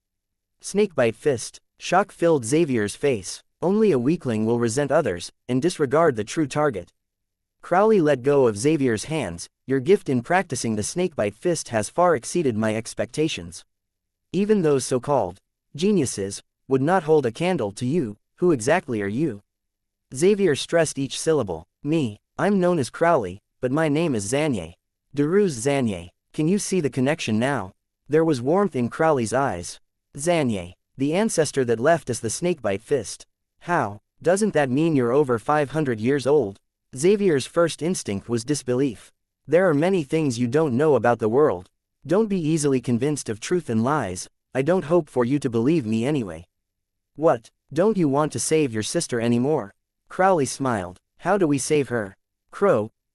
Snakebite fist. Shock filled Xavier's face. Only a weakling will resent others, and disregard the true target. Crowley let go of Xavier's hands. Your gift in practicing the snakebite fist has far exceeded my expectations. Even those so-called geniuses would not hold a candle to you. Who exactly are you? Xavier stressed each syllable. Me. I'm known as Crowley, but my name is Xanye. Daruz Xanye. Can you see the connection now? There was warmth in Crowley's eyes. Xanye. The ancestor that left us the snakebite fist. How? Doesn't that mean you're over 500 years old? Xavier's first instinct was disbelief. There are many things you don't know about the world. Don't be easily convinced of truth and lies. I don't hope for you to believe me anyway. What? Don't you want to save your sister anymore? Crowley smiled. How do we save her?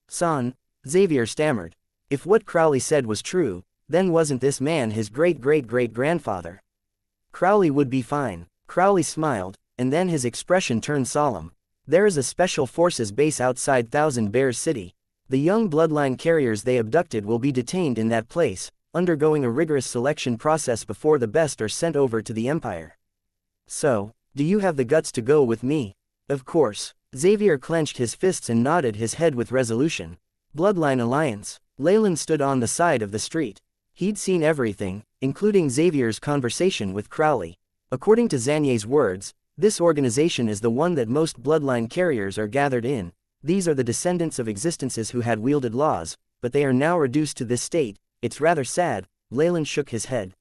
San, Xavier stammered. If what Crowley said was true, then wasn't this man his great-great-great-grandfather? Crowley would be fine. Crowley smiled, and then his expression turned solemn. There is a special forces base outside Thousand Bears City. The young bloodline carriers they abducted will be detained in that place, undergoing a rigorous selection process before the best are sent over to the Empire. So, do you have the guts to go with me? Of course. Xavier clenched his fists and nodded his head with resolution. Bloodline Alliance. Leylin stood on the side of the street. He'd seen everything, including Xavier's conversation with Crowley. According to Xanye's words, this organization is the one that most bloodline carriers are gathered in. These are the descendants of existences who had wielded laws, but they are now reduced to this state. It's rather sad. Leylin shook his head.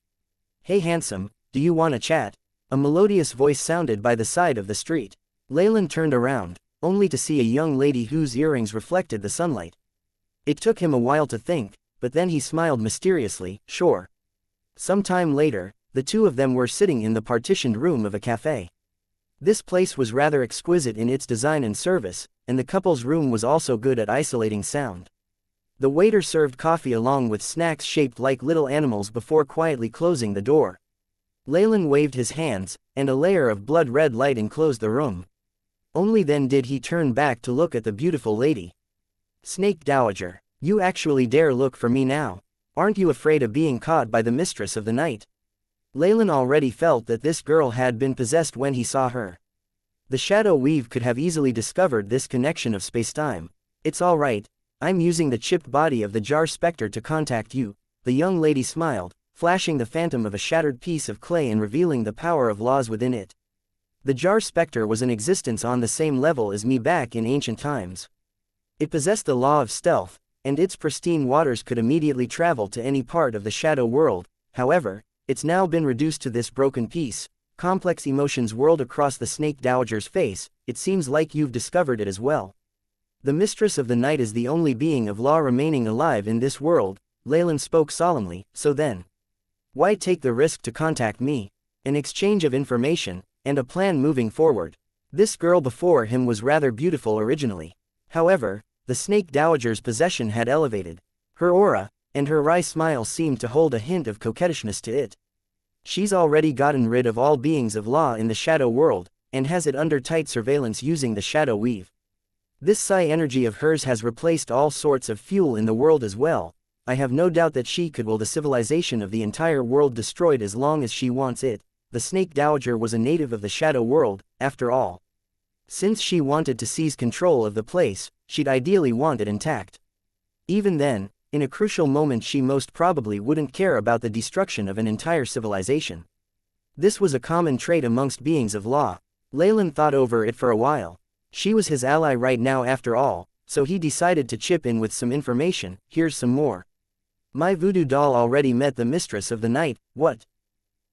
Hey handsome, do you want to chat? A melodious voice sounded by the side of the street. Leylin turned around, only to see a young lady whose earrings reflected the sunlight. It took him a while to think, but then he smiled mysteriously. Sure. Some time later, the two of them were sitting in the partitioned room of a cafe. This place was rather exquisite in its design and service, and the couple's room was also good at isolating sound. The waiter served coffee along with snacks shaped like little animals before quietly closing the door. Leylin waved his hands, and a layer of blood-red light enclosed the room. Only then did he turn back to look at the beautiful lady. Snake Dowager, you actually dare look for me now? Aren't you afraid of being caught by the mistress of the night? Leylin already felt that this girl had been possessed when he saw her. The Shadow Weave could have easily discovered this connection of spacetime. It's all right. I'm using the chipped body of the Jar Spectre to contact you. The young lady smiled, flashing the phantom of a shattered piece of clay and revealing the power of laws within it. The Jar Spectre was in existence on the same level as me back in ancient times. It possessed the law of stealth, and its pristine waters could immediately travel to any part of the shadow world. However, it's now been reduced to this broken piece. Complex emotions whirled across the snake dowager's face. It seems like you've discovered it as well. The mistress of the night is the only being of law remaining alive in this world, Leylin spoke solemnly. So then, why take the risk to contact me? An exchange of information, and a plan moving forward. This girl before him was rather beautiful originally. However, the snake dowager's possession had elevated. Her aura, and her wry smile seemed to hold a hint of coquettishness to it. She's already gotten rid of all beings of law in the shadow world, and has it under tight surveillance using the shadow weave. This psi energy of hers has replaced all sorts of fuel in the world as well. I have no doubt that she could will the civilization of the entire world destroyed as long as she wants it. The snake dowager was a native of the shadow world, after all. Since she wanted to seize control of the place, she'd ideally want it intact. Even then, in a crucial moment she most probably wouldn't care about the destruction of an entire civilization. This was a common trait amongst beings of law. Leylin thought over it for a while. She was his ally right now after all, so he decided to chip in with some information. Here's some more. My voodoo doll already met the mistress of the night. What?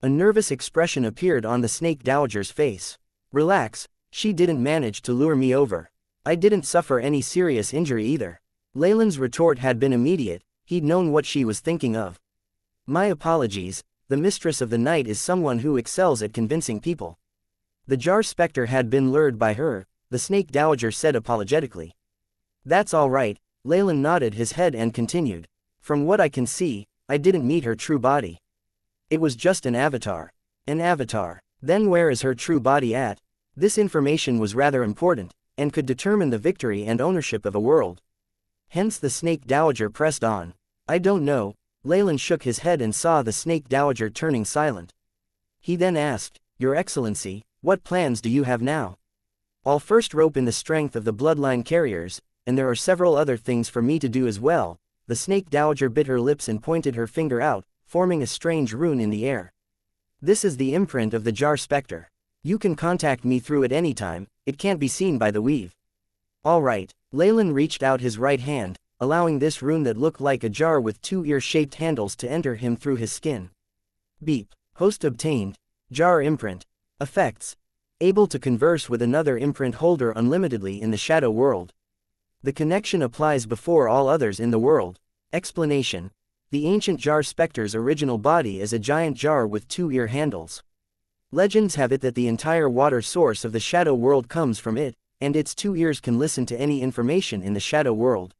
A nervous expression appeared on the snake dowager's face. Relax, she didn't manage to lure me over. I didn't suffer any serious injury either. Leylin's retort had been immediate. He'd known what she was thinking of. My apologies, the mistress of the night is someone who excels at convincing people. The jar specter had been lured by her, the snake dowager said apologetically. That's all right, Leylin nodded his head and continued. From what I can see, I didn't meet her true body. It was just an avatar. An avatar. Then where is her true body at? This information was rather important, and could determine the victory and ownership of a world. Hence the snake dowager pressed on. I don't know. Leylin shook his head and saw the snake dowager turning silent. He then asked, Your Excellency, what plans do you have now? I'll first rope in the strength of the bloodline carriers, and there are several other things for me to do as well. The snake dowager bit her lips and pointed her finger out, forming a strange rune in the air. This is the imprint of the jar specter. You can contact me through it anytime, it can't be seen by the weave. All right. Leylin reached out his right hand, allowing this rune that looked like a jar with two ear-shaped handles to enter him through his skin. Beep. Host obtained. Jar imprint. Effects. Able to converse with another imprint holder unlimitedly in the shadow world. The connection applies before all others in the world. Explanation. The ancient jar specter's original body is a giant jar with two ear handles. Legends have it that the entire water source of the shadow world comes from it, and its two ears can listen to any information in the shadow world.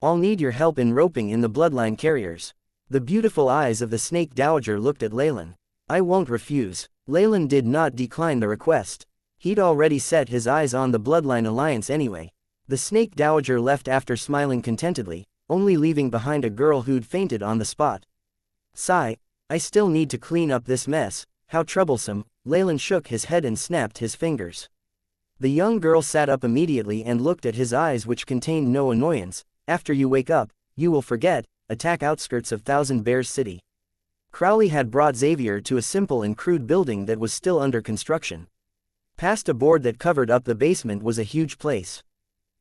I'll need your help in roping in the bloodline carriers. The beautiful eyes of the snake dowager looked at Leylin. I won't refuse. Leylin did not decline the request. He'd already set his eyes on the bloodline alliance anyway. The snake dowager left after smiling contentedly, only leaving behind a girl who'd fainted on the spot. Sigh, I still need to clean up this mess. How troublesome. Leylin shook his head and snapped his fingers. The young girl sat up immediately and looked at his eyes, which contained no annoyance. After you wake up, you will forget. Attack outskirts of Thousand Bears City. Crowley had brought Xavier to a simple and crude building that was still under construction. Past a board that covered up the basement was a huge place.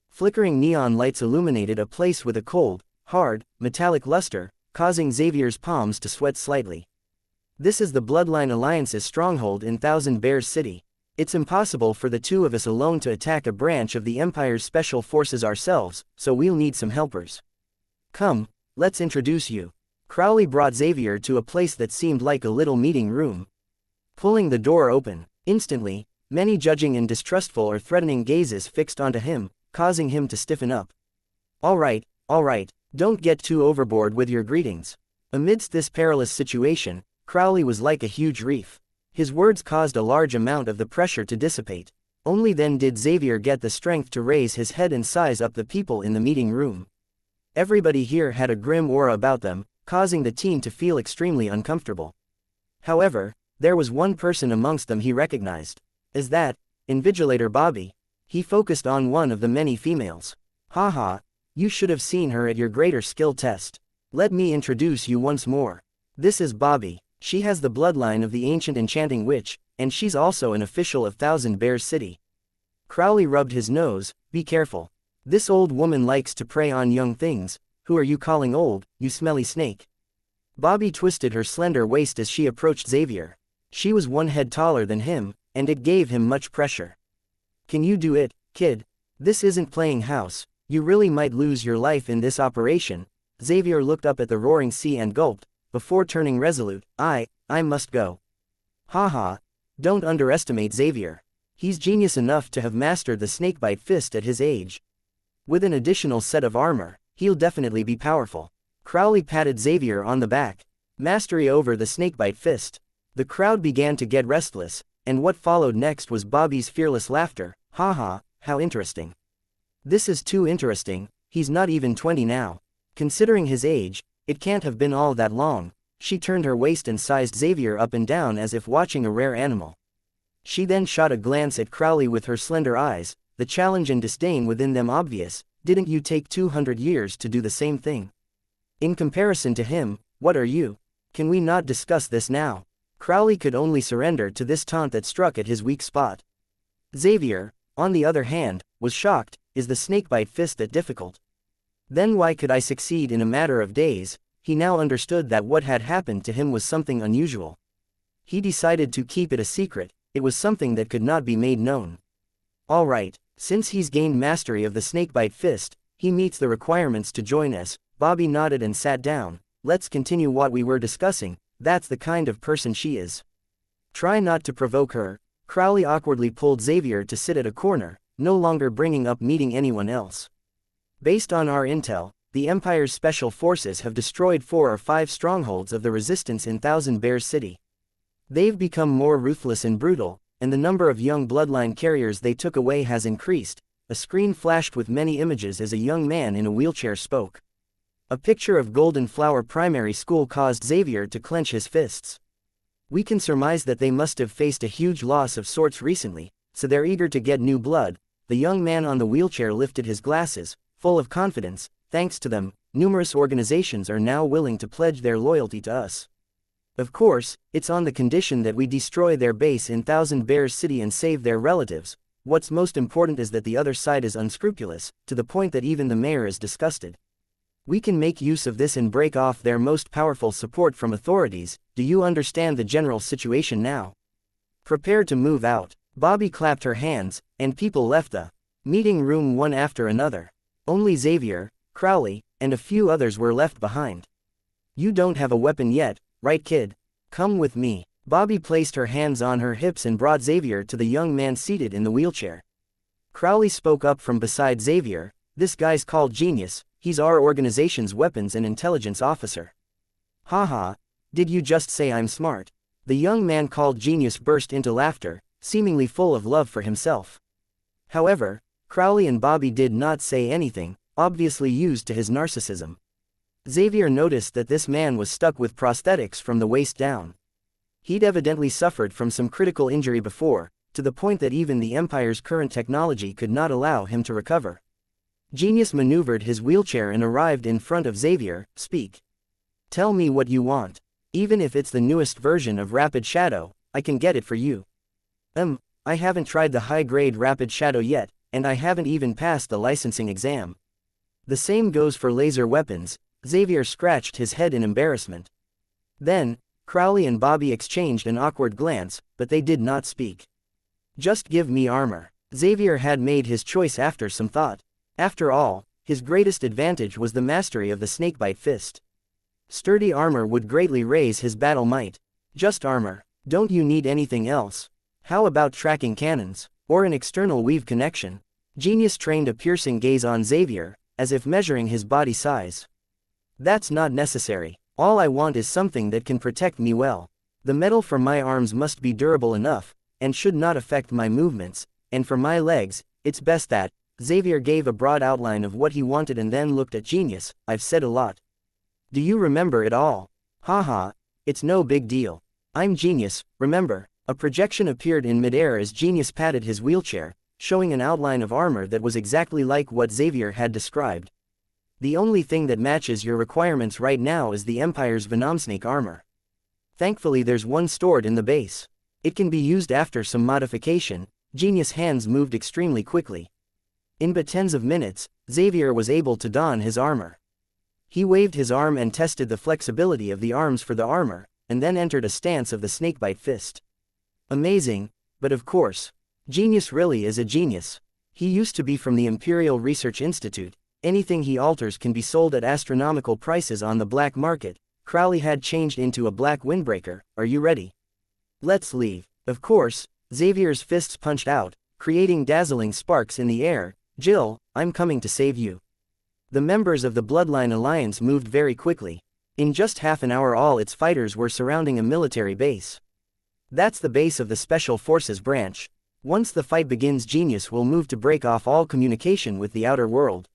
Flickering neon lights illuminated a place with a cold, hard, metallic luster, causing Xavier's palms to sweat slightly. This is the Bloodline Alliance's stronghold in Thousand Bears City. It's impossible for the two of us alone to attack a branch of the Empire's special forces ourselves, so we'll need some helpers. Come, let's introduce you. Crowley brought Xavier to a place that seemed like a little meeting room. Pulling the door open, instantly, many judging and distrustful or threatening gazes fixed onto him, causing him to stiffen up. All right, don't get too overboard with your greetings. Amidst this perilous situation, Crowley was like a huge reef. His words caused a large amount of the pressure to dissipate. Only then did Xavier get the strength to raise his head and size up the people in the meeting room. Everybody here had a grim aura about them, causing the team to feel extremely uncomfortable. However, there was one person amongst them he recognized. As that, Invigilator Bobby. He focused on one of the many females. Haha, you should have seen her at your greater skill test. Let me introduce you once more. This is Bobby. She has the bloodline of the ancient enchanting witch, and she's also an official of Thousand Bears City. Crowley rubbed his nose. Be careful. This old woman likes to prey on young things, Who are you calling old, you smelly snake? Bobby twisted her slender waist as she approached Xavier. She was 1 head taller than him, and it gave him much pressure. Can you do it, kid? This isn't playing house. You really might lose your life in this operation. Xavier looked up at the roaring sea and gulped, before turning resolute. I must go. Haha. Don't underestimate Xavier. He's genius enough to have mastered the snakebite fist at his age. With an additional set of armor, he'll definitely be powerful. Crowley patted Xavier on the back. Mastery over the snakebite fist. The crowd began to get restless, and what followed next was Bobby's fearless laughter. Haha, how interesting. This is too interesting. He's not even 20 now. Considering his age, it can't have been all that long. She turned her waist and sized Xavier up and down as if watching a rare animal. She then shot a glance at Crowley with her slender eyes, the challenge and disdain within them obvious. Didn't you take 200 years to do the same thing? In comparison to him, what are you? Can we not discuss this now? Crowley could only surrender to this taunt that struck at his weak spot. Xavier, on the other hand, was shocked. Is the snakebite fist that difficult? Then why could I succeed in a matter of days? He now understood that what had happened to him was something unusual. He decided to keep it a secret. It was something that could not be made known. All right, since he's gained mastery of the snakebite fist, he meets the requirements to join us. Bobby nodded and sat down. Let's continue what we were discussing. That's the kind of person she is. Try not to provoke her. Crowley awkwardly pulled Xavier to sit at a corner, no longer bringing up meeting anyone else. Based on our intel, the Empire's special forces have destroyed 4 or 5 strongholds of the resistance in Thousand Bears City. They've become more ruthless and brutal, and the number of young bloodline carriers they took away has increased. A screen flashed with many images as a young man in a wheelchair spoke. A picture of Golden Flower Primary School caused Xavier to clench his fists. We can surmise that they must have faced a huge loss of sorts recently, so they're eager to get new blood. The young man on the wheelchair lifted his glasses, full of confidence. Thanks to them, numerous organizations are now willing to pledge their loyalty to us. Of course, it's on the condition that we destroy their base in Thousand Bears City and save their relatives. What's most important is that the other side is unscrupulous, to the point that even the mayor is disgusted. We can make use of this and break off their most powerful support from authorities. Do you understand the general situation now? Prepare to move out. Bobby clapped her hands, and people left the meeting room one after another. Only Xavier, Crowley, and a few others were left behind. You don't have a weapon yet, right kid? Come with me. Bobby placed her hands on her hips and brought Xavier to the young man seated in the wheelchair. Crowley spoke up from beside Xavier. This guy's called Genius. He's our organization's weapons and intelligence officer. Haha, did you just say I'm smart? The young man called Genius burst into laughter, seemingly full of love for himself. However, Crowley and Bobby did not say anything, obviously used to his narcissism. Xavier noticed that this man was stuck with prosthetics from the waist down. He'd evidently suffered from some critical injury before, to the point that even the Empire's current technology could not allow him to recover. Genius maneuvered his wheelchair and arrived in front of Xavier. Speak. Tell me what you want. Even if it's the newest version of Rapid Shadow, I can get it for you. I haven't tried the high-grade Rapid Shadow yet, and I haven't even passed the licensing exam. The same goes for laser weapons. Xavier scratched his head in embarrassment. Then, Crowley and Bobby exchanged an awkward glance, but they did not speak. Just give me armor. Xavier had made his choice after some thought. After all, his greatest advantage was the mastery of the snakebite fist. Sturdy armor would greatly raise his battle might. Just armor. Don't you need anything else? How about tracking cannons, or an external weave connection? Genius trained a piercing gaze on Xavier, as if measuring his body size. That's not necessary. All I want is something that can protect me well. The metal for my arms must be durable enough, and should not affect my movements, and for my legs, it's best that. Xavier gave a broad outline of what he wanted and then looked at Genius. I've said a lot. Do you remember it all? Haha, it's no big deal. I'm Genius, remember? A projection appeared in midair as Genius patted his wheelchair, showing an outline of armor that was exactly like what Xavier had described. The only thing that matches your requirements right now is the Empire's Venomsnake armor. Thankfully there's one stored in the base. It can be used after some modification. Genius' hands moved extremely quickly. In but tens of minutes, Xavier was able to don his armor. He waved his arm and tested the flexibility of the arms for the armor, and then entered a stance of the snakebite fist. Amazing, but of course. Genius really is a genius. He used to be from the Imperial Research Institute. Anything he alters can be sold at astronomical prices on the black market. Crowley had changed into a black windbreaker. Are you ready? Let's leave. Of course, Xavier's fists punched out, creating dazzling sparks in the air. Jill, I'm coming to save you. The members of the Bloodline Alliance moved very quickly. In just half an hour all its fighters were surrounding a military base. That's the base of the Special Forces branch. Once the fight begins, Genius will move to break off all communication with the outer world.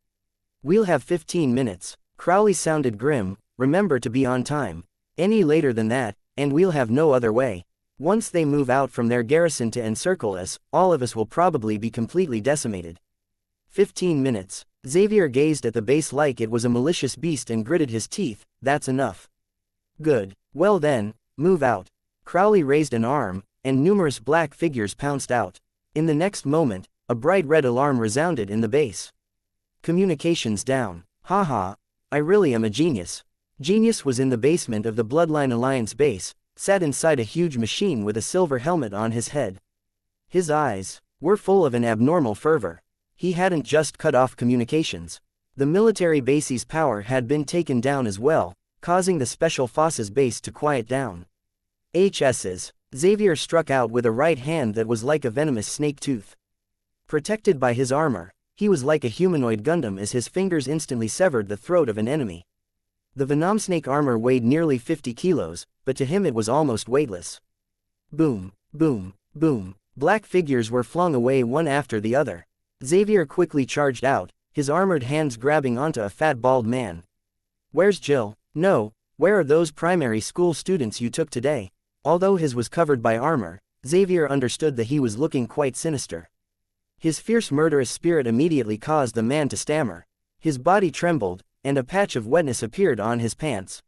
We'll have 15 minutes. Crowley sounded grim. Remember to be on time. Any later than that, and we'll have no other way. Once they move out from their garrison to encircle us, all of us will probably be completely decimated. 15 minutes. Xavier gazed at the base like it was a malicious beast and gritted his teeth. That's enough. Good. Well then, move out. Crowley raised an arm, and numerous black figures pounced out. In the next moment, a bright red alarm resounded in the base. Communications down. Haha, I really am a genius. Genius was in the basement of the Bloodline Alliance base, sat inside a huge machine with a silver helmet on his head. His eyes were full of an abnormal fervor. He hadn't just cut off communications. The military base's power had been taken down as well, causing the Special Forces base to quiet down. HS's. Xavier struck out with a right hand that was like a venomous snake tooth. Protected by his armor, he was like a humanoid Gundam as his fingers instantly severed the throat of an enemy. The Venomsnake armor weighed nearly 50 kilos, but to him it was almost weightless. Boom, boom, boom. Black figures were flung away one after the other. Xavier quickly charged out, his armored hands grabbing onto a fat bald man. Where's Jill? No, where are those primary school students you took today? Although his was covered by armor, Xavier understood that he was looking quite sinister. His fierce murderous spirit immediately caused the man to stammer. His body trembled, and a patch of wetness appeared on his pants.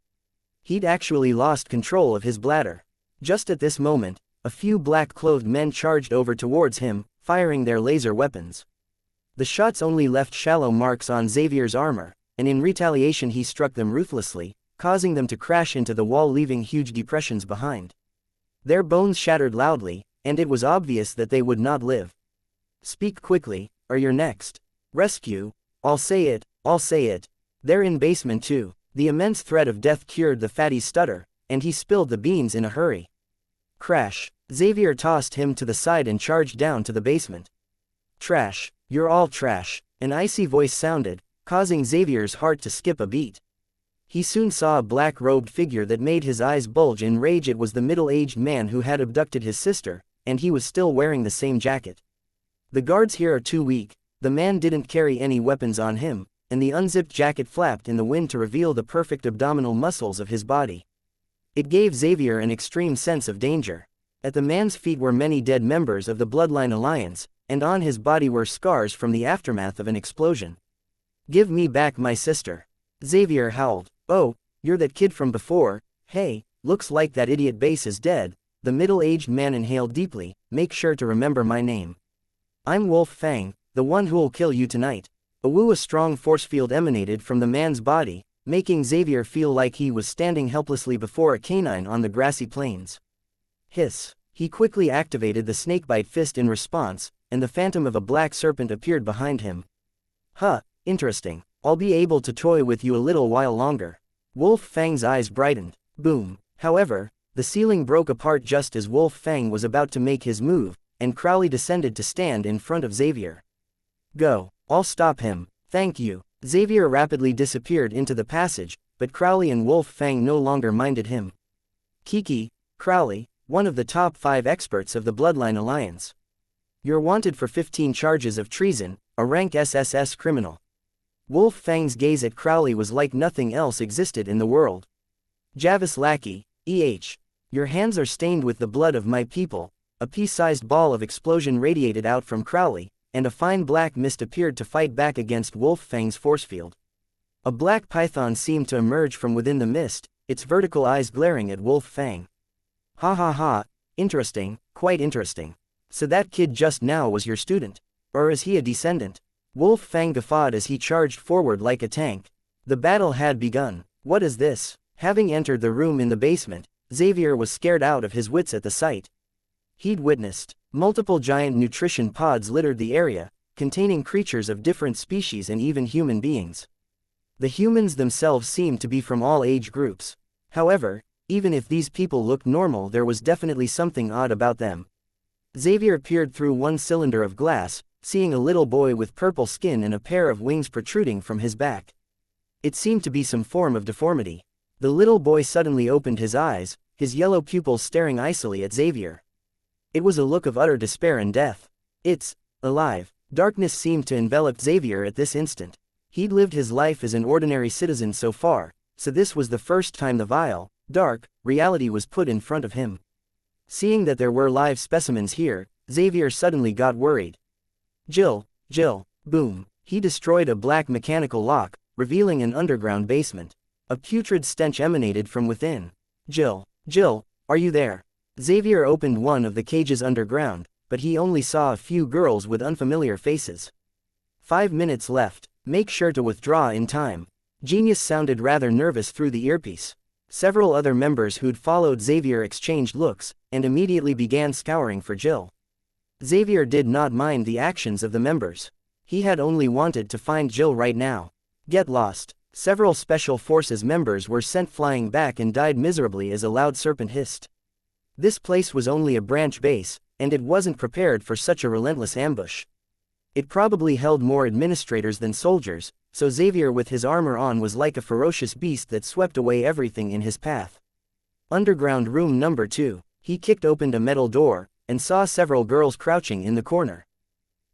He'd actually lost control of his bladder. Just at this moment, a few black-clothed men charged over towards him, firing their laser weapons. The shots only left shallow marks on Xavier's armor, and in retaliation he struck them ruthlessly, causing them to crash into the wall, leaving huge depressions behind. Their bones shattered loudly, and it was obvious that they would not live. Speak quickly, or you're next. Rescue. I'll say it, I'll say it. They're in basement too. The immense threat of death cured the fatty's stutter, and he spilled the beans in a hurry. Crash. Xavier tossed him to the side and charged down to the basement. Trash. You're all trash. An icy voice sounded, causing Xavier's heart to skip a beat. He soon saw a black-robed figure that made his eyes bulge in rage. It was the middle-aged man who had abducted his sister, and he was still wearing the same jacket. The guards here are too weak. The man didn't carry any weapons on him, and the unzipped jacket flapped in the wind to reveal the perfect abdominal muscles of his body. It gave Xavier an extreme sense of danger. At the man's feet were many dead members of the Bloodline Alliance, and on his body were scars from the aftermath of an explosion. Give me back my sister. Xavier howled. Oh, you're that kid from before. Hey, looks like that idiot base is dead. The middle-aged man inhaled deeply. Make sure to remember my name. I'm Wolf Fang, the one who'll kill you tonight. A strong force field emanated from the man's body, making Xavier feel like he was standing helplessly before a canine on the grassy plains. Hiss. He quickly activated the snakebite fist in response, and the phantom of a black serpent appeared behind him. Huh, interesting. I'll be able to toy with you a little while longer. Wolf Fang's eyes brightened. Boom. However, the ceiling broke apart just as Wolf Fang was about to make his move, and Crowley descended to stand in front of Xavier. Go. I'll stop him. Thank you. Xavier rapidly disappeared into the passage, but Crowley and Wolf Fang no longer minded him. Kiki, Crowley, one of the top 5 experts of the Bloodline Alliance. You're wanted for 15 charges of treason, a rank SSS criminal. Wolf Fang's gaze at Crowley was like nothing else existed in the world. Javis Lackey, your hands are stained with the blood of my people. A pea-sized ball of explosion radiated out from Crowley, and a fine black mist appeared to fight back against Wolf Fang's force field. A black python seemed to emerge from within the mist, its vertical eyes glaring at Wolf Fang. Ha ha ha, interesting, quite interesting. So that kid just now was your student? Or is he a descendant? Wolf Fang guffawed as he charged forward like a tank. The battle had begun. What is this? Having entered the room in the basement, Xavier was scared out of his wits at the sight. He'd witnessed multiple giant nutrition pods littered the area, containing creatures of different species and even human beings. The humans themselves seemed to be from all age groups. However, even if these people looked normal, there was definitely something odd about them. Xavier peered through one cylinder of glass, seeing a little boy with purple skin and a pair of wings protruding from his back. It seemed to be some form of deformity. The little boy suddenly opened his eyes, his yellow pupils staring icily at Xavier. It was a look of utter despair and death. It's alive. Darkness seemed to envelop Xavier at this instant. He'd lived his life as an ordinary citizen so far, so this was the first time the vile, dark, reality was put in front of him. Seeing that there were live specimens here, Xavier suddenly got worried. Jill, boom. He destroyed a black mechanical lock, revealing an underground basement. A putrid stench emanated from within. Jill, are you there? Xavier opened one of the cages underground, but he only saw a few girls with unfamiliar faces. 5 minutes left. Make sure to withdraw in time. Genius sounded rather nervous through the earpiece. Several other members who'd followed Xavier exchanged looks, and immediately began scouring for Jill. Xavier did not mind the actions of the members. He had only wanted to find Jill right now. Get lost. Several Special Forces members were sent flying back and died miserably as a loud serpent hissed. This place was only a branch base, and it wasn't prepared for such a relentless ambush. It probably held more administrators than soldiers, so Xavier with his armor on was like a ferocious beast that swept away everything in his path. Underground room number 2, he kicked open a metal door, and saw several girls crouching in the corner.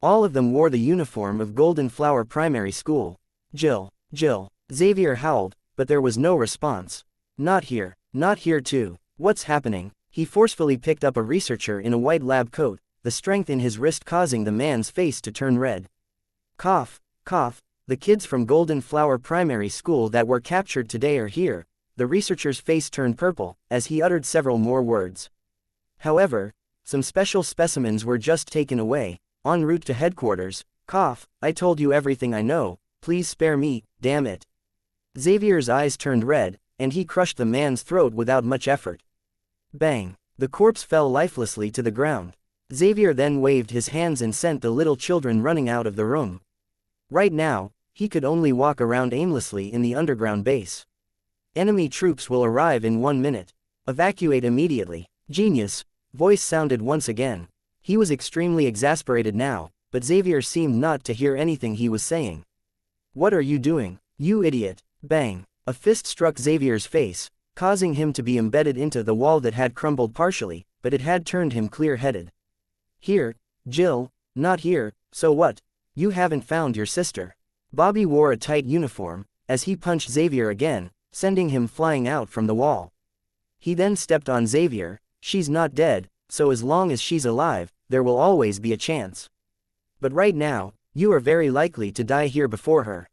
All of them wore the uniform of Golden Flower Primary School. Jill, Xavier howled, but there was no response. Not here too. What's happening? He forcefully picked up a researcher in a white lab coat, the strength in his wrist causing the man's face to turn red. Cough. The kids from Golden Flower Primary School that were captured today are here. The researcher's face turned purple, as he uttered several more words. However, some special specimens were just taken away, en route to headquarters. Cough, I told you everything I know, please spare me, damn it. Xavier's eyes turned red, and he crushed the man's throat without much effort. Bang! The corpse fell lifelessly to the ground. Xavier then waved his hands and sent the little children running out of the room. Right now, he could only walk around aimlessly in the underground base. Enemy troops will arrive in 1 minute. Evacuate immediately. Genius, voice sounded once again. He was extremely exasperated now, but Xavier seemed not to hear anything he was saying. What are you doing, you idiot? Bang! A fist struck Xavier's face, causing him to be embedded into the wall that had crumbled partially, but it had turned him clear-headed. Here, Jill, not here, so what? You haven't found your sister. Bobby wore a tight uniform, as he punched Xavier again, sending him flying out from the wall. He then stepped on Xavier. She's not dead, so as long as she's alive, there will always be a chance. But right now, you are very likely to die here before her.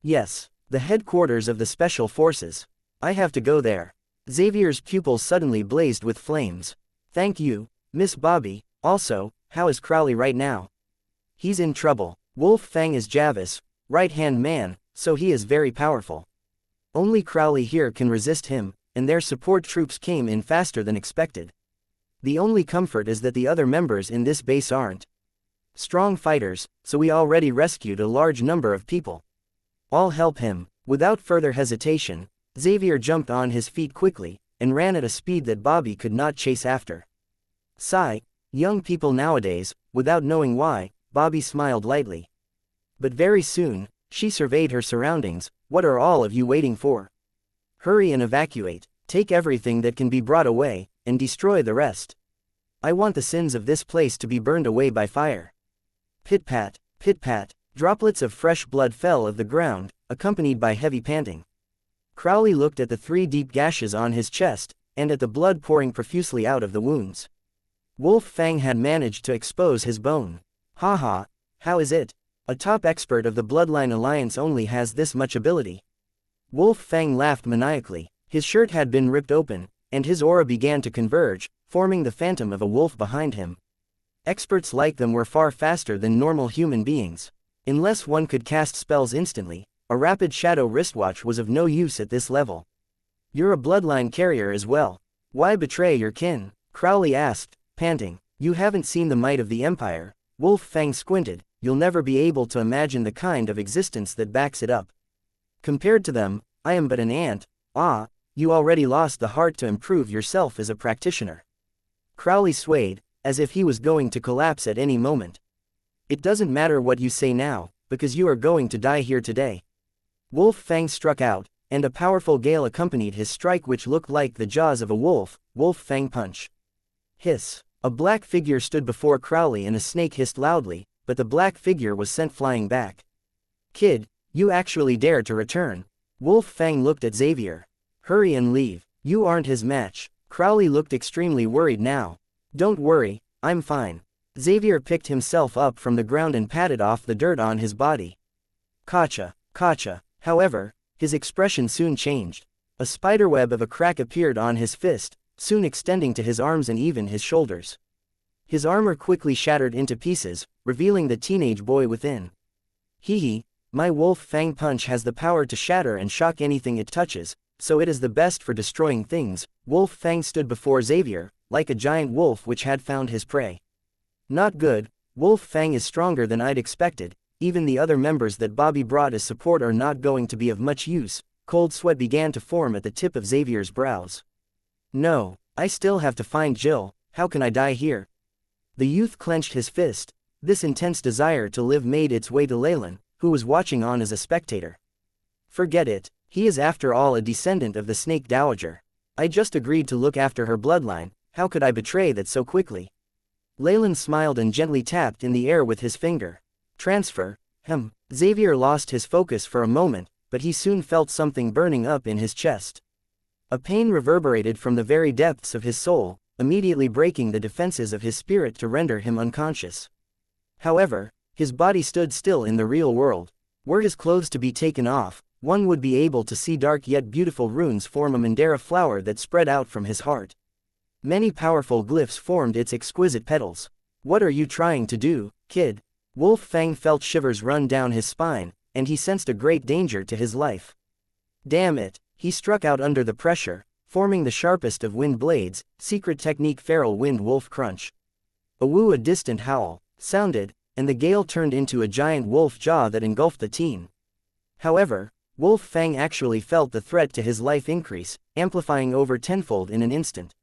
Yes, the headquarters of the Special Forces. I have to go there. Xavier's pupils suddenly blazed with flames. Thank you, Miss Bobby. Also, how is Crowley right now? He's in trouble. Wolf Fang is Javis, right-hand man, so he is very powerful. Only Crowley here can resist him, and their support troops came in faster than expected. The only comfort is that the other members in this base aren't strong fighters, so we already rescued a large number of people. I'll help him. Without further hesitation, Xavier jumped on his feet quickly, and ran at a speed that Bobby could not chase after. Sigh, young people nowadays, without knowing why, Bobby smiled lightly. But very soon, she surveyed her surroundings. What are all of you waiting for? Hurry and evacuate, take everything that can be brought away, and destroy the rest. I want the sins of this place to be burned away by fire. Pit-pat, droplets of fresh blood fell of the ground, accompanied by heavy panting. Crowley looked at the 3 deep gashes on his chest, and at the blood pouring profusely out of the wounds. Wolf Fang had managed to expose his bone. Haha, how is it? A top expert of the Bloodline Alliance only has this much ability. Wolf Fang laughed maniacally. His shirt had been ripped open, and his aura began to converge, forming the phantom of a wolf behind him. Experts like them were far faster than normal human beings. Unless one could cast spells instantly, a rapid shadow wristwatch was of no use at this level. You're a bloodline carrier as well. Why betray your kin? Crowley asked, panting. You haven't seen the might of the Empire. Wolf Fang squinted. You'll never be able to imagine the kind of existence that backs it up. Compared to them, I am but an ant. Ah, you already lost the heart to improve yourself as a practitioner. Crowley swayed, as if he was going to collapse at any moment. It doesn't matter what you say now, because you are going to die here today. Wolf Fang struck out, and a powerful gale accompanied his strike which looked like the jaws of a wolf. Wolf Fang punch. Hiss. A black figure stood before Crowley and a snake hissed loudly, but the black figure was sent flying back. Kid, you actually dare to return. Wolf Fang looked at Xavier. Hurry and leave. You aren't his match. Crowley looked extremely worried now. Don't worry, I'm fine. Xavier picked himself up from the ground and patted off the dirt on his body. Gotcha, gotcha. However, his expression soon changed. A spiderweb of a crack appeared on his fist, soon extending to his arms and even his shoulders. His armor quickly shattered into pieces, revealing the teenage boy within. Hee hee, my Wolf Fang punch has the power to shatter and shock anything it touches, so it is the best for destroying things. Wolf Fang stood before Xavier, like a giant wolf which had found his prey. Not good. Wolf Fang is stronger than I'd expected. Even the other members that Bobby brought as support are not going to be of much use. Cold sweat began to form at the tip of Xavier's brows. No, I still have to find Jill. How can I die here? The youth clenched his fist. This intense desire to live made its way to Leylin, who was watching on as a spectator. Forget it. He is after all a descendant of the Snake Dowager. I just agreed to look after her bloodline. How could I betray that so quickly? Leylin smiled and gently tapped in the air with his finger. Transfer. Xavier lost his focus for a moment, but he soon felt something burning up in his chest. A pain reverberated from the very depths of his soul, immediately breaking the defenses of his spirit to render him unconscious. However, his body stood still in the real world. Were his clothes to be taken off, one would be able to see dark yet beautiful runes form a Mandara flower that spread out from his heart. Many powerful glyphs formed its exquisite petals. What are you trying to do, kid? Wolf Fang felt shivers run down his spine, and he sensed a great danger to his life. Damn it! He struck out under the pressure, forming the sharpest of wind blades. Secret technique feral wind wolf crunch. A distant howl sounded, and the gale turned into a giant wolf jaw that engulfed the teen. However, Wolf Fang actually felt the threat to his life increase, amplifying over tenfold in an instant.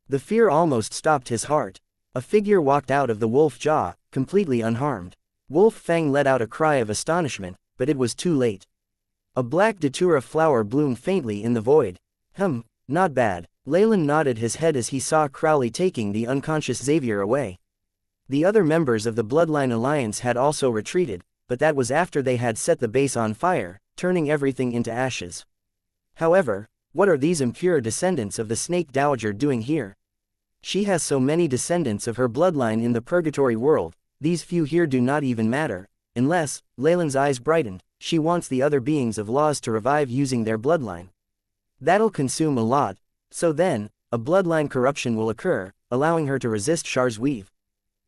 The fear almost stopped his heart. A figure walked out of the wolf jaw, completely unharmed. Wolf Fang let out a cry of astonishment, but it was too late. A black datura flower bloomed faintly in the void. Not bad. Leylin nodded his head as he saw Crowley taking the unconscious Xavier away. The other members of the Bloodline Alliance had also retreated, but that was after they had set the base on fire, turning everything into ashes. However, what are these impure descendants of the Snake Dowager doing here? She has so many descendants of her bloodline in the Purgatory world. These few here do not even matter, unless, Leylin's eyes brightened, she wants the other beings of laws to revive using their bloodline. That'll consume a lot, so then, a bloodline corruption will occur, allowing her to resist Char's weave.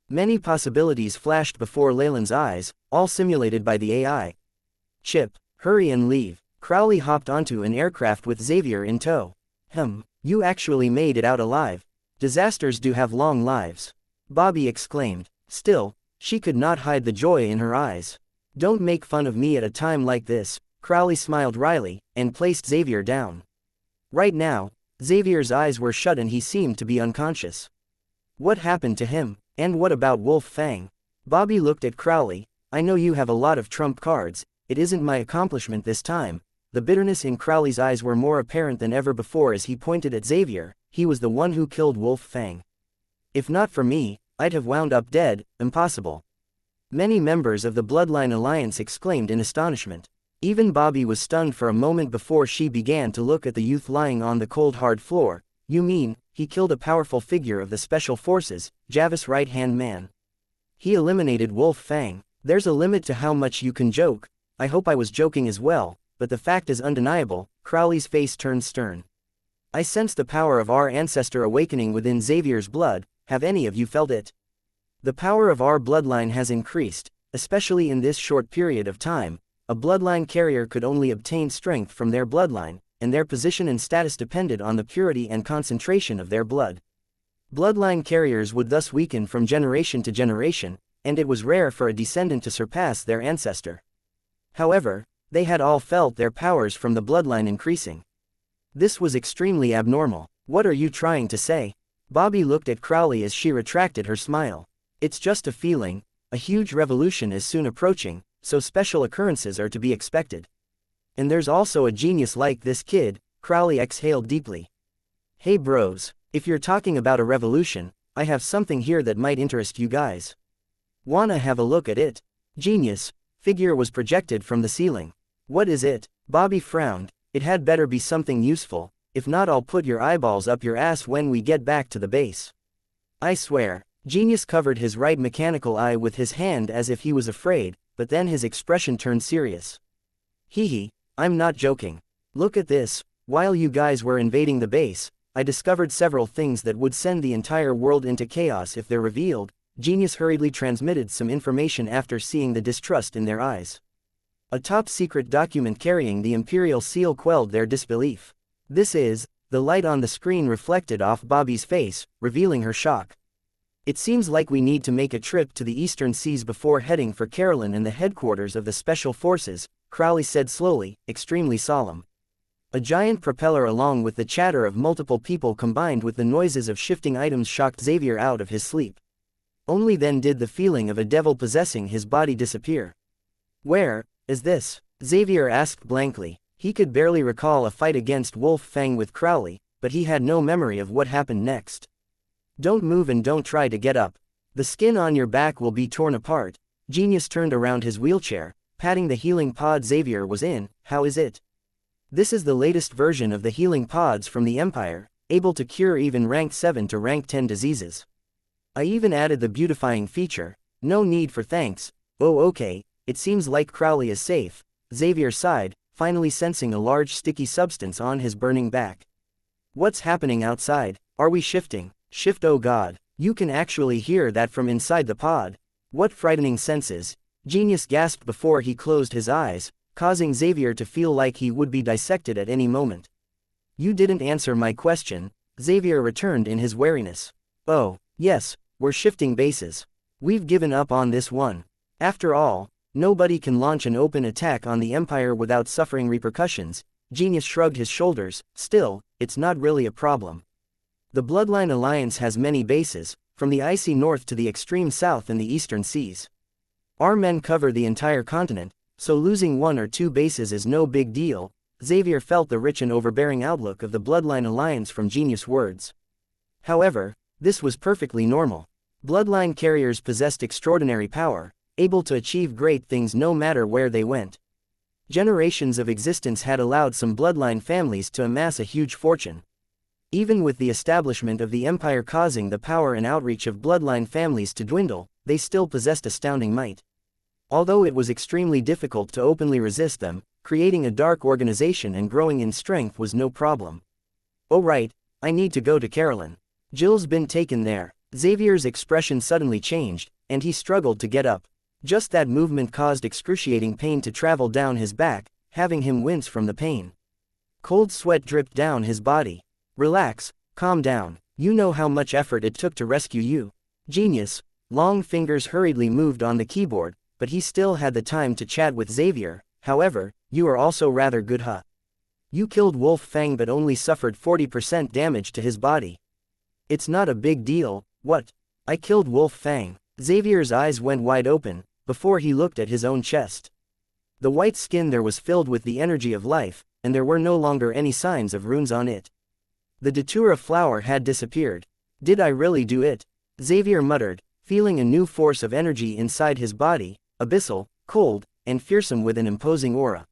Many possibilities flashed before Leylin's eyes, all simulated by the AI. Chip, hurry and leave. Crowley hopped onto an aircraft with Xavier in tow. You actually made it out alive. Disasters do have long lives. Bobby exclaimed. Still, she could not hide the joy in her eyes. Don't make fun of me at a time like this. Crowley smiled wryly, and placed Xavier down. Right now, Xavier's eyes were shut and he seemed to be unconscious. What happened to him, and what about Wolf Fang? Bobby looked at Crowley. I know you have a lot of trump cards, it isn't my accomplishment this time. The bitterness in Crowley's eyes were more apparent than ever before as he pointed at Xavier. He was the one who killed Wolf Fang. If not for me, I'd have wound up dead. Impossible. Many members of the Bloodline Alliance exclaimed in astonishment. Even Bobby was stunned for a moment before she began to look at the youth lying on the cold hard floor. You mean, he killed a powerful figure of the Special Forces, Javis' right-hand man. He eliminated Wolf Fang. There's a limit to how much you can joke. I hope I was joking as well, but the fact is undeniable. Crowley's face turned stern. I sense the power of our ancestor awakening within Xavier's blood. Have any of you felt it? The power of our bloodline has increased, especially in this short period of time. a bloodline carrier could only obtain strength from their bloodline, and their position and status depended on the purity and concentration of their blood. Bloodline carriers would thus weaken from generation to generation, and it was rare for a descendant to surpass their ancestor. However, they had all felt their powers from the bloodline increasing. This was extremely abnormal. What are you trying to say? Bobby looked at Crowley as she retracted her smile. It's just a feeling. A huge revolution is soon approaching, so special occurrences are to be expected. And there's also a genius like this kid. Crowley exhaled deeply. Hey bros, if you're talking about a revolution, I have something here that might interest you guys. Wanna have a look at it? Genius. Figure was projected from the ceiling. What is it? Bobby frowned. It had better be something useful, if not I'll put your eyeballs up your ass when we get back to the base. I swear. Genius covered his right mechanical eye with his hand as if he was afraid, but then his expression turned serious. Hee, I'm not joking. Look at this. While you guys were invading the base, I discovered several things that would send the entire world into chaos if they're revealed. Genius hurriedly transmitted some information after seeing the distrust in their eyes. A top-secret document carrying the Imperial seal quelled their disbelief. This is, the light on the screen reflected off Bobby's face, revealing her shock. It seems like we need to make a trip to the eastern seas before heading for Carolyn and the headquarters of the Special Forces, Crowley said slowly, extremely solemn. A giant propeller along with the chatter of multiple people combined with the noises of shifting items shocked Xavier out of his sleep. Only then did the feeling of a devil possessing his body disappear. Where is this? Xavier asked blankly. He could barely recall a fight against Wolf Fang with Crowley, but he had no memory of what happened next. Don't move and don't try to get up. The skin on your back will be torn apart. Genius turned around his wheelchair, patting the healing pod Xavier was in. How is it? This is the latest version of the healing pods from the Empire, able to cure even rank 7 to rank 10 diseases. I even added the beautifying feature. No need for thanks. Oh okay, it seems like Crowley is safe. Xavier sighed, finally sensing a large sticky substance on his burning back. What's happening outside? Are we shifting? Shift, oh god. You can actually hear that from inside the pod. What frightening senses. Genius gasped before he closed his eyes, causing Xavier to feel like he would be dissected at any moment. You didn't answer my question, Xavier returned in his wariness. Oh, yes, we're shifting bases. We've given up on this one. After all, nobody can launch an open attack on the Empire without suffering repercussions. Genius shrugged his shoulders. Still, it's not really a problem. The Bloodline Alliance has many bases, from the icy north to the extreme south and the eastern seas. Our men cover the entire continent, so losing 1 or 2 bases is no big deal. Xavier felt the rich and overbearing outlook of the Bloodline Alliance from Genius' words. However, this was perfectly normal. Bloodline carriers possessed extraordinary power, able to achieve great things no matter where they went. Generations of existence had allowed some bloodline families to amass a huge fortune. Even with the establishment of the Empire causing the power and outreach of bloodline families to dwindle, they still possessed astounding might. Although it was extremely difficult to openly resist them, creating a dark organization and growing in strength was no problem. Oh right, I need to go to Carolyn. Jill's been taken there. Xavier's expression suddenly changed, and he struggled to get up. Just that movement caused excruciating pain to travel down his back, having him wince from the pain. Cold sweat dripped down his body. Relax, calm down. You know how much effort it took to rescue you. Genius. Long fingers hurriedly moved on the keyboard, but he still had the time to chat with Xavier. However, you are also rather good, huh? You killed Wolf Fang but only suffered 40% damage to his body. It's not a big deal. What? I killed Wolf Fang. Xavier's eyes went wide open, before he looked at his own chest. The white skin there was filled with the energy of life, and there were no longer any signs of runes on it. The datura flower had disappeared. Did I really do it? Xavier muttered, feeling a new force of energy inside his body, abyssal, cold, and fearsome with an imposing aura.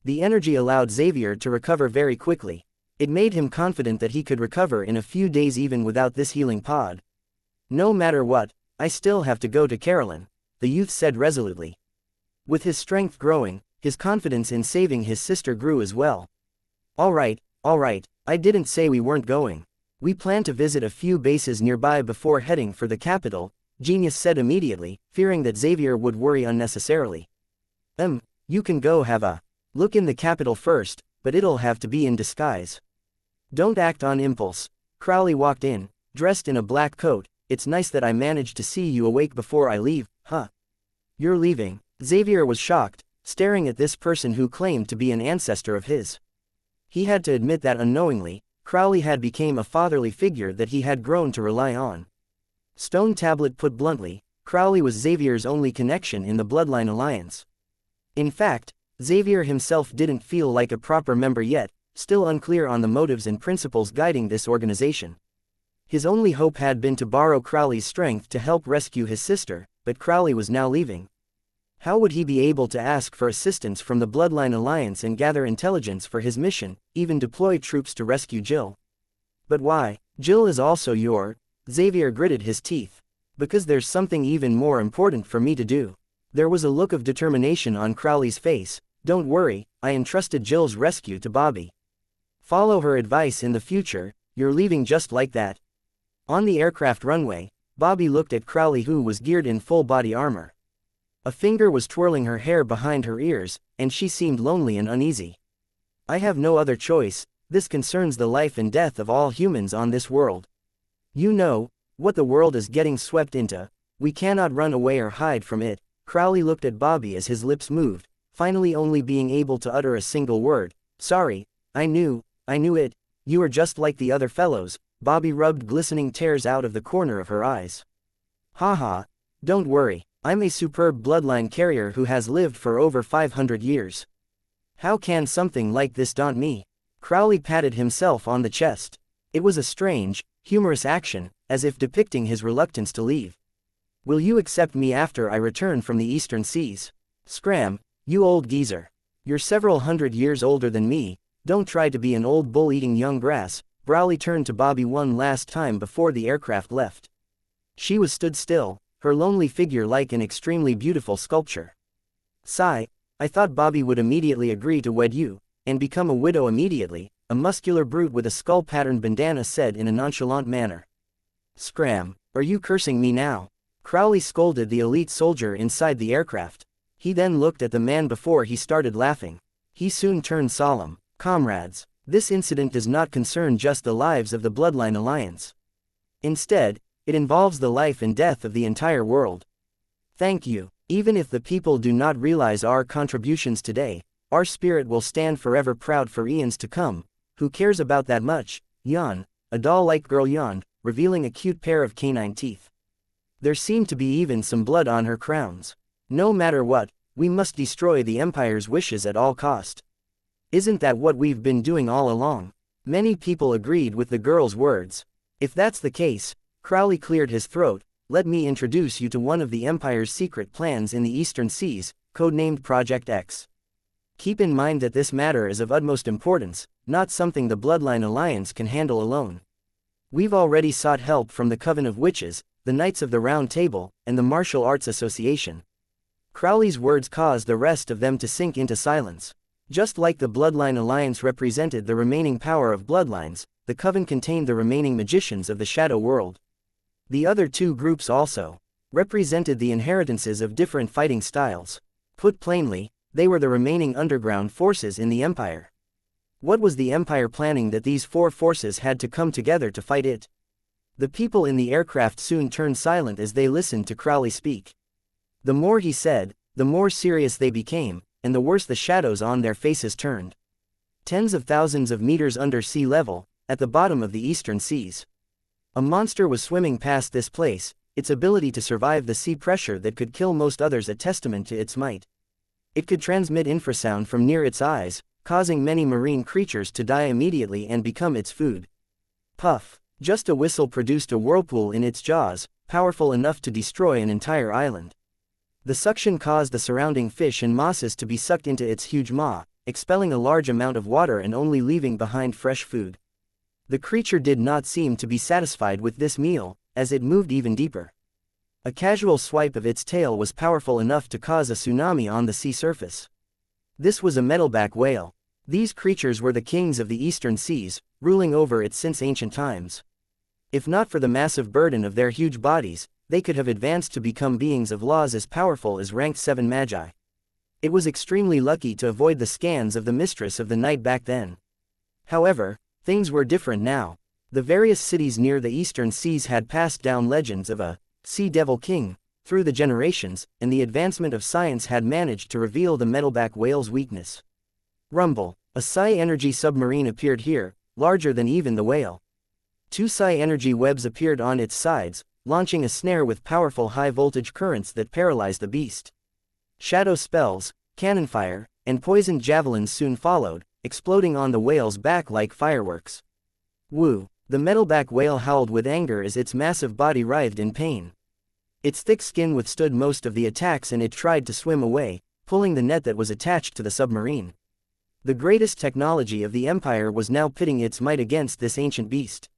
The energy allowed Xavier to recover very quickly. It made him confident that he could recover in a few days even without this healing pod. No matter what, I still have to go to Carolyn, the youth said resolutely. With his strength growing, his confidence in saving his sister grew as well. All right, I didn't say we weren't going. We plan to visit a few bases nearby before heading for the capital, Genius said immediately, fearing that Xavier would worry unnecessarily. You can go have a look in the capital first, but it'll have to be in disguise. Don't act on impulse. Crowley walked in, dressed in a black coat. It's nice that I managed to see you awake before I leave, huh? You're leaving. Xavier was shocked, staring at this person who claimed to be an ancestor of his. He had to admit that unknowingly, Crowley had become a fatherly figure that he had grown to rely on. Stone Tablet put bluntly, Crowley was Xavier's only connection in the Bloodline Alliance. In fact, Xavier himself didn't feel like a proper member yet, still unclear on the motives and principles guiding this organization. His only hope had been to borrow Crowley's strength to help rescue his sister, but Crowley was now leaving. How would he be able to ask for assistance from the Bloodline Alliance and gather intelligence for his mission, even deploy troops to rescue Jill? But why? Jill is also your... Xavier gritted his teeth. Because there's something even more important for me to do. There was a look of determination on Crowley's face. Don't worry, I entrusted Jill's rescue to Bobby. Follow her advice in the future, you're leaving just like that. On the aircraft runway, Bobby looked at Crowley, who was geared in full body armor. A finger was twirling her hair behind her ears, and she seemed lonely and uneasy. I have no other choice, this concerns the life and death of all humans on this world. You know, what the world is getting swept into, we cannot run away or hide from it. Crowley looked at Bobby as his lips moved, finally only being able to utter a single word. Sorry, I knew it, you are just like the other fellows. Bobby rubbed glistening tears out of the corner of her eyes. Haha, don't worry, I'm a superb bloodline carrier who has lived for over 500 years. How can something like this daunt me? Crowley patted himself on the chest. It was a strange, humorous action, as if depicting his reluctance to leave. Will you accept me after I return from the Eastern Seas? Scram, you old geezer. You're several hundred years older than me, don't try to be an old bull eating young grass. Crowley turned to Bobby one last time before the aircraft left. She was stood still, her lonely figure like an extremely beautiful sculpture. Sigh, I thought Bobby would immediately agree to wed you, and become a widow immediately, a muscular brute with a skull-patterned bandana said in a nonchalant manner. Scram, are you cursing me now? Crowley scolded the elite soldier inside the aircraft. He then looked at the man before he started laughing. He soon turned solemn. Comrades, this incident does not concern just the lives of the Bloodline Alliance. Instead, it involves the life and death of the entire world. Thank you. Even if the people do not realize our contributions today, our spirit will stand forever proud for eons to come. Who cares about that much? Yawned. A doll-like girl yawned, revealing a cute pair of canine teeth. There seemed to be even some blood on her crowns. No matter what, we must destroy the Empire's wishes at all cost. Isn't that what we've been doing all along? Many people agreed with the girl's words. If that's the case, Crowley cleared his throat, let me introduce you to one of the Empire's secret plans in the Eastern Seas, codenamed Project X. Keep in mind that this matter is of utmost importance, not something the Bloodline Alliance can handle alone. We've already sought help from the Coven of Witches, the Knights of the Round Table, and the Martial Arts Association. Crowley's words caused the rest of them to sink into silence. Just like the Bloodline Alliance represented the remaining power of bloodlines, the Coven contained the remaining magicians of the Shadow World. The other two groups also represented the inheritances of different fighting styles. Put plainly, they were the remaining underground forces in the Empire. What was the Empire planning that these four forces had to come together to fight it? The people in the aircraft soon turned silent as they listened to Crowley speak. The more he said, the more serious they became, and the worse the shadows on their faces turned. Tens of thousands of meters under sea level, at the bottom of the Eastern Seas. A monster was swimming past this place, its ability to survive the sea pressure that could kill most others a testament to its might. It could transmit infrasound from near its eyes, causing many marine creatures to die immediately and become its food. Puff. Just a whistle produced a whirlpool in its jaws, powerful enough to destroy an entire island. The suction caused the surrounding fish and mosses to be sucked into its huge maw, expelling a large amount of water and only leaving behind fresh food. The creature did not seem to be satisfied with this meal, as it moved even deeper. A casual swipe of its tail was powerful enough to cause a tsunami on the sea surface. This was a metalback whale. These creatures were the kings of the Eastern Seas, ruling over it since ancient times. If not for the massive burden of their huge bodies, they could have advanced to become beings of laws as powerful as ranked 7 magi. It was extremely lucky to avoid the scans of the Mistress of the Night back then. However, things were different now. The various cities near the eastern seas had passed down legends of a Sea Devil King through the generations, and the advancement of science had managed to reveal the metalback whale's weakness. Rumble. A psi energy submarine appeared here, larger than even the whale. 2 psi energy webs appeared on its sides, launching a snare with powerful high-voltage currents that paralyzed the beast. Shadow spells, cannon fire, and poisoned javelins soon followed, exploding on the whale's back like fireworks. Woo! The metalback whale howled with anger as its massive body writhed in pain. Its thick skin withstood most of the attacks and it tried to swim away, pulling the net that was attached to the submarine. The greatest technology of the Empire was now pitting its might against this ancient beast.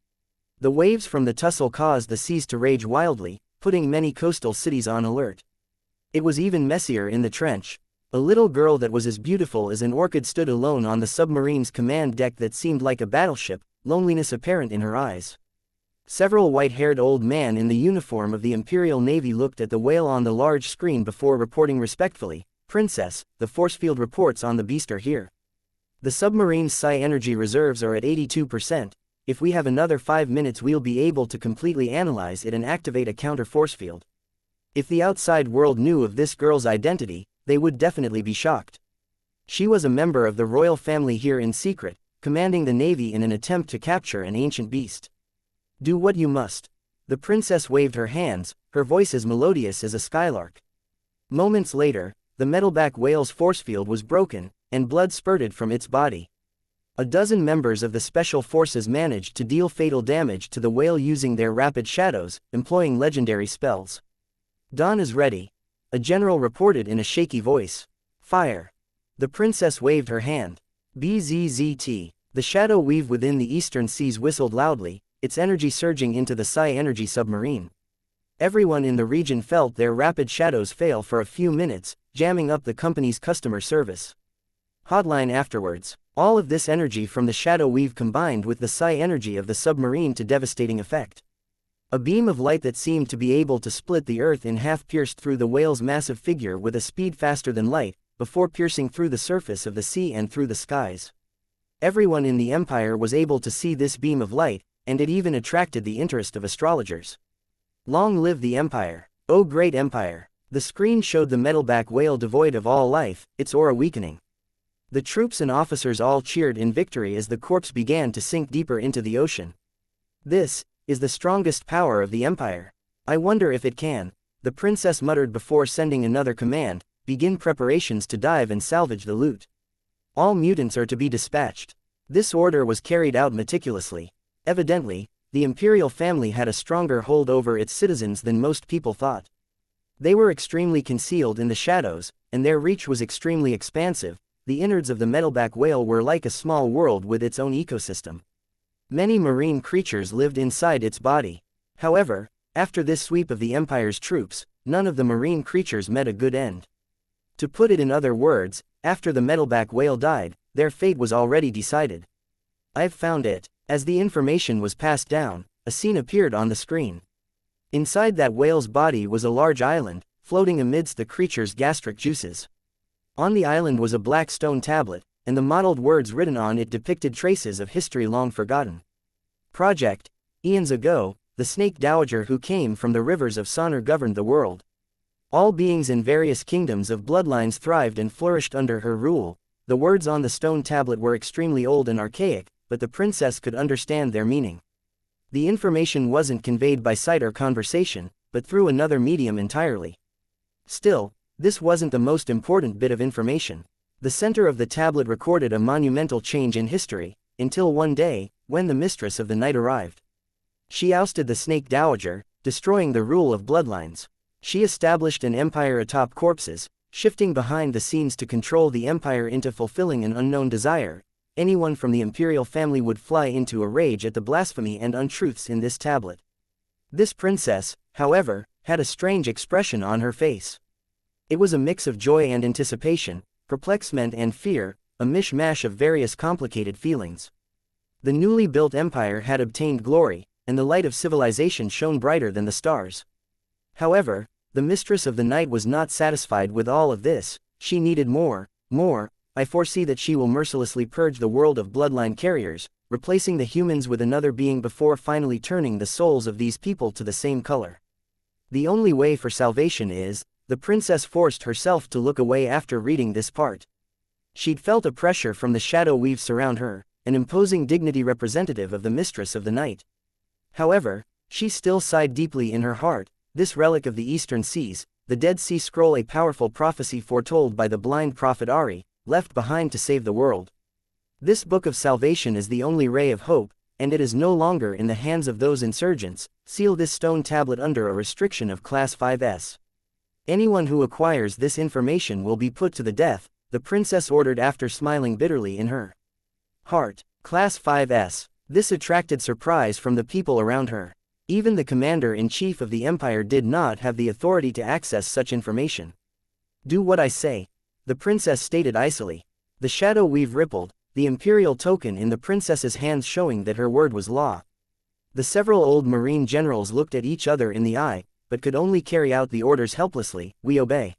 The waves from the tussle caused the seas to rage wildly, putting many coastal cities on alert. It was even messier in the trench. A little girl that was as beautiful as an orchid stood alone on the submarine's command deck that seemed like a battleship, loneliness apparent in her eyes. Several white-haired old men in the uniform of the Imperial Navy looked at the whale on the large screen before reporting respectfully, "Princess, the force field reports on the beast are here. The submarine's psi energy reserves are at 82%. If we have another 5 minutes we'll be able to completely analyze it and activate a counter force field." If the outside world knew of this girl's identity, they would definitely be shocked. She was a member of the royal family here in secret, commanding the navy in an attempt to capture an ancient beast. "Do what you must." The princess waved her hands, her voice as melodious as a skylark. Moments later, the metalback whale's force field was broken, and blood spurted from its body. A dozen members of the special forces managed to deal fatal damage to the whale using their rapid shadows, employing legendary spells. "Dawn is ready," a general reported in a shaky voice. "Fire." The princess waved her hand. "Bzzzt." The shadow weave within the eastern seas whistled loudly, its energy surging into the psi energy submarine. Everyone in the region felt their rapid shadows fail for a few minutes, jamming up the company's customer service hotline afterwards. All of this energy from the shadow weave combined with the psi energy of the submarine to devastating effect. A beam of light that seemed to be able to split the earth in half pierced through the whale's massive figure with a speed faster than light, before piercing through the surface of the sea and through the skies. Everyone in the Empire was able to see this beam of light, and it even attracted the interest of astrologers. Long live the Empire! O great Empire! The screen showed the metalback whale devoid of all life, its aura weakening. The troops and officers all cheered in victory as the corpse began to sink deeper into the ocean. "This is the strongest power of the Empire. I wonder if it can," the princess muttered before sending another command, "Begin preparations to dive and salvage the loot. All mutants are to be dispatched." This order was carried out meticulously. Evidently, the imperial family had a stronger hold over its citizens than most people thought. They were extremely concealed in the shadows, and their reach was extremely expansive. The innards of the metalback whale were like a small world with its own ecosystem. Many marine creatures lived inside its body. However, after this sweep of the Empire's troops, none of the marine creatures met a good end. To put it in other words, after the metalback whale died, their fate was already decided. "I've found it." As the information was passed down, a scene appeared on the screen. Inside that whale's body was a large island, floating amidst the creature's gastric juices. On the island was a black stone tablet, and the mottled words written on it depicted traces of history long forgotten. Project. Eons ago, the snake dowager who came from the rivers of Sonor governed the world. All beings in various kingdoms of bloodlines thrived and flourished under her rule. The words on the stone tablet were extremely old and archaic, but the princess could understand their meaning. The information wasn't conveyed by sight or conversation, but through another medium entirely. Still, this wasn't the most important bit of information. The center of the tablet recorded a monumental change in history, until one day, when the Mistress of the Night arrived. She ousted the Snake Dowager, destroying the rule of bloodlines. She established an empire atop corpses, shifting behind the scenes to control the empire into fulfilling an unknown desire. Anyone from the imperial family would fly into a rage at the blasphemy and untruths in this tablet. This princess, however, had a strange expression on her face. It was a mix of joy and anticipation, perplexement and fear, a mishmash of various complicated feelings. The newly built empire had obtained glory, and the light of civilization shone brighter than the stars. However, the Mistress of the Night was not satisfied with all of this. She needed more. I foresee that she will mercilessly purge the world of bloodline carriers, replacing the humans with another being before finally turning the souls of these people to the same color. The only way for salvation is, the princess forced herself to look away after reading this part. She'd felt a pressure from the shadow weave surround her, an imposing dignity representative of the mistress of the night. However, she still sighed deeply in her heart. This relic of the eastern seas, the Dead Sea Scroll, a powerful prophecy foretold by the blind prophet Ari, left behind to save the world. This book of salvation is the only ray of hope, and it is no longer in the hands of those insurgents. Seal this stone tablet under a restriction of Class 5S. Anyone who acquires this information will be put to the death, the princess ordered after smiling bitterly in her heart. Class 5S. This attracted surprise from the people around her. Even the commander-in-chief of the empire did not have the authority to access such information. Do what I say, the princess stated icily. The shadow weave rippled, the imperial token in the princess's hands showing that her word was law. The several old marine generals looked at each other in the eye, but could only carry out the orders helplessly. We obey.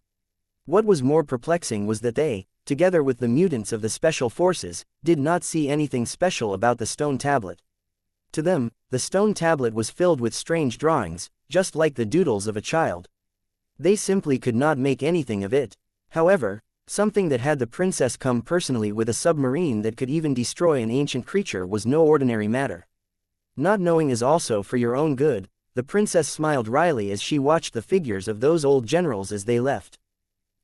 What was more perplexing was that they, together with the mutants of the special forces, did not see anything special about the stone tablet. To them, the stone tablet was filled with strange drawings, just like the doodles of a child. They simply could not make anything of it. However, something that had the princess come personally with a submarine that could even destroy an ancient creature was no ordinary matter. Not knowing is also for your own good, the princess smiled wryly as she watched the figures of those old generals as they left.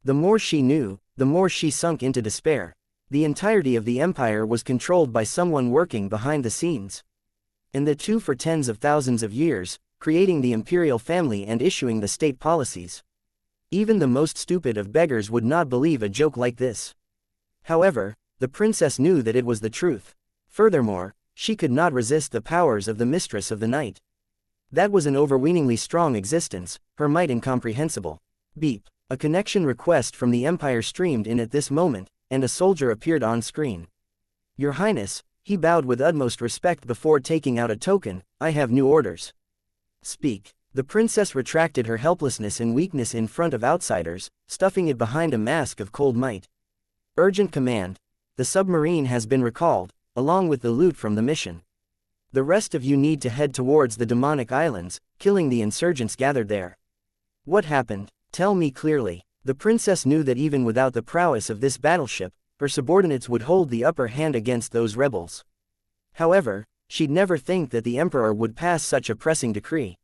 The more she knew, the more she sunk into despair. The entirety of the empire was controlled by someone working behind the scenes. And the two for tens of thousands of years, creating the imperial family and issuing the state policies. Even the most stupid of beggars would not believe a joke like this. However, the princess knew that it was the truth. Furthermore, she could not resist the powers of the mistress of the night. That was an overweeningly strong existence, her might incomprehensible. Beep. A connection request from the Empire streamed in at this moment, and a soldier appeared on screen. Your Highness, he bowed with utmost respect before taking out a token. I have new orders. Speak. The princess retracted her helplessness and weakness in front of outsiders, stuffing it behind a mask of cold might. Urgent command. The submarine has been recalled, along with the loot from the mission. The rest of you need to head towards the demonic islands, killing the insurgents gathered there. What happened? Tell me clearly. The princess knew that even without the prowess of this battleship, her subordinates would hold the upper hand against those rebels. However, she'd never think that the emperor would pass such a pressing decree.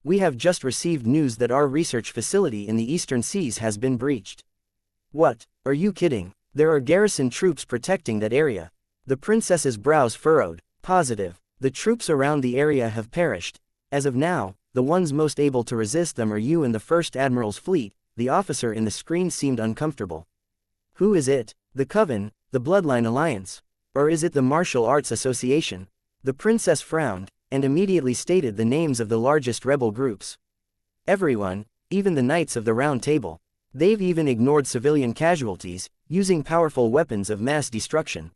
We have just received news that our research facility in the eastern seas has been breached. What? Are you kidding? There are garrison troops protecting that area. The princess's brows furrowed. Positive. The troops around the area have perished. As of now, the ones most able to resist them are you and the First Admiral's fleet. The officer in the screen seemed uncomfortable. Who is it? The Coven, the Bloodline Alliance? Or is it the Martial Arts Association? The princess frowned, and immediately stated the names of the largest rebel groups. Everyone, even the Knights of the Round Table. They've even ignored civilian casualties, using powerful weapons of mass destruction.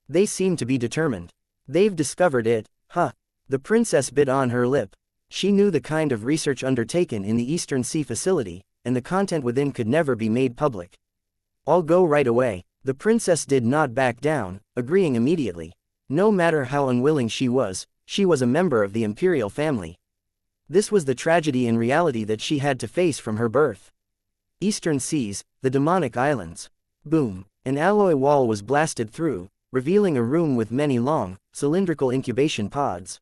They seem to be determined. They've discovered it, huh? The princess bit on her lip. She knew the kind of research undertaken in the Eastern Sea facility, and the content within could never be made public. I'll go right away. The princess did not back down, agreeing immediately. No matter how unwilling she was a member of the imperial family. This was the tragedy in reality that she had to face from her birth. Eastern Seas, the demonic islands. Boom. An alloy wall was blasted through, revealing a room with many long, cylindrical incubation pods.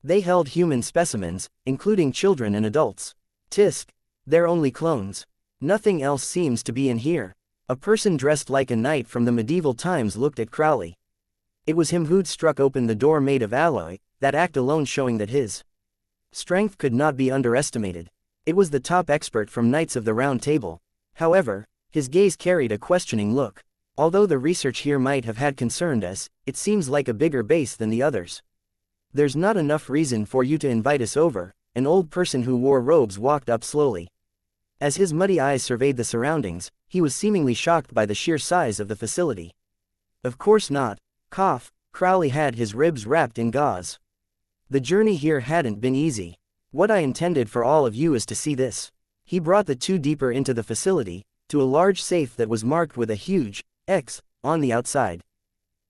They held human specimens, including children and adults. Tisk. They're only clones. Nothing else seems to be in here. A person dressed like a knight from the medieval times looked at Crowley. It was him who'd struck open the door made of alloy, that act alone showing that his strength could not be underestimated. It was the top expert from Knights of the Round Table. However, his gaze carried a questioning look. Although the research here might have had concerned us, it seems like a bigger base than the others. There's not enough reason for you to invite us over. An old person who wore robes walked up slowly. As his muddy eyes surveyed the surroundings, he was seemingly shocked by the sheer size of the facility. Of course not. Cough. Crowley had his ribs wrapped in gauze. The journey here hadn't been easy. What I intended for all of you is to see this. He brought the two deeper into the facility, to a large safe that was marked with a huge X on the outside.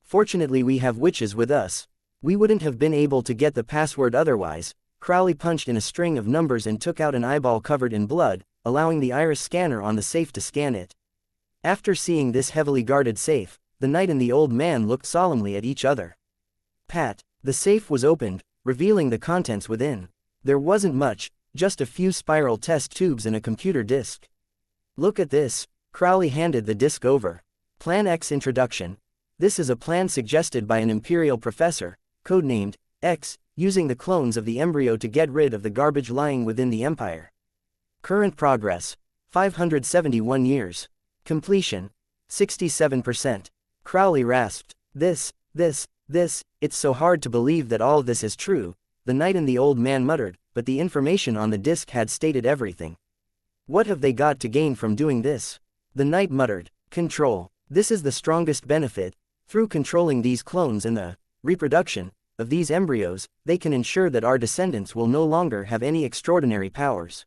Fortunately, we have witches with us. We wouldn't have been able to get the password otherwise. Crowley punched in a string of numbers and took out an eyeball covered in blood, allowing the iris scanner on the safe to scan it. After seeing this heavily guarded safe, the knight and the old man looked solemnly at each other. Pat. The safe was opened, revealing the contents within. There wasn't much, just a few spiral test tubes and a computer disk. Look at this. Crowley handed the disk over. Plan X Introduction. This is a plan suggested by an Imperial professor, codenamed X, using the clones of the embryo to get rid of the garbage lying within the Empire. Current progress: 571 years. Completion: 67%. Crowley rasped. This, it's so hard to believe that all this is true, the knight and the old man muttered, but the information on the disk had stated everything. What have they got to gain from doing this? The knight muttered. Control. This is the strongest benefit. Through controlling these clones and the reproduction of these embryos, they can ensure that our descendants will no longer have any extraordinary powers.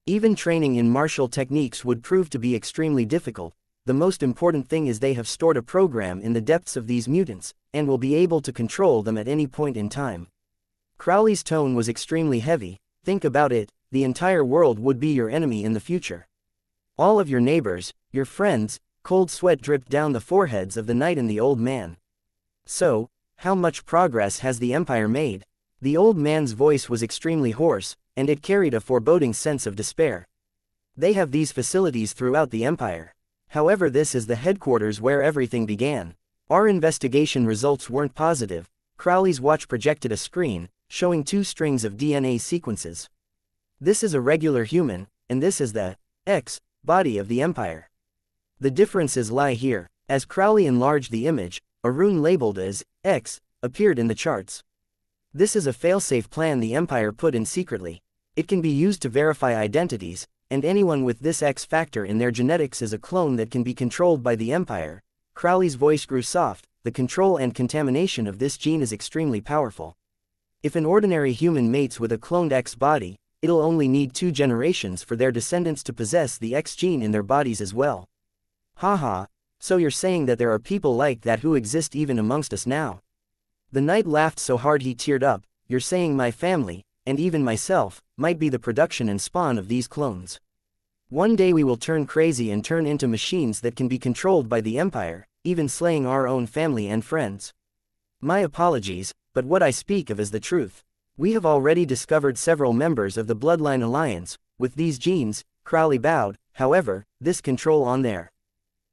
Even training in martial techniques would prove to be extremely difficult. The most important thing is they have stored a program in the depths of these mutants, and will be able to control them at any point in time. Crowley's tone was extremely heavy. Think about it, the entire world would be your enemy in the future. All of your neighbors, your friends. Cold sweat dripped down the foreheads of the knight and the old man. So, how much progress has the Empire made? The old man's voice was extremely hoarse, and it carried a foreboding sense of despair. They have these facilities throughout the Empire. However, this is the headquarters where everything began. Our investigation results weren't positive. Crowley's watch projected a screen, showing 2 strings of DNA sequences. This is a regular human, and this is the X body of the Empire. The differences lie here. As Crowley enlarged the image, a rune labeled as X appeared in the charts. This is a failsafe plan the Empire put in secretly. It can be used to verify identities, and anyone with this X factor in their genetics is a clone that can be controlled by the Empire. Crowley's voice grew soft. The control and contamination of this gene is extremely powerful. If an ordinary human mates with a cloned X body, it'll only need 2 generations for their descendants to possess the X gene in their bodies as well. Haha, so you're saying that there are people like that who exist even amongst us now? The knight laughed so hard he teared up. You're saying my family, and even myself, might be the production and spawn of these clones. One day we will turn crazy and turn into machines that can be controlled by the Empire, even slaying our own family and friends. My apologies, but what I speak of is the truth. We have already discovered several members of the Bloodline Alliance, with these genes. Crowley bowed. However, this control on their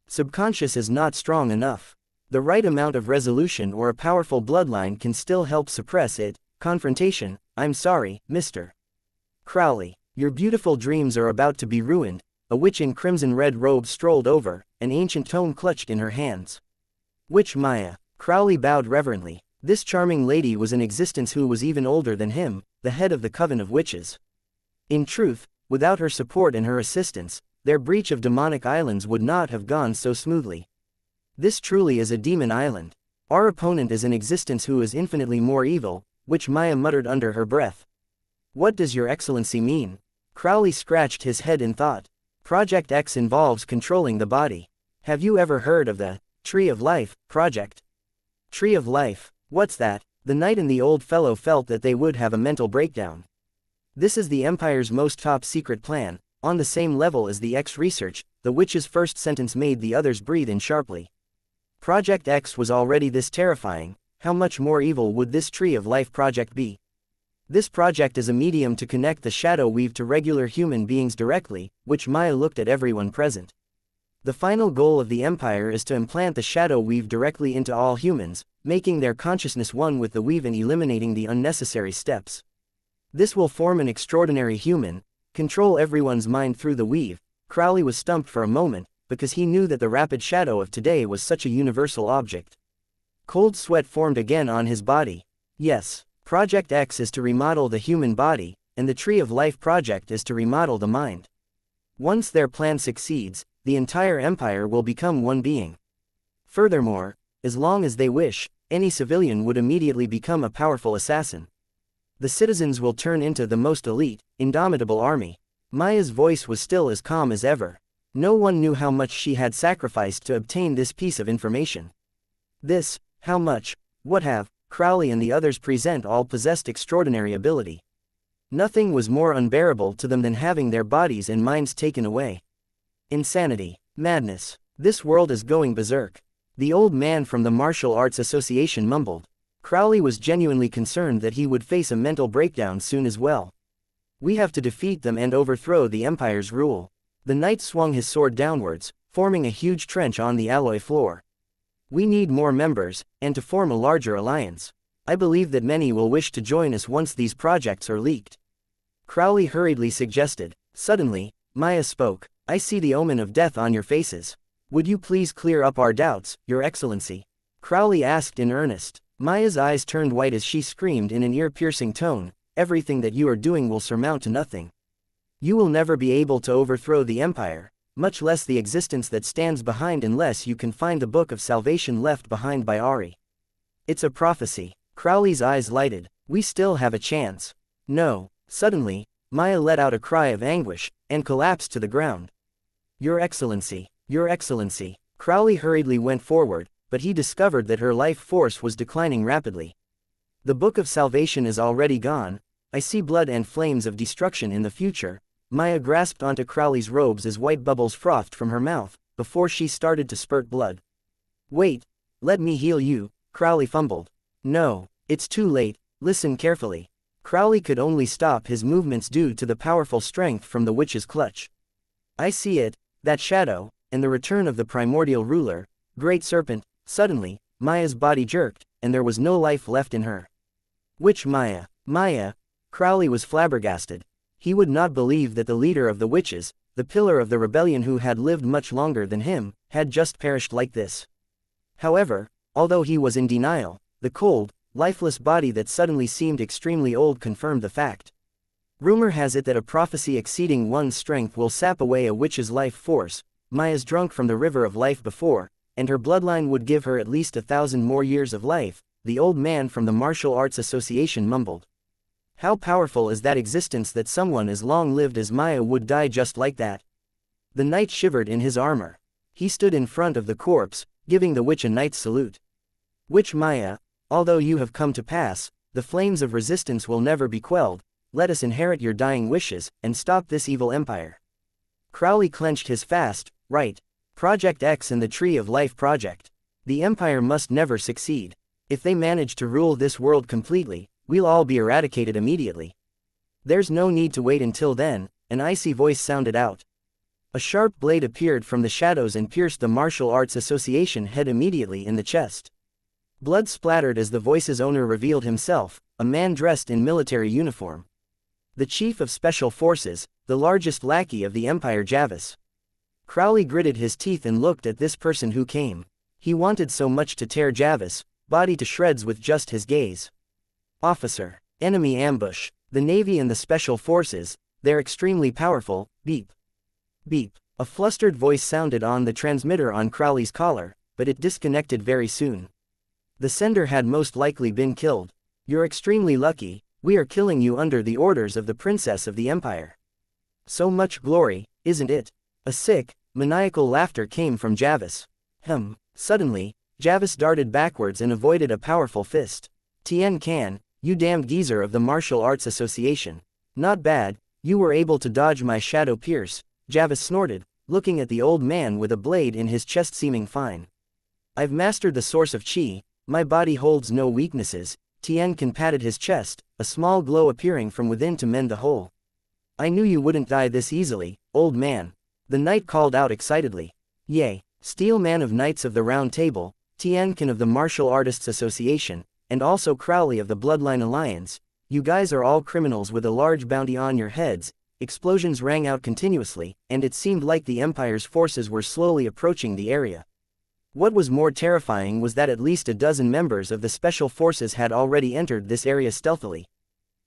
subconscious is not strong enough. The right amount of resolution or a powerful bloodline can still help suppress it. Confrontation. I'm sorry, Mr. Crowley. Your beautiful dreams are about to be ruined. A witch in crimson red robe strolled over, an ancient tome clutched in her hands. Witch Maya. Crowley bowed reverently. This charming lady was in existence who was even older than him, the head of the Coven of Witches. In truth, without her support and her assistance, their breach of demonic islands would not have gone so smoothly. This truly is a demon island. Our opponent is in existence who is infinitely more evil, which Maya muttered under her breath. What does your excellency mean? Crowley scratched his head in thought. Project X involves controlling the body. Have you ever heard of the Tree of Life project? Tree of Life, what's that? The knight and the old fellow felt that they would have a mental breakdown. This is the Empire's most top secret plan. On the same level as the X research, the witch's first sentence made the others breathe in sharply. Project X was already this terrifying. How much more evil would this Tree of Life project be? This project is a medium to connect the shadow weave to regular human beings directly, which Maya looked at everyone present. The final goal of the Empire is to implant the shadow weave directly into all humans, making their consciousness one with the weave and eliminating the unnecessary steps. This will form an extraordinary human, control everyone's mind through the weave. Crowley was stumped for a moment, because he knew that the rapid shadow of today was such a universal object. Cold sweat formed again on his body. Yes, Project X is to remodel the human body, and the Tree of Life project is to remodel the mind. Once their plan succeeds, the entire Empire will become one being. Furthermore, as long as they wish, any civilian would immediately become a powerful assassin. The citizens will turn into the most elite, indomitable army. Maya's voice was still as calm as ever. No one knew how much she had sacrificed to obtain this piece of information. This, how much, what have, Crowley and the others present all possessed extraordinary ability. Nothing was more unbearable to them than having their bodies and minds taken away. Insanity. Madness. This world is going berserk. The old man from the Martial Arts Association mumbled. Crowley was genuinely concerned that he would face a mental breakdown soon as well. We have to defeat them and overthrow the Empire's rule. The knight swung his sword downwards, forming a huge trench on the alloy floor. We need more members, and to form a larger alliance. I believe that many will wish to join us once these projects are leaked. Crowley hurriedly suggested. Suddenly, Maya spoke. I see the omen of death on your faces. Would you please clear up our doubts, Your Excellency? Crowley asked in earnest. Maya's eyes turned white as she screamed in an ear-piercing tone, everything that you are doing will surmount to nothing. You will never be able to overthrow the Empire, much less the existence that stands behind unless you can find the Book of Salvation left behind by Ari. It's a prophecy. Crowley's eyes lighted. We still have a chance. No. Suddenly, Maya let out a cry of anguish, and collapsed to the ground. Your Excellency, Your Excellency. Crowley hurriedly went forward, but he discovered that her life force was declining rapidly. The Book of Salvation is already gone. I see blood and flames of destruction in the future. Maya grasped onto Crowley's robes as white bubbles frothed from her mouth, before she started to spurt blood. Wait, let me heal you, Crowley fumbled. No, it's too late, listen carefully. Crowley could only stop his movements due to the powerful strength from the witch's clutch. I see it, that shadow, and the return of the primordial ruler, Great Serpent. Suddenly, Maya's body jerked, and there was no life left in her. Which Maya? Maya? Crowley was flabbergasted. He would not believe that the leader of the witches, the pillar of the rebellion who had lived much longer than him, had just perished like this. However, although he was in denial, the cold, lifeless body that suddenly seemed extremely old confirmed the fact. Rumor has it that a prophecy exceeding one's strength will sap away a witch's life force. Maya's drunk from the river of life before, and her bloodline would give her at least 1,000 more years of life, the old man from the Martial Arts Association mumbled. How powerful is that existence that someone as long-lived as Maya would die just like that? The knight shivered in his armor. He stood in front of the corpse, giving the witch a knight's salute. Witch Maya, although you have come to pass, the flames of resistance will never be quelled. Let us inherit your dying wishes, and stop this evil empire. Crowley clenched his fist. Right. Project X and the Tree of Life Project. The Empire must never succeed. If they manage to rule this world completely, we'll all be eradicated immediately. There's no need to wait until then, an icy voice sounded out. A sharp blade appeared from the shadows and pierced the Martial Arts Association head immediately in the chest. Blood splattered as the voice's owner revealed himself, a man dressed in military uniform. The Chief of Special Forces, the largest lackey of the Empire Javis. Crowley gritted his teeth and looked at this person who came. He wanted so much to tear Javis' body to shreds with just his gaze. Officer. Enemy ambush. The Navy and the Special Forces, they're extremely powerful. Beep. Beep. A flustered voice sounded on the transmitter on Crowley's collar, but it disconnected very soon. The sender had most likely been killed. You're extremely lucky. We are killing you under the orders of the Princess of the Empire. So much glory, isn't it? A sick, maniacal laughter came from Javis. Suddenly, Javis darted backwards and avoided a powerful fist. Tien Can, you damned geezer of the Martial Arts Association. Not bad, you were able to dodge my shadow pierce, Javis snorted, looking at the old man with a blade in his chest seeming fine. I've mastered the source of chi, my body holds no weaknesses. Tien Can patted his chest, a small glow appearing from within to mend the hole. I knew you wouldn't die this easily, old man. The knight called out excitedly. Yea, Steel Man of Knights of the Round Table, Tien Can of the Martial Artists Association, and also Crowley of the Bloodline Alliance, you guys are all criminals with a large bounty on your heads. Explosions rang out continuously, and it seemed like the Empire's forces were slowly approaching the area. What was more terrifying was that at least a dozen members of the Special Forces had already entered this area stealthily.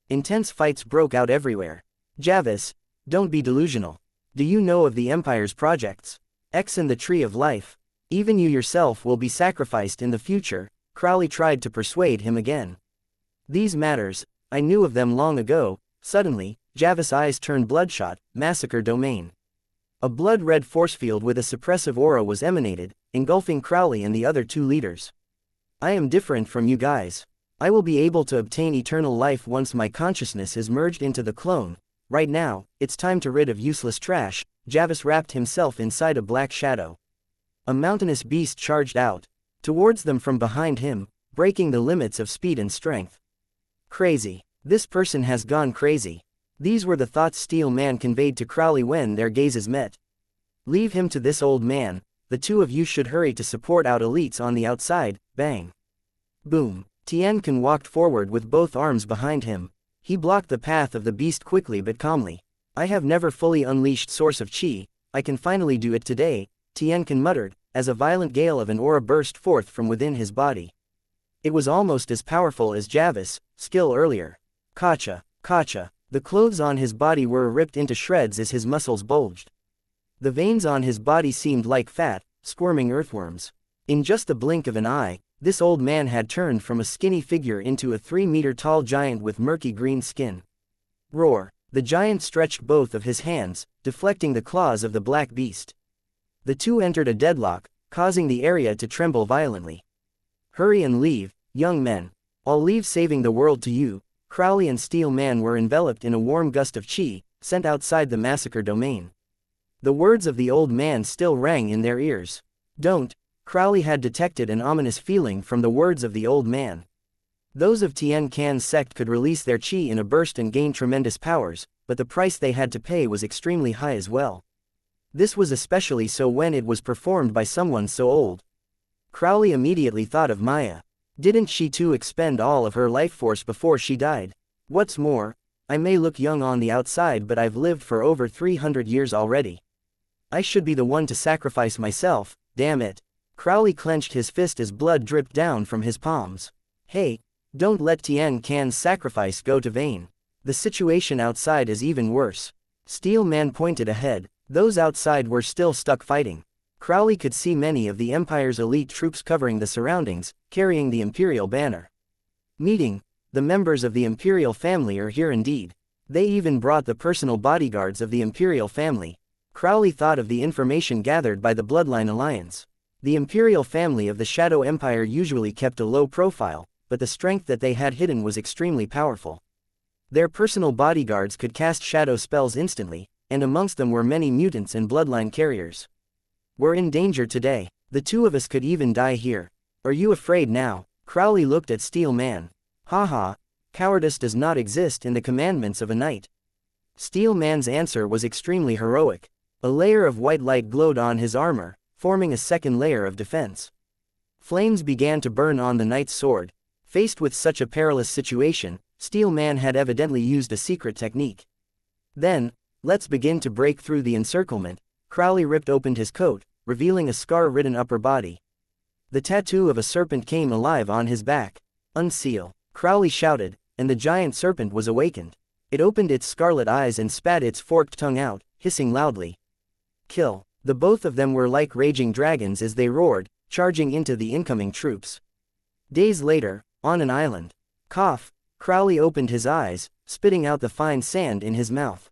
Intense fights broke out everywhere. Javis, don't be delusional. Do you know of the Empire's projects? X and the Tree of Life. Even you yourself will be sacrificed in the future. Crowley tried to persuade him again. These matters, I knew of them long ago. Suddenly, Javis' eyes turned bloodshot. Massacre domain. A blood-red force field with a suppressive aura was emanated, engulfing Crowley and the other two leaders. I am different from you guys. I will be able to obtain eternal life once my consciousness is merged into the clone. Right now, it's time to rid of useless trash. Javis wrapped himself inside a black shadow. A mountainous beast charged out towards them from behind him, breaking the limits of speed and strength. Crazy. This person has gone crazy. These were the thoughts Steel Man conveyed to Crowley when their gazes met. Leave him to this old man. The two of you should hurry to support out elites on the outside. Bang. Boom. Tiankin walked forward with both arms behind him. He blocked the path of the beast quickly but calmly. I have never fully unleashed source of chi. I can finally do it today, Tiankin muttered, as a violent gale of an aura burst forth from within his body. It was almost as powerful as Javis' skill earlier. Kacha, kacha. The clothes on his body were ripped into shreds as his muscles bulged. The veins on his body seemed like fat, squirming earthworms. In just the blink of an eye, this old man had turned from a skinny figure into a 3-meter-tall giant with murky green skin. Roar! The giant stretched both of his hands, deflecting the claws of the black beast. The two entered a deadlock, causing the area to tremble violently. Hurry and leave, young men. I'll leave saving the world to you. Crowley and Steel Man were enveloped in a warm gust of chi, sent outside the massacre domain. The words of the old man still rang in their ears. Don't. Crowley had detected an ominous feeling from the words of the old man. Those of Tien Kan's sect could release their chi in a burst and gain tremendous powers, but the price they had to pay was extremely high as well. This was especially so when it was performed by someone so old. Crowley immediately thought of Maya. Didn't she too expend all of her life force before she died? What's more, I may look young on the outside, but I've lived for over 300 years already. I should be the one to sacrifice myself, damn it. Crowley clenched his fist as blood dripped down from his palms. Hey, don't let Tien Kan's sacrifice go to vain. The situation outside is even worse. Steel Man pointed ahead. Those outside were still stuck fighting. Crowley could see many of the Empire's elite troops covering the surroundings, carrying the Imperial banner. Meeting, the members of the Imperial family are here indeed. They even brought the personal bodyguards of the Imperial family. Crowley thought of the information gathered by the Bloodline Alliance. The Imperial family of the Shadow Empire usually kept a low profile, but the strength that they had hidden was extremely powerful. Their personal bodyguards could cast shadow spells instantly, and amongst them were many mutants and bloodline carriers. We're in danger today. The two of us could even die here. Are you afraid now? Crowley looked at Steel Man. Haha, cowardice does not exist in the commandments of a knight. Steel Man's answer was extremely heroic. A layer of white light glowed on his armor, forming a second layer of defense. Flames began to burn on the knight's sword. Faced with such a perilous situation, Steel Man had evidently used a secret technique. Then, let's begin to break through the encirclement. Crowley ripped open his coat, revealing a scar-ridden upper body. The tattoo of a serpent came alive on his back. Unseal! Crowley shouted, and the giant serpent was awakened. It opened its scarlet eyes and spat its forked tongue out, hissing loudly. Kill! The both of them were like raging dragons as they roared, charging into the incoming troops. Days later, on an island. Cough! Crowley opened his eyes, spitting out the fine sand in his mouth.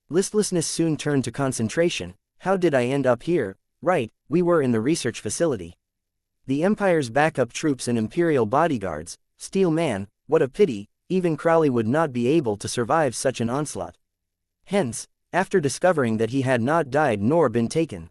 Listlessness soon turned to concentration. How did I end up here? Right, we were in the research facility. The Empire's backup troops and Imperial bodyguards. Steel Man, what a pity, even Crowley would not be able to survive such an onslaught. Hence, after discovering that he had not died nor been taken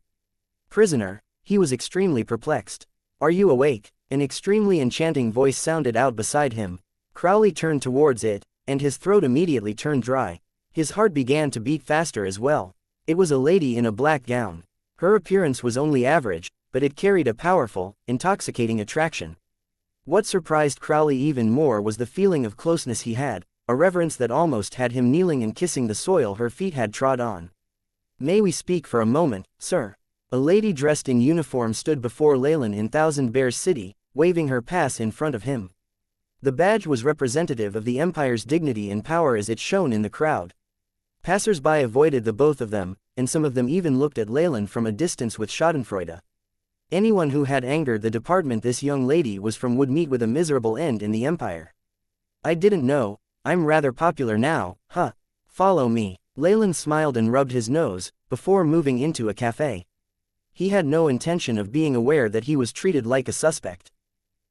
prisoner, he was extremely perplexed. Are you awake? An extremely enchanting voice sounded out beside him. Crowley turned towards it, and his throat immediately turned dry. His heart began to beat faster as well. It was a lady in a black gown. Her appearance was only average, but it carried a powerful, intoxicating attraction. What surprised Crowley even more was the feeling of closeness he had, a reverence that almost had him kneeling and kissing the soil her feet had trod on. May we speak for a moment, sir? A lady dressed in uniform stood before Leylin in Thousand Bears City, waving her pass in front of him. The badge was representative of the Empire's dignity and power as it shone in the crowd. Passers-by avoided the both of them, and some of them even looked at Leylin from a distance with schadenfreude. Anyone who had angered the department this young lady was from would meet with a miserable end in the Empire. I didn't know, I'm rather popular now, huh? Follow me. Leylin smiled and rubbed his nose, before moving into a cafe. He had no intention of being aware that he was treated like a suspect.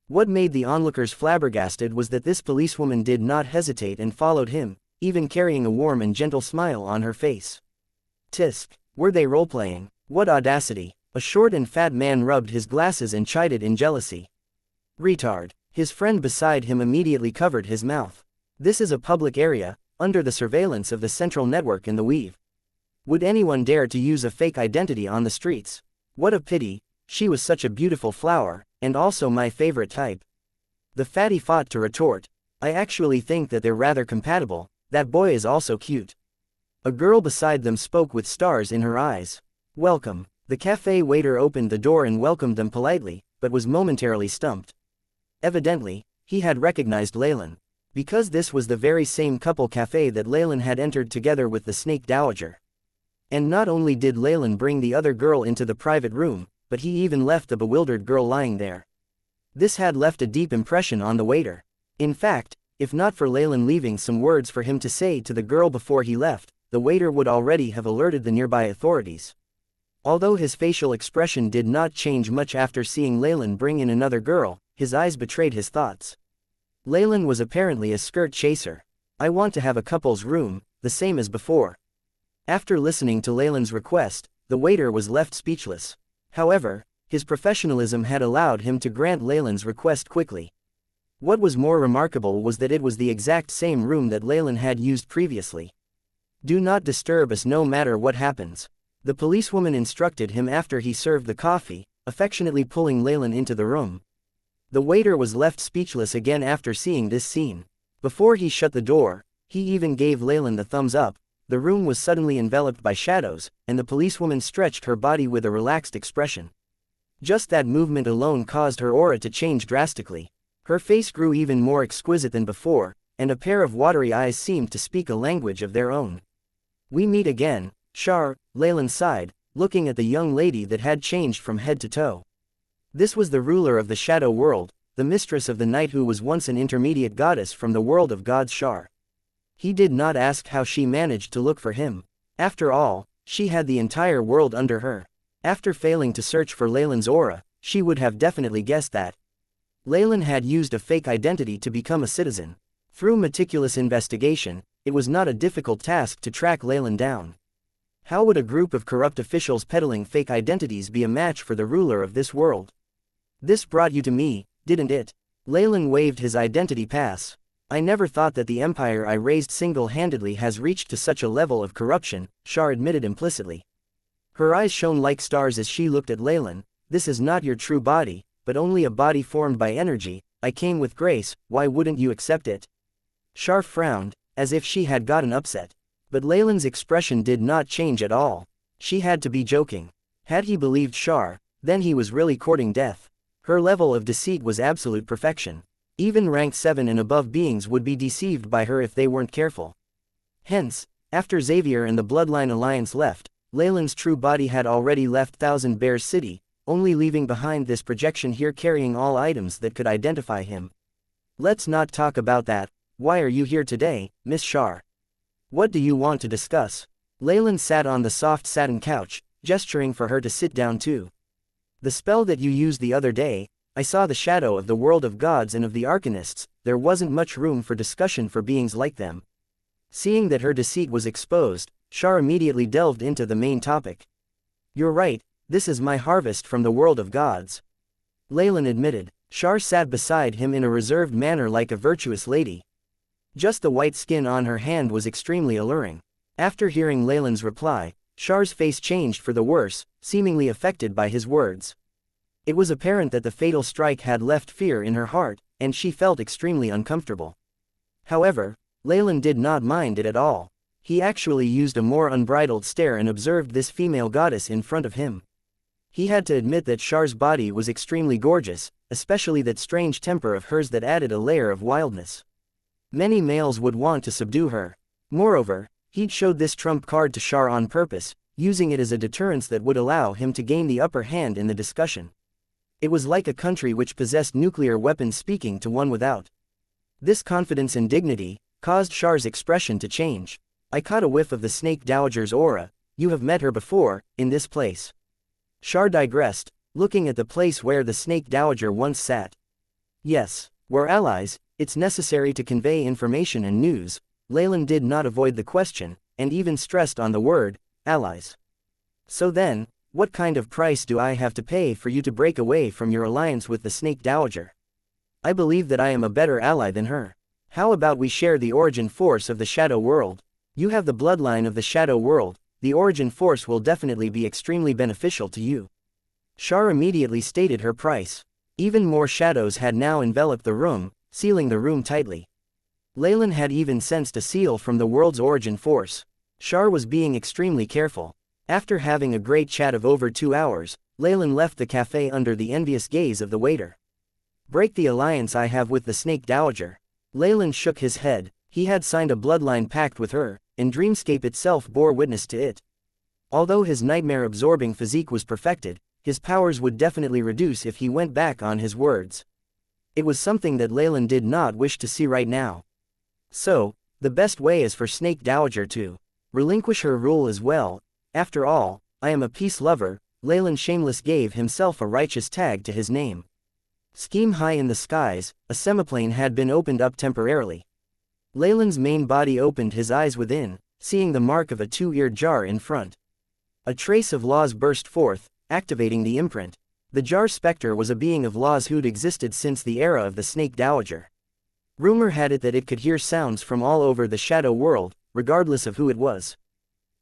What made the onlookers flabbergasted was that this policewoman did not hesitate and followed him, even carrying a warm and gentle smile on her face. Tisk, were they role-playing? What audacity! A short and fat man rubbed his glasses and chided in jealousy. Retard. His friend beside him immediately covered his mouth. This is a public area, under the surveillance of the central network in the weave. Would anyone dare to use a fake identity on the streets? What a pity, she was such a beautiful flower, and also my favorite type. The fatty fought to retort, I actually think that they're rather compatible, that boy is also cute. A girl beside them spoke with stars in her eyes. Welcome. The cafe waiter opened the door and welcomed them politely, but was momentarily stumped. Evidently, he had recognized Leylin. Because this was the very same couple cafe that Leylin had entered together with the snake dowager. And not only did Leylin bring the other girl into the private room, but he even left the bewildered girl lying there. This had left a deep impression on the waiter. In fact, if not for Leylin leaving some words for him to say to the girl before he left, the waiter would already have alerted the nearby authorities. Although his facial expression did not change much after seeing Leylin bring in another girl, his eyes betrayed his thoughts. Leylin was apparently a skirt chaser. I want to have a couple's room, the same as before. After listening to Leylin's request, the waiter was left speechless. However, his professionalism had allowed him to grant Leylin's request quickly. What was more remarkable was that it was the exact same room that Leylin had used previously. Do not disturb us no matter what happens. The policewoman instructed him after he served the coffee, affectionately pulling Leylin into the room. The waiter was left speechless again after seeing this scene. Before he shut the door, he even gave Leylin the thumbs up. The room was suddenly enveloped by shadows, and the policewoman stretched her body with a relaxed expression. Just that movement alone caused her aura to change drastically. Her face grew even more exquisite than before, and a pair of watery eyes seemed to speak a language of their own. We meet again, Char, Leylin sighed, looking at the young lady that had changed from head to toe. This was the ruler of the shadow world, the mistress of the night who was once an intermediate goddess from the world of gods Char. He did not ask how she managed to look for him. After all, she had the entire world under her. After failing to search for Leylin's aura, she would have definitely guessed that. Leylin had used a fake identity to become a citizen. Through meticulous investigation, it was not a difficult task to track Leylin down. How would a group of corrupt officials peddling fake identities be a match for the ruler of this world? This brought you to me, didn't it? Leylin waved his identity pass. I never thought that the empire I raised single-handedly has reached to such a level of corruption, Char admitted implicitly. Her eyes shone like stars as she looked at Leylin. This is not your true body, but only a body formed by energy. I came with grace, why wouldn't you accept it? Char frowned, as if she had gotten upset. But Leylin's expression did not change at all. She had to be joking. Had he believed Char, then he was really courting death. Her level of deceit was absolute perfection. Even rank 7 and above beings would be deceived by her if they weren't careful. Hence, after Xavier and the Bloodline Alliance left, Leylin's true body had already left Thousand Bears City, only leaving behind this projection here carrying all items that could identify him. Let's not talk about that. Why are you here today, Miss Char? What do you want to discuss? Leylin sat on the soft satin couch, gesturing for her to sit down too. The spell that you used the other day, I saw the shadow of the world of gods and of the arcanists. There wasn't much room for discussion for beings like them. Seeing that her deceit was exposed, Char immediately delved into the main topic. You're right, this is my harvest from the world of gods. Leylin admitted. Char sat beside him in a reserved manner like a virtuous lady. Just the white skin on her hand was extremely alluring. After hearing Leylin's reply, Char's face changed for the worse, seemingly affected by his words. It was apparent that the fatal strike had left fear in her heart, and she felt extremely uncomfortable. However, Leylin did not mind it at all. He actually used a more unbridled stare and observed this female goddess in front of him. He had to admit that Char's body was extremely gorgeous, especially that strange temper of hers that added a layer of wildness. Many males would want to subdue her. Moreover, he'd showed this trump card to Char on purpose, using it as a deterrence that would allow him to gain the upper hand in the discussion. It was like a country which possessed nuclear weapons speaking to one without. This confidence and dignity caused Char's expression to change. I caught a whiff of the Snake Dowager's aura. You have met her before, in this place. Char digressed, looking at the place where the Snake Dowager once sat. Yes, we're allies, it's necessary to convey information and news. Leylin did not avoid the question, and even stressed on the word, allies. So then, what kind of price do I have to pay for you to break away from your alliance with the Snake Dowager? I believe that I am a better ally than her. How about we share the origin force of the Shadow World? You have the bloodline of the Shadow World, the origin force will definitely be extremely beneficial to you. Char immediately stated her price. Even more shadows had now enveloped the room, sealing the room tightly. Leylin had even sensed a seal from the world's origin force. Char was being extremely careful. After having a great chat of over 2 hours, Leylin left the cafe under the envious gaze of the waiter. Break the alliance I have with the Snake Dowager. Leylin shook his head. He had signed a bloodline pact with her, and Dreamscape itself bore witness to it. Although his nightmare-absorbing physique was perfected, his powers would definitely reduce if he went back on his words. It was something that Leylin did not wish to see right now. So, the best way is for Snake Dowager to relinquish her rule as well. After all, I am a peace lover. Leylin shameless gave himself a righteous tag to his name. Scheme high in the skies, a semiplane had been opened up temporarily. Leylin's main body opened his eyes within, seeing the mark of a 2-eared jar in front. A trace of laws burst forth, activating the imprint. The jar specter was a being of laws who'd existed since the era of the Snake Dowager. Rumor had it that it could hear sounds from all over the Shadow World, regardless of who it was.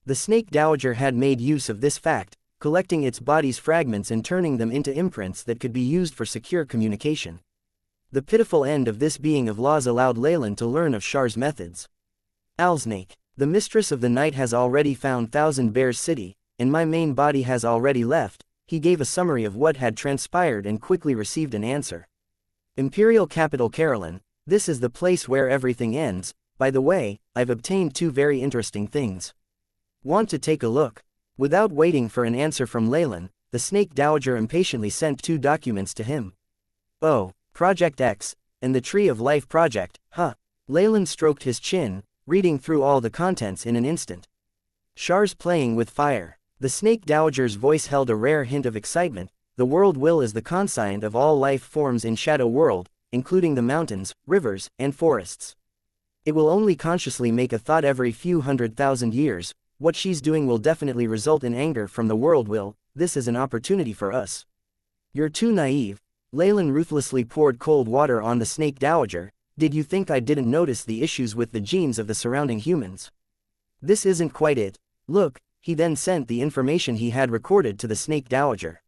The Snake Dowager had made use of this fact, collecting its body's fragments and turning them into imprints that could be used for secure communication. The pitiful end of this being of laws allowed Leylin to learn of Char's methods. Alsnake, the mistress of the night has already found Thousand Bears City, and my main body has already left. He gave a summary of what had transpired and quickly received an answer. Imperial capital Carolyn, this is the place where everything ends. By the way, I've obtained 2 very interesting things. Want to take a look? Without waiting for an answer from Leylin, the Snake Dowager impatiently sent 2 documents to him. Oh, Project X, and the Tree of Life Project, huh? Leylin stroked his chin, reading through all the contents in an instant. Char's playing with fire. The Snake Dowager's voice held a rare hint of excitement. The world will is the conscience of all life forms in Shadow World, including the mountains, rivers, and forests. It will only consciously make a thought every few 100,000 years. What she's doing will definitely result in anger from the world will. This is an opportunity for us. You're too naive. Leylin ruthlessly poured cold water on the Snake Dowager. Did you think I didn't notice the issues with the genes of the surrounding humans? This isn't quite it. Look. He then sent the information he had recorded to the Snake Dowager.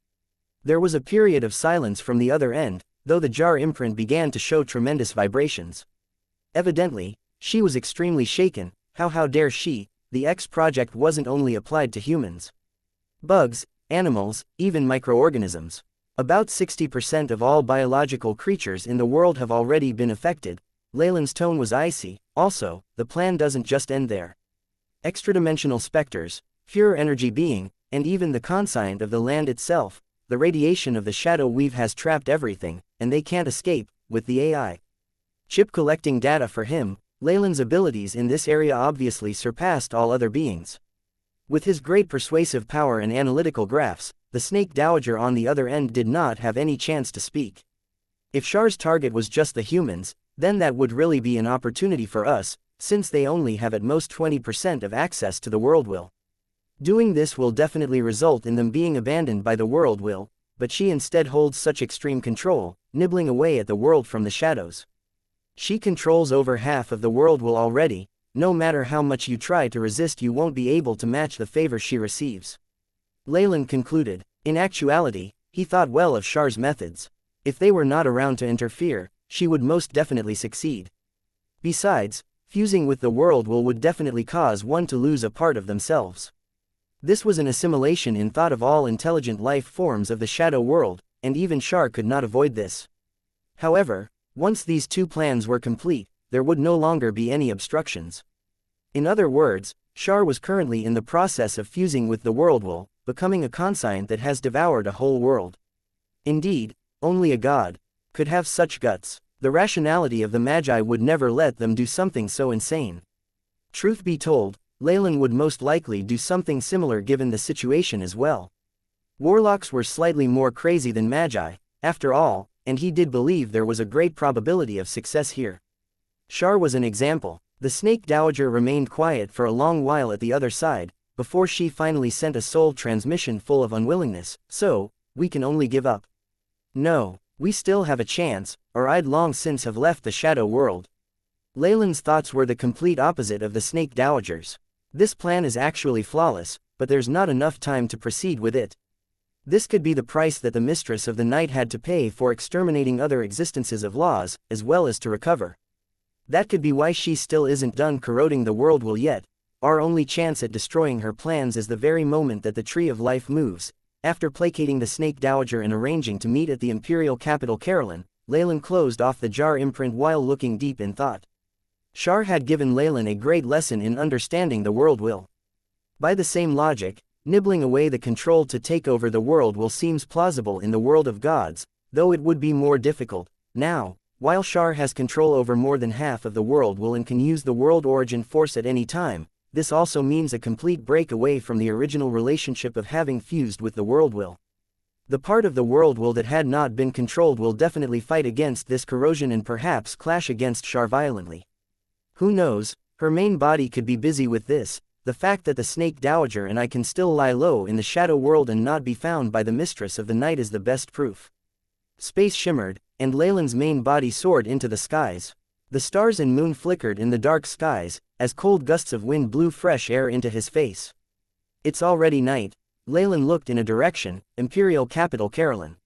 There was a period of silence from the other end, though the jar imprint began to show tremendous vibrations. Evidently, she was extremely shaken. How dare she? The X project wasn't only applied to humans. Bugs, animals, even microorganisms. About 60% of all biological creatures in the world have already been affected. Leylin's tone was icy. Also, the plan doesn't just end there. Extradimensional specters, pure energy being, and even the conscience of the land itself, the radiation of the shadow weave has trapped everything, and they can't escape. With the AI chip collecting data for him, Leylin's abilities in this area obviously surpassed all other beings. With his great persuasive power and analytical graphs, the Snake Dowager on the other end did not have any chance to speak. If Char's target was just the humans, then that would really be an opportunity for us, since they only have at most 20% of access to the world will. Doing this will definitely result in them being abandoned by the world will, but she instead holds such extreme control, nibbling away at the world from the shadows. She controls over half of the world will already. No matter how much you try to resist, you won't be able to match the favor she receives. Leylin concluded. In actuality, he thought well of Char's methods. If they were not around to interfere, she would most definitely succeed. Besides, fusing with the world will would definitely cause one to lose a part of themselves. This was an assimilation in thought of all intelligent life forms of the Shadow World, and even Char could not avoid this. However, once these 2 plans were complete, there would no longer be any obstructions. In other words, Char was currently in the process of fusing with the world will, becoming a conscience that has devoured a whole world. Indeed, only a god could have such guts. The rationality of the Magi would never let them do something so insane. Truth be told, Leylin would most likely do something similar given the situation as well. Warlocks were slightly more crazy than magi, after all, and he did believe there was a great probability of success here. Shar was an example. The Snake Dowager remained quiet for a long while at the other side, before she finally sent a soul transmission full of unwillingness. So, we can only give up. No, we still have a chance, or I'd long since have left the shadow world. Leylin's thoughts were the complete opposite of the Snake Dowager's. This plan is actually flawless, but there's not enough time to proceed with it. This could be the price that the Mistress of the Night had to pay for exterminating other existences of laws, as well as to recover. That could be why she still isn't done corroding the world will yet. Our only chance at destroying her plans is the very moment that the Tree of Life moves. After placating the Snake Dowager and arranging to meet at the imperial capital Carolyn, Leylin closed off the jar imprint while looking deep in thought. Shar had given Leylin a great lesson in understanding the world will. By the same logic, nibbling away the control to take over the world will seems plausible in the world of gods, though it would be more difficult. Now, while Shar has control over more than half of the world will and can use the world origin force at any time, this also means a complete break away from the original relationship of having fused with the world will. The part of the world will that had not been controlled will definitely fight against this corrosion and perhaps clash against Shar violently. Who knows, her main body could be busy with this. The fact that the Snake Dowager and I can still lie low in the shadow world and not be found by the Mistress of the Night is the best proof. Space shimmered, and Leylin's main body soared into the skies. The stars and moon flickered in the dark skies, as cold gusts of wind blew fresh air into his face. It's already night. Leylin looked in a direction, imperial capital Carolyn.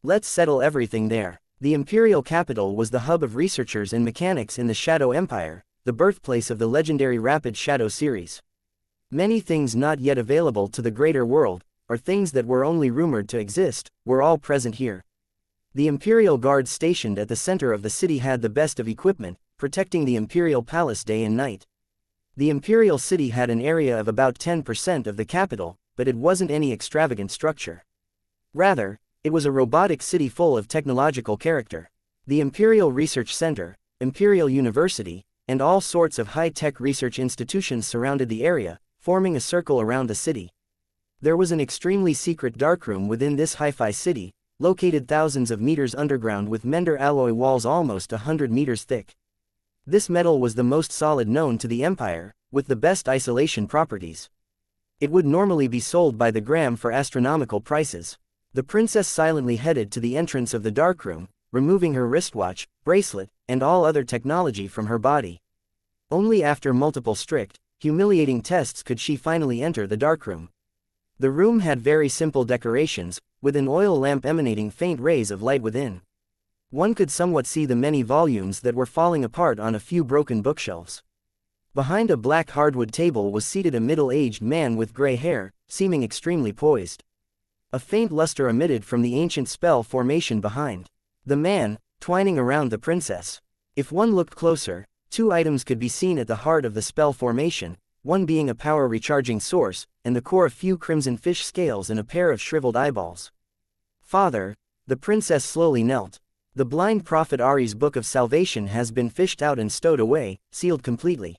Let's settle everything there. The imperial capital was the hub of researchers and mechanics in the Shadow Empire, the birthplace of the legendary Rapid Shadow series. Many things not yet available to the greater world, or things that were only rumored to exist, were all present here. The Imperial Guards stationed at the center of the city had the best of equipment, protecting the Imperial Palace day and night. The Imperial City had an area of about 10% of the capital, but it wasn't any extravagant structure. Rather, it was a robotic city full of technological character. The Imperial Research Center, Imperial University, and all sorts of high-tech research institutions surrounded the area, forming a circle around the city. There was an extremely secret darkroom within this hi-fi city, located thousands of meters underground with Mender alloy walls almost 100 meters thick. This metal was the most solid known to the Empire, with the best isolation properties. It would normally be sold by the gram for astronomical prices. The princess silently headed to the entrance of the darkroom, removing her wristwatch, bracelet, and all other technology from her body. Only after multiple strict, humiliating tests could she finally enter the darkroom. The room had very simple decorations, with an oil lamp emanating faint rays of light within. One could somewhat see the many volumes that were falling apart on a few broken bookshelves. Behind a black hardwood table was seated a middle-aged man with gray hair, seeming extremely poised. A faint luster emitted from the ancient spell formation behind the man, twining around the princess. If one looked closer, two items could be seen at the heart of the spell formation, one being a power recharging source, and the core a few crimson fish scales and a pair of shriveled eyeballs. Father, the princess slowly knelt. The blind prophet Ari's Book of Salvation has been fished out and stowed away, sealed completely.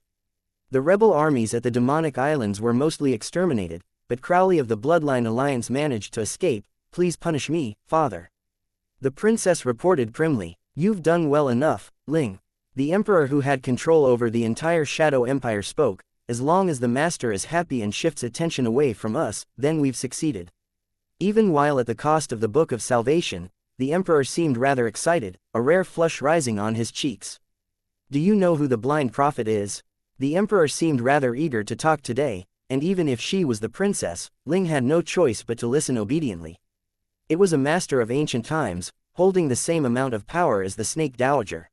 The rebel armies at the demonic islands were mostly exterminated, but Crowley of the Bloodline Alliance managed to escape. Please punish me, father. The princess reported primly. You've done well enough, Ling. The emperor who had control over the entire Shadow Empire spoke. As long as the master is happy and shifts attention away from us, then we've succeeded. Even while at the cost of the Book of Salvation, the emperor seemed rather excited, a rare flush rising on his cheeks. Do you know who the blind prophet is? The emperor seemed rather eager to talk today, and even if she was the princess, Ling had no choice but to listen obediently. It was a master of ancient times, holding the same amount of power as the Snake Dowager.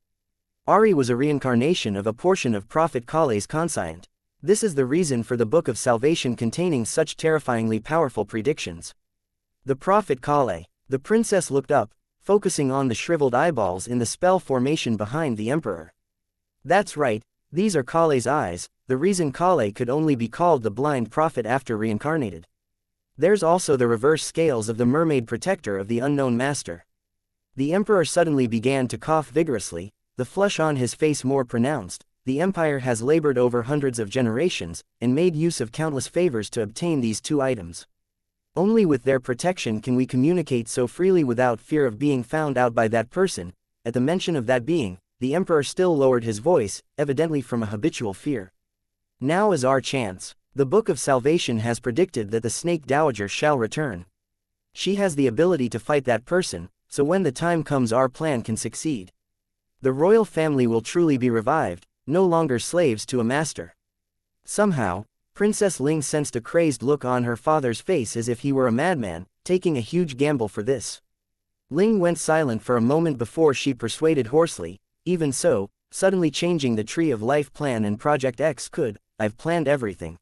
Ari was a reincarnation of a portion of Prophet Kale's conscient. This is the reason for the Book of Salvation containing such terrifyingly powerful predictions. The Prophet Kale. The princess looked up, focusing on the shriveled eyeballs in the spell formation behind the emperor. That's right, these are Kale's eyes, the reason Kale could only be called the blind prophet after reincarnated. There's also the reverse scales of the mermaid protector of the unknown master. The emperor suddenly began to cough vigorously, the flush on his face more pronounced. the Empire has labored over hundreds of generations, and made use of countless favors to obtain these two items. Only with their protection can we communicate so freely without fear of being found out by that person. At the mention of that being, the Emperor still lowered his voice, evidently from a habitual fear. Now is our chance. The Book of Salvation has predicted that the Snake Dowager shall return. She has the ability to fight that person, so when the time comes our plan can succeed. The royal family will truly be revived, no longer slaves to a master. Somehow, Princess Ling sensed a crazed look on her father's face as if he were a madman, taking a huge gamble for this. Ling went silent for a moment before she persuaded hoarsely, even so, suddenly changing the Tree of Life plan and Project X could, I've planned everything.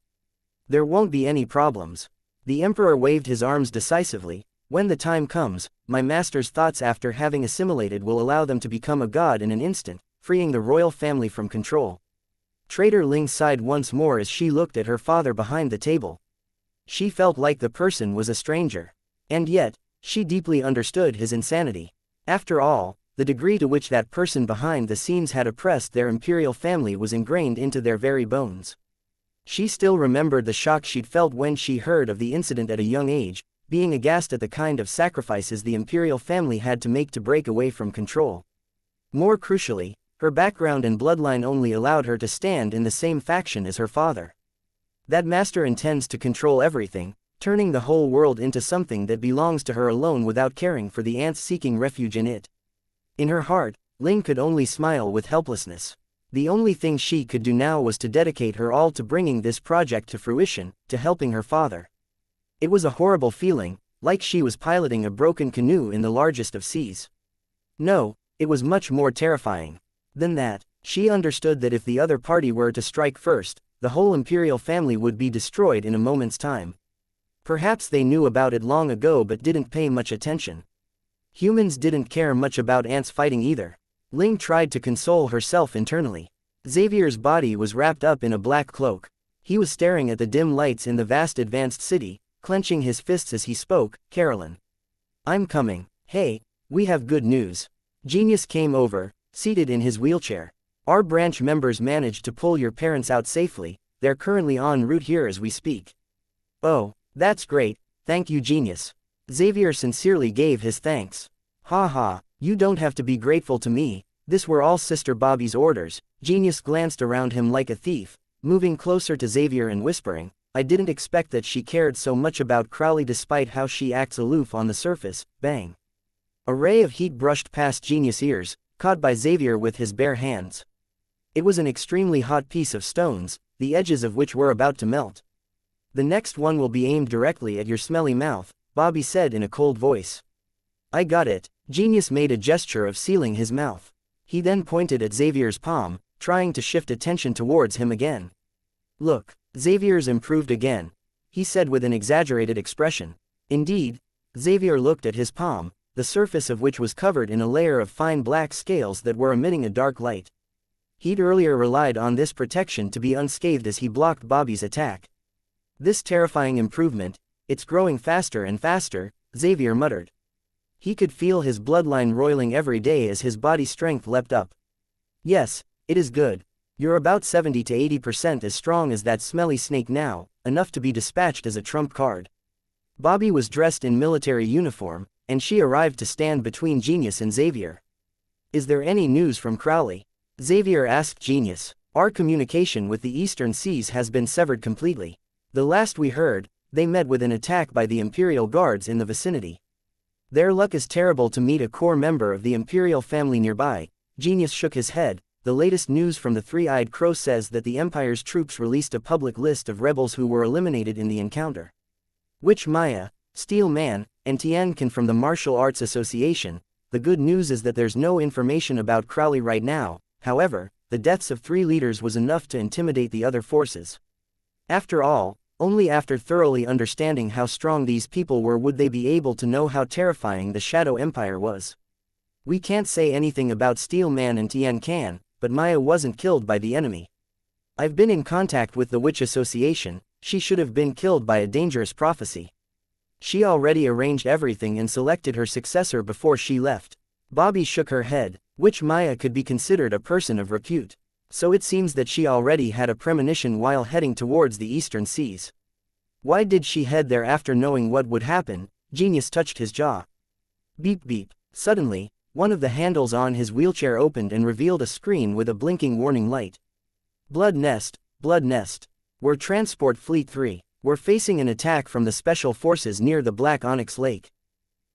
There won't be any problems. The Emperor waved his arms decisively. When the time comes, my master's thoughts after having assimilated will allow them to become a god in an instant, freeing the royal family from control. Traitor Ling sighed once more as she looked at her father behind the table. She felt like the person was a stranger. And yet, she deeply understood his insanity. After all, the degree to which that person behind the scenes had oppressed their imperial family was ingrained into their very bones. She still remembered the shock she'd felt when she heard of the incident at a young age, being aghast at the kind of sacrifices the imperial family had to make to break away from control. More crucially, her background and bloodline only allowed her to stand in the same faction as her father. That master intends to control everything, turning the whole world into something that belongs to her alone without caring for the ants seeking refuge in it. In her heart, Ling could only smile with helplessness. The only thing she could do now was to dedicate her all to bringing this project to fruition, to helping her father. It was a horrible feeling, like she was piloting a broken canoe in the largest of seas. No, it was much more terrifying than that. She understood that if the other party were to strike first, the whole imperial family would be destroyed in a moment's time. Perhaps they knew about it long ago but didn't pay much attention. Humans didn't care much about ants fighting either. Ling tried to console herself internally. Xavier's body was wrapped up in a black cloak. He was staring at the dim lights in the vast advanced city, clenching his fists as he spoke. Carolyn. I'm coming. Hey, we have good news. Genius came over, seated in his wheelchair. Our branch members managed to pull your parents out safely. They're currently en route here as we speak. Oh, that's great, thank you Genius. Xavier sincerely gave his thanks. Ha ha, you don't have to be grateful to me, this were all Sister Bobby's orders. Genius glanced around him like a thief, moving closer to Xavier and whispering, I didn't expect that she cared so much about Crowley despite how she acts aloof on the surface. Bang. A ray of heat brushed past Genius' ears, caught by Xavier with his bare hands. It was an extremely hot piece of stones, the edges of which were about to melt. The next one will be aimed directly at your smelly mouth, Bobby said in a cold voice. I got it. Genius made a gesture of sealing his mouth. He then pointed at Xavier's palm, trying to shift attention towards him again. Look, Xavier's improved again, he said with an exaggerated expression. Indeed, Xavier looked at his palm, the surface of which was covered in a layer of fine black scales that were emitting a dark light. He'd earlier relied on this protection to be unscathed as he blocked Bobby's attack. This terrifying improvement, it's growing faster and faster, Xavier muttered. He could feel his bloodline roiling every day as his body strength leapt up. Yes, it is good. You're about 70 to 80% as strong as that smelly snake now, enough to be dispatched as a trump card. Bobby was dressed in military uniform, and she arrived to stand between Genius and Xavier. Is there any news from Crowley? Xavier asked Genius. Our communication with the Eastern Seas has been severed completely. The last we heard, they met with an attack by the Imperial Guards in the vicinity. Their luck is terrible to meet a core member of the Imperial family nearby. Genius shook his head. The latest news from the Three-Eyed Crow says that the Empire's troops released a public list of rebels who were eliminated in the encounter. Witch Maya, Steel Man, and Tiankin from the Martial Arts Association. The good news is that there's no information about Crowley right now. However, the deaths of 3 leaders was enough to intimidate the other forces. After all, only after thoroughly understanding how strong these people were would they be able to know how terrifying the Shadow Empire was. We can't say anything about Steel Man and Tiankin, but Maya wasn't killed by the enemy. I've been in contact with the Witch Association. She should have been killed by a dangerous prophecy. She already arranged everything and selected her successor before she left. Bobby shook her head. Witch Maya could be considered a person of repute. So it seems that she already had a premonition while heading towards the eastern seas. Why did she head there after knowing what would happen? Genius touched his jaw. Beep beep. Suddenly, one of the handles on his wheelchair opened and revealed a screen with a blinking warning light. Blood nest, blood nest. We're Transport Fleet 3. We're facing an attack from the Special Forces near the Black Onyx Lake.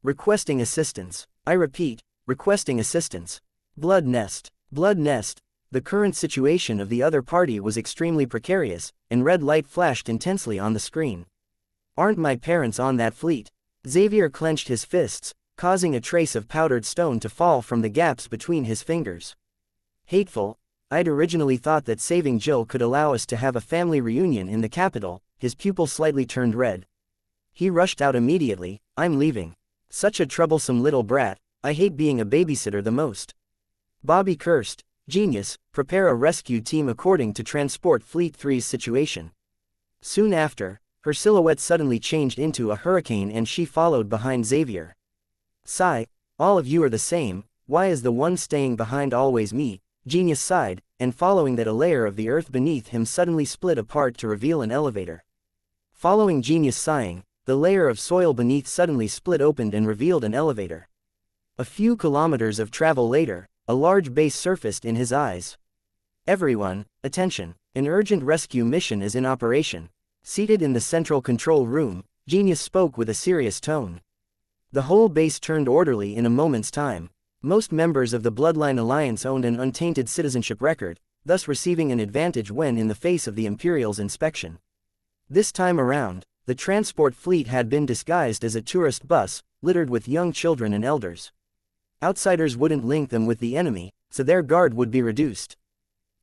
Requesting assistance. I repeat, requesting assistance. Blood nest. Blood nest. The current situation of the other party was extremely precarious, and red light flashed intensely on the screen. Aren't my parents on that fleet? Xavier clenched his fists, causing a trace of powdered stone to fall from the gaps between his fingers. Hateful. I'd originally thought that saving Jill could allow us to have a family reunion in the capital. His pupil slightly turned red. He rushed out immediately. I'm leaving. Such a troublesome little brat. I hate being a babysitter the most. Bobby cursed. Genius, prepare a rescue team according to Transport Fleet 3's situation. Soon after, her silhouette suddenly changed into a hurricane and she followed behind Xavier. Sigh, all of you are the same, why is the one staying behind always me? Genius sighed, and following that a layer of the earth beneath him suddenly split apart to reveal an elevator. Following Genius sighing, the layer of soil beneath suddenly split open and revealed an elevator. A few kilometers of travel later, a large base surfaced in his eyes. Everyone, attention, an urgent rescue mission is in operation. Seated in the central control room, Genius spoke with a serious tone. The whole base turned orderly in a moment's time. Most members of the Bloodline Alliance owned an untainted citizenship record, thus receiving an advantage when in the face of the Imperial's inspection. This time around, the transport fleet had been disguised as a tourist bus, littered with young children and elders. Outsiders wouldn't link them with the enemy, so their guard would be reduced.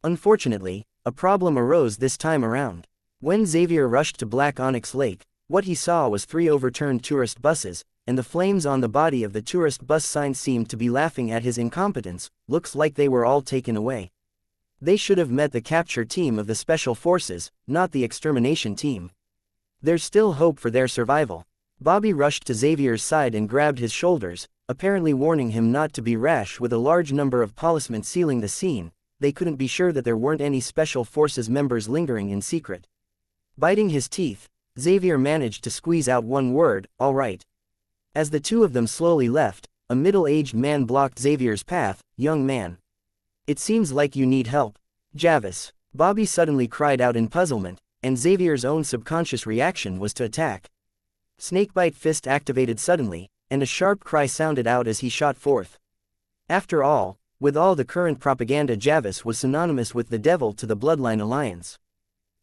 Unfortunately, a problem arose this time around. When Xavier rushed to Black Onyx Lake, what he saw was 3 overturned tourist buses, and the flames on the body of the tourist bus sign seemed to be laughing at his incompetence. Looks like they were all taken away. They should have met the capture team of the Special Forces, not the extermination team. There's still hope for their survival. Bobby rushed to Xavier's side and grabbed his shoulders, apparently warning him not to be rash. With a large number of policemen sealing the scene, they couldn't be sure that there weren't any Special Forces members lingering in secret. Biting his teeth, Xavier managed to squeeze out one word, all right. As the two of them slowly left, a middle-aged man blocked Xavier's path. Young man. It seems like you need help. Javis. Bobby suddenly cried out in puzzlement, and Xavier's own subconscious reaction was to attack. Snakebite fist activated suddenly, and a sharp cry sounded out as he shot forth. After all, with all the current propaganda, Javis was synonymous with the devil to the Bloodline Alliance.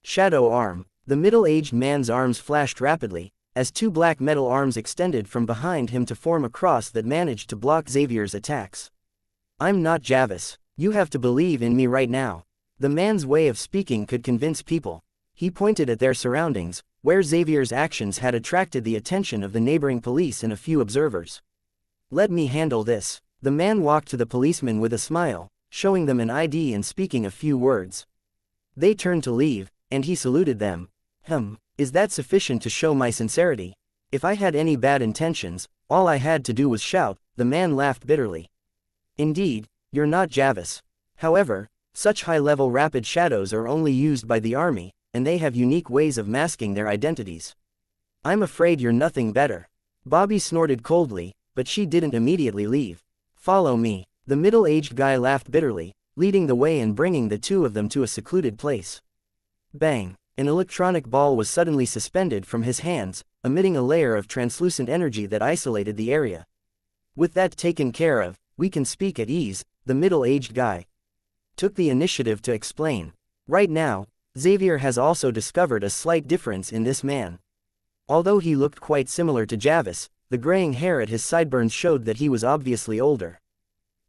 Shadow arm. The middle-aged man's arms flashed rapidly, as 2 black metal arms extended from behind him to form a cross that managed to block Xavier's attacks. I'm not Javis. You have to believe in me right now. The man's way of speaking could convince people. He pointed at their surroundings, where Xavier's actions had attracted the attention of the neighboring police and a few observers. Let me handle this. The man walked to the policemen with a smile, showing them an ID and speaking a few words. They turned to leave, and he saluted them. Is that sufficient to show my sincerity? If I had any bad intentions, all I had to do was shout. The man laughed bitterly. Indeed, you're not Javis. However, such high-level rapid shadows are only used by the army, and they have unique ways of masking their identities. I'm afraid you're nothing better. Bobby snorted coldly, but she didn't immediately leave. Follow me. The middle-aged guy laughed bitterly, leading the way and bringing the two of them to a secluded place. Bang! An electronic ball was suddenly suspended from his hands, emitting a layer of translucent energy that isolated the area. With that taken care of, we can speak at ease, the middle-aged guy took the initiative to explain. Right now, Xavier has also discovered a slight difference in this man. Although he looked quite similar to Javis, the graying hair at his sideburns showed that he was obviously older.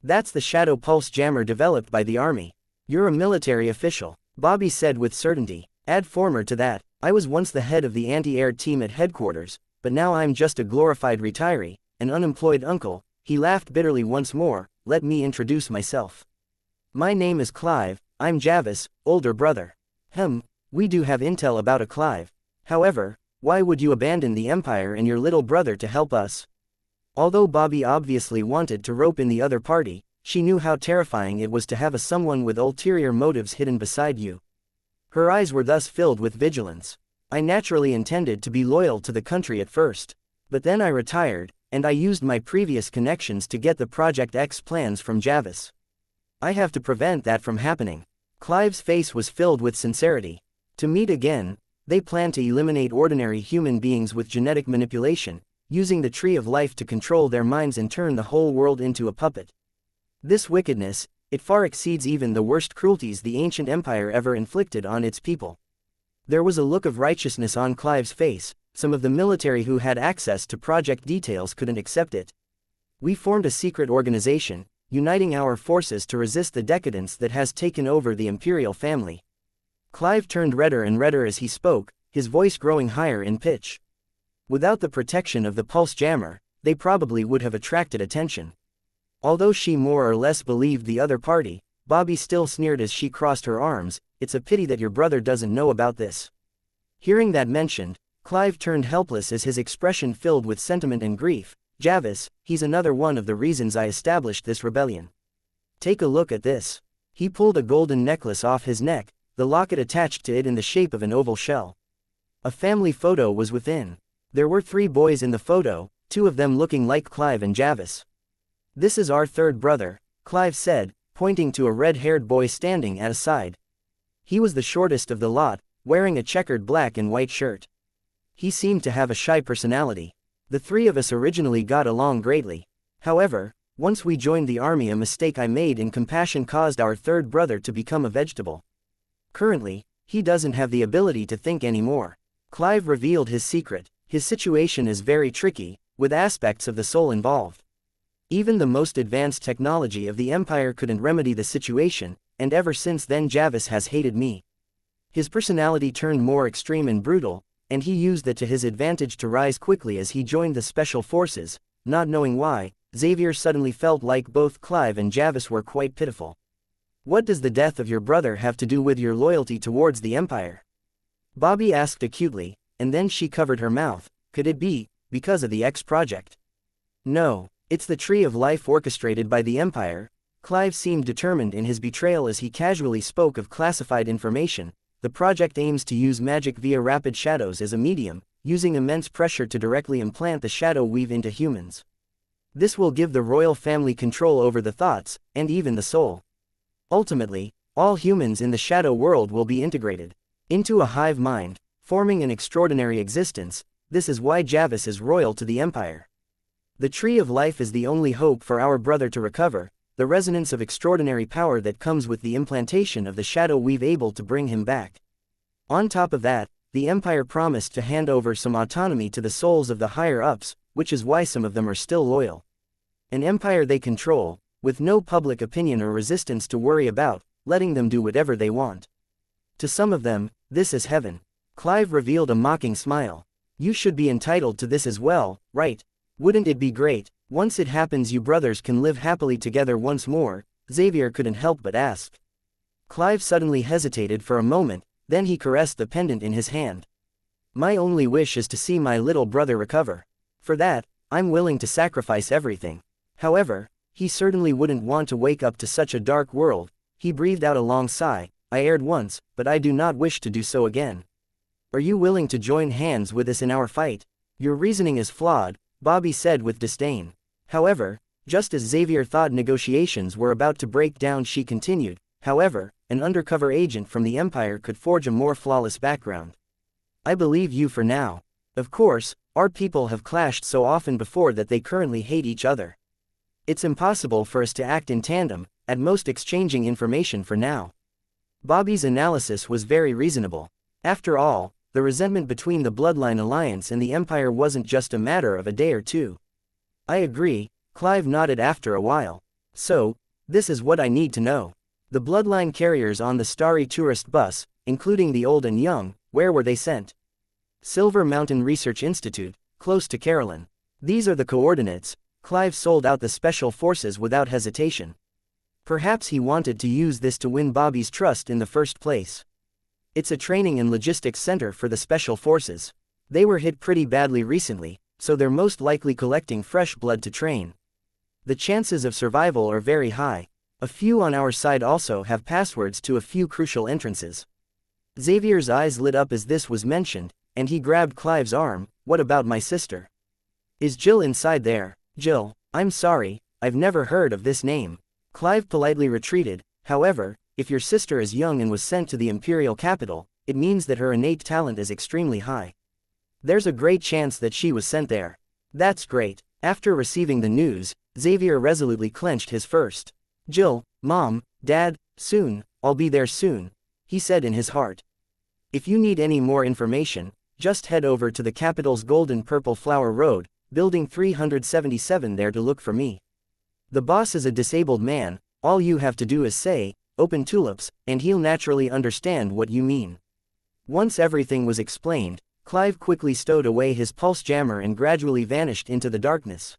That's the shadow pulse jammer developed by the army. You're a military official, Bobby said with certainty. Add former to that, I was once the head of the anti-air team at headquarters, but now I'm just a glorified retiree, an unemployed uncle. He laughed bitterly once more. Let me introduce myself. My name is Clive. I'm Javis, older brother. We do have intel about a Clive. However, why would you abandon the Empire and your little brother to help us? Although Bobby obviously wanted to rope in the other party, she knew how terrifying it was to have someone with ulterior motives hidden beside you. Her eyes were thus filled with vigilance. I naturally intended to be loyal to the country at first. But then I retired, and I used my previous connections to get the Project X plans from Javis. I have to prevent that from happening. Clive's face was filled with sincerity. To meet again, they plan to eliminate ordinary human beings with genetic manipulation, using the Tree of Life to control their minds and turn the whole world into a puppet. This wickedness, it far exceeds even the worst cruelties the ancient empire ever inflicted on its people. There was a look of righteousness on Clive's face. Some of the military who had access to project details couldn't accept it. We formed a secret organization, uniting our forces to resist the decadence that has taken over the imperial family. Clive turned redder and redder as he spoke, his voice growing higher in pitch. Without the protection of the pulse jammer, they probably would have attracted attention. Although she more or less believed the other party, Bobby still sneered as she crossed her arms. It's a pity that your brother doesn't know about this. Hearing that mentioned, Clive turned helpless as his expression filled with sentiment and grief. Javis, he's another one of the reasons I established this rebellion. Take a look at this. He pulled a golden necklace off his neck, the locket attached to it in the shape of an oval shell. A family photo was within. There were 3 boys in the photo, 2 of them looking like Clive and Javis. This is our third brother, Clive said, pointing to a red-haired boy standing at a side. He was the shortest of the lot, wearing a checkered black and white shirt. He seemed to have a shy personality. The 3 of us originally got along greatly. However, once we joined the army, a mistake I made in compassion caused our third brother to become a vegetable. Currently, he doesn't have the ability to think anymore. Clive revealed his secret. His situation is very tricky, with aspects of the soul involved. Even the most advanced technology of the Empire couldn't remedy the situation, and ever since then Javis has hated me. His personality turned more extreme and brutal, and he used that to his advantage to rise quickly as he joined the Special Forces. Not knowing why, Xavier suddenly felt like both Clive and Javis were quite pitiful. What does the death of your brother have to do with your loyalty towards the Empire? Bobby asked acutely, and then she covered her mouth. Could it be because of the X project? No, it's the Tree of Life orchestrated by the Empire. Clive seemed determined in his betrayal as he casually spoke of classified information. The project aims to use magic via rapid shadows as a medium, using immense pressure to directly implant the shadow weave into humans. This will give the royal family control over the thoughts, and even the soul. Ultimately, all humans in the shadow world will be integrated into a hive mind, forming an extraordinary existence. This is why Javis is royal to the Empire. The Tree of Life is the only hope for our brother to recover, the resonance of extraordinary power that comes with the implantation of the shadow weave able to bring him back. On top of that, the Empire promised to hand over some autonomy to the souls of the higher-ups, which is why some of them are still loyal. An empire they control, with no public opinion or resistance to worry about, letting them do whatever they want. To some of them, this is heaven. Clive revealed a mocking smile. You should be entitled to this as well, right? Wouldn't it be great? Once it happens you brothers can live happily together once more, Xavier couldn't help but ask. Clive suddenly hesitated for a moment, then he caressed the pendant in his hand. My only wish is to see my little brother recover. For that, I'm willing to sacrifice everything. However, he certainly wouldn't want to wake up to such a dark world. He breathed out a long sigh. I erred once, but I do not wish to do so again. Are you willing to join hands with us in our fight? Your reasoning is flawed, Bobby said with disdain. However, just as Xavier thought negotiations were about to break down, she continued. However, an undercover agent from the Empire could forge a more flawless background. I believe you for now. Of course, our people have clashed so often before that they currently hate each other. It's impossible for us to act in tandem, at most exchanging information for now. Bobby's analysis was very reasonable. After all, the resentment between the Bloodline Alliance and the Empire wasn't just a matter of a day or two. I agree, Clive nodded after a while. So, this is what I need to know. The Bloodline carriers on the Starry tourist bus, including the old and young, where were they sent? Silver Mountain Research Institute, close to Carolyn. These are the coordinates. Clive sold out the special forces without hesitation. Perhaps he wanted to use this to win Bobby's trust in the first place. It's a training and logistics center for the special forces. They were hit pretty badly recently, so they're most likely collecting fresh blood to train. The chances of survival are very high. A few on our side also have passwords to a few crucial entrances. Xavier's eyes lit up as this was mentioned, and he grabbed Clive's arm. What about my sister? Is Jill inside there? Jill, I'm sorry, I've never heard of this name. Clive politely retreated. However, if your sister is young and was sent to the Imperial capital, it means that her innate talent is extremely high. There's a great chance that she was sent there. That's great. After receiving the news, Xavier resolutely clenched his fist. Jill, Mom, Dad, soon, I'll be there soon, he said in his heart. If you need any more information, just head over to the capital's Golden Purple Flower Road, building 377 there to look for me. The boss is a disabled man, all you have to do is say, "Open tulips," and he'll naturally understand what you mean. Once everything was explained, Clive quickly stowed away his pulse jammer and gradually vanished into the darkness.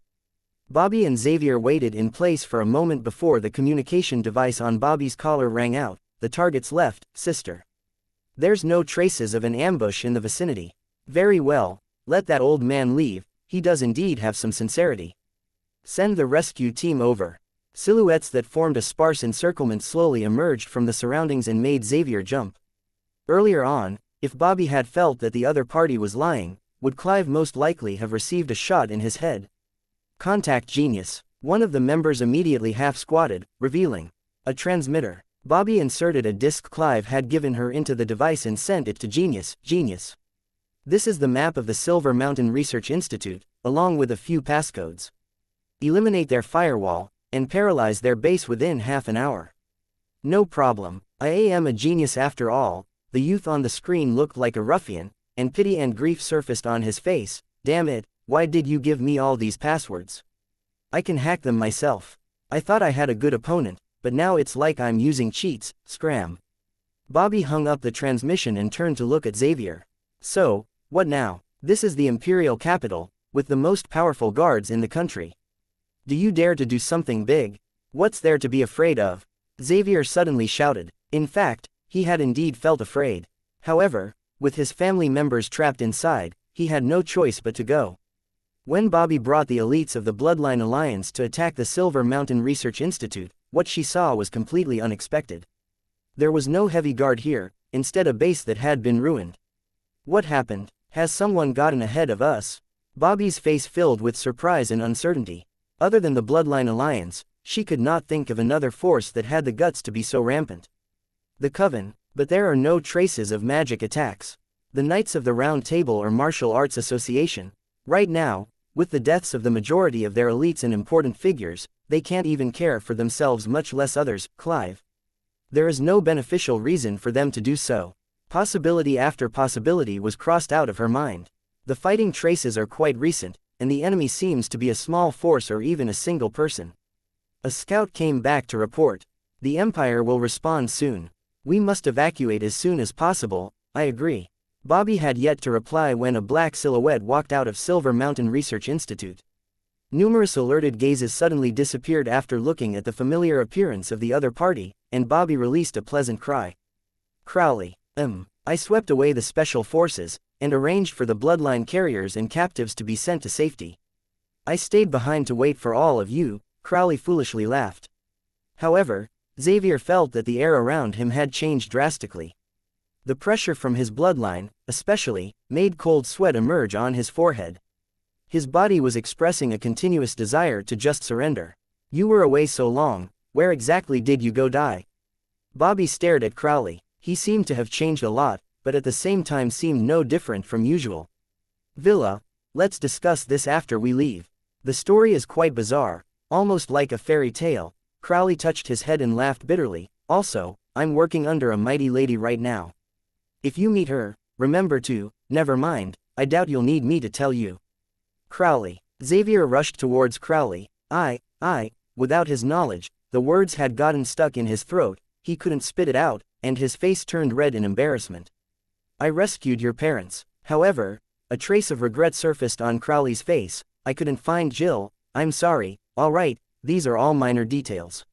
Bobby and Xavier waited in place for a moment before the communication device on Bobby's collar rang out. The target's left, sister. There's no traces of an ambush in the vicinity. Very well, let that old man leave, he does indeed have some sincerity. Send the rescue team over. Silhouettes that formed a sparse encirclement slowly emerged from the surroundings and made Xavier jump. Earlier on, if Bobby had felt that the other party was lying, would Clive most likely have received a shot in his head? Contact Genius. One of the members immediately half-squatted, revealing a transmitter. Bobby inserted a disk Clive had given her into the device and sent it to Genius. Genius. This is the map of the Silver Mountain Research Institute, along with a few passcodes. Eliminate their firewall, and paralyze their base within half an hour. No problem, I am a genius after all. The youth on the screen looked like a ruffian, and pity and grief surfaced on his face. Damn it, why did you give me all these passwords? I can hack them myself. I thought I had a good opponent, but now it's like I'm using cheats. Scram. Bobby hung up the transmission and turned to look at Xavier. So, what now? This is the Imperial capital, with the most powerful guards in the country. Do you dare to do something big? What's there to be afraid of? Xavier suddenly shouted. In fact, he had indeed felt afraid. However, with his family members trapped inside, he had no choice but to go. When Bobby brought the elites of the Bloodline Alliance to attack the Silver Mountain Research Institute, what she saw was completely unexpected. There was no heavy guard here, instead a base that had been ruined. What happened? Has someone gotten ahead of us? Bobby's face filled with surprise and uncertainty. Other than the Bloodline Alliance, she could not think of another force that had the guts to be so rampant. The Coven, but there are no traces of magic attacks. The Knights of the Round Table or Martial Arts Association. Right now, with the deaths of the majority of their elites and important figures, they can't even care for themselves, much less others. Clive. There is no beneficial reason for them to do so. Possibility after possibility was crossed out of her mind. The fighting traces are quite recent, and the enemy seems to be a small force or even a single person. A scout came back to report. The Empire will respond soon. We must evacuate as soon as possible. I agree. Bobby had yet to reply when a black silhouette walked out of Silver Mountain Research Institute. Numerous alerted gazes suddenly disappeared after looking at the familiar appearance of the other party, and Bobby released a pleasant cry. Crowley. I swept away the special forces, and arranged for the bloodline carriers and captives to be sent to safety. I stayed behind to wait for all of you, Crowley foolishly laughed. However, Xavier felt that the air around him had changed drastically. The pressure from his bloodline, especially, made cold sweat emerge on his forehead. His body was expressing a continuous desire to just surrender. You were away so long, where exactly did you go die? Bobby stared at Crowley. He seemed to have changed a lot, but at the same time seemed no different from usual. Villa, let's discuss this after we leave. The story is quite bizarre, almost like a fairy tale. Crowley touched his head and laughed bitterly. Also, I'm working under a mighty lady right now. If you meet her, remember to, never mind, I doubt you'll need me to tell you. Crowley. Xavier rushed towards Crowley. Without his knowledge, the words had gotten stuck in his throat, he couldn't spit it out, and his face turned red in embarrassment. I rescued your parents. However, a trace of regret surfaced on Crowley's face. I couldn't find Jill. I'm sorry. All right, these are all minor details.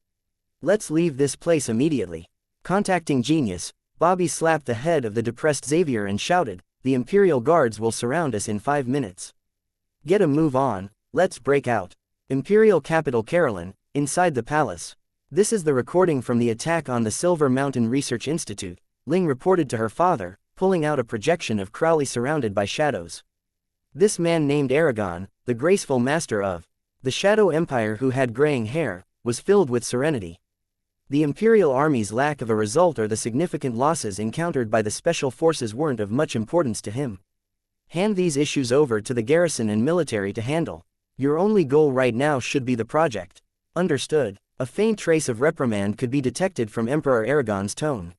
Let's leave this place immediately. Contacting Genius, Bobby slapped the head of the depressed Xavier and shouted, the Imperial Guards will surround us in 5 minutes. Get a move on, let's break out. Imperial capital Carolyn, inside the palace. This is the recording from the attack on the Silver Mountain Research Institute, Ling reported to her father, pulling out a projection of Crowley surrounded by shadows. This man named Aragon, the graceful master of the Shadow Empire who had graying hair, was filled with serenity. The Imperial Army's lack of a result or the significant losses encountered by the special forces weren't of much importance to him. Hand these issues over to the garrison and military to handle. Your only goal right now should be the project. Understood. A faint trace of reprimand could be detected from Emperor Aragon's tone.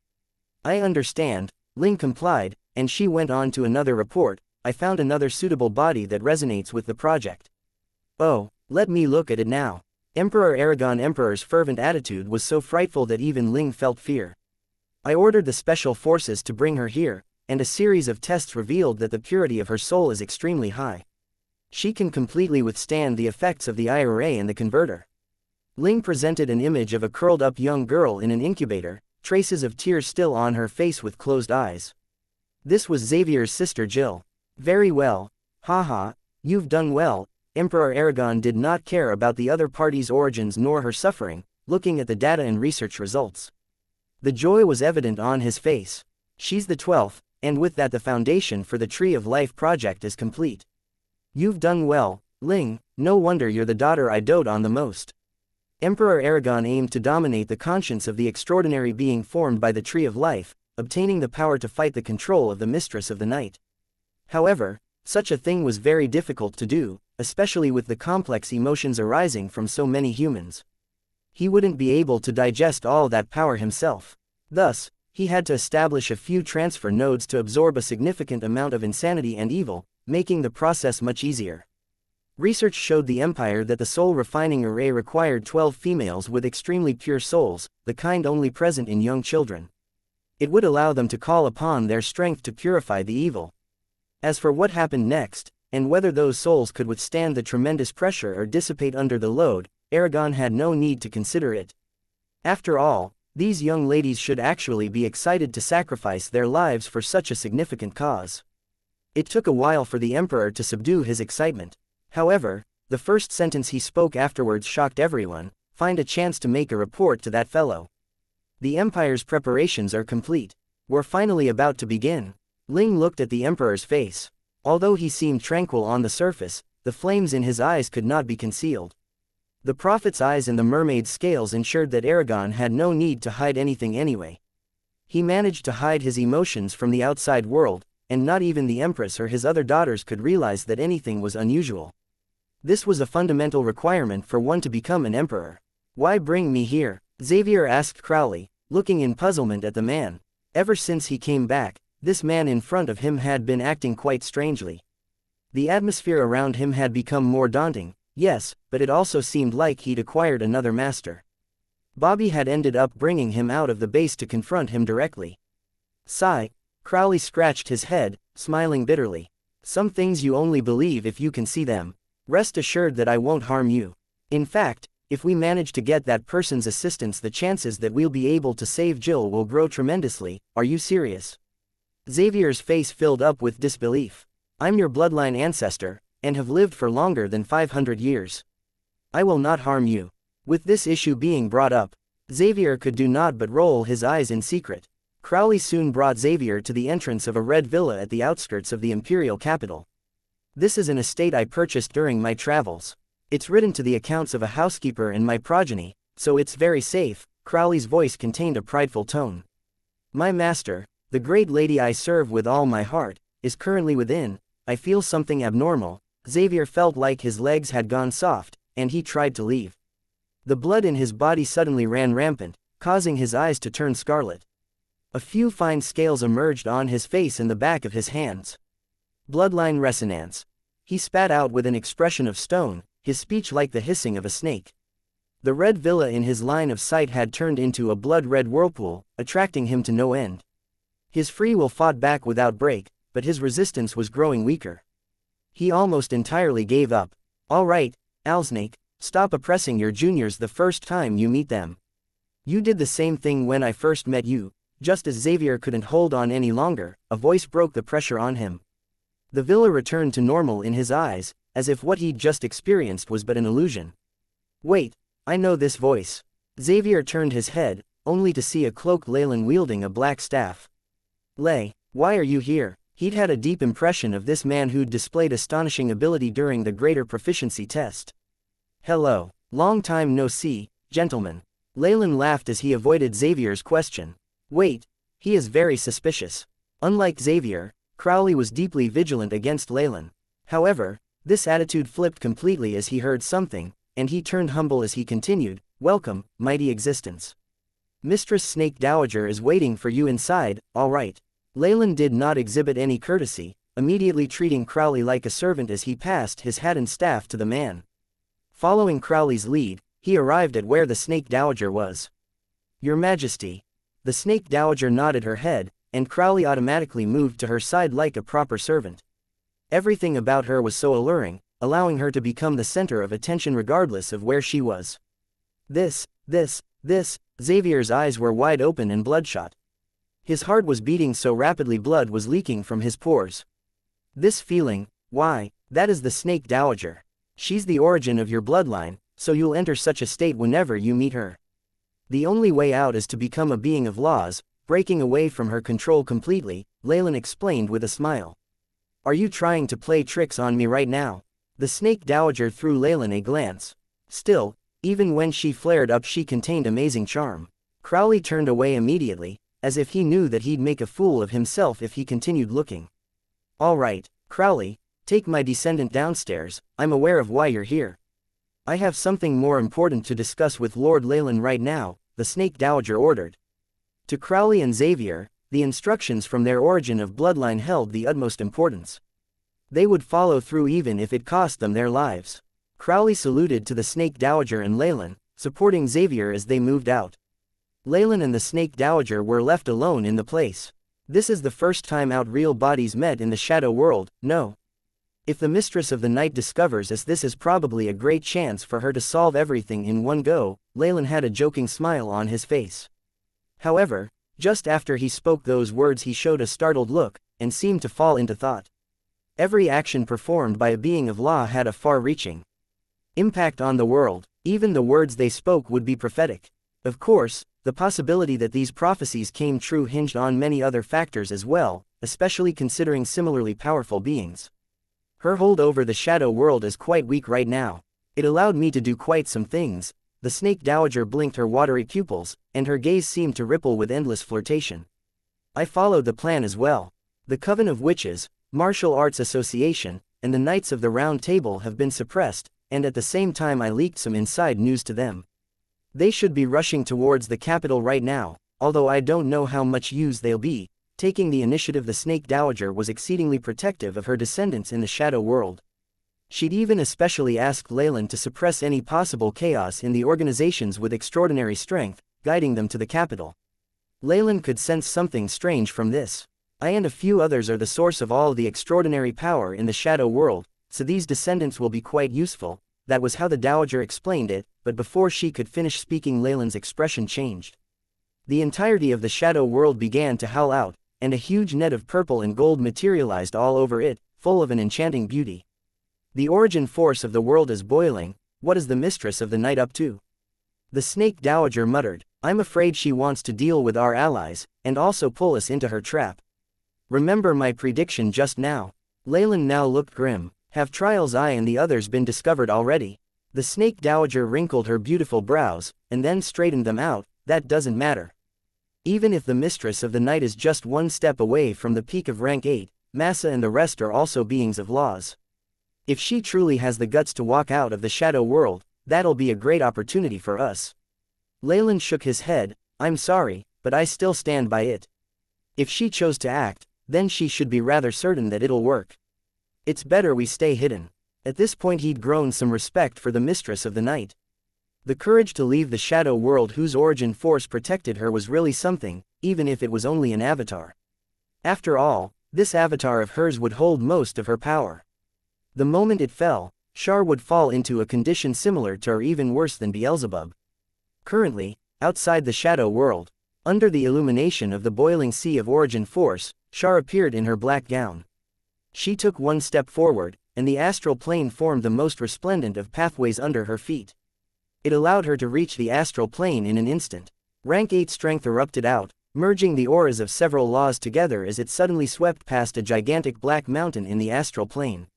I understand, Ling complied, and she went on to another report. I found another suitable body that resonates with the project. Oh, let me look at it now. Emperor Aragon Emperor's fervent attitude was so frightful that even Ling felt fear. I ordered the special forces to bring her here, and a series of tests revealed that the purity of her soul is extremely high. She can completely withstand the effects of the IRA and the converter. Ling presented an image of a curled-up young girl in an incubator, traces of tears still on her face with closed eyes. This was Xavier's sister Jill. Very well. Haha, you've done well. Emperor Aragon did not care about the other party's origins nor her suffering, looking at the data and research results. The joy was evident on his face. She's the 12th, and with that the foundation for the Tree of Life project is complete. You've done well, Ling, no wonder you're the daughter I dote on the most. Emperor Aragon aimed to dominate the conscience of the extraordinary being formed by the Tree of Life, obtaining the power to fight the control of the Mistress of the Night. However, such a thing was very difficult to do, especially with the complex emotions arising from so many humans. He wouldn't be able to digest all that power himself. Thus, he had to establish a few transfer nodes to absorb a significant amount of insanity and evil, making the process much easier. Research showed the Empire that the soul refining array required 12 females with extremely pure souls, the kind only present in young children. It would allow them to call upon their strength to purify the evil. As for what happened next, and whether those souls could withstand the tremendous pressure or dissipate under the load, Aragon had no need to consider it. After all, these young ladies should actually be excited to sacrifice their lives for such a significant cause. It took a while for the Emperor to subdue his excitement. However, the first sentence he spoke afterwards shocked everyone. Find a chance to make a report to that fellow. The Empire's preparations are complete. We're finally about to begin. Ling looked at the Emperor's face. Although he seemed tranquil on the surface, the flames in his eyes could not be concealed. The prophet's eyes and the mermaid's scales ensured that Aragon had no need to hide anything anyway. He managed to hide his emotions from the outside world, and not even the Empress or his other daughters could realize that anything was unusual. This was a fundamental requirement for one to become an emperor. Why bring me here? Xavier asked Crowley, looking in puzzlement at the man. Ever since he came back, this man in front of him had been acting quite strangely. The atmosphere around him had become more daunting, yes, but it also seemed like he'd acquired another master. Bobby had ended up bringing him out of the base to confront him directly. Sigh. Crowley scratched his head, smiling bitterly. Some things you only believe if you can see them. Rest assured that I won't harm you. In fact, if we manage to get that person's assistance, the chances that we'll be able to save Jill will grow tremendously. Are you serious? Xavier's face filled up with disbelief. I'm your bloodline ancestor, and have lived for longer than 500 years. I will not harm you. With this issue being brought up, Xavier could do not but roll his eyes in secret. Crowley soon brought Xavier to the entrance of a red villa at the outskirts of the imperial capital. This is an estate I purchased during my travels. It's written to the accounts of a housekeeper and my progeny, so it's very safe. Crowley's voice contained a prideful tone. My master, the great lady I serve with all my heart, is currently within. I feel something abnormal. Xavier felt like his legs had gone soft, and he tried to leave. The blood in his body suddenly ran rampant, causing his eyes to turn scarlet. A few fine scales emerged on his face and the back of his hands. Bloodline resonance. He spat out with an expression of stone, his speech like the hissing of a snake. The red villa in his line of sight had turned into a blood-red whirlpool, attracting him to no end. His free will fought back without break, but his resistance was growing weaker. He almost entirely gave up. All right, Alsnake, stop oppressing your juniors the first time you meet them. You did the same thing when I first met you. Just as Xavier couldn't hold on any longer, a voice broke the pressure on him. The villa returned to normal in his eyes, as if what he'd just experienced was but an illusion. Wait, I know this voice. Xavier turned his head, only to see a cloaked Leylin wielding a black staff. Lay, why are you here? He'd had a deep impression of this man who'd displayed astonishing ability during the greater proficiency test. Hello, long time no see, gentlemen. Leylin laughed as he avoided Xavier's question. Wait, he is very suspicious. Unlike Xavier, Crowley was deeply vigilant against Leylin. However, this attitude flipped completely as he heard something, and he turned humble as he continued, Welcome, mighty existence. Mistress Snake Dowager is waiting for you inside, all right. Leylin did not exhibit any courtesy, immediately treating Crowley like a servant as he passed his hat and staff to the man. Following Crowley's lead, he arrived at where the Snake Dowager was. Your Majesty. The Snake Dowager nodded her head, and Crowley automatically moved to her side like a proper servant. Everything about her was so alluring, allowing her to become the center of attention regardless of where she was. This, Xavier's eyes were wide open and bloodshot. His heart was beating so rapidly blood was leaking from his pores. This feeling, why, that is the Snake Dowager. She's the origin of your bloodline, so you'll enter such a state whenever you meet her. The only way out is to become a being of laws, breaking away from her control completely, Leylin explained with a smile. Are you trying to play tricks on me right now? The Snake Dowager threw Leylin a glance. Still, even when she flared up she contained amazing charm. Crowley turned away immediately, as if he knew that he'd make a fool of himself if he continued looking. All right, Crowley, take my descendant downstairs, I'm aware of why you're here. I have something more important to discuss with Lord Leylin right now, the Snake Dowager ordered. To Crowley and Xavier, the instructions from their origin of bloodline held the utmost importance. They would follow through even if it cost them their lives. Crowley saluted to the Snake Dowager and Leylin, supporting Xavier as they moved out. Leylin and the Snake Dowager were left alone in the place. This is the first time out real bodies met in the shadow world, no. If the Mistress of the Night discovers this is probably a great chance for her to solve everything in one go, Leylin had a joking smile on his face. However, just after he spoke those words he showed a startled look, and seemed to fall into thought. Every action performed by a being of law had a far-reaching impact on the world. Even the words they spoke would be prophetic. Of course, the possibility that these prophecies came true hinged on many other factors as well, especially considering similarly powerful beings. Her hold over the shadow world is quite weak right now. It allowed me to do quite some things. The Snake Dowager blinked her watery pupils, and her gaze seemed to ripple with endless flirtation. I followed the plan as well. The Coven of Witches, Martial Arts Association, and the Knights of the Round Table have been suppressed, and at the same time I leaked some inside news to them. They should be rushing towards the capital right now, although I don't know how much use they'll be. Taking the initiative, the Snake Dowager was exceedingly protective of her descendants in the shadow world. She'd even especially asked Leylin to suppress any possible chaos in the organizations with extraordinary strength, guiding them to the capital. Leylin could sense something strange from this. I and a few others are the source of all the extraordinary power in the shadow world, so these descendants will be quite useful. That was how the Dowager explained it, but before she could finish speaking Leylin's expression changed. The entirety of the shadow world began to howl out, and a huge net of purple and gold materialized all over it, full of an enchanting beauty. The origin force of the world is boiling. What is the Mistress of the Night up to? The Snake Dowager muttered. I'm afraid she wants to deal with our allies, and also pull us into her trap. Remember my prediction just now? Leylin now looked grim. Have Trial's Eye and the others been discovered already? The Snake Dowager wrinkled her beautiful brows, and then straightened them out. That doesn't matter. Even if the Mistress of the Night is just one step away from the peak of rank 8, Massa and the rest are also beings of laws. If she truly has the guts to walk out of the shadow world, that'll be a great opportunity for us. Leylin shook his head. I'm sorry, but I still stand by it. If she chose to act, then she should be rather certain that it'll work. It's better we stay hidden. At this point he'd grown some respect for the Mistress of the Night. The courage to leave the shadow world whose origin force protected her was really something, even if it was only an avatar. After all, this avatar of hers would hold most of her power. The moment it fell, Shar would fall into a condition similar to or even worse than Beelzebub. Currently, outside the shadow world, under the illumination of the boiling sea of origin force, Shar appeared in her black gown. She took one step forward, and the astral plane formed the most resplendent of pathways under her feet. It allowed her to reach the astral plane in an instant. Rank 8 strength erupted out, merging the auras of several laws together as it suddenly swept past a gigantic black mountain in the astral plane.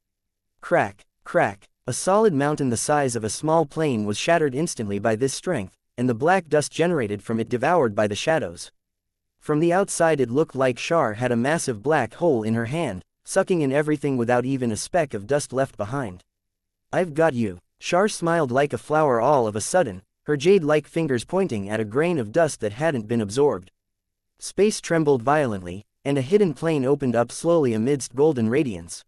Crack, crack. A solid mountain the size of a small plane was shattered instantly by this strength, and the black dust generated from it devoured by the shadows. From the outside it looked like Shar had a massive black hole in her hand, sucking in everything without even a speck of dust left behind. "I've got you." Shar smiled like a flower all of a sudden, her jade-like fingers pointing at a grain of dust that hadn't been absorbed. Space trembled violently, and a hidden plane opened up slowly amidst golden radiance.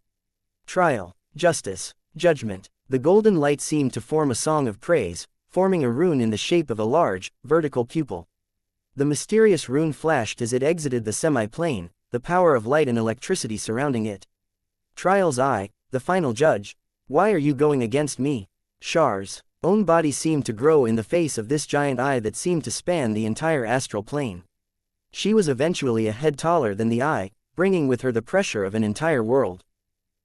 Trial, justice, judgment. The golden light seemed to form a song of praise, forming a rune in the shape of a large, vertical pupil. The mysterious rune flashed as it exited the semi-plane, the power of light and electricity surrounding it. Trial's eye, the final judge. "Why are you going against me?" Shar's own body seemed to grow in the face of this giant eye that seemed to span the entire astral plane. She was eventually a head taller than the eye, bringing with her the pressure of an entire world.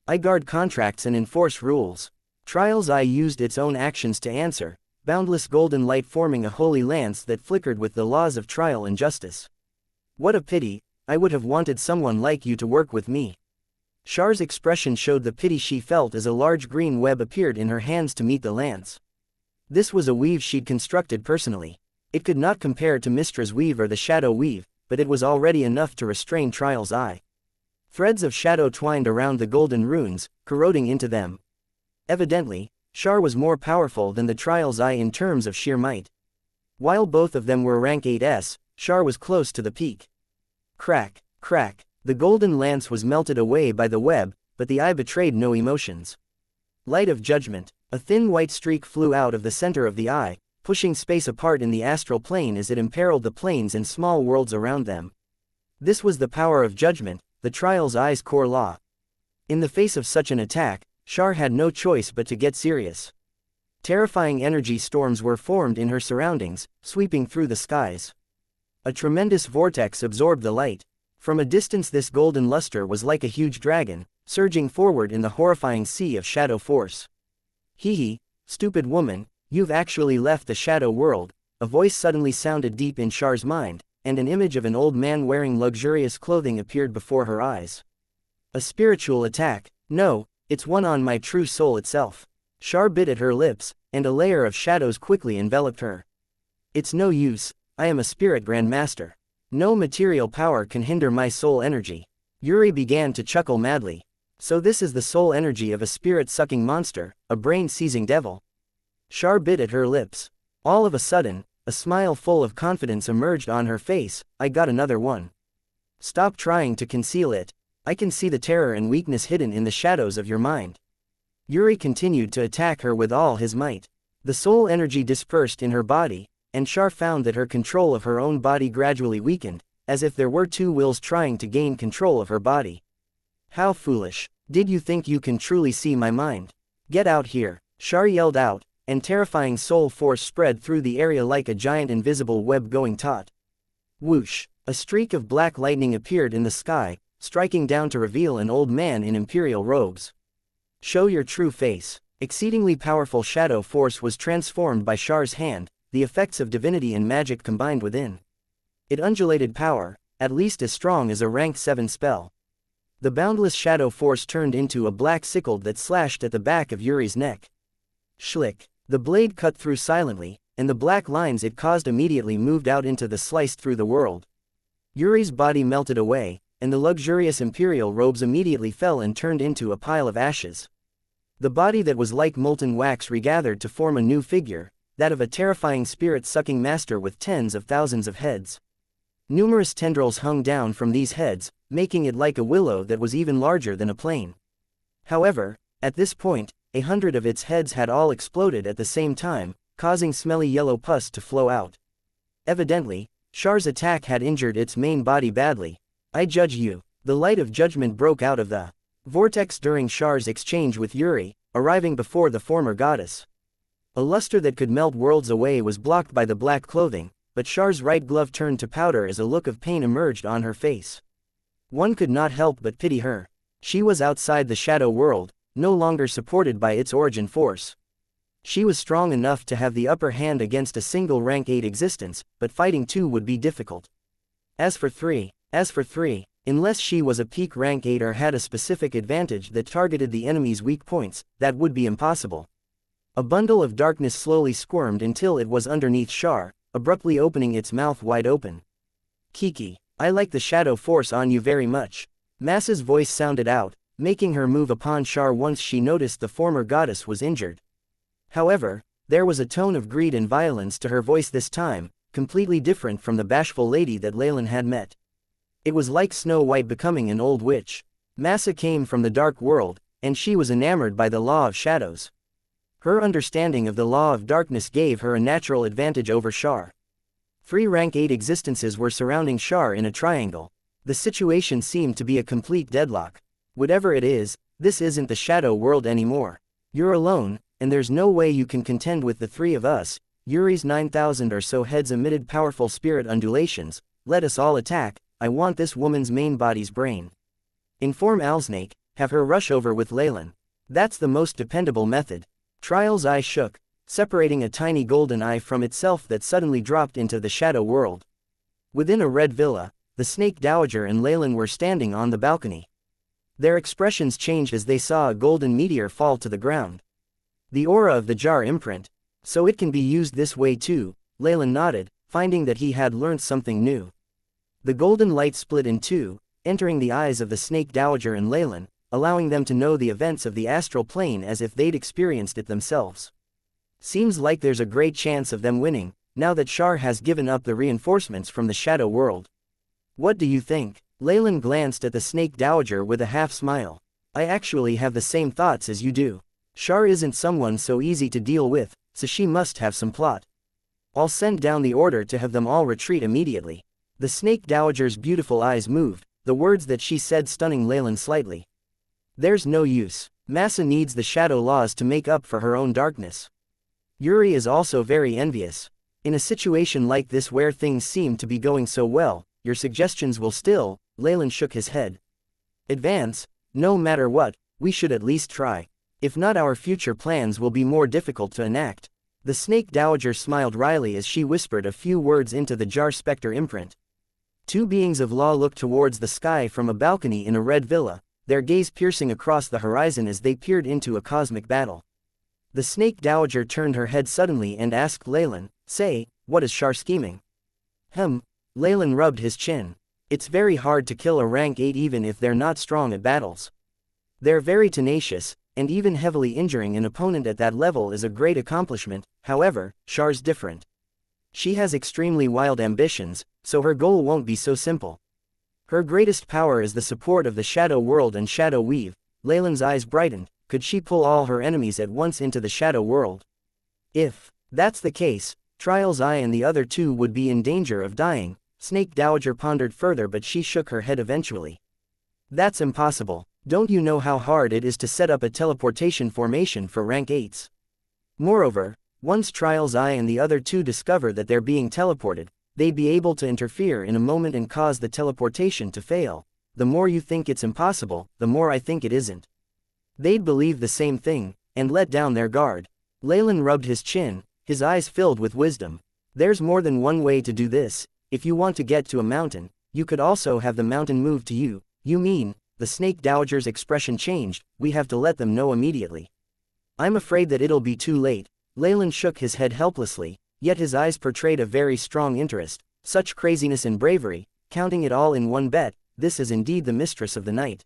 "I guard contracts and enforce rules." Trial's eye used its own actions to answer, boundless golden light forming a holy lance that flickered with the laws of trial and justice. "What a pity, I would have wanted someone like you to work with me." Shar's expression showed the pity she felt as a large green web appeared in her hands to meet the lance. This was a weave she'd constructed personally. It could not compare to Mistra's weave or the shadow weave, but it was already enough to restrain Trial's eye. Threads of shadow twined around the golden runes, corroding into them. Evidently, Shar was more powerful than the Trial's eye in terms of sheer might. While both of them were rank 8s, Shar was close to the peak. Crack, crack. The golden lance was melted away by the web, but the eye betrayed no emotions. Light of judgment. A thin white streak flew out of the center of the eye, pushing space apart in the astral plane as it imperiled the planes and small worlds around them. This was the power of judgment, the Trial's eye's core law. In the face of such an attack, Shar had no choice but to get serious. Terrifying energy storms were formed in her surroundings, sweeping through the skies. A tremendous vortex absorbed the light. From a distance this golden luster was like a huge dragon, surging forward in the horrifying sea of shadow force. "Hee, stupid woman, you've actually left the shadow world," a voice suddenly sounded deep in Shar's mind, and an image of an old man wearing luxurious clothing appeared before her eyes. "A spiritual attack? No, it's one on my true soul itself." Shar bit at her lips, and a layer of shadows quickly enveloped her. "It's no use, I am a spirit grandmaster. No material power can hinder my soul energy." Yuri began to chuckle madly. "So this is the soul energy of a spirit-sucking monster, a brain-seizing devil." Shar bit at her lips. All of a sudden, a smile full of confidence emerged on her face. "I got another one. Stop trying to conceal it. I can see the terror and weakness hidden in the shadows of your mind." Yuri continued to attack her with all his might. The soul energy dispersed in her body, and Shar found that her control of her own body gradually weakened, as if there were two wills trying to gain control of her body. "How foolish. Did you think you can truly see my mind? Get out here." Shar yelled out, and terrifying soul force spread through the area like a giant invisible web going taut. Whoosh! A streak of black lightning appeared in the sky, striking down to reveal an old man in imperial robes. "Show your true face." Exceedingly powerful shadow force was transformed by Shar's hand, the effects of divinity and magic combined within. It undulated power, at least as strong as a rank 7 spell. The boundless shadow force turned into a black sickle that slashed at the back of Yuri's neck. Schlick. The blade cut through silently, and the black lines it caused immediately moved out into the slice through the world. Yuri's body melted away, and the luxurious imperial robes immediately fell and turned into a pile of ashes. The body that was like molten wax regathered to form a new figure, that of a terrifying spirit-sucking master with tens of thousands of heads. Numerous tendrils hung down from these heads, making it like a willow that was even larger than a plane. However, at this point, 100 of its heads had all exploded at the same time, causing smelly yellow pus to flow out. Evidently, Shar's attack had injured its main body badly. "I judge you." The light of judgment broke out of the vortex during Shar's exchange with Yuri, arriving before the former goddess. A luster that could melt worlds away was blocked by the black clothing, but Shar's right glove turned to powder as a look of pain emerged on her face. One could not help but pity her. She was outside the shadow world, no longer supported by its origin force. She was strong enough to have the upper hand against a single rank 8 existence, but fighting 2 would be difficult. As for 3, unless she was a peak rank 8 or had a specific advantage that targeted the enemy's weak points, that would be impossible. A bundle of darkness slowly squirmed until it was underneath Char, abruptly opening its mouth wide open. Kiki, I like the shadow force on you very much. Massa's voice sounded out, making her move upon Char once she noticed the former goddess was injured. However, there was a tone of greed and violence to her voice this time, completely different from the bashful lady that Leylin had met. It was like Snow White becoming an old witch. Massa came from the dark world, and she was enamored by the law of shadows. Her understanding of the law of darkness gave her a natural advantage over Char. 3 rank 8 existences were surrounding Char in a triangle. The situation seemed to be a complete deadlock. Whatever it is, this isn't the shadow world anymore. You're alone, and there's no way you can contend with the 3 of us. Yuri's 9,000 or so heads emitted powerful spirit undulations. Let us all attack. I want this woman's main body's brain. Inform Alsnake, have her rush over with Leylin. That's the most dependable method. Trial's eye shook, separating a tiny golden eye from itself that suddenly dropped into the shadow world. Within a red villa, the Snake Dowager and Leylin were standing on the balcony. Their expressions changed as they saw a golden meteor fall to the ground. The aura of the jar imprint. So it can be used this way too, Leylin nodded, finding that he had learned something new. The golden light split in 2, entering the eyes of the Snake Dowager and Leylin, allowing them to know the events of the astral plane as if they'd experienced it themselves. Seems like there's a great chance of them winning, now that Char has given up the reinforcements from the shadow world. What do you think? Leylin glanced at the Snake Dowager with a half smile. I actually have the same thoughts as you do. Char isn't someone so easy to deal with, so she must have some plot. I'll send down the order to have them all retreat immediately. The Snake Dowager's beautiful eyes moved, the words that she said stunning Leylin slightly. There's no use. Massa needs the shadow laws to make up for her own darkness. Yuri is also very envious. In a situation like this where things seem to be going so well, your suggestions will still, Leylin shook his head. Advance, no matter what, we should at least try. If not, our future plans will be more difficult to enact. The Snake Dowager smiled wryly as she whispered a few words into the jar specter imprint. 2 beings of law looked towards the sky from a balcony in a red villa, their gaze piercing across the horizon as they peered into a cosmic battle. The Snake Dowager turned her head suddenly and asked Leylin, say, what is Char scheming? Leylin rubbed his chin. It's very hard to kill a rank 8 even if they're not strong at battles. They're very tenacious, and even heavily injuring an opponent at that level is a great accomplishment. However, Char's different. She has extremely wild ambitions, so her goal won't be so simple. Her greatest power is the support of the shadow world and shadow weave. Leylin's eyes brightened. Could she pull all her enemies at once into the shadow world? If that's the case, Trial's eye and the other 2 would be in danger of dying. Snake Dowager pondered further, but she shook her head eventually. That's impossible. Don't you know how hard it is to set up a teleportation formation for rank 8s? Moreover, once Trial's eye and the other 2 discover that they're being teleported, they'd be able to interfere in a moment and cause the teleportation to fail. The more you think it's impossible, the more I think it isn't. They'd believe the same thing, and let down their guard. Leylin rubbed his chin, his eyes filled with wisdom. There's more than one way to do this. If you want to get to a mountain, you could also have the mountain move to you. You mean? The Snake Dowager's expression changed. We have to let them know immediately. I'm afraid that it'll be too late. Leylin shook his head helplessly, yet his eyes portrayed a very strong interest. Such craziness and bravery, counting it all in one bet, this is indeed the mistress of the night.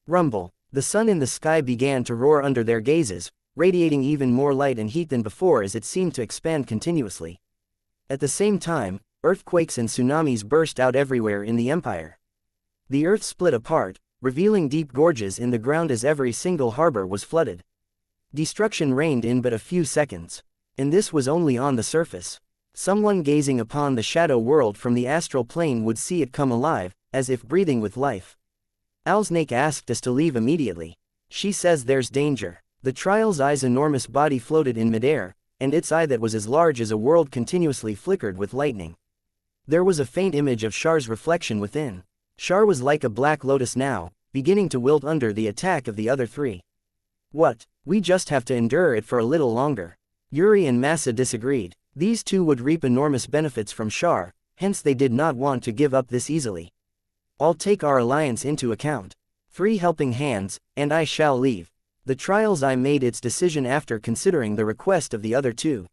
Rumble. The sun in the sky began to roar under their gazes, radiating even more light and heat than before as it seemed to expand continuously. At the same time, earthquakes and tsunamis burst out everywhere in the empire. The earth split apart, revealing deep gorges in the ground as every single harbor was flooded. Destruction reigned in but a few seconds. And this was only on the surface. Someone gazing upon the shadow world from the astral plane would see it come alive, as if breathing with life. Alsnake asked us to leave immediately. She says there's danger. The Trial's eye's enormous body floated in midair, and its eye that was as large as a world continuously flickered with lightning. There was a faint image of Char's reflection within. Char was like a black lotus now, beginning to wilt under the attack of the other 3. What? We just have to endure it for a little longer. Yuri and Massa disagreed. These two would reap enormous benefits from Shar, hence they did not want to give up this easily. I'll take our alliance into account. 3 helping hands, and I shall leave. The trials I made its decision after considering the request of the other two.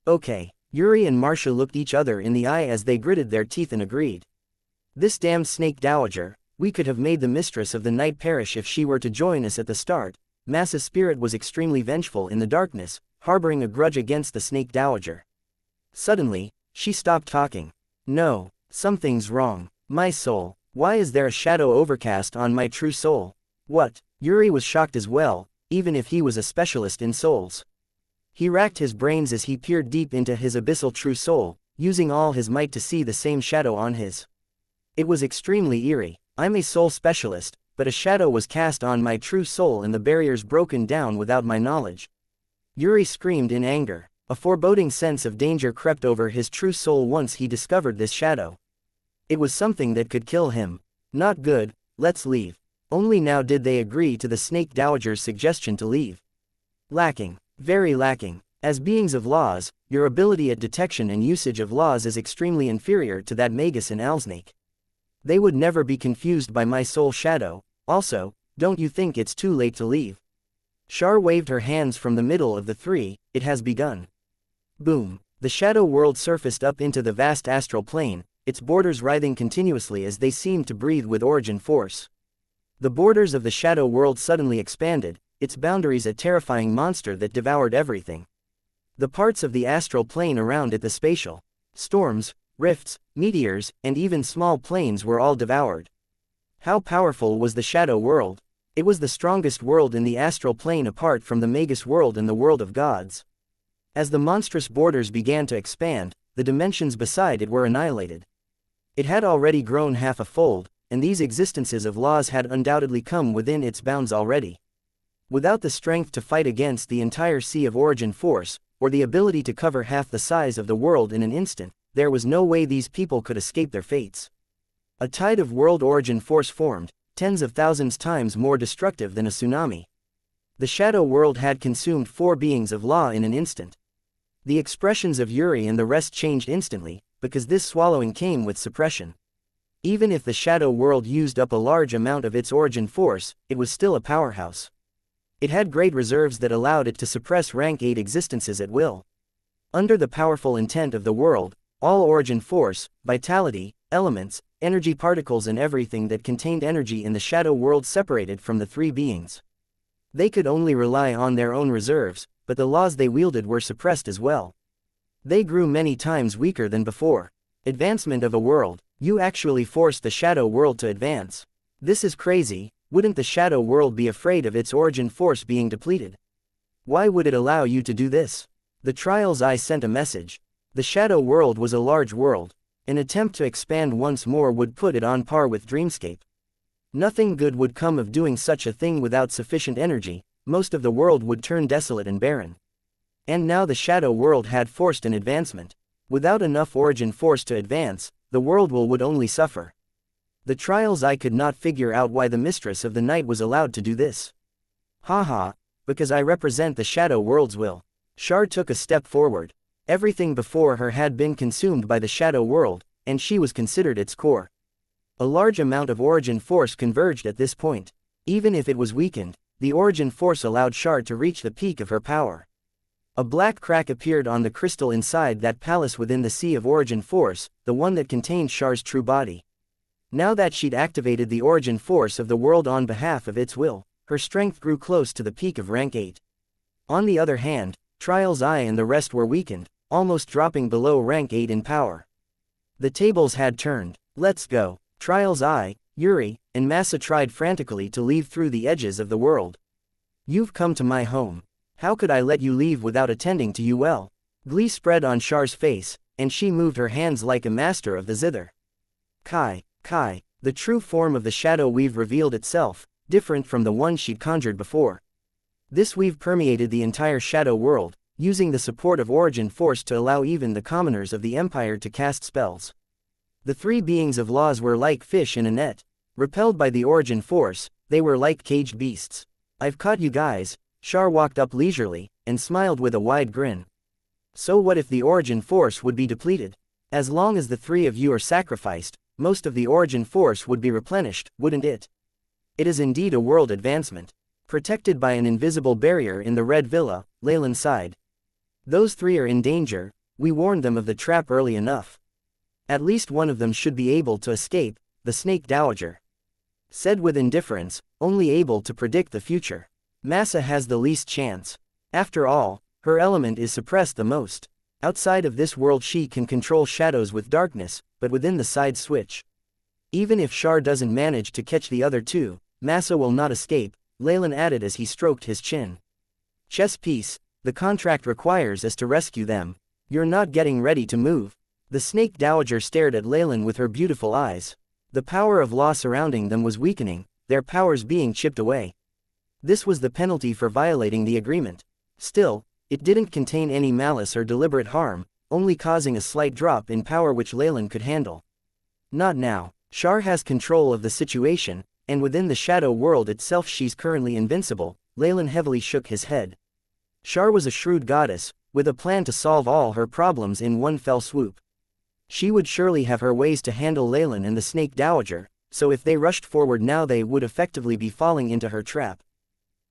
Okay. Yuri and Marcia looked each other in the eye as they gritted their teeth and agreed. This damned snake dowager, we could have made the mistress of the night perish if she were to join us at the start. Massa's spirit was extremely vengeful in the darkness, harboring a grudge against the snake dowager. Suddenly, she stopped talking. No, something's wrong. My soul, why is there a shadow overcast on my true soul? What? Yuri was shocked as well, even if he was a specialist in souls. He racked his brains as he peered deep into his abyssal true soul, using all his might to see the same shadow on his. It was extremely eerie. I'm a soul specialist, but a shadow was cast on my true soul and the barriers broken down without my knowledge. Yuri screamed in anger. A foreboding sense of danger crept over his true soul once he discovered this shadow. It was something that could kill him. Not good, let's leave. Only now did they agree to the snake dowager's suggestion to leave. Lacking. Very lacking. As beings of laws, your ability at detection and usage of laws is extremely inferior to that Magus and Alsnake. They would never be confused by my soul shadow. Also, don't you think it's too late to leave? Shar waved her hands from the middle of the 3, it has begun. Boom. The shadow world surfaced up into the vast astral plane, its borders writhing continuously as they seemed to breathe with origin force. The borders of the shadow world suddenly expanded, its boundaries a terrifying monster that devoured everything. The parts of the astral plane around it, the spatial storms, rifts, meteors, and even small planes were all devoured. How powerful was the shadow world? It was the strongest world in the astral plane apart from the Magus world and the world of gods. As the monstrous borders began to expand, the dimensions beside it were annihilated. It had already grown half a fold, and these existences of laws had undoubtedly come within its bounds already. Without the strength to fight against the entire sea of origin force, or the ability to cover half the size of the world in an instant, there was no way these people could escape their fates. A tide of world origin force formed, tens of thousands times more destructive than a tsunami. The shadow world had consumed 4 beings of law in an instant. The expressions of Yuri and the rest changed instantly, because this swallowing came with suppression. Even if the shadow world used up a large amount of its origin force, it was still a powerhouse. It had great reserves that allowed it to suppress rank 8 existences at will. Under the powerful intent of the world, all origin force, vitality, elements, energy particles and everything that contained energy in the shadow world separated from the 3 beings. They could only rely on their own reserves, but the laws they wielded were suppressed as well. They grew many times weaker than before. Advancement of a world. You actually forced the shadow world to advance. This is crazy. Wouldn't the shadow world be afraid of its origin force being depleted? Why would it allow you to do this? The trials I sent a message. The shadow world was a large world. An attempt to expand once more would put it on par with Dreamscape. Nothing good would come of doing such a thing without sufficient energy. Most of the world would turn desolate and barren. And now the shadow world had forced an advancement. Without enough origin force to advance, the world would only suffer. The trials I could not figure out why the mistress of the night was allowed to do this. Haha, because I represent the shadow world's will. Shar took a step forward. Everything before her had been consumed by the shadow world, and she was considered its core. A large amount of origin force converged at this point. Even if it was weakened, the origin force allowed Shar to reach the peak of her power. A black crack appeared on the crystal inside that palace within the sea of origin force, the one that contained Shar's true body. Now that she'd activated the origin force of the world on behalf of its will, her strength grew close to the peak of rank 8. On the other hand, Trials I and the rest were weakened, almost dropping below rank 8 in power. The tables had turned. Let's go. Trials I, Yuri, and Massa tried frantically to leave through the edges of the world. You've come to my home. How could I let you leave without attending to you well? Glee spread on Shar's face, and she moved her hands like a master of the zither. Kai, the true form of the shadow weave revealed itself, different from the one she'd conjured before. This weave permeated the entire shadow world, using the support of origin force to allow even the commoners of the empire to cast spells. The 3 beings of laws were like fish in a net. Repelled by the origin force, they were like caged beasts. I've caught you guys. Shar walked up leisurely, and smiled with a wide grin. So what if the origin force would be depleted? As long as the three of you are sacrificed, most of the origin force would be replenished, wouldn't it? It is indeed a world advancement. Protected by an invisible barrier in the Red Villa, Leylin sighed. Those three are in danger, we warned them of the trap early enough. At least one of them should be able to escape, the Snake Dowager said with indifference, only able to predict the future. Massa has the least chance. After all, her element is suppressed the most. Outside of this world she can control shadows with darkness, but within the side switch. Even if Shar doesn't manage to catch the other two, Massa will not escape, Leylin added as he stroked his chin. Chess piece, the contract requires us to rescue them. You're not getting ready to move. The Snake Dowager stared at Leylin with her beautiful eyes. The power of law surrounding them was weakening, their powers being chipped away. This was the penalty for violating the agreement. Still, it didn't contain any malice or deliberate harm, only causing a slight drop in power which Leylin could handle. Not now. Shar has control of the situation, and within the shadow world itself she's currently invincible. Leylin heavily shook his head. Shar was a shrewd goddess, with a plan to solve all her problems in one fell swoop. She would surely have her ways to handle Leylin and the Snake Dowager, so if they rushed forward now they would effectively be falling into her trap.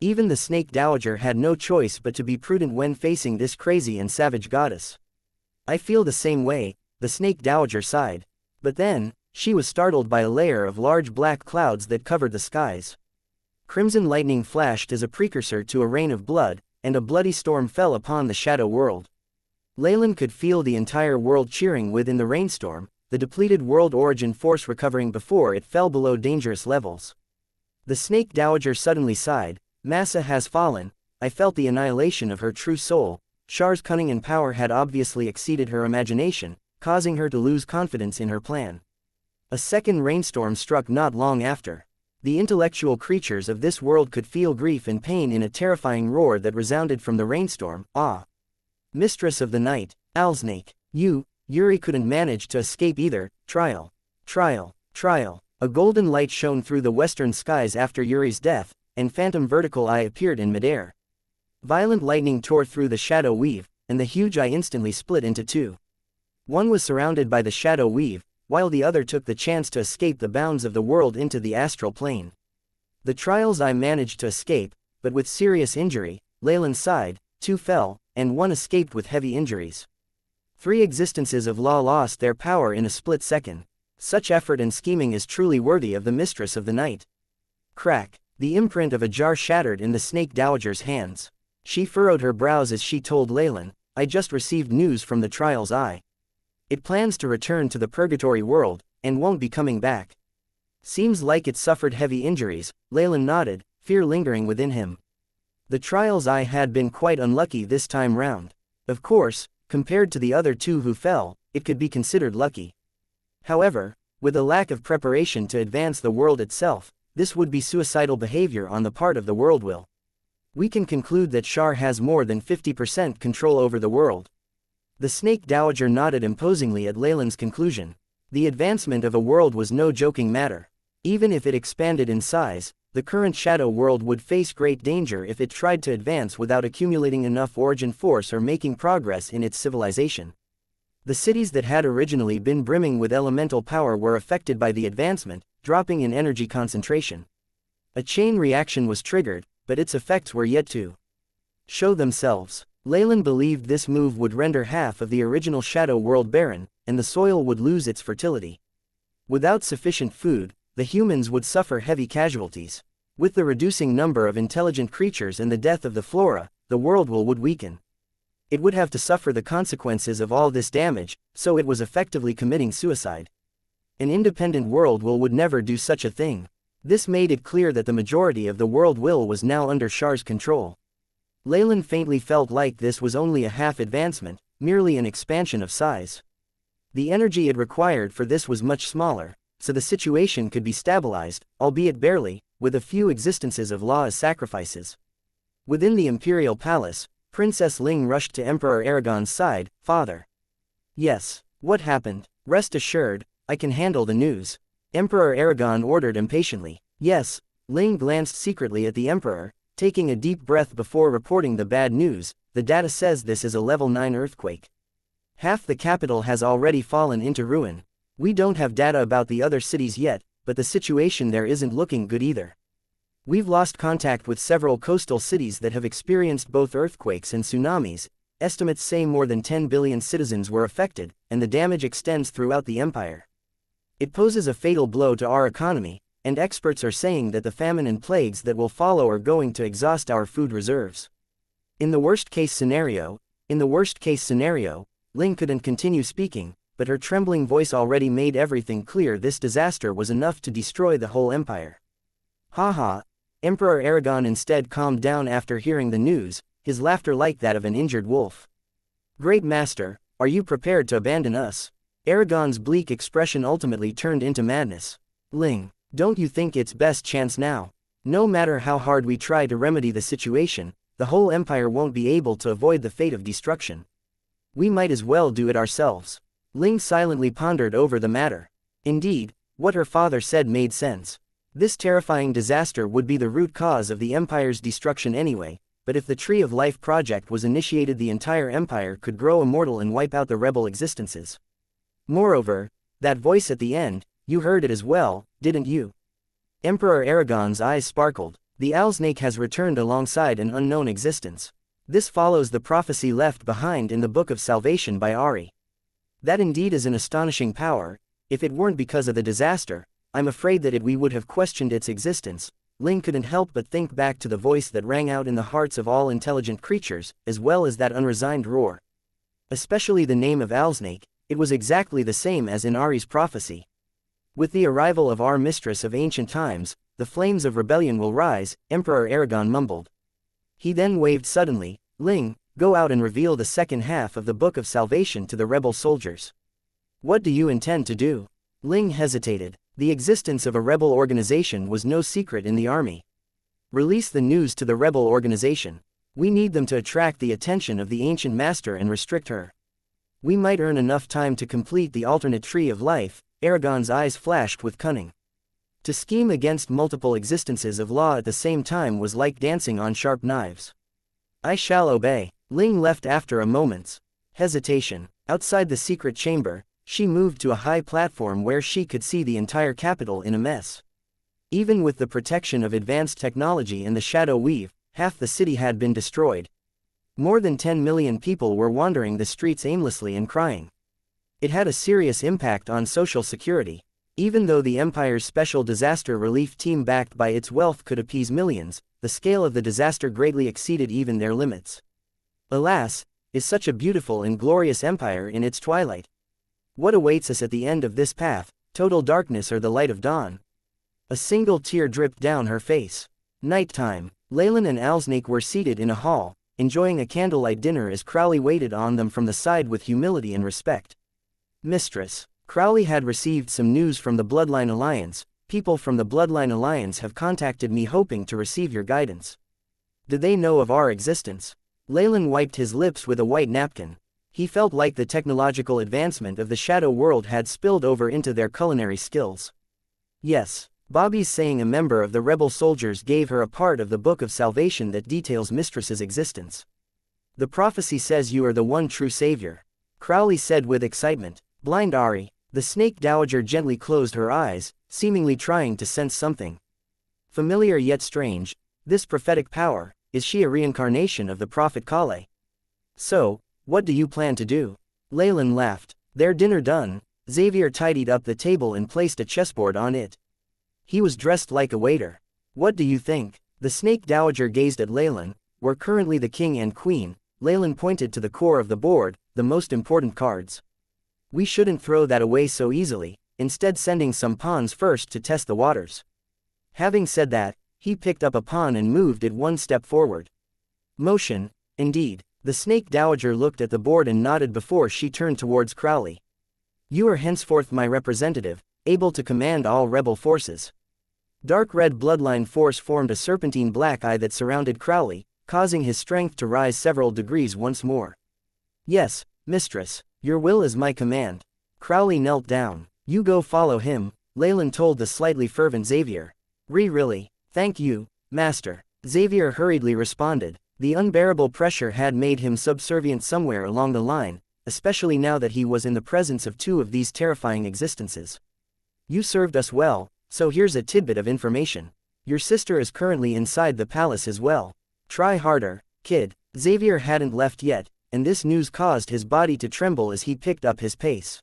Even the Snake Dowager had no choice but to be prudent when facing this crazy and savage goddess. I feel the same way, the Snake Dowager sighed. But then, she was startled by a layer of large black clouds that covered the skies. Crimson lightning flashed as a precursor to a rain of blood, and a bloody storm fell upon the shadow world. Leylin could feel the entire world cheering within the rainstorm, the depleted world origin force recovering before it fell below dangerous levels. The Snake Dowager suddenly sighed. Massa has fallen. I felt the annihilation of her true soul. Shar's cunning and power had obviously exceeded her imagination, causing her to lose confidence in her plan. A second rainstorm struck not long after. The intellectual creatures of this world could feel grief and pain in a terrifying roar that resounded from the rainstorm. Ah! Mistress of the night, Owlsnake, Yuri couldn't manage to escape either. Trial. A golden light shone through the western skies after Yuri's death, and phantom vertical eye appeared in midair. Violent lightning tore through the shadow weave, and the huge eye instantly split into two. One was surrounded by the shadow weave, while the other took the chance to escape the bounds of the world into the astral plane. The Trial's eye managed to escape, but with serious injury. Leylin sighed. Two fell, and one escaped with heavy injuries. 3 existences of law lost their power in a split second. Such effort and scheming is truly worthy of the Mistress of the Night. Crack. The imprint of a jar shattered in the Snake Dowager's hands. She furrowed her brows as she told Leylin, I just received news from the Trial's eye. It plans to return to the Purgatory world, and won't be coming back. Seems like it suffered heavy injuries. Leylin nodded, fear lingering within him. The Trial's eye had been quite unlucky this time round. Of course, compared to the other two who fell, it could be considered lucky. However, with a lack of preparation to advance the world itself, this would be suicidal behavior on the part of the world will. We can conclude that Shar has more than 50% control over the world. The Snake Dowager nodded imposingly at Leylin's conclusion. The advancement of a world was no joking matter. Even if it expanded in size, the current shadow world would face great danger if it tried to advance without accumulating enough origin force or making progress in its civilization. The cities that had originally been brimming with elemental power were affected by the advancement, dropping in energy concentration. A chain reaction was triggered, but its effects were yet to show themselves. Leylin believed this move would render half of the original shadow world barren, and the soil would lose its fertility. Without sufficient food, the humans would suffer heavy casualties. With the reducing number of intelligent creatures and the death of the flora, the world would weaken. It would have to suffer the consequences of all this damage, so it was effectively committing suicide. An independent world would never do such a thing. This made it clear that the majority of the world will was now under Shar's control. Leylin faintly felt like this was only a half advancement, merely an expansion of size. The energy it required for this was much smaller, so the situation could be stabilized, albeit barely, with a few existences of law as sacrifices. Within the imperial palace, Princess Ling rushed to Emperor Aragon's side. Father. Yes. What happened? Rest assured, I can handle the news. Emperor Aragon ordered impatiently. Yes. Ling glanced secretly at the emperor, taking a deep breath before reporting the bad news. the data says this is a level 9 earthquake. Half the capital has already fallen into ruin. We don't have data about the other cities yet, but the situation there isn't looking good either. We've lost contact with several coastal cities that have experienced both earthquakes and tsunamis. Estimates say more than 10 billion citizens were affected, and the damage extends throughout the empire. It poses a fatal blow to our economy, and experts are saying that the famine and plagues that will follow are going to exhaust our food reserves. In the worst-case scenario, Ling couldn't continue speaking, but her trembling voice already made everything clear. This disaster was enough to destroy the whole empire. Haha. Emperor Aragon instead calmed down after hearing the news, his laughter like that of an injured wolf. Great master, are you prepared to abandon us? Aragon's bleak expression ultimately turned into madness. Ling, don't you think it's best chance now? No matter how hard we try to remedy the situation, the whole empire won't be able to avoid the fate of destruction. We might as well do it ourselves. Ling silently pondered over the matter. Indeed, what her father said made sense. This terrifying disaster would be the root cause of the empire's destruction anyway, but if the Tree of Life project was initiated, the entire empire could grow immortal and wipe out the rebel existences. Moreover, that voice at the end, you heard it as well, didn't you? Emperor Aragon's eyes sparkled. The Owlsnake has returned alongside an unknown existence. This follows the prophecy left behind in the Book of Salvation by Ari. That indeed is an astonishing power. If it weren't because of the disaster, I'm afraid that we would have questioned its existence. Ling couldn't help but think back to the voice that rang out in the hearts of all intelligent creatures, as well as that unresigned roar. Especially the name of Owlsnake, it was exactly the same as in Ari's prophecy. With the arrival of our mistress of ancient times, the flames of rebellion will rise, Emperor Aragon mumbled. He then waved suddenly. Ling, go out and reveal the second half of the Book of Salvation to the rebel soldiers. What do you intend to do? Ling hesitated. The existence of a rebel organization was no secret in the army. Release the news to the rebel organization. We need them to attract the attention of the ancient master and restrict her. We might earn enough time to complete the alternate Tree of Life. Aragon's eyes flashed with cunning. To scheme against multiple existences of law at the same time was like dancing on sharp knives. I shall obey. Ling left after a moment's hesitation. Outside the secret chamber, she moved to a high platform where she could see the entire capital in a mess. Even with the protection of advanced technology and the shadow weave, half the city had been destroyed. More than 10 million people were wandering the streets aimlessly and crying. It had a serious impact on social security. Even though the Empire's special disaster relief team backed by its wealth could appease millions, the scale of the disaster greatly exceeded even their limits. Alas, is such a beautiful and glorious empire in its twilight. What awaits us at the end of this path, total darkness or the light of dawn? A single tear dripped down her face. Nighttime. Leylin and Owlsnake were seated in a hall, enjoying a candlelight dinner as Crowley waited on them from the side with humility and respect. Mistress. Crowley had received some news from the Bloodline Alliance. People from the Bloodline Alliance have contacted me hoping to receive your guidance. Did they know of our existence? Leylin wiped his lips with a white napkin. He felt like the technological advancement of the shadow world had spilled over into their culinary skills. Yes, Bobby's saying a member of the rebel soldiers gave her a part of the Book of Salvation that details Mistress's existence. The prophecy says you are the one true savior. Crowley said with excitement. Blind Ari. The snake dowager gently closed her eyes, seemingly trying to sense something familiar yet strange. This prophetic power, is she a reincarnation of the prophet Kale? So, what do you plan to do? Leylin laughed. Their dinner done, Xavier tidied up the table and placed a chessboard on it. He was dressed like a waiter. What do you think? The snake dowager gazed at Leylin. We're currently the king and queen. Leylin pointed to the core of the board, the most important cards. We shouldn't throw that away so easily, instead sending some pawns first to test the waters. Having said that, he picked up a pawn and moved it one step forward. Motion, indeed. The snake dowager looked at the board and nodded before she turned towards Crowley. You are henceforth my representative, able to command all rebel forces. Dark red bloodline force formed a serpentine black eye that surrounded Crowley, causing his strength to rise several degrees once more. Yes, mistress. Your will is my command. Crowley knelt down. You go follow him, Leylin told the slightly fervent Xavier. Really? Thank you, master. Xavier hurriedly responded. The unbearable pressure had made him subservient somewhere along the line, especially now that he was in the presence of two of these terrifying existences. You served us well, so here's a tidbit of information. Your sister is currently inside the palace as well. Try harder, kid. Xavier hadn't left yet, and this news caused his body to tremble as he picked up his pace.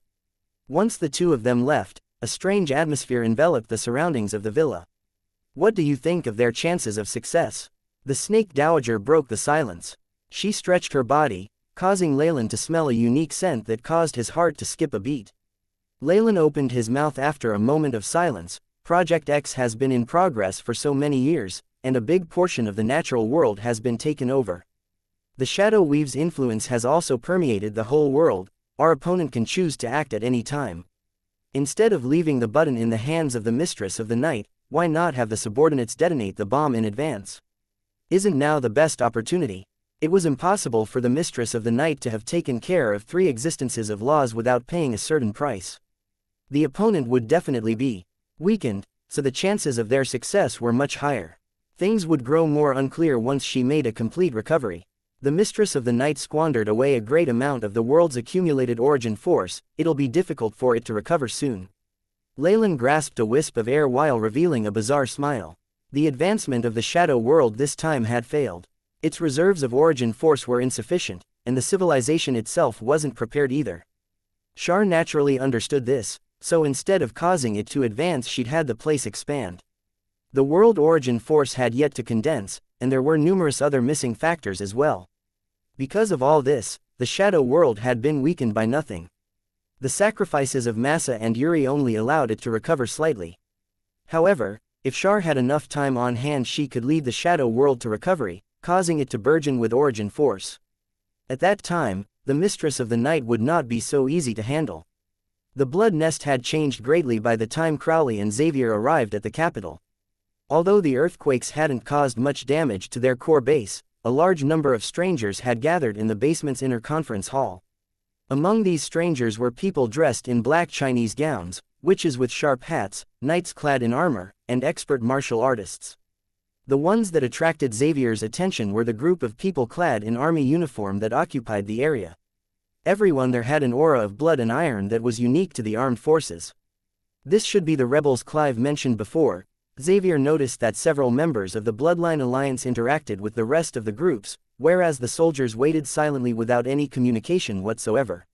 Once the two of them left, a strange atmosphere enveloped the surroundings of the villa. What do you think of their chances of success? The snake dowager broke the silence. She stretched her body, causing Leylin to smell a unique scent that caused his heart to skip a beat. Leylin opened his mouth after a moment of silence. Project X has been in progress for so many years, and a big portion of the natural world has been taken over. The Shadow Weave's influence has also permeated the whole world. Our opponent can choose to act at any time. Instead of leaving the button in the hands of the Mistress of the Night, why not have the subordinates detonate the bomb in advance? Isn't now the best opportunity? It was impossible for the Mistress of the Night to have taken care of 3 existences of laws without paying a certain price. The opponent would definitely be weakened, so the chances of their success were much higher. Things would grow more unclear once she made a complete recovery. The Mistress of the Night squandered away a great amount of the world's accumulated origin force. It'll be difficult for it to recover soon. Leylin grasped a wisp of air while revealing a bizarre smile. The advancement of the Shadow World this time had failed. Its reserves of origin force were insufficient, and the civilization itself wasn't prepared either. Shar naturally understood this, so instead of causing it to advance, she'd had the place expand. The world origin force had yet to condense, and there were numerous other missing factors as well. Because of all this, the Shadow World had been weakened by nothing. The sacrifices of Massa and Yuri only allowed it to recover slightly. However, if Shar had enough time on hand, she could lead the Shadow World to recovery, causing it to burgeon with origin force. At that time, the Mistress of the Night would not be so easy to handle. The Blood Nest had changed greatly by the time Crowley and Xavier arrived at the capital. Although the earthquakes hadn't caused much damage to their core base, a large number of strangers had gathered in the basement's inner conference hall. Among these strangers were people dressed in black Chinese gowns, witches with sharp hats, knights clad in armor, and expert martial artists. The ones that attracted Xavier's attention were the group of people clad in army uniform that occupied the area. Everyone there had an aura of blood and iron that was unique to the armed forces. This should be the rebels Clive mentioned before. Xavier noticed that several members of the Bloodline Alliance interacted with the rest of the groups, whereas the soldiers waited silently without any communication whatsoever.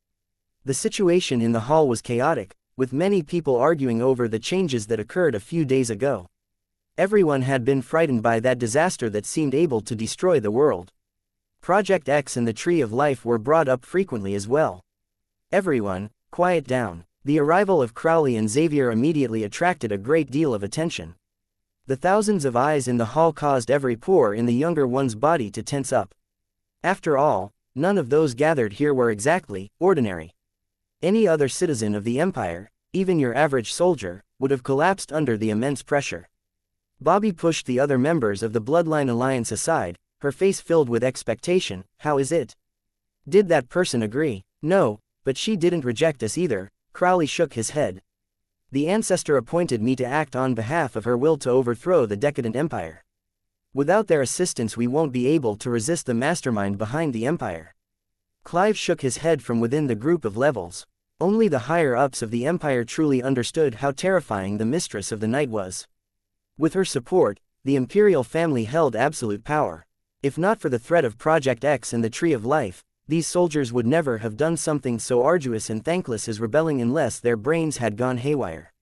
The situation in the hall was chaotic, with many people arguing over the changes that occurred a few days ago. Everyone had been frightened by that disaster that seemed able to destroy the world. Project X and the Tree of Life were brought up frequently as well. Everyone, quiet down. The arrival of Crowley and Xavier immediately attracted a great deal of attention. The thousands of eyes in the hall caused every pore in the younger one's body to tense up. After all, none of those gathered here were exactly ordinary. Any other citizen of the Empire, even your average soldier, would have collapsed under the immense pressure. Bobby pushed the other members of the Bloodline Alliance aside, her face filled with expectation. How is it? Did that person agree? No, but she didn't reject us either. Crowley shook his head. The ancestor appointed me to act on behalf of her will to overthrow the decadent empire. Without their assistance we won't be able to resist the mastermind behind the empire. Clive shook his head from within the group of levels. Only the higher-ups of the empire truly understood how terrifying the Mistress of the Night was. With her support, the imperial family held absolute power. If not for the threat of Project X and the Tree of Life, these soldiers would never have done something so arduous and thankless as rebelling unless their brains had gone haywire.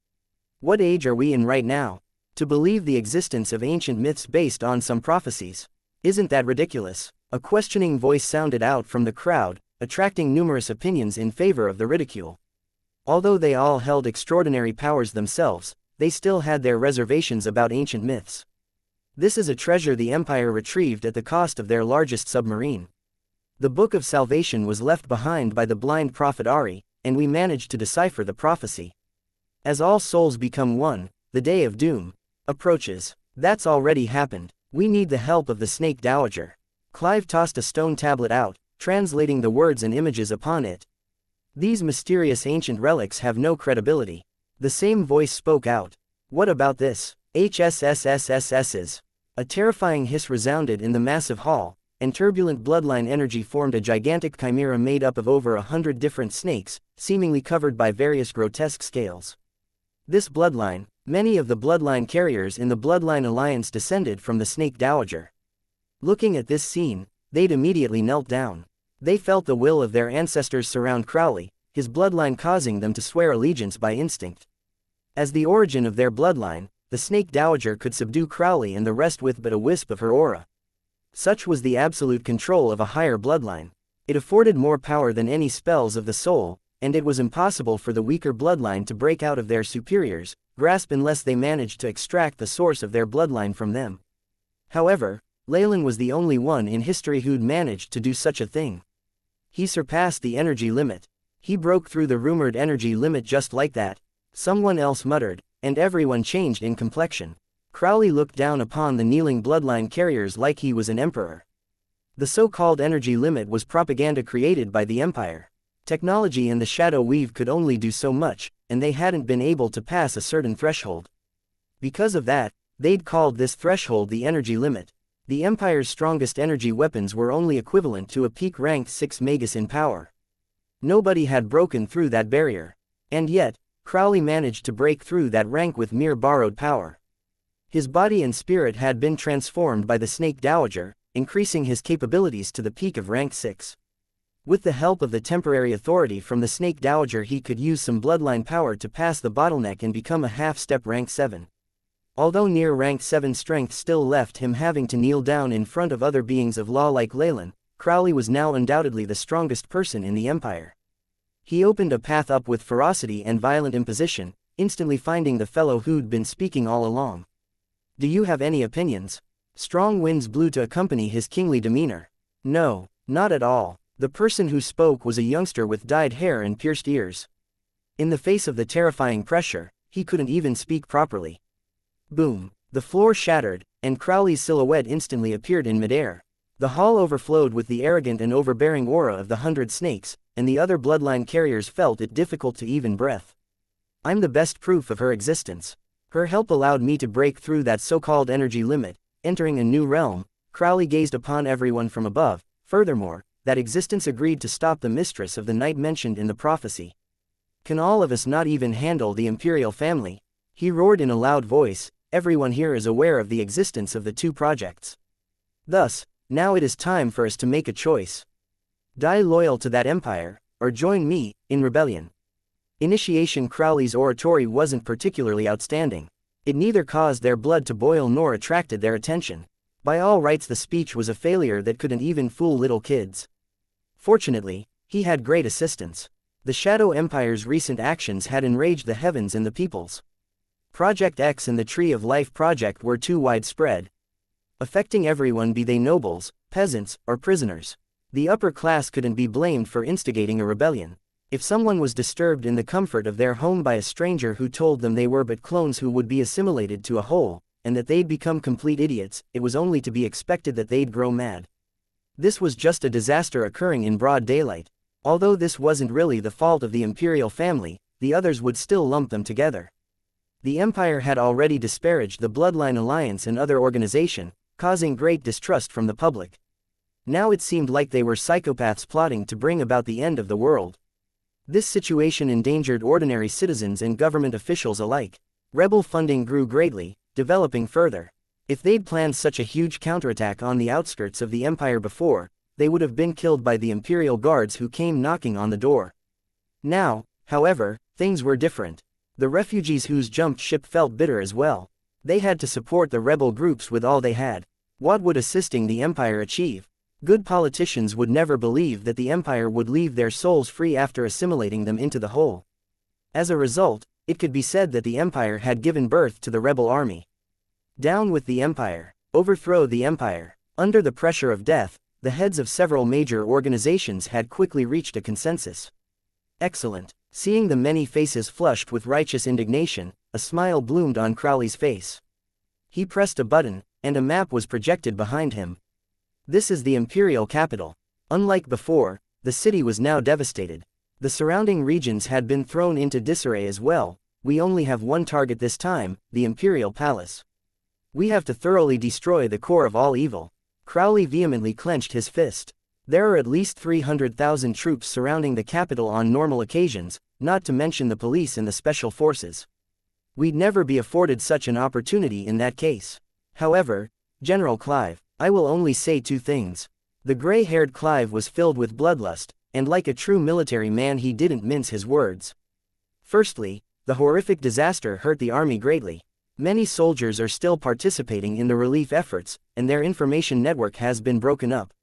What age are we in right now? To believe the existence of ancient myths based on some prophecies. Isn't that ridiculous? A questioning voice sounded out from the crowd, attracting numerous opinions in favor of the ridicule. Although they all held extraordinary powers themselves, they still had their reservations about ancient myths. This is a treasure the Empire retrieved at the cost of their largest submarine. The Book of Salvation was left behind by the blind prophet Ari, and we managed to decipher the prophecy. As all souls become one, the day of doom approaches. That's already happened. We need the help of the Snake Dowager. Clive tossed a stone tablet out, translating the words and images upon it. These mysterious ancient relics have no credibility. The same voice spoke out. What about this? HSSSSSs. A terrifying hiss resounded in the massive hall. and turbulent bloodline energy formed a gigantic chimera made up of over 100 different snakes, seemingly covered by various grotesque scales. This bloodline, many of the bloodline carriers in the Bloodline Alliance descended from the Snake Dowager. Looking at this scene, they'd immediately knelt down. They felt the will of their ancestors surround Crowley, his bloodline causing them to swear allegiance by instinct. As the origin of their bloodline, the Snake Dowager could subdue Crowley and the rest with but a wisp of her aura. Such was the absolute control of a higher bloodline. It afforded more power than any spells of the soul, and it was impossible for the weaker bloodline to break out of their superiors' grasp unless they managed to extract the source of their bloodline from them. However, Leylin was the only one in history who'd managed to do such a thing. He surpassed the energy limit. He broke through the rumored energy limit just like that, someone else muttered, and everyone changed in complexion. Crowley looked down upon the kneeling bloodline carriers like he was an emperor. The so-called energy limit was propaganda created by the Empire. Technology and the Shadow Weave could only do so much, and they hadn't been able to pass a certain threshold. Because of that, they'd called this threshold the energy limit. The Empire's strongest energy weapons were only equivalent to a peak ranked 6 magus in power. Nobody had broken through that barrier. And yet, Crowley managed to break through that rank with mere borrowed power. His body and spirit had been transformed by the Snake Dowager, increasing his capabilities to the peak of rank 6. With the help of the temporary authority from the Snake Dowager, he could use some bloodline power to pass the bottleneck and become a half-step rank 7. Although near rank 7 strength still left him having to kneel down in front of other beings of law like Leylin, Crowley was now undoubtedly the strongest person in the Empire. He opened a path up with ferocity and violent imposition, instantly finding the fellow who'd been speaking all along. "Do you have any opinions?" Strong winds blew to accompany his kingly demeanor. "No, not at all." The person who spoke was a youngster with dyed hair and pierced ears. In the face of the terrifying pressure, he couldn't even speak properly. Boom! The floor shattered, and Crowley's silhouette instantly appeared in midair. The hall overflowed with the arrogant and overbearing aura of the 100 snakes, and the other bloodline carriers felt it difficult to even breath. "I'm the best proof of her existence. Her help allowed me to break through that so-called energy limit, entering a new realm." Crowley gazed upon everyone from above. Furthermore, that existence agreed to stop the mistress of the night mentioned in the prophecy. "Can all of us not even handle the imperial family?" He roared in a loud voice. "Everyone here is aware of the existence of the two projects. Thus, now it is time for us to make a choice. Die loyal to that empire, or join me in rebellion." Initiation. Crowley's oratory wasn't particularly outstanding. It neither caused their blood to boil nor attracted their attention. By all rights, the speech was a failure that couldn't even fool little kids. Fortunately, he had great assistance. The Shadow Empire's recent actions had enraged the heavens and the peoples. Project X and the Tree of Life project were too widespread, affecting everyone, be they nobles, peasants, or prisoners. The upper class couldn't be blamed for instigating a rebellion. If someone was disturbed in the comfort of their home by a stranger who told them they were but clones who would be assimilated to a whole, and that they'd become complete idiots, it was only to be expected that they'd grow mad. This was just a disaster occurring in broad daylight. Although this wasn't really the fault of the imperial family, the others would still lump them together. The Empire had already disparaged the Bloodline Alliance and other organization, causing great distrust from the public. Now it seemed like they were psychopaths plotting to bring about the end of the world. This situation endangered ordinary citizens and government officials alike. Rebel funding grew greatly, developing further. If they'd planned such a huge counterattack on the outskirts of the Empire before, they would have been killed by the Imperial Guards who came knocking on the door. Now, however, things were different. The refugees who's jumped ship felt bitter as well. They had to support the rebel groups with all they had. What would assisting the Empire achieve? Good politicians would never believe that the Empire would leave their souls free after assimilating them into the whole. As a result, it could be said that the Empire had given birth to the rebel army. Down with the Empire. Overthrow the Empire. Under the pressure of death, the heads of several major organizations had quickly reached a consensus. Excellent. Seeing the many faces flushed with righteous indignation, a smile bloomed on Crowley's face. He pressed a button, and a map was projected behind him. This is the Imperial capital. Unlike before, the city was now devastated. The surrounding regions had been thrown into disarray as well. We only have one target this time, the Imperial Palace. We have to thoroughly destroy the core of all evil. Crowley vehemently clenched his fist. There are at least 300,000 troops surrounding the capital on normal occasions, not to mention the police and the special forces. We'd never be afforded such an opportunity in that case. However, General Clive, I will only say two things. The gray-haired Clive was filled with bloodlust, and like a true military man he didn't mince his words. Firstly, the horrific disaster hurt the army greatly. Many soldiers are still participating in the relief efforts, and their information network has been broken up.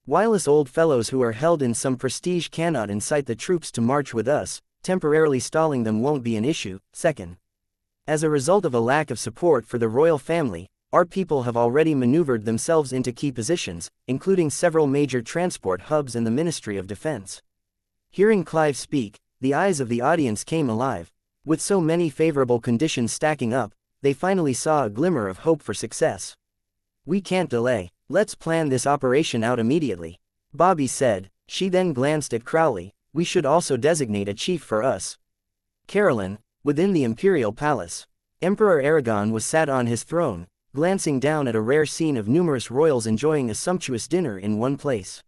While us old fellows who are held in some prestige cannot incite the troops to march with us, temporarily stalling them won't be an issue. Second, as a result of a lack of support for the royal family, our people have already maneuvered themselves into key positions, including several major transport hubs and the Ministry of Defense. Hearing Clive speak, the eyes of the audience came alive. With so many favorable conditions stacking up, they finally saw a glimmer of hope for success. We can't delay. Let's plan this operation out immediately, Bobby said. She then glanced at Crowley. We should also designate a chief for us. Carolyn, within the Imperial Palace. Emperor Aragon was sat on his throne, glancing down at a rare scene of numerous royals enjoying a sumptuous dinner in one place.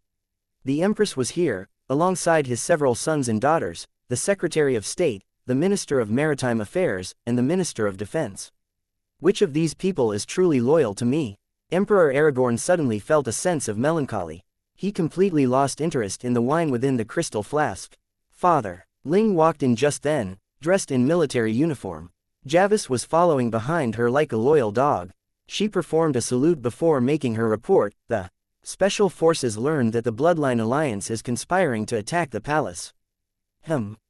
The Empress was here, alongside his several sons and daughters, the Secretary of State, the Minister of Maritime Affairs, and the Minister of Defense. Which of these people is truly loyal to me? Emperor Aragorn suddenly felt a sense of melancholy. He completely lost interest in the wine within the crystal flask. Father. Ling walked in just then, dressed in military uniform. Javis was following behind her like a loyal dog. She performed a salute before making her report. The Special Forces learned that the Bloodline Alliance is conspiring to attack the palace.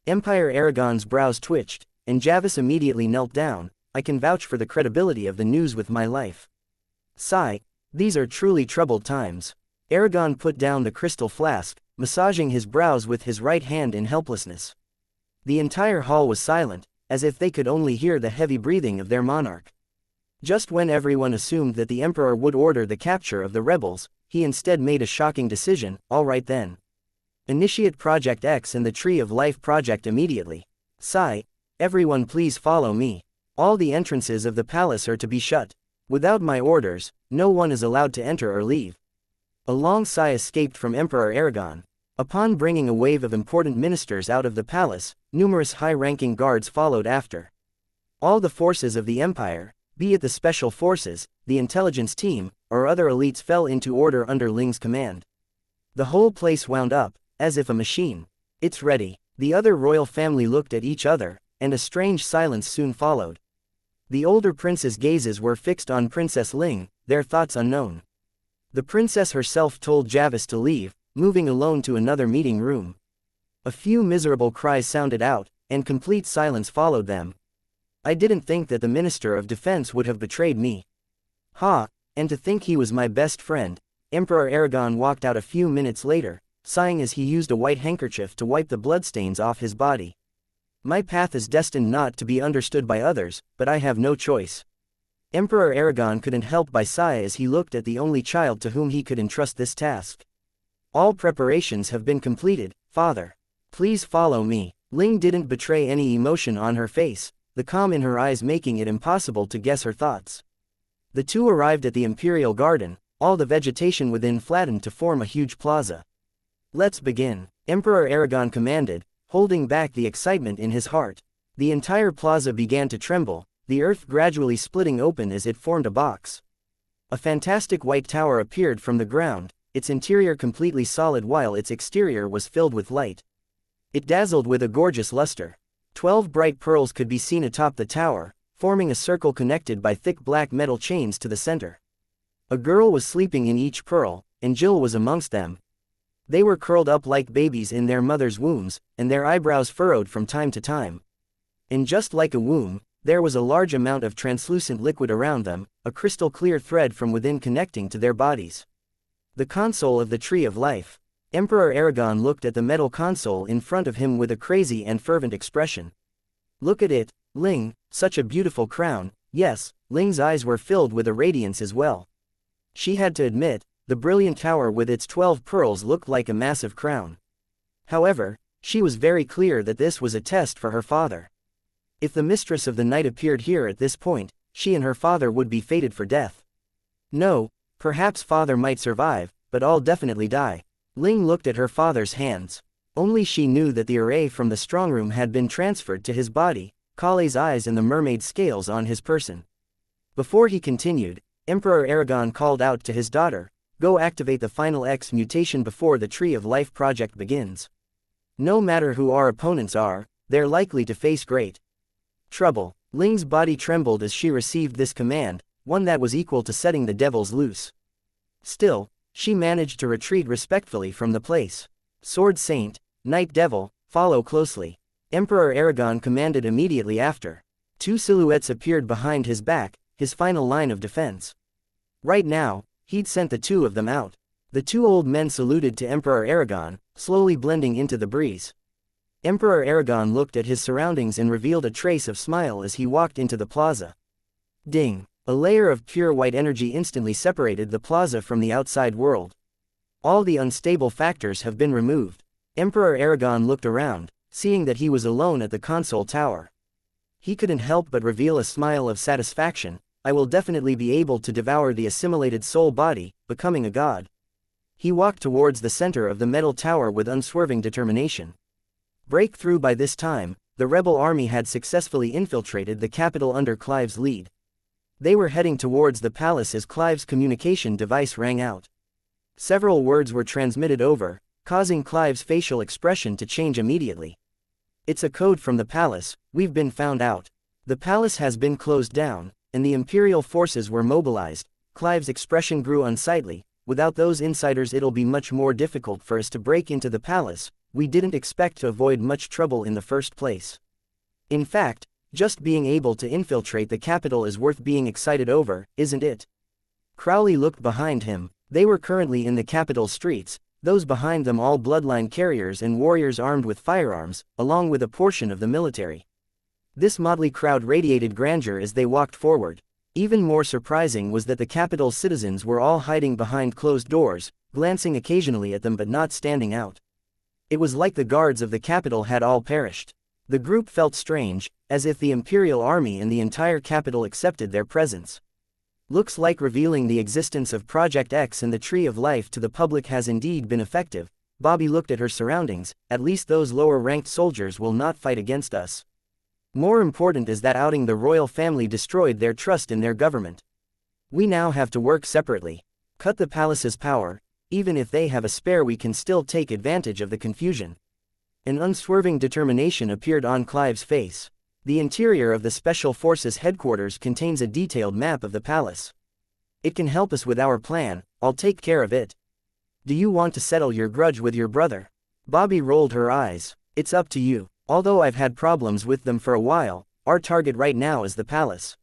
Empire Aragon's brows twitched, and Javis immediately knelt down. I can vouch for the credibility of the news with my life. Sigh, these are truly troubled times. Aragon put down the crystal flask, massaging his brows with his right hand in helplessness. The entire hall was silent, as if they could only hear the heavy breathing of their monarch. Just when everyone assumed that the Emperor would order the capture of the rebels, he instead made a shocking decision. All right then. Initiate Project X and the Tree of Life project immediately. Sigh, everyone please follow me. All the entrances of the palace are to be shut. Without my orders, no one is allowed to enter or leave. A long sigh escaped from Emperor Aragon. Upon bringing a wave of important ministers out of the palace, numerous high-ranking guards followed after. All the forces of the Empire, be it the Special Forces, the intelligence team, or other elites fell into order under Ling's command. The whole place wound up, as if a machine. It's ready. The other royal family looked at each other, and a strange silence soon followed. The older prince's gazes were fixed on Princess Ling, their thoughts unknown. The princess herself told Javis to leave, moving alone to another meeting room. A few miserable cries sounded out, and complete silence followed them. I didn't think that the Minister of Defense would have betrayed me. Ha, and to think he was my best friend. Emperor Aragon walked out a few minutes later, sighing as he used a white handkerchief to wipe the bloodstains off his body. My path is destined not to be understood by others, but I have no choice. Emperor Aragon couldn't help but sigh as he looked at the only child to whom he could entrust this task. All preparations have been completed, Father. Please follow me. Ling didn't betray any emotion on her face, the calm in her eyes making it impossible to guess her thoughts. The two arrived at the Imperial Garden, all the vegetation within flattened to form a huge plaza. Let's begin, Emperor Aragon commanded, holding back the excitement in his heart. The entire plaza began to tremble, the earth gradually splitting open as it formed a box. A fantastic white tower appeared from the ground, its interior completely solid while its exterior was filled with light. It dazzled with a gorgeous luster. 12 bright pearls could be seen atop the tower, forming a circle connected by thick black metal chains to the center. A girl was sleeping in each pearl, and Jill was amongst them. They were curled up like babies in their mother's wombs, and their eyebrows furrowed from time to time. And just like a womb, there was a large amount of translucent liquid around them, a crystal clear thread from within connecting to their bodies. The console of the Tree of Life. Emperor Aragon looked at the metal console in front of him with a crazy and fervent expression. Look at it, Ling, such a beautiful crown. Yes, Ling's eyes were filled with a radiance as well. She had to admit, the brilliant tower with its 12 pearls looked like a massive crown. However, she was very clear that this was a test for her father. If the mistress of the night appeared here at this point, she and her father would be fated for death. No, Perhaps father might survive, but I'll definitely die. Ling looked at her father's hands. Only she knew that the array from the strongroom had been transferred to his body, Kale's eyes and the mermaid scales on his person. Before he continued, Emperor Aragon called out to his daughter, "Go activate the final X mutation before the Tree of Life project begins. No matter who our opponents are, they're likely to face great trouble." Ling's body trembled as she received this command, one that was equal to setting the devils loose. Still, she managed to retreat respectfully from the place. Sword Saint, Night Devil, follow closely. Emperor Aragon commanded immediately after. Two silhouettes appeared behind his back, his final line of defense. Right now, he'd sent the two of them out. The two old men saluted to Emperor Aragon, slowly blending into the breeze. Emperor Aragon looked at his surroundings and revealed a trace of smile as he walked into the plaza. Ding! A layer of pure white energy instantly separated the plaza from the outside world. All the unstable factors have been removed. Emperor Aragon looked around, seeing that he was alone at the console tower. He couldn't help but reveal a smile of satisfaction. I will definitely be able to devour the assimilated soul body, becoming a god. He walked towards the center of the metal tower with unswerving determination. Breakthrough. By this time, the rebel army had successfully infiltrated the capital under Clive's lead. They were heading towards the palace as Clive's communication device rang out. Several words were transmitted over, causing Clive's facial expression to change immediately. "It's a code from the palace, we've been found out. The palace has been closed down, and the Imperial forces were mobilized." Clive's expression grew unsightly. "Without those insiders it'll be much more difficult for us to break into the palace. We didn't expect to avoid much trouble in the first place. In fact, just being able to infiltrate the capital is worth being excited over, isn't it?" Crowley looked behind him. They were currently in the capital streets, those behind them all bloodline carriers and warriors armed with firearms, along with a portion of the military. This motley crowd radiated grandeur as they walked forward. Even more surprising was that the capital's citizens were all hiding behind closed doors, glancing occasionally at them but not standing out. It was like the guards of the capital had all perished. The group felt strange, as if the Imperial army and the entire capital accepted their presence. "Looks like revealing the existence of Project X and the Tree of Life to the public has indeed been effective." Bobby looked at her surroundings. "At least those lower-ranked soldiers will not fight against us. More important is that outing the royal family destroyed their trust in their government. We now have to work separately. Cut the palace's power. Even if they have a spare, we can still take advantage of the confusion." An unswerving determination appeared on Clive's face. The interior of the Special Forces headquarters contains a detailed map of the palace. "It can help us with our plan, I'll take care of it. Do you want to settle your grudge with your brother?" Bobby rolled her eyes. "It's up to you. Although I've had problems with them for a while, our target right now is the palace."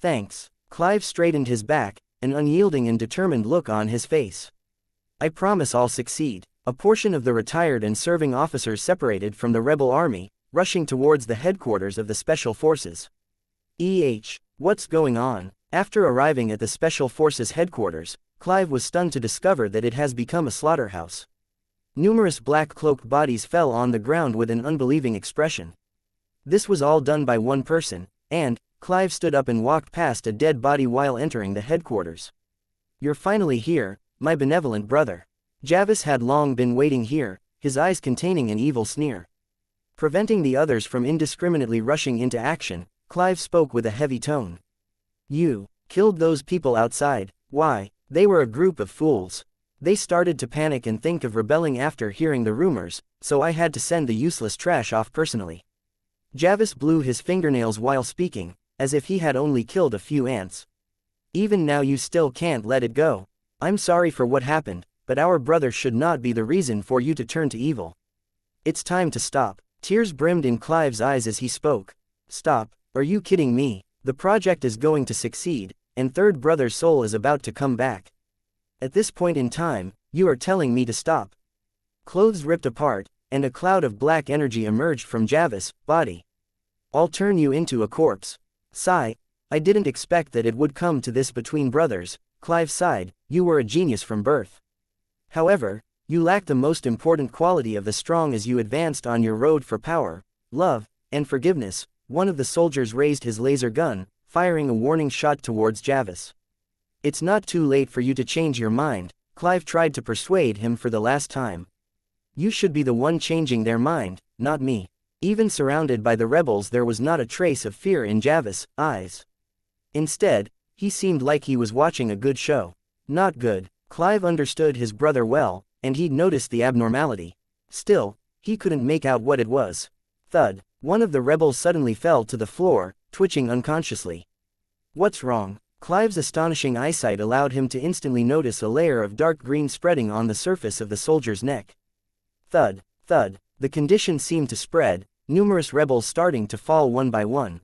"Thanks." Clive straightened his back, an unyielding and determined look on his face. "I promise I'll succeed." A portion of the retired and serving officers separated from the rebel army, rushing towards the headquarters of the Special Forces. What's going on?" After arriving at the Special Forces headquarters, Clive was stunned to discover that it has become a slaughterhouse. Numerous black-cloaked bodies fell on the ground with an unbelieving expression. This was all done by one person, and Clive stood up and walked past a dead body while entering the headquarters. "You're finally here, my benevolent brother." Javis had long been waiting here, his eyes containing an evil sneer. Preventing the others from indiscriminately rushing into action, Clive spoke with a heavy tone. "You killed those people outside. Why? They were a group of fools. They started to panic and think of rebelling after hearing the rumors, so I had to send the useless trash off personally." Javis blew his fingernails while speaking, as if he had only killed a few ants. "Even now you still can't let it go. I'm sorry for what happened, but our brother should not be the reason for you to turn to evil. It's time to stop." Tears brimmed in Clive's eyes as he spoke. "Stop, are you kidding me? The project is going to succeed, and Third Brother's soul is about to come back. At this point in time, you are telling me to stop." Clothes ripped apart, and a cloud of black energy emerged from Javis' body. "I'll turn you into a corpse." Sigh. "I didn't expect that it would come to this between brothers." Clive sighed. "You were a genius from birth. However, you lacked the most important quality of the strong as you advanced on your road for power, love, and forgiveness." One of the soldiers raised his laser gun, firing a warning shot towards Javis. It's not too late for you to change your mind, Clive tried to persuade him for the last time. You should be the one changing their mind, not me. Even surrounded by the rebels, there was not a trace of fear in Javis' eyes. Instead, he seemed like he was watching a good show. Not good. Clive understood his brother well, and he'd noticed the abnormality. Still, he couldn't make out what it was. Thud. One of the rebels suddenly fell to the floor, twitching unconsciously. What's wrong? Clive's astonishing eyesight allowed him to instantly notice a layer of dark green spreading on the surface of the soldier's neck. Thud. Thud. The condition seemed to spread, numerous rebels starting to fall one by one.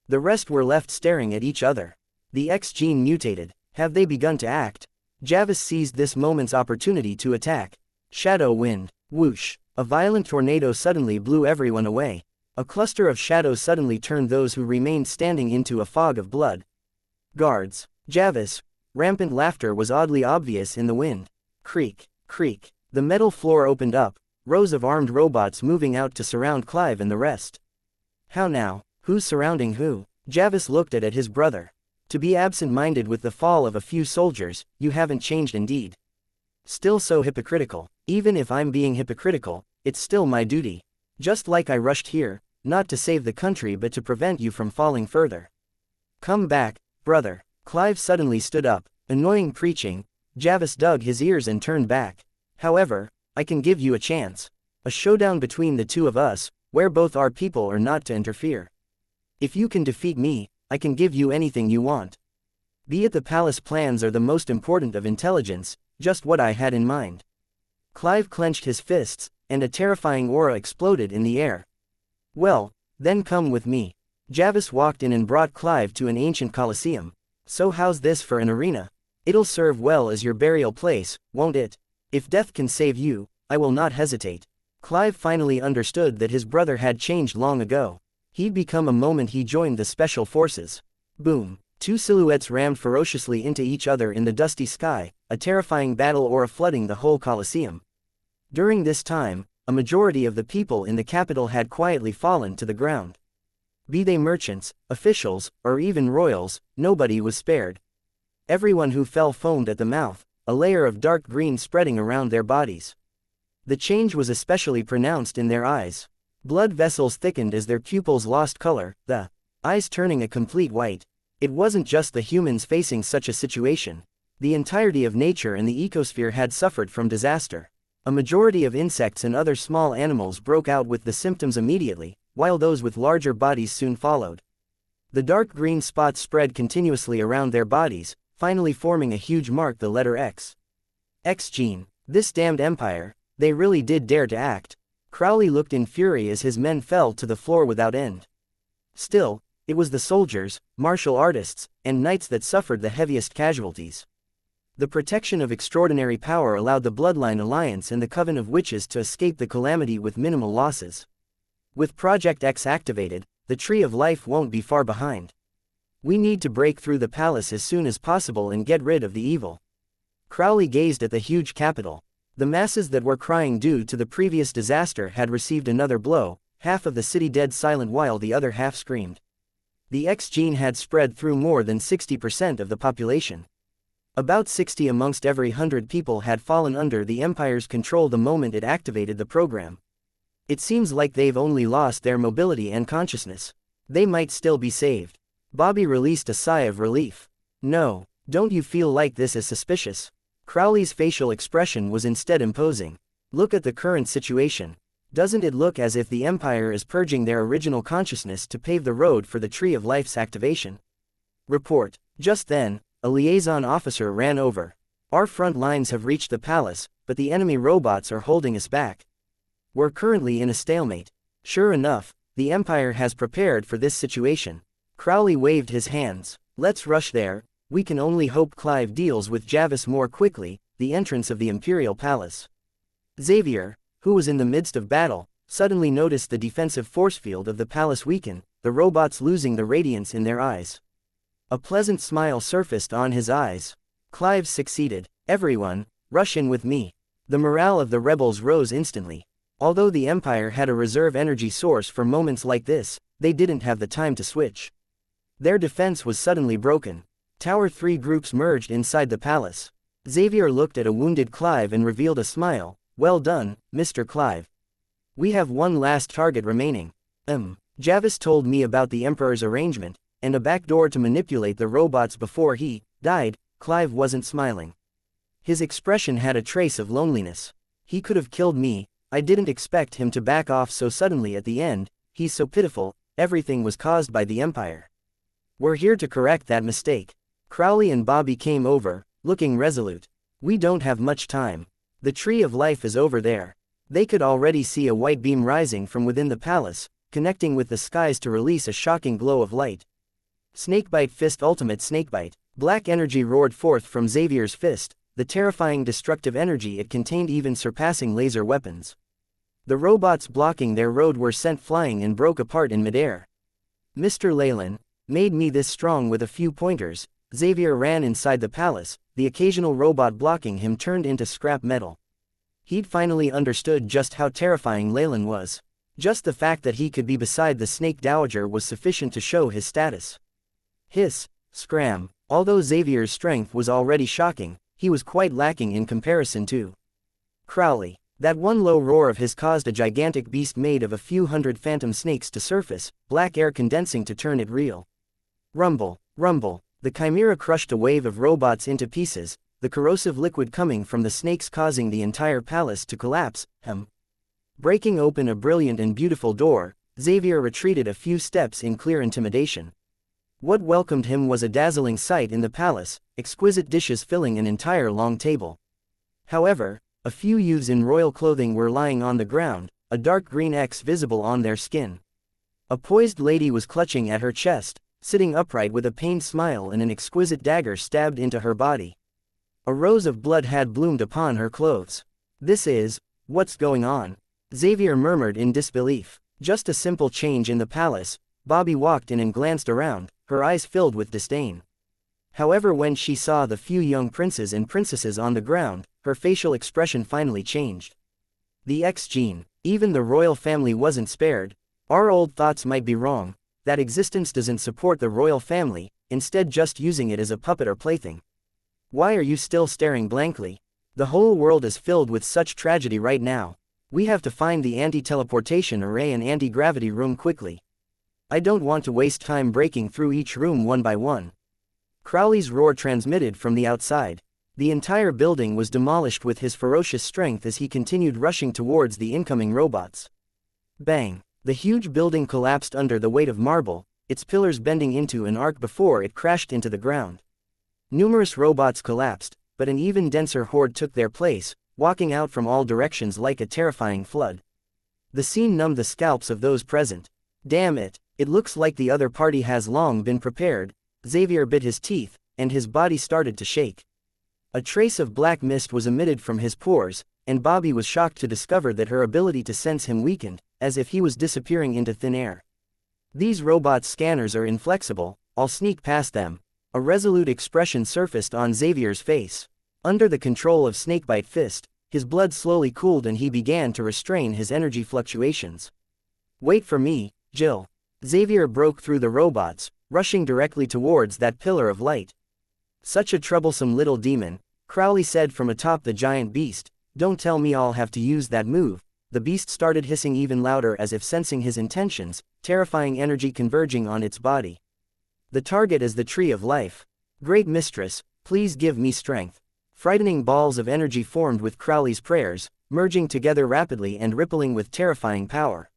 The rest were left staring at each other. The X gene mutated. Have they begun to act? Javis seized this moment's opportunity to attack. Shadow wind. Whoosh. A violent tornado suddenly blew everyone away. A cluster of shadows suddenly turned those who remained standing into a fog of blood. Guards. Javis. Rampant laughter was oddly obvious in the wind. Creak. Creak. The metal floor opened up, rows of armed robots moving out to surround Clive and the rest. How now? Who's surrounding who? Javis looked at his brother. To be absent-minded with the fall of a few soldiers, you haven't changed indeed. Still so hypocritical. Even if I'm being hypocritical, it's still my duty. Just like I rushed here, not to save the country but to prevent you from falling further. Come back, brother. Clive suddenly stood up, annoying preaching. Javis dug his ears and turned back. However, I can give you a chance. A showdown between the two of us, where both our people are not to interfere. If you can defeat me, I can give you anything you want. Be it the palace plans or the most important of intelligence, just what I had in mind. Clive clenched his fists, and a terrifying aura exploded in the air. Well, then come with me. Javis walked in and brought Clive to an ancient coliseum. So how's this for an arena? It'll serve well as your burial place, won't it? If death can save you, I will not hesitate. Clive finally understood that his brother had changed long ago. He'd become a moment he joined the special forces. Boom. Two silhouettes rammed ferociously into each other in the dusty sky, a terrifying battle aura flooding the whole coliseum. During this time, a majority of the people in the capital had quietly fallen to the ground. Be they merchants, officials, or even royals, nobody was spared. Everyone who fell foamed at the mouth, a layer of dark green spreading around their bodies. The change was especially pronounced in their eyes. Blood vessels thickened as their pupils lost color, the eyes turning a complete white. It wasn't just the humans facing such a situation. The entirety of nature and the ecosphere had suffered from disaster. A majority of insects and other small animals broke out with the symptoms immediately, while those with larger bodies soon followed. The dark green spots spread continuously around their bodies, finally forming a huge mark, the letter X. X gene. This damned empire, they really did dare to act. Crowley looked in fury as his men fell to the floor without end. Still, it was the soldiers, martial artists, and knights that suffered the heaviest casualties. The protection of extraordinary power allowed the Bloodline Alliance and the Coven of Witches to escape the calamity with minimal losses. With Project X activated, the Tree of Life won't be far behind. We need to break through the palace as soon as possible and get rid of the evil. Crowley gazed at the huge capital. The masses that were crying due to the previous disaster had received another blow, half of the city dead silent while the other half screamed. The X gene had spread through more than 60% of the population. About 60 amongst every 100 people had fallen under the Empire's control the moment it activated the program. It seems like they've only lost their mobility and consciousness. They might still be saved. Bobby released a sigh of relief. No, don't you feel like this is suspicious? Crowley's facial expression was instead imposing. Look at the current situation. Doesn't it look as if the Empire is purging their original consciousness to pave the road for the Tree of Life's activation? Report. Just then, a liaison officer ran over. Our front lines have reached the palace, but the enemy robots are holding us back. We're currently in a stalemate. Sure enough, the Empire has prepared for this situation. Crowley waved his hands. Let's rush there. We can only hope Clive deals with Javis more quickly. The entrance of the Imperial Palace. Xavier, who was in the midst of battle, suddenly noticed the defensive force field of the palace weaken, the robots losing the radiance in their eyes. A pleasant smile surfaced on his eyes. Clive succeeded. Everyone, rush in with me. The morale of the rebels rose instantly. Although the Empire had a reserve energy source for moments like this, they didn't have the time to switch. Their defense was suddenly broken. Tower 3 groups merged inside the palace. Xavier looked at a wounded Clive and revealed a smile. Well done, Mr. Clive. We have one last target remaining. Javis told me about the Emperor's arrangement, and a backdoor to manipulate the robots before he died. Clive wasn't smiling. His expression had a trace of loneliness. He could have killed me. I didn't expect him to back off so suddenly at the end. He's so pitiful. Everything was caused by the Empire. We're here to correct that mistake. Crowley and Bobby came over, looking resolute. We don't have much time. The Tree of Life is over there. They could already see a white beam rising from within the palace, connecting with the skies to release a shocking glow of light. Snakebite Fist Ultimate Snakebite. Black energy roared forth from Xavier's fist, the terrifying destructive energy it contained even surpassing laser weapons. The robots blocking their road were sent flying and broke apart in midair. Mr. Leylin made me this strong with a few pointers. Xavier ran inside the palace, the occasional robot blocking him turned into scrap metal. He'd finally understood just how terrifying Leylin was. Just the fact that he could be beside the Snake Dowager was sufficient to show his status. Hiss, scram. Although Xavier's strength was already shocking, he was quite lacking in comparison to Crowley. That one low roar of his caused a gigantic beast made of a few hundred phantom snakes to surface, black air condensing to turn it real. Rumble, rumble. The chimera crushed a wave of robots into pieces, the corrosive liquid coming from the snakes causing the entire palace to collapse. Breaking open a brilliant and beautiful door, Xavier retreated a few steps in clear intimidation. What welcomed him was a dazzling sight in the palace, exquisite dishes filling an entire long table. However, a few youths in royal clothing were lying on the ground, a dark green X visible on their skin. A poised lady was clutching at her chest, sitting upright with a pained smile and an exquisite dagger stabbed into her body. A rose of blood had bloomed upon her clothes. What's going on? Xavier murmured in disbelief. Just a simple change in the palace. Bobby walked in and glanced around, her eyes filled with disdain. However, when she saw the few young princes and princesses on the ground, her facial expression finally changed. The X gene. Even the royal family wasn't spared. Our old thoughts might be wrong. That existence doesn't support the royal family, instead just using it as a puppet or plaything. Why are you still staring blankly? The whole world is filled with such tragedy right now. We have to find the anti-teleportation array and anti-gravity room quickly. I don't want to waste time breaking through each room one by one. Crowley's roar transmitted from the outside. The entire building was demolished with his ferocious strength as he continued rushing towards the incoming robots. Bang! The huge building collapsed under the weight of marble, its pillars bending into an arc before it crashed into the ground. Numerous robots collapsed, but an even denser horde took their place, walking out from all directions like a terrifying flood. The scene numbed the scalps of those present. Damn it, it looks like the other party has long been prepared. Xavier bit his teeth, and his body started to shake. A trace of black mist was emitted from his pores, and Bobby was shocked to discover that her ability to sense him weakened, as if he was disappearing into thin air. These robot scanners are inflexible, I'll sneak past them. A resolute expression surfaced on Xavier's face. Under the control of Snakebite Fist, his blood slowly cooled and he began to restrain his energy fluctuations. Wait for me, Jill. Xavier broke through the robots, rushing directly towards that pillar of light. Such a troublesome little demon, Crowley said from atop the giant beast. Don't tell me I'll have to use that move. The beast started hissing even louder as if sensing his intentions, terrifying energy converging on its body. The target is the Tree of Life. Great Mistress, please give me strength. Frightening balls of energy formed with Crowley's prayers, merging together rapidly and rippling with terrifying power.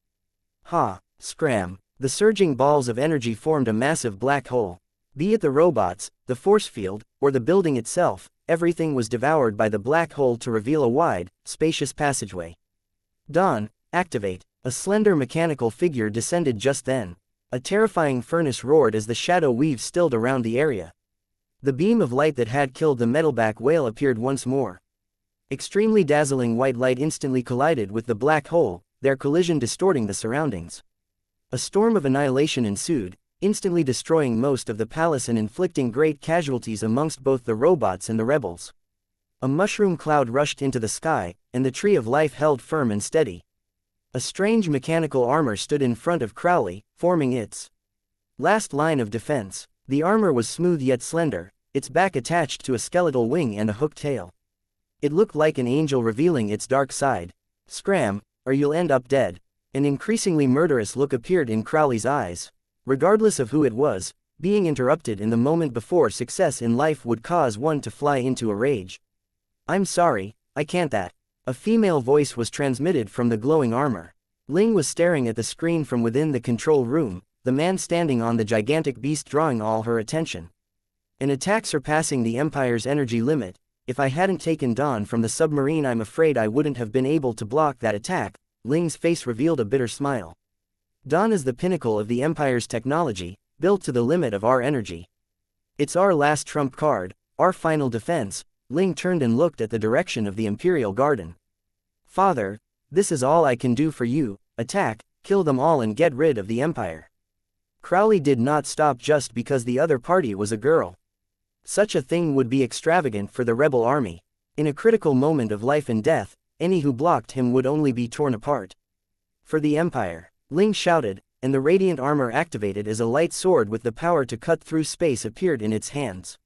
Ha! Scram! The surging balls of energy formed a massive black hole. Be it the robots, the force field, or the building itself, everything was devoured by the black hole to reveal a wide, spacious passageway. Dawn, activate. A slender mechanical figure descended just then. A terrifying furnace roared as the shadow weave stilled around the area. The beam of light that had killed the metalback whale appeared once more. Extremely dazzling white light instantly collided with the black hole, their collision distorting the surroundings. A storm of annihilation ensued, instantly destroying most of the palace and inflicting great casualties amongst both the robots and the rebels. A mushroom cloud rushed into the sky, and the Tree of Life held firm and steady. A strange mechanical armor stood in front of Crowley, forming its last line of defense. The armor was smooth yet slender, its back attached to a skeletal wing and a hooked tail. It looked like an angel revealing its dark side. Scram, or you'll end up dead. An increasingly murderous look appeared in Crowley's eyes. Regardless of who it was, being interrupted in the moment before success in life would cause one to fly into a rage. I'm sorry, I can't that. A female voice was transmitted from the glowing armor. Ling was staring at the screen from within the control room, the man standing on the gigantic beast drawing all her attention. An attack surpassing the Empire's energy limit. If I hadn't taken Dawn from the submarine, I'm afraid I wouldn't have been able to block that attack. Ling's face revealed a bitter smile. Dawn is the pinnacle of the Empire's technology, built to the limit of our energy. It's our last trump card, our final defense. Ling turned and looked at the direction of the Imperial Garden. Father, this is all I can do for you. Attack, kill them all and get rid of the Empire. Crowley did not stop just because the other party was a girl. Such a thing would be extravagant for the rebel army. In a critical moment of life and death, any who blocked him would only be torn apart. For the Empire, Ling shouted, and the radiant armor activated as a light sword with the power to cut through space appeared in its hands.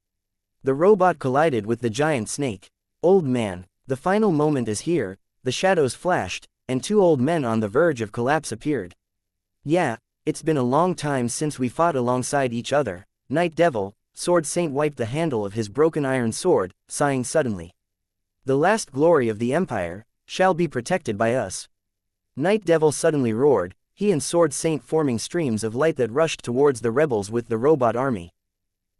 The robot collided with the giant snake. Old man, the final moment is here. The shadows flashed, and two old men on the verge of collapse appeared. Yeah, it's been a long time since we fought alongside each other. Night Devil, Sword Saint wiped the handle of his broken iron sword, sighing suddenly. The last glory of the Empire shall be protected by us. Night Devil suddenly roared, he and Sword Saint forming streams of light that rushed towards the rebels with the robot army.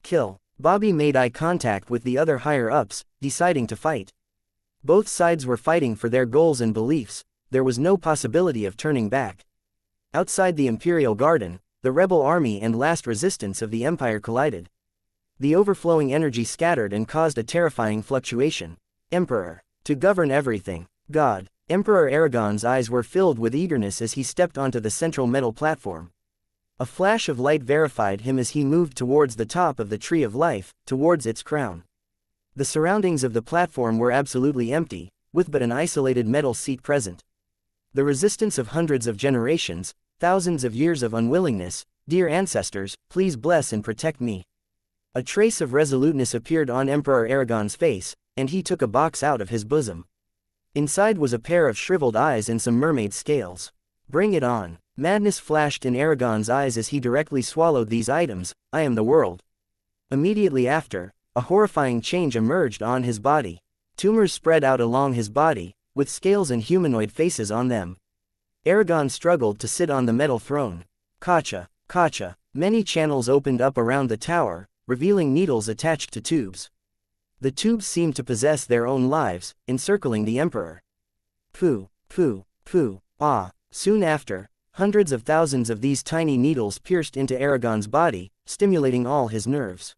Kill. Bobby made eye contact with the other higher-ups, deciding to fight. Both sides were fighting for their goals and beliefs. There was no possibility of turning back. Outside the Imperial Garden, the rebel army and last resistance of the Empire collided. The overflowing energy scattered and caused a terrifying fluctuation. Emperor. To govern everything. God. Emperor Aragon's eyes were filled with eagerness as he stepped onto the central metal platform. A flash of light verified him as he moved towards the top of the Tree of Life, towards its crown. The surroundings of the platform were absolutely empty, with but an isolated metal seat present. The resistance of hundreds of generations, thousands of years of unwillingness. Dear ancestors, please bless and protect me. A trace of resoluteness appeared on Emperor Aragon's face, and he took a box out of his bosom. Inside was a pair of shriveled eyes and some mermaid scales. Bring it on. Madness flashed in Aragon's eyes as he directly swallowed these items. I am the world. Immediately after, a horrifying change emerged on his body. Tumors spread out along his body, with scales and humanoid faces on them. Aragon struggled to sit on the metal throne. Kacha, kacha. Many channels opened up around the tower, revealing needles attached to tubes. The tubes seemed to possess their own lives, encircling the Emperor. Pooh, pooh, pooh, ah. Soon after, hundreds of thousands of these tiny needles pierced into Aragon's body, stimulating all his nerves.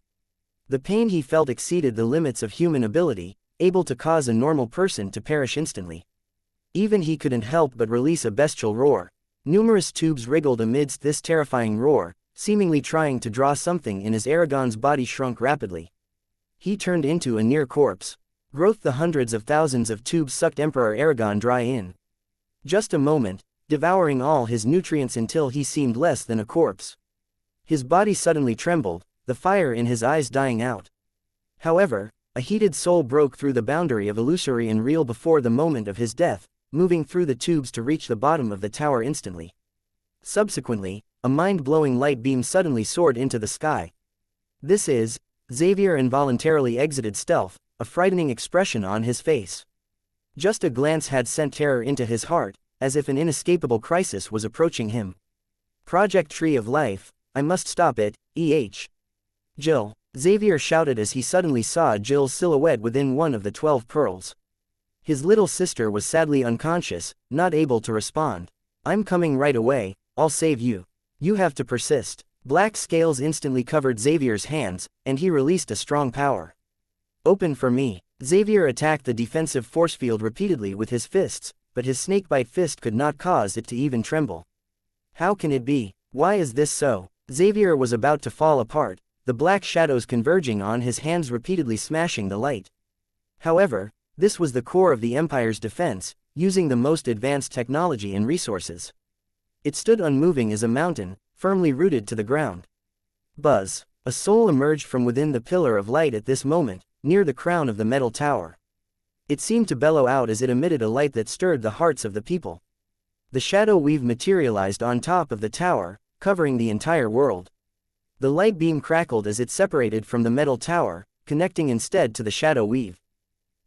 The pain he felt exceeded the limits of human ability, able to cause a normal person to perish instantly. Even he couldn't help but release a bestial roar. Numerous tubes wriggled amidst this terrifying roar, seemingly trying to draw something in as Aragon's body shrunk rapidly. He turned into a near corpse. Growth. The hundreds of thousands of tubes sucked Emperor Aragon dry in just a moment, devouring all his nutrients until he seemed less than a corpse. His body suddenly trembled, the fire in his eyes dying out. However, a heated soul broke through the boundary of illusory and real before the moment of his death, moving through the tubes to reach the bottom of the tower instantly. Subsequently, a mind-blowing light beam suddenly soared into the sky. This is, Xavier involuntarily exited stealth, a frightening expression on his face. Just a glance had sent terror into his heart, as if an inescapable crisis was approaching him. Project Tree of Life, I must stop it, Jill, Xavier shouted as he suddenly saw Jill's silhouette within one of the 12 pearls. His little sister was sadly unconscious, not able to respond. I'm coming right away, I'll save you. You have to persist. Black scales instantly covered Xavier's hands, and he released a strong power. Open for me. Xavier attacked the defensive force field repeatedly with his fists, but his snakebite fist could not cause it to even tremble. How can it be? Why is this so? Xavier was about to fall apart, the black shadows converging on his hands repeatedly smashing the light. However, this was the core of the Empire's defense, using the most advanced technology and resources. It stood unmoving as a mountain, firmly rooted to the ground. Buzz. A soul emerged from within the pillar of light at this moment, near the crown of the metal tower. It seemed to bellow out as it emitted a light that stirred the hearts of the people. The shadow weave materialized on top of the tower, covering the entire world. The light beam crackled as it separated from the metal tower, connecting instead to the shadow weave.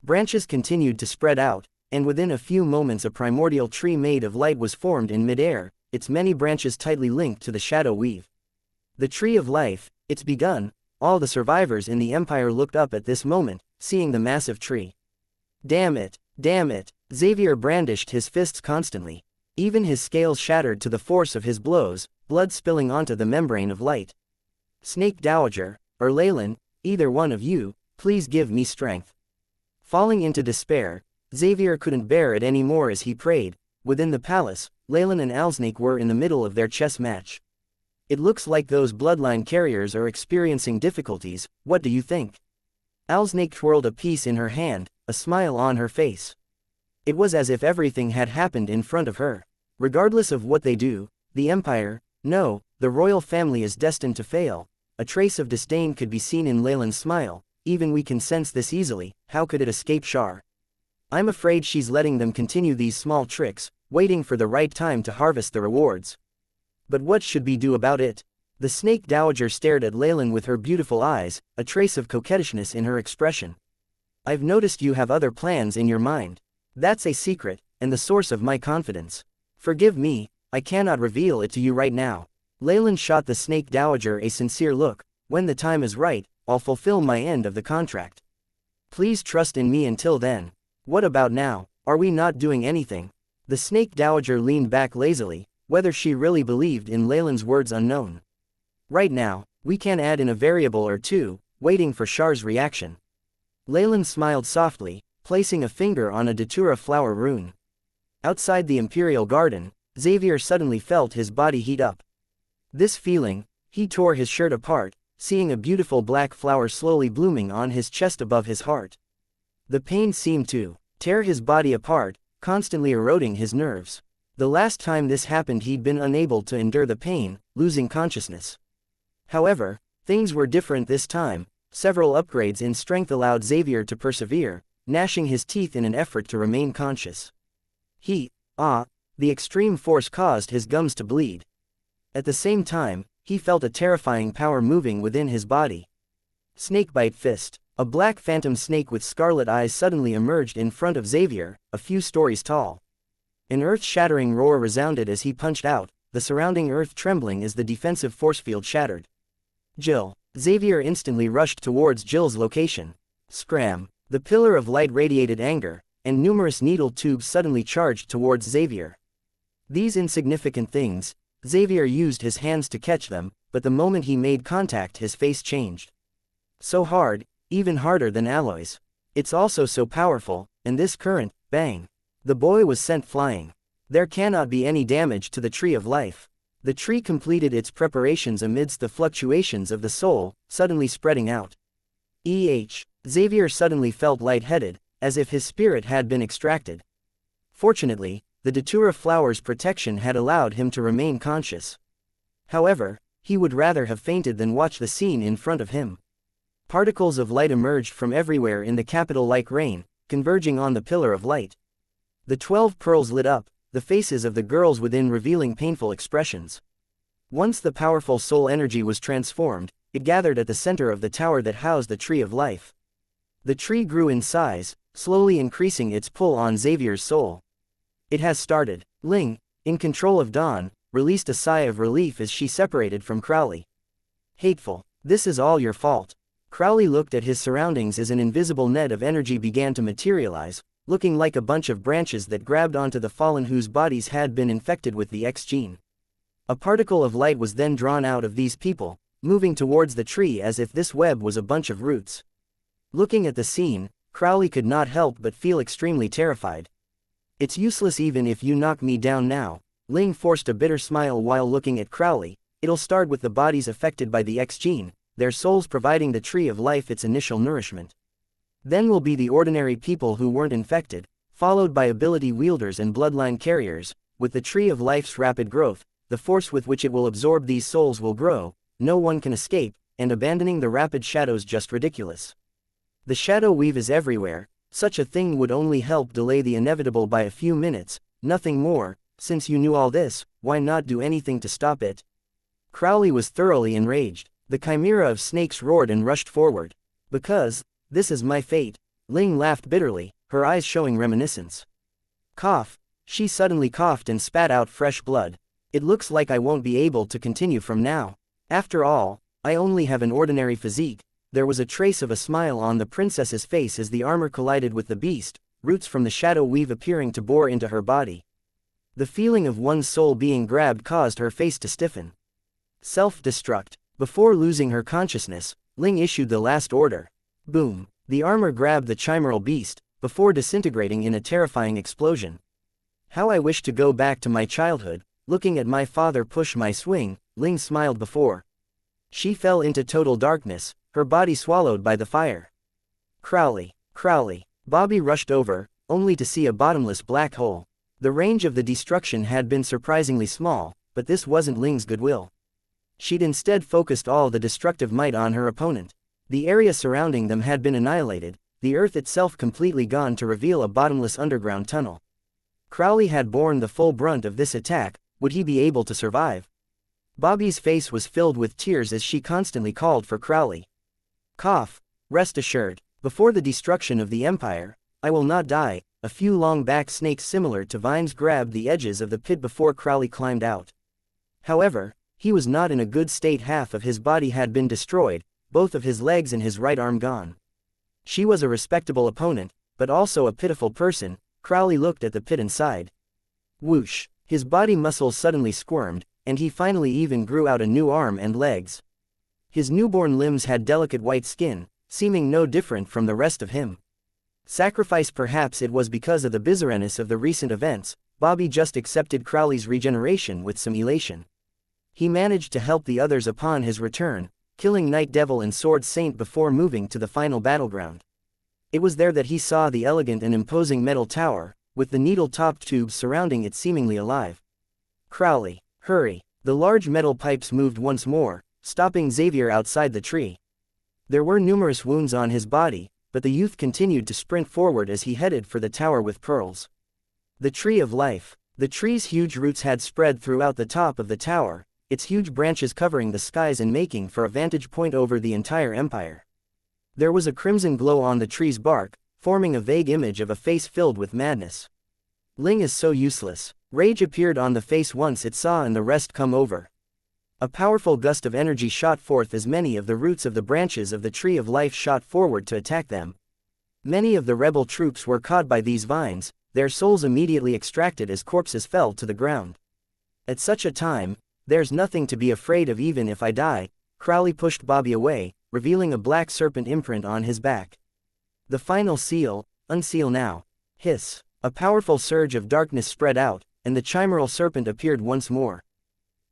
Branches continued to spread out, and within a few moments a primordial tree made of light was formed in midair, its many branches tightly linked to the shadow weave. The tree of life, it's begun. All the survivors in the Empire looked up at this moment, seeing the massive tree. Damn it, damn it, Xavier brandished his fists constantly. Even his scales shattered to the force of his blows, blood spilling onto the membrane of light. Snake Dowager, or Leylin, either one of you, please give me strength. Falling into despair, Xavier couldn't bear it anymore as he prayed. Within the palace, Leylin and Alsnake were in the middle of their chess match. It looks like those bloodline carriers are experiencing difficulties, what do you think? Alsnake twirled a piece in her hand, a smile on her face. It was as if everything had happened in front of her. Regardless of what they do, the Empire, no, the royal family is destined to fail. A trace of disdain could be seen in Leylin's smile. Even we can sense this easily, how could it escape Shar? I'm afraid she's letting them continue these small tricks, waiting for the right time to harvest the rewards. But what should we do about it? The Snake Dowager stared at Leylin with her beautiful eyes, a trace of coquettishness in her expression. I've noticed you have other plans in your mind. That's a secret, and the source of my confidence. Forgive me, I cannot reveal it to you right now. Leylin shot the Snake Dowager a sincere look. When the time is right, I'll fulfill my end of the contract. Please trust in me until then. What about now? Are we not doing anything? The Snake Dowager leaned back lazily, whether she really believed in Leylin's words unknown. Right now, we can add in a variable or two, waiting for Shar's reaction. Leylin smiled softly, placing a finger on a datura flower rune. Outside the Imperial Garden, Xavier suddenly felt his body heat up. This feeling, he tore his shirt apart, seeing a beautiful black flower slowly blooming on his chest above his heart. The pain seemed to tear his body apart, constantly eroding his nerves. The last time this happened he'd been unable to endure the pain, losing consciousness. However, things were different this time. Several upgrades in strength allowed Xavier to persevere, gnashing his teeth in an effort to remain conscious. The extreme force caused his gums to bleed. At the same time, he felt a terrifying power moving within his body. Snakebite Fist. A black phantom snake with scarlet eyes suddenly emerged in front of Xavier, a few stories tall. An earth-shattering roar resounded as he punched out, the surrounding earth trembling as the defensive force field shattered. Jill. Xavier instantly rushed towards Jill's location. Scram. The pillar of light radiated anger, and numerous needle tubes suddenly charged towards Xavier. These insignificant things, Xavier used his hands to catch them, but the moment he made contact his face changed. So hard, even harder than alloys. It's also so powerful, and this current, bang. The boy was sent flying. There cannot be any damage to the tree of life. The tree completed its preparations amidst the fluctuations of the soul, suddenly spreading out. Xavier suddenly felt lightheaded, as if his spirit had been extracted. Fortunately, the datura flower's protection had allowed him to remain conscious. However, he would rather have fainted than watch the scene in front of him. Particles of light emerged from everywhere in the capital like rain, converging on the pillar of light. The 12 pearls lit up, the faces of the girls within revealing painful expressions. Once the powerful soul energy was transformed, it gathered at the center of the tower that housed the tree of life. The tree grew in size, slowly increasing its pull on Xavier's soul. It has started. Ling, in control of Dawn, released a sigh of relief as she separated from Crowley. Hateful. This is all your fault. Crowley looked at his surroundings as an invisible net of energy began to materialize, looking like a bunch of branches that grabbed onto the fallen whose bodies had been infected with the X gene. A particle of light was then drawn out of these people, moving towards the tree as if this web was a bunch of roots. Looking at the scene, Crowley could not help but feel extremely terrified. It's useless even if you knock me down now. Ling forced a bitter smile while looking at Crowley. It'll start with the bodies affected by the X gene, their souls providing the tree of life its initial nourishment. Then will be the ordinary people who weren't infected, followed by ability wielders and bloodline carriers. With the tree of life's rapid growth, the force with which it will absorb these souls will grow. No one can escape, and abandoning the rapid shadows just ridiculous. The shadow weave is everywhere, such a thing would only help delay the inevitable by a few minutes, nothing more. Since you knew all this, why not do anything to stop it? Crowley was thoroughly enraged. The chimera of snakes roared and rushed forward. Because, this is my fate. Ling laughed bitterly, her eyes showing reminiscence. Cough. She suddenly coughed and spat out fresh blood. It looks like I won't be able to continue from now. After all, I only have an ordinary physique. There was a trace of a smile on the princess's face as the armor collided with the beast, roots from the shadow weave appearing to bore into her body. The feeling of one's soul being grabbed caused her face to stiffen. Self-destruct. Before losing her consciousness, Ling issued the last order. Boom. The armor grabbed the chimeral beast, before disintegrating in a terrifying explosion. How I wish to go back to my childhood, looking at my father push my swing, Ling smiled before. She fell into total darkness, her body swallowed by the fire. Crowley. Crowley. Bobby rushed over, only to see a bottomless black hole. The range of the destruction had been surprisingly small, but this wasn't Ling's goodwill. She'd instead focused all the destructive might on her opponent. The area surrounding them had been annihilated, the earth itself completely gone to reveal a bottomless underground tunnel. Crowley had borne the full brunt of this attack. Would he be able to survive? Bobby's face was filled with tears as she constantly called for Crowley. Cough. Rest assured, before the destruction of the Empire, I will not die. A few long-backed snakes similar to vines grabbed the edges of the pit before Crowley climbed out. However, he was not in a good state. Half of his body had been destroyed, both of his legs and his right arm gone. She was a respectable opponent, but also a pitiful person. Crowley looked at the pit and sighed. Whoosh. His body muscles suddenly squirmed, and he finally even grew out a new arm and legs. His newborn limbs had delicate white skin, seeming no different from the rest of him. Sacrifice. Perhaps it was because of the bizarreness of the recent events, Bobby just accepted Crowley's regeneration with some elation. He managed to help the others upon his return, killing Night Devil and Sword Saint before moving to the final battleground. It was there that he saw the elegant and imposing metal tower, with the needle-topped tubes surrounding it seemingly alive. Crowley. Hurry. The large metal pipes moved once more, stopping Xavier outside the tree. There were numerous wounds on his body, but the youth continued to sprint forward as he headed for the tower with pearls. The Tree of Life. The tree's huge roots had spread throughout the top of the tower, its huge branches covering the skies and making for a vantage point over the entire empire. There was a crimson glow on the tree's bark, forming a vague image of a face filled with madness. Ling is so useless. Rage appeared on the face once it saw and the rest come over. A powerful gust of energy shot forth as many of the roots of the branches of the Tree of Life shot forward to attack them. Many of the rebel troops were caught by these vines, their souls immediately extracted as corpses fell to the ground. At such a time, there's nothing to be afraid of even if I die. Crowley pushed Bobby away, revealing a black serpent imprint on his back. The final seal. Unseal now. Hiss. A powerful surge of darkness spread out, and the chimeral serpent appeared once more.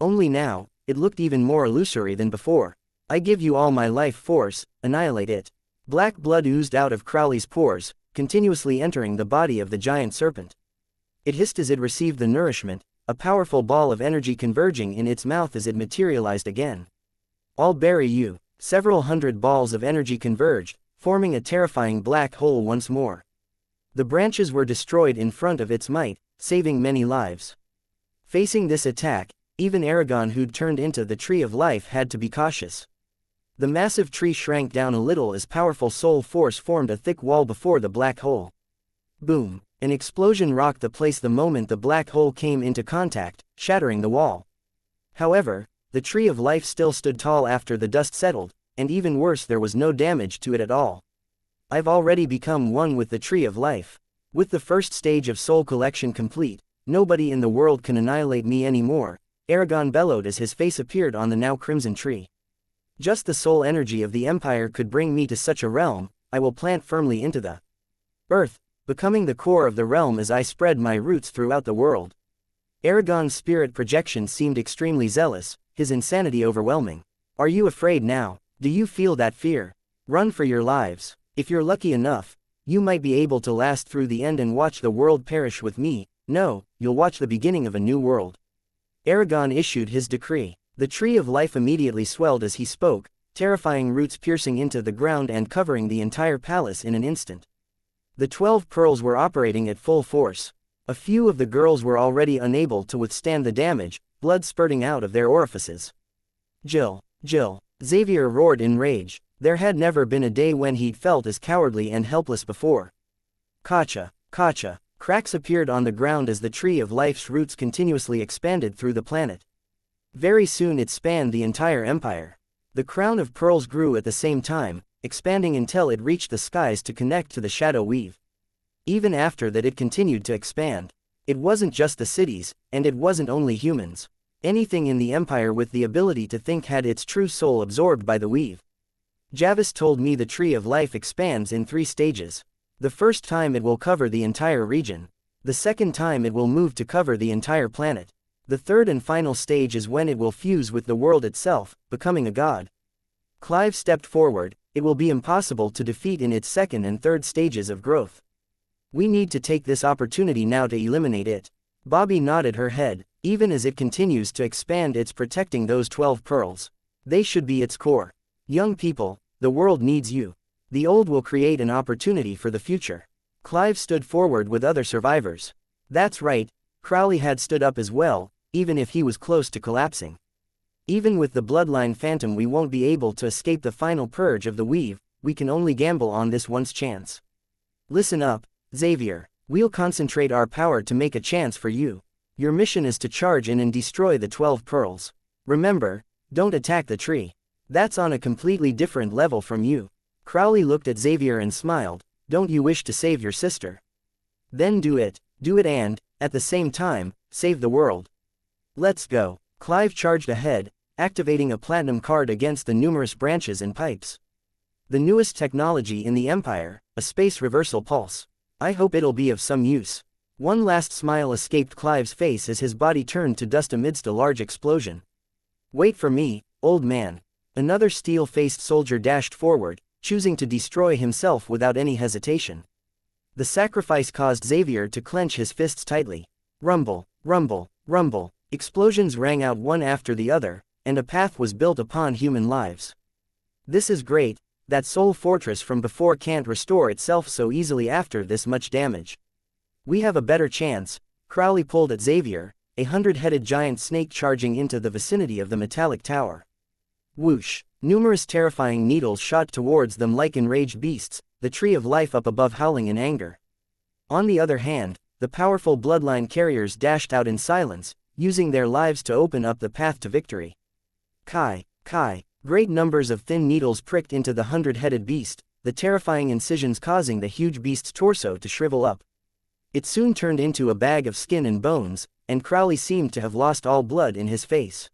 Only now, it looked even more illusory than before. I give you all my life force, annihilate it. Black blood oozed out of Crowley's pores, continuously entering the body of the giant serpent. It hissed as it received the nourishment, a powerful ball of energy converging in its mouth as it materialized again. I'll bury you. Several hundred balls of energy converged, forming a terrifying black hole once more. The branches were destroyed in front of its might, saving many lives. Facing this attack, even Aragon, who'd turned into the Tree of Life, had to be cautious. The massive tree shrank down a little as powerful soul force formed a thick wall before the black hole. Boom! An explosion rocked the place the moment the black hole came into contact, shattering the wall. However, the Tree of Life still stood tall after the dust settled, and even worse, there was no damage to it at all. I've already become one with the Tree of Life. With the first stage of soul collection complete, nobody in the world can annihilate me anymore, Aragon bellowed as his face appeared on the now crimson tree. Just the soul energy of the Empire could bring me to such a realm. I will plant firmly into the earth, becoming the core of the realm as I spread my roots throughout the world. Aragon's spirit projection seemed extremely zealous, his insanity overwhelming. Are you afraid now? Do you feel that fear? Run for your lives. If you're lucky enough, you might be able to last through the end and watch the world perish with me. No, you'll watch the beginning of a new world. Aragon issued his decree. The Tree of Life immediately swelled as he spoke, terrifying roots piercing into the ground and covering the entire palace in an instant. The 12 pearls were operating at full force. A few of the girls were already unable to withstand the damage, blood spurting out of their orifices. Jill! Jill! Xavier roared in rage. There had never been a day when he'd felt as cowardly and helpless before. Gotcha! Gotcha! Cracks appeared on the ground as the Tree of Life's roots continuously expanded through the planet. Very soon it spanned the entire empire. The crown of pearls grew at the same time, expanding until it reached the skies to connect to the shadow weave. Even after that it continued to expand. It wasn't just the cities, and it wasn't only humans. Anything in the empire with the ability to think had its true soul absorbed by the weave. Javis told me the Tree of Life expands in 3 stages. The first time it will cover the entire region. The second time it will move to cover the entire planet. The third and final stage is when it will fuse with the world itself, becoming a god. Clive stepped forward. It will be impossible to defeat in its second and third stages of growth. We need to take this opportunity now to eliminate it. Bobby nodded her head. Even as it continues to expand, it's protecting those 12 pearls. They should be its core. Young people, the world needs you. The old will create an opportunity for the future. Clive stood forward with other survivors. That's right, Crowley had stood up as well, even if he was close to collapsing. Even with the bloodline phantom we won't be able to escape the final purge of the weave. We can only gamble on this once chance. Listen up, Xavier. We'll concentrate our power to make a chance for you. Your mission is to charge in and destroy the 12 pearls. Remember, don't attack the tree. That's on a completely different level from you. Crowley looked at Xavier and smiled. Don't you wish to save your sister? Then do it and, at the same time, save the world. Let's go. Clive charged ahead, activating a platinum card against the numerous branches and pipes. The newest technology in the Empire, a space reversal pulse. I hope it'll be of some use. One last smile escaped Clive's face as his body turned to dust amidst a large explosion. Wait for me, old man. Another steel-faced soldier dashed forward, choosing to destroy himself without any hesitation. The sacrifice caused Xavier to clench his fists tightly. Rumble, rumble, rumble. Explosions rang out one after the other, and a path was built upon human lives. This is great. That soul fortress from before can't restore itself so easily after this much damage. We have a better chance. Crowley pulled at Xavier, a 100-headed giant snake charging into the vicinity of the metallic tower. Whoosh! Numerous terrifying needles shot towards them like enraged beasts, the Tree of Life up above howling in anger. On the other hand, the powerful bloodline carriers dashed out in silence, using their lives to open up the path to victory. Kai! Kai! Great numbers of thin needles pricked into the 100-headed beast, the terrifying incisions causing the huge beast's torso to shrivel up. It soon turned into a bag of skin and bones, and Crowley seemed to have lost all blood in his face.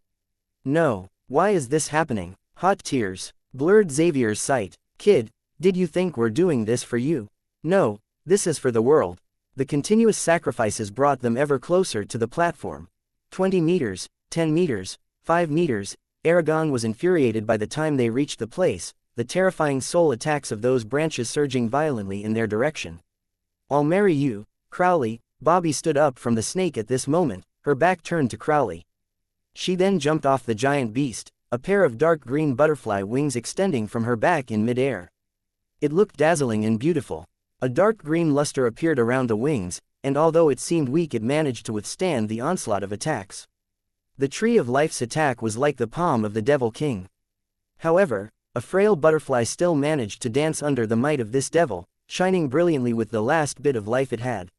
No, why is this happening? Hot tears blurred Xavier's sight. Kid, did you think we're doing this for you? No, this is for the world. The continuous sacrifices brought them ever closer to the platform. 20 meters, 10 meters, 5 meters. Aragon was infuriated by the time they reached the place, the terrifying soul attacks of those branches surging violently in their direction. I'll marry you, Crowley. Bobby stood up from the snake at this moment, her back turned to Crowley. She then jumped off the giant beast, a pair of dark green butterfly wings extending from her back in mid-air. It looked dazzling and beautiful. A dark green luster appeared around the wings, and although it seemed weak it managed to withstand the onslaught of attacks. The Tree of Life's attack was like the palm of the Devil King. However, a frail butterfly still managed to dance under the might of this devil, shining brilliantly with the last bit of life it had.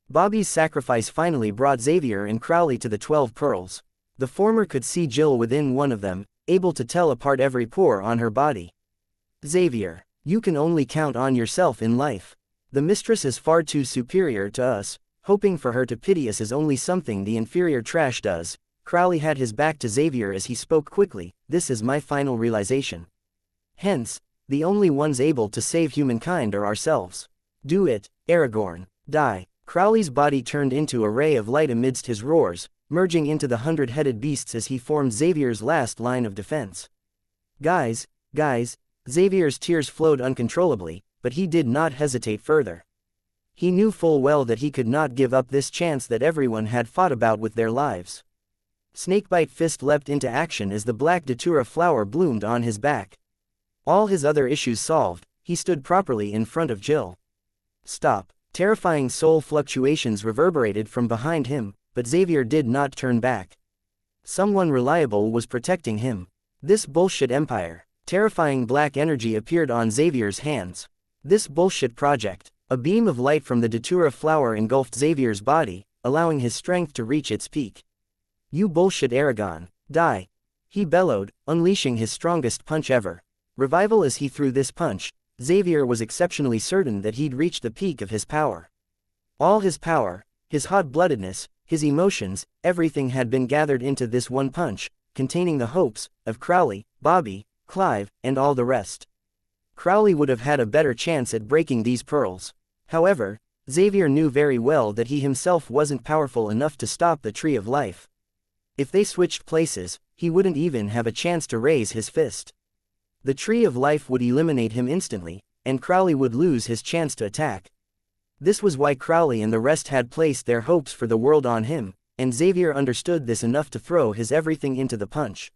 Bobby's sacrifice finally brought Xavier and Crowley to the 12 pearls. The former could see Jill within one of them, able to tell apart every pore on her body. Xavier, you can only count on yourself in life. The mistress is far too superior to us. Hoping for her to pity us is only something the inferior trash does. Crowley had his back to Xavier as he spoke quickly. This is my final realization. Hence, the only ones able to save humankind are ourselves. Do it, Aragorn. Die. Crowley's body turned into a ray of light amidst his roars, merging into the 100-headed beasts as he formed Xavier's last line of defense. Guys, Xavier's tears flowed uncontrollably, but he did not hesitate further. He knew full well that he could not give up this chance that everyone had fought about with their lives. Snakebite Fist leapt into action as the black datura flower bloomed on his back. All his other issues solved, he stood properly in front of Jill. Stop. Terrifying soul fluctuations reverberated from behind him, but Xavier did not turn back. Someone reliable was protecting him. This bullshit empire. Terrifying black energy appeared on Xavier's hands. This bullshit project. A beam of light from the datura flower engulfed Xavier's body, allowing his strength to reach its peak. You bullshit Aragon. Die. He bellowed, unleashing his strongest punch ever. Revival as he threw this punch, Xavier was exceptionally certain that he'd reached the peak of his power. All his power, his hot-bloodedness, his emotions, everything had been gathered into this one punch, containing the hopes of Crowley, Bobby, Clive, and all the rest. Crowley would have had a better chance at breaking these pearls. However, Xavier knew very well that he himself wasn't powerful enough to stop the Tree of Life. If they switched places, he wouldn't even have a chance to raise his fist. The Tree of Life would eliminate him instantly, and Crowley would lose his chance to attack. This was why Crowley and the rest had placed their hopes for the world on him, and Xavier understood this enough to throw his everything into the punch.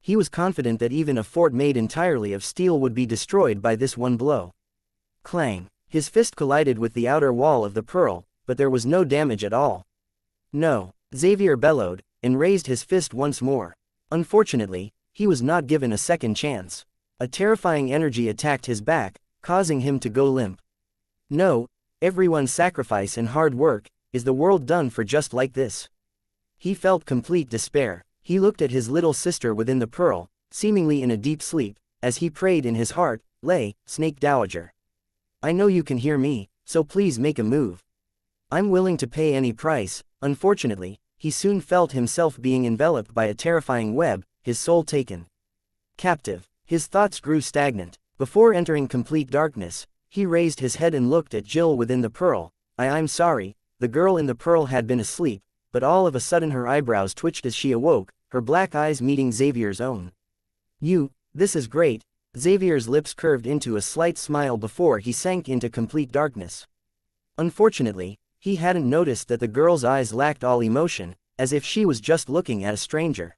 He was confident that even a fort made entirely of steel would be destroyed by this one blow. Clang! His fist collided with the outer wall of the pearl, but there was no damage at all. No, Xavier bellowed, and raised his fist once more. Unfortunately, he was not given a second chance. A terrifying energy attacked his back, causing him to go limp. No, everyone's sacrifice and hard work, is the world done for just like this? He felt complete despair. He looked at his little sister within the pearl, seemingly in a deep sleep, as he prayed in his heart, "Lay, Snake Dowager. I know you can hear me, so please make a move. I'm willing to pay any price." Unfortunately, he soon felt himself being enveloped by a terrifying web, his soul taken captive. His thoughts grew stagnant. Before entering complete darkness, he raised his head and looked at Jill within the pearl. I'm sorry." The girl in the pearl had been asleep, but all of a sudden her eyebrows twitched as she awoke, her black eyes meeting Xavier's own. This is great." Xavier's lips curved into a slight smile before he sank into complete darkness. Unfortunately, he hadn't noticed that the girl's eyes lacked all emotion, as if she was just looking at a stranger.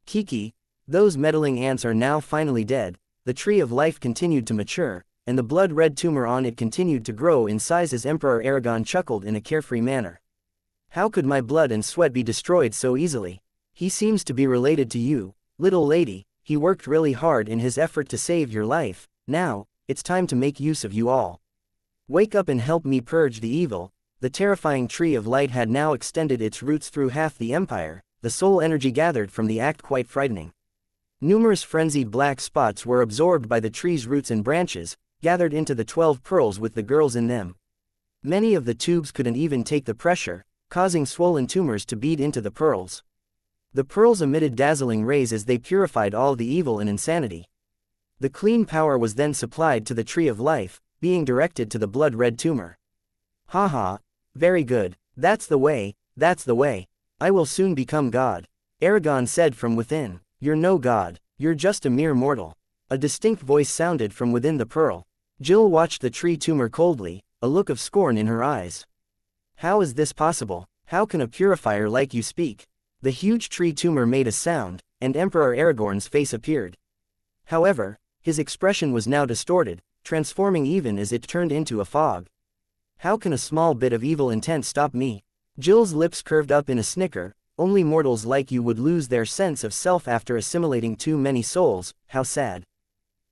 Kiki, those meddling ants are now finally dead. The Tree of Life continued to mature, and the blood-red tumor on it continued to grow in size as Emperor Aragon chuckled in a carefree manner. How could my blood and sweat be destroyed so easily? He seems to be related to you, little lady. He worked really hard in his effort to save your life. Now, it's time to make use of you all. Wake up and help me purge the evil." The terrifying Tree of Light had now extended its roots through half the empire, the soul energy gathered from the act quite frightening. Numerous frenzied black spots were absorbed by the tree's roots and branches, gathered into the 12 pearls with the girls in them. Many of the tubes couldn't even take the pressure, causing swollen tumors to beat into the pearls. The pearls emitted dazzling rays as they purified all the evil and insanity. The clean power was then supplied to the Tree of Life, being directed to the blood-red tumor. Haha, very good, that's the way, I will soon become God. Aragon said from within. You're no god, you're just a mere mortal. A distinct voice sounded from within the pearl. Jill watched the tree tumor coldly, a look of scorn in her eyes. How is this possible? How can a purifier like you speak? The huge tree tumor made a sound, and Emperor Aragorn's face appeared. However, his expression was now distorted, transforming even as it turned into a fog. How can a small bit of evil intent stop me? Jill's lips curved up in a snicker. Only mortals like you would lose their sense of self after assimilating too many souls. How sad.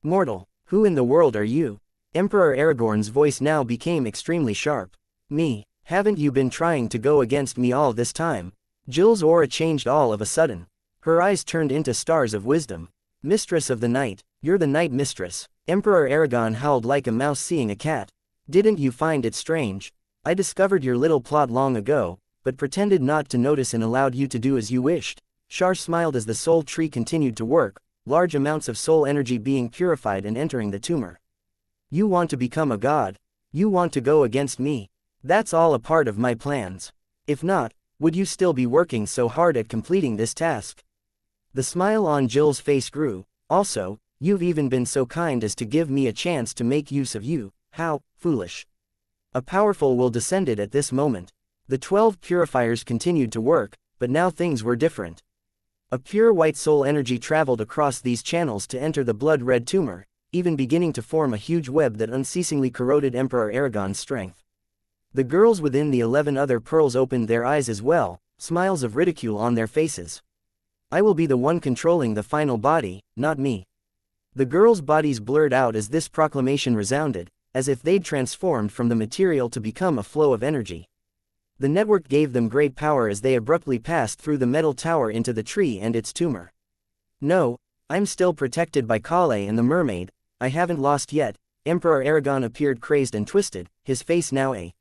Mortal, who in the world are you? Emperor Aragorn's voice now became extremely sharp. Me, haven't you been trying to go against me all this time? Jill's aura changed all of a sudden. Her eyes turned into stars of wisdom. Mistress of the night, you're the night mistress. Emperor Aragon howled like a mouse seeing a cat. Didn't you find it strange? I discovered your little plot long ago, but pretended not to notice and allowed you to do as you wished. Shar smiled as the soul tree continued to work, large amounts of soul energy being purified and entering the tumor. You want to become a god? You want to go against me? That's all a part of my plans. If not, would you still be working so hard at completing this task? The smile on Jill's face grew. Also, you've even been so kind as to give me a chance to make use of you. How foolish. A powerful will descended at this moment. The 12 purifiers continued to work, but now things were different. A pure white soul energy traveled across these channels to enter the blood-red tumor, even beginning to form a huge web that unceasingly corroded Emperor Aragon's strength. The girls within the 11 other pearls opened their eyes as well, smiles of ridicule on their faces. I will be the one controlling the final body, not me. The girls' bodies blurred out as this proclamation resounded, as if they'd transformed from the material to become a flow of energy. The network gave them great power as they abruptly passed through the metal tower into the tree and its tumor. No, I'm still protected by Kale and the mermaid, I haven't lost yet. Emperor Aragon appeared crazed and twisted, his face now a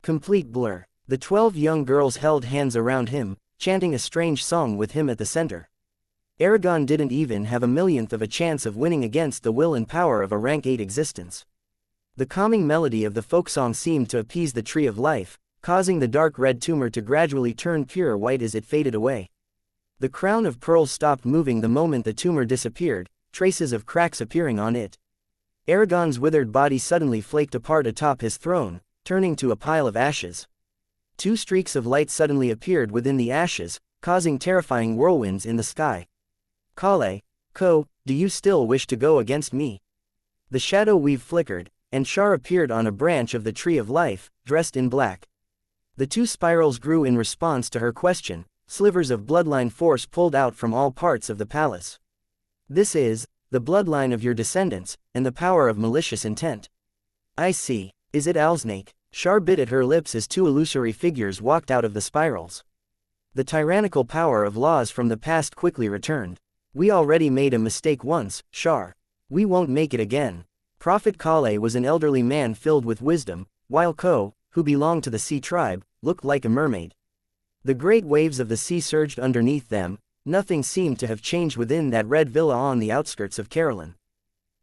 complete blur. The 12 young girls held hands around him, chanting a strange song with him at the center. Aragon didn't even have a millionth of a chance of winning against the will and power of a rank 8 existence. The calming melody of the folk song seemed to appease the tree of life, causing the dark red tumor to gradually turn pure white as it faded away. The crown of pearls stopped moving the moment the tumor disappeared, traces of cracks appearing on it. Aragon's withered body suddenly flaked apart atop his throne, turning to a pile of ashes. 2 streaks of light suddenly appeared within the ashes, causing terrifying whirlwinds in the sky. Kale, Ko, do you still wish to go against me? The shadow weave flickered, and Shar appeared on a branch of the tree of life, dressed in black. The 2 spirals grew in response to her question, slivers of bloodline force pulled out from all parts of the palace. This is the bloodline of your descendants, and the power of malicious intent. I see. Is it Alsnake? Shar bit at her lips as 2 illusory figures walked out of the spirals. The tyrannical power of laws from the past quickly returned. We already made a mistake once, Shar. We won't make it again. Prophet Kale was an elderly man filled with wisdom, while Ko, who belonged to the sea tribe, looked like a mermaid. The great waves of the sea surged underneath them, nothing seemed to have changed within that red villa on the outskirts of Carolyn.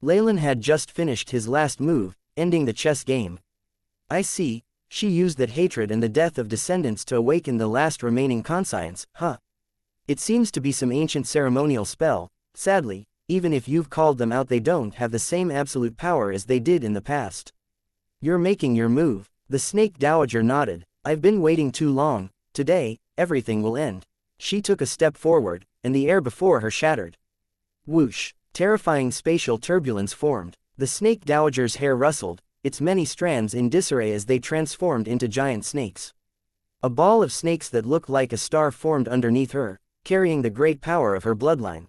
Leylin had just finished his last move, ending the chess game. I see, she used that hatred and the death of descendants to awaken the last remaining conscience, huh? It seems to be some ancient ceremonial spell. Sadly, even if you've called them out, they don't have the same absolute power as they did in the past. You're making your move. The snake dowager nodded. I've been waiting too long. Today, everything will end. She took a step forward, and the air before her shattered. Whoosh! Terrifying spatial turbulence formed. The snake dowager's hair rustled, its many strands in disarray as they transformed into giant snakes. A ball of snakes that looked like a star formed underneath her, carrying the great power of her bloodline.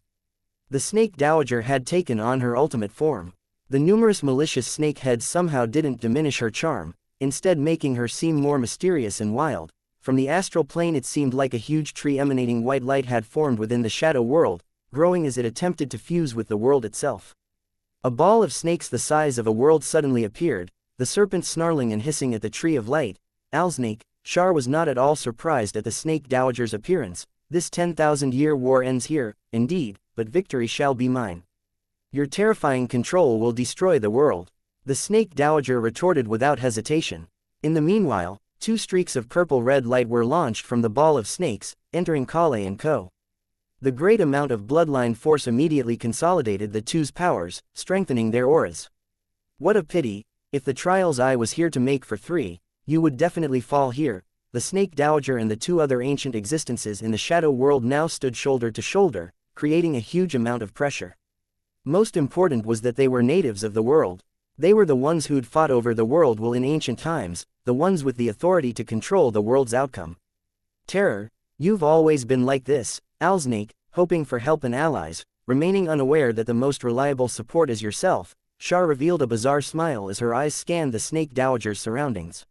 The snake dowager had taken on her ultimate form. The numerous malicious snake heads somehow didn't diminish her charm, instead making her seem more mysterious and wild. From the astral plane it seemed like a huge tree emanating white light had formed within the shadow world, growing as it attempted to fuse with the world itself. A ball of snakes the size of a world suddenly appeared, the serpent snarling and hissing at the tree of light. Alsnake, Shar was not at all surprised at the snake dowager's appearance. This 10,000-year war ends here, indeed, but victory shall be mine. Your terrifying control will destroy the world. The snake dowager retorted without hesitation. In the meanwhile, 2 streaks of purple-red light were launched from the ball of snakes, entering Kale and Co. The great amount of bloodline force immediately consolidated the 2's powers, strengthening their auras. What a pity, if the trials I was here to make for 3, you would definitely fall here. The snake dowager and the 2 other ancient existences in the shadow world now stood shoulder to shoulder, creating a huge amount of pressure. Most important was that they were natives of the world. They were the ones who'd fought over the world will in ancient times, the ones with the authority to control the world's outcome. Terror, you've always been like this, Alsnake, hoping for help and allies, remaining unaware that the most reliable support is yourself. Shar revealed a bizarre smile as her eyes scanned the snake dowager's surroundings.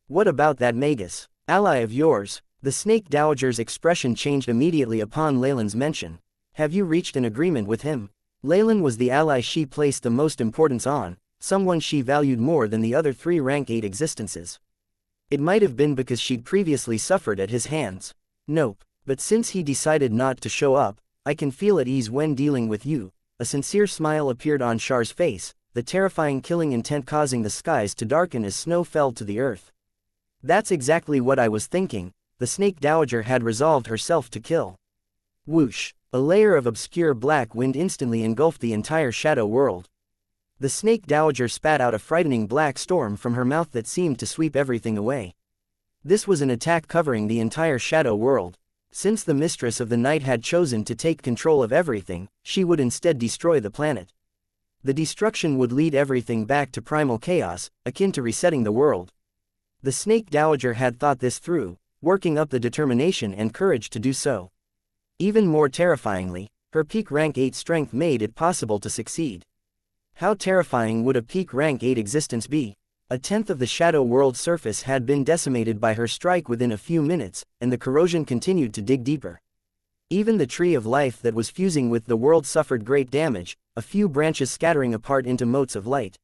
What about that Magus, ally of yours? The snake dowager's expression changed immediately upon Leylin's mention. Have you reached an agreement with him? Leylin was the ally she placed the most importance on, someone she valued more than the other 3 rank 8 existences. It might have been because she'd previously suffered at his hands. Nope, but since he decided not to show up, I can feel at ease when dealing with you. A sincere smile appeared on Shar's face, the terrifying killing intent causing the skies to darken as snow fell to the earth. That's exactly what I was thinking. The snake dowager had resolved herself to kill. Whoosh! A layer of obscure black wind instantly engulfed the entire shadow world. The snake dowager spat out a frightening black storm from her mouth that seemed to sweep everything away. This was an attack covering the entire shadow world. Since the mistress of the night had chosen to take control of everything, she would instead destroy the planet. The destruction would lead everything back to primal chaos, akin to resetting the world. The Snake Dowager had thought this through, working up the determination and courage to do so. Even more terrifyingly, her peak rank 8 strength made it possible to succeed. How terrifying would a peak rank 8 existence be? A tenth of the shadow world's surface had been decimated by her strike within a few minutes, and the corrosion continued to dig deeper. Even the tree of life that was fusing with the world suffered great damage, a few branches scattering apart into motes of light.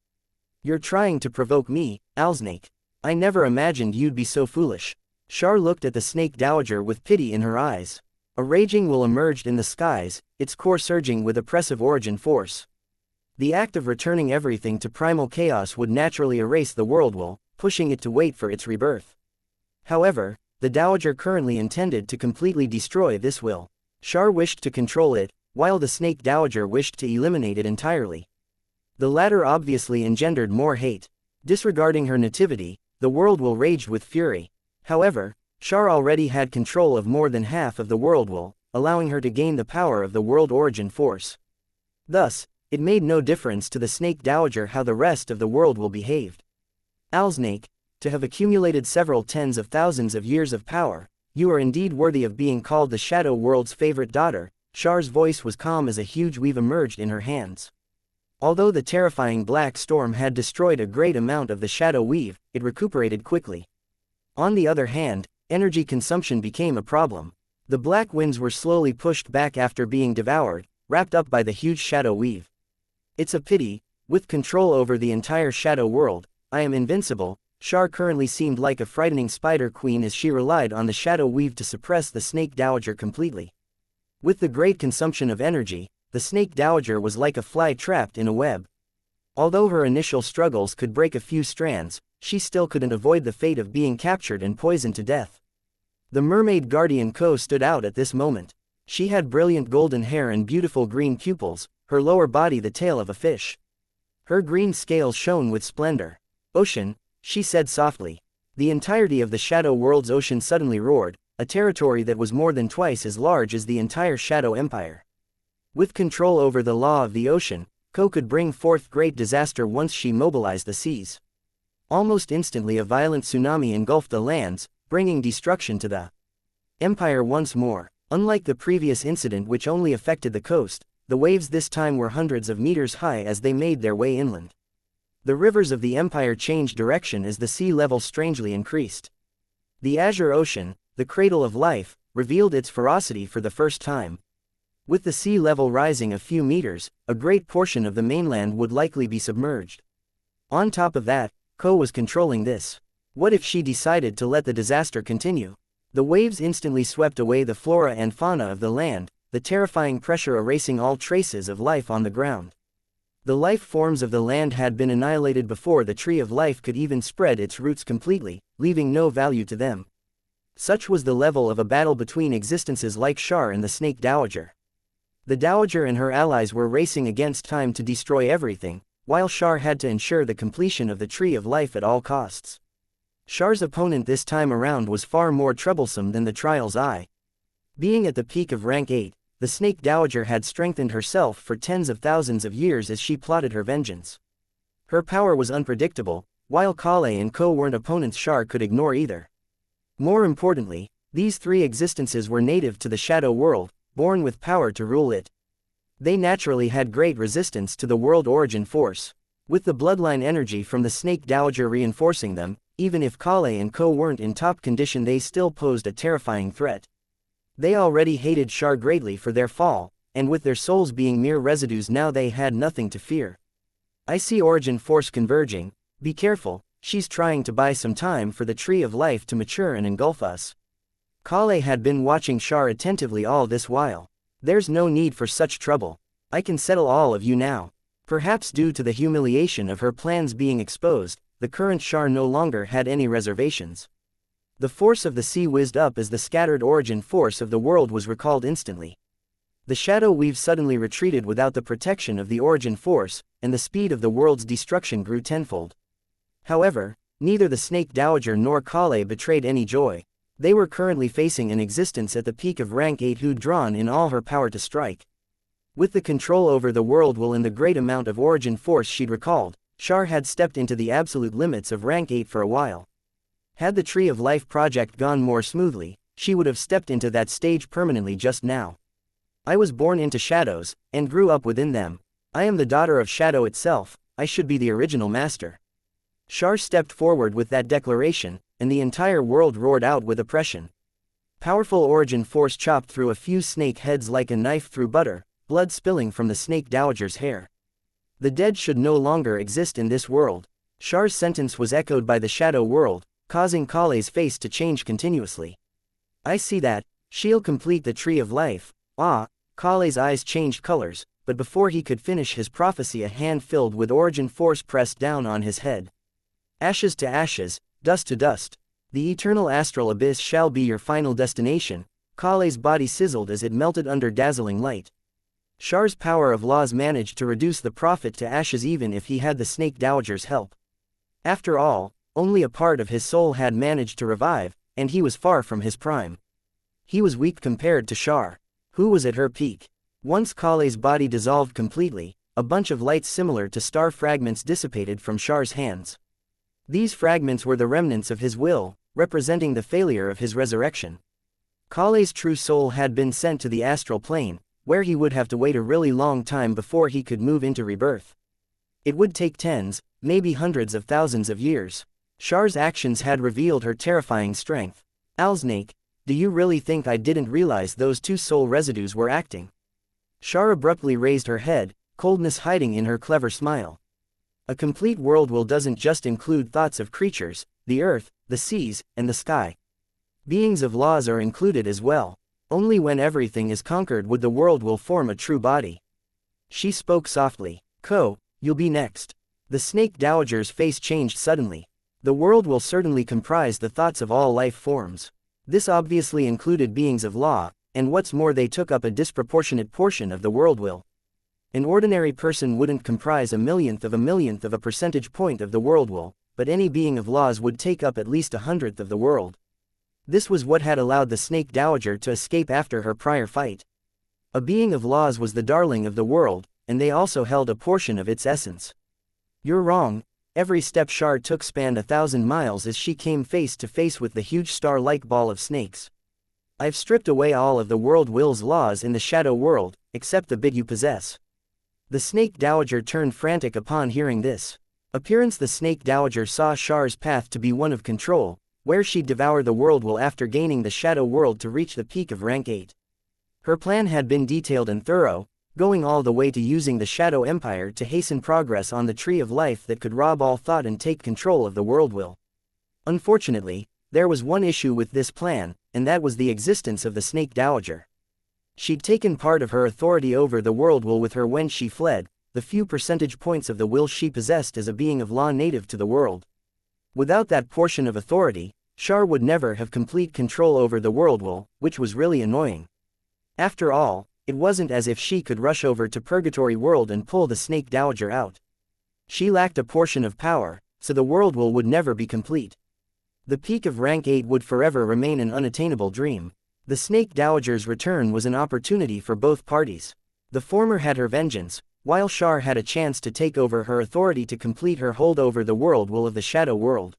You're trying to provoke me, Owlsnake. I never imagined you'd be so foolish. Shar looked at the Snake Dowager with pity in her eyes. A raging will emerged in the skies, its core surging with oppressive origin force. The act of returning everything to primal chaos would naturally erase the world will, pushing it to wait for its rebirth. However, the Dowager currently intended to completely destroy this will. Shar wished to control it, while the Snake Dowager wished to eliminate it entirely. The latter obviously engendered more hate. Disregarding her nativity, the world will raged with fury. However, Shar already had control of more than half of the world will, allowing her to gain the power of the world origin force. Thus, it made no difference to the Snake Dowager how the rest of the world will behaved. Owlsnake, to have accumulated several tens of thousands of years of power, you are indeed worthy of being called the Shadow World's favorite daughter. Shar's voice was calm as a huge weave emerged in her hands. Although the terrifying black storm had destroyed a great amount of the shadow weave, it recuperated quickly. On the other hand, energy consumption became a problem. The black winds were slowly pushed back after being devoured, wrapped up by the huge shadow weave. It's a pity, with control over the entire shadow world, I am invincible. Shar currently seemed like a frightening spider queen as she relied on the shadow weave to suppress the Snake Dowager completely. With the great consumption of energy, the Snake Dowager was like a fly trapped in a web. Although her initial struggles could break a few strands, she still couldn't avoid the fate of being captured and poisoned to death. The mermaid guardian Ko stood out at this moment. She had brilliant golden hair and beautiful green pupils, her lower body the tail of a fish. Her green scales shone with splendor. Ocean, she said softly. The entirety of the Shadow World's ocean suddenly roared, a territory that was more than twice as large as the entire Shadow Empire. With control over the law of the ocean, Ko could bring forth great disaster once she mobilized the seas. Almost instantly a violent tsunami engulfed the lands, bringing destruction to the empire once more. Unlike the previous incident which only affected the coast, the waves this time were hundreds of meters high as they made their way inland. The rivers of the empire changed direction as the sea level strangely increased. The Azure Ocean, the cradle of life, revealed its ferocity for the first time. With the sea level rising a few meters, a great portion of the mainland would likely be submerged. On top of that, Ko was controlling this. What if she decided to let the disaster continue? The waves instantly swept away the flora and fauna of the land, the terrifying pressure erasing all traces of life on the ground. The life forms of the land had been annihilated before the tree of life could even spread its roots completely, leaving no value to them. Such was the level of a battle between existences like Shar and the Snake Dowager. The Dowager and her allies were racing against time to destroy everything, while Shar had to ensure the completion of the tree of life at all costs. Shar's opponent this time around was far more troublesome than the Trial's Eye. Being at the peak of rank 8, the Snake Dowager had strengthened herself for tens of thousands of years as she plotted her vengeance. Her power was unpredictable, while Kale and Ko weren't opponents Shar could ignore either. More importantly, these three existences were native to the Shadow World, born with power to rule it. They naturally had great resistance to the world origin force. With the bloodline energy from the Snake Dowager reinforcing them, even if Kale and Ko weren't in top condition they still posed a terrifying threat. They already hated Shar greatly for their fall, and with their souls being mere residues now they had nothing to fear. I see origin force converging, be careful, she's trying to buy some time for the tree of life to mature and engulf us. Kale had been watching Shar attentively all this while. There's no need for such trouble. I can settle all of you now. Perhaps due to the humiliation of her plans being exposed, the current Shar no longer had any reservations. The force of the sea whizzed up as the scattered origin force of the world was recalled instantly. The shadow weave suddenly retreated without the protection of the origin force, and the speed of the world's destruction grew tenfold. However, neither the Snake Dowager nor Kale betrayed any joy. They were currently facing an existence at the peak of rank 8 who'd drawn in all her power to strike. With the control over the world will and the great amount of origin force she'd recalled, Shar had stepped into the absolute limits of rank 8 for a while. Had the Tree of Life project gone more smoothly, she would have stepped into that stage permanently just now. I was born into shadows, and grew up within them. I am the daughter of shadow itself, I should be the original master. Shar stepped forward with that declaration, and the entire world roared out with oppression. Powerful origin force chopped through a few snake heads like a knife through butter, blood spilling from the snake dowager's hair. The dead should no longer exist in this world. Shar's sentence was echoed by the shadow world, causing Kale's face to change continuously. I see that, she'll complete the Tree of Life. Ah, Kale's eyes changed colors, but before he could finish his prophecy a hand filled with origin force pressed down on his head. Ashes to ashes, dust to dust. The eternal astral abyss shall be your final destination. Kale's body sizzled as it melted under dazzling light. Shar's power of laws managed to reduce the prophet to ashes even if he had the snake dowager's help. After all, only a part of his soul had managed to revive, and he was far from his prime. He was weak compared to Shar, who was at her peak. Once Kale's body dissolved completely, a bunch of lights similar to star fragments dissipated from Shar's hands. These fragments were the remnants of his will, representing the failure of his resurrection. Kale's true soul had been sent to the astral plane, where he would have to wait a really long time before he could move into rebirth. It would take tens, maybe hundreds of thousands of years. Shar's actions had revealed her terrifying strength. Alsnake, do you really think I didn't realize those two soul residues were acting? Shar abruptly raised her head, coldness hiding in her clever smile. A complete world will doesn't just include thoughts of creatures, the earth, the seas, and the sky. Beings of laws are included as well. Only when everything is conquered would the world will form a true body. She spoke softly. Ko, you'll be next. The snake dowager's face changed suddenly. The world will certainly comprise the thoughts of all life forms. This obviously included beings of law, and what's more they took up a disproportionate portion of the world will. An ordinary person wouldn't comprise a millionth of a percentage point of the world will, but any being of laws would take up at least 100th of the world. This was what had allowed the snake dowager to escape after her prior fight. A being of laws was the darling of the world, and they also held a portion of its essence. You're wrong. Every step Shar took spanned 1,000 miles as she came face to face with the huge star-like ball of snakes. I've stripped away all of the world will's laws in the shadow world, except the bit you possess. The snake dowager turned frantic upon hearing this. Appearance: the snake dowager saw Shar's path to be one of control, where she'd devour the world will after gaining the shadow world to reach the peak of rank 8. Her plan had been detailed and thorough, going all the way to using the Shadow Empire to hasten progress on the Tree of Life that could rob all thought and take control of the world will. Unfortunately, there was one issue with this plan, and that was the existence of the snake dowager. She'd taken part of her authority over the world will with her when she fled, the few percentage points of the will she possessed as a being of law native to the world. Without that portion of authority, Shar would never have complete control over the world will, which was really annoying. After all, it wasn't as if she could rush over to Purgatory World and pull the snake dowager out. She lacked a portion of power, so the world will would never be complete. The peak of rank 8 would forever remain an unattainable dream. The snake dowager's return was an opportunity for both parties. The former had her vengeance, while Shar had a chance to take over her authority to complete her hold over the world will of the shadow world.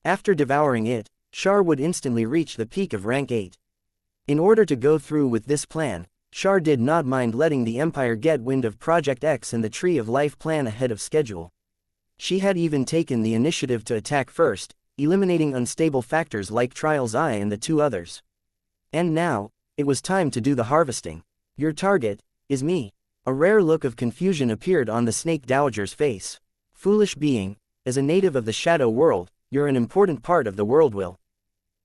After devouring it, Shar would instantly reach the peak of rank 8. In order to go through with this plan, Shar did not mind letting the Empire get wind of Project X and the Tree of Life plan ahead of schedule. She had even taken the initiative to attack first, eliminating unstable factors like Trial's Eye and the two others. And now, it was time to do the harvesting. Your target is me. A rare look of confusion appeared on the snake dowager's face. Foolish being, as a native of the shadow world, you're an important part of the world will.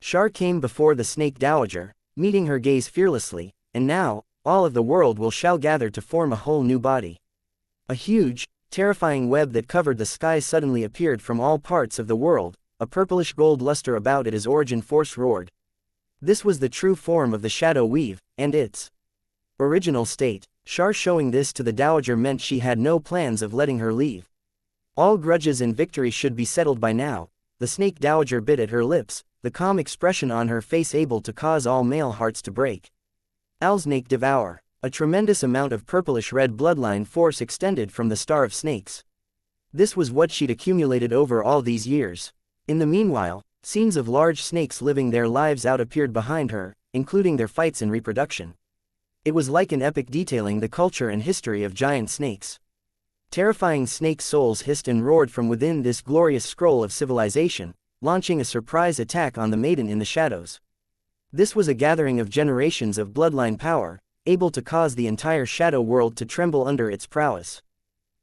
Shar came before the snake dowager, meeting her gaze fearlessly, and now, all of the world will shall gather to form a whole new body. A huge, terrifying web that covered the sky suddenly appeared from all parts of the world, a purplish gold luster about it as origin force roared. This was the true form of the shadow weave, and its original state. Shar showing this to the dowager meant she had no plans of letting her leave. All grudges and victory should be settled by now. The snake dowager bit at her lips, the calm expression on her face able to cause all male hearts to break. Alsnake devour. A tremendous amount of purplish-red bloodline force extended from the Star of Snakes. This was what she'd accumulated over all these years. In the meanwhile, scenes of large snakes living their lives out appeared behind her, including their fights and reproduction. It was like an epic detailing the culture and history of giant snakes. Terrifying snake souls hissed and roared from within this glorious scroll of civilization, launching a surprise attack on the maiden in the shadows. This was a gathering of generations of bloodline power, able to cause the entire shadow world to tremble under its prowess.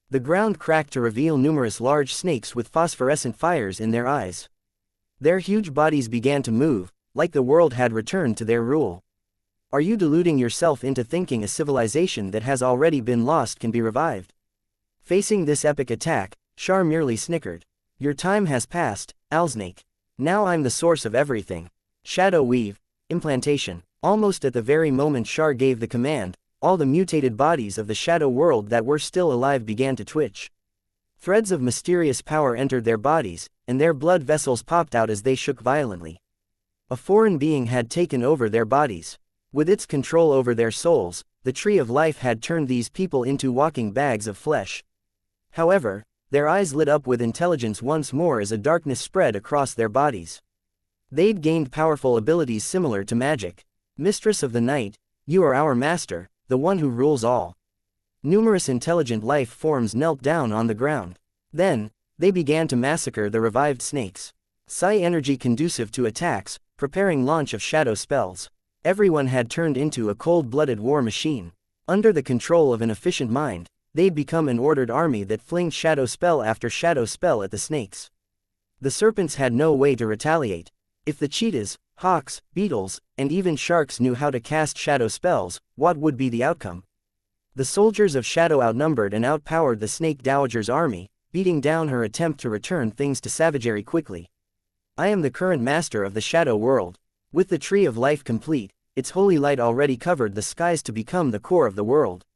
The ground cracked to reveal numerous large snakes with phosphorescent fires in their eyes. Their huge bodies began to move, like the world had returned to their rule. Are you deluding yourself into thinking a civilization that has already been lost can be revived? Facing this epic attack, Shar merely snickered. Your time has passed, Alsnake. Now I'm the source of everything. Shadow weave, implantation. Almost at the very moment Shar gave the command, all the mutated bodies of the shadow world that were still alive began to twitch. Threads of mysterious power entered their bodies, and their blood vessels popped out as they shook violently. A foreign being had taken over their bodies. With its control over their souls, the Tree of Life had turned these people into walking bags of flesh. However, their eyes lit up with intelligence once more as a darkness spread across their bodies. They'd gained powerful abilities similar to magic. Mistress of the Night, you are our master, the one who rules all. Numerous intelligent life forms knelt down on the ground. Then, they began to massacre the revived snakes. Psi energy conducive to attacks, preparing launch of shadow spells. Everyone had turned into a cold-blooded war machine. Under the control of an efficient mind, they'd become an ordered army that flinged shadow spell after shadow spell at the snakes. The serpents had no way to retaliate. If the cheetahs, hawks, beetles, and even sharks knew how to cast shadow spells, what would be the outcome? The soldiers of Shadow outnumbered and outpowered the Snake Dowager's army, beating down her attempt to return things to savagery quickly. I am the current master of the Shadow world. With the Tree of Life complete, its holy light already covered the skies to become the core of the world.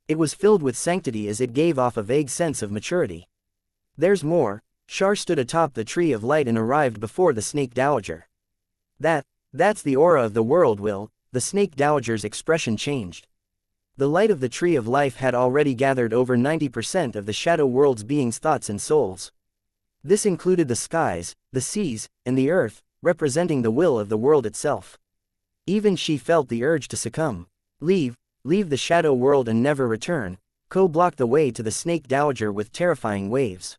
It was filled with sanctity as it gave off a vague sense of maturity. There's more. Shar stood atop the Tree of Light and arrived before the Snake Dowager. That's the aura of the world, Will. The Snake Dowager's expression changed. The light of the Tree of Life had already gathered over 90% of the Shadow world's beings' thoughts and souls. This included the skies, the seas, and the earth, representing the will of the world itself. Even she felt the urge to succumb. Leave the Shadow world and never return. Ko blocked the way to the Snake Dowager with terrifying waves.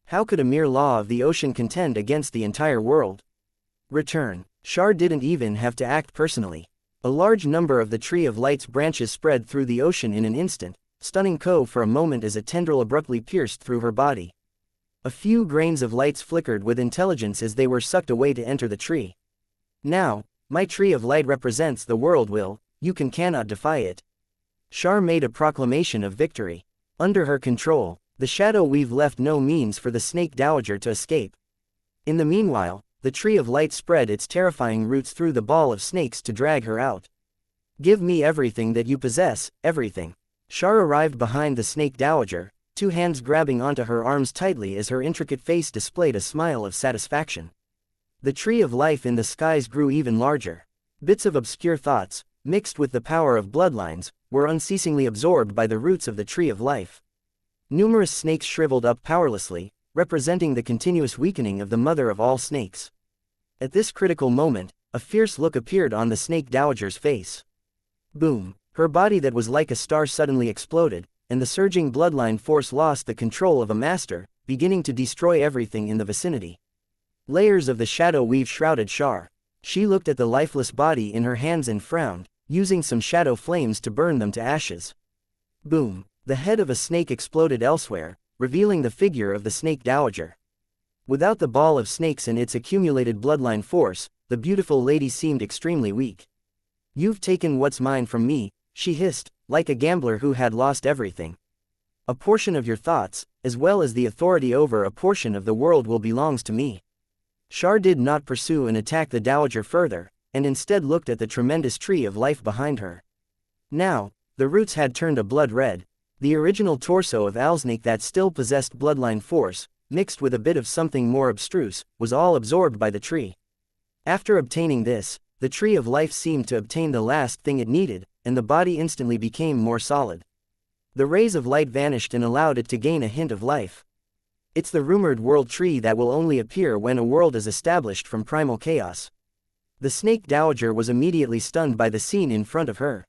How could a mere law of the ocean contend against the entire world? Return. Shar didn't even have to act personally. A large number of the Tree of Light's branches spread through the ocean in an instant, stunning Ko for a moment as a tendril abruptly pierced through her body. A few grains of lights flickered with intelligence as they were sucked away to enter the tree. Now, my Tree of Light represents the world, Will. You cannot defy it. Shar made a proclamation of victory. Under her control, the Shadow Weave left no means for the Snake Dowager to escape. In the meanwhile, the Tree of Light spread its terrifying roots through the ball of snakes to drag her out. Give me everything that you possess, everything. Shar arrived behind the Snake Dowager, two hands grabbing onto her arms tightly as her intricate face displayed a smile of satisfaction. The Tree of Life in the skies grew even larger. Bits of obscure thoughts, mixed with the power of bloodlines, were unceasingly absorbed by the roots of the Tree of Life. Numerous snakes shriveled up powerlessly, representing the continuous weakening of the mother of all snakes. At this critical moment, a fierce look appeared on the Snake Dowager's face. Boom! Her body that was like a star suddenly exploded, and the surging bloodline force lost the control of a master, beginning to destroy everything in the vicinity. Layers of the Shadow Weave shrouded Shar. She looked at the lifeless body in her hands and frowned, using some shadow flames to burn them to ashes. Boom! The head of a snake exploded elsewhere, revealing the figure of the Snake Dowager. Without the ball of snakes and its accumulated bloodline force, the beautiful lady seemed extremely weak. You've taken what's mine from me, she hissed, like a gambler who had lost everything. A portion of your thoughts, as well as the authority over a portion of the world belongs to me. Shar did not pursue and attack the Dowager further, and instead looked at the tremendous Tree of Life behind her. Now, the roots had turned a blood red. The original torso of Alsnake that still possessed bloodline force, mixed with a bit of something more abstruse, was all absorbed by the tree. After obtaining this, the tree of life seemed to obtain the last thing it needed, and the body instantly became more solid. The rays of light vanished and allowed it to gain a hint of life. It's the rumored world tree that will only appear when a world is established from primal chaos. The snake dowager was immediately stunned by the scene in front of her.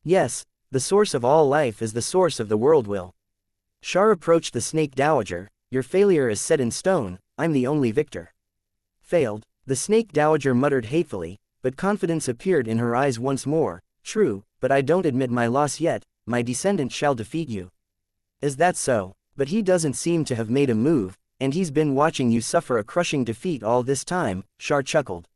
Yes, the source of all life is the source of the world will. Shar approached the snake dowager. Your failure is set in stone, I'm the only victor. Failed, the snake dowager muttered hatefully, but confidence appeared in her eyes once more. True, but I don't admit my loss yet, my descendant shall defeat you. Is that so? But he doesn't seem to have made a move, and he's been watching you suffer a crushing defeat all this time, Shar chuckled.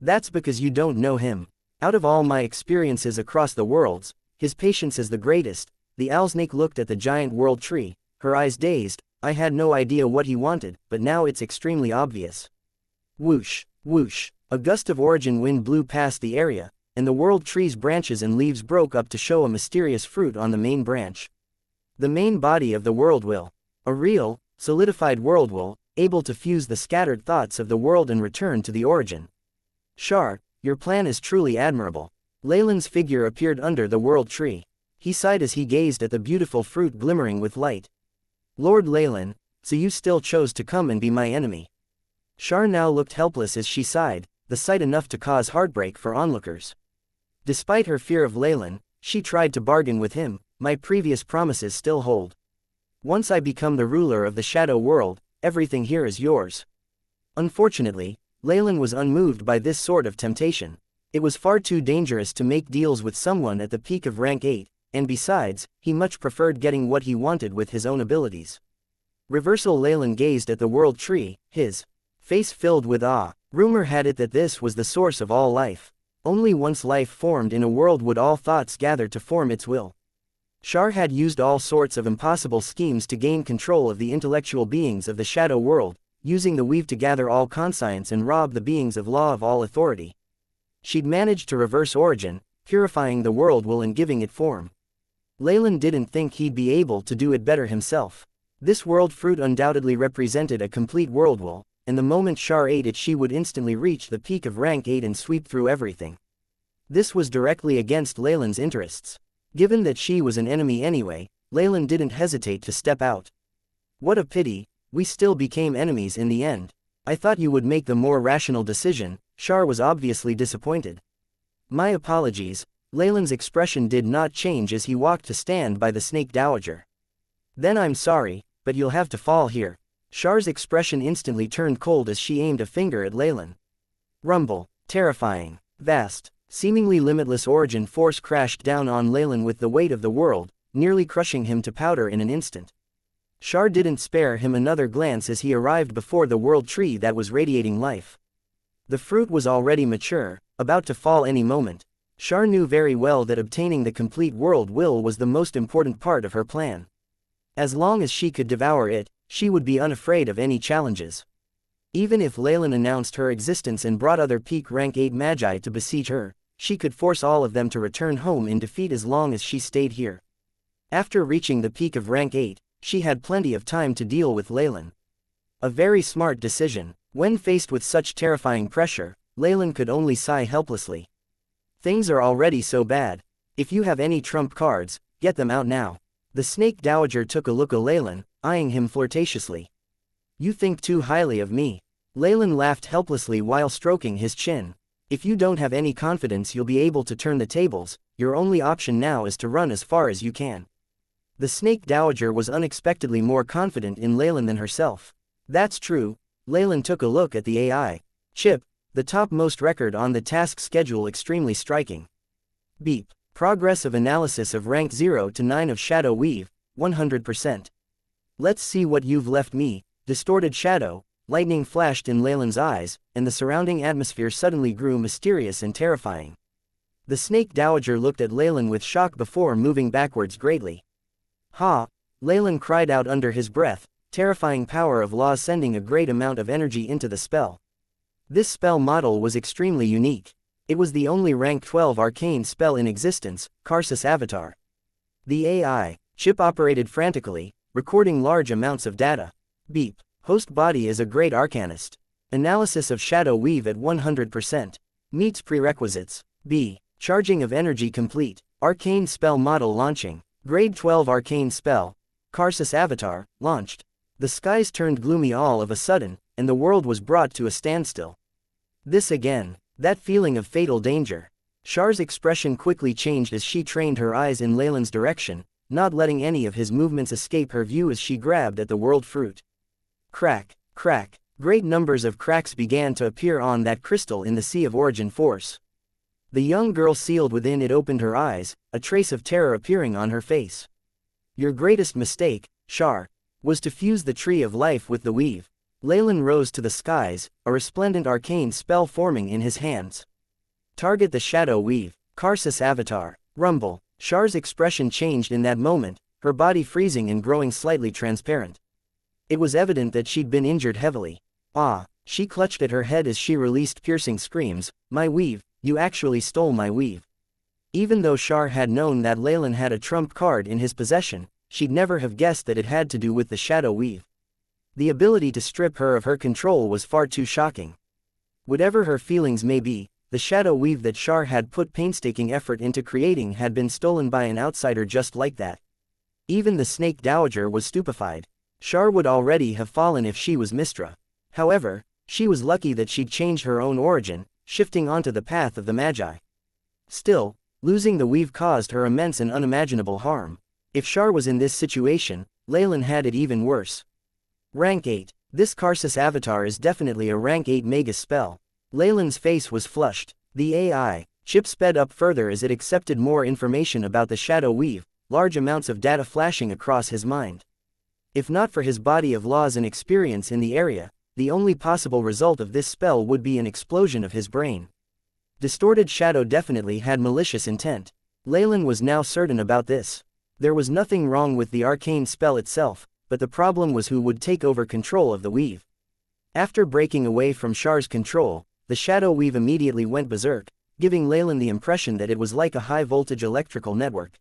That's because you don't know him. Out of all my experiences across the worlds, his patience is the greatest. The owlsnake looked at the giant world tree, her eyes dazed. I had no idea what he wanted, but now it's extremely obvious. Whoosh, whoosh, a gust of origin wind blew past the area, and the world tree's branches and leaves broke up to show a mysterious fruit on the main branch. The main body of the world will. A real, solidified world will, able to fuse the scattered thoughts of the world and return to the origin. Shar, your plan is truly admirable. Leylin's figure appeared under the world tree. He sighed as he gazed at the beautiful fruit glimmering with light. Lord Leylin, so you still chose to come and be my enemy. Shar now looked helpless as she sighed, the sight enough to cause heartbreak for onlookers. Despite her fear of Leylin, she tried to bargain with him. My previous promises still hold. Once I become the ruler of the shadow world, everything here is yours. Unfortunately, Leylin was unmoved by this sort of temptation. It was far too dangerous to make deals with someone at the peak of rank 8, and besides, he much preferred getting what he wanted with his own abilities. Reversal. Leylin gazed at the world tree, his face filled with awe. Rumor had it that this was the source of all life. Only once life formed in a world would all thoughts gather to form its will. Shar had used all sorts of impossible schemes to gain control of the intellectual beings of the shadow world, using the weave to gather all conscience and rob the beings of law of all authority. She'd managed to reverse origin, purifying the world will and giving it form. Leylin didn't think he'd be able to do it better himself. This world fruit undoubtedly represented a complete world will, and the moment Shar ate it she would instantly reach the peak of rank 8 and sweep through everything. This was directly against Leylin's interests. Given that she was an enemy anyway, Leylin didn't hesitate to step out. What a pity, we still became enemies in the end. I thought you would make the more rational decision. Shar was obviously disappointed. My apologies. Leylin's expression did not change as he walked to stand by the snake dowager. Then I'm sorry, but you'll have to fall here. Shar's expression instantly turned cold as she aimed a finger at Leylin. Rumble, terrifying, vast, seemingly limitless origin force crashed down on Leylin with the weight of the world, nearly crushing him to powder in an instant. Shar didn't spare him another glance as he arrived before the world tree that was radiating life. The fruit was already mature, about to fall any moment. Shar knew very well that obtaining the complete world will was the most important part of her plan. As long as she could devour it, she would be unafraid of any challenges. Even if Leylin announced her existence and brought other peak rank 8 magi to besiege her, she could force all of them to return home in defeat as long as she stayed here. After reaching the peak of rank 8, she had plenty of time to deal with Leylin. A very smart decision. When faced with such terrifying pressure, Leylin could only sigh helplessly. Things are already so bad. If you have any trump cards, get them out now. The snake dowager took a look at Leylin, eyeing him flirtatiously. You think too highly of me. Leylin laughed helplessly while stroking his chin. If you don't have any confidence you'll be able to turn the tables, your only option now is to run as far as you can. The snake dowager was unexpectedly more confident in Leylin than herself. That's true. Leylin took a look at the AI chip, the topmost record on the task schedule extremely striking. Beep. Progress of analysis of rank 0 to 9 of Shadow Weave, 100%. Let's see what you've left me. Distorted shadow. Lightning flashed in Leylin's eyes, and the surrounding atmosphere suddenly grew mysterious and terrifying. The snake dowager looked at Leylin with shock before moving backwards greatly. Ha! Leylin cried out under his breath, terrifying power of law sending a great amount of energy into the spell. This spell model was extremely unique. It was the only rank 12 arcane spell in existence, Karsus Avatar. The AI chip operated frantically, recording large amounts of data. Beep. Host body is a great arcanist. Analysis of Shadow Weave at 100%. Meets prerequisites. B. Charging of energy complete. Arcane spell model launching. Grade 12 arcane spell. Karsus avatar, launched. The skies turned gloomy all of a sudden, and the world was brought to a standstill. This again. That feeling of fatal danger. Char's expression quickly changed as she trained her eyes in Leylin's direction, not letting any of his movements escape her view as she grabbed at the world fruit. Crack, crack. Great numbers of cracks began to appear on that crystal in the sea of origin force. The young girl sealed within it opened her eyes, a trace of terror appearing on her face. Your greatest mistake, Char, was to fuse the tree of life with the weave. Leylin rose to the skies, a resplendent arcane spell forming in his hands. Target the shadow weave. Karsus avatar. Rumble. Char's expression changed in that moment, her body freezing and growing slightly transparent. It was evident that she'd been injured heavily. Ah, she clutched at her head as she released piercing screams. My weave, you actually stole my weave. Even though Char had known that Leylin had a trump card in his possession, she'd never have guessed that it had to do with the shadow weave. The ability to strip her of her control was far too shocking. Whatever her feelings may be, the shadow weave that Char had put painstaking effort into creating had been stolen by an outsider just like that. Even the snake dowager was stupefied. Char would already have fallen if she was Mistra. However, she was lucky that she'd changed her own origin, shifting onto the path of the Magi. Still, losing the weave caused her immense and unimaginable harm. If Char was in this situation, Leylin had it even worse. Rank 8. This Karsus avatar is definitely a rank 8 mega spell. Leylin's face was flushed. The AI chip sped up further as it accepted more information about the shadow weave, large amounts of data flashing across his mind. If not for his body of laws and experience in the area, the only possible result of this spell would be an explosion of his brain. Distorted Shadow definitely had malicious intent. Leylin was now certain about this. There was nothing wrong with the arcane spell itself, but the problem was who would take over control of the weave. After breaking away from Char's control, the shadow weave immediately went berserk, giving Leylin the impression that it was like a high-voltage electrical network.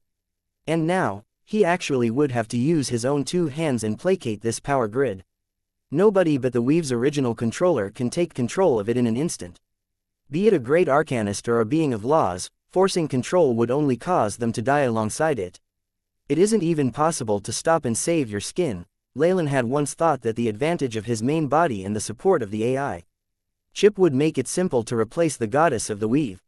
And now, he actually would have to use his own two hands and placate this power grid. Nobody but the weave's original controller can take control of it in an instant. Be it a great arcanist or a being of laws, forcing control would only cause them to die alongside it. It isn't even possible to stop and save your skin. Leylin had once thought that the advantage of his main body and the support of the AI chip would make it simple to replace the goddess of the weave.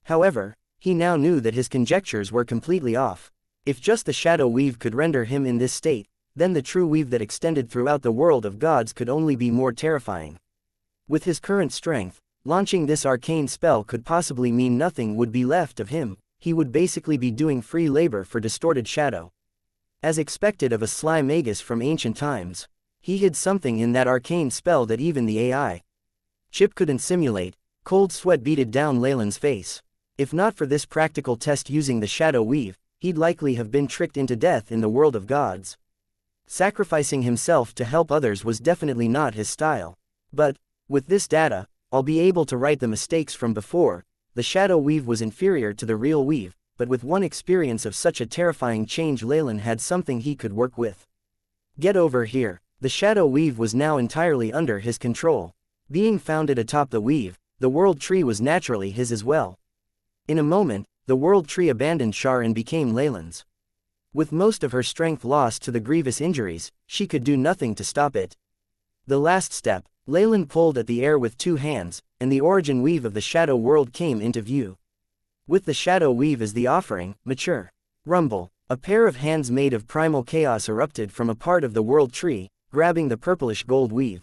However, he now knew that his conjectures were completely off. If just the shadow weave could render him in this state, then the true weave that extended throughout the world of gods could only be more terrifying. With his current strength, launching this arcane spell could possibly mean nothing would be left of him. He would basically be doing free labor for Distorted Shadow. As expected of a sly magus from ancient times, he hid something in that arcane spell that even the AI chip couldn't simulate. Cold sweat beaded down Leylin's face. If not for this practical test using the shadow weave, he'd likely have been tricked into death in the world of gods. Sacrificing himself to help others was definitely not his style. But, with this data, I'll be able to right the mistakes from before. The shadow weave was inferior to the real weave, but with one experience of such a terrifying change Leylin had something he could work with. Get over here. The shadow weave was now entirely under his control. Being founded atop the weave, the world tree was naturally his as well. In a moment, the world tree abandoned Char and became Leylin's. With most of her strength lost to the grievous injuries, she could do nothing to stop it. The last step, Leylin pulled at the air with two hands, and the origin weave of the shadow world came into view. With the shadow weave as the offering, mature. Rumble. A pair of hands made of primal chaos erupted from a part of the world tree, grabbing the purplish gold weave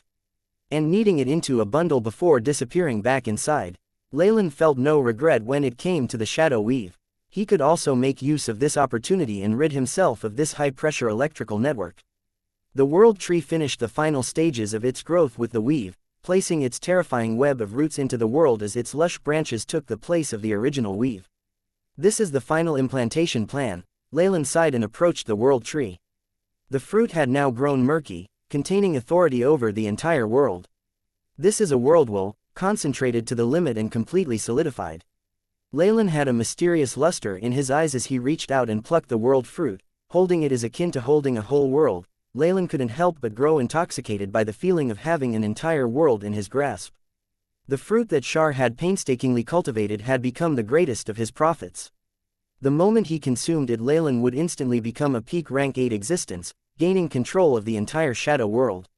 and kneading it into a bundle before disappearing back inside. Leylin felt no regret when it came to the shadow weave. He could also make use of this opportunity and rid himself of this high-pressure electrical network. The world tree finished the final stages of its growth with the weave, placing its terrifying web of roots into the world as its lush branches took the place of the original weave. This is the final implantation plan. Leylin sighed and approached the world tree. The fruit had now grown murky, containing authority over the entire world. This is a world will, concentrated to the limit and completely solidified. Leylin had a mysterious luster in his eyes as he reached out and plucked the world fruit. Holding it is akin to holding a whole world. Leylin couldn't help but grow intoxicated by the feeling of having an entire world in his grasp. The fruit that Shar had painstakingly cultivated had become the greatest of his profits. The moment he consumed it, Leylin would instantly become a peak rank 8 existence, gaining control of the entire shadow world.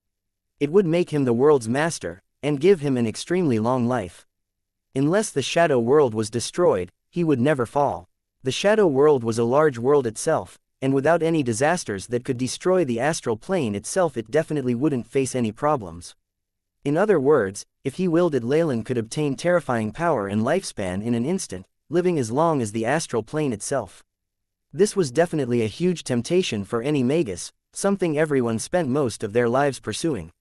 It would make him the world's master, and give him an extremely long life. Unless the shadow world was destroyed, he would never fall. The shadow world was a large world itself, and without any disasters that could destroy the astral plane itself, it definitely wouldn't face any problems. In other words, if he willed it, Leylin could obtain terrifying power and lifespan in an instant, living as long as the astral plane itself. This was definitely a huge temptation for any magus, something everyone spent most of their lives pursuing.